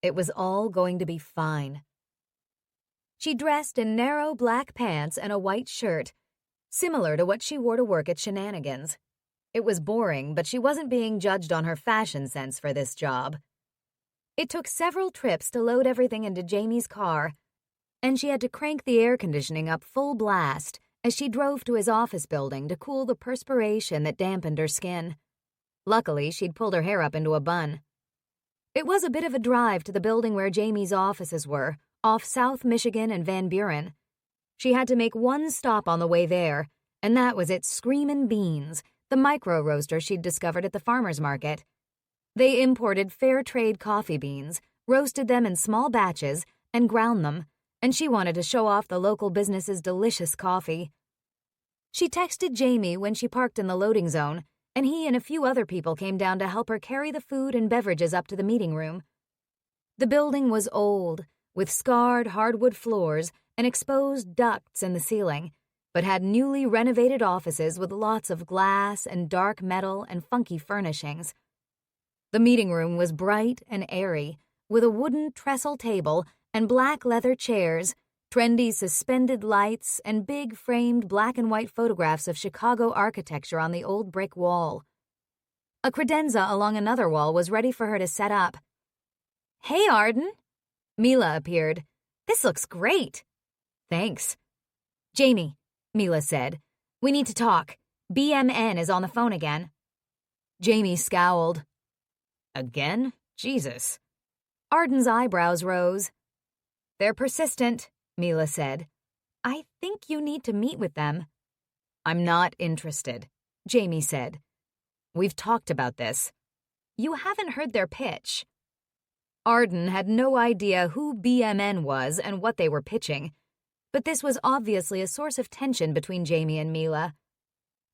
It was all going to be fine. She dressed in narrow black pants and a white shirt, similar to what she wore to work at Shenanigans. It was boring, but she wasn't being judged on her fashion sense for this job. It took several trips to load everything into Jamie's car, and she had to crank the air conditioning up full blast as she drove to his office building to cool the perspiration that dampened her skin. Luckily, she'd pulled her hair up into a bun. It was a bit of a drive to the building where Jamie's offices were, off South Michigan and Van Buren. She had to make one stop on the way there, and that was at Screamin' Beans, the micro-roaster she'd discovered at the farmer's market. They imported fair trade coffee beans, roasted them in small batches, and ground them, and she wanted to show off the local business's delicious coffee. She texted Jamie when she parked in the loading zone, and he and a few other people came down to help her carry the food and beverages up to the meeting room. The building was old, with scarred hardwood floors and exposed ducts in the ceiling, but had newly renovated offices with lots of glass and dark metal and funky furnishings. The meeting room was bright and airy, with a wooden trestle table and black leather chairs, trendy suspended lights, and big framed black and white photographs of Chicago architecture on the old brick wall. A credenza along another wall was ready for her to set up. "Hey, Arden." Mila appeared. "This looks great." "Thanks." "Jamie," Mila said, "we need to talk. BMN is on the phone again." Jamie scowled. "Again? Jesus." Arden's eyebrows rose. "They're persistent," Mila said. "I think you need to meet with them." "I'm not interested," Jamie said. "We've talked about this." "You haven't heard their pitch." Arden had no idea who BMN was and what they were pitching, but this was obviously a source of tension between Jamie and Mila.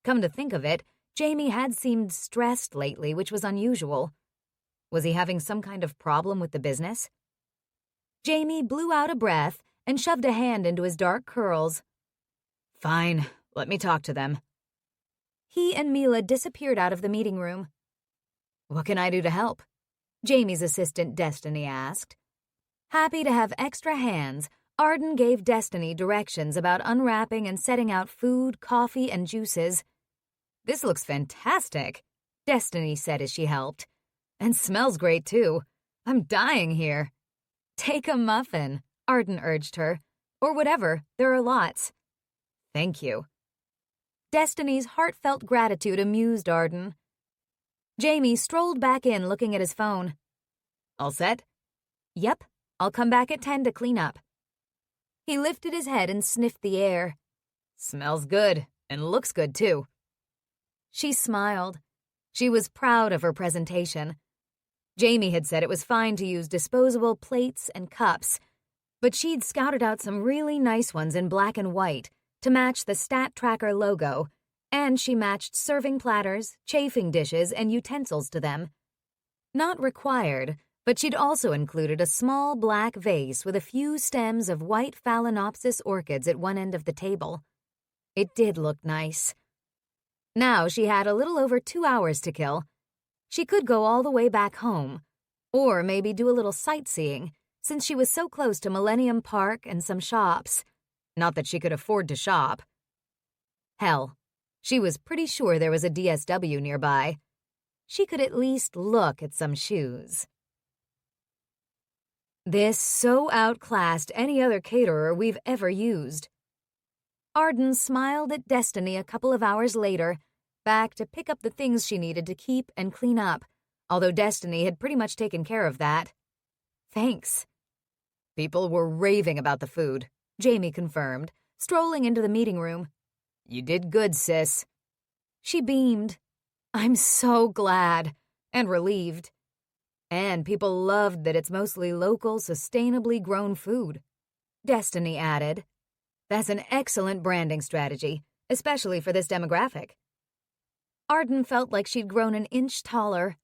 Come to think of it, Jamie had seemed stressed lately, which was unusual. Was he having some kind of problem with the business? Jamie blew out a breath and shoved a hand into his dark curls. "Fine, let me talk to them." He and Mila disappeared out of the meeting room. "What can I do to help?" Jamie's assistant Destiny asked. Happy to have extra hands, Arden gave Destiny directions about unwrapping and setting out food, coffee, and juices. "This looks fantastic," Destiny said as she helped. "And smells great, too. I'm dying here." "Take a muffin," Arden urged her. "Or whatever, there are lots." "Thank you." Destiny's heartfelt gratitude amused Arden. Jamie strolled back in looking at his phone. "All set?" "Yep, I'll come back at 10 to clean up." He lifted his head and sniffed the air. "Smells good, and looks good, too." She smiled. She was proud of her presentation. Jamie had said it was fine to use disposable plates and cups, but she'd scouted out some really nice ones in black and white to match the Stat Tracker logo, and she matched serving platters, chafing dishes, and utensils to them. Not required, but she'd also included a small black vase with a few stems of white Phalaenopsis orchids at one end of the table. It did look nice. Now she had a little over 2 hours to kill. She could go all the way back home, or maybe do a little sightseeing, since she was so close to Millennium Park and some shops. Not that she could afford to shop. Hell, she was pretty sure there was a DSW nearby. She could at least look at some shoes. This so outclassed any other caterer we've ever used. Arden smiled at Destiny a couple of hours later, back to pick up the things she needed to keep and clean up, although Destiny had pretty much taken care of that. "Thanks." People were raving about the food, Jamie confirmed, strolling into the meeting room. "You did good, sis." She beamed. "I'm so glad," and relieved. "And people loved that it's mostly local, sustainably grown food," Destiny added. "That's an excellent branding strategy, especially for this demographic." Arden felt like she'd grown an inch taller.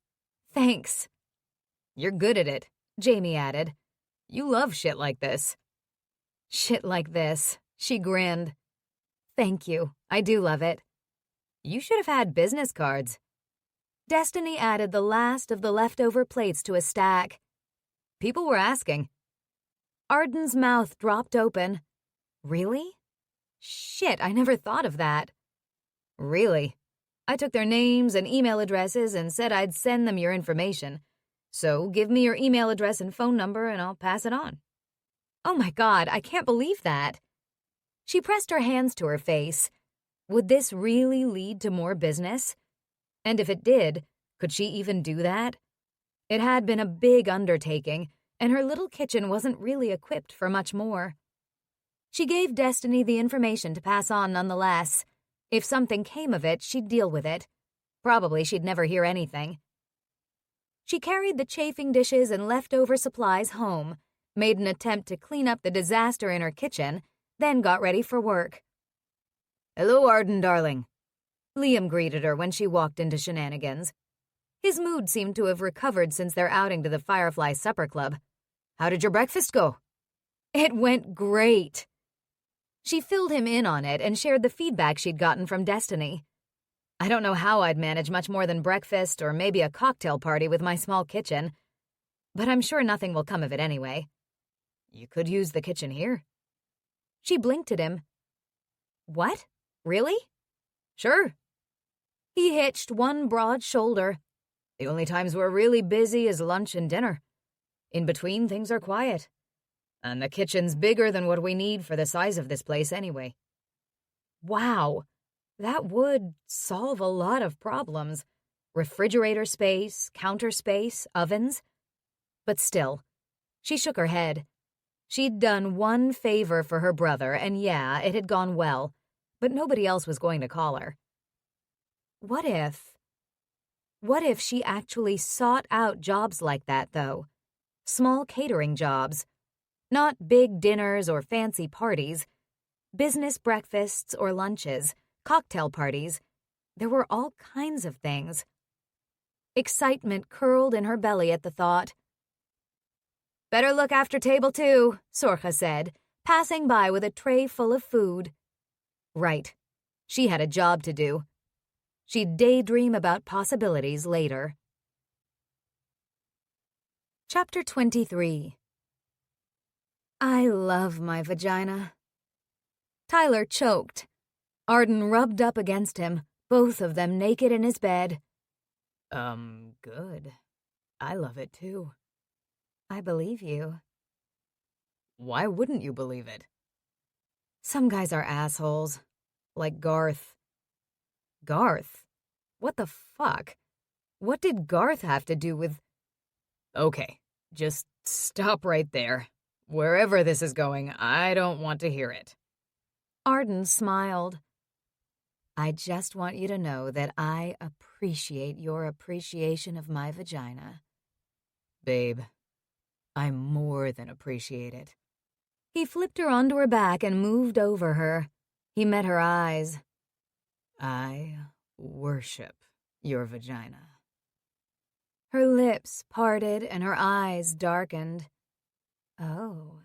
"Thanks." "You're good at it," Jamie added. "You love shit like this." "Shit like this," she grinned. "Thank you, I do love it." "You should have had business cards." Destiny added the last of the leftover plates to a stack. "People were asking." Arden's mouth dropped open. "Really? Shit, I never thought of that." "Really? I took their names and email addresses and said I'd send them your information. So give me your email address and phone number and I'll pass it on." Oh my God, I can't believe that. She pressed her hands to her face. Would this really lead to more business? And if it did, could she even do that? It had been a big undertaking, and her little kitchen wasn't really equipped for much more. She gave Destiny the information to pass on nonetheless. If something came of it, she'd deal with it. Probably she'd never hear anything. She carried the chafing dishes and leftover supplies home, made an attempt to clean up the disaster in her kitchen, then got ready for work. "Hello, Arden, darling." Liam greeted her when she walked into Shenanigans. His mood seemed to have recovered since their outing to the Firefly Supper Club. "How did your breakfast go?" "It went great." She filled him in on it and shared the feedback she'd gotten from Destiny. "I don't know how I'd manage much more than breakfast or maybe a cocktail party with my small kitchen, but I'm sure nothing will come of it anyway." "You could use the kitchen here." She blinked at him. "What? Really?" "Sure." He hitched one broad shoulder. "The only times we're really busy is lunch and dinner. In between, things are quiet. And the kitchen's bigger than what we need for the size of this place anyway." Wow, that would solve a lot of problems. Refrigerator space, counter space, ovens. But still, she shook her head. She'd done one favor for her brother, and yeah, it had gone well, but nobody else was going to call her. What if she actually sought out jobs like that, though? Small catering jobs. Not big dinners or fancy parties. Business breakfasts or lunches, cocktail parties. There were all kinds of things. Excitement curled in her belly at the thought. "Better look after table 2, Sorcha said, passing by with a tray full of food. Right. She had a job to do. She'd daydream about possibilities later. Chapter 23. I love my vagina. Tyler choked. Arden rubbed up against him, both of them naked in his bed. Good. I love it too. I believe you. Why wouldn't you believe it? Some guys are assholes. Like Garth. Garth? What the fuck? What did Garth have to do with... Okay, just stop right there. Wherever this is going, I don't want to hear it. Arden smiled. I just want you to know that I appreciate your appreciation of my vagina. Babe, I more than appreciate it. He flipped her onto her back and moved over her. He met her eyes. I worship your vagina. Her lips parted and her eyes darkened. Oh.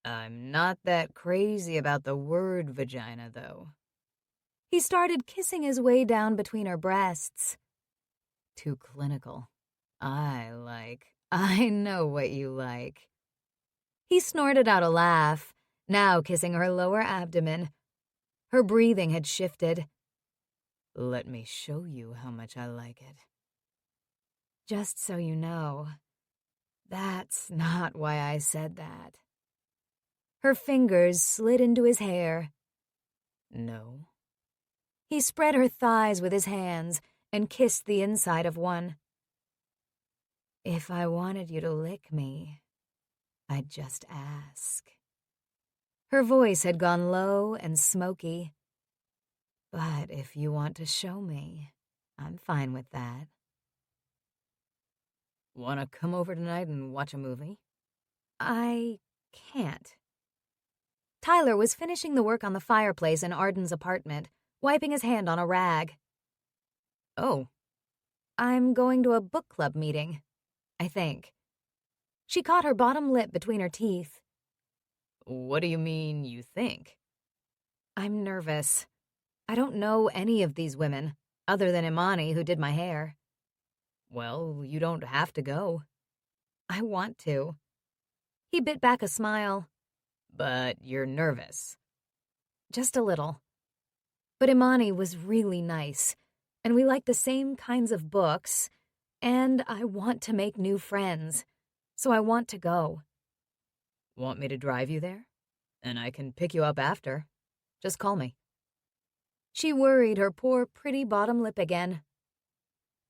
I'm not that crazy about the word vagina, though. He started kissing his way down between her breasts. Too clinical. I know what you like. He snorted out a laugh, now kissing her lower abdomen. Her breathing had shifted. Let me show you how much I like it. Just so you know, that's not why I said that. Her fingers slid into his hair. No. He spread her thighs with his hands and kissed the inside of one. If I wanted you to lick me, I'd just ask. Her voice had gone low and smoky. But if you want to show me, I'm fine with that. Want to come over tonight and watch a movie? I can't. Tyler was finishing the work on the fireplace in Arden's apartment, wiping his hand on a rag. Oh. I'm going to a book club meeting, I think. She caught her bottom lip between her teeth. What do you mean, you think? I'm nervous. I don't know any of these women, other than Imani, who did my hair. Well, you don't have to go. I want to. He bit back a smile. But you're nervous. Just a little. But Imani was really nice, and we like the same kinds of books, and I want to make new friends, so I want to go. Want me to drive you there? And I can pick you up after. Just call me. She worried her poor pretty bottom lip again.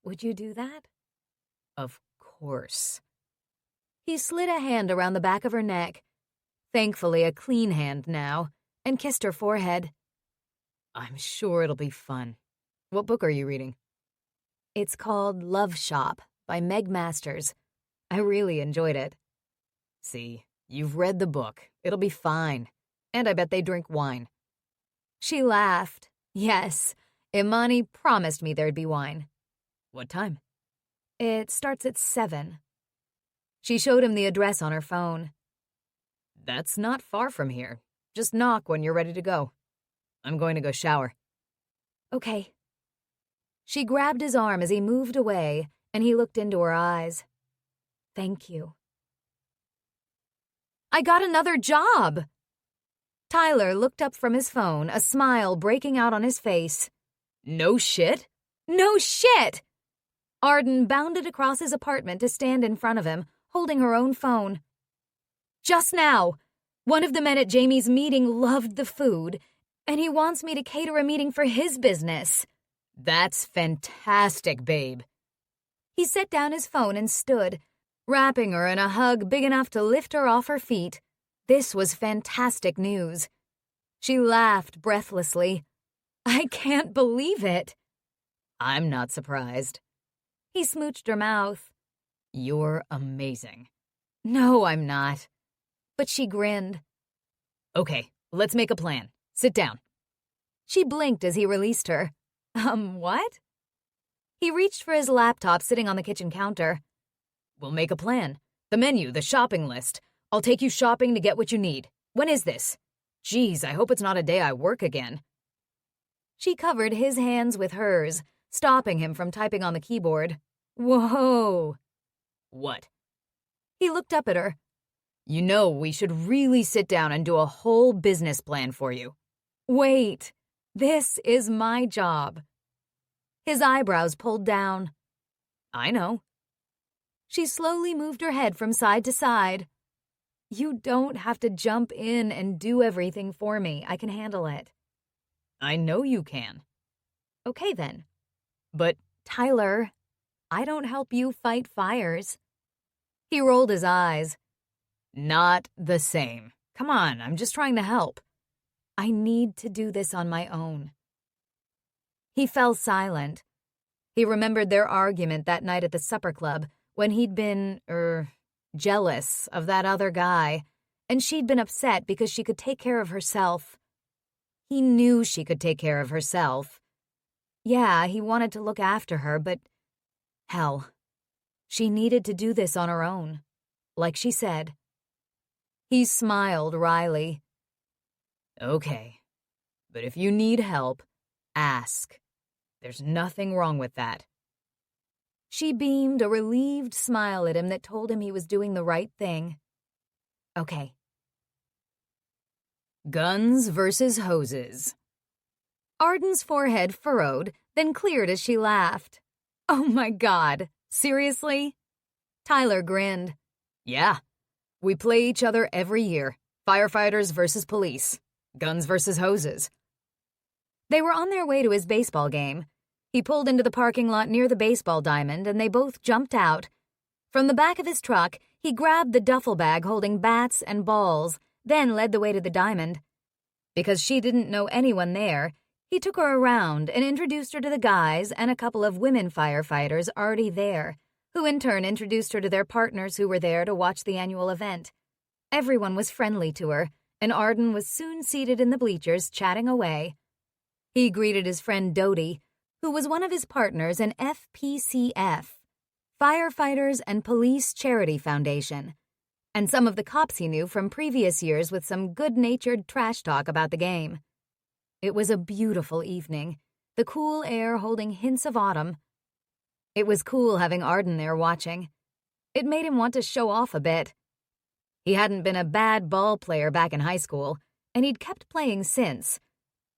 Would you do that? Of course. He slid a hand around the back of her neck, thankfully a clean hand now, and kissed her forehead. I'm sure it'll be fun. What book are you reading? It's called Love Shop by Meg Masters. I really enjoyed it. See, you've read the book. It'll be fine. And I bet they drink wine. She laughed. Yes, Imani promised me there'd be wine. What time? It starts at 7. She showed him the address on her phone. That's not far from here. Just knock when you're ready to go. I'm going to go shower. Okay. She grabbed his arm as he moved away, and he looked into her eyes. Thank you. I got another job! Tyler looked up from his phone, a smile breaking out on his face. No shit? No shit! Arden bounded across his apartment to stand in front of him, holding her own phone. Just now, one of the men at Jamie's meeting loved the food, and he wants me to cater a meeting for his business. That's fantastic, babe. He set down his phone and stood, wrapping her in a hug big enough to lift her off her feet. This was fantastic news. She laughed breathlessly. I can't believe it. I'm not surprised. He smooched her mouth. You're amazing. No, I'm not. But she grinned. Okay, let's make a plan. Sit down. She blinked as he released her. What? He reached for his laptop sitting on the kitchen counter. We'll make a plan. The menu, the shopping list. I'll take you shopping to get what you need. When is this? Geez, I hope it's not a day I work again. She covered his hands with hers, stopping him from typing on the keyboard. Whoa. What? He looked up at her. You know, we should really sit down and do a whole business plan for you. Wait, this is my job. His eyebrows pulled down. I know. She slowly moved her head from side to side. You don't have to jump in and do everything for me. I can handle it. I know you can. Okay, then. But, Tyler, I don't help you fight fires. He rolled his eyes. Not the same. Come on, I'm just trying to help. I need to do this on my own. He fell silent. He remembered their argument that night at the supper club when he'd been, jealous of that other guy, and she'd been upset because she could take care of herself. He knew she could take care of herself. Yeah, he wanted to look after her, but hell, she needed to do this on her own, like she said. He smiled wryly. Okay, but if you need help, ask. There's nothing wrong with that. She beamed a relieved smile at him that told him he was doing the right thing. Okay. Guns versus hoses. Arden's forehead furrowed, then cleared as she laughed. Oh my God, seriously? Tyler grinned. Yeah, we play each other every year. Firefighters versus police. Guns versus hoses. They were on their way to his baseball game. He pulled into the parking lot near the baseball diamond, and they both jumped out. From the back of his truck, he grabbed the duffel bag holding bats and balls, then led the way to the diamond. Because she didn't know anyone there, he took her around and introduced her to the guys and a couple of women firefighters already there, who in turn introduced her to their partners who were there to watch the annual event. Everyone was friendly to her, and Arden was soon seated in the bleachers chatting away. He greeted his friend Dodie, who was one of his partners in FPCF, Firefighters and Police Charity Foundation, and some of the cops he knew from previous years with some good-natured trash talk about the game. It was a beautiful evening, the cool air holding hints of autumn. It was cool having Arden there watching. It made him want to show off a bit. He hadn't been a bad ball player back in high school, and he'd kept playing since.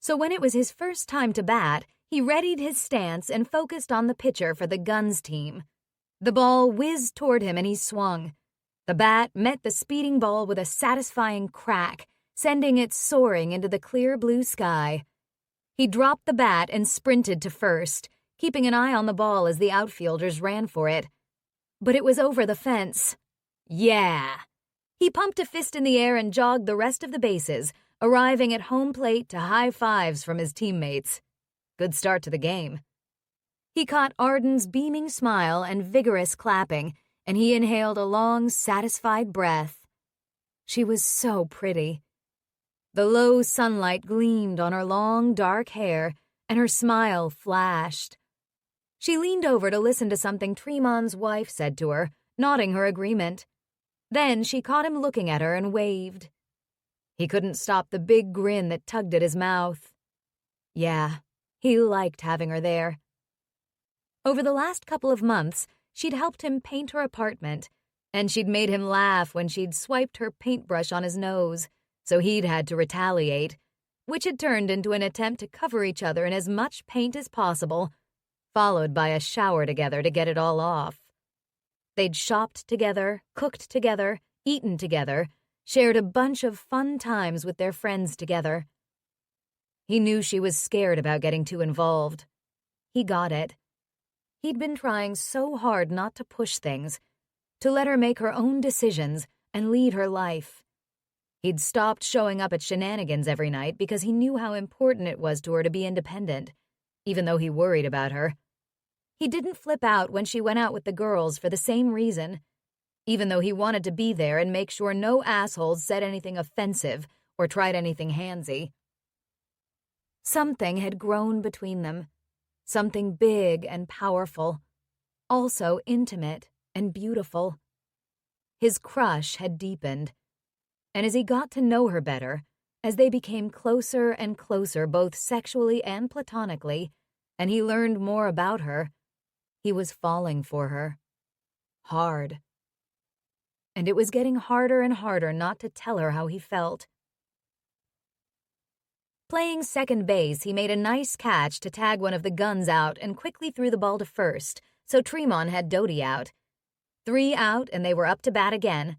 So when it was his first time to bat, he readied his stance and focused on the pitcher for the Guns team. The ball whizzed toward him and he swung. The bat met the speeding ball with a satisfying crack, sending it soaring into the clear blue sky. He dropped the bat and sprinted to first, keeping an eye on the ball as the outfielders ran for it. But it was over the fence. Yeah! He pumped a fist in the air and jogged the rest of the bases, arriving at home plate to high fives from his teammates. Good start to the game. He caught Arden's beaming smile and vigorous clapping, and he inhaled a long, satisfied breath. She was so pretty. The low sunlight gleamed on her long, dark hair, and her smile flashed. She leaned over to listen to something Tremon's wife said to her, nodding her agreement. Then she caught him looking at her and waved. He couldn't stop the big grin that tugged at his mouth. Yeah, he liked having her there. Over the last couple of months, she'd helped him paint her apartment, and she'd made him laugh when she'd swiped her paintbrush on his nose, so he'd had to retaliate, which had turned into an attempt to cover each other in as much paint as possible, followed by a shower together to get it all off. They'd shopped together, cooked together, eaten together, shared a bunch of fun times with their friends together. He knew she was scared about getting too involved. He got it. He'd been trying so hard not to push things, to let her make her own decisions and lead her life. He'd stopped showing up at shenanigans every night because he knew how important it was to her to be independent, even though he worried about her. He didn't flip out when she went out with the girls for the same reason, even though he wanted to be there and make sure no assholes said anything offensive or tried anything handsy. Something had grown between them. Something big and powerful, also intimate and beautiful. His crush had deepened, and as he got to know her better, as they became closer and closer both sexually and platonically, and he learned more about her, he was falling for her. Hard. And it was getting harder and harder not to tell her how he felt. Playing second base, he made a nice catch to tag one of the Guns out and quickly threw the ball to first, so Tremon had Doty out. 3 out, and they were up to bat again.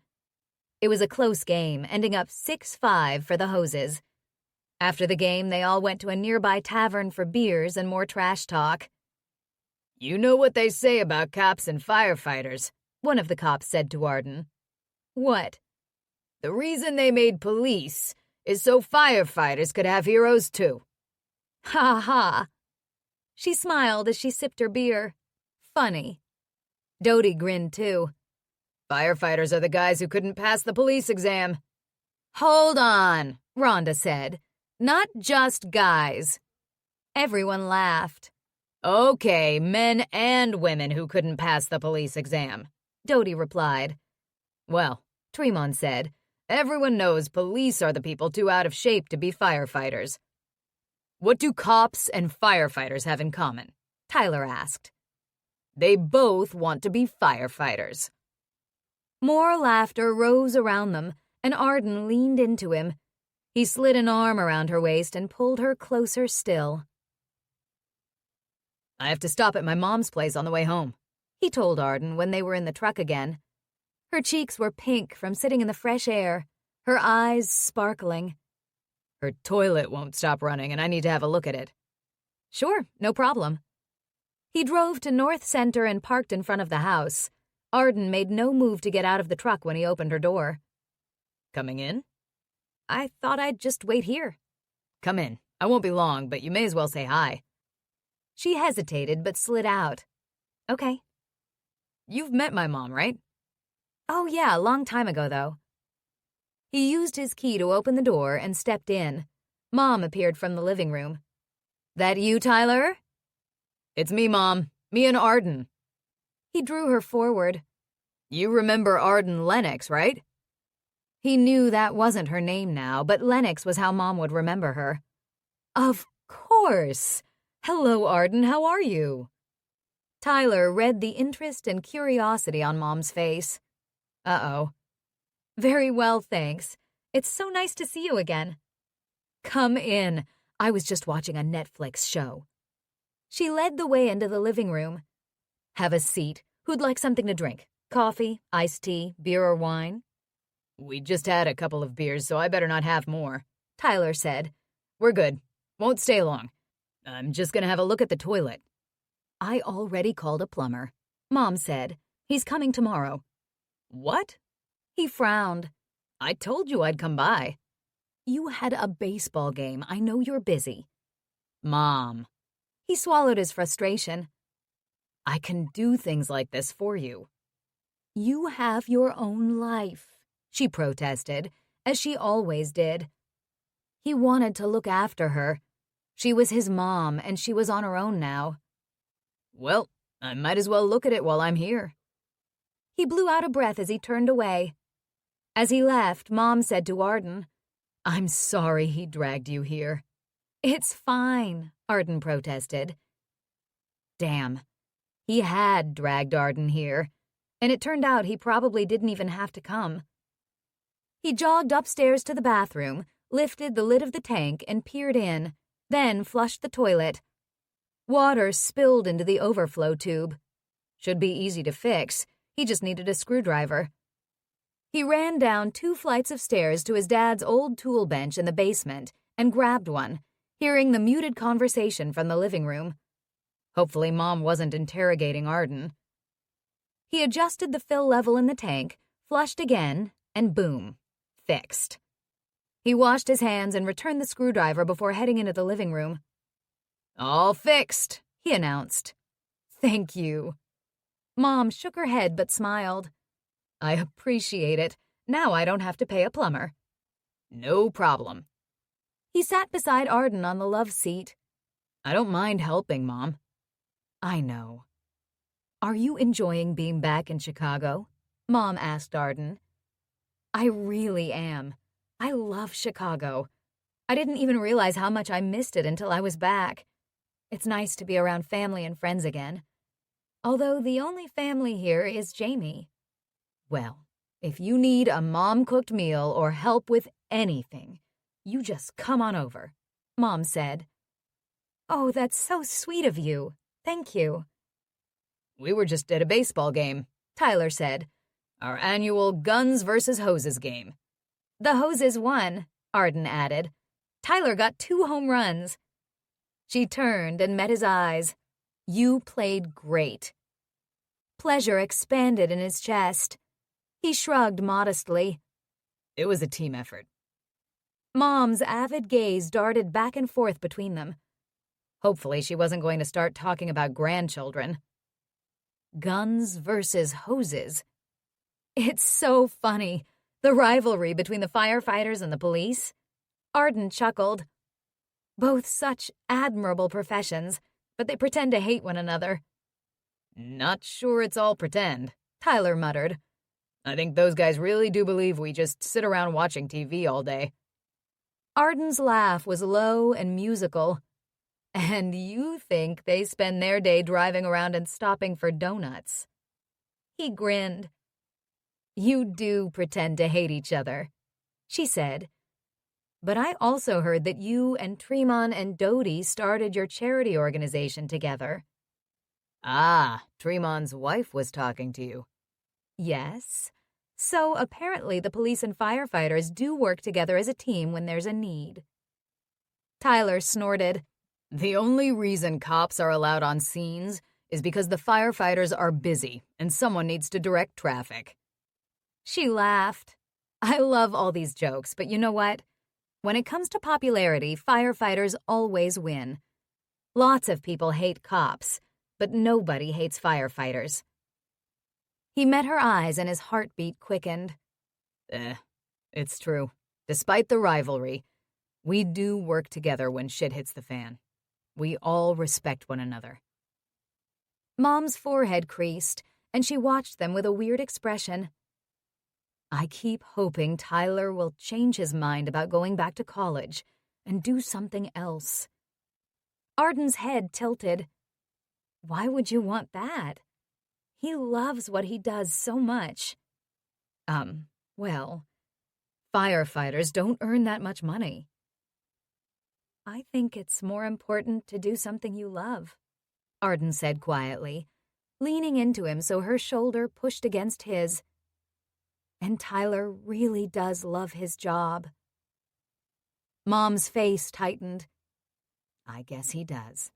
It was a close game, ending up 6-5 for the Hoses. After the game, they all went to a nearby tavern for beers and more trash talk. You know what they say about cops and firefighters, one of the cops said to Arden. What? The reason they made police is so firefighters could have heroes too. Ha ha. She smiled as she sipped her beer. Funny. Doty grinned too. Firefighters are the guys who couldn't pass the police exam. Hold on, Rhonda said. Not just guys. Everyone laughed. Okay, men and women who couldn't pass the police exam, Doty replied. Well, Tremon said, everyone knows police are the people too out of shape to be firefighters. What do cops and firefighters have in common? Tyler asked. They both want to be firefighters. More laughter rose around them, and Arden leaned into him. He slid an arm around her waist and pulled her closer still. I have to stop at my mom's place on the way home, he told Arden when they were in the truck again. Her cheeks were pink from sitting in the fresh air, her eyes sparkling. Her toilet won't stop running, and I need to have a look at it. Sure, no problem. He drove to North Center and parked in front of the house. Arden made no move to get out of the truck when he opened her door. Coming in? I thought I'd just wait here. Come in. I won't be long, but you may as well say hi. She hesitated but slid out. Okay. You've met my mom, right? Oh yeah, a long time ago, though. He used his key to open the door and stepped in. Mom appeared from the living room. That you, Tyler? It's me, Mom. Me and Arden. He drew her forward. You remember Arden Lennox, right? He knew that wasn't her name now, but Lennox was how Mom would remember her. Of course. Hello, Arden, how are you? Tyler read the interest and curiosity on Mom's face. Uh-oh. Very well, thanks. It's so nice to see you again. Come in. I was just watching a Netflix show. She led the way into the living room. Have a seat. Who'd like something to drink? Coffee, iced tea, beer or wine? We just had a couple of beers, so I better not have more, Tyler said. We're good. Won't stay long. I'm just gonna have a look at the toilet. I already called a plumber. Mom said. He's coming tomorrow. What? He frowned. I told you I'd come by. You had a baseball game. I know you're busy. Mom. He swallowed his frustration. I can do things like this for you. You have your own life, she protested, as she always did. He wanted to look after her. She was his mom, and she was on her own now. Well, I might as well look at it while I'm here. He blew out a breath as he turned away. As he left, Mom said to Arden, I'm sorry he dragged you here. It's fine, Arden protested. Damn. He had dragged Arden here, and it turned out he probably didn't even have to come. He jogged upstairs to the bathroom, lifted the lid of the tank and peered in, then flushed the toilet. Water spilled into the overflow tube. Should be easy to fix. He just needed a screwdriver. He ran down 2 flights of stairs to his dad's old tool bench in the basement and grabbed one, hearing the muted conversation from the living room. Hopefully Mom wasn't interrogating Arden. He adjusted the fill level in the tank, flushed again, and boom, fixed. He washed his hands and returned the screwdriver before heading into the living room. All fixed, he announced. Thank you. Mom shook her head but smiled. I appreciate it. Now I don't have to pay a plumber. No problem. He sat beside Arden on the love seat. I don't mind helping, Mom. I know. Are you enjoying being back in Chicago? Mom asked Arden. I really am. I love Chicago. I didn't even realize how much I missed it until I was back. It's nice to be around family and friends again. Although the only family here is Jamie. Well, if you need a mom-cooked meal or help with anything, you just come on over, Mom said. Oh, that's so sweet of you. Thank you. We were just at a baseball game, Tyler said. Our annual guns versus hoses game. The hoses won, Arden added. Tyler got 2 home runs. She turned and met his eyes. You played great. Pleasure expanded in his chest. He shrugged modestly. It was a team effort. Mom's avid gaze darted back and forth between them. Hopefully she wasn't going to start talking about grandchildren. Guns versus hoses. It's so funny, the rivalry between the firefighters and the police. Arden chuckled. Both such admirable professions, but they pretend to hate one another. Not sure it's all pretend, Tyler muttered. I think those guys really do believe we just sit around watching TV all day. Arden's laugh was low and musical. And you think they spend their day driving around and stopping for donuts. He grinned. You do pretend to hate each other, she said. But I also heard that you and Tremon and Dodie started your charity organization together. Ah, Tremon's wife was talking to you. Yes. So apparently the police and firefighters do work together as a team when there's a need. Tyler snorted. The only reason cops are allowed on scenes is because the firefighters are busy and someone needs to direct traffic. She laughed. I love all these jokes, but you know what? When it comes to popularity, firefighters always win. Lots of people hate cops, but nobody hates firefighters. He met her eyes and his heartbeat quickened. It's true. Despite the rivalry, we do work together when shit hits the fan. We all respect one another. Mom's forehead creased, and she watched them with a weird expression. I keep hoping Tyler will change his mind about going back to college and do something else. Arden's head tilted. Why would you want that? He loves what he does so much. Well, firefighters don't earn that much money. I think it's more important to do something you love, Arden said quietly, leaning into him so her shoulder pushed against his. And Tyler really does love his job. Mom's face tightened. I guess he does.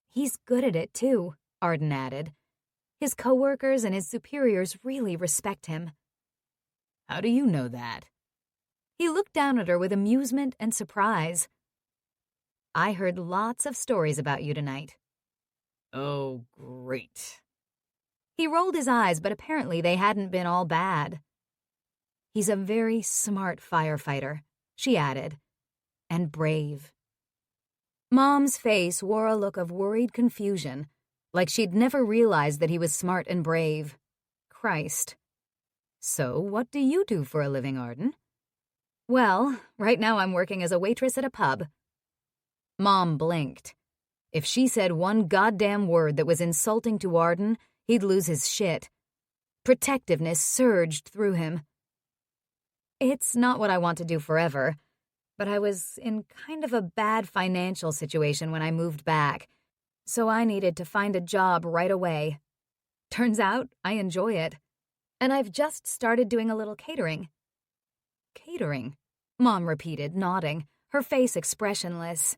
He's good at it, too, Arden added. His coworkers and his superiors really respect him. How do you know that? He looked down at her with amusement and surprise. I heard lots of stories about you tonight. Oh, great. He rolled his eyes, but apparently they hadn't been all bad. He's a very smart firefighter, she added, and brave. Mom's face wore a look of worried confusion, like she'd never realized that he was smart and brave. Christ. So what do you do for a living, Arden? Well, right now I'm working as a waitress at a pub. Mom blinked. If she said one goddamn word that was insulting to Arden, he'd lose his shit. Protectiveness surged through him. It's not what I want to do forever, but I was in kind of a bad financial situation when I moved back, so I needed to find a job right away. Turns out I enjoy it, and I've just started doing a little catering. Catering? Mom repeated, nodding, her face expressionless.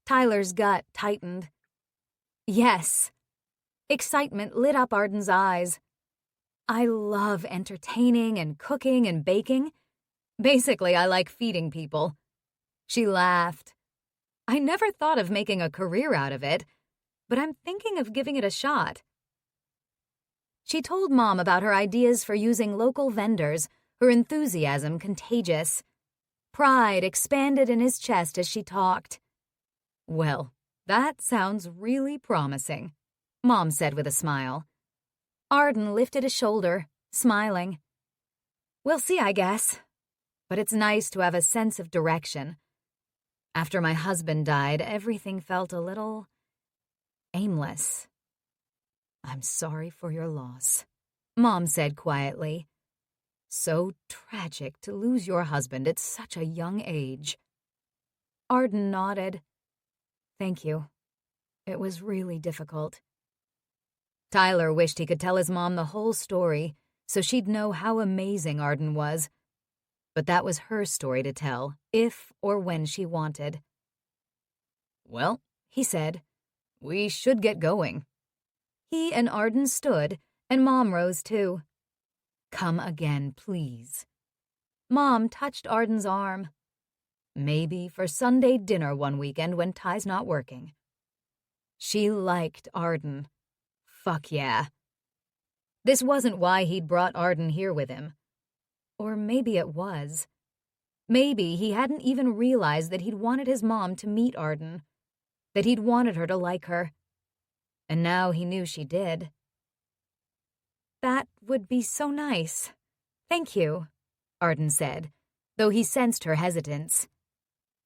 Tyler's gut tightened. Yes. Excitement lit up Arden's eyes. I love entertaining and cooking and baking. Basically, I like feeding people. She laughed. I never thought of making a career out of it, but I'm thinking of giving it a shot. She told Mom about her ideas for using local vendors, her enthusiasm contagious. Pride expanded in his chest as she talked. Well, that sounds really promising, Mom said with a smile. Arden lifted a shoulder, smiling. We'll see, I guess. But it's nice to have a sense of direction. After my husband died, everything felt a little aimless. I'm sorry for your loss, Mom said quietly. So tragic to lose your husband at such a young age. Arden nodded. Thank you. It was really difficult. Tyler wished he could tell his mom the whole story so she'd know how amazing Arden was. But that was her story to tell, if or when she wanted. Well, he said, we should get going. He and Arden stood, and Mom rose too. Come again, please. Mom touched Arden's arm. Maybe for Sunday dinner one weekend when Ty's not working. She liked Arden. Fuck yeah. This wasn't why he'd brought Arden here with him. Or maybe it was. Maybe he hadn't even realized that he'd wanted his mom to meet Arden, that he'd wanted her to like her. And now he knew she did. That would be so nice. Thank you, Arden said, though he sensed her hesitance.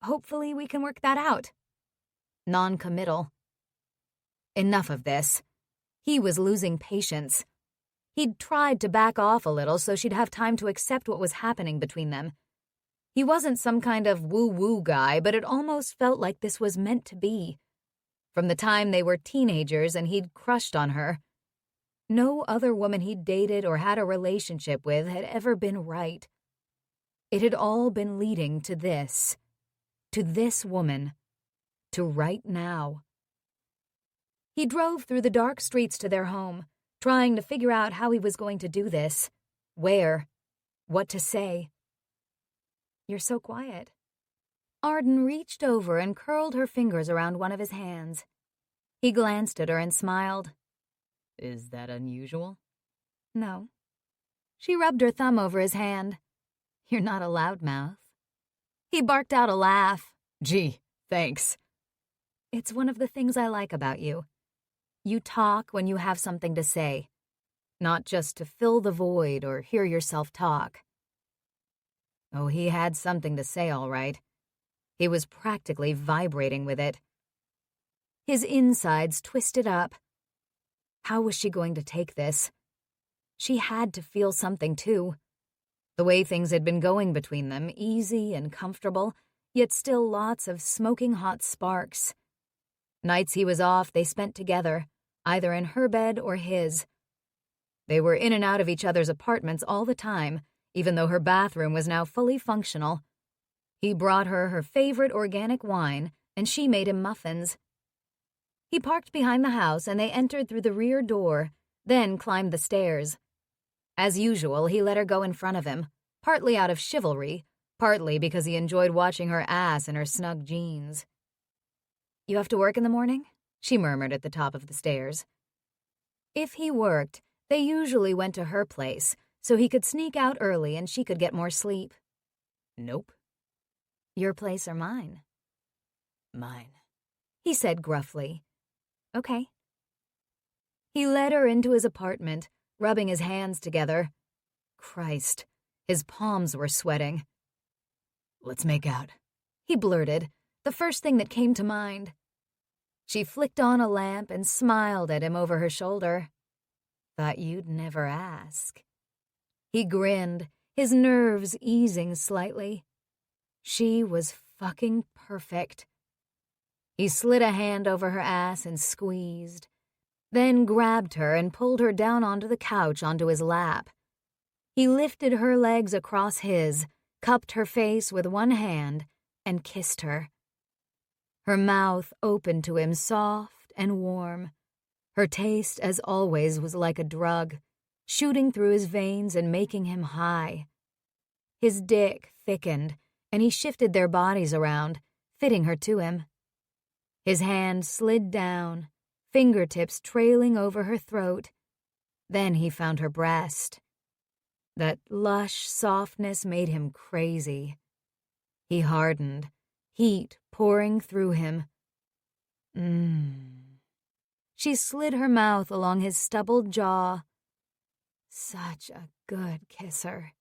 Hopefully we can work that out. Non-committal. Enough of this. He was losing patience. He'd tried to back off a little so she'd have time to accept what was happening between them. He wasn't some kind of woo-woo guy, but it almost felt like this was meant to be. From the time they were teenagers and he'd crushed on her. No other woman he'd dated or had a relationship with had ever been right. It had all been leading to this woman, to right now. He drove through the dark streets to their home, trying to figure out how he was going to do this, where, what to say. You're so quiet. Arden reached over and curled her fingers around one of his hands. He glanced at her and smiled. Is that unusual? No. She rubbed her thumb over his hand. You're not a loudmouth. He barked out a laugh. Gee, thanks. It's one of the things I like about you. You talk when you have something to say, not just to fill the void or hear yourself talk. Oh, he had something to say, all right. He was practically vibrating with it. His insides twisted up. How was she going to take this? She had to feel something, too. The way things had been going between them, easy and comfortable, yet still lots of smoking hot sparks. Nights he was off, they spent together, either in her bed or his. They were in and out of each other's apartments all the time, even though her bathroom was now fully functional. He brought her her favorite organic wine, and she made him muffins. He parked behind the house, and they entered through the rear door, then climbed the stairs. As usual, he let her go in front of him, partly out of chivalry, partly because he enjoyed watching her ass in her snug jeans. "You have to work in the morning?" she murmured at the top of the stairs. If he worked, they usually went to her place, so he could sneak out early and she could get more sleep. Nope. "Your place or mine?" Mine, he said gruffly. "Okay." He led her into his apartment, rubbing his hands together. Christ, his palms were sweating. "Let's make out," he blurted, the first thing that came to mind. She flicked on a lamp and smiled at him over her shoulder. "Thought you'd never ask." He grinned, his nerves easing slightly. She was fucking perfect. He slid a hand over her ass and squeezed, then grabbed her and pulled her down onto the couch onto his lap. He lifted her legs across his, cupped her face with one hand, and kissed her. Her mouth opened to him, soft and warm. Her taste, as always, was like a drug, shooting through his veins and making him high. His dick thickened, and he shifted their bodies around, fitting her to him. His hand slid down, fingertips trailing over her throat. Then he found her breast. That lush softness made him crazy. He hardened, heat pouring through him. She slid her mouth along his stubbled jaw. Such a good kisser.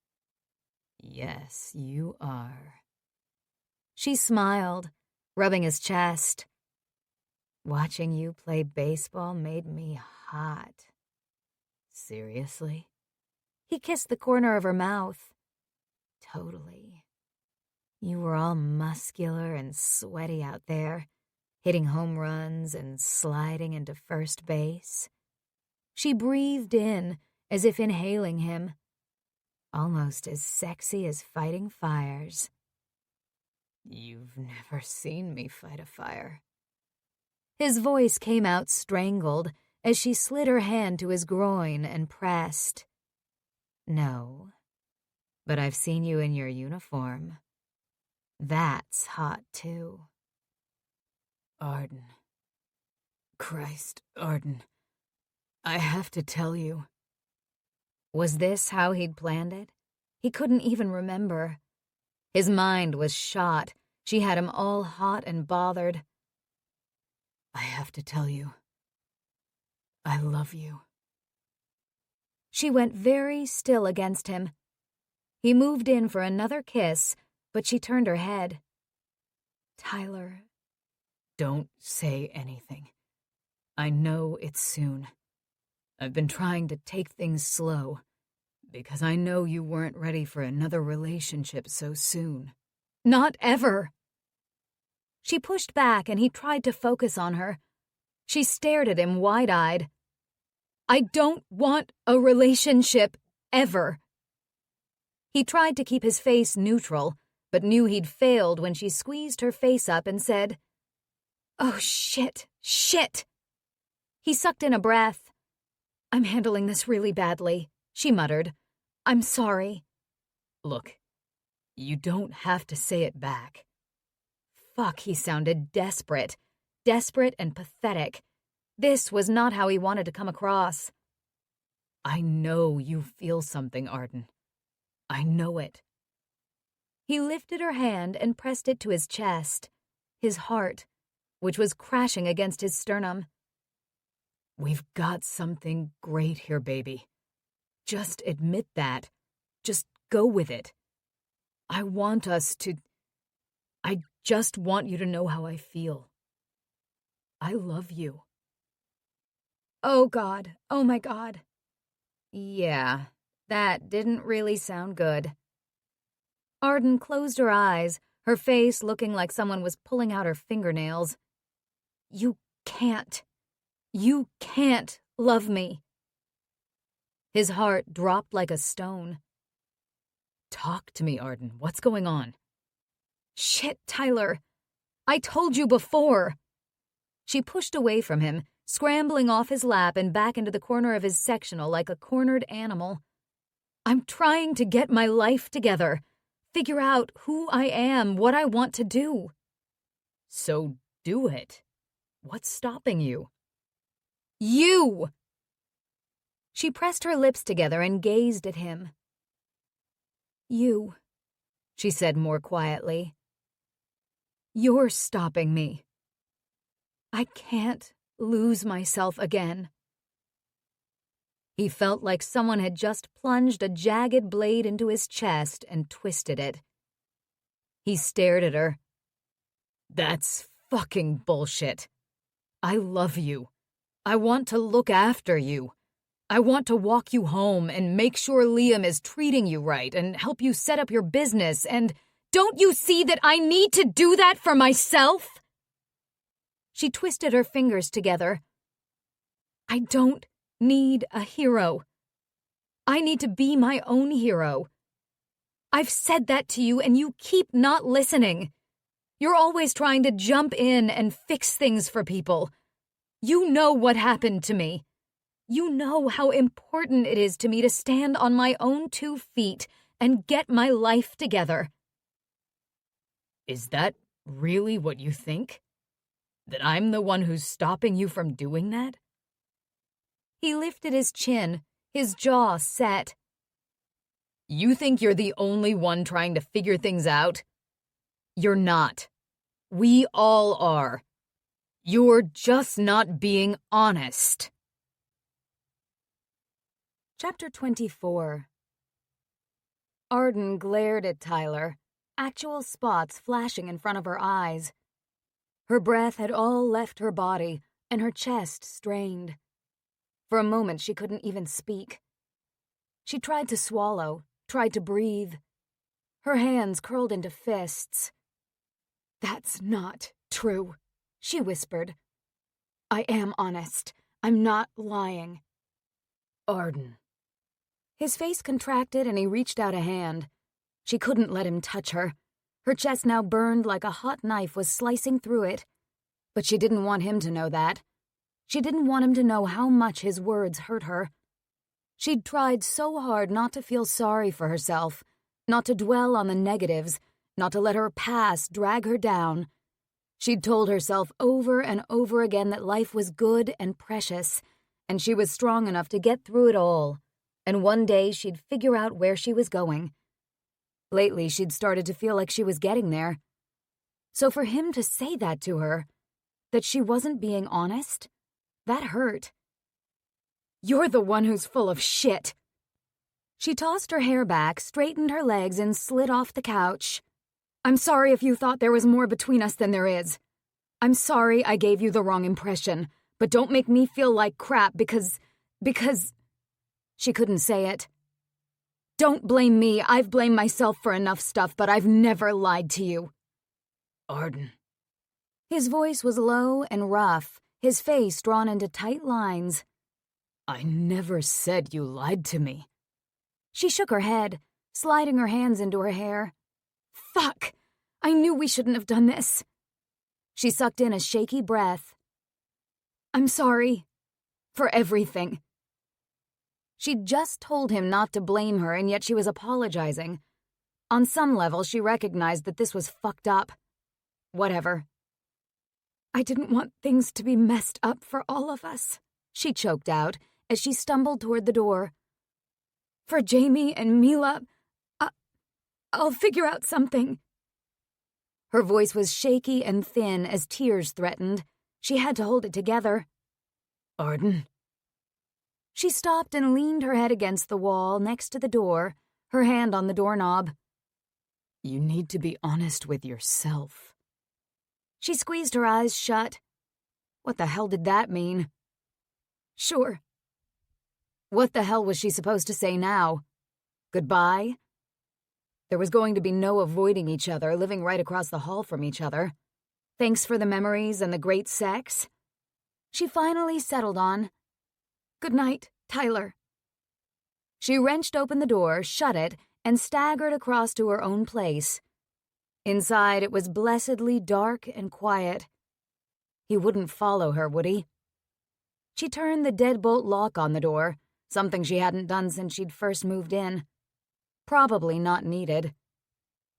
"Yes, you are." She smiled, rubbing his chest. "Watching you play baseball made me hot." "Seriously?" He kissed the corner of her mouth. "Totally. You were all muscular and sweaty out there, hitting home runs and sliding into first base." She breathed in, as if inhaling him. "Almost as sexy as fighting fires." "You've never seen me fight a fire." His voice came out strangled as she slid her hand to his groin and pressed. "No, but I've seen you in your uniform. That's hot, too." "Arden. Christ, Arden. I have to tell you." Was this how he'd planned it? He couldn't even remember. His mind was shot. She had him all hot and bothered. "I have to tell you. I love you." She went very still against him. He moved in for another kiss, but she turned her head. "Tyler." "Don't say anything. I know it's soon. I've been trying to take things slow, because I know you weren't ready for another relationship so soon." "Not ever." She pushed back and he tried to focus on her. She stared at him wide-eyed. "I don't want a relationship, ever." He tried to keep his face neutral, but knew he'd failed when she squeezed her face up and said, "Oh, shit, shit." He sucked in a breath. "I'm handling this really badly," she muttered. "I'm sorry." "Look, you don't have to say it back." Fuck, he sounded desperate. Desperate and pathetic. This was not how he wanted to come across. "I know you feel something, Arden. I know it." He lifted her hand and pressed it to his chest, his heart, which was crashing against his sternum. "We've got something great here, baby. Just admit that. Just go with it. I just want you to know how I feel. I love you." Oh, God. Oh, my God. Yeah, that didn't really sound good. Arden closed her eyes, her face looking like someone was pulling out her fingernails. You can't love me. His heart dropped like a stone. Talk to me, Arden. What's going on? Shit, Tyler. I told you before. She pushed away from him, scrambling off his lap and back into the corner of his sectional like a cornered animal. I'm trying to get my life together, figure out who I am, what I want to do. So do it. What's stopping you? You! She pressed her lips together and gazed at him. You, she said more quietly. You're stopping me. I can't lose myself again. He felt like someone had just plunged a jagged blade into his chest and twisted it. He stared at her. That's fucking bullshit. I love you. I want to look after you. I want to walk you home and make sure Liam is treating you right and help you set up your business and... Don't you see that I need to do that for myself? She twisted her fingers together. I don't need a hero. I need to be my own hero. I've said that to you and you keep not listening. You're always trying to jump in and fix things for people. You know what happened to me. You know how important it is to me to stand on my own 2 feet and get my life together. Is that really what you think? That I'm the one who's stopping you from doing that? He lifted his chin, his jaw set. You think you're the only one trying to figure things out? You're not. We all are. You're just not being honest. Chapter 24. Arden glared at Tyler, actual spots flashing in front of her eyes. Her breath had all left her body, and her chest strained. For a moment, she couldn't even speak. She tried to swallow, tried to breathe. Her hands curled into fists. That's not true, she whispered. I am honest. I'm not lying. Arden. His face contracted and he reached out a hand. She couldn't let him touch her. Her chest now burned like a hot knife was slicing through it. But she didn't want him to know that. She didn't want him to know how much his words hurt her. She'd tried so hard not to feel sorry for herself, not to dwell on the negatives, not to let her past drag her down. She'd told herself over and over again that life was good and precious, and she was strong enough to get through it all, and one day she'd figure out where she was going. Lately, she'd started to feel like she was getting there. So for him to say that to her, that she wasn't being honest, that hurt. You're the one who's full of shit. She tossed her hair back, straightened her legs, and slid off the couch. I'm sorry if you thought there was more between us than there is. I'm sorry I gave you the wrong impression, but don't make me feel like crap because... She couldn't say it. Don't blame me. I've blamed myself for enough stuff, but I've never lied to you. Arden. His voice was low and rough, his face drawn into tight lines. I never said you lied to me. She shook her head, sliding her hands into her hair. Fuck! I knew we shouldn't have done this. She sucked in a shaky breath. I'm sorry. For everything. She'd just told him not to blame her, and yet she was apologizing. On some level, she recognized that this was fucked up. Whatever. I didn't want things to be messed up for all of us, she choked out as she stumbled toward the door. For Jamie and Mila, I'll figure out something. Her voice was shaky and thin as tears threatened. She had to hold it together. Arden? She stopped and leaned her head against the wall next to the door, her hand on the doorknob. You need to be honest with yourself. She squeezed her eyes shut. What the hell did that mean? Sure. What the hell was she supposed to say now? Goodbye? There was going to be no avoiding each other, living right across the hall from each other. Thanks for the memories and the great sex. She finally settled on, "Good night, Tyler." She wrenched open the door, shut it, and staggered across to her own place. Inside, it was blessedly dark and quiet. He wouldn't follow her, would he? She turned the deadbolt lock on the door, something she hadn't done since she'd first moved in. Probably not needed.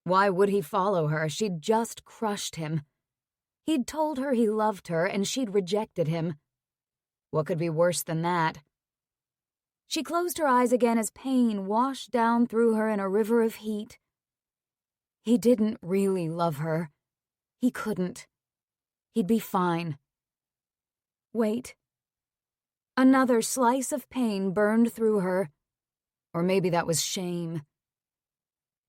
Why would he follow her? She'd just crushed him. He'd told her he loved her, and she'd rejected him. What could be worse than that? She closed her eyes again as pain washed down through her in a river of heat. He didn't really love her. He couldn't. He'd be fine. Wait. Another slice of pain burned through her. Or maybe that was shame.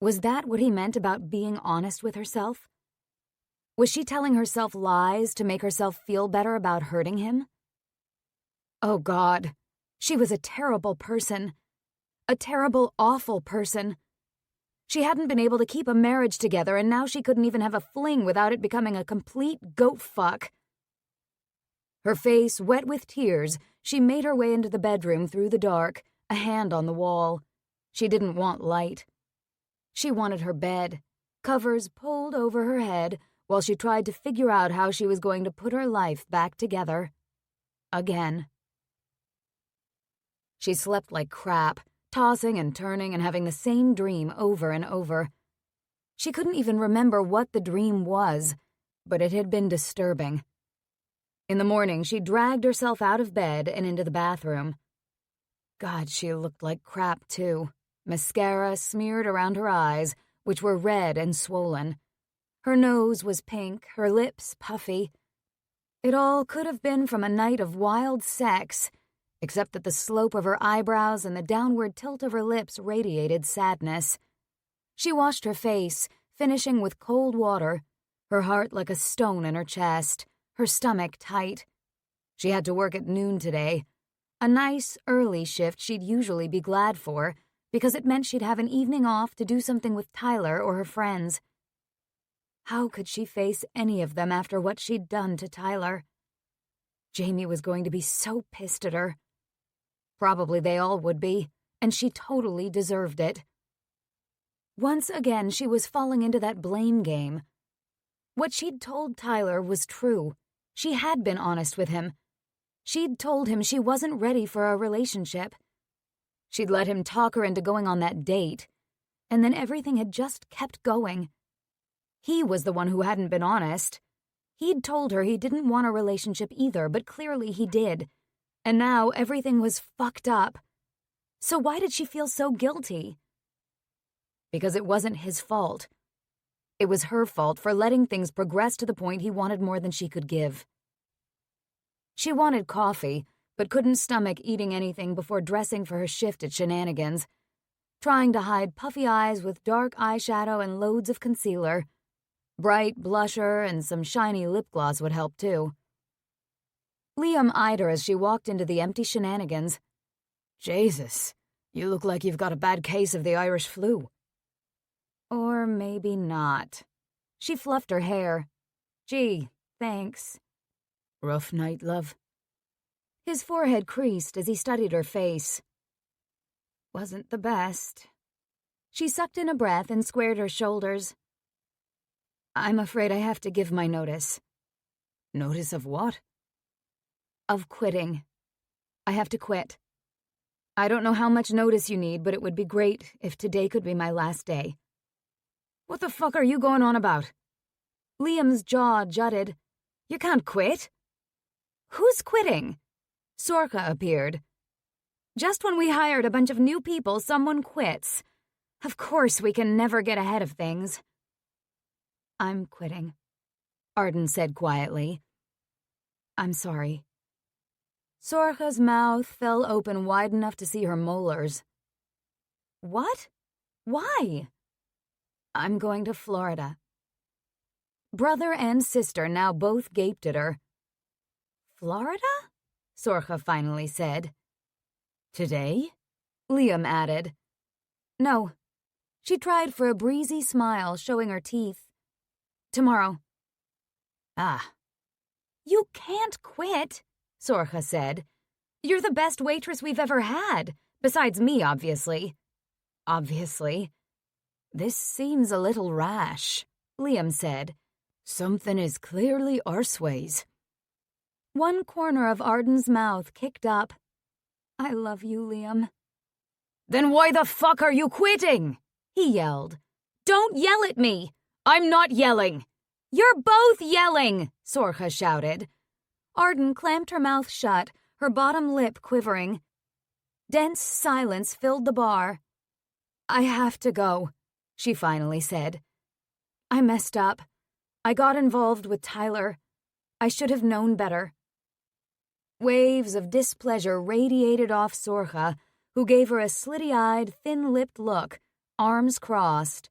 Was that what he meant about being honest with herself? Was she telling herself lies to make herself feel better about hurting him? Oh, God. She was a terrible person. A terrible, awful person. She hadn't been able to keep a marriage together, and now she couldn't even have a fling without it becoming a complete goat fuck. Her face wet with tears, she made her way into the bedroom through the dark, a hand on the wall. She didn't want light. She wanted her bed, covers pulled over her head, while she tried to figure out how she was going to put her life back together. Again. She slept like crap, tossing and turning and having the same dream over and over. She couldn't even remember what the dream was, but it had been disturbing. In the morning, she dragged herself out of bed and into the bathroom. God, she looked like crap, too. Mascara smeared around her eyes, which were red and swollen. Her nose was pink, her lips puffy. It all could have been from a night of wild sex, except that the slope of her eyebrows and the downward tilt of her lips radiated sadness. She washed her face, finishing with cold water, her heart like a stone in her chest, her stomach tight. She had to work at noon today, a nice, early shift she'd usually be glad for, because it meant she'd have an evening off to do something with Tyler or her friends. How could she face any of them after what she'd done to Tyler? Jamie was going to be so pissed at her. Probably they all would be, and she totally deserved it. Once again, she was falling into that blame game. What she'd told Tyler was true. She had been honest with him. She'd told him she wasn't ready for a relationship. She'd let him talk her into going on that date, and then everything had just kept going. He was the one who hadn't been honest. He'd told her he didn't want a relationship either, but clearly he did. And now everything was fucked up. So why did she feel so guilty? Because it wasn't his fault. It was her fault for letting things progress to the point he wanted more than she could give. She wanted coffee, but couldn't stomach eating anything before dressing for her shift at Shenanigans, trying to hide puffy eyes with dark eyeshadow and loads of concealer. Bright blusher and some shiny lip gloss would help, too. Liam eyed her as she walked into the empty Shenanigans. Jesus, you look like you've got a bad case of the Irish flu. Or maybe not. She fluffed her hair. Gee, thanks. Rough night, love. His forehead creased as he studied her face. Wasn't the best. She sucked in a breath and squared her shoulders. I'm afraid I have to give my notice. Notice of what? Of quitting. I have to quit. I don't know how much notice you need, but it would be great if today could be my last day. What the fuck are you going on about? Liam's jaw jutted. You can't quit. Who's quitting? Sorka appeared. Just when we hired a bunch of new people, someone quits. Of course we can never get ahead of things. I'm quitting, Arden said quietly. I'm sorry. Sorka's mouth fell open wide enough to see her molars. What? Why? I'm going to Florida. Brother and sister now both gaped at her. Florida? Sorka finally said. Today? Liam added. No, She tried for a breezy smile, showing her teeth. Tomorrow. Ah. You can't quit, Sorcha said. You're the best waitress we've ever had, besides me, obviously. Obviously. This seems a little rash, Liam said. Something is clearly arseways. One corner of Arden's mouth kicked up. I love you, Liam. Then why the fuck are you quitting? He yelled. Don't yell at me! I'm not yelling! You're both yelling! Sorcha shouted. Arden clamped her mouth shut, her bottom lip quivering. Dense silence filled the bar. I have to go, she finally said. I messed up. I got involved with Tyler. I should have known better. Waves of displeasure radiated off Sorcha, who gave her a slitty-eyed, thin-lipped look, arms crossed.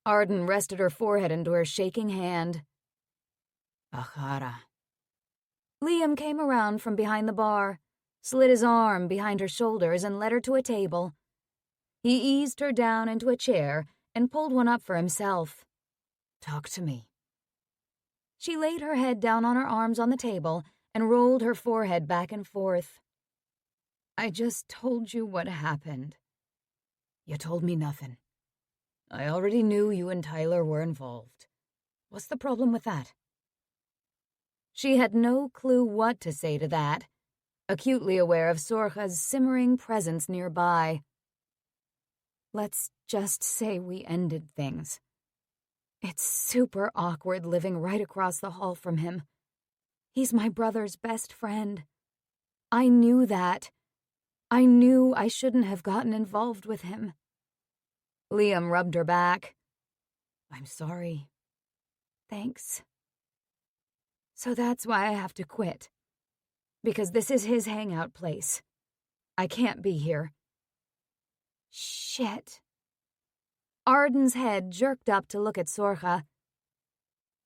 Arden rested her forehead into her shaking hand. Achara. Liam came around from behind the bar, slid his arm behind her shoulders and led her to a table. He eased her down into a chair and pulled one up for himself. Talk to me. She laid her head down on her arms on the table and rolled her forehead back and forth. I just told you what happened. You told me nothing. I already knew you and Tyler were involved. What's the problem with that? She had no clue what to say to that, acutely aware of Sorcha's simmering presence nearby. Let's just say we ended things. It's super awkward living right across the hall from him. He's my brother's best friend. I knew that. I knew I shouldn't have gotten involved with him. Liam rubbed her back. I'm sorry. Thanks. So that's why I have to quit. Because this is his hangout place. I can't be here. Shit. Arden's head jerked up to look at Sorcha.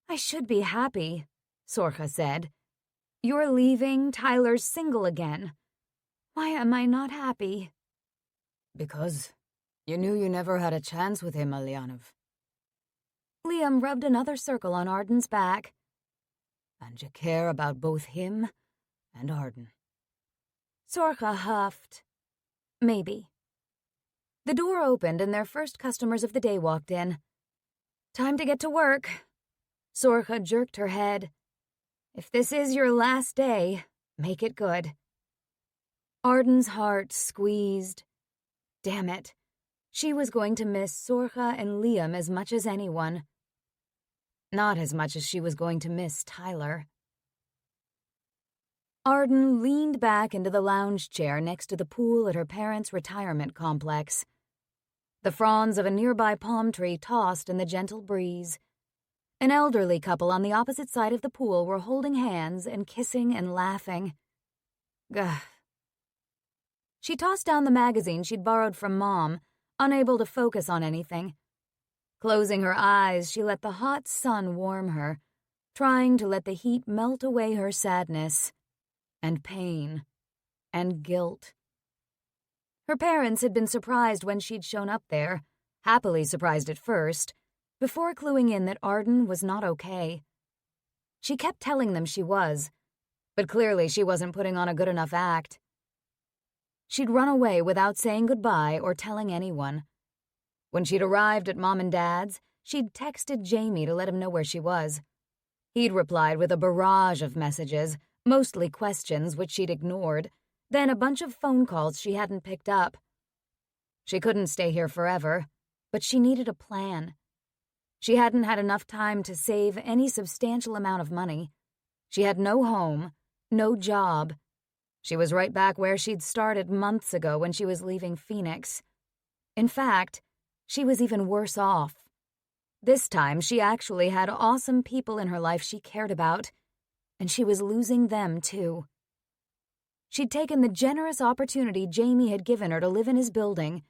I should be happy, Sorcha said. You're leaving, Tyler's single again. Why am I not happy? Because you knew you never had a chance with him, Alyanov. Liam rubbed another circle on Arden's back. And you care about both him and Arden. Sorcha huffed. Maybe. The door opened and their first customers of the day walked in. Time to get to work. Sorcha jerked her head. If this is your last day, make it good. Arden's heart squeezed. Damn it. She was going to miss Sorcha and Liam as much as anyone. Not as much as she was going to miss Tyler. Arden leaned back into the lounge chair next to the pool at her parents' retirement complex. The fronds of a nearby palm tree tossed in the gentle breeze. An elderly couple on the opposite side of the pool were holding hands and kissing and laughing. Gah. She tossed down the magazine she'd borrowed from Mom, unable to focus on anything. Closing her eyes, she let the hot sun warm her, trying to let the heat melt away her sadness, and pain, and guilt. Her parents had been surprised when she'd shown up there, happily surprised at first, before cluing in that Arden was not okay. She kept telling them she was, but clearly she wasn't putting on a good enough act. She'd run away without saying goodbye or telling anyone. When she'd arrived at Mom and Dad's, she'd texted Jamie to let him know where she was. He'd replied with a barrage of messages, mostly questions which she'd ignored, then a bunch of phone calls she hadn't picked up. She couldn't stay here forever, but she needed a plan. She hadn't had enough time to save any substantial amount of money. She had no home, no job. She was right back where she'd started months ago when she was leaving Phoenix. In fact, she was even worse off. This time, she actually had awesome people in her life she cared about, and she was losing them too. She'd taken the generous opportunity Jamie had given her to live in his building,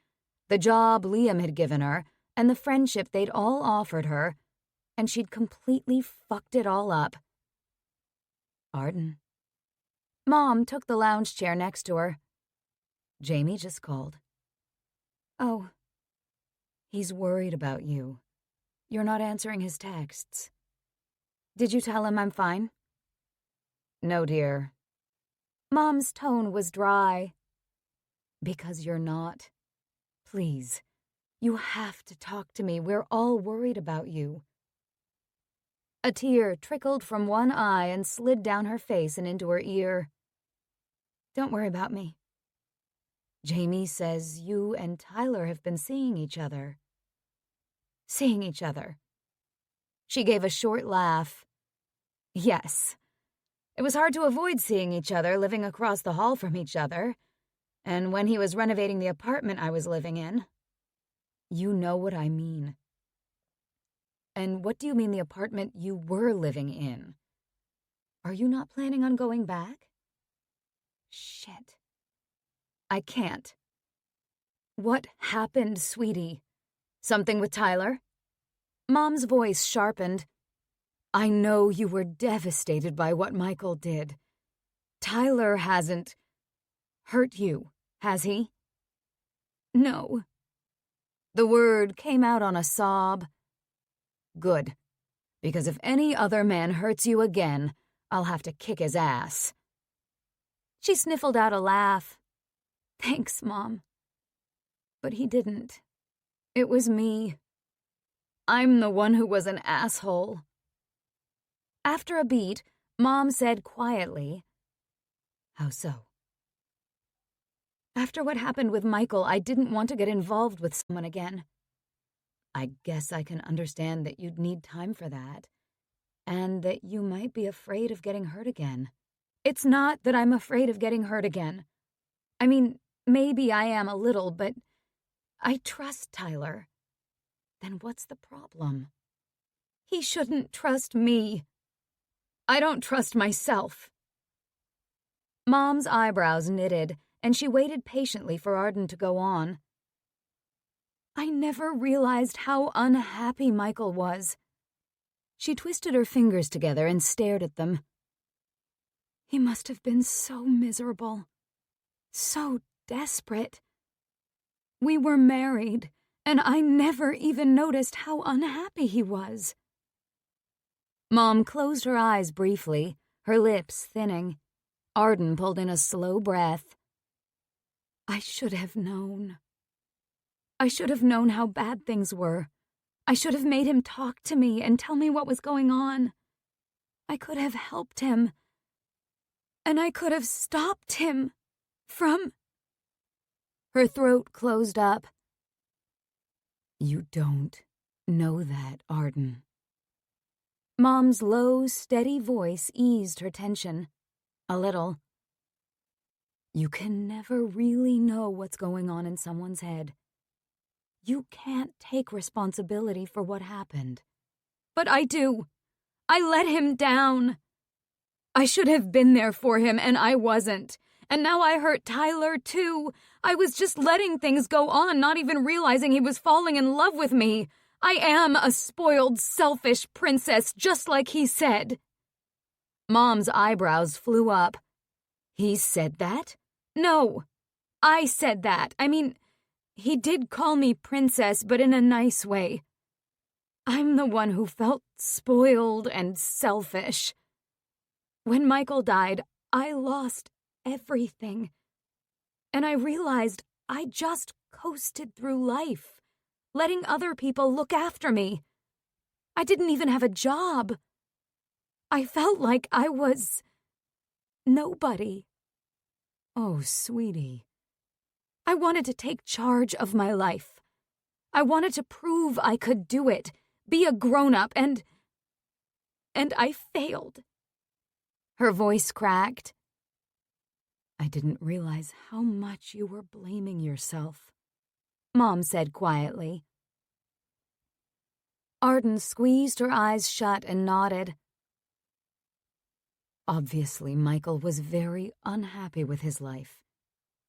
the job Liam had given her, and the friendship they'd all offered her, and she'd completely fucked it all up. Arden. Mom took the lounge chair next to her. Jamie just called. Oh. He's worried about you. You're not answering his texts. Did you tell him I'm fine? No, dear. Mom's tone was dry. Because you're not. Please, you have to talk to me. We're all worried about you. A tear trickled from one eye and slid down her face and into her ear. Don't worry about me. Jamie says you and Tyler have been seeing each other. Seeing each other. She gave a short laugh. Yes. It was hard to avoid seeing each other living across the hall from each other. And when he was renovating the apartment I was living in. You know what I mean. And what do you mean the apartment you were living in? Are you not planning on going back? Shit. I can't. What happened, sweetie? Something with Tyler? Mom's voice sharpened. I know you were devastated by what Michael did. Tyler hasn't hurt you, has he? No. The word came out on a sob. Good, because if any other man hurts you again, I'll have to kick his ass. She sniffled out a laugh. Thanks, Mom. But he didn't. It was me. I'm the one who was an asshole. After a beat, Mom said quietly, How so? After what happened with Michael, I didn't want to get involved with someone again. I guess I can understand that you'd need time for that, and that you might be afraid of getting hurt again. It's not that I'm afraid of getting hurt again. I mean, maybe I am a little, but I trust Tyler. Then what's the problem? He shouldn't trust me. I don't trust myself. Mom's eyebrows knitted, and she waited patiently for Arden to go on. I never realized how unhappy Michael was. She twisted her fingers together and stared at them. He must have been so miserable, so desperate. We were married, and I never even noticed how unhappy he was. Mom closed her eyes briefly, her lips thinning. Arden pulled in a slow breath. I should have known. I should have known how bad things were. I should have made him talk to me and tell me what was going on. I could have helped him. And I could have stopped him from... Her throat closed up. You don't know that, Arden. Mom's low, steady voice eased her tension. A little. You can never really know what's going on in someone's head. You can't take responsibility for what happened. But I do. I let him down. I should have been there for him, and I wasn't. And now I hurt Tyler, too. I was just letting things go on, not even realizing he was falling in love with me. I am a spoiled, selfish princess, just like he said. Mom's eyebrows flew up. He said that? No, I said that. I mean, he did call me princess, but in a nice way. I'm the one who felt spoiled and selfish. When Michael died, I lost everything. And I realized I just coasted through life, letting other people look after me. I didn't even have a job. I felt like I was nobody. Oh, sweetie. I wanted to take charge of my life. I wanted to prove I could do it, be a grown-up, and I failed. Her voice cracked. I didn't realize how much you were blaming yourself, Mom said quietly. Arden squeezed her eyes shut and nodded. Obviously, Michael was very unhappy with his life.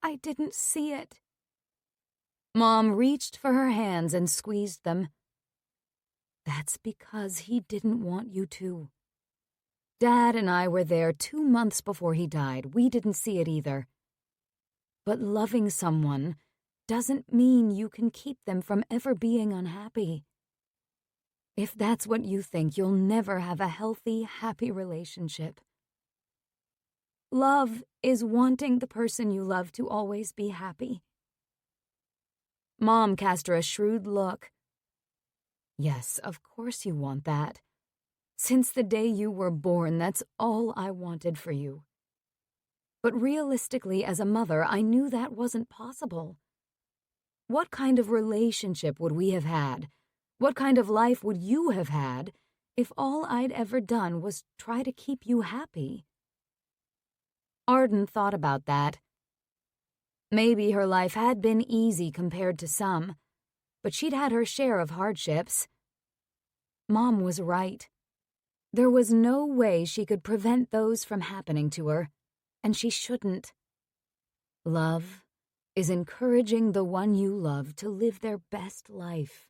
I didn't see it. Mom reached for her hands and squeezed them. That's because he didn't want you to. Dad and I were there 2 months before he died. We didn't see it either. But loving someone, doesn't mean you can keep them from ever being unhappy. If that's what you think, you'll never have a healthy, happy relationship. Love is wanting the person you love to always be happy. Mom cast her a shrewd look. Yes, of course you want that. Since the day you were born, that's all I wanted for you. But realistically, as a mother, I knew that wasn't possible. What kind of relationship would we have had? What kind of life would you have had if all I'd ever done was try to keep you happy? Arden thought about that. Maybe her life had been easy compared to some, but she'd had her share of hardships. Mom was right. There was no way she could prevent those from happening to her, and she shouldn't. Love is encouraging the one you love to live their best life.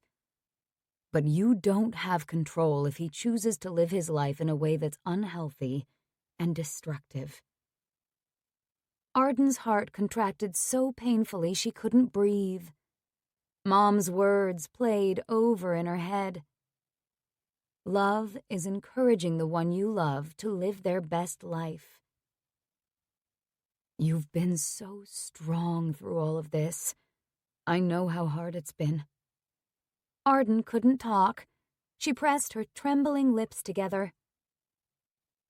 But you don't have control if he chooses to live his life in a way that's unhealthy and destructive. Arden's heart contracted so painfully she couldn't breathe. Mom's words played over in her head. Love is encouraging the one you love to live their best life. You've been so strong through all of this. I know how hard it's been. Arden couldn't talk. She pressed her trembling lips together.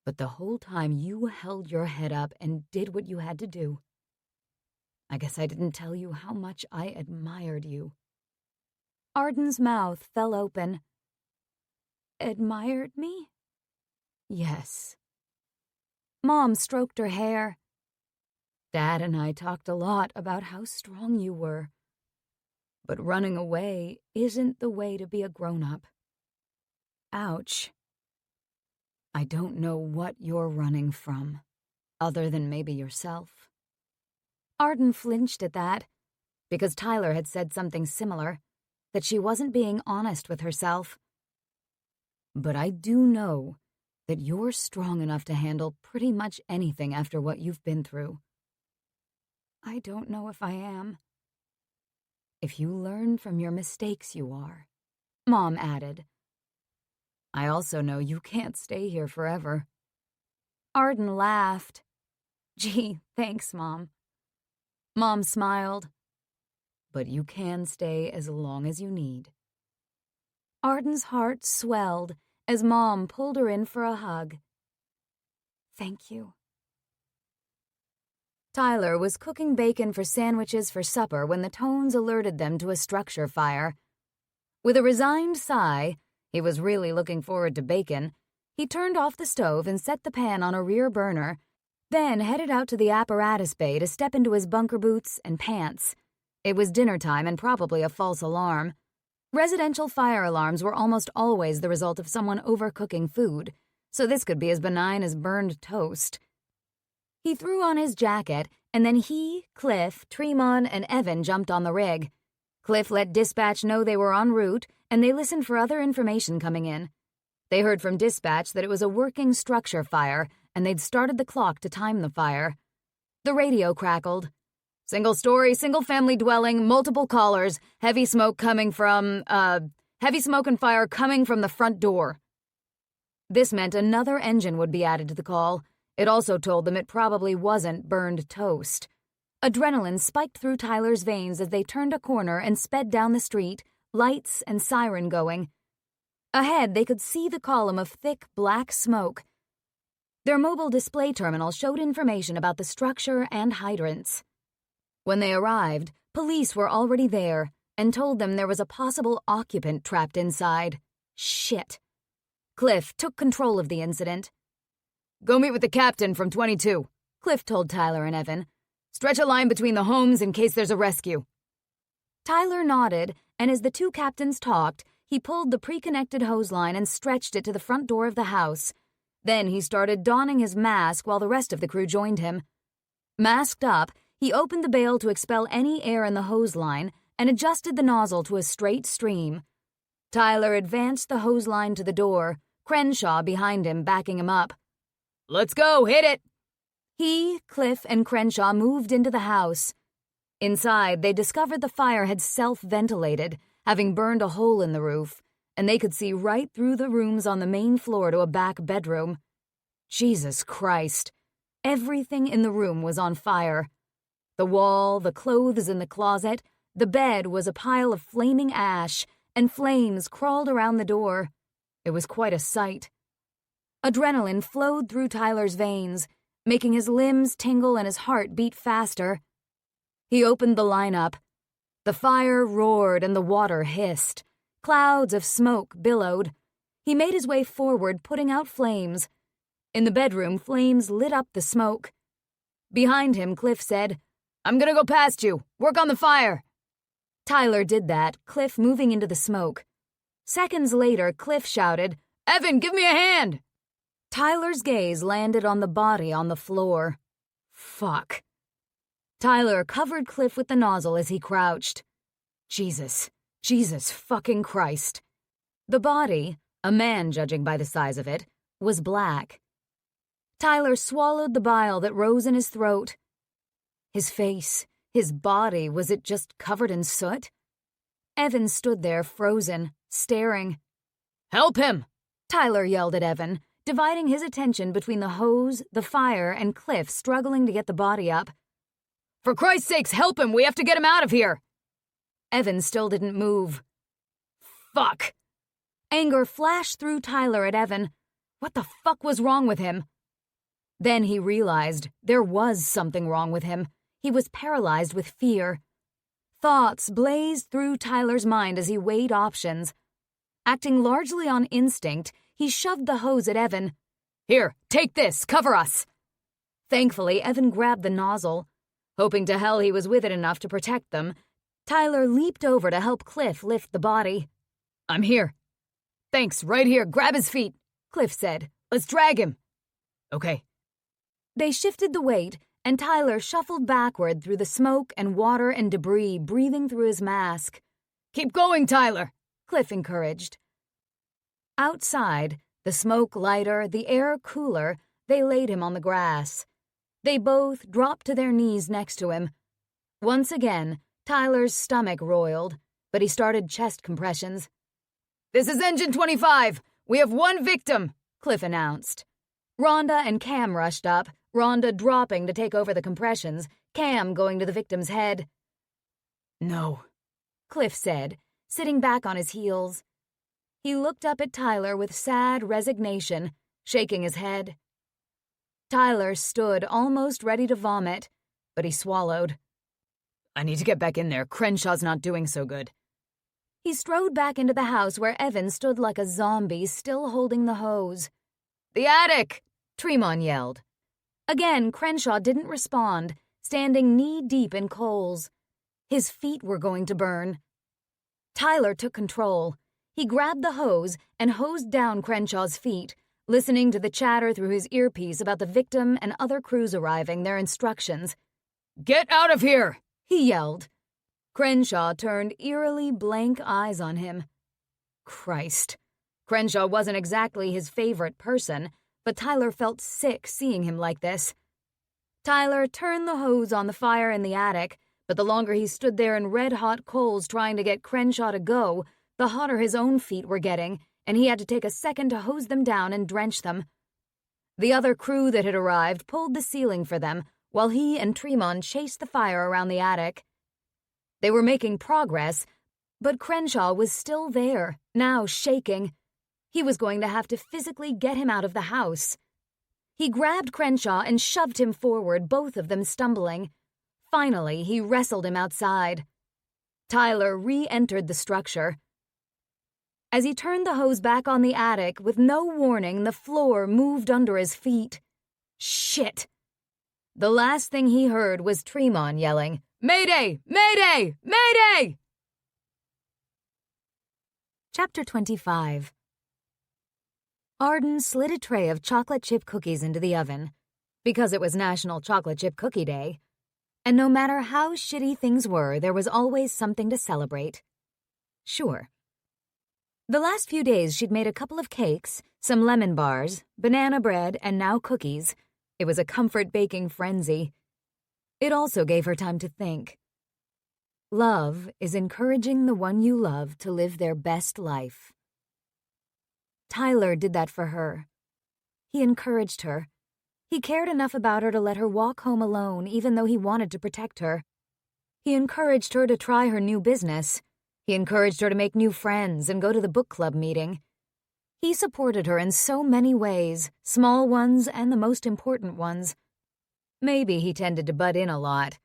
But the whole time you held your head up and did what you had to do. I guess I didn't tell you how much I admired you. Arden's mouth fell open. Admired me? Yes. Mom stroked her hair. Dad and I talked a lot about how strong you were. But running away isn't the way to be a grown-up. Ouch. I don't know what you're running from, other than maybe yourself. Arden flinched at that, because Tyler had said something similar, that she wasn't being honest with herself. But I do know that you're strong enough to handle pretty much anything after what you've been through. I don't know if I am. If you learn from your mistakes, you are, Mom added. I also know you can't stay here forever. Arden laughed. Gee, thanks, Mom. Mom smiled. But you can stay as long as you need. Arden's heart swelled as Mom pulled her in for a hug. Thank you. Tyler was cooking bacon for sandwiches for supper when the tones alerted them to a structure fire. With a resigned sigh, he was really looking forward to bacon, he turned off the stove and set the pan on a rear burner, then headed out to the apparatus bay to step into his bunker boots and pants. It was dinner time and probably a false alarm. Residential fire alarms were almost always the result of someone overcooking food, so this could be as benign as burned toast. He threw on his jacket, and then he, Cliff, Tremont, and Evan jumped on the rig. Cliff let dispatch know they were en route, and they listened for other information coming in. They heard from dispatch that it was a working structure fire, and they'd started the clock to time the fire. The radio crackled. Single-story, single-family dwelling, multiple callers, heavy smoke and fire coming from the front door. This meant another engine would be added to the call. It also told them it probably wasn't burned toast. Adrenaline spiked through Tyler's veins as they turned a corner and sped down the street, lights and siren going. Ahead, they could see the column of thick, black smoke. Their mobile display terminal showed information about the structure and hydrants. When they arrived, police were already there and told them there was a possible occupant trapped inside. Shit. Cliff took control of the incident. Go meet with the captain from 22, Cliff told Tyler and Evan. Stretch a line between the homes in case there's a rescue. Tyler nodded, and as the two captains talked, he pulled the pre-connected hose line and stretched it to the front door of the house. Then he started donning his mask while the rest of the crew joined him. Masked up, he opened the bail to expel any air in the hose line and adjusted the nozzle to a straight stream. Tyler advanced the hose line to the door, Crenshaw behind him backing him up. Let's go, hit it! He, Cliff, and Crenshaw moved into the house. Inside, they discovered the fire had self-ventilated, having burned a hole in the roof, and they could see right through the rooms on the main floor to a back bedroom. Jesus Christ. Everything in the room was on fire. The wall, the clothes in the closet, the bed was a pile of flaming ash, and flames crawled around the door. It was quite a sight. Adrenaline flowed through Tyler's veins, making his limbs tingle and his heart beat faster. He opened the lineup. The fire roared and the water hissed. Clouds of smoke billowed. He made his way forward, putting out flames. In the bedroom, flames lit up the smoke. Behind him, Cliff said, "I'm gonna go past you. Work on the fire." Tyler did that, Cliff moving into the smoke. Seconds later, Cliff shouted, "Evan, give me a hand!" Tyler's gaze landed on the body on the floor. Fuck. Tyler covered Cliff with the nozzle as he crouched. Jesus fucking Christ. The body, a man judging by the size of it, was black. Tyler swallowed the bile that rose in his throat. His face, his body, was it just covered in soot? Evan stood there frozen, staring. "Help him!" Tyler yelled at Evan, dividing his attention between the hose, the fire, and Cliff struggling to get the body up. "For Christ's sakes, help him! We have to get him out of here!" Evan still didn't move. Fuck! Anger flashed through Tyler at Evan. What the fuck was wrong with him? Then he realized there was something wrong with him. He was paralyzed with fear. Thoughts blazed through Tyler's mind as he weighed options. Acting largely on instinct, he shoved the hose at Evan. "Here, take this, cover us!" Thankfully, Evan grabbed the nozzle. Hoping to hell he was with it enough to protect them, Tyler leaped over to help Cliff lift the body. "I'm here." "Thanks, right here, grab his feet," Cliff said. "Let's drag him." "Okay." They shifted the weight, and Tyler shuffled backward through the smoke and water and debris breathing through his mask. "Keep going, Tyler," Cliff encouraged. Outside, the smoke lighter, the air cooler, they laid him on the grass. They both dropped to their knees next to him. Once again, Tyler's stomach roiled, but he started chest compressions. "This is Engine 25. We have one victim," Cliff announced. Rhonda and Cam rushed up, Rhonda dropping to take over the compressions, Cam going to the victim's head. "No," Cliff said, sitting back on his heels. He looked up at Tyler with sad resignation, shaking his head. Tyler stood almost ready to vomit, but he swallowed. "I need to get back in there. Crenshaw's not doing so good." He strode back into the house where Evan stood like a zombie, still holding the hose. "The attic!" Tremont yelled. Again, Crenshaw didn't respond, standing knee-deep in coals. His feet were going to burn. Tyler took control. He grabbed the hose and hosed down Crenshaw's feet, listening to the chatter through his earpiece about the victim and other crews arriving, their instructions. "Get out of here!" he yelled. Crenshaw turned eerily blank eyes on him. Christ. Crenshaw wasn't exactly his favorite person, but Tyler felt sick seeing him like this. Tyler turned the hose on the fire in the attic, but the longer he stood there in red-hot coals trying to get Crenshaw to go, the hotter his own feet were getting, and he had to take a second to hose them down and drench them. The other crew that had arrived pulled the ceiling for them, while he and Tremont chased the fire around the attic. They were making progress, but Crenshaw was still there, now shaking. He was going to have to physically get him out of the house. He grabbed Crenshaw and shoved him forward, both of them stumbling. Finally, he wrestled him outside. Tyler re-entered the structure. As he turned the hose back on the attic, with no warning, the floor moved under his feet. Shit! The last thing he heard was Tremont yelling, "Mayday! Mayday! Mayday!" Chapter 25. Arden slid a tray of chocolate chip cookies into the oven, because it was National Chocolate Chip Cookie Day, and no matter how shitty things were, there was always something to celebrate. Sure. The last few days she'd made a couple of cakes, some lemon bars, banana bread, and now cookies. It was a comfort baking frenzy. It also gave her time to think. Love is encouraging the one you love to live their best life. Tyler did that for her. He encouraged her. He cared enough about her to let her walk home alone even though he wanted to protect her. He encouraged her to try her new business. He encouraged her to make new friends and go to the book club meeting. He supported her in so many ways, small ones and the most important ones. Maybe he tended to butt in a lot,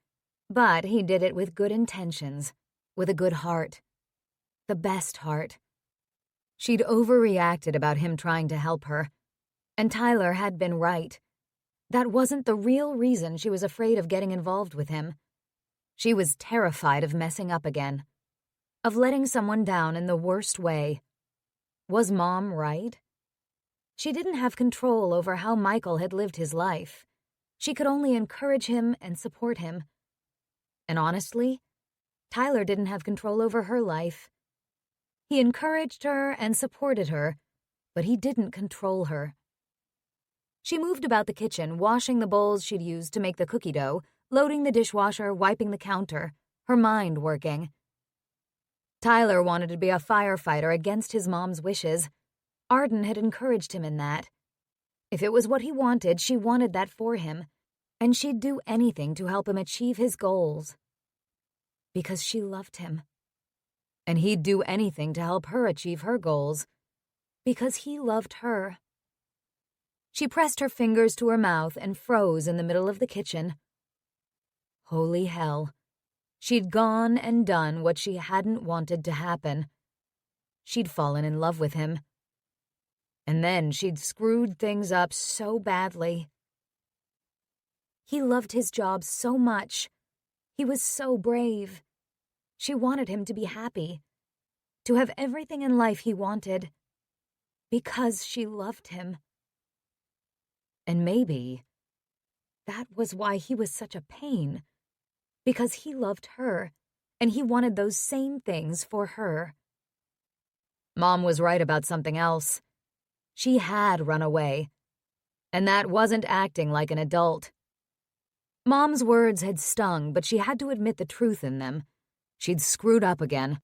but he did it with good intentions, with a good heart. The best heart. She'd overreacted about him trying to help her, and Tyler had been right. That wasn't the real reason she was afraid of getting involved with him. She was terrified of messing up again, of letting someone down in the worst way. Was Mom right? She didn't have control over how Michael had lived his life. She could only encourage him and support him. And honestly, Tyler didn't have control over her life. He encouraged her and supported her, but he didn't control her. She moved about the kitchen, washing the bowls she'd used to make the cookie dough, loading the dishwasher, wiping the counter, her mind working. Tyler wanted to be a firefighter against his mom's wishes. Arden had encouraged him in that. If it was what he wanted, she wanted that for him, and she'd do anything to help him achieve his goals. Because she loved him. And he'd do anything to help her achieve her goals. Because he loved her. She pressed her fingers to her mouth and froze in the middle of the kitchen. Holy hell. She'd gone and done what she hadn't wanted to happen. She'd fallen in love with him. And then she'd screwed things up so badly. He loved his job so much. He was so brave. She wanted him to be happy, to have everything in life he wanted, because she loved him. And maybe that was why he was such a pain. Because he loved her, and he wanted those same things for her. Mom was right about something else. She had run away, and that wasn't acting like an adult. Mom's words had stung, but she had to admit the truth in them. She'd screwed up again.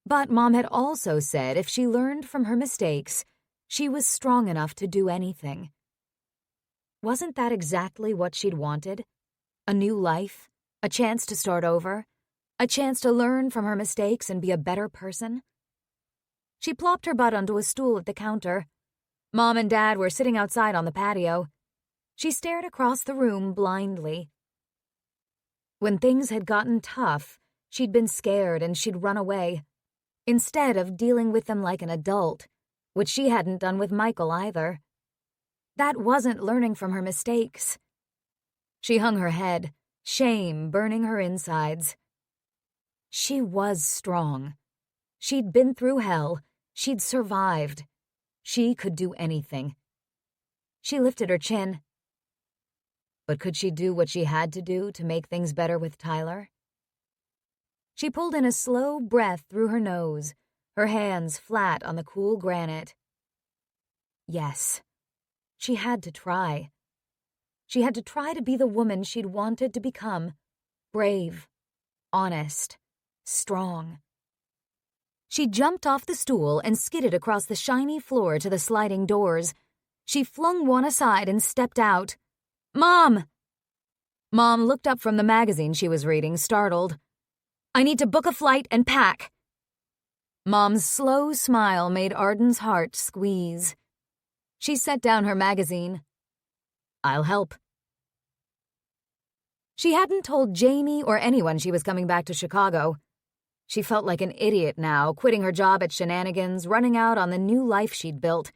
But Mom had also said if she learned from her mistakes, she was strong enough to do anything. Wasn't that exactly what she'd wanted? A new life? A chance to start over? A chance to learn from her mistakes and be a better person? She plopped her butt onto a stool at the counter. Mom and Dad were sitting outside on the patio. She stared across the room blindly. When things had gotten tough, she'd been scared and she'd run away, instead of dealing with them like an adult, which she hadn't done with Michael either. That wasn't learning from her mistakes. She hung her head, shame burning her insides. She was strong. She'd been through hell. She'd survived. She could do anything. She lifted her chin. But could she do what she had to do to make things better with Tyler? She pulled in a slow breath through her nose, her hands flat on the cool granite. Yes, she had to try. She had to try to be the woman she'd wanted to become. Brave, honest, strong. She jumped off the stool and skidded across the shiny floor to the sliding doors. She flung one aside and stepped out. "Mom!" Mom looked up from the magazine she was reading, startled. "I need to book a flight and pack." Mom's slow smile made Arden's heart squeeze. She set down her magazine. "I'll help." She hadn't told Jamie or anyone she was coming back to Chicago. She felt like an idiot now, quitting her job at Shenanigans, running out on the new life she'd built.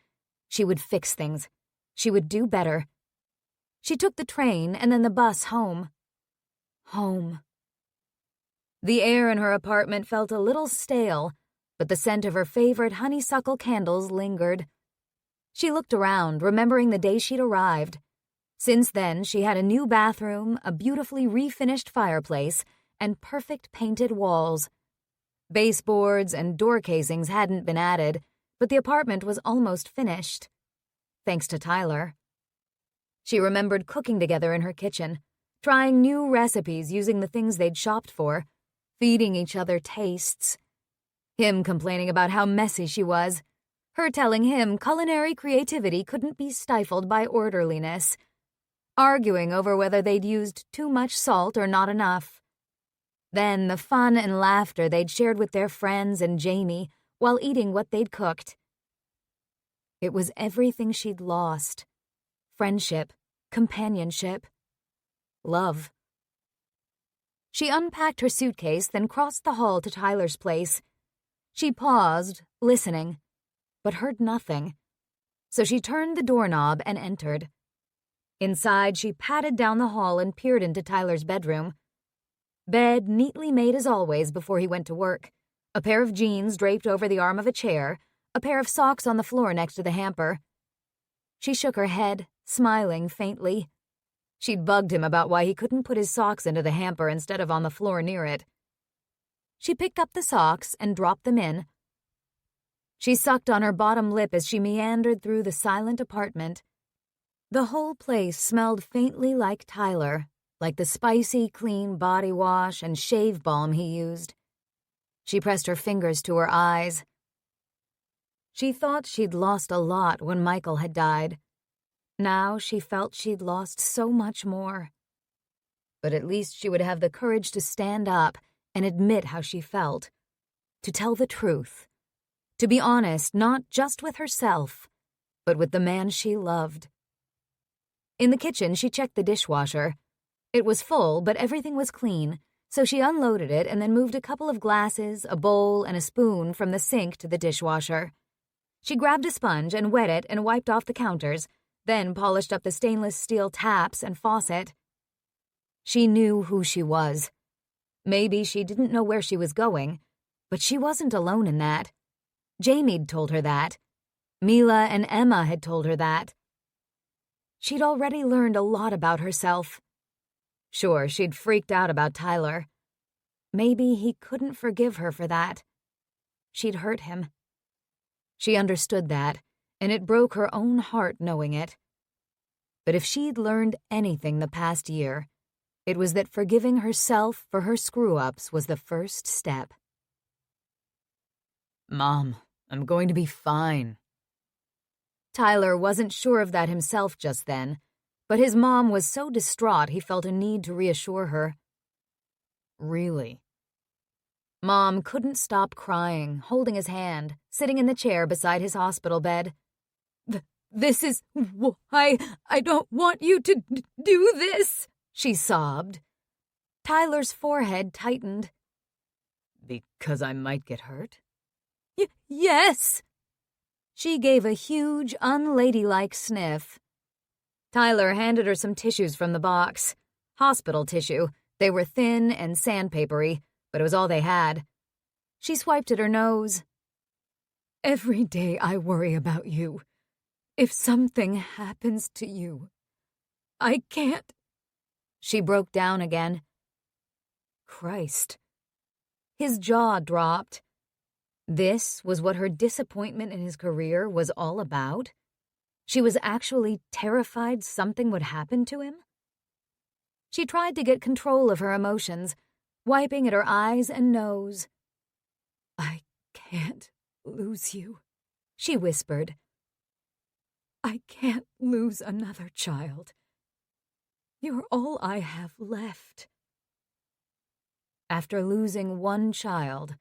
She would fix things. She would do better. She took the train and then the bus home. Home. The air in her apartment felt a little stale, but the scent of her favorite honeysuckle candles lingered. She looked around, remembering the day she'd arrived. Since then, she had a new bathroom, a beautifully refinished fireplace, and perfect painted walls. Baseboards and door casings hadn't been added, but the apartment was almost finished. Thanks to Tyler. She remembered cooking together in her kitchen, trying new recipes using the things they'd shopped for, feeding each other tastes. Him complaining about how messy she was, her telling him culinary creativity couldn't be stifled by orderliness, arguing over whether they'd used too much salt or not enough. Then the fun and laughter they'd shared with their friends and Jamie while eating what they'd cooked. It was everything she'd lost. Friendship, companionship, love. She unpacked her suitcase, then crossed the hall to Tyler's place. She paused, listening, but heard nothing. So she turned the doorknob and entered. Inside, she padded down the hall and peered into Tyler's bedroom. Bed neatly made as always before he went to work. A pair of jeans draped over the arm of a chair, a pair of socks on the floor next to the hamper. She shook her head, smiling faintly. She'd bugged him about why he couldn't put his socks into the hamper instead of on the floor near it. She picked up the socks and dropped them in. She sucked on her bottom lip as she meandered through the silent apartment. The whole place smelled faintly like Tyler, like the spicy, clean body wash and shave balm he used. She pressed her fingers to her eyes. She thought she'd lost a lot when Michael had died. Now she felt she'd lost so much more. But at least she would have the courage to stand up and admit how she felt, to tell the truth, to be honest not just with herself, but with the man she loved. In the kitchen, she checked the dishwasher. It was full, but everything was clean, so she unloaded it and then moved a couple of glasses, a bowl, and a spoon from the sink to the dishwasher. She grabbed a sponge and wet it and wiped off the counters, then polished up the stainless steel taps and faucet. She knew who she was. Maybe she didn't know where she was going, but she wasn't alone in that. Jamie'd told her that. Mila and Emma had told her that. She'd already learned a lot about herself. Sure, she'd freaked out about Tyler. Maybe he couldn't forgive her for that. She'd hurt him. She understood that, and it broke her own heart knowing it. But if she'd learned anything the past year, it was that forgiving herself for her screw-ups was the first step. Mom, I'm going to be fine. Tyler wasn't sure of that himself just then, but his mom was so distraught he felt a need to reassure her. Really? Mom couldn't stop crying, holding his hand, sitting in the chair beside his hospital bed. This is why I don't want you to do this, she sobbed. Tyler's forehead tightened. Because I might get hurt? Yes. She gave a huge, unladylike sniff. Tyler handed her some tissues from the box. Hospital tissue. They were thin and sandpapery, but it was all they had. She swiped at her nose. Every day I worry about you. If something happens to you, I can't. She broke down again. Christ. His jaw dropped. This was what her disappointment in his career was all about? She was actually terrified something would happen to him? She tried to get control of her emotions, wiping at her eyes and nose. I can't lose you, she whispered. I can't lose another child. You're all I have left. After losing one child,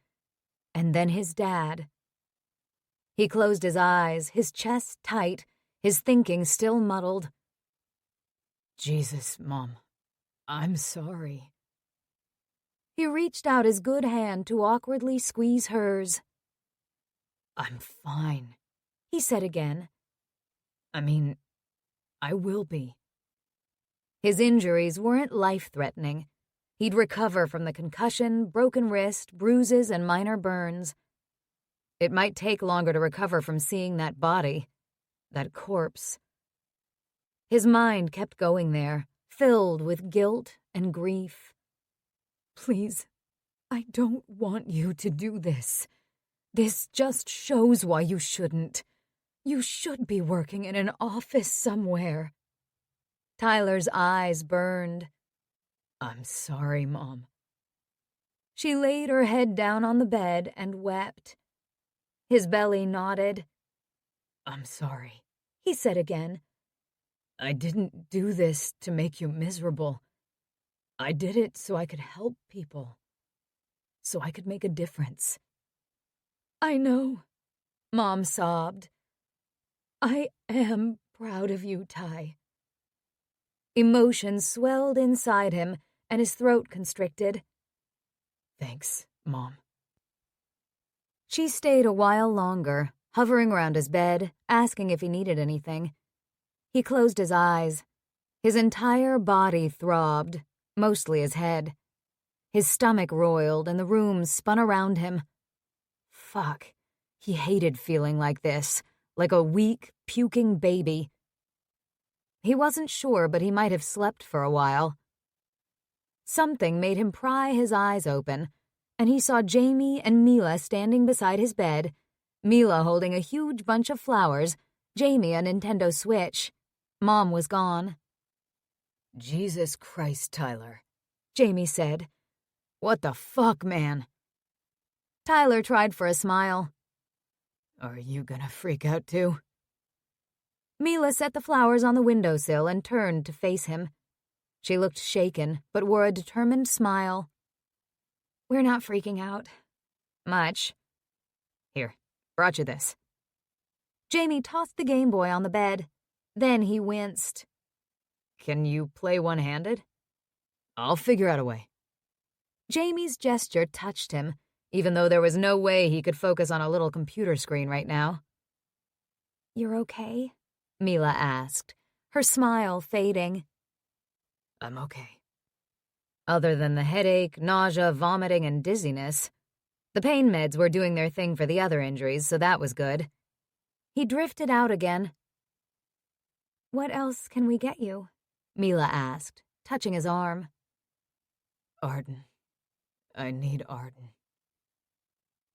and then his dad. He closed his eyes, his chest tight, his thinking still muddled. Jesus, Mom, I'm sorry. He reached out his good hand to awkwardly squeeze hers. I'm fine, he said again. I mean, I will be. His injuries weren't life-threatening. He'd recover from the concussion, broken wrist, bruises, and minor burns. It might take longer to recover from seeing that body, that corpse. His mind kept going there, filled with guilt and grief. Please, I don't want you to do this. This just shows why you shouldn't. You should be working in an office somewhere. Tyler's eyes burned. I'm sorry, Mom. She laid her head down on the bed and wept. His belly nodded. "I'm sorry," he said again. "I didn't do this to make you miserable. I did it so I could help people. So I could make a difference." "I know," Mom sobbed. "I am proud of you, Ty." Emotion swelled inside him, and his throat constricted. "Thanks, Mom." She stayed a while longer, hovering around his bed, asking if he needed anything. He closed his eyes. His entire body throbbed, mostly his head. His stomach roiled and the room spun around him. Fuck. He hated feeling like this, like a weak, puking baby. He wasn't sure, but he might have slept for a while. Something made him pry his eyes open, and he saw Jamie and Mila standing beside his bed, Mila holding a huge bunch of flowers, Jamie a Nintendo Switch. Mom was gone. "Jesus Christ, Tyler," Jamie said. "What the fuck, man?" Tyler tried for a smile. "Are you gonna freak out too?" Mila set the flowers on the windowsill and turned to face him. She looked shaken, but wore a determined smile. "We're not freaking out. Much." "Here, brought you this." Jamie tossed the Game Boy on the bed. Then he winced. "Can you play one-handed? I'll figure out a way." Jamie's gesture touched him, even though there was no way he could focus on a little computer screen right now. "You're okay?" Mila asked, her smile fading. "I'm okay. Other than the headache, nausea, vomiting, and dizziness. The pain meds were doing their thing for the other injuries, so that was good." He drifted out again. "What else can we get you?" Mila asked, touching his arm. "Arden. I need Arden."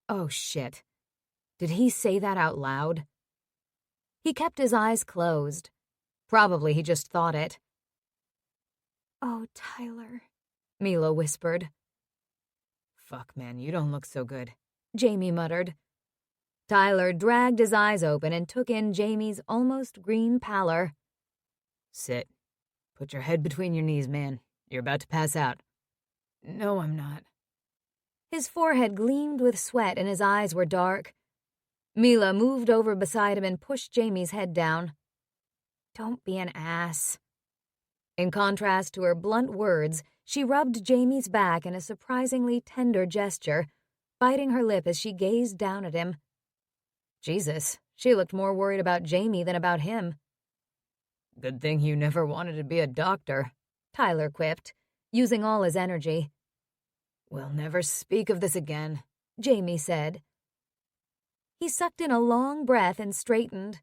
Oh, shit. Did he say that out loud? He kept his eyes closed. Probably he just thought it. "Oh, Tyler," Mila whispered. "Fuck, man, you don't look so good," Jamie muttered. Tyler dragged his eyes open and took in Jamie's almost green pallor. "Sit. Put your head between your knees, man. You're about to pass out." "No, I'm not." His forehead gleamed with sweat and his eyes were dark. Mila moved over beside him and pushed Jamie's head down. "Don't be an ass." In contrast to her blunt words, she rubbed Jamie's back in a surprisingly tender gesture, biting her lip as she gazed down at him. Jesus, she looked more worried about Jamie than about him. "Good thing you never wanted to be a doctor," Tyler quipped, using all his energy. "We'll never speak of this again," Jamie said. He sucked in a long breath and straightened.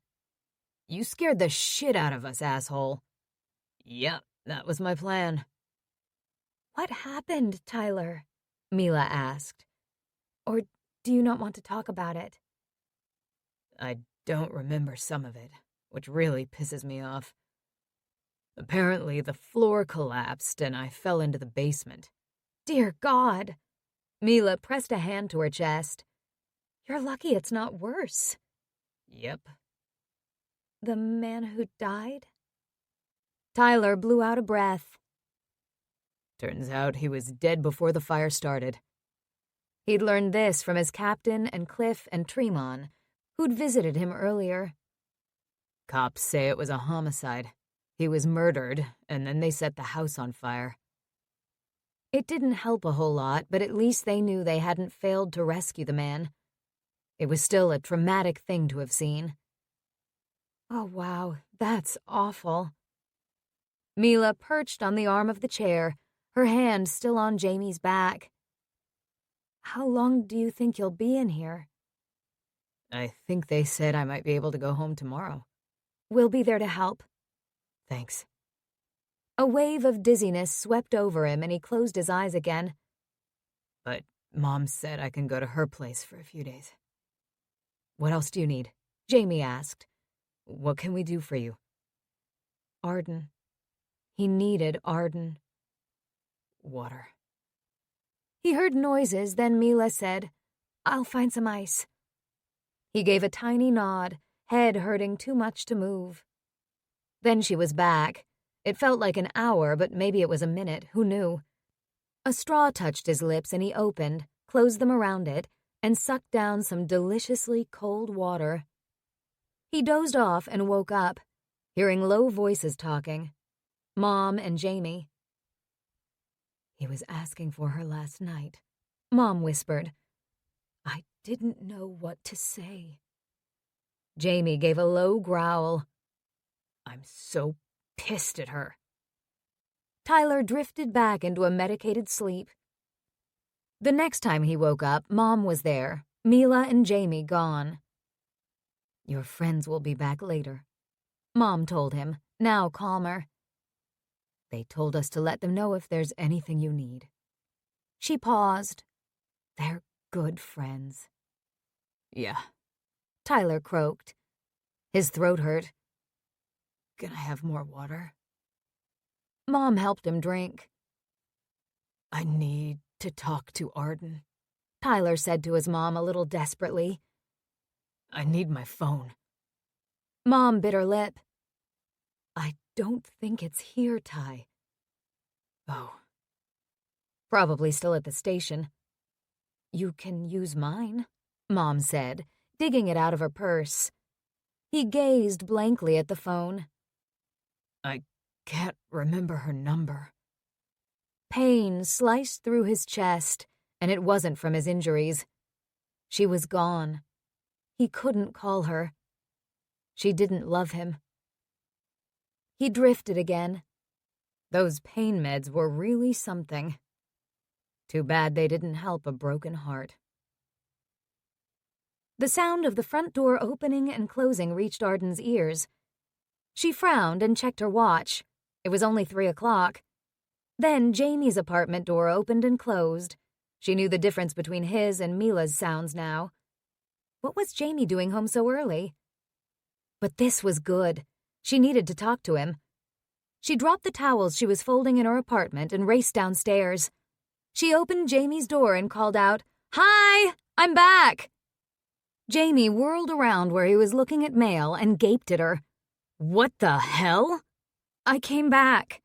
"You scared the shit out of us, asshole." "Yep, that was my plan." "What happened, Tyler?" Mila asked. "Or do you not want to talk about it?" "I don't remember some of it, which really pisses me off. Apparently, the floor collapsed and I fell into the basement." "Dear God." Mila pressed a hand to her chest. "You're lucky it's not worse." "Yep." "The man who died?" Tyler blew out a breath. "Turns out he was dead before the fire started." He'd learned this from his captain and Cliff and Tremon, who'd visited him earlier. "Cops say it was a homicide. He was murdered, and then they set the house on fire." It didn't help a whole lot, but at least they knew they hadn't failed to rescue the man. It was still a traumatic thing to have seen. "Oh, wow, that's awful." Mila perched on the arm of the chair, her hand still on Jamie's back. "How long do you think you'll be in here?" "I think they said I might be able to go home tomorrow." "We'll be there to help." "Thanks." A wave of dizziness swept over him and he closed his eyes again. "But Mom said I can go to her place for a few days." "What else do you need?" Jamie asked. "What can we do for you?" Arden. He needed Arden. "Water." He heard noises, then Mila said, "I'll find some ice." He gave a tiny nod, head hurting too much to move. Then she was back. It felt like an hour, but maybe it was a minute, who knew? A straw touched his lips and he opened, closed them around it, and sucked down some deliciously cold water. He dozed off and woke up, hearing low voices talking. Mom and Jamie. "He was asking for her last night," Mom whispered. "I didn't know what to say." Jamie gave a low growl. "I'm so pissed at her." Tyler drifted back into a medicated sleep. The next time he woke up, Mom was there, Mila and Jamie gone. "Your friends will be back later," Mom told him, now calmer. "They told us to let them know if there's anything you need." She paused. "They're good friends." "Yeah," Tyler croaked. His throat hurt. "Can I have more water?" Mom helped him drink. "I need to talk to Arden," Tyler said to his mom a little desperately. "I need my phone." Mom bit her lip. "I don't think it's here, Ty." "Oh." "Probably still at the station." "You can use mine," Mom said, digging it out of her purse. He gazed blankly at the phone. "I can't remember her number." Pain sliced through his chest, and it wasn't from his injuries. She was gone. He couldn't call her. She didn't love him. He drifted again. Those pain meds were really something. Too bad they didn't help a broken heart. The sound of the front door opening and closing reached Arden's ears. She frowned and checked her watch. It was only 3 o'clock. Then Jamie's apartment door opened and closed. She knew the difference between his and Mila's sounds now. What was Jamie doing home so early? But this was good. She needed to talk to him. She dropped the towels she was folding in her apartment and raced downstairs. She opened Jamie's door and called out, "Hi, I'm back." Jamie whirled around where he was looking at mail and gaped at her. "What the hell?" "I came back."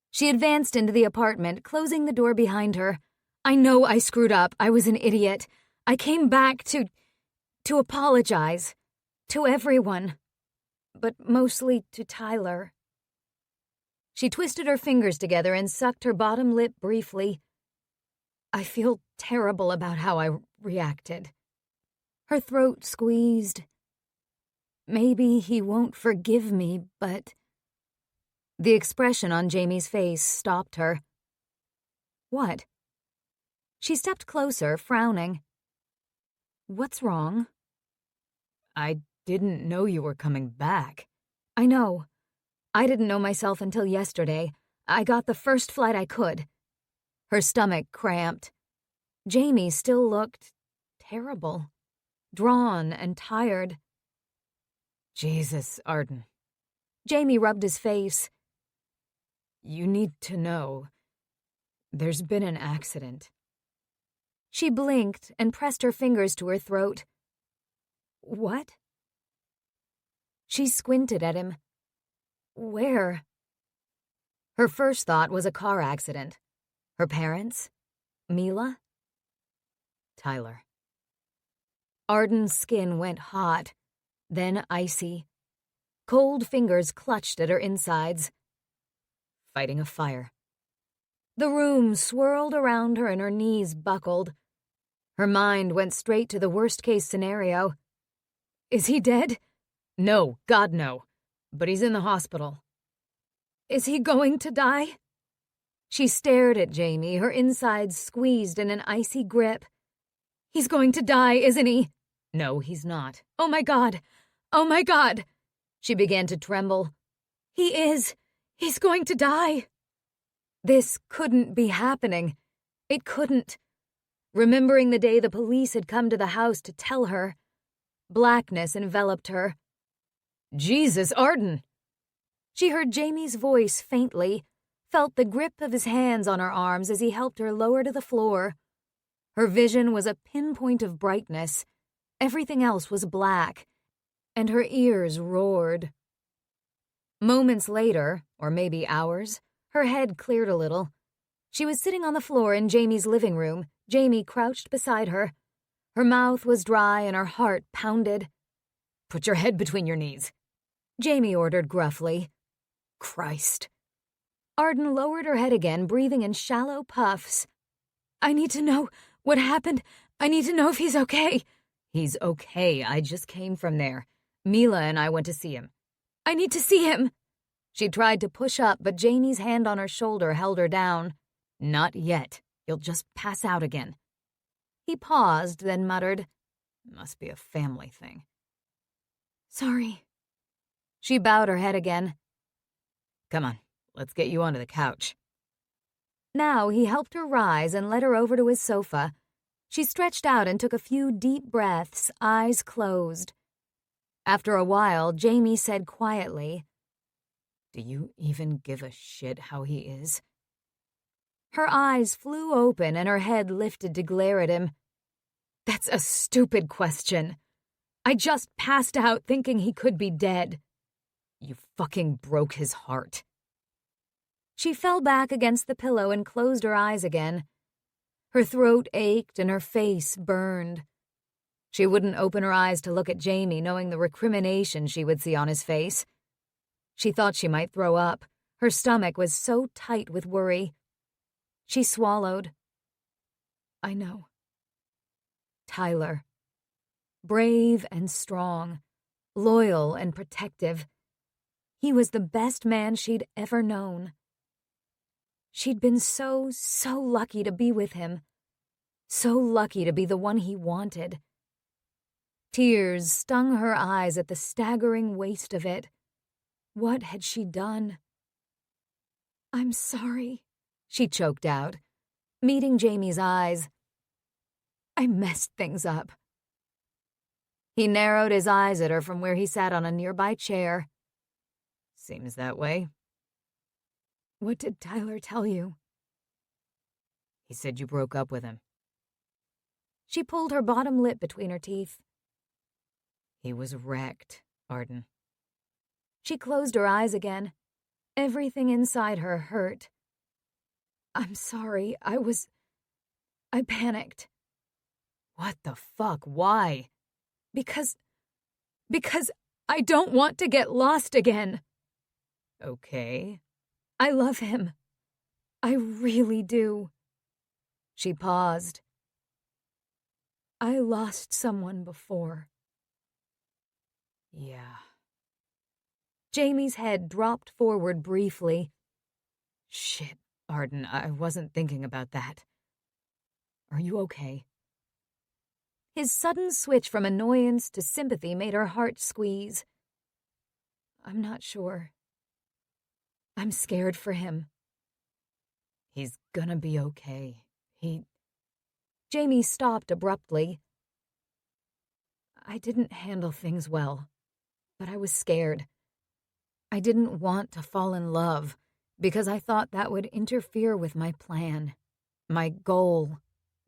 She advanced into the apartment, closing the door behind her. "I know I screwed up. I was an idiot. I came back to apologize. To everyone. But mostly to Tyler." She twisted her fingers together and sucked her bottom lip briefly. "I feel terrible about how I reacted." Her throat squeezed. "Maybe he won't forgive me, but..." The expression on Jamie's face stopped her. "What?" She stepped closer, frowning. "What's wrong?" "I didn't know you were coming back." "I know. I didn't know myself until yesterday. I got the first flight I could." Her stomach cramped. Jamie still looked terrible, drawn and tired. "Jesus, Arden." Jamie rubbed his face. "You need to know. There's been an accident." She blinked and pressed her fingers to her throat. "What?" She squinted at him. "Where?" Her first thought was a car accident. Her parents? Mila? Tyler. Arden's skin went hot, then icy. Cold fingers clutched at her insides. Fighting a fire. The room swirled around her and her knees buckled. Her mind went straight to the worst-case scenario. "Is he dead?" "No, God, no. But he's in the hospital." "Is he going to die?" She stared at Jamie, her insides squeezed in an icy grip. "He's going to die, isn't he?" "No, he's not." "Oh my God! Oh my God!" She began to tremble. "He is! He's going to die!" This couldn't be happening. It couldn't. Remembering the day the police had come to the house to tell her, blackness enveloped her. "Jesus, Arden!" She heard Jamie's voice faintly, felt the grip of his hands on her arms as he helped her lower to the floor. Her vision was a pinpoint of brightness. Everything else was black, and her ears roared. Moments later, or maybe hours, her head cleared a little. She was sitting on the floor in Jamie's living room, Jamie crouched beside her. Her mouth was dry and her heart pounded. "Put your head between your knees," Jamie ordered gruffly. "Christ." Arden lowered her head again, breathing in shallow puffs. "I need to know what happened. I need to know if he's okay." "He's okay. I just came from there. Mila and I went to see him." "I need to see him." She tried to push up, but Jamie's hand on her shoulder held her down. "Not yet. You'll just pass out again." He paused, then muttered, "Must be a family thing." "Sorry." She bowed her head again. "Come on, let's get you onto the couch." Now he helped her rise and led her over to his sofa. She stretched out and took a few deep breaths, eyes closed. After a while, Jamie said quietly, "Do you even give a shit how he is?" Her eyes flew open and her head lifted to glare at him. "That's a stupid question. I just passed out thinking he could be dead." "You fucking broke his heart." She fell back against the pillow and closed her eyes again. Her throat ached and her face burned. She wouldn't open her eyes to look at Jamie, knowing the recrimination she would see on his face. She thought she might throw up. Her stomach was so tight with worry. She swallowed. "I know." Tyler. Brave and strong, loyal and protective. He was the best man she'd ever known. She'd been so lucky to be with him. So lucky to be the one he wanted. Tears stung her eyes at the staggering waste of it. What had she done? "I'm sorry," she choked out, meeting Jamie's eyes. "I messed things up." He narrowed his eyes at her from where he sat on a nearby chair. "Seems that way." "What did Tyler tell you?" "He said you broke up with him." She pulled her bottom lip between her teeth. "He was wrecked, Arden." She closed her eyes again. Everything inside her hurt. "I'm sorry. I panicked." "What the fuck? Why?" Because I don't want to get lost again." "Okay." "I love him. I really do." She paused. "I lost someone before." "Yeah." Jamie's head dropped forward briefly. "Shit, Arden, I wasn't thinking about that. Are you okay?" His sudden switch from annoyance to sympathy made her heart squeeze. "I'm not sure. I'm scared for him." "He's gonna be okay. Jamie stopped abruptly. "I didn't handle things well, but I was scared. I didn't want to fall in love because I thought that would interfere with my plan, my goal,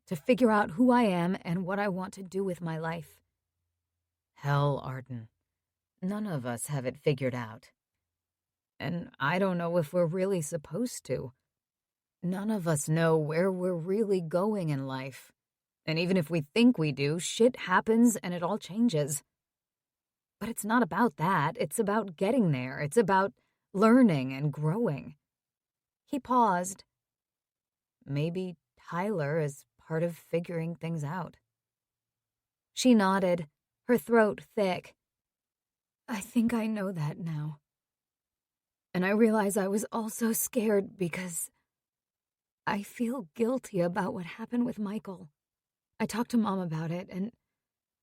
to figure out who I am and what I want to do with my life." Hell, Arden. None of us have it figured out. And I don't know if we're really supposed to. None of us know where we're really going in life. And even if we think we do, shit happens and it all changes. But it's not about that. It's about getting there. It's about learning and growing. He paused. Maybe Tyler is part of figuring things out. She nodded, her throat thick. "I think I know that now. And I realize I was also scared because I feel guilty about what happened with Michael. I talked to Mom about it, and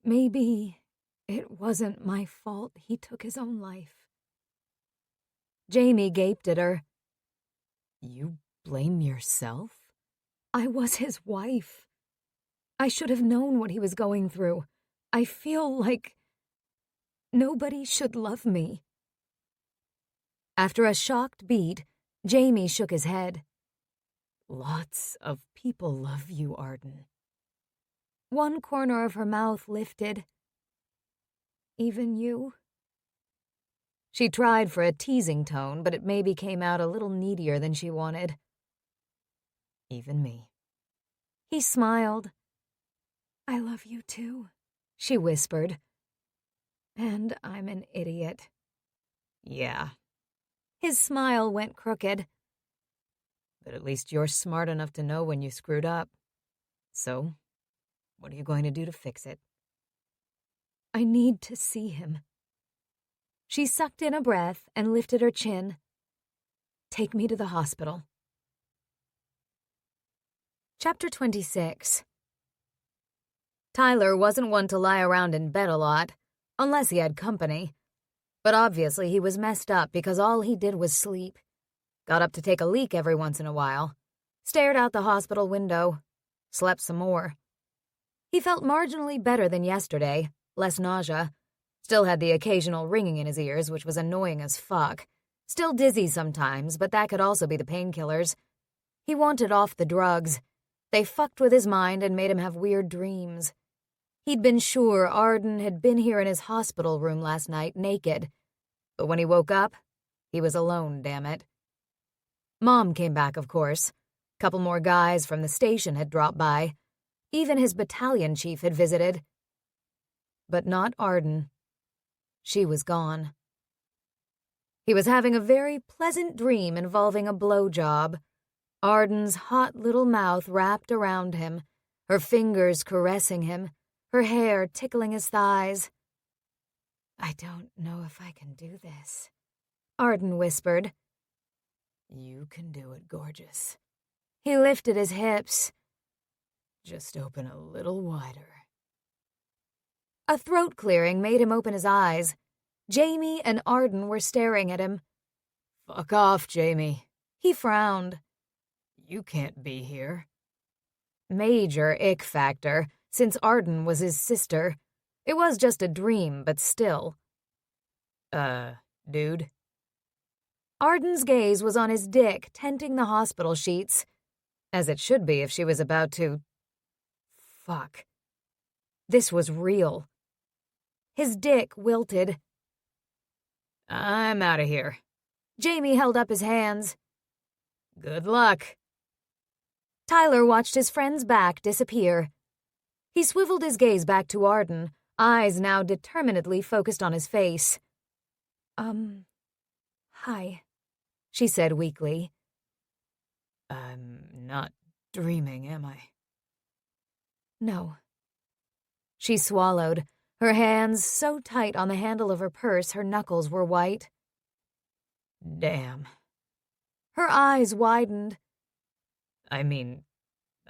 maybe it wasn't my fault he took his own life." Jamie gaped at her. "You blame yourself?" "I was his wife. I should have known what he was going through. I feel like nobody should love me." After a shocked beat, Jamie shook his head. "Lots of people love you, Arden. One corner of her mouth lifted. Even you? She tried for a teasing tone, but it maybe came out a little needier than she wanted. Even me. He smiled. I love you too, she whispered. And I'm an idiot. Yeah. His smile went crooked. But at least you're smart enough to know when you screwed up. So, what are you going to do to fix it? I need to see him. She sucked in a breath and lifted her chin. Take me to the hospital. Chapter 26. Tyler wasn't one to lie around in bed a lot, unless he had company. But obviously he was messed up because all he did was sleep. Got up to take a leak every once in a while. Stared out the hospital window. Slept some more. He felt marginally better than yesterday, less nausea. Still had the occasional ringing in his ears, which was annoying as fuck. Still dizzy sometimes, but that could also be the painkillers. He wanted off the drugs. They fucked with his mind and made him have weird dreams. He'd been sure Arden had been here in his hospital room last night, naked. But when he woke up, he was alone, damn it. Mom came back, of course. Couple more guys from the station had dropped by. Even his battalion chief had visited. But not Arden. She was gone. He was having a very pleasant dream involving a blowjob. Arden's hot little mouth wrapped around him, her fingers caressing him, her hair tickling his thighs. I don't know if I can do this, Arden whispered. You can do it, gorgeous. He lifted his hips. Just open a little wider. A throat clearing made him open his eyes. Jamie and Arden were staring at him. Fuck off, Jamie. He frowned. You can't be here. Major ick factor, since Arden was his sister. It was just a dream, but still. Dude? Arden's gaze was on his dick, tenting the hospital sheets. As it should be if she was about to... Fuck. This was real. His dick wilted. I'm out of here. Jamie held up his hands. Good luck. Tyler watched his friend's back disappear. He swiveled his gaze back to Arden, eyes now determinedly focused on his face. Hi, she said weakly. I'm not dreaming, am I? No. She swallowed, her hands so tight on the handle of her purse her knuckles were white. Damn. Her eyes widened. I mean,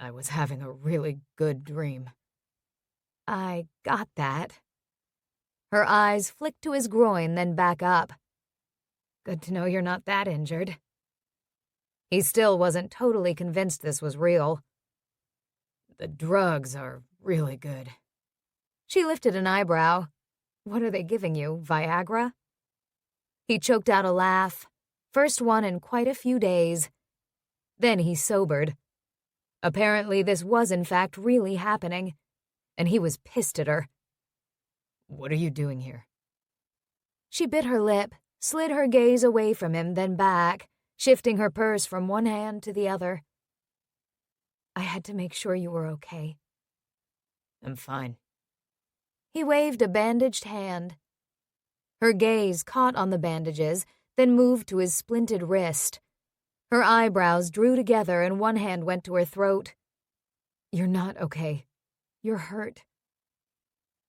I was having a really good dream. I got that. Her eyes flicked to his groin, then back up. Good to know you're not that injured. He still wasn't totally convinced this was real. The drugs are really good. She lifted an eyebrow. What are they giving you, Viagra? He choked out a laugh, first one in quite a few days. Then he sobered. Apparently this was in fact really happening, and he was pissed at her. What are you doing here? She bit her lip, slid her gaze away from him, then back, shifting her purse from one hand to the other. I had to make sure you were okay. I'm fine. He waved a bandaged hand. Her gaze caught on the bandages, then moved to his splinted wrist. Her eyebrows drew together and one hand went to her throat. You're not okay. You're hurt.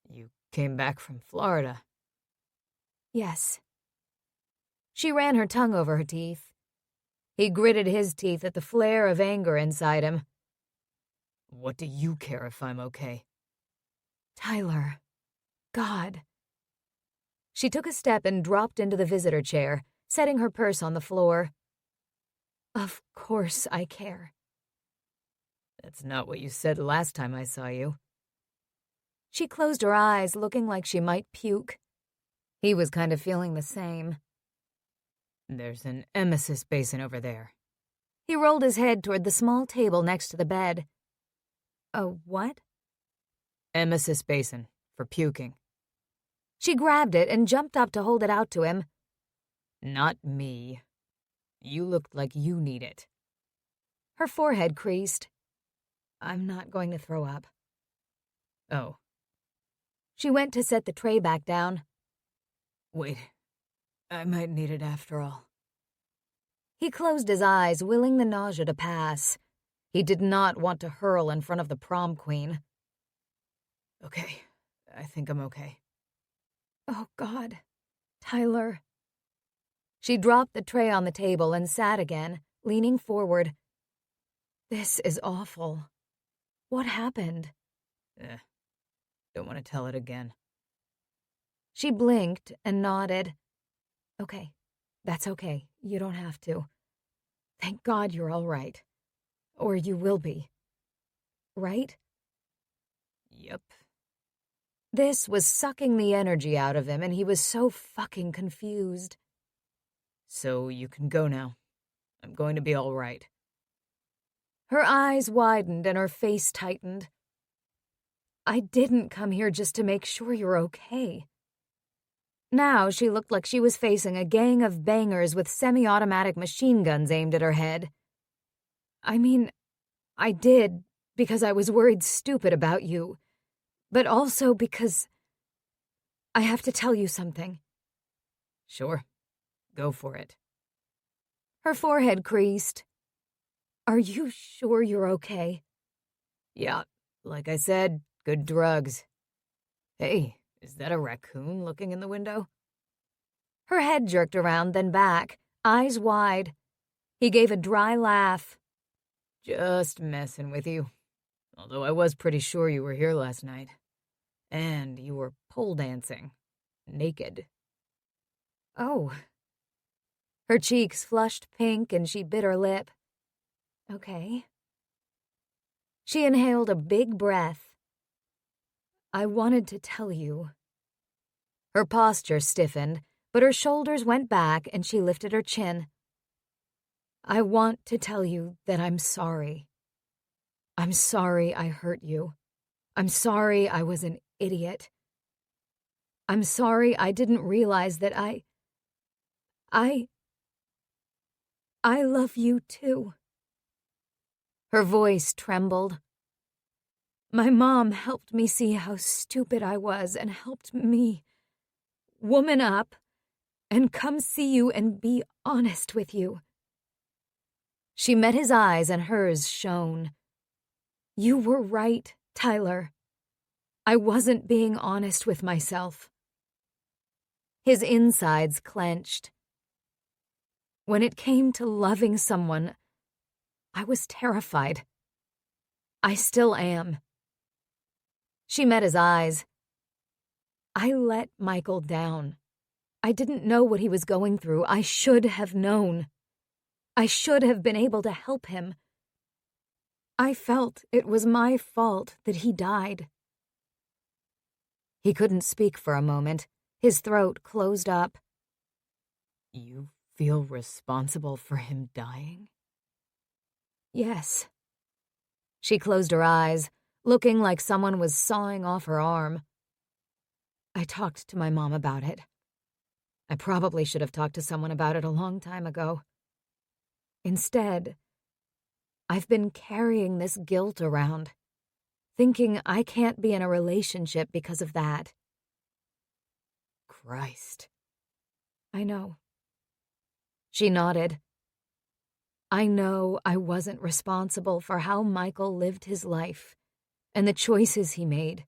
You came back from Florida. Yes. She ran her tongue over her teeth. He gritted his teeth at the flare of anger inside him. What do you care if I'm okay? Tyler. God. She took a step and dropped into the visitor chair, setting her purse on the floor. Of course I care. That's not what you said last time I saw you. She closed her eyes, looking like she might puke. He was kind of feeling the same. There's an emesis basin over there. He rolled his head toward the small table next to the bed. A what? Emesis basin, for puking. She grabbed it and jumped up to hold it out to him. Not me. You looked like you need it. Her forehead creased. I'm not going to throw up. Oh. She went to set the tray back down. Wait, I might need it after all. He closed his eyes, willing the nausea to pass. He did not want to hurl in front of the prom queen. Okay, I think I'm okay. Oh, God. Tyler. She dropped the tray on the table and sat again, leaning forward. This is awful. What happened? Don't want to tell it again. She blinked and nodded. Okay, that's okay. You don't have to. Thank God you're all right. Or you will be. Right? Yep. This was sucking the energy out of him, and he was so fucking confused. So you can go now. I'm going to be all right. Her eyes widened and her face tightened. I didn't come here just to make sure you're okay. Now she looked like she was facing a gang of bangers with semi-automatic machine guns aimed at her head. I mean, I did because I was worried stupid about you, but also because I have to tell you something. Sure, go for it. Her forehead creased. Are you sure you're okay? Yeah, like I said, good drugs. Hey, is that a raccoon looking in the window? Her head jerked around, then back, eyes wide. He gave a dry laugh. Just messing with you. Although I was pretty sure you were here last night. And you were pole dancing. Naked. Oh. Her cheeks flushed pink and she bit her lip. Okay. She inhaled a big breath. I wanted to tell you. Her posture stiffened, but her shoulders went back and she lifted her chin. I want to tell you that I'm sorry. I'm sorry I hurt you. I'm sorry I was an idiot. I'm sorry I didn't realize that I love you too. Her voice trembled. My mom helped me see how stupid I was and helped me woman up and come see you and be honest with you. She met his eyes and hers shone. You were right, Tyler. I wasn't being honest with myself. His insides clenched. When it came to loving someone, I was terrified. I still am. She met his eyes. I let Michael down. I didn't know what he was going through. I should have known. I should have been able to help him. I felt it was my fault that he died. He couldn't speak for a moment. His throat closed up. You feel responsible for him dying? Yes. She closed her eyes, looking like someone was sawing off her arm. I talked to my mom about it. I probably should have talked to someone about it a long time ago. Instead, I've been carrying this guilt around, thinking I can't be in a relationship because of that. Christ. I know. She nodded. I know I wasn't responsible for how Michael lived his life and the choices he made.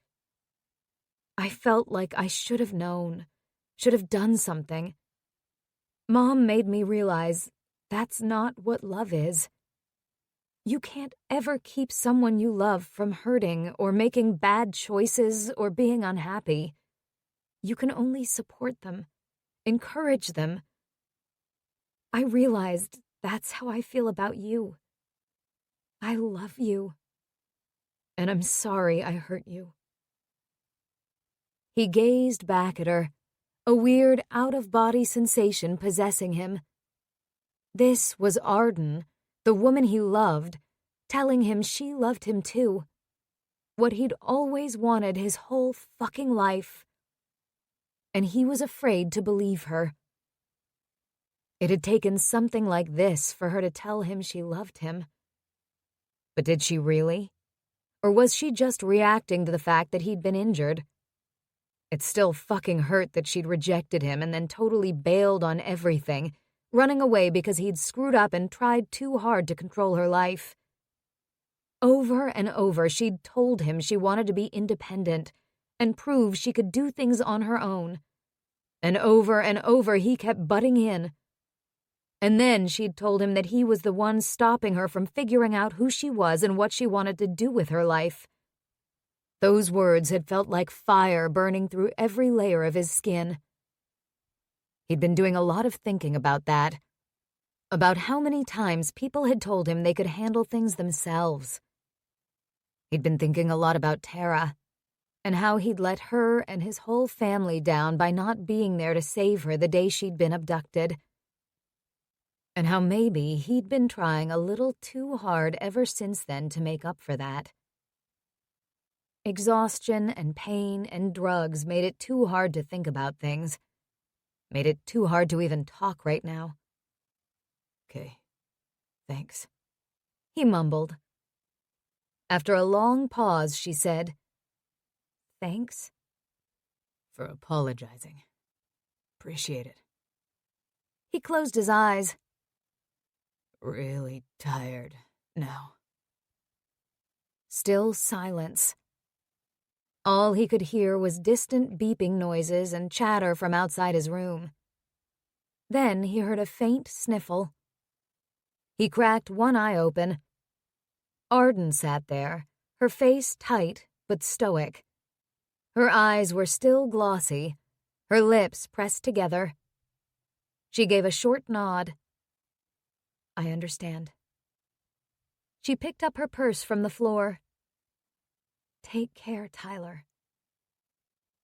I felt like I should have known, should have done something. Mom made me realize that's not what love is. You can't ever keep someone you love from hurting or making bad choices or being unhappy. You can only support them, encourage them. I realized that's how I feel about you. I love you. And I'm sorry I hurt you. He gazed back at her, a weird out-of-body sensation possessing him. This was Arden, the woman he loved, telling him she loved him too. what he'd always wanted his whole fucking life. And he was afraid to believe her. It had taken something like this for her to tell him she loved him. But did she really? Or was she just reacting to the fact that he'd been injured? It still fucking hurt that she'd rejected him and then totally bailed on everything, running away because he'd screwed up and tried too hard to control her life. Over and over, she'd told him she wanted to be independent and prove she could do things on her own. And over, he kept butting in. And then she'd told him that he was the one stopping her from figuring out who she was and what she wanted to do with her life. Those words had felt like fire burning through every layer of his skin. He'd been doing a lot of thinking about that, about how many times people had told him they could handle things themselves. He'd been thinking a lot about Tara, and how he'd let her and his whole family down by not being there to save her the day she'd been abducted. And how maybe he'd been trying a little too hard ever since then to make up for that. Exhaustion and pain and drugs made it too hard to think about things. Made it too hard to even talk right now. Okay, thanks, he mumbled. After a long pause, she said, "Thanks?" for apologizing. Appreciate it. He closed his eyes. Really tired now. Still silence. All he could hear was distant beeping noises and chatter from outside his room. Then he heard a faint sniffle. He cracked one eye open. Arden sat there, her face tight but stoic. Her eyes were still glossy, her lips pressed together. She gave a short nod. "I understand." She picked up her purse from the floor. "Take care, Tyler.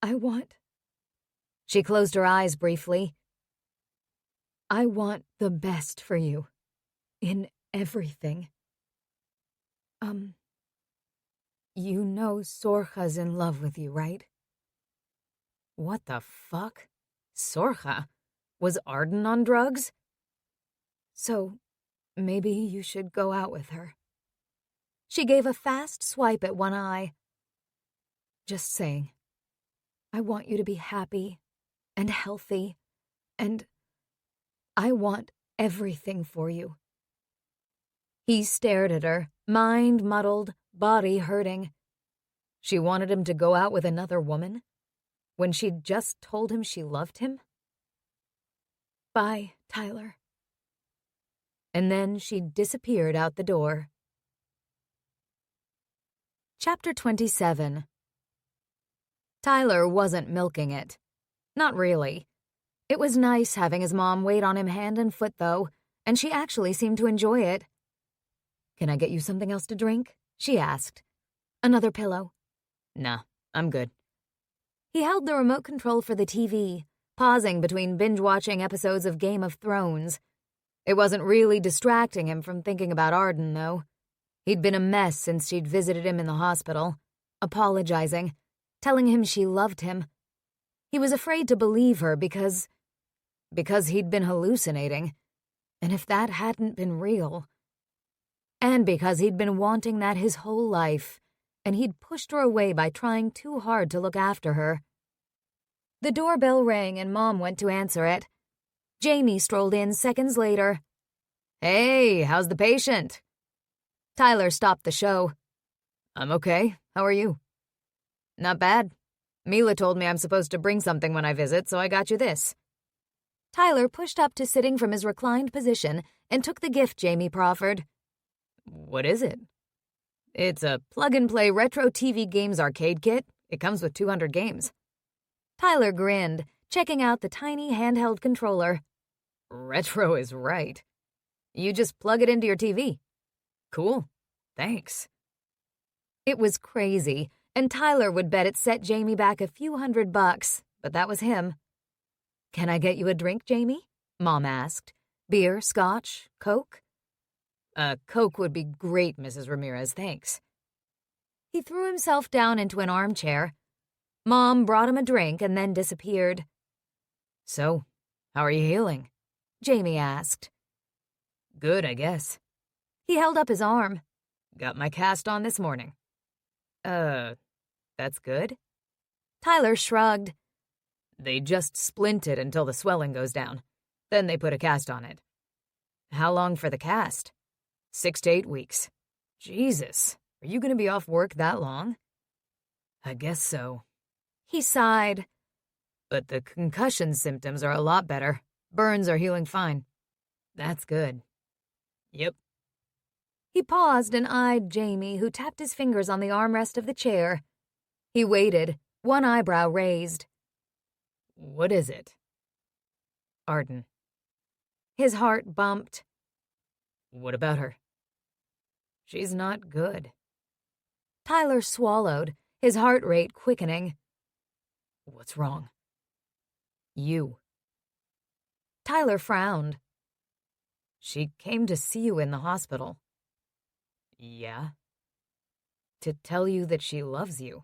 I want..." She closed her eyes briefly. "I want the best for you. In everything. You know Sorcha's in love with you, right?" What the fuck? Sorcha? Was Arden on drugs? "So, maybe you should go out with her." She gave a fast swipe at one eye. "Just saying. I want you to be happy and healthy, and I want everything for you." He stared at her, mind muddled, body hurting. She wanted him to go out with another woman when she'd just told him she loved him? "Bye, Tyler." And then she disappeared out the door. Chapter 27. Tyler wasn't milking it. Not really. It was nice having his mom wait on him hand and foot, though, and she actually seemed to enjoy it. "Can I get you something else to drink?" she asked. "Another pillow?" Nah, I'm good. He held the remote control for the TV, pausing between binge-watching episodes of Game of Thrones. It wasn't really distracting him from thinking about Arden, though. He'd been a mess since she'd visited him in the hospital, apologizing, telling him she loved him. He was afraid to believe her because he'd been hallucinating, and if that hadn't been real. And because he'd been wanting that his whole life, and he'd pushed her away by trying too hard to look after her. The doorbell rang and Mom went to answer it. Jamie strolled in seconds later. "Hey, how's the patient?" Tyler stopped the show. "I'm okay. How are you?" "Not bad. Mila told me I'm supposed to bring something when I visit, so I got you this." Tyler pushed up to sitting from his reclined position and took the gift Jamie proffered. "What is it?" "It's a plug-and-play retro TV games arcade kit. It comes with 200 games." Tyler grinned, checking out the tiny handheld controller. "Retro is right. You just plug it into your TV." "Cool. Thanks." It was crazy, and Tyler would bet it set Jamie back a few $100, but that was him. "Can I get you a drink, Jamie?" Mom asked. "Beer, scotch, Coke?" Coke would be great, Mrs. Ramirez, thanks." He threw himself down into an armchair. Mom brought him a drink and then disappeared. So, how are you healing? Jamie asked. Good, I guess. He held up his arm. Got my cast on this morning. That's good? Tyler shrugged. They just splint it until the swelling goes down. Then they put a cast on it. How long for the cast? 6 to 8 weeks. Jesus, are you going to be off work that long? I guess so. He sighed. But the concussion symptoms are a lot better. Burns are healing fine. That's good. Yep. He paused and eyed Jamie, who tapped his fingers on the armrest of the chair. He waited, one eyebrow raised. What is it? Arden. His heart bumped. What about her? She's not good. Tyler swallowed, his heart rate quickening. What's wrong? You. Tyler frowned. She came to see you in the hospital. Yeah? To tell you that she loves you.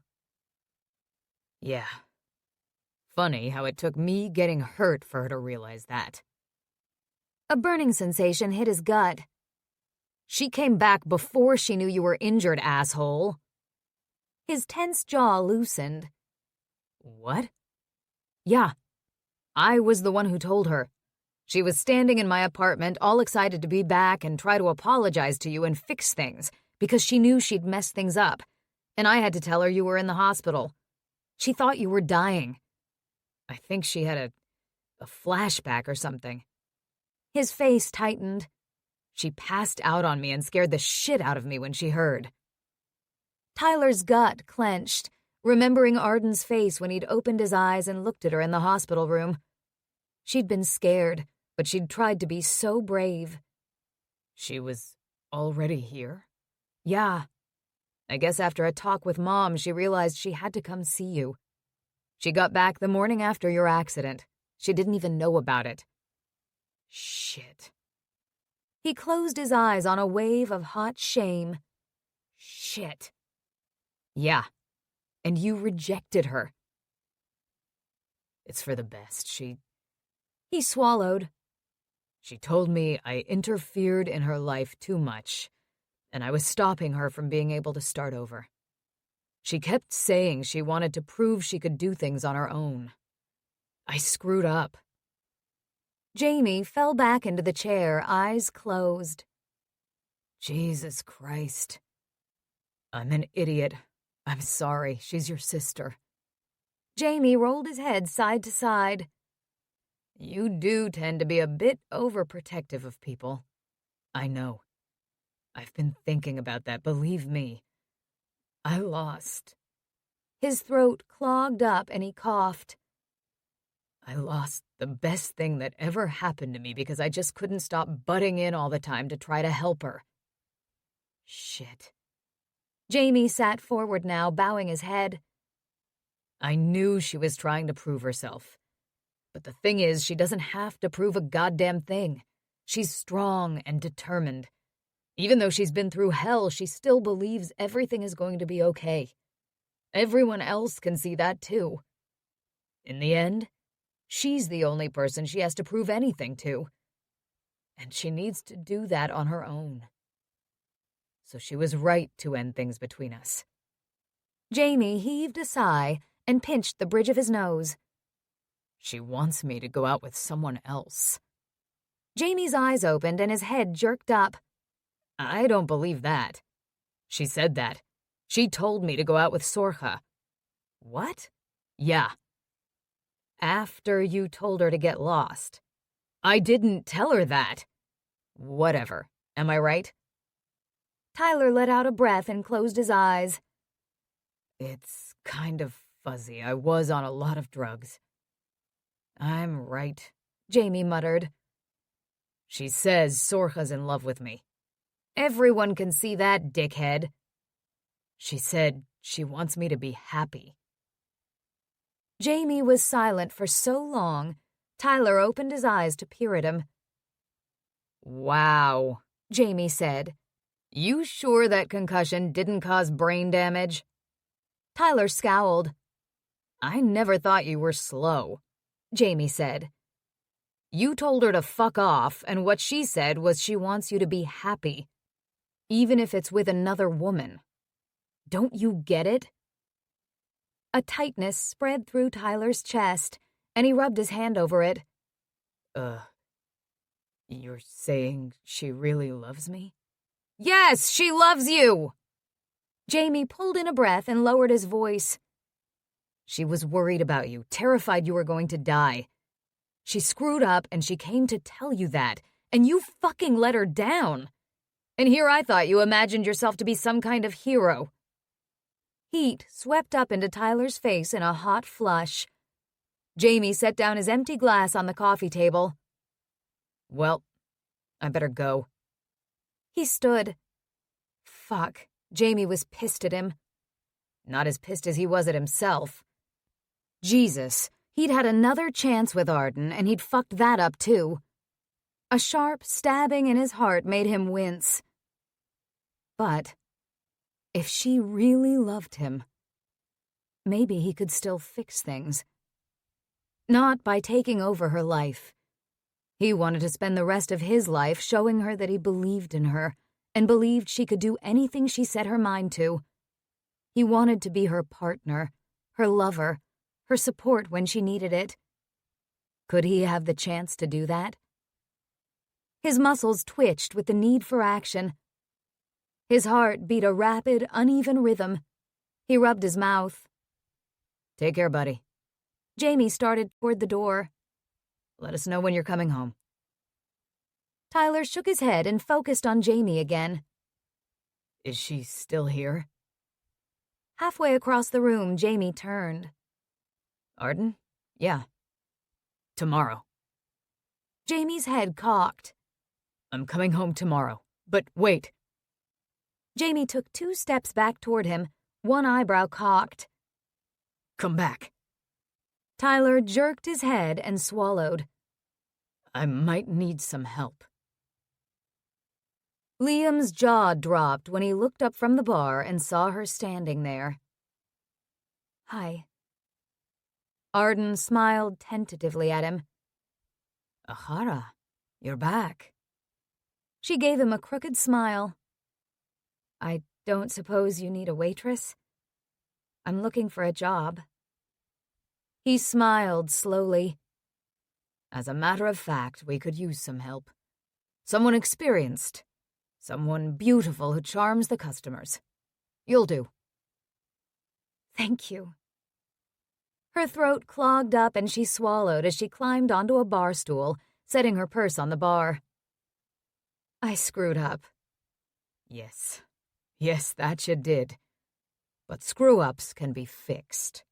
Yeah. Funny how it took me getting hurt for her to realize that. A burning sensation hit his gut. She came back before she knew you were injured, asshole. His tense jaw loosened. What? Yeah. I was the one who told her. She was standing in my apartment, all excited to be back and try to apologize to you and fix things, because she knew she'd messed things up, and I had to tell her you were in the hospital. She thought you were dying. I think she had a flashback or something. His face tightened. She passed out on me and scared the shit out of me when she heard. Tyler's gut clenched, remembering Arden's face when he'd opened his eyes and looked at her in the hospital room. She'd been scared, but she'd tried to be so brave. She was already here? Yeah. I guess after a talk with Mom, she realized she had to come see you. She got back the morning after your accident. She didn't even know about it. Shit. He closed his eyes on a wave of hot shame. Shit. Yeah. And you rejected her. It's for the best. He swallowed. She told me I interfered in her life too much, and I was stopping her from being able to start over. She kept saying she wanted to prove she could do things on her own. I screwed up. Jamie fell back into the chair, eyes closed. Jesus Christ. I'm an idiot. I'm sorry. She's your sister. Jamie rolled his head side to side. You do tend to be a bit overprotective of people. I know. I've been thinking about that, believe me. I lost. His throat clogged up and he coughed. I lost the best thing that ever happened to me because I just couldn't stop butting in all the time to try to help her. Shit. Jamie sat forward now, bowing his head. I knew she was trying to prove herself. But the thing is, she doesn't have to prove a goddamn thing. She's strong and determined. Even though she's been through hell, she still believes everything is going to be okay. Everyone else can see that too. In the end, she's the only person she has to prove anything to. And she needs to do that on her own. So she was right to end things between us. Jamie heaved a sigh and pinched the bridge of his nose. She wants me to go out with someone else. Jamie's eyes opened and his head jerked up. I don't believe that. She said that. She told me to go out with Sorcha. What? Yeah. After you told her to get lost. I didn't tell her that. Whatever. Am I right? Tyler let out a breath and closed his eyes. It's kind of fuzzy. I was on a lot of drugs. I'm right, Jamie muttered. She says Sorcha's in love with me. Everyone can see that, dickhead. She said she wants me to be happy. Jamie was silent for so long, Tyler opened his eyes to peer at him. Wow, Jamie said. You sure that concussion didn't cause brain damage? Tyler scowled. I never thought you were slow, Jamie said. You told her to fuck off, and what she said was she wants you to be happy, even if it's with another woman. Don't you get it? A tightness spread through Tyler's chest, and he rubbed his hand over it. You're saying she really loves me? Yes, she loves you! Jamie pulled in a breath and lowered his voice. She was worried about you, terrified you were going to die. She screwed up and she came to tell you that, and you fucking let her down. And here I thought you imagined yourself to be some kind of hero. Heat swept up into Tyler's face in a hot flush. Jamie set down his empty glass on the coffee table. Well, I better go. He stood. Fuck, Jamie was pissed at him. Not as pissed as he was at himself. Jesus, he'd had another chance with Arden, and he'd fucked that up too. A sharp stabbing in his heart made him wince. But if she really loved him, maybe he could still fix things. Not by taking over her life. He wanted to spend the rest of his life showing her that he believed in her and believed she could do anything she set her mind to. He wanted to be her partner, her lover, her support when she needed it. Could he have the chance to do that? His muscles twitched with the need for action. His heart beat a rapid, uneven rhythm. He rubbed his mouth. Take care, buddy. Jamie started toward the door. Let us know when you're coming home. Tyler shook his head and focused on Jamie again. Is she still here? Halfway across the room, Jamie turned. Arden? Yeah. Tomorrow. Jamie's head cocked. I'm coming home tomorrow. But wait. Jamie took 2 steps back toward him, one eyebrow cocked. Come back. Tyler jerked his head and swallowed. I might need some help. Liam's jaw dropped when he looked up from the bar and saw her standing there. Hi. Arden smiled tentatively at him. Ahara, you're back. She gave him a crooked smile. I don't suppose you need a waitress? I'm looking for a job. He smiled slowly. As a matter of fact, we could use some help. Someone experienced. Someone beautiful who charms the customers. You'll do. Thank you. Her throat clogged up and she swallowed as she climbed onto a bar stool, setting her purse on the bar. I screwed up. Yes, that you did. But screw-ups can be fixed.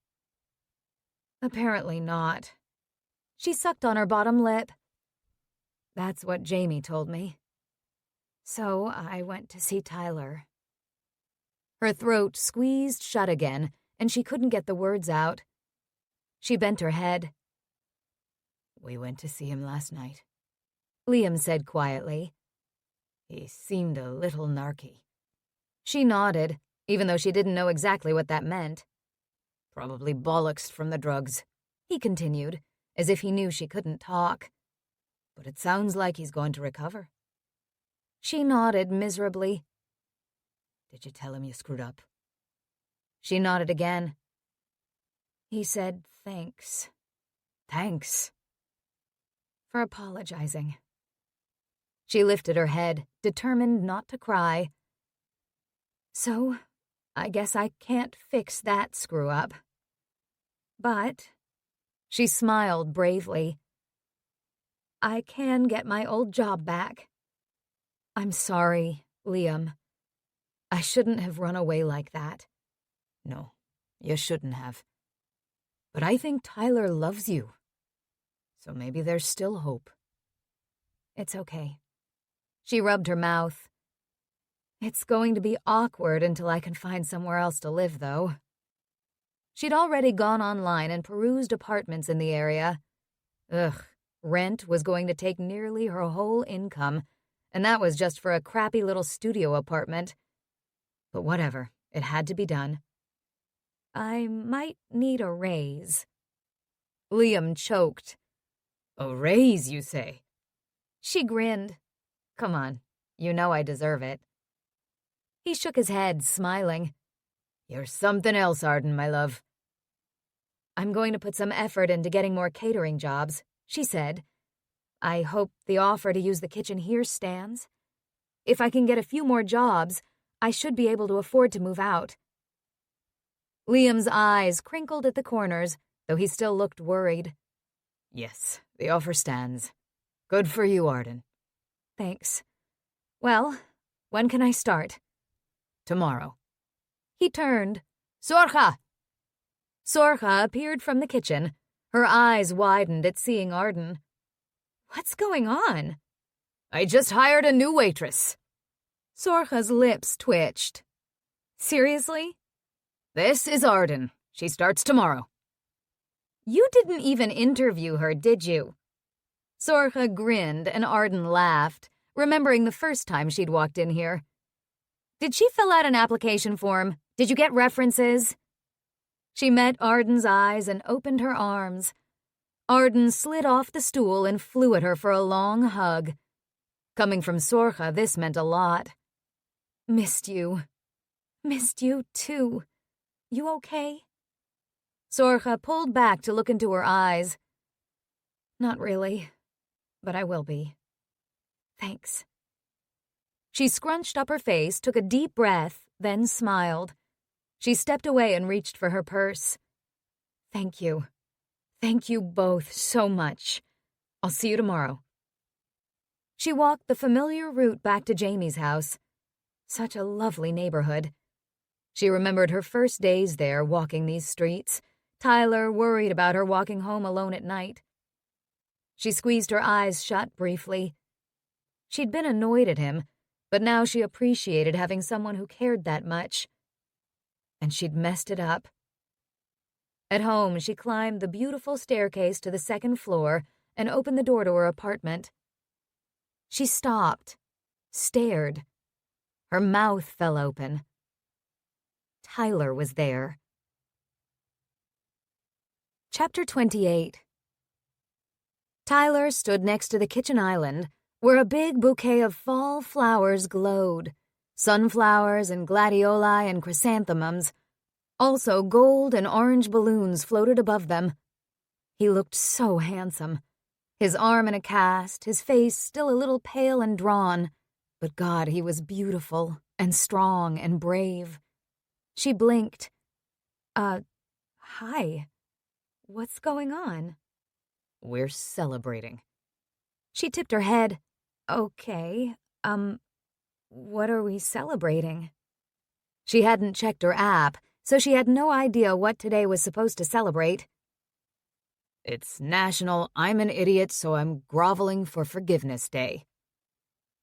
Apparently not. She sucked on her bottom lip. That's what Jamie told me. So I went to see Tyler. Her throat squeezed shut again, and she couldn't get the words out. She bent her head. We went to see him last night, Liam said quietly. He seemed a little narky. She nodded, even though she didn't know exactly what that meant. Probably bollocks from the drugs, he continued, as if he knew she couldn't talk. But it sounds like he's going to recover. She nodded miserably. Did you tell him you screwed up? She nodded again. He said thanks. Thanks? For apologizing. She lifted her head, determined not to cry. So, I guess I can't fix that screw-up. But, she smiled bravely, I can get my old job back. I'm sorry, Liam. I shouldn't have run away like that. No, you shouldn't have. But I think Tyler loves you. So maybe there's still hope. It's okay. She rubbed her mouth. It's going to be awkward until I can find somewhere else to live, though. She'd already gone online and perused apartments in the area. Rent was going to take nearly her whole income, and that was just for a crappy little studio apartment. But whatever, it had to be done. I might need a raise. Liam choked. A raise, you say? She grinned. Come on, you know I deserve it. He shook his head, smiling. You're something else, Arden, my love. I'm going to put some effort into getting more catering jobs, she said. I hope the offer to use the kitchen here stands. If I can get a few more jobs, I should be able to afford to move out. Liam's eyes crinkled at the corners, though he still looked worried. Yes, the offer stands. Good for you, Arden. Thanks. Well, when can I start? Tomorrow. He turned. Sorcha! Sorcha appeared from the kitchen. Her eyes widened at seeing Arden. What's going on? I just hired a new waitress. Sorcha's lips twitched. Seriously? This is Arden. She starts tomorrow. You didn't even interview her, did you? Sorcha grinned and Arden laughed, remembering the first time she'd walked in here. Did she fill out an application form? Did you get references? She met Arden's eyes and opened her arms. Arden slid off the stool and flew at her for a long hug. Coming from Sorcha, this meant a lot. Missed you. Missed you, too. You okay? Sorcha pulled back to look into her eyes. Not really, but I will be. Thanks. She scrunched up her face, took a deep breath, then smiled. She stepped away and reached for her purse. Thank you. Thank you both so much. I'll see you tomorrow. She walked the familiar route back to Jamie's house. Such a lovely neighborhood. She remembered her first days there, walking these streets. Tyler worried about her walking home alone at night. She squeezed her eyes shut briefly. She'd been annoyed at him, but now she appreciated having someone who cared that much. And she'd messed it up. At home, she climbed the beautiful staircase to the second floor and opened the door to her apartment. She stopped, stared. Her mouth fell open. Tyler was there. Chapter 28. Tyler stood next to the kitchen island, where a big bouquet of fall flowers glowed. Sunflowers and gladioli and chrysanthemums. Also, gold and orange balloons floated above them. He looked so handsome. His arm in a cast, his face still a little pale and drawn. But God, he was beautiful and strong and brave. She blinked. Hi. What's going on? We're celebrating. She tipped her head. Okay, what are we celebrating? She hadn't checked her app, so she had no idea what today was supposed to celebrate. It's National I'm an Idiot, so I'm Groveling for Forgiveness Day.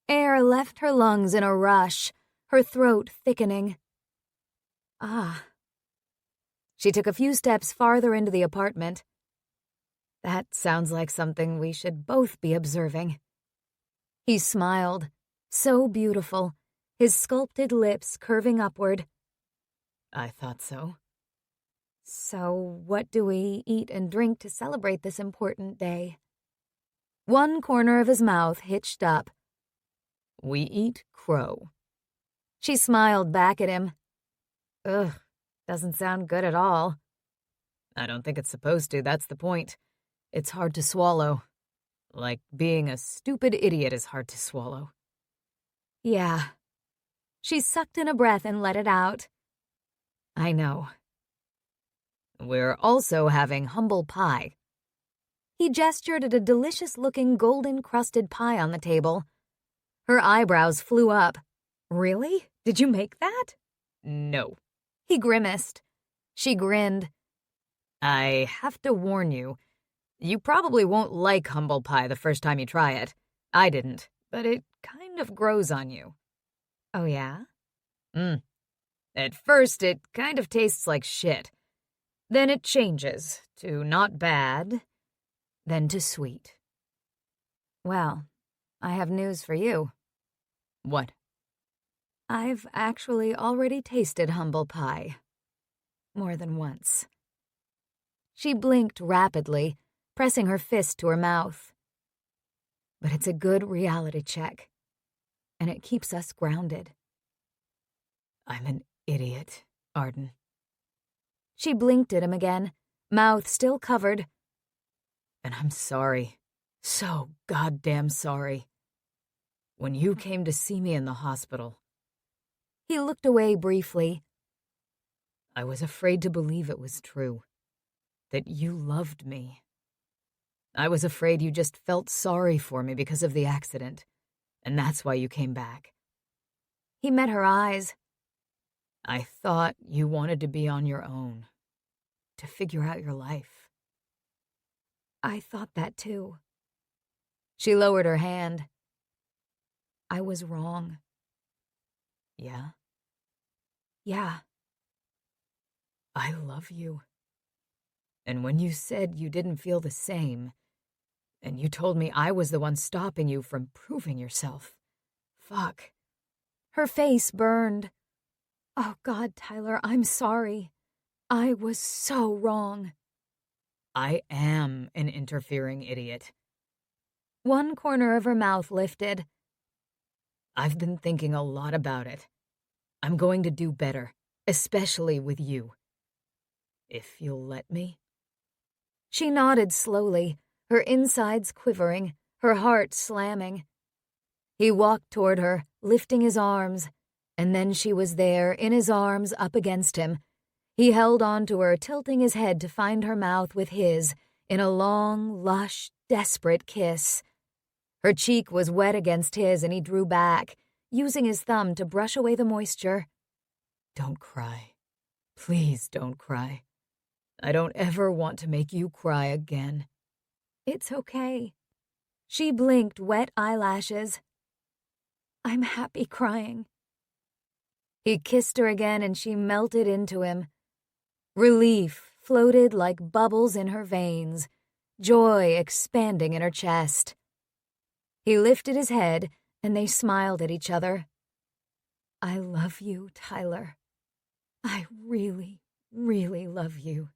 Air left her lungs in a rush, her throat thickening. Ah. She took a few steps farther into the apartment. That sounds like something we should both be observing. He smiled, so beautiful, his sculpted lips curving upward. I thought so. So what do we eat and drink to celebrate this important day? One corner of his mouth hitched up. We eat crow. She smiled back at him. Ugh, doesn't sound good at all. I don't think it's supposed to, that's the point. It's hard to swallow. Like being a stupid idiot is hard to swallow. Yeah. She sucked in a breath and let it out. I know. We're also having humble pie. He gestured at a delicious-looking golden-crusted pie on the table. Her eyebrows flew up. Really? Did you make that? No. He grimaced. She grinned. I have to warn you, you probably won't like humble pie the first time you try it. I didn't, but it kind of grows on you. Oh, yeah? At first, it kind of tastes like shit. Then it changes to not bad, then to sweet. Well, I have news for you. What? I've actually already tasted humble pie. More than once. She blinked rapidly, pressing her fist to her mouth. But it's a good reality check, and it keeps us grounded. I'm an idiot, Arden. She blinked at him again, mouth still covered. And I'm sorry. So goddamn sorry. When you came to see me in the hospital, He looked away briefly. I was afraid to believe it was true. That you loved me. I was afraid you just felt sorry for me because of the accident, and that's why you came back. He met her eyes. I thought you wanted to be on your own, to figure out your life. I thought that too. She lowered her hand. I was wrong. Yeah? Yeah. I love you. And when you said you didn't feel the same, and you told me I was the one stopping you from proving yourself, fuck. Her face burned. Oh, God, Tyler, I'm sorry. I was so wrong. I am an interfering idiot. One corner of her mouth lifted. I've been thinking a lot about it. I'm going to do better, especially with you. If you'll let me. She nodded slowly, her insides quivering, her heart slamming. He walked toward her, lifting his arms, and then she was there, in his arms, up against him. He held on to her, tilting his head to find her mouth with his, in a long, lush, desperate kiss. Her cheek was wet against his, and he drew back, using his thumb to brush away the moisture. Don't cry. Please don't cry. I don't ever want to make you cry again. It's okay. She blinked wet eyelashes. I'm happy crying. He kissed her again and she melted into him. Relief floated like bubbles in her veins, joy expanding in her chest. He lifted his head and they smiled at each other. I love you, Tyler. I really, really love you.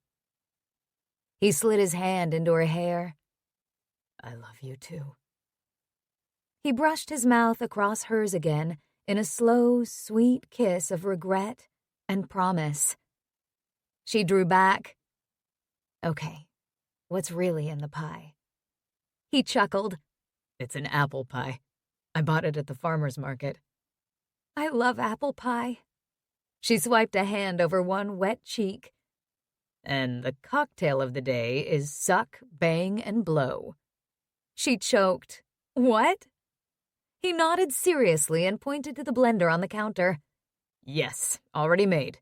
He slid his hand into her hair. I love you too. He brushed his mouth across hers again in a slow, sweet kiss of regret and promise. She drew back. Okay, what's really in the pie? He chuckled. It's an apple pie. I bought it at the farmer's market. I love apple pie. She swiped a hand over one wet cheek. And the cocktail of the day is suck, bang, and blow. She choked. What? He nodded seriously and pointed to the blender on the counter. Yes, already made.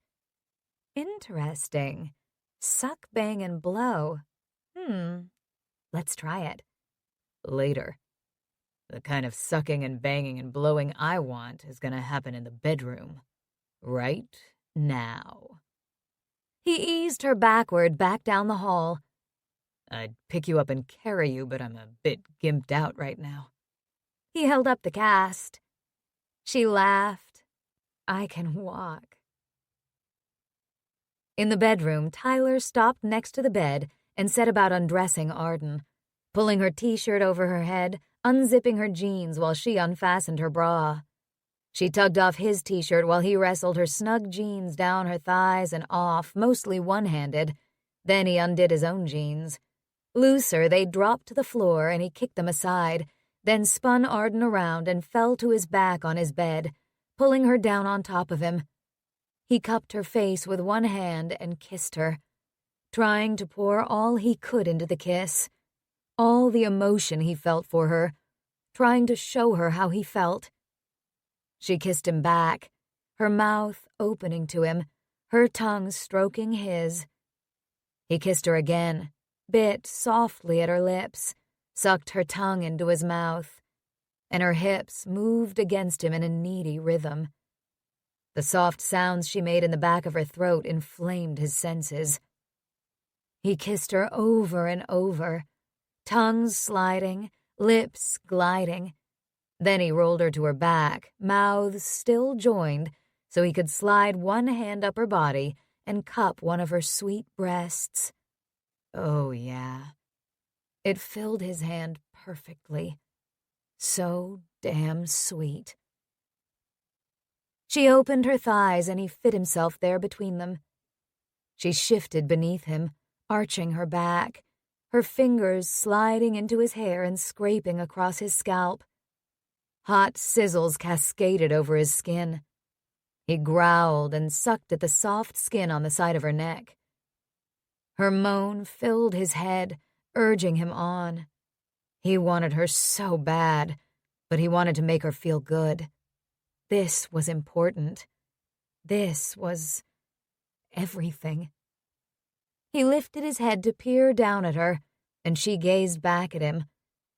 Interesting. Suck, bang, and blow. Let's try it. Later. The kind of sucking and banging and blowing I want is gonna happen in the bedroom. Right now. He eased her backward back down the hall. I'd pick you up and carry you, but I'm a bit gimped out right now. He held up the cast. She laughed. I can walk. In the bedroom, Tyler stopped next to the bed and set about undressing Arden, pulling her t-shirt over her head, unzipping her jeans while she unfastened her bra. She tugged off his t-shirt while he wrestled her snug jeans down her thighs and off, mostly one-handed. Then he undid his own jeans. Looser, they dropped to the floor and he kicked them aside, then spun Arden around and fell to his back on his bed, pulling her down on top of him. He cupped her face with one hand and kissed her, trying to pour all he could into the kiss, all the emotion he felt for her, trying to show her how he felt. She kissed him back, her mouth opening to him, her tongue stroking his. He kissed her again, bit softly at her lips, sucked her tongue into his mouth, and her hips moved against him in a needy rhythm. The soft sounds she made in the back of her throat inflamed his senses. He kissed her over and over, tongues sliding, lips gliding. Then he rolled her to her back, mouths still joined, so he could slide one hand up her body and cup one of her sweet breasts. Oh, yeah. It filled his hand perfectly. So damn sweet. She opened her thighs and he fit himself there between them. She shifted beneath him, arching her back, her fingers sliding into his hair and scraping across his scalp. Hot sizzles cascaded over his skin. He growled and sucked at the soft skin on the side of her neck. Her moan filled his head, urging him on. He wanted her so bad, but he wanted to make her feel good. This was important. This was everything. He lifted his head to peer down at her, and she gazed back at him,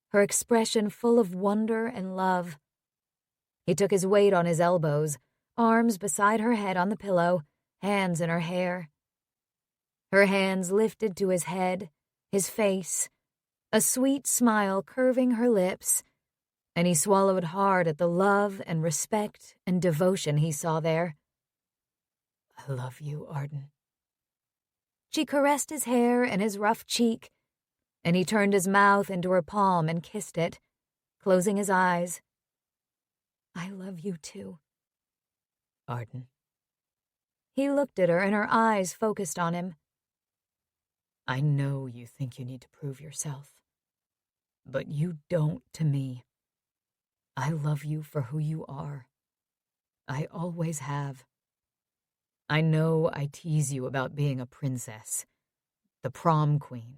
her expression full of wonder and love. He took his weight on his elbows, arms beside her head on the pillow, hands in her hair. Her hands lifted to his head, his face, a sweet smile curving her lips, and he swallowed hard at the love and respect and devotion he saw there. I love you, Arden. She caressed his hair and his rough cheek, and he turned his mouth into her palm and kissed it, closing his eyes. I love you too, Arden. He looked at her and her eyes focused on him. I know you think you need to prove yourself, but you don't to me. I love you for who you are. I always have. I know I tease you about being a princess, the prom queen,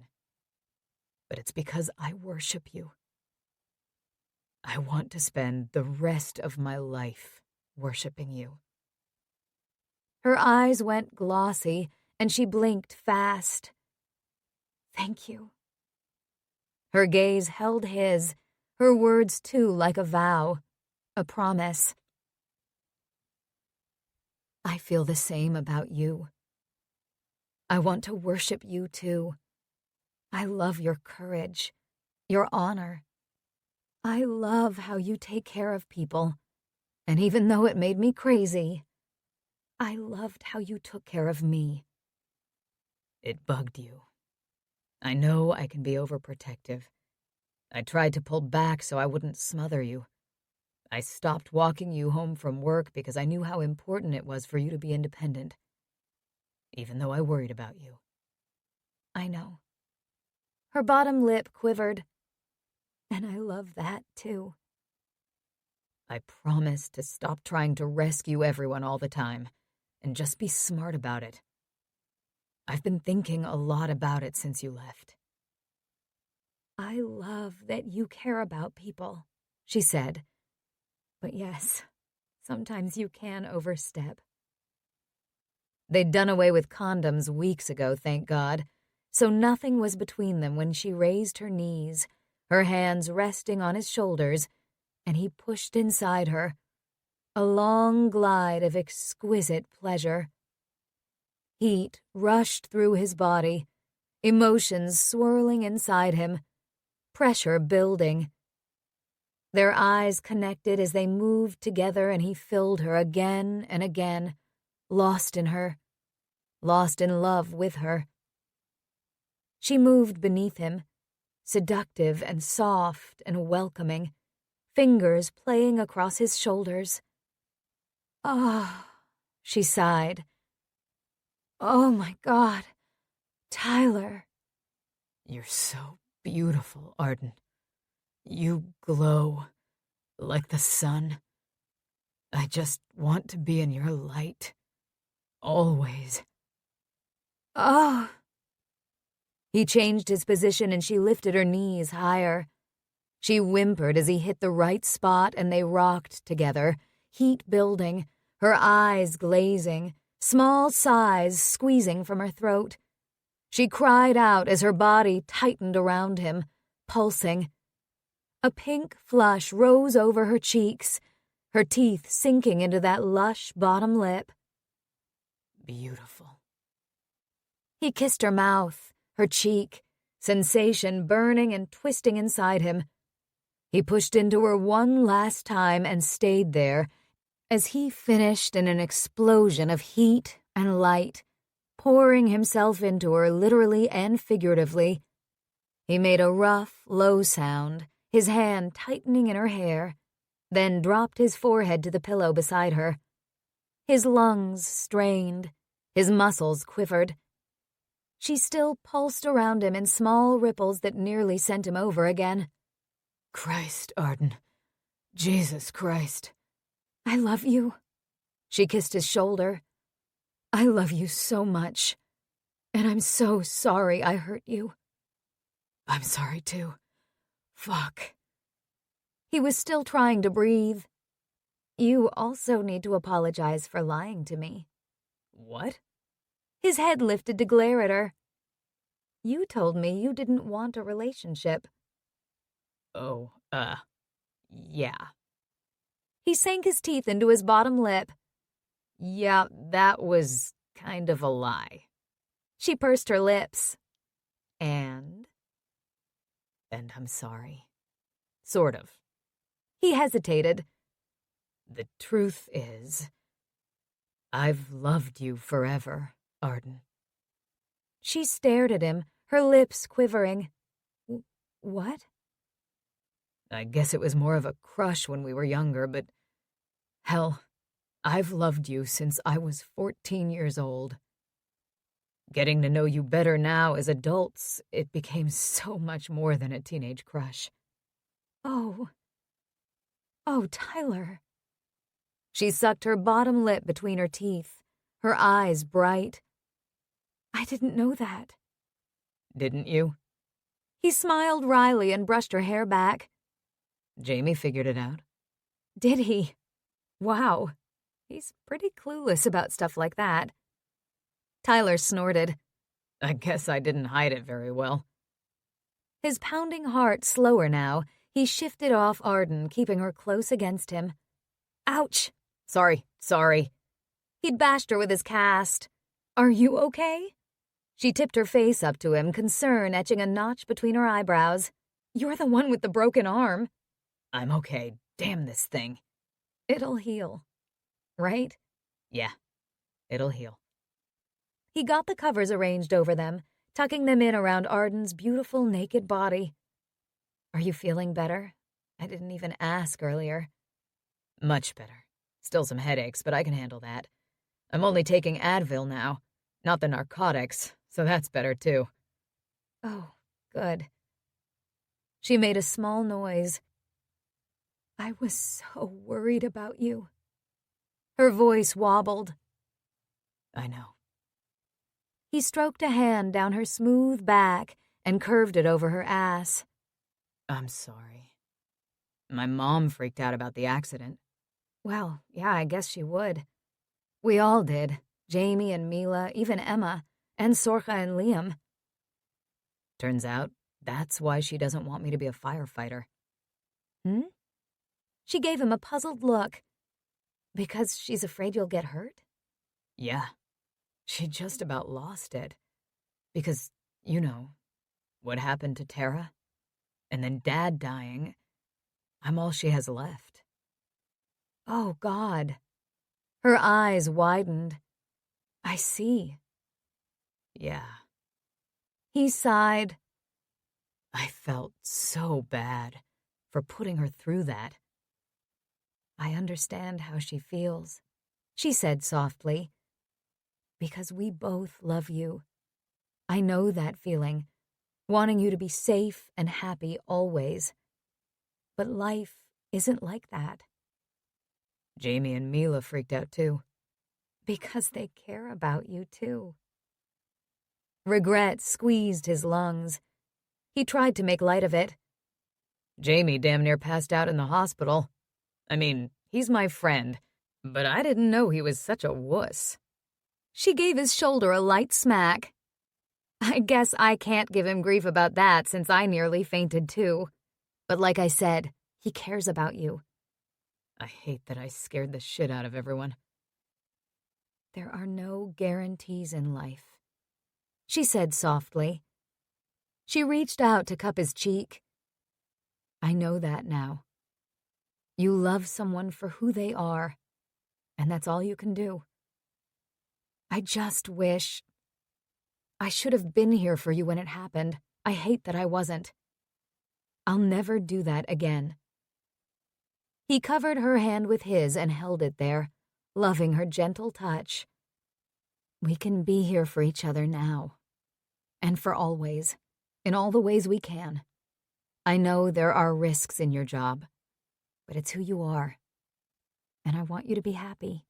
but it's because I worship you. I want to spend the rest of my life worshiping you. Her eyes went glossy, and she blinked fast. Thank you. Her gaze held his, her words too like a vow, a promise. I feel the same about you. I want to worship you too. I love your courage, your honor. I love how you take care of people, and even though it made me crazy, I loved how you took care of me. It bugged you. I know I can be overprotective. I tried to pull back so I wouldn't smother you. I stopped walking you home from work because I knew how important it was for you to be independent, even though I worried about you. I know. Her bottom lip quivered. And I love that, too. I promised to stop trying to rescue everyone all the time and just be smart about it. I've been thinking a lot about it since you left. I love that you care about people, she said. But yes, sometimes you can overstep. They'd done away with condoms weeks ago, thank God, so nothing was between them when she raised her knees, her hands resting on his shoulders, and he pushed inside her, a long glide of exquisite pleasure. Heat rushed through his body, emotions swirling inside him, pressure building. Their eyes connected as they moved together, and he filled her again and again, lost in her, lost in love with her. She moved beneath him, seductive and soft and welcoming, fingers playing across his shoulders. Ah, she sighed. Oh my God, Tyler. You're so beautiful, Arden. You glow like the sun. I just want to be in your light. Always. Oh. He changed his position and she lifted her knees higher. She whimpered as he hit the right spot and they rocked together, heat building, her eyes glazing, small sighs squeezing from her throat. She cried out as her body tightened around him, pulsing. A pink flush rose over her cheeks, her teeth sinking into that lush bottom lip. Beautiful. He kissed her mouth, her cheek, sensation burning and twisting inside him. He pushed into her one last time and stayed there as he finished in an explosion of heat and light, pouring himself into her literally and figuratively. He made a rough, low sound, his hand tightening in her hair, then dropped his forehead to the pillow beside her. His lungs strained, his muscles quivered. She still pulsed around him in small ripples that nearly sent him over again. Christ, Arden. Jesus Christ. I love you. She kissed his shoulder. I love you so much, and I'm so sorry I hurt you. I'm sorry, too. Fuck. He was still trying to breathe. You also need to apologize for lying to me. What? His head lifted to glare at her. You told me you didn't want a relationship. Oh, yeah. He sank his teeth into his bottom lip. Yeah, that was kind of a lie. She pursed her lips. And I'm sorry. Sort of. He hesitated. The truth is, I've loved you forever, Arden. She stared at him, her lips quivering. What? I guess it was more of a crush when we were younger, but hell, I've loved you since I was 14 years old. Getting to know you better now as adults, it became so much more than a teenage crush. Oh, Tyler. She sucked her bottom lip between her teeth, her eyes bright. I didn't know that. Didn't you? He smiled wryly and brushed her hair back. Jamie figured it out. Did he? Wow. He's pretty clueless about stuff like that. Tyler snorted. I guess I didn't hide it very well. His pounding heart slower now, he shifted off Arden, keeping her close against him. Ouch! Sorry. He'd bashed her with his cast. Are you okay? She tipped her face up to him, concern etching a notch between her eyebrows. You're the one with the broken arm. I'm okay. Damn this thing. It'll heal. Right? Yeah, it'll heal. He got the covers arranged over them, tucking them in around Arden's beautiful naked body. Are you feeling better? I didn't even ask earlier. Much better. Still some headaches, but I can handle that. I'm only taking Advil now, not the narcotics, so that's better too. Oh, good. She made a small noise. I was so worried about you. Her voice wobbled. I know. He stroked a hand down her smooth back and curved it over her ass. I'm sorry. My mom freaked out about the accident. Well, yeah, I guess she would. We all did. Jamie and Mila, even Emma, and Sorcha and Liam. Turns out, that's why she doesn't want me to be a firefighter. She gave him a puzzled look. Because she's afraid you'll get hurt? Yeah. She just about lost it. Because, you know, what happened to Tara? And then Dad dying. I'm all she has left. Oh, God. Her eyes widened. I see. Yeah. He sighed. I felt so bad for putting her through that. I understand how she feels, she said softly. Because we both love you. I know that feeling, wanting you to be safe and happy always. But life isn't like that. Jamie and Mila freaked out too. Because they care about you too. Regret squeezed his lungs. He tried to make light of it. Jamie damn near passed out in the hospital. I mean, he's my friend, but I didn't know he was such a wuss. She gave his shoulder a light smack. I guess I can't give him grief about that since I nearly fainted too. But like I said, he cares about you. I hate that I scared the shit out of everyone. There are no guarantees in life, she said softly. She reached out to cup his cheek. I know that now. You love someone for who they are, and that's all you can do. I just wish I should have been here for you when it happened. I hate that I wasn't. I'll never do that again. He covered her hand with his and held it there, loving her gentle touch. We can be here for each other now, and for always, in all the ways we can. I know there are risks in your job, but it's who you are, and I want you to be happy.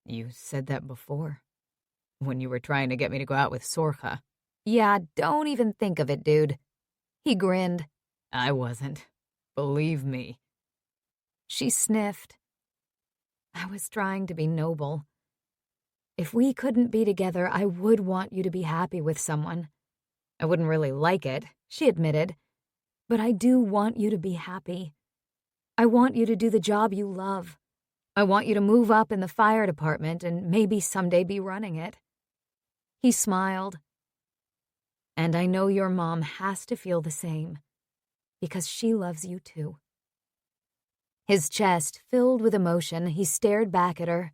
You said that before, when you were trying to get me to go out with Sorcha. Yeah, don't even think of it, dude. He grinned. I wasn't. Believe me. She sniffed. I was trying to be noble. If we couldn't be together, I would want you to be happy with someone. I wouldn't really like it, she admitted, but I do want you to be happy. I want you to do the job you love. I want you to move up in the fire department and maybe someday be running it. He smiled. And I know your mom has to feel the same, because she loves you too. His chest filled with emotion, he stared back at her.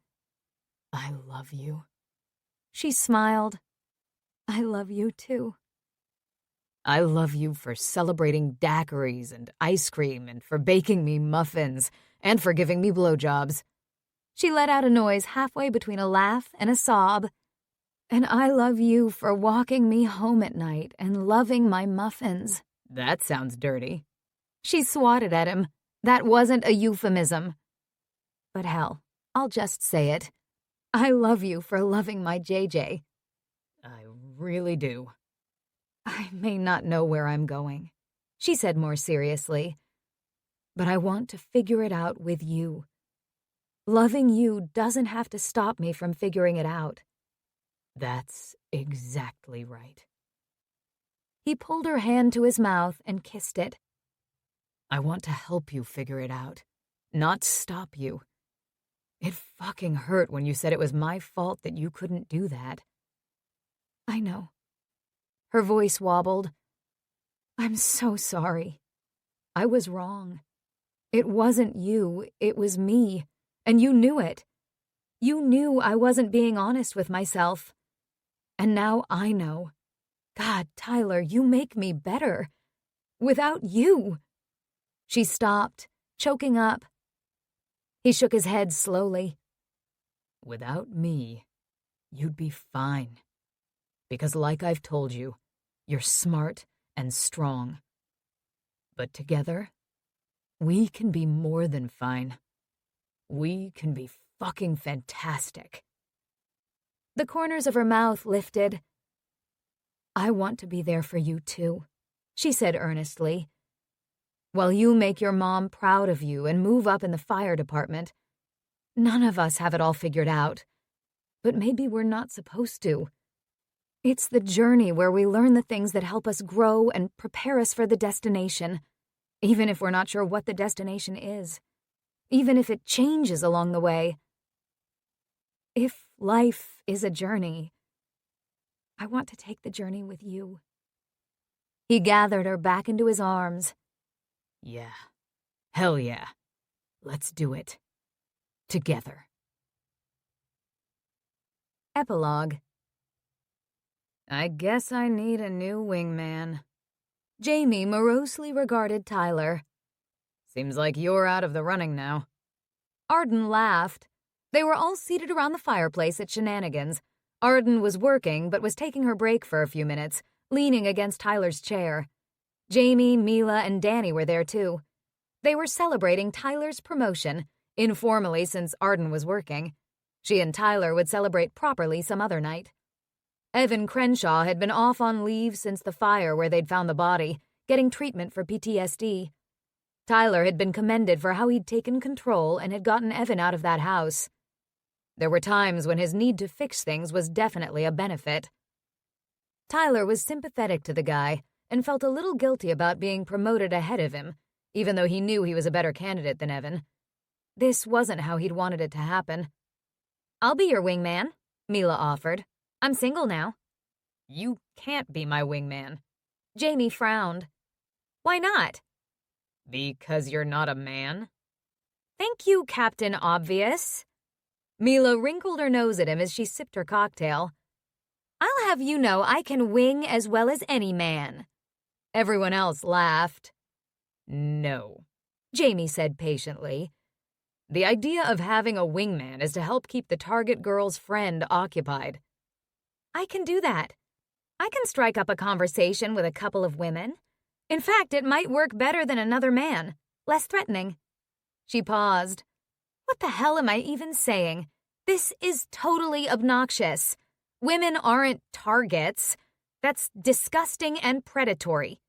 I love you. She smiled. I love you too. I love you for celebrating daiquiris and ice cream and for baking me muffins and for giving me blowjobs. She let out a noise halfway between a laugh and a sob. And I love you for walking me home at night and loving my muffins. That sounds dirty. She swatted at him. That wasn't a euphemism. But hell, I'll just say it. I love you for loving my JJ. I really do. I may not know where I'm going, she said more seriously, but I want to figure it out with you. Loving you doesn't have to stop me from figuring it out. That's exactly right. He pulled her hand to his mouth and kissed it. I want to help you figure it out, not stop you. It fucking hurt when you said it was my fault that you couldn't do that. I know. Her voice wobbled. I'm so sorry. I was wrong. It wasn't you, it was me, and you knew it. You knew I wasn't being honest with myself. And now I know. God, Tyler, you make me better. Without you. She stopped, choking up. He shook his head slowly. Without me, you'd be fine. Because like I've told you, you're smart and strong. But together, we can be more than fine. We can be fucking fantastic. The corners of her mouth lifted. I want to be there for you too, she said earnestly. While you make your mom proud of you and move up in the fire department, none of us have it all figured out. But maybe we're not supposed to. It's the journey where we learn the things that help us grow and prepare us for the destination, even if we're not sure what the destination is, even if it changes along the way. If life is a journey, I want to take the journey with you. He gathered her back into his arms. Yeah. Hell yeah. Let's do it. Together. Epilogue. I guess I need a new wingman. Jamie morosely regarded Tyler. Seems like you're out of the running now. Arden laughed. They were all seated around the fireplace at Shenanigans. Arden was working, but was taking her break for a few minutes, leaning against Tyler's chair. Jamie, Mila, and Danny were there too. They were celebrating Tyler's promotion, informally since Arden was working. She and Tyler would celebrate properly some other night. Evan Crenshaw had been off on leave since the fire where they'd found the body, getting treatment for PTSD. Tyler had been commended for how he'd taken control and had gotten Evan out of that house. There were times when his need to fix things was definitely a benefit. Tyler was sympathetic to the guy and felt a little guilty about being promoted ahead of him, even though he knew he was a better candidate than Evan. This wasn't how he'd wanted it to happen. I'll be your wingman, Mila offered. I'm single now. You can't be my wingman. Jamie frowned. Why not? Because you're not a man? Thank you, Captain Obvious. Mila wrinkled her nose at him as she sipped her cocktail. I'll have you know I can wing as well as any man. Everyone else laughed. No, Jamie said patiently. The idea of having a wingman is to help keep the target girl's friend occupied. I can do that. I can strike up a conversation with a couple of women. In fact, it might work better than another man. Less threatening. She paused. What the hell am I even saying? This is totally obnoxious. Women aren't targets. That's disgusting and predatory.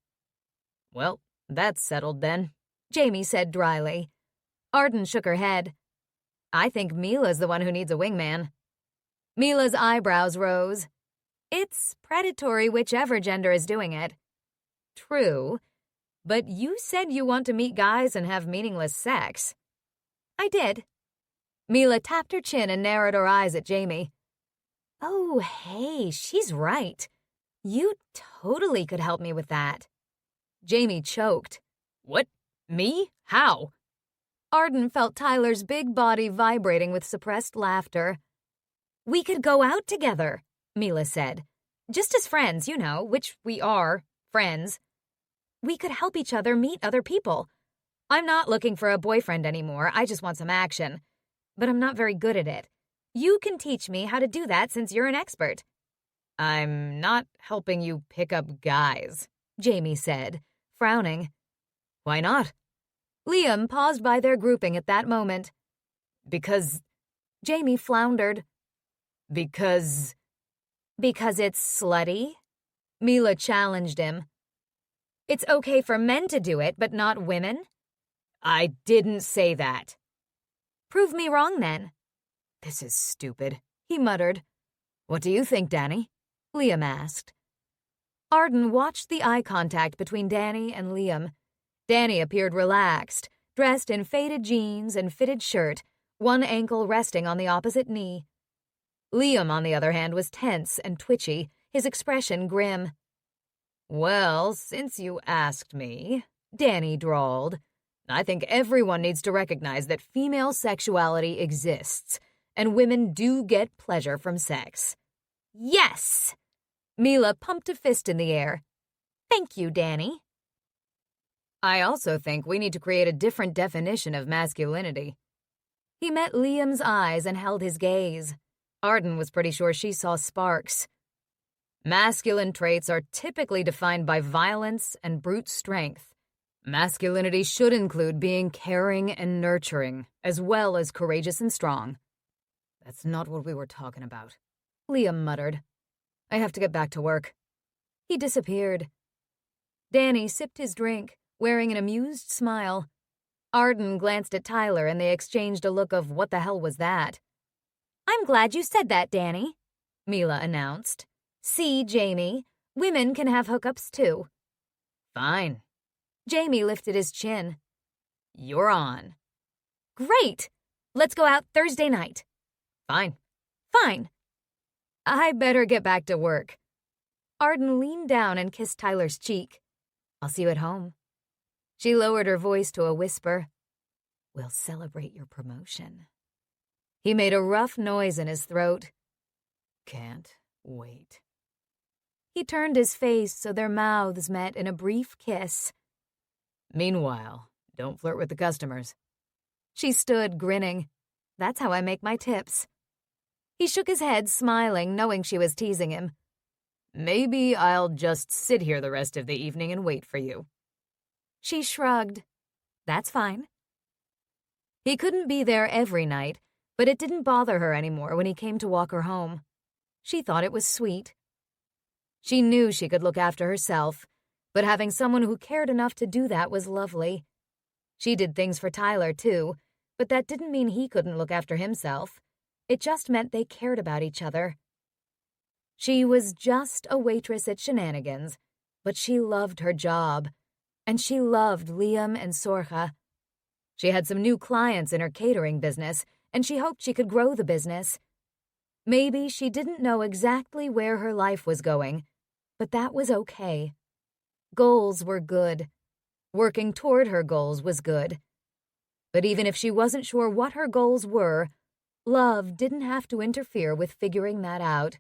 Well, that's settled then, Jamie said dryly. Arden shook her head. I think Mila's the one who needs a wingman. Mila's eyebrows rose. It's predatory whichever gender is doing it. True, but you said you want to meet guys and have meaningless sex. I did. Mila tapped her chin and narrowed her eyes at Jamie. Oh, hey, she's right. You totally could help me with that. Jamie choked. What? Me? How? Arden felt Tyler's big body vibrating with suppressed laughter. We could go out together, Mila said. Just as friends, you know, which we are, friends. We could help each other meet other people. I'm not looking for a boyfriend anymore, I just want some action. But I'm not very good at it. You can teach me how to do that since you're an expert. I'm not helping you pick up guys, Jamie said, frowning. Why not? Liam paused by their grouping at that moment. Because... Jamie floundered. Because it's slutty? Mila challenged him. It's okay for men to do it, but not women? I didn't say that. Prove me wrong, then. This is stupid, he muttered. What do you think, Danny? Liam asked. Arden watched the eye contact between Danny and Liam. Danny appeared relaxed, dressed in faded jeans and fitted shirt, one ankle resting on the opposite knee. Liam, on the other hand, was tense and twitchy, his expression grim. Well, since you asked me, Danny drawled, I think everyone needs to recognize that female sexuality exists, and women do get pleasure from sex. Yes! Mila pumped a fist in the air. Thank you, Danny. I also think we need to create a different definition of masculinity. He met Liam's eyes and held his gaze. Arden was pretty sure she saw sparks. Masculine traits are typically defined by violence and brute strength. Masculinity should include being caring and nurturing, as well as courageous and strong. That's not what we were talking about, Liam muttered. I have to get back to work. He disappeared. Danny sipped his drink, wearing an amused smile. Arden glanced at Tyler and they exchanged a look of what the hell was that. I'm glad you said that, Danny, Mila announced. See, Jamie, women can have hookups too. Fine. Jamie lifted his chin. You're on. Great! Let's go out Thursday night. Fine. Fine. I better get back to work. Arden leaned down and kissed Tyler's cheek. I'll see you at home. She lowered her voice to a whisper. We'll celebrate your promotion. He made a rough noise in his throat. Can't wait. He turned his face so their mouths met in a brief kiss. Meanwhile, don't flirt with the customers. She stood, grinning. That's how I make my tips. He shook his head, smiling, knowing she was teasing him. Maybe I'll just sit here the rest of the evening and wait for you. She shrugged. That's fine. He couldn't be there every night, but it didn't bother her anymore when he came to walk her home. She thought it was sweet. She knew she could look after herself, but having someone who cared enough to do that was lovely. She did things for Tyler, too, but that didn't mean he couldn't look after himself. It just meant they cared about each other. She was just a waitress at Shenanigans, but she loved her job, and she loved Liam and Sorcha. She had some new clients in her catering business, and she hoped she could grow the business. Maybe she didn't know exactly where her life was going, but that was okay. Goals were good. Working toward her goals was good. But even if she wasn't sure what her goals were, love didn't have to interfere with figuring that out.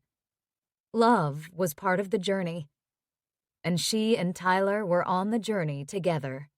Love was part of the journey, and she and Tyler were on the journey together.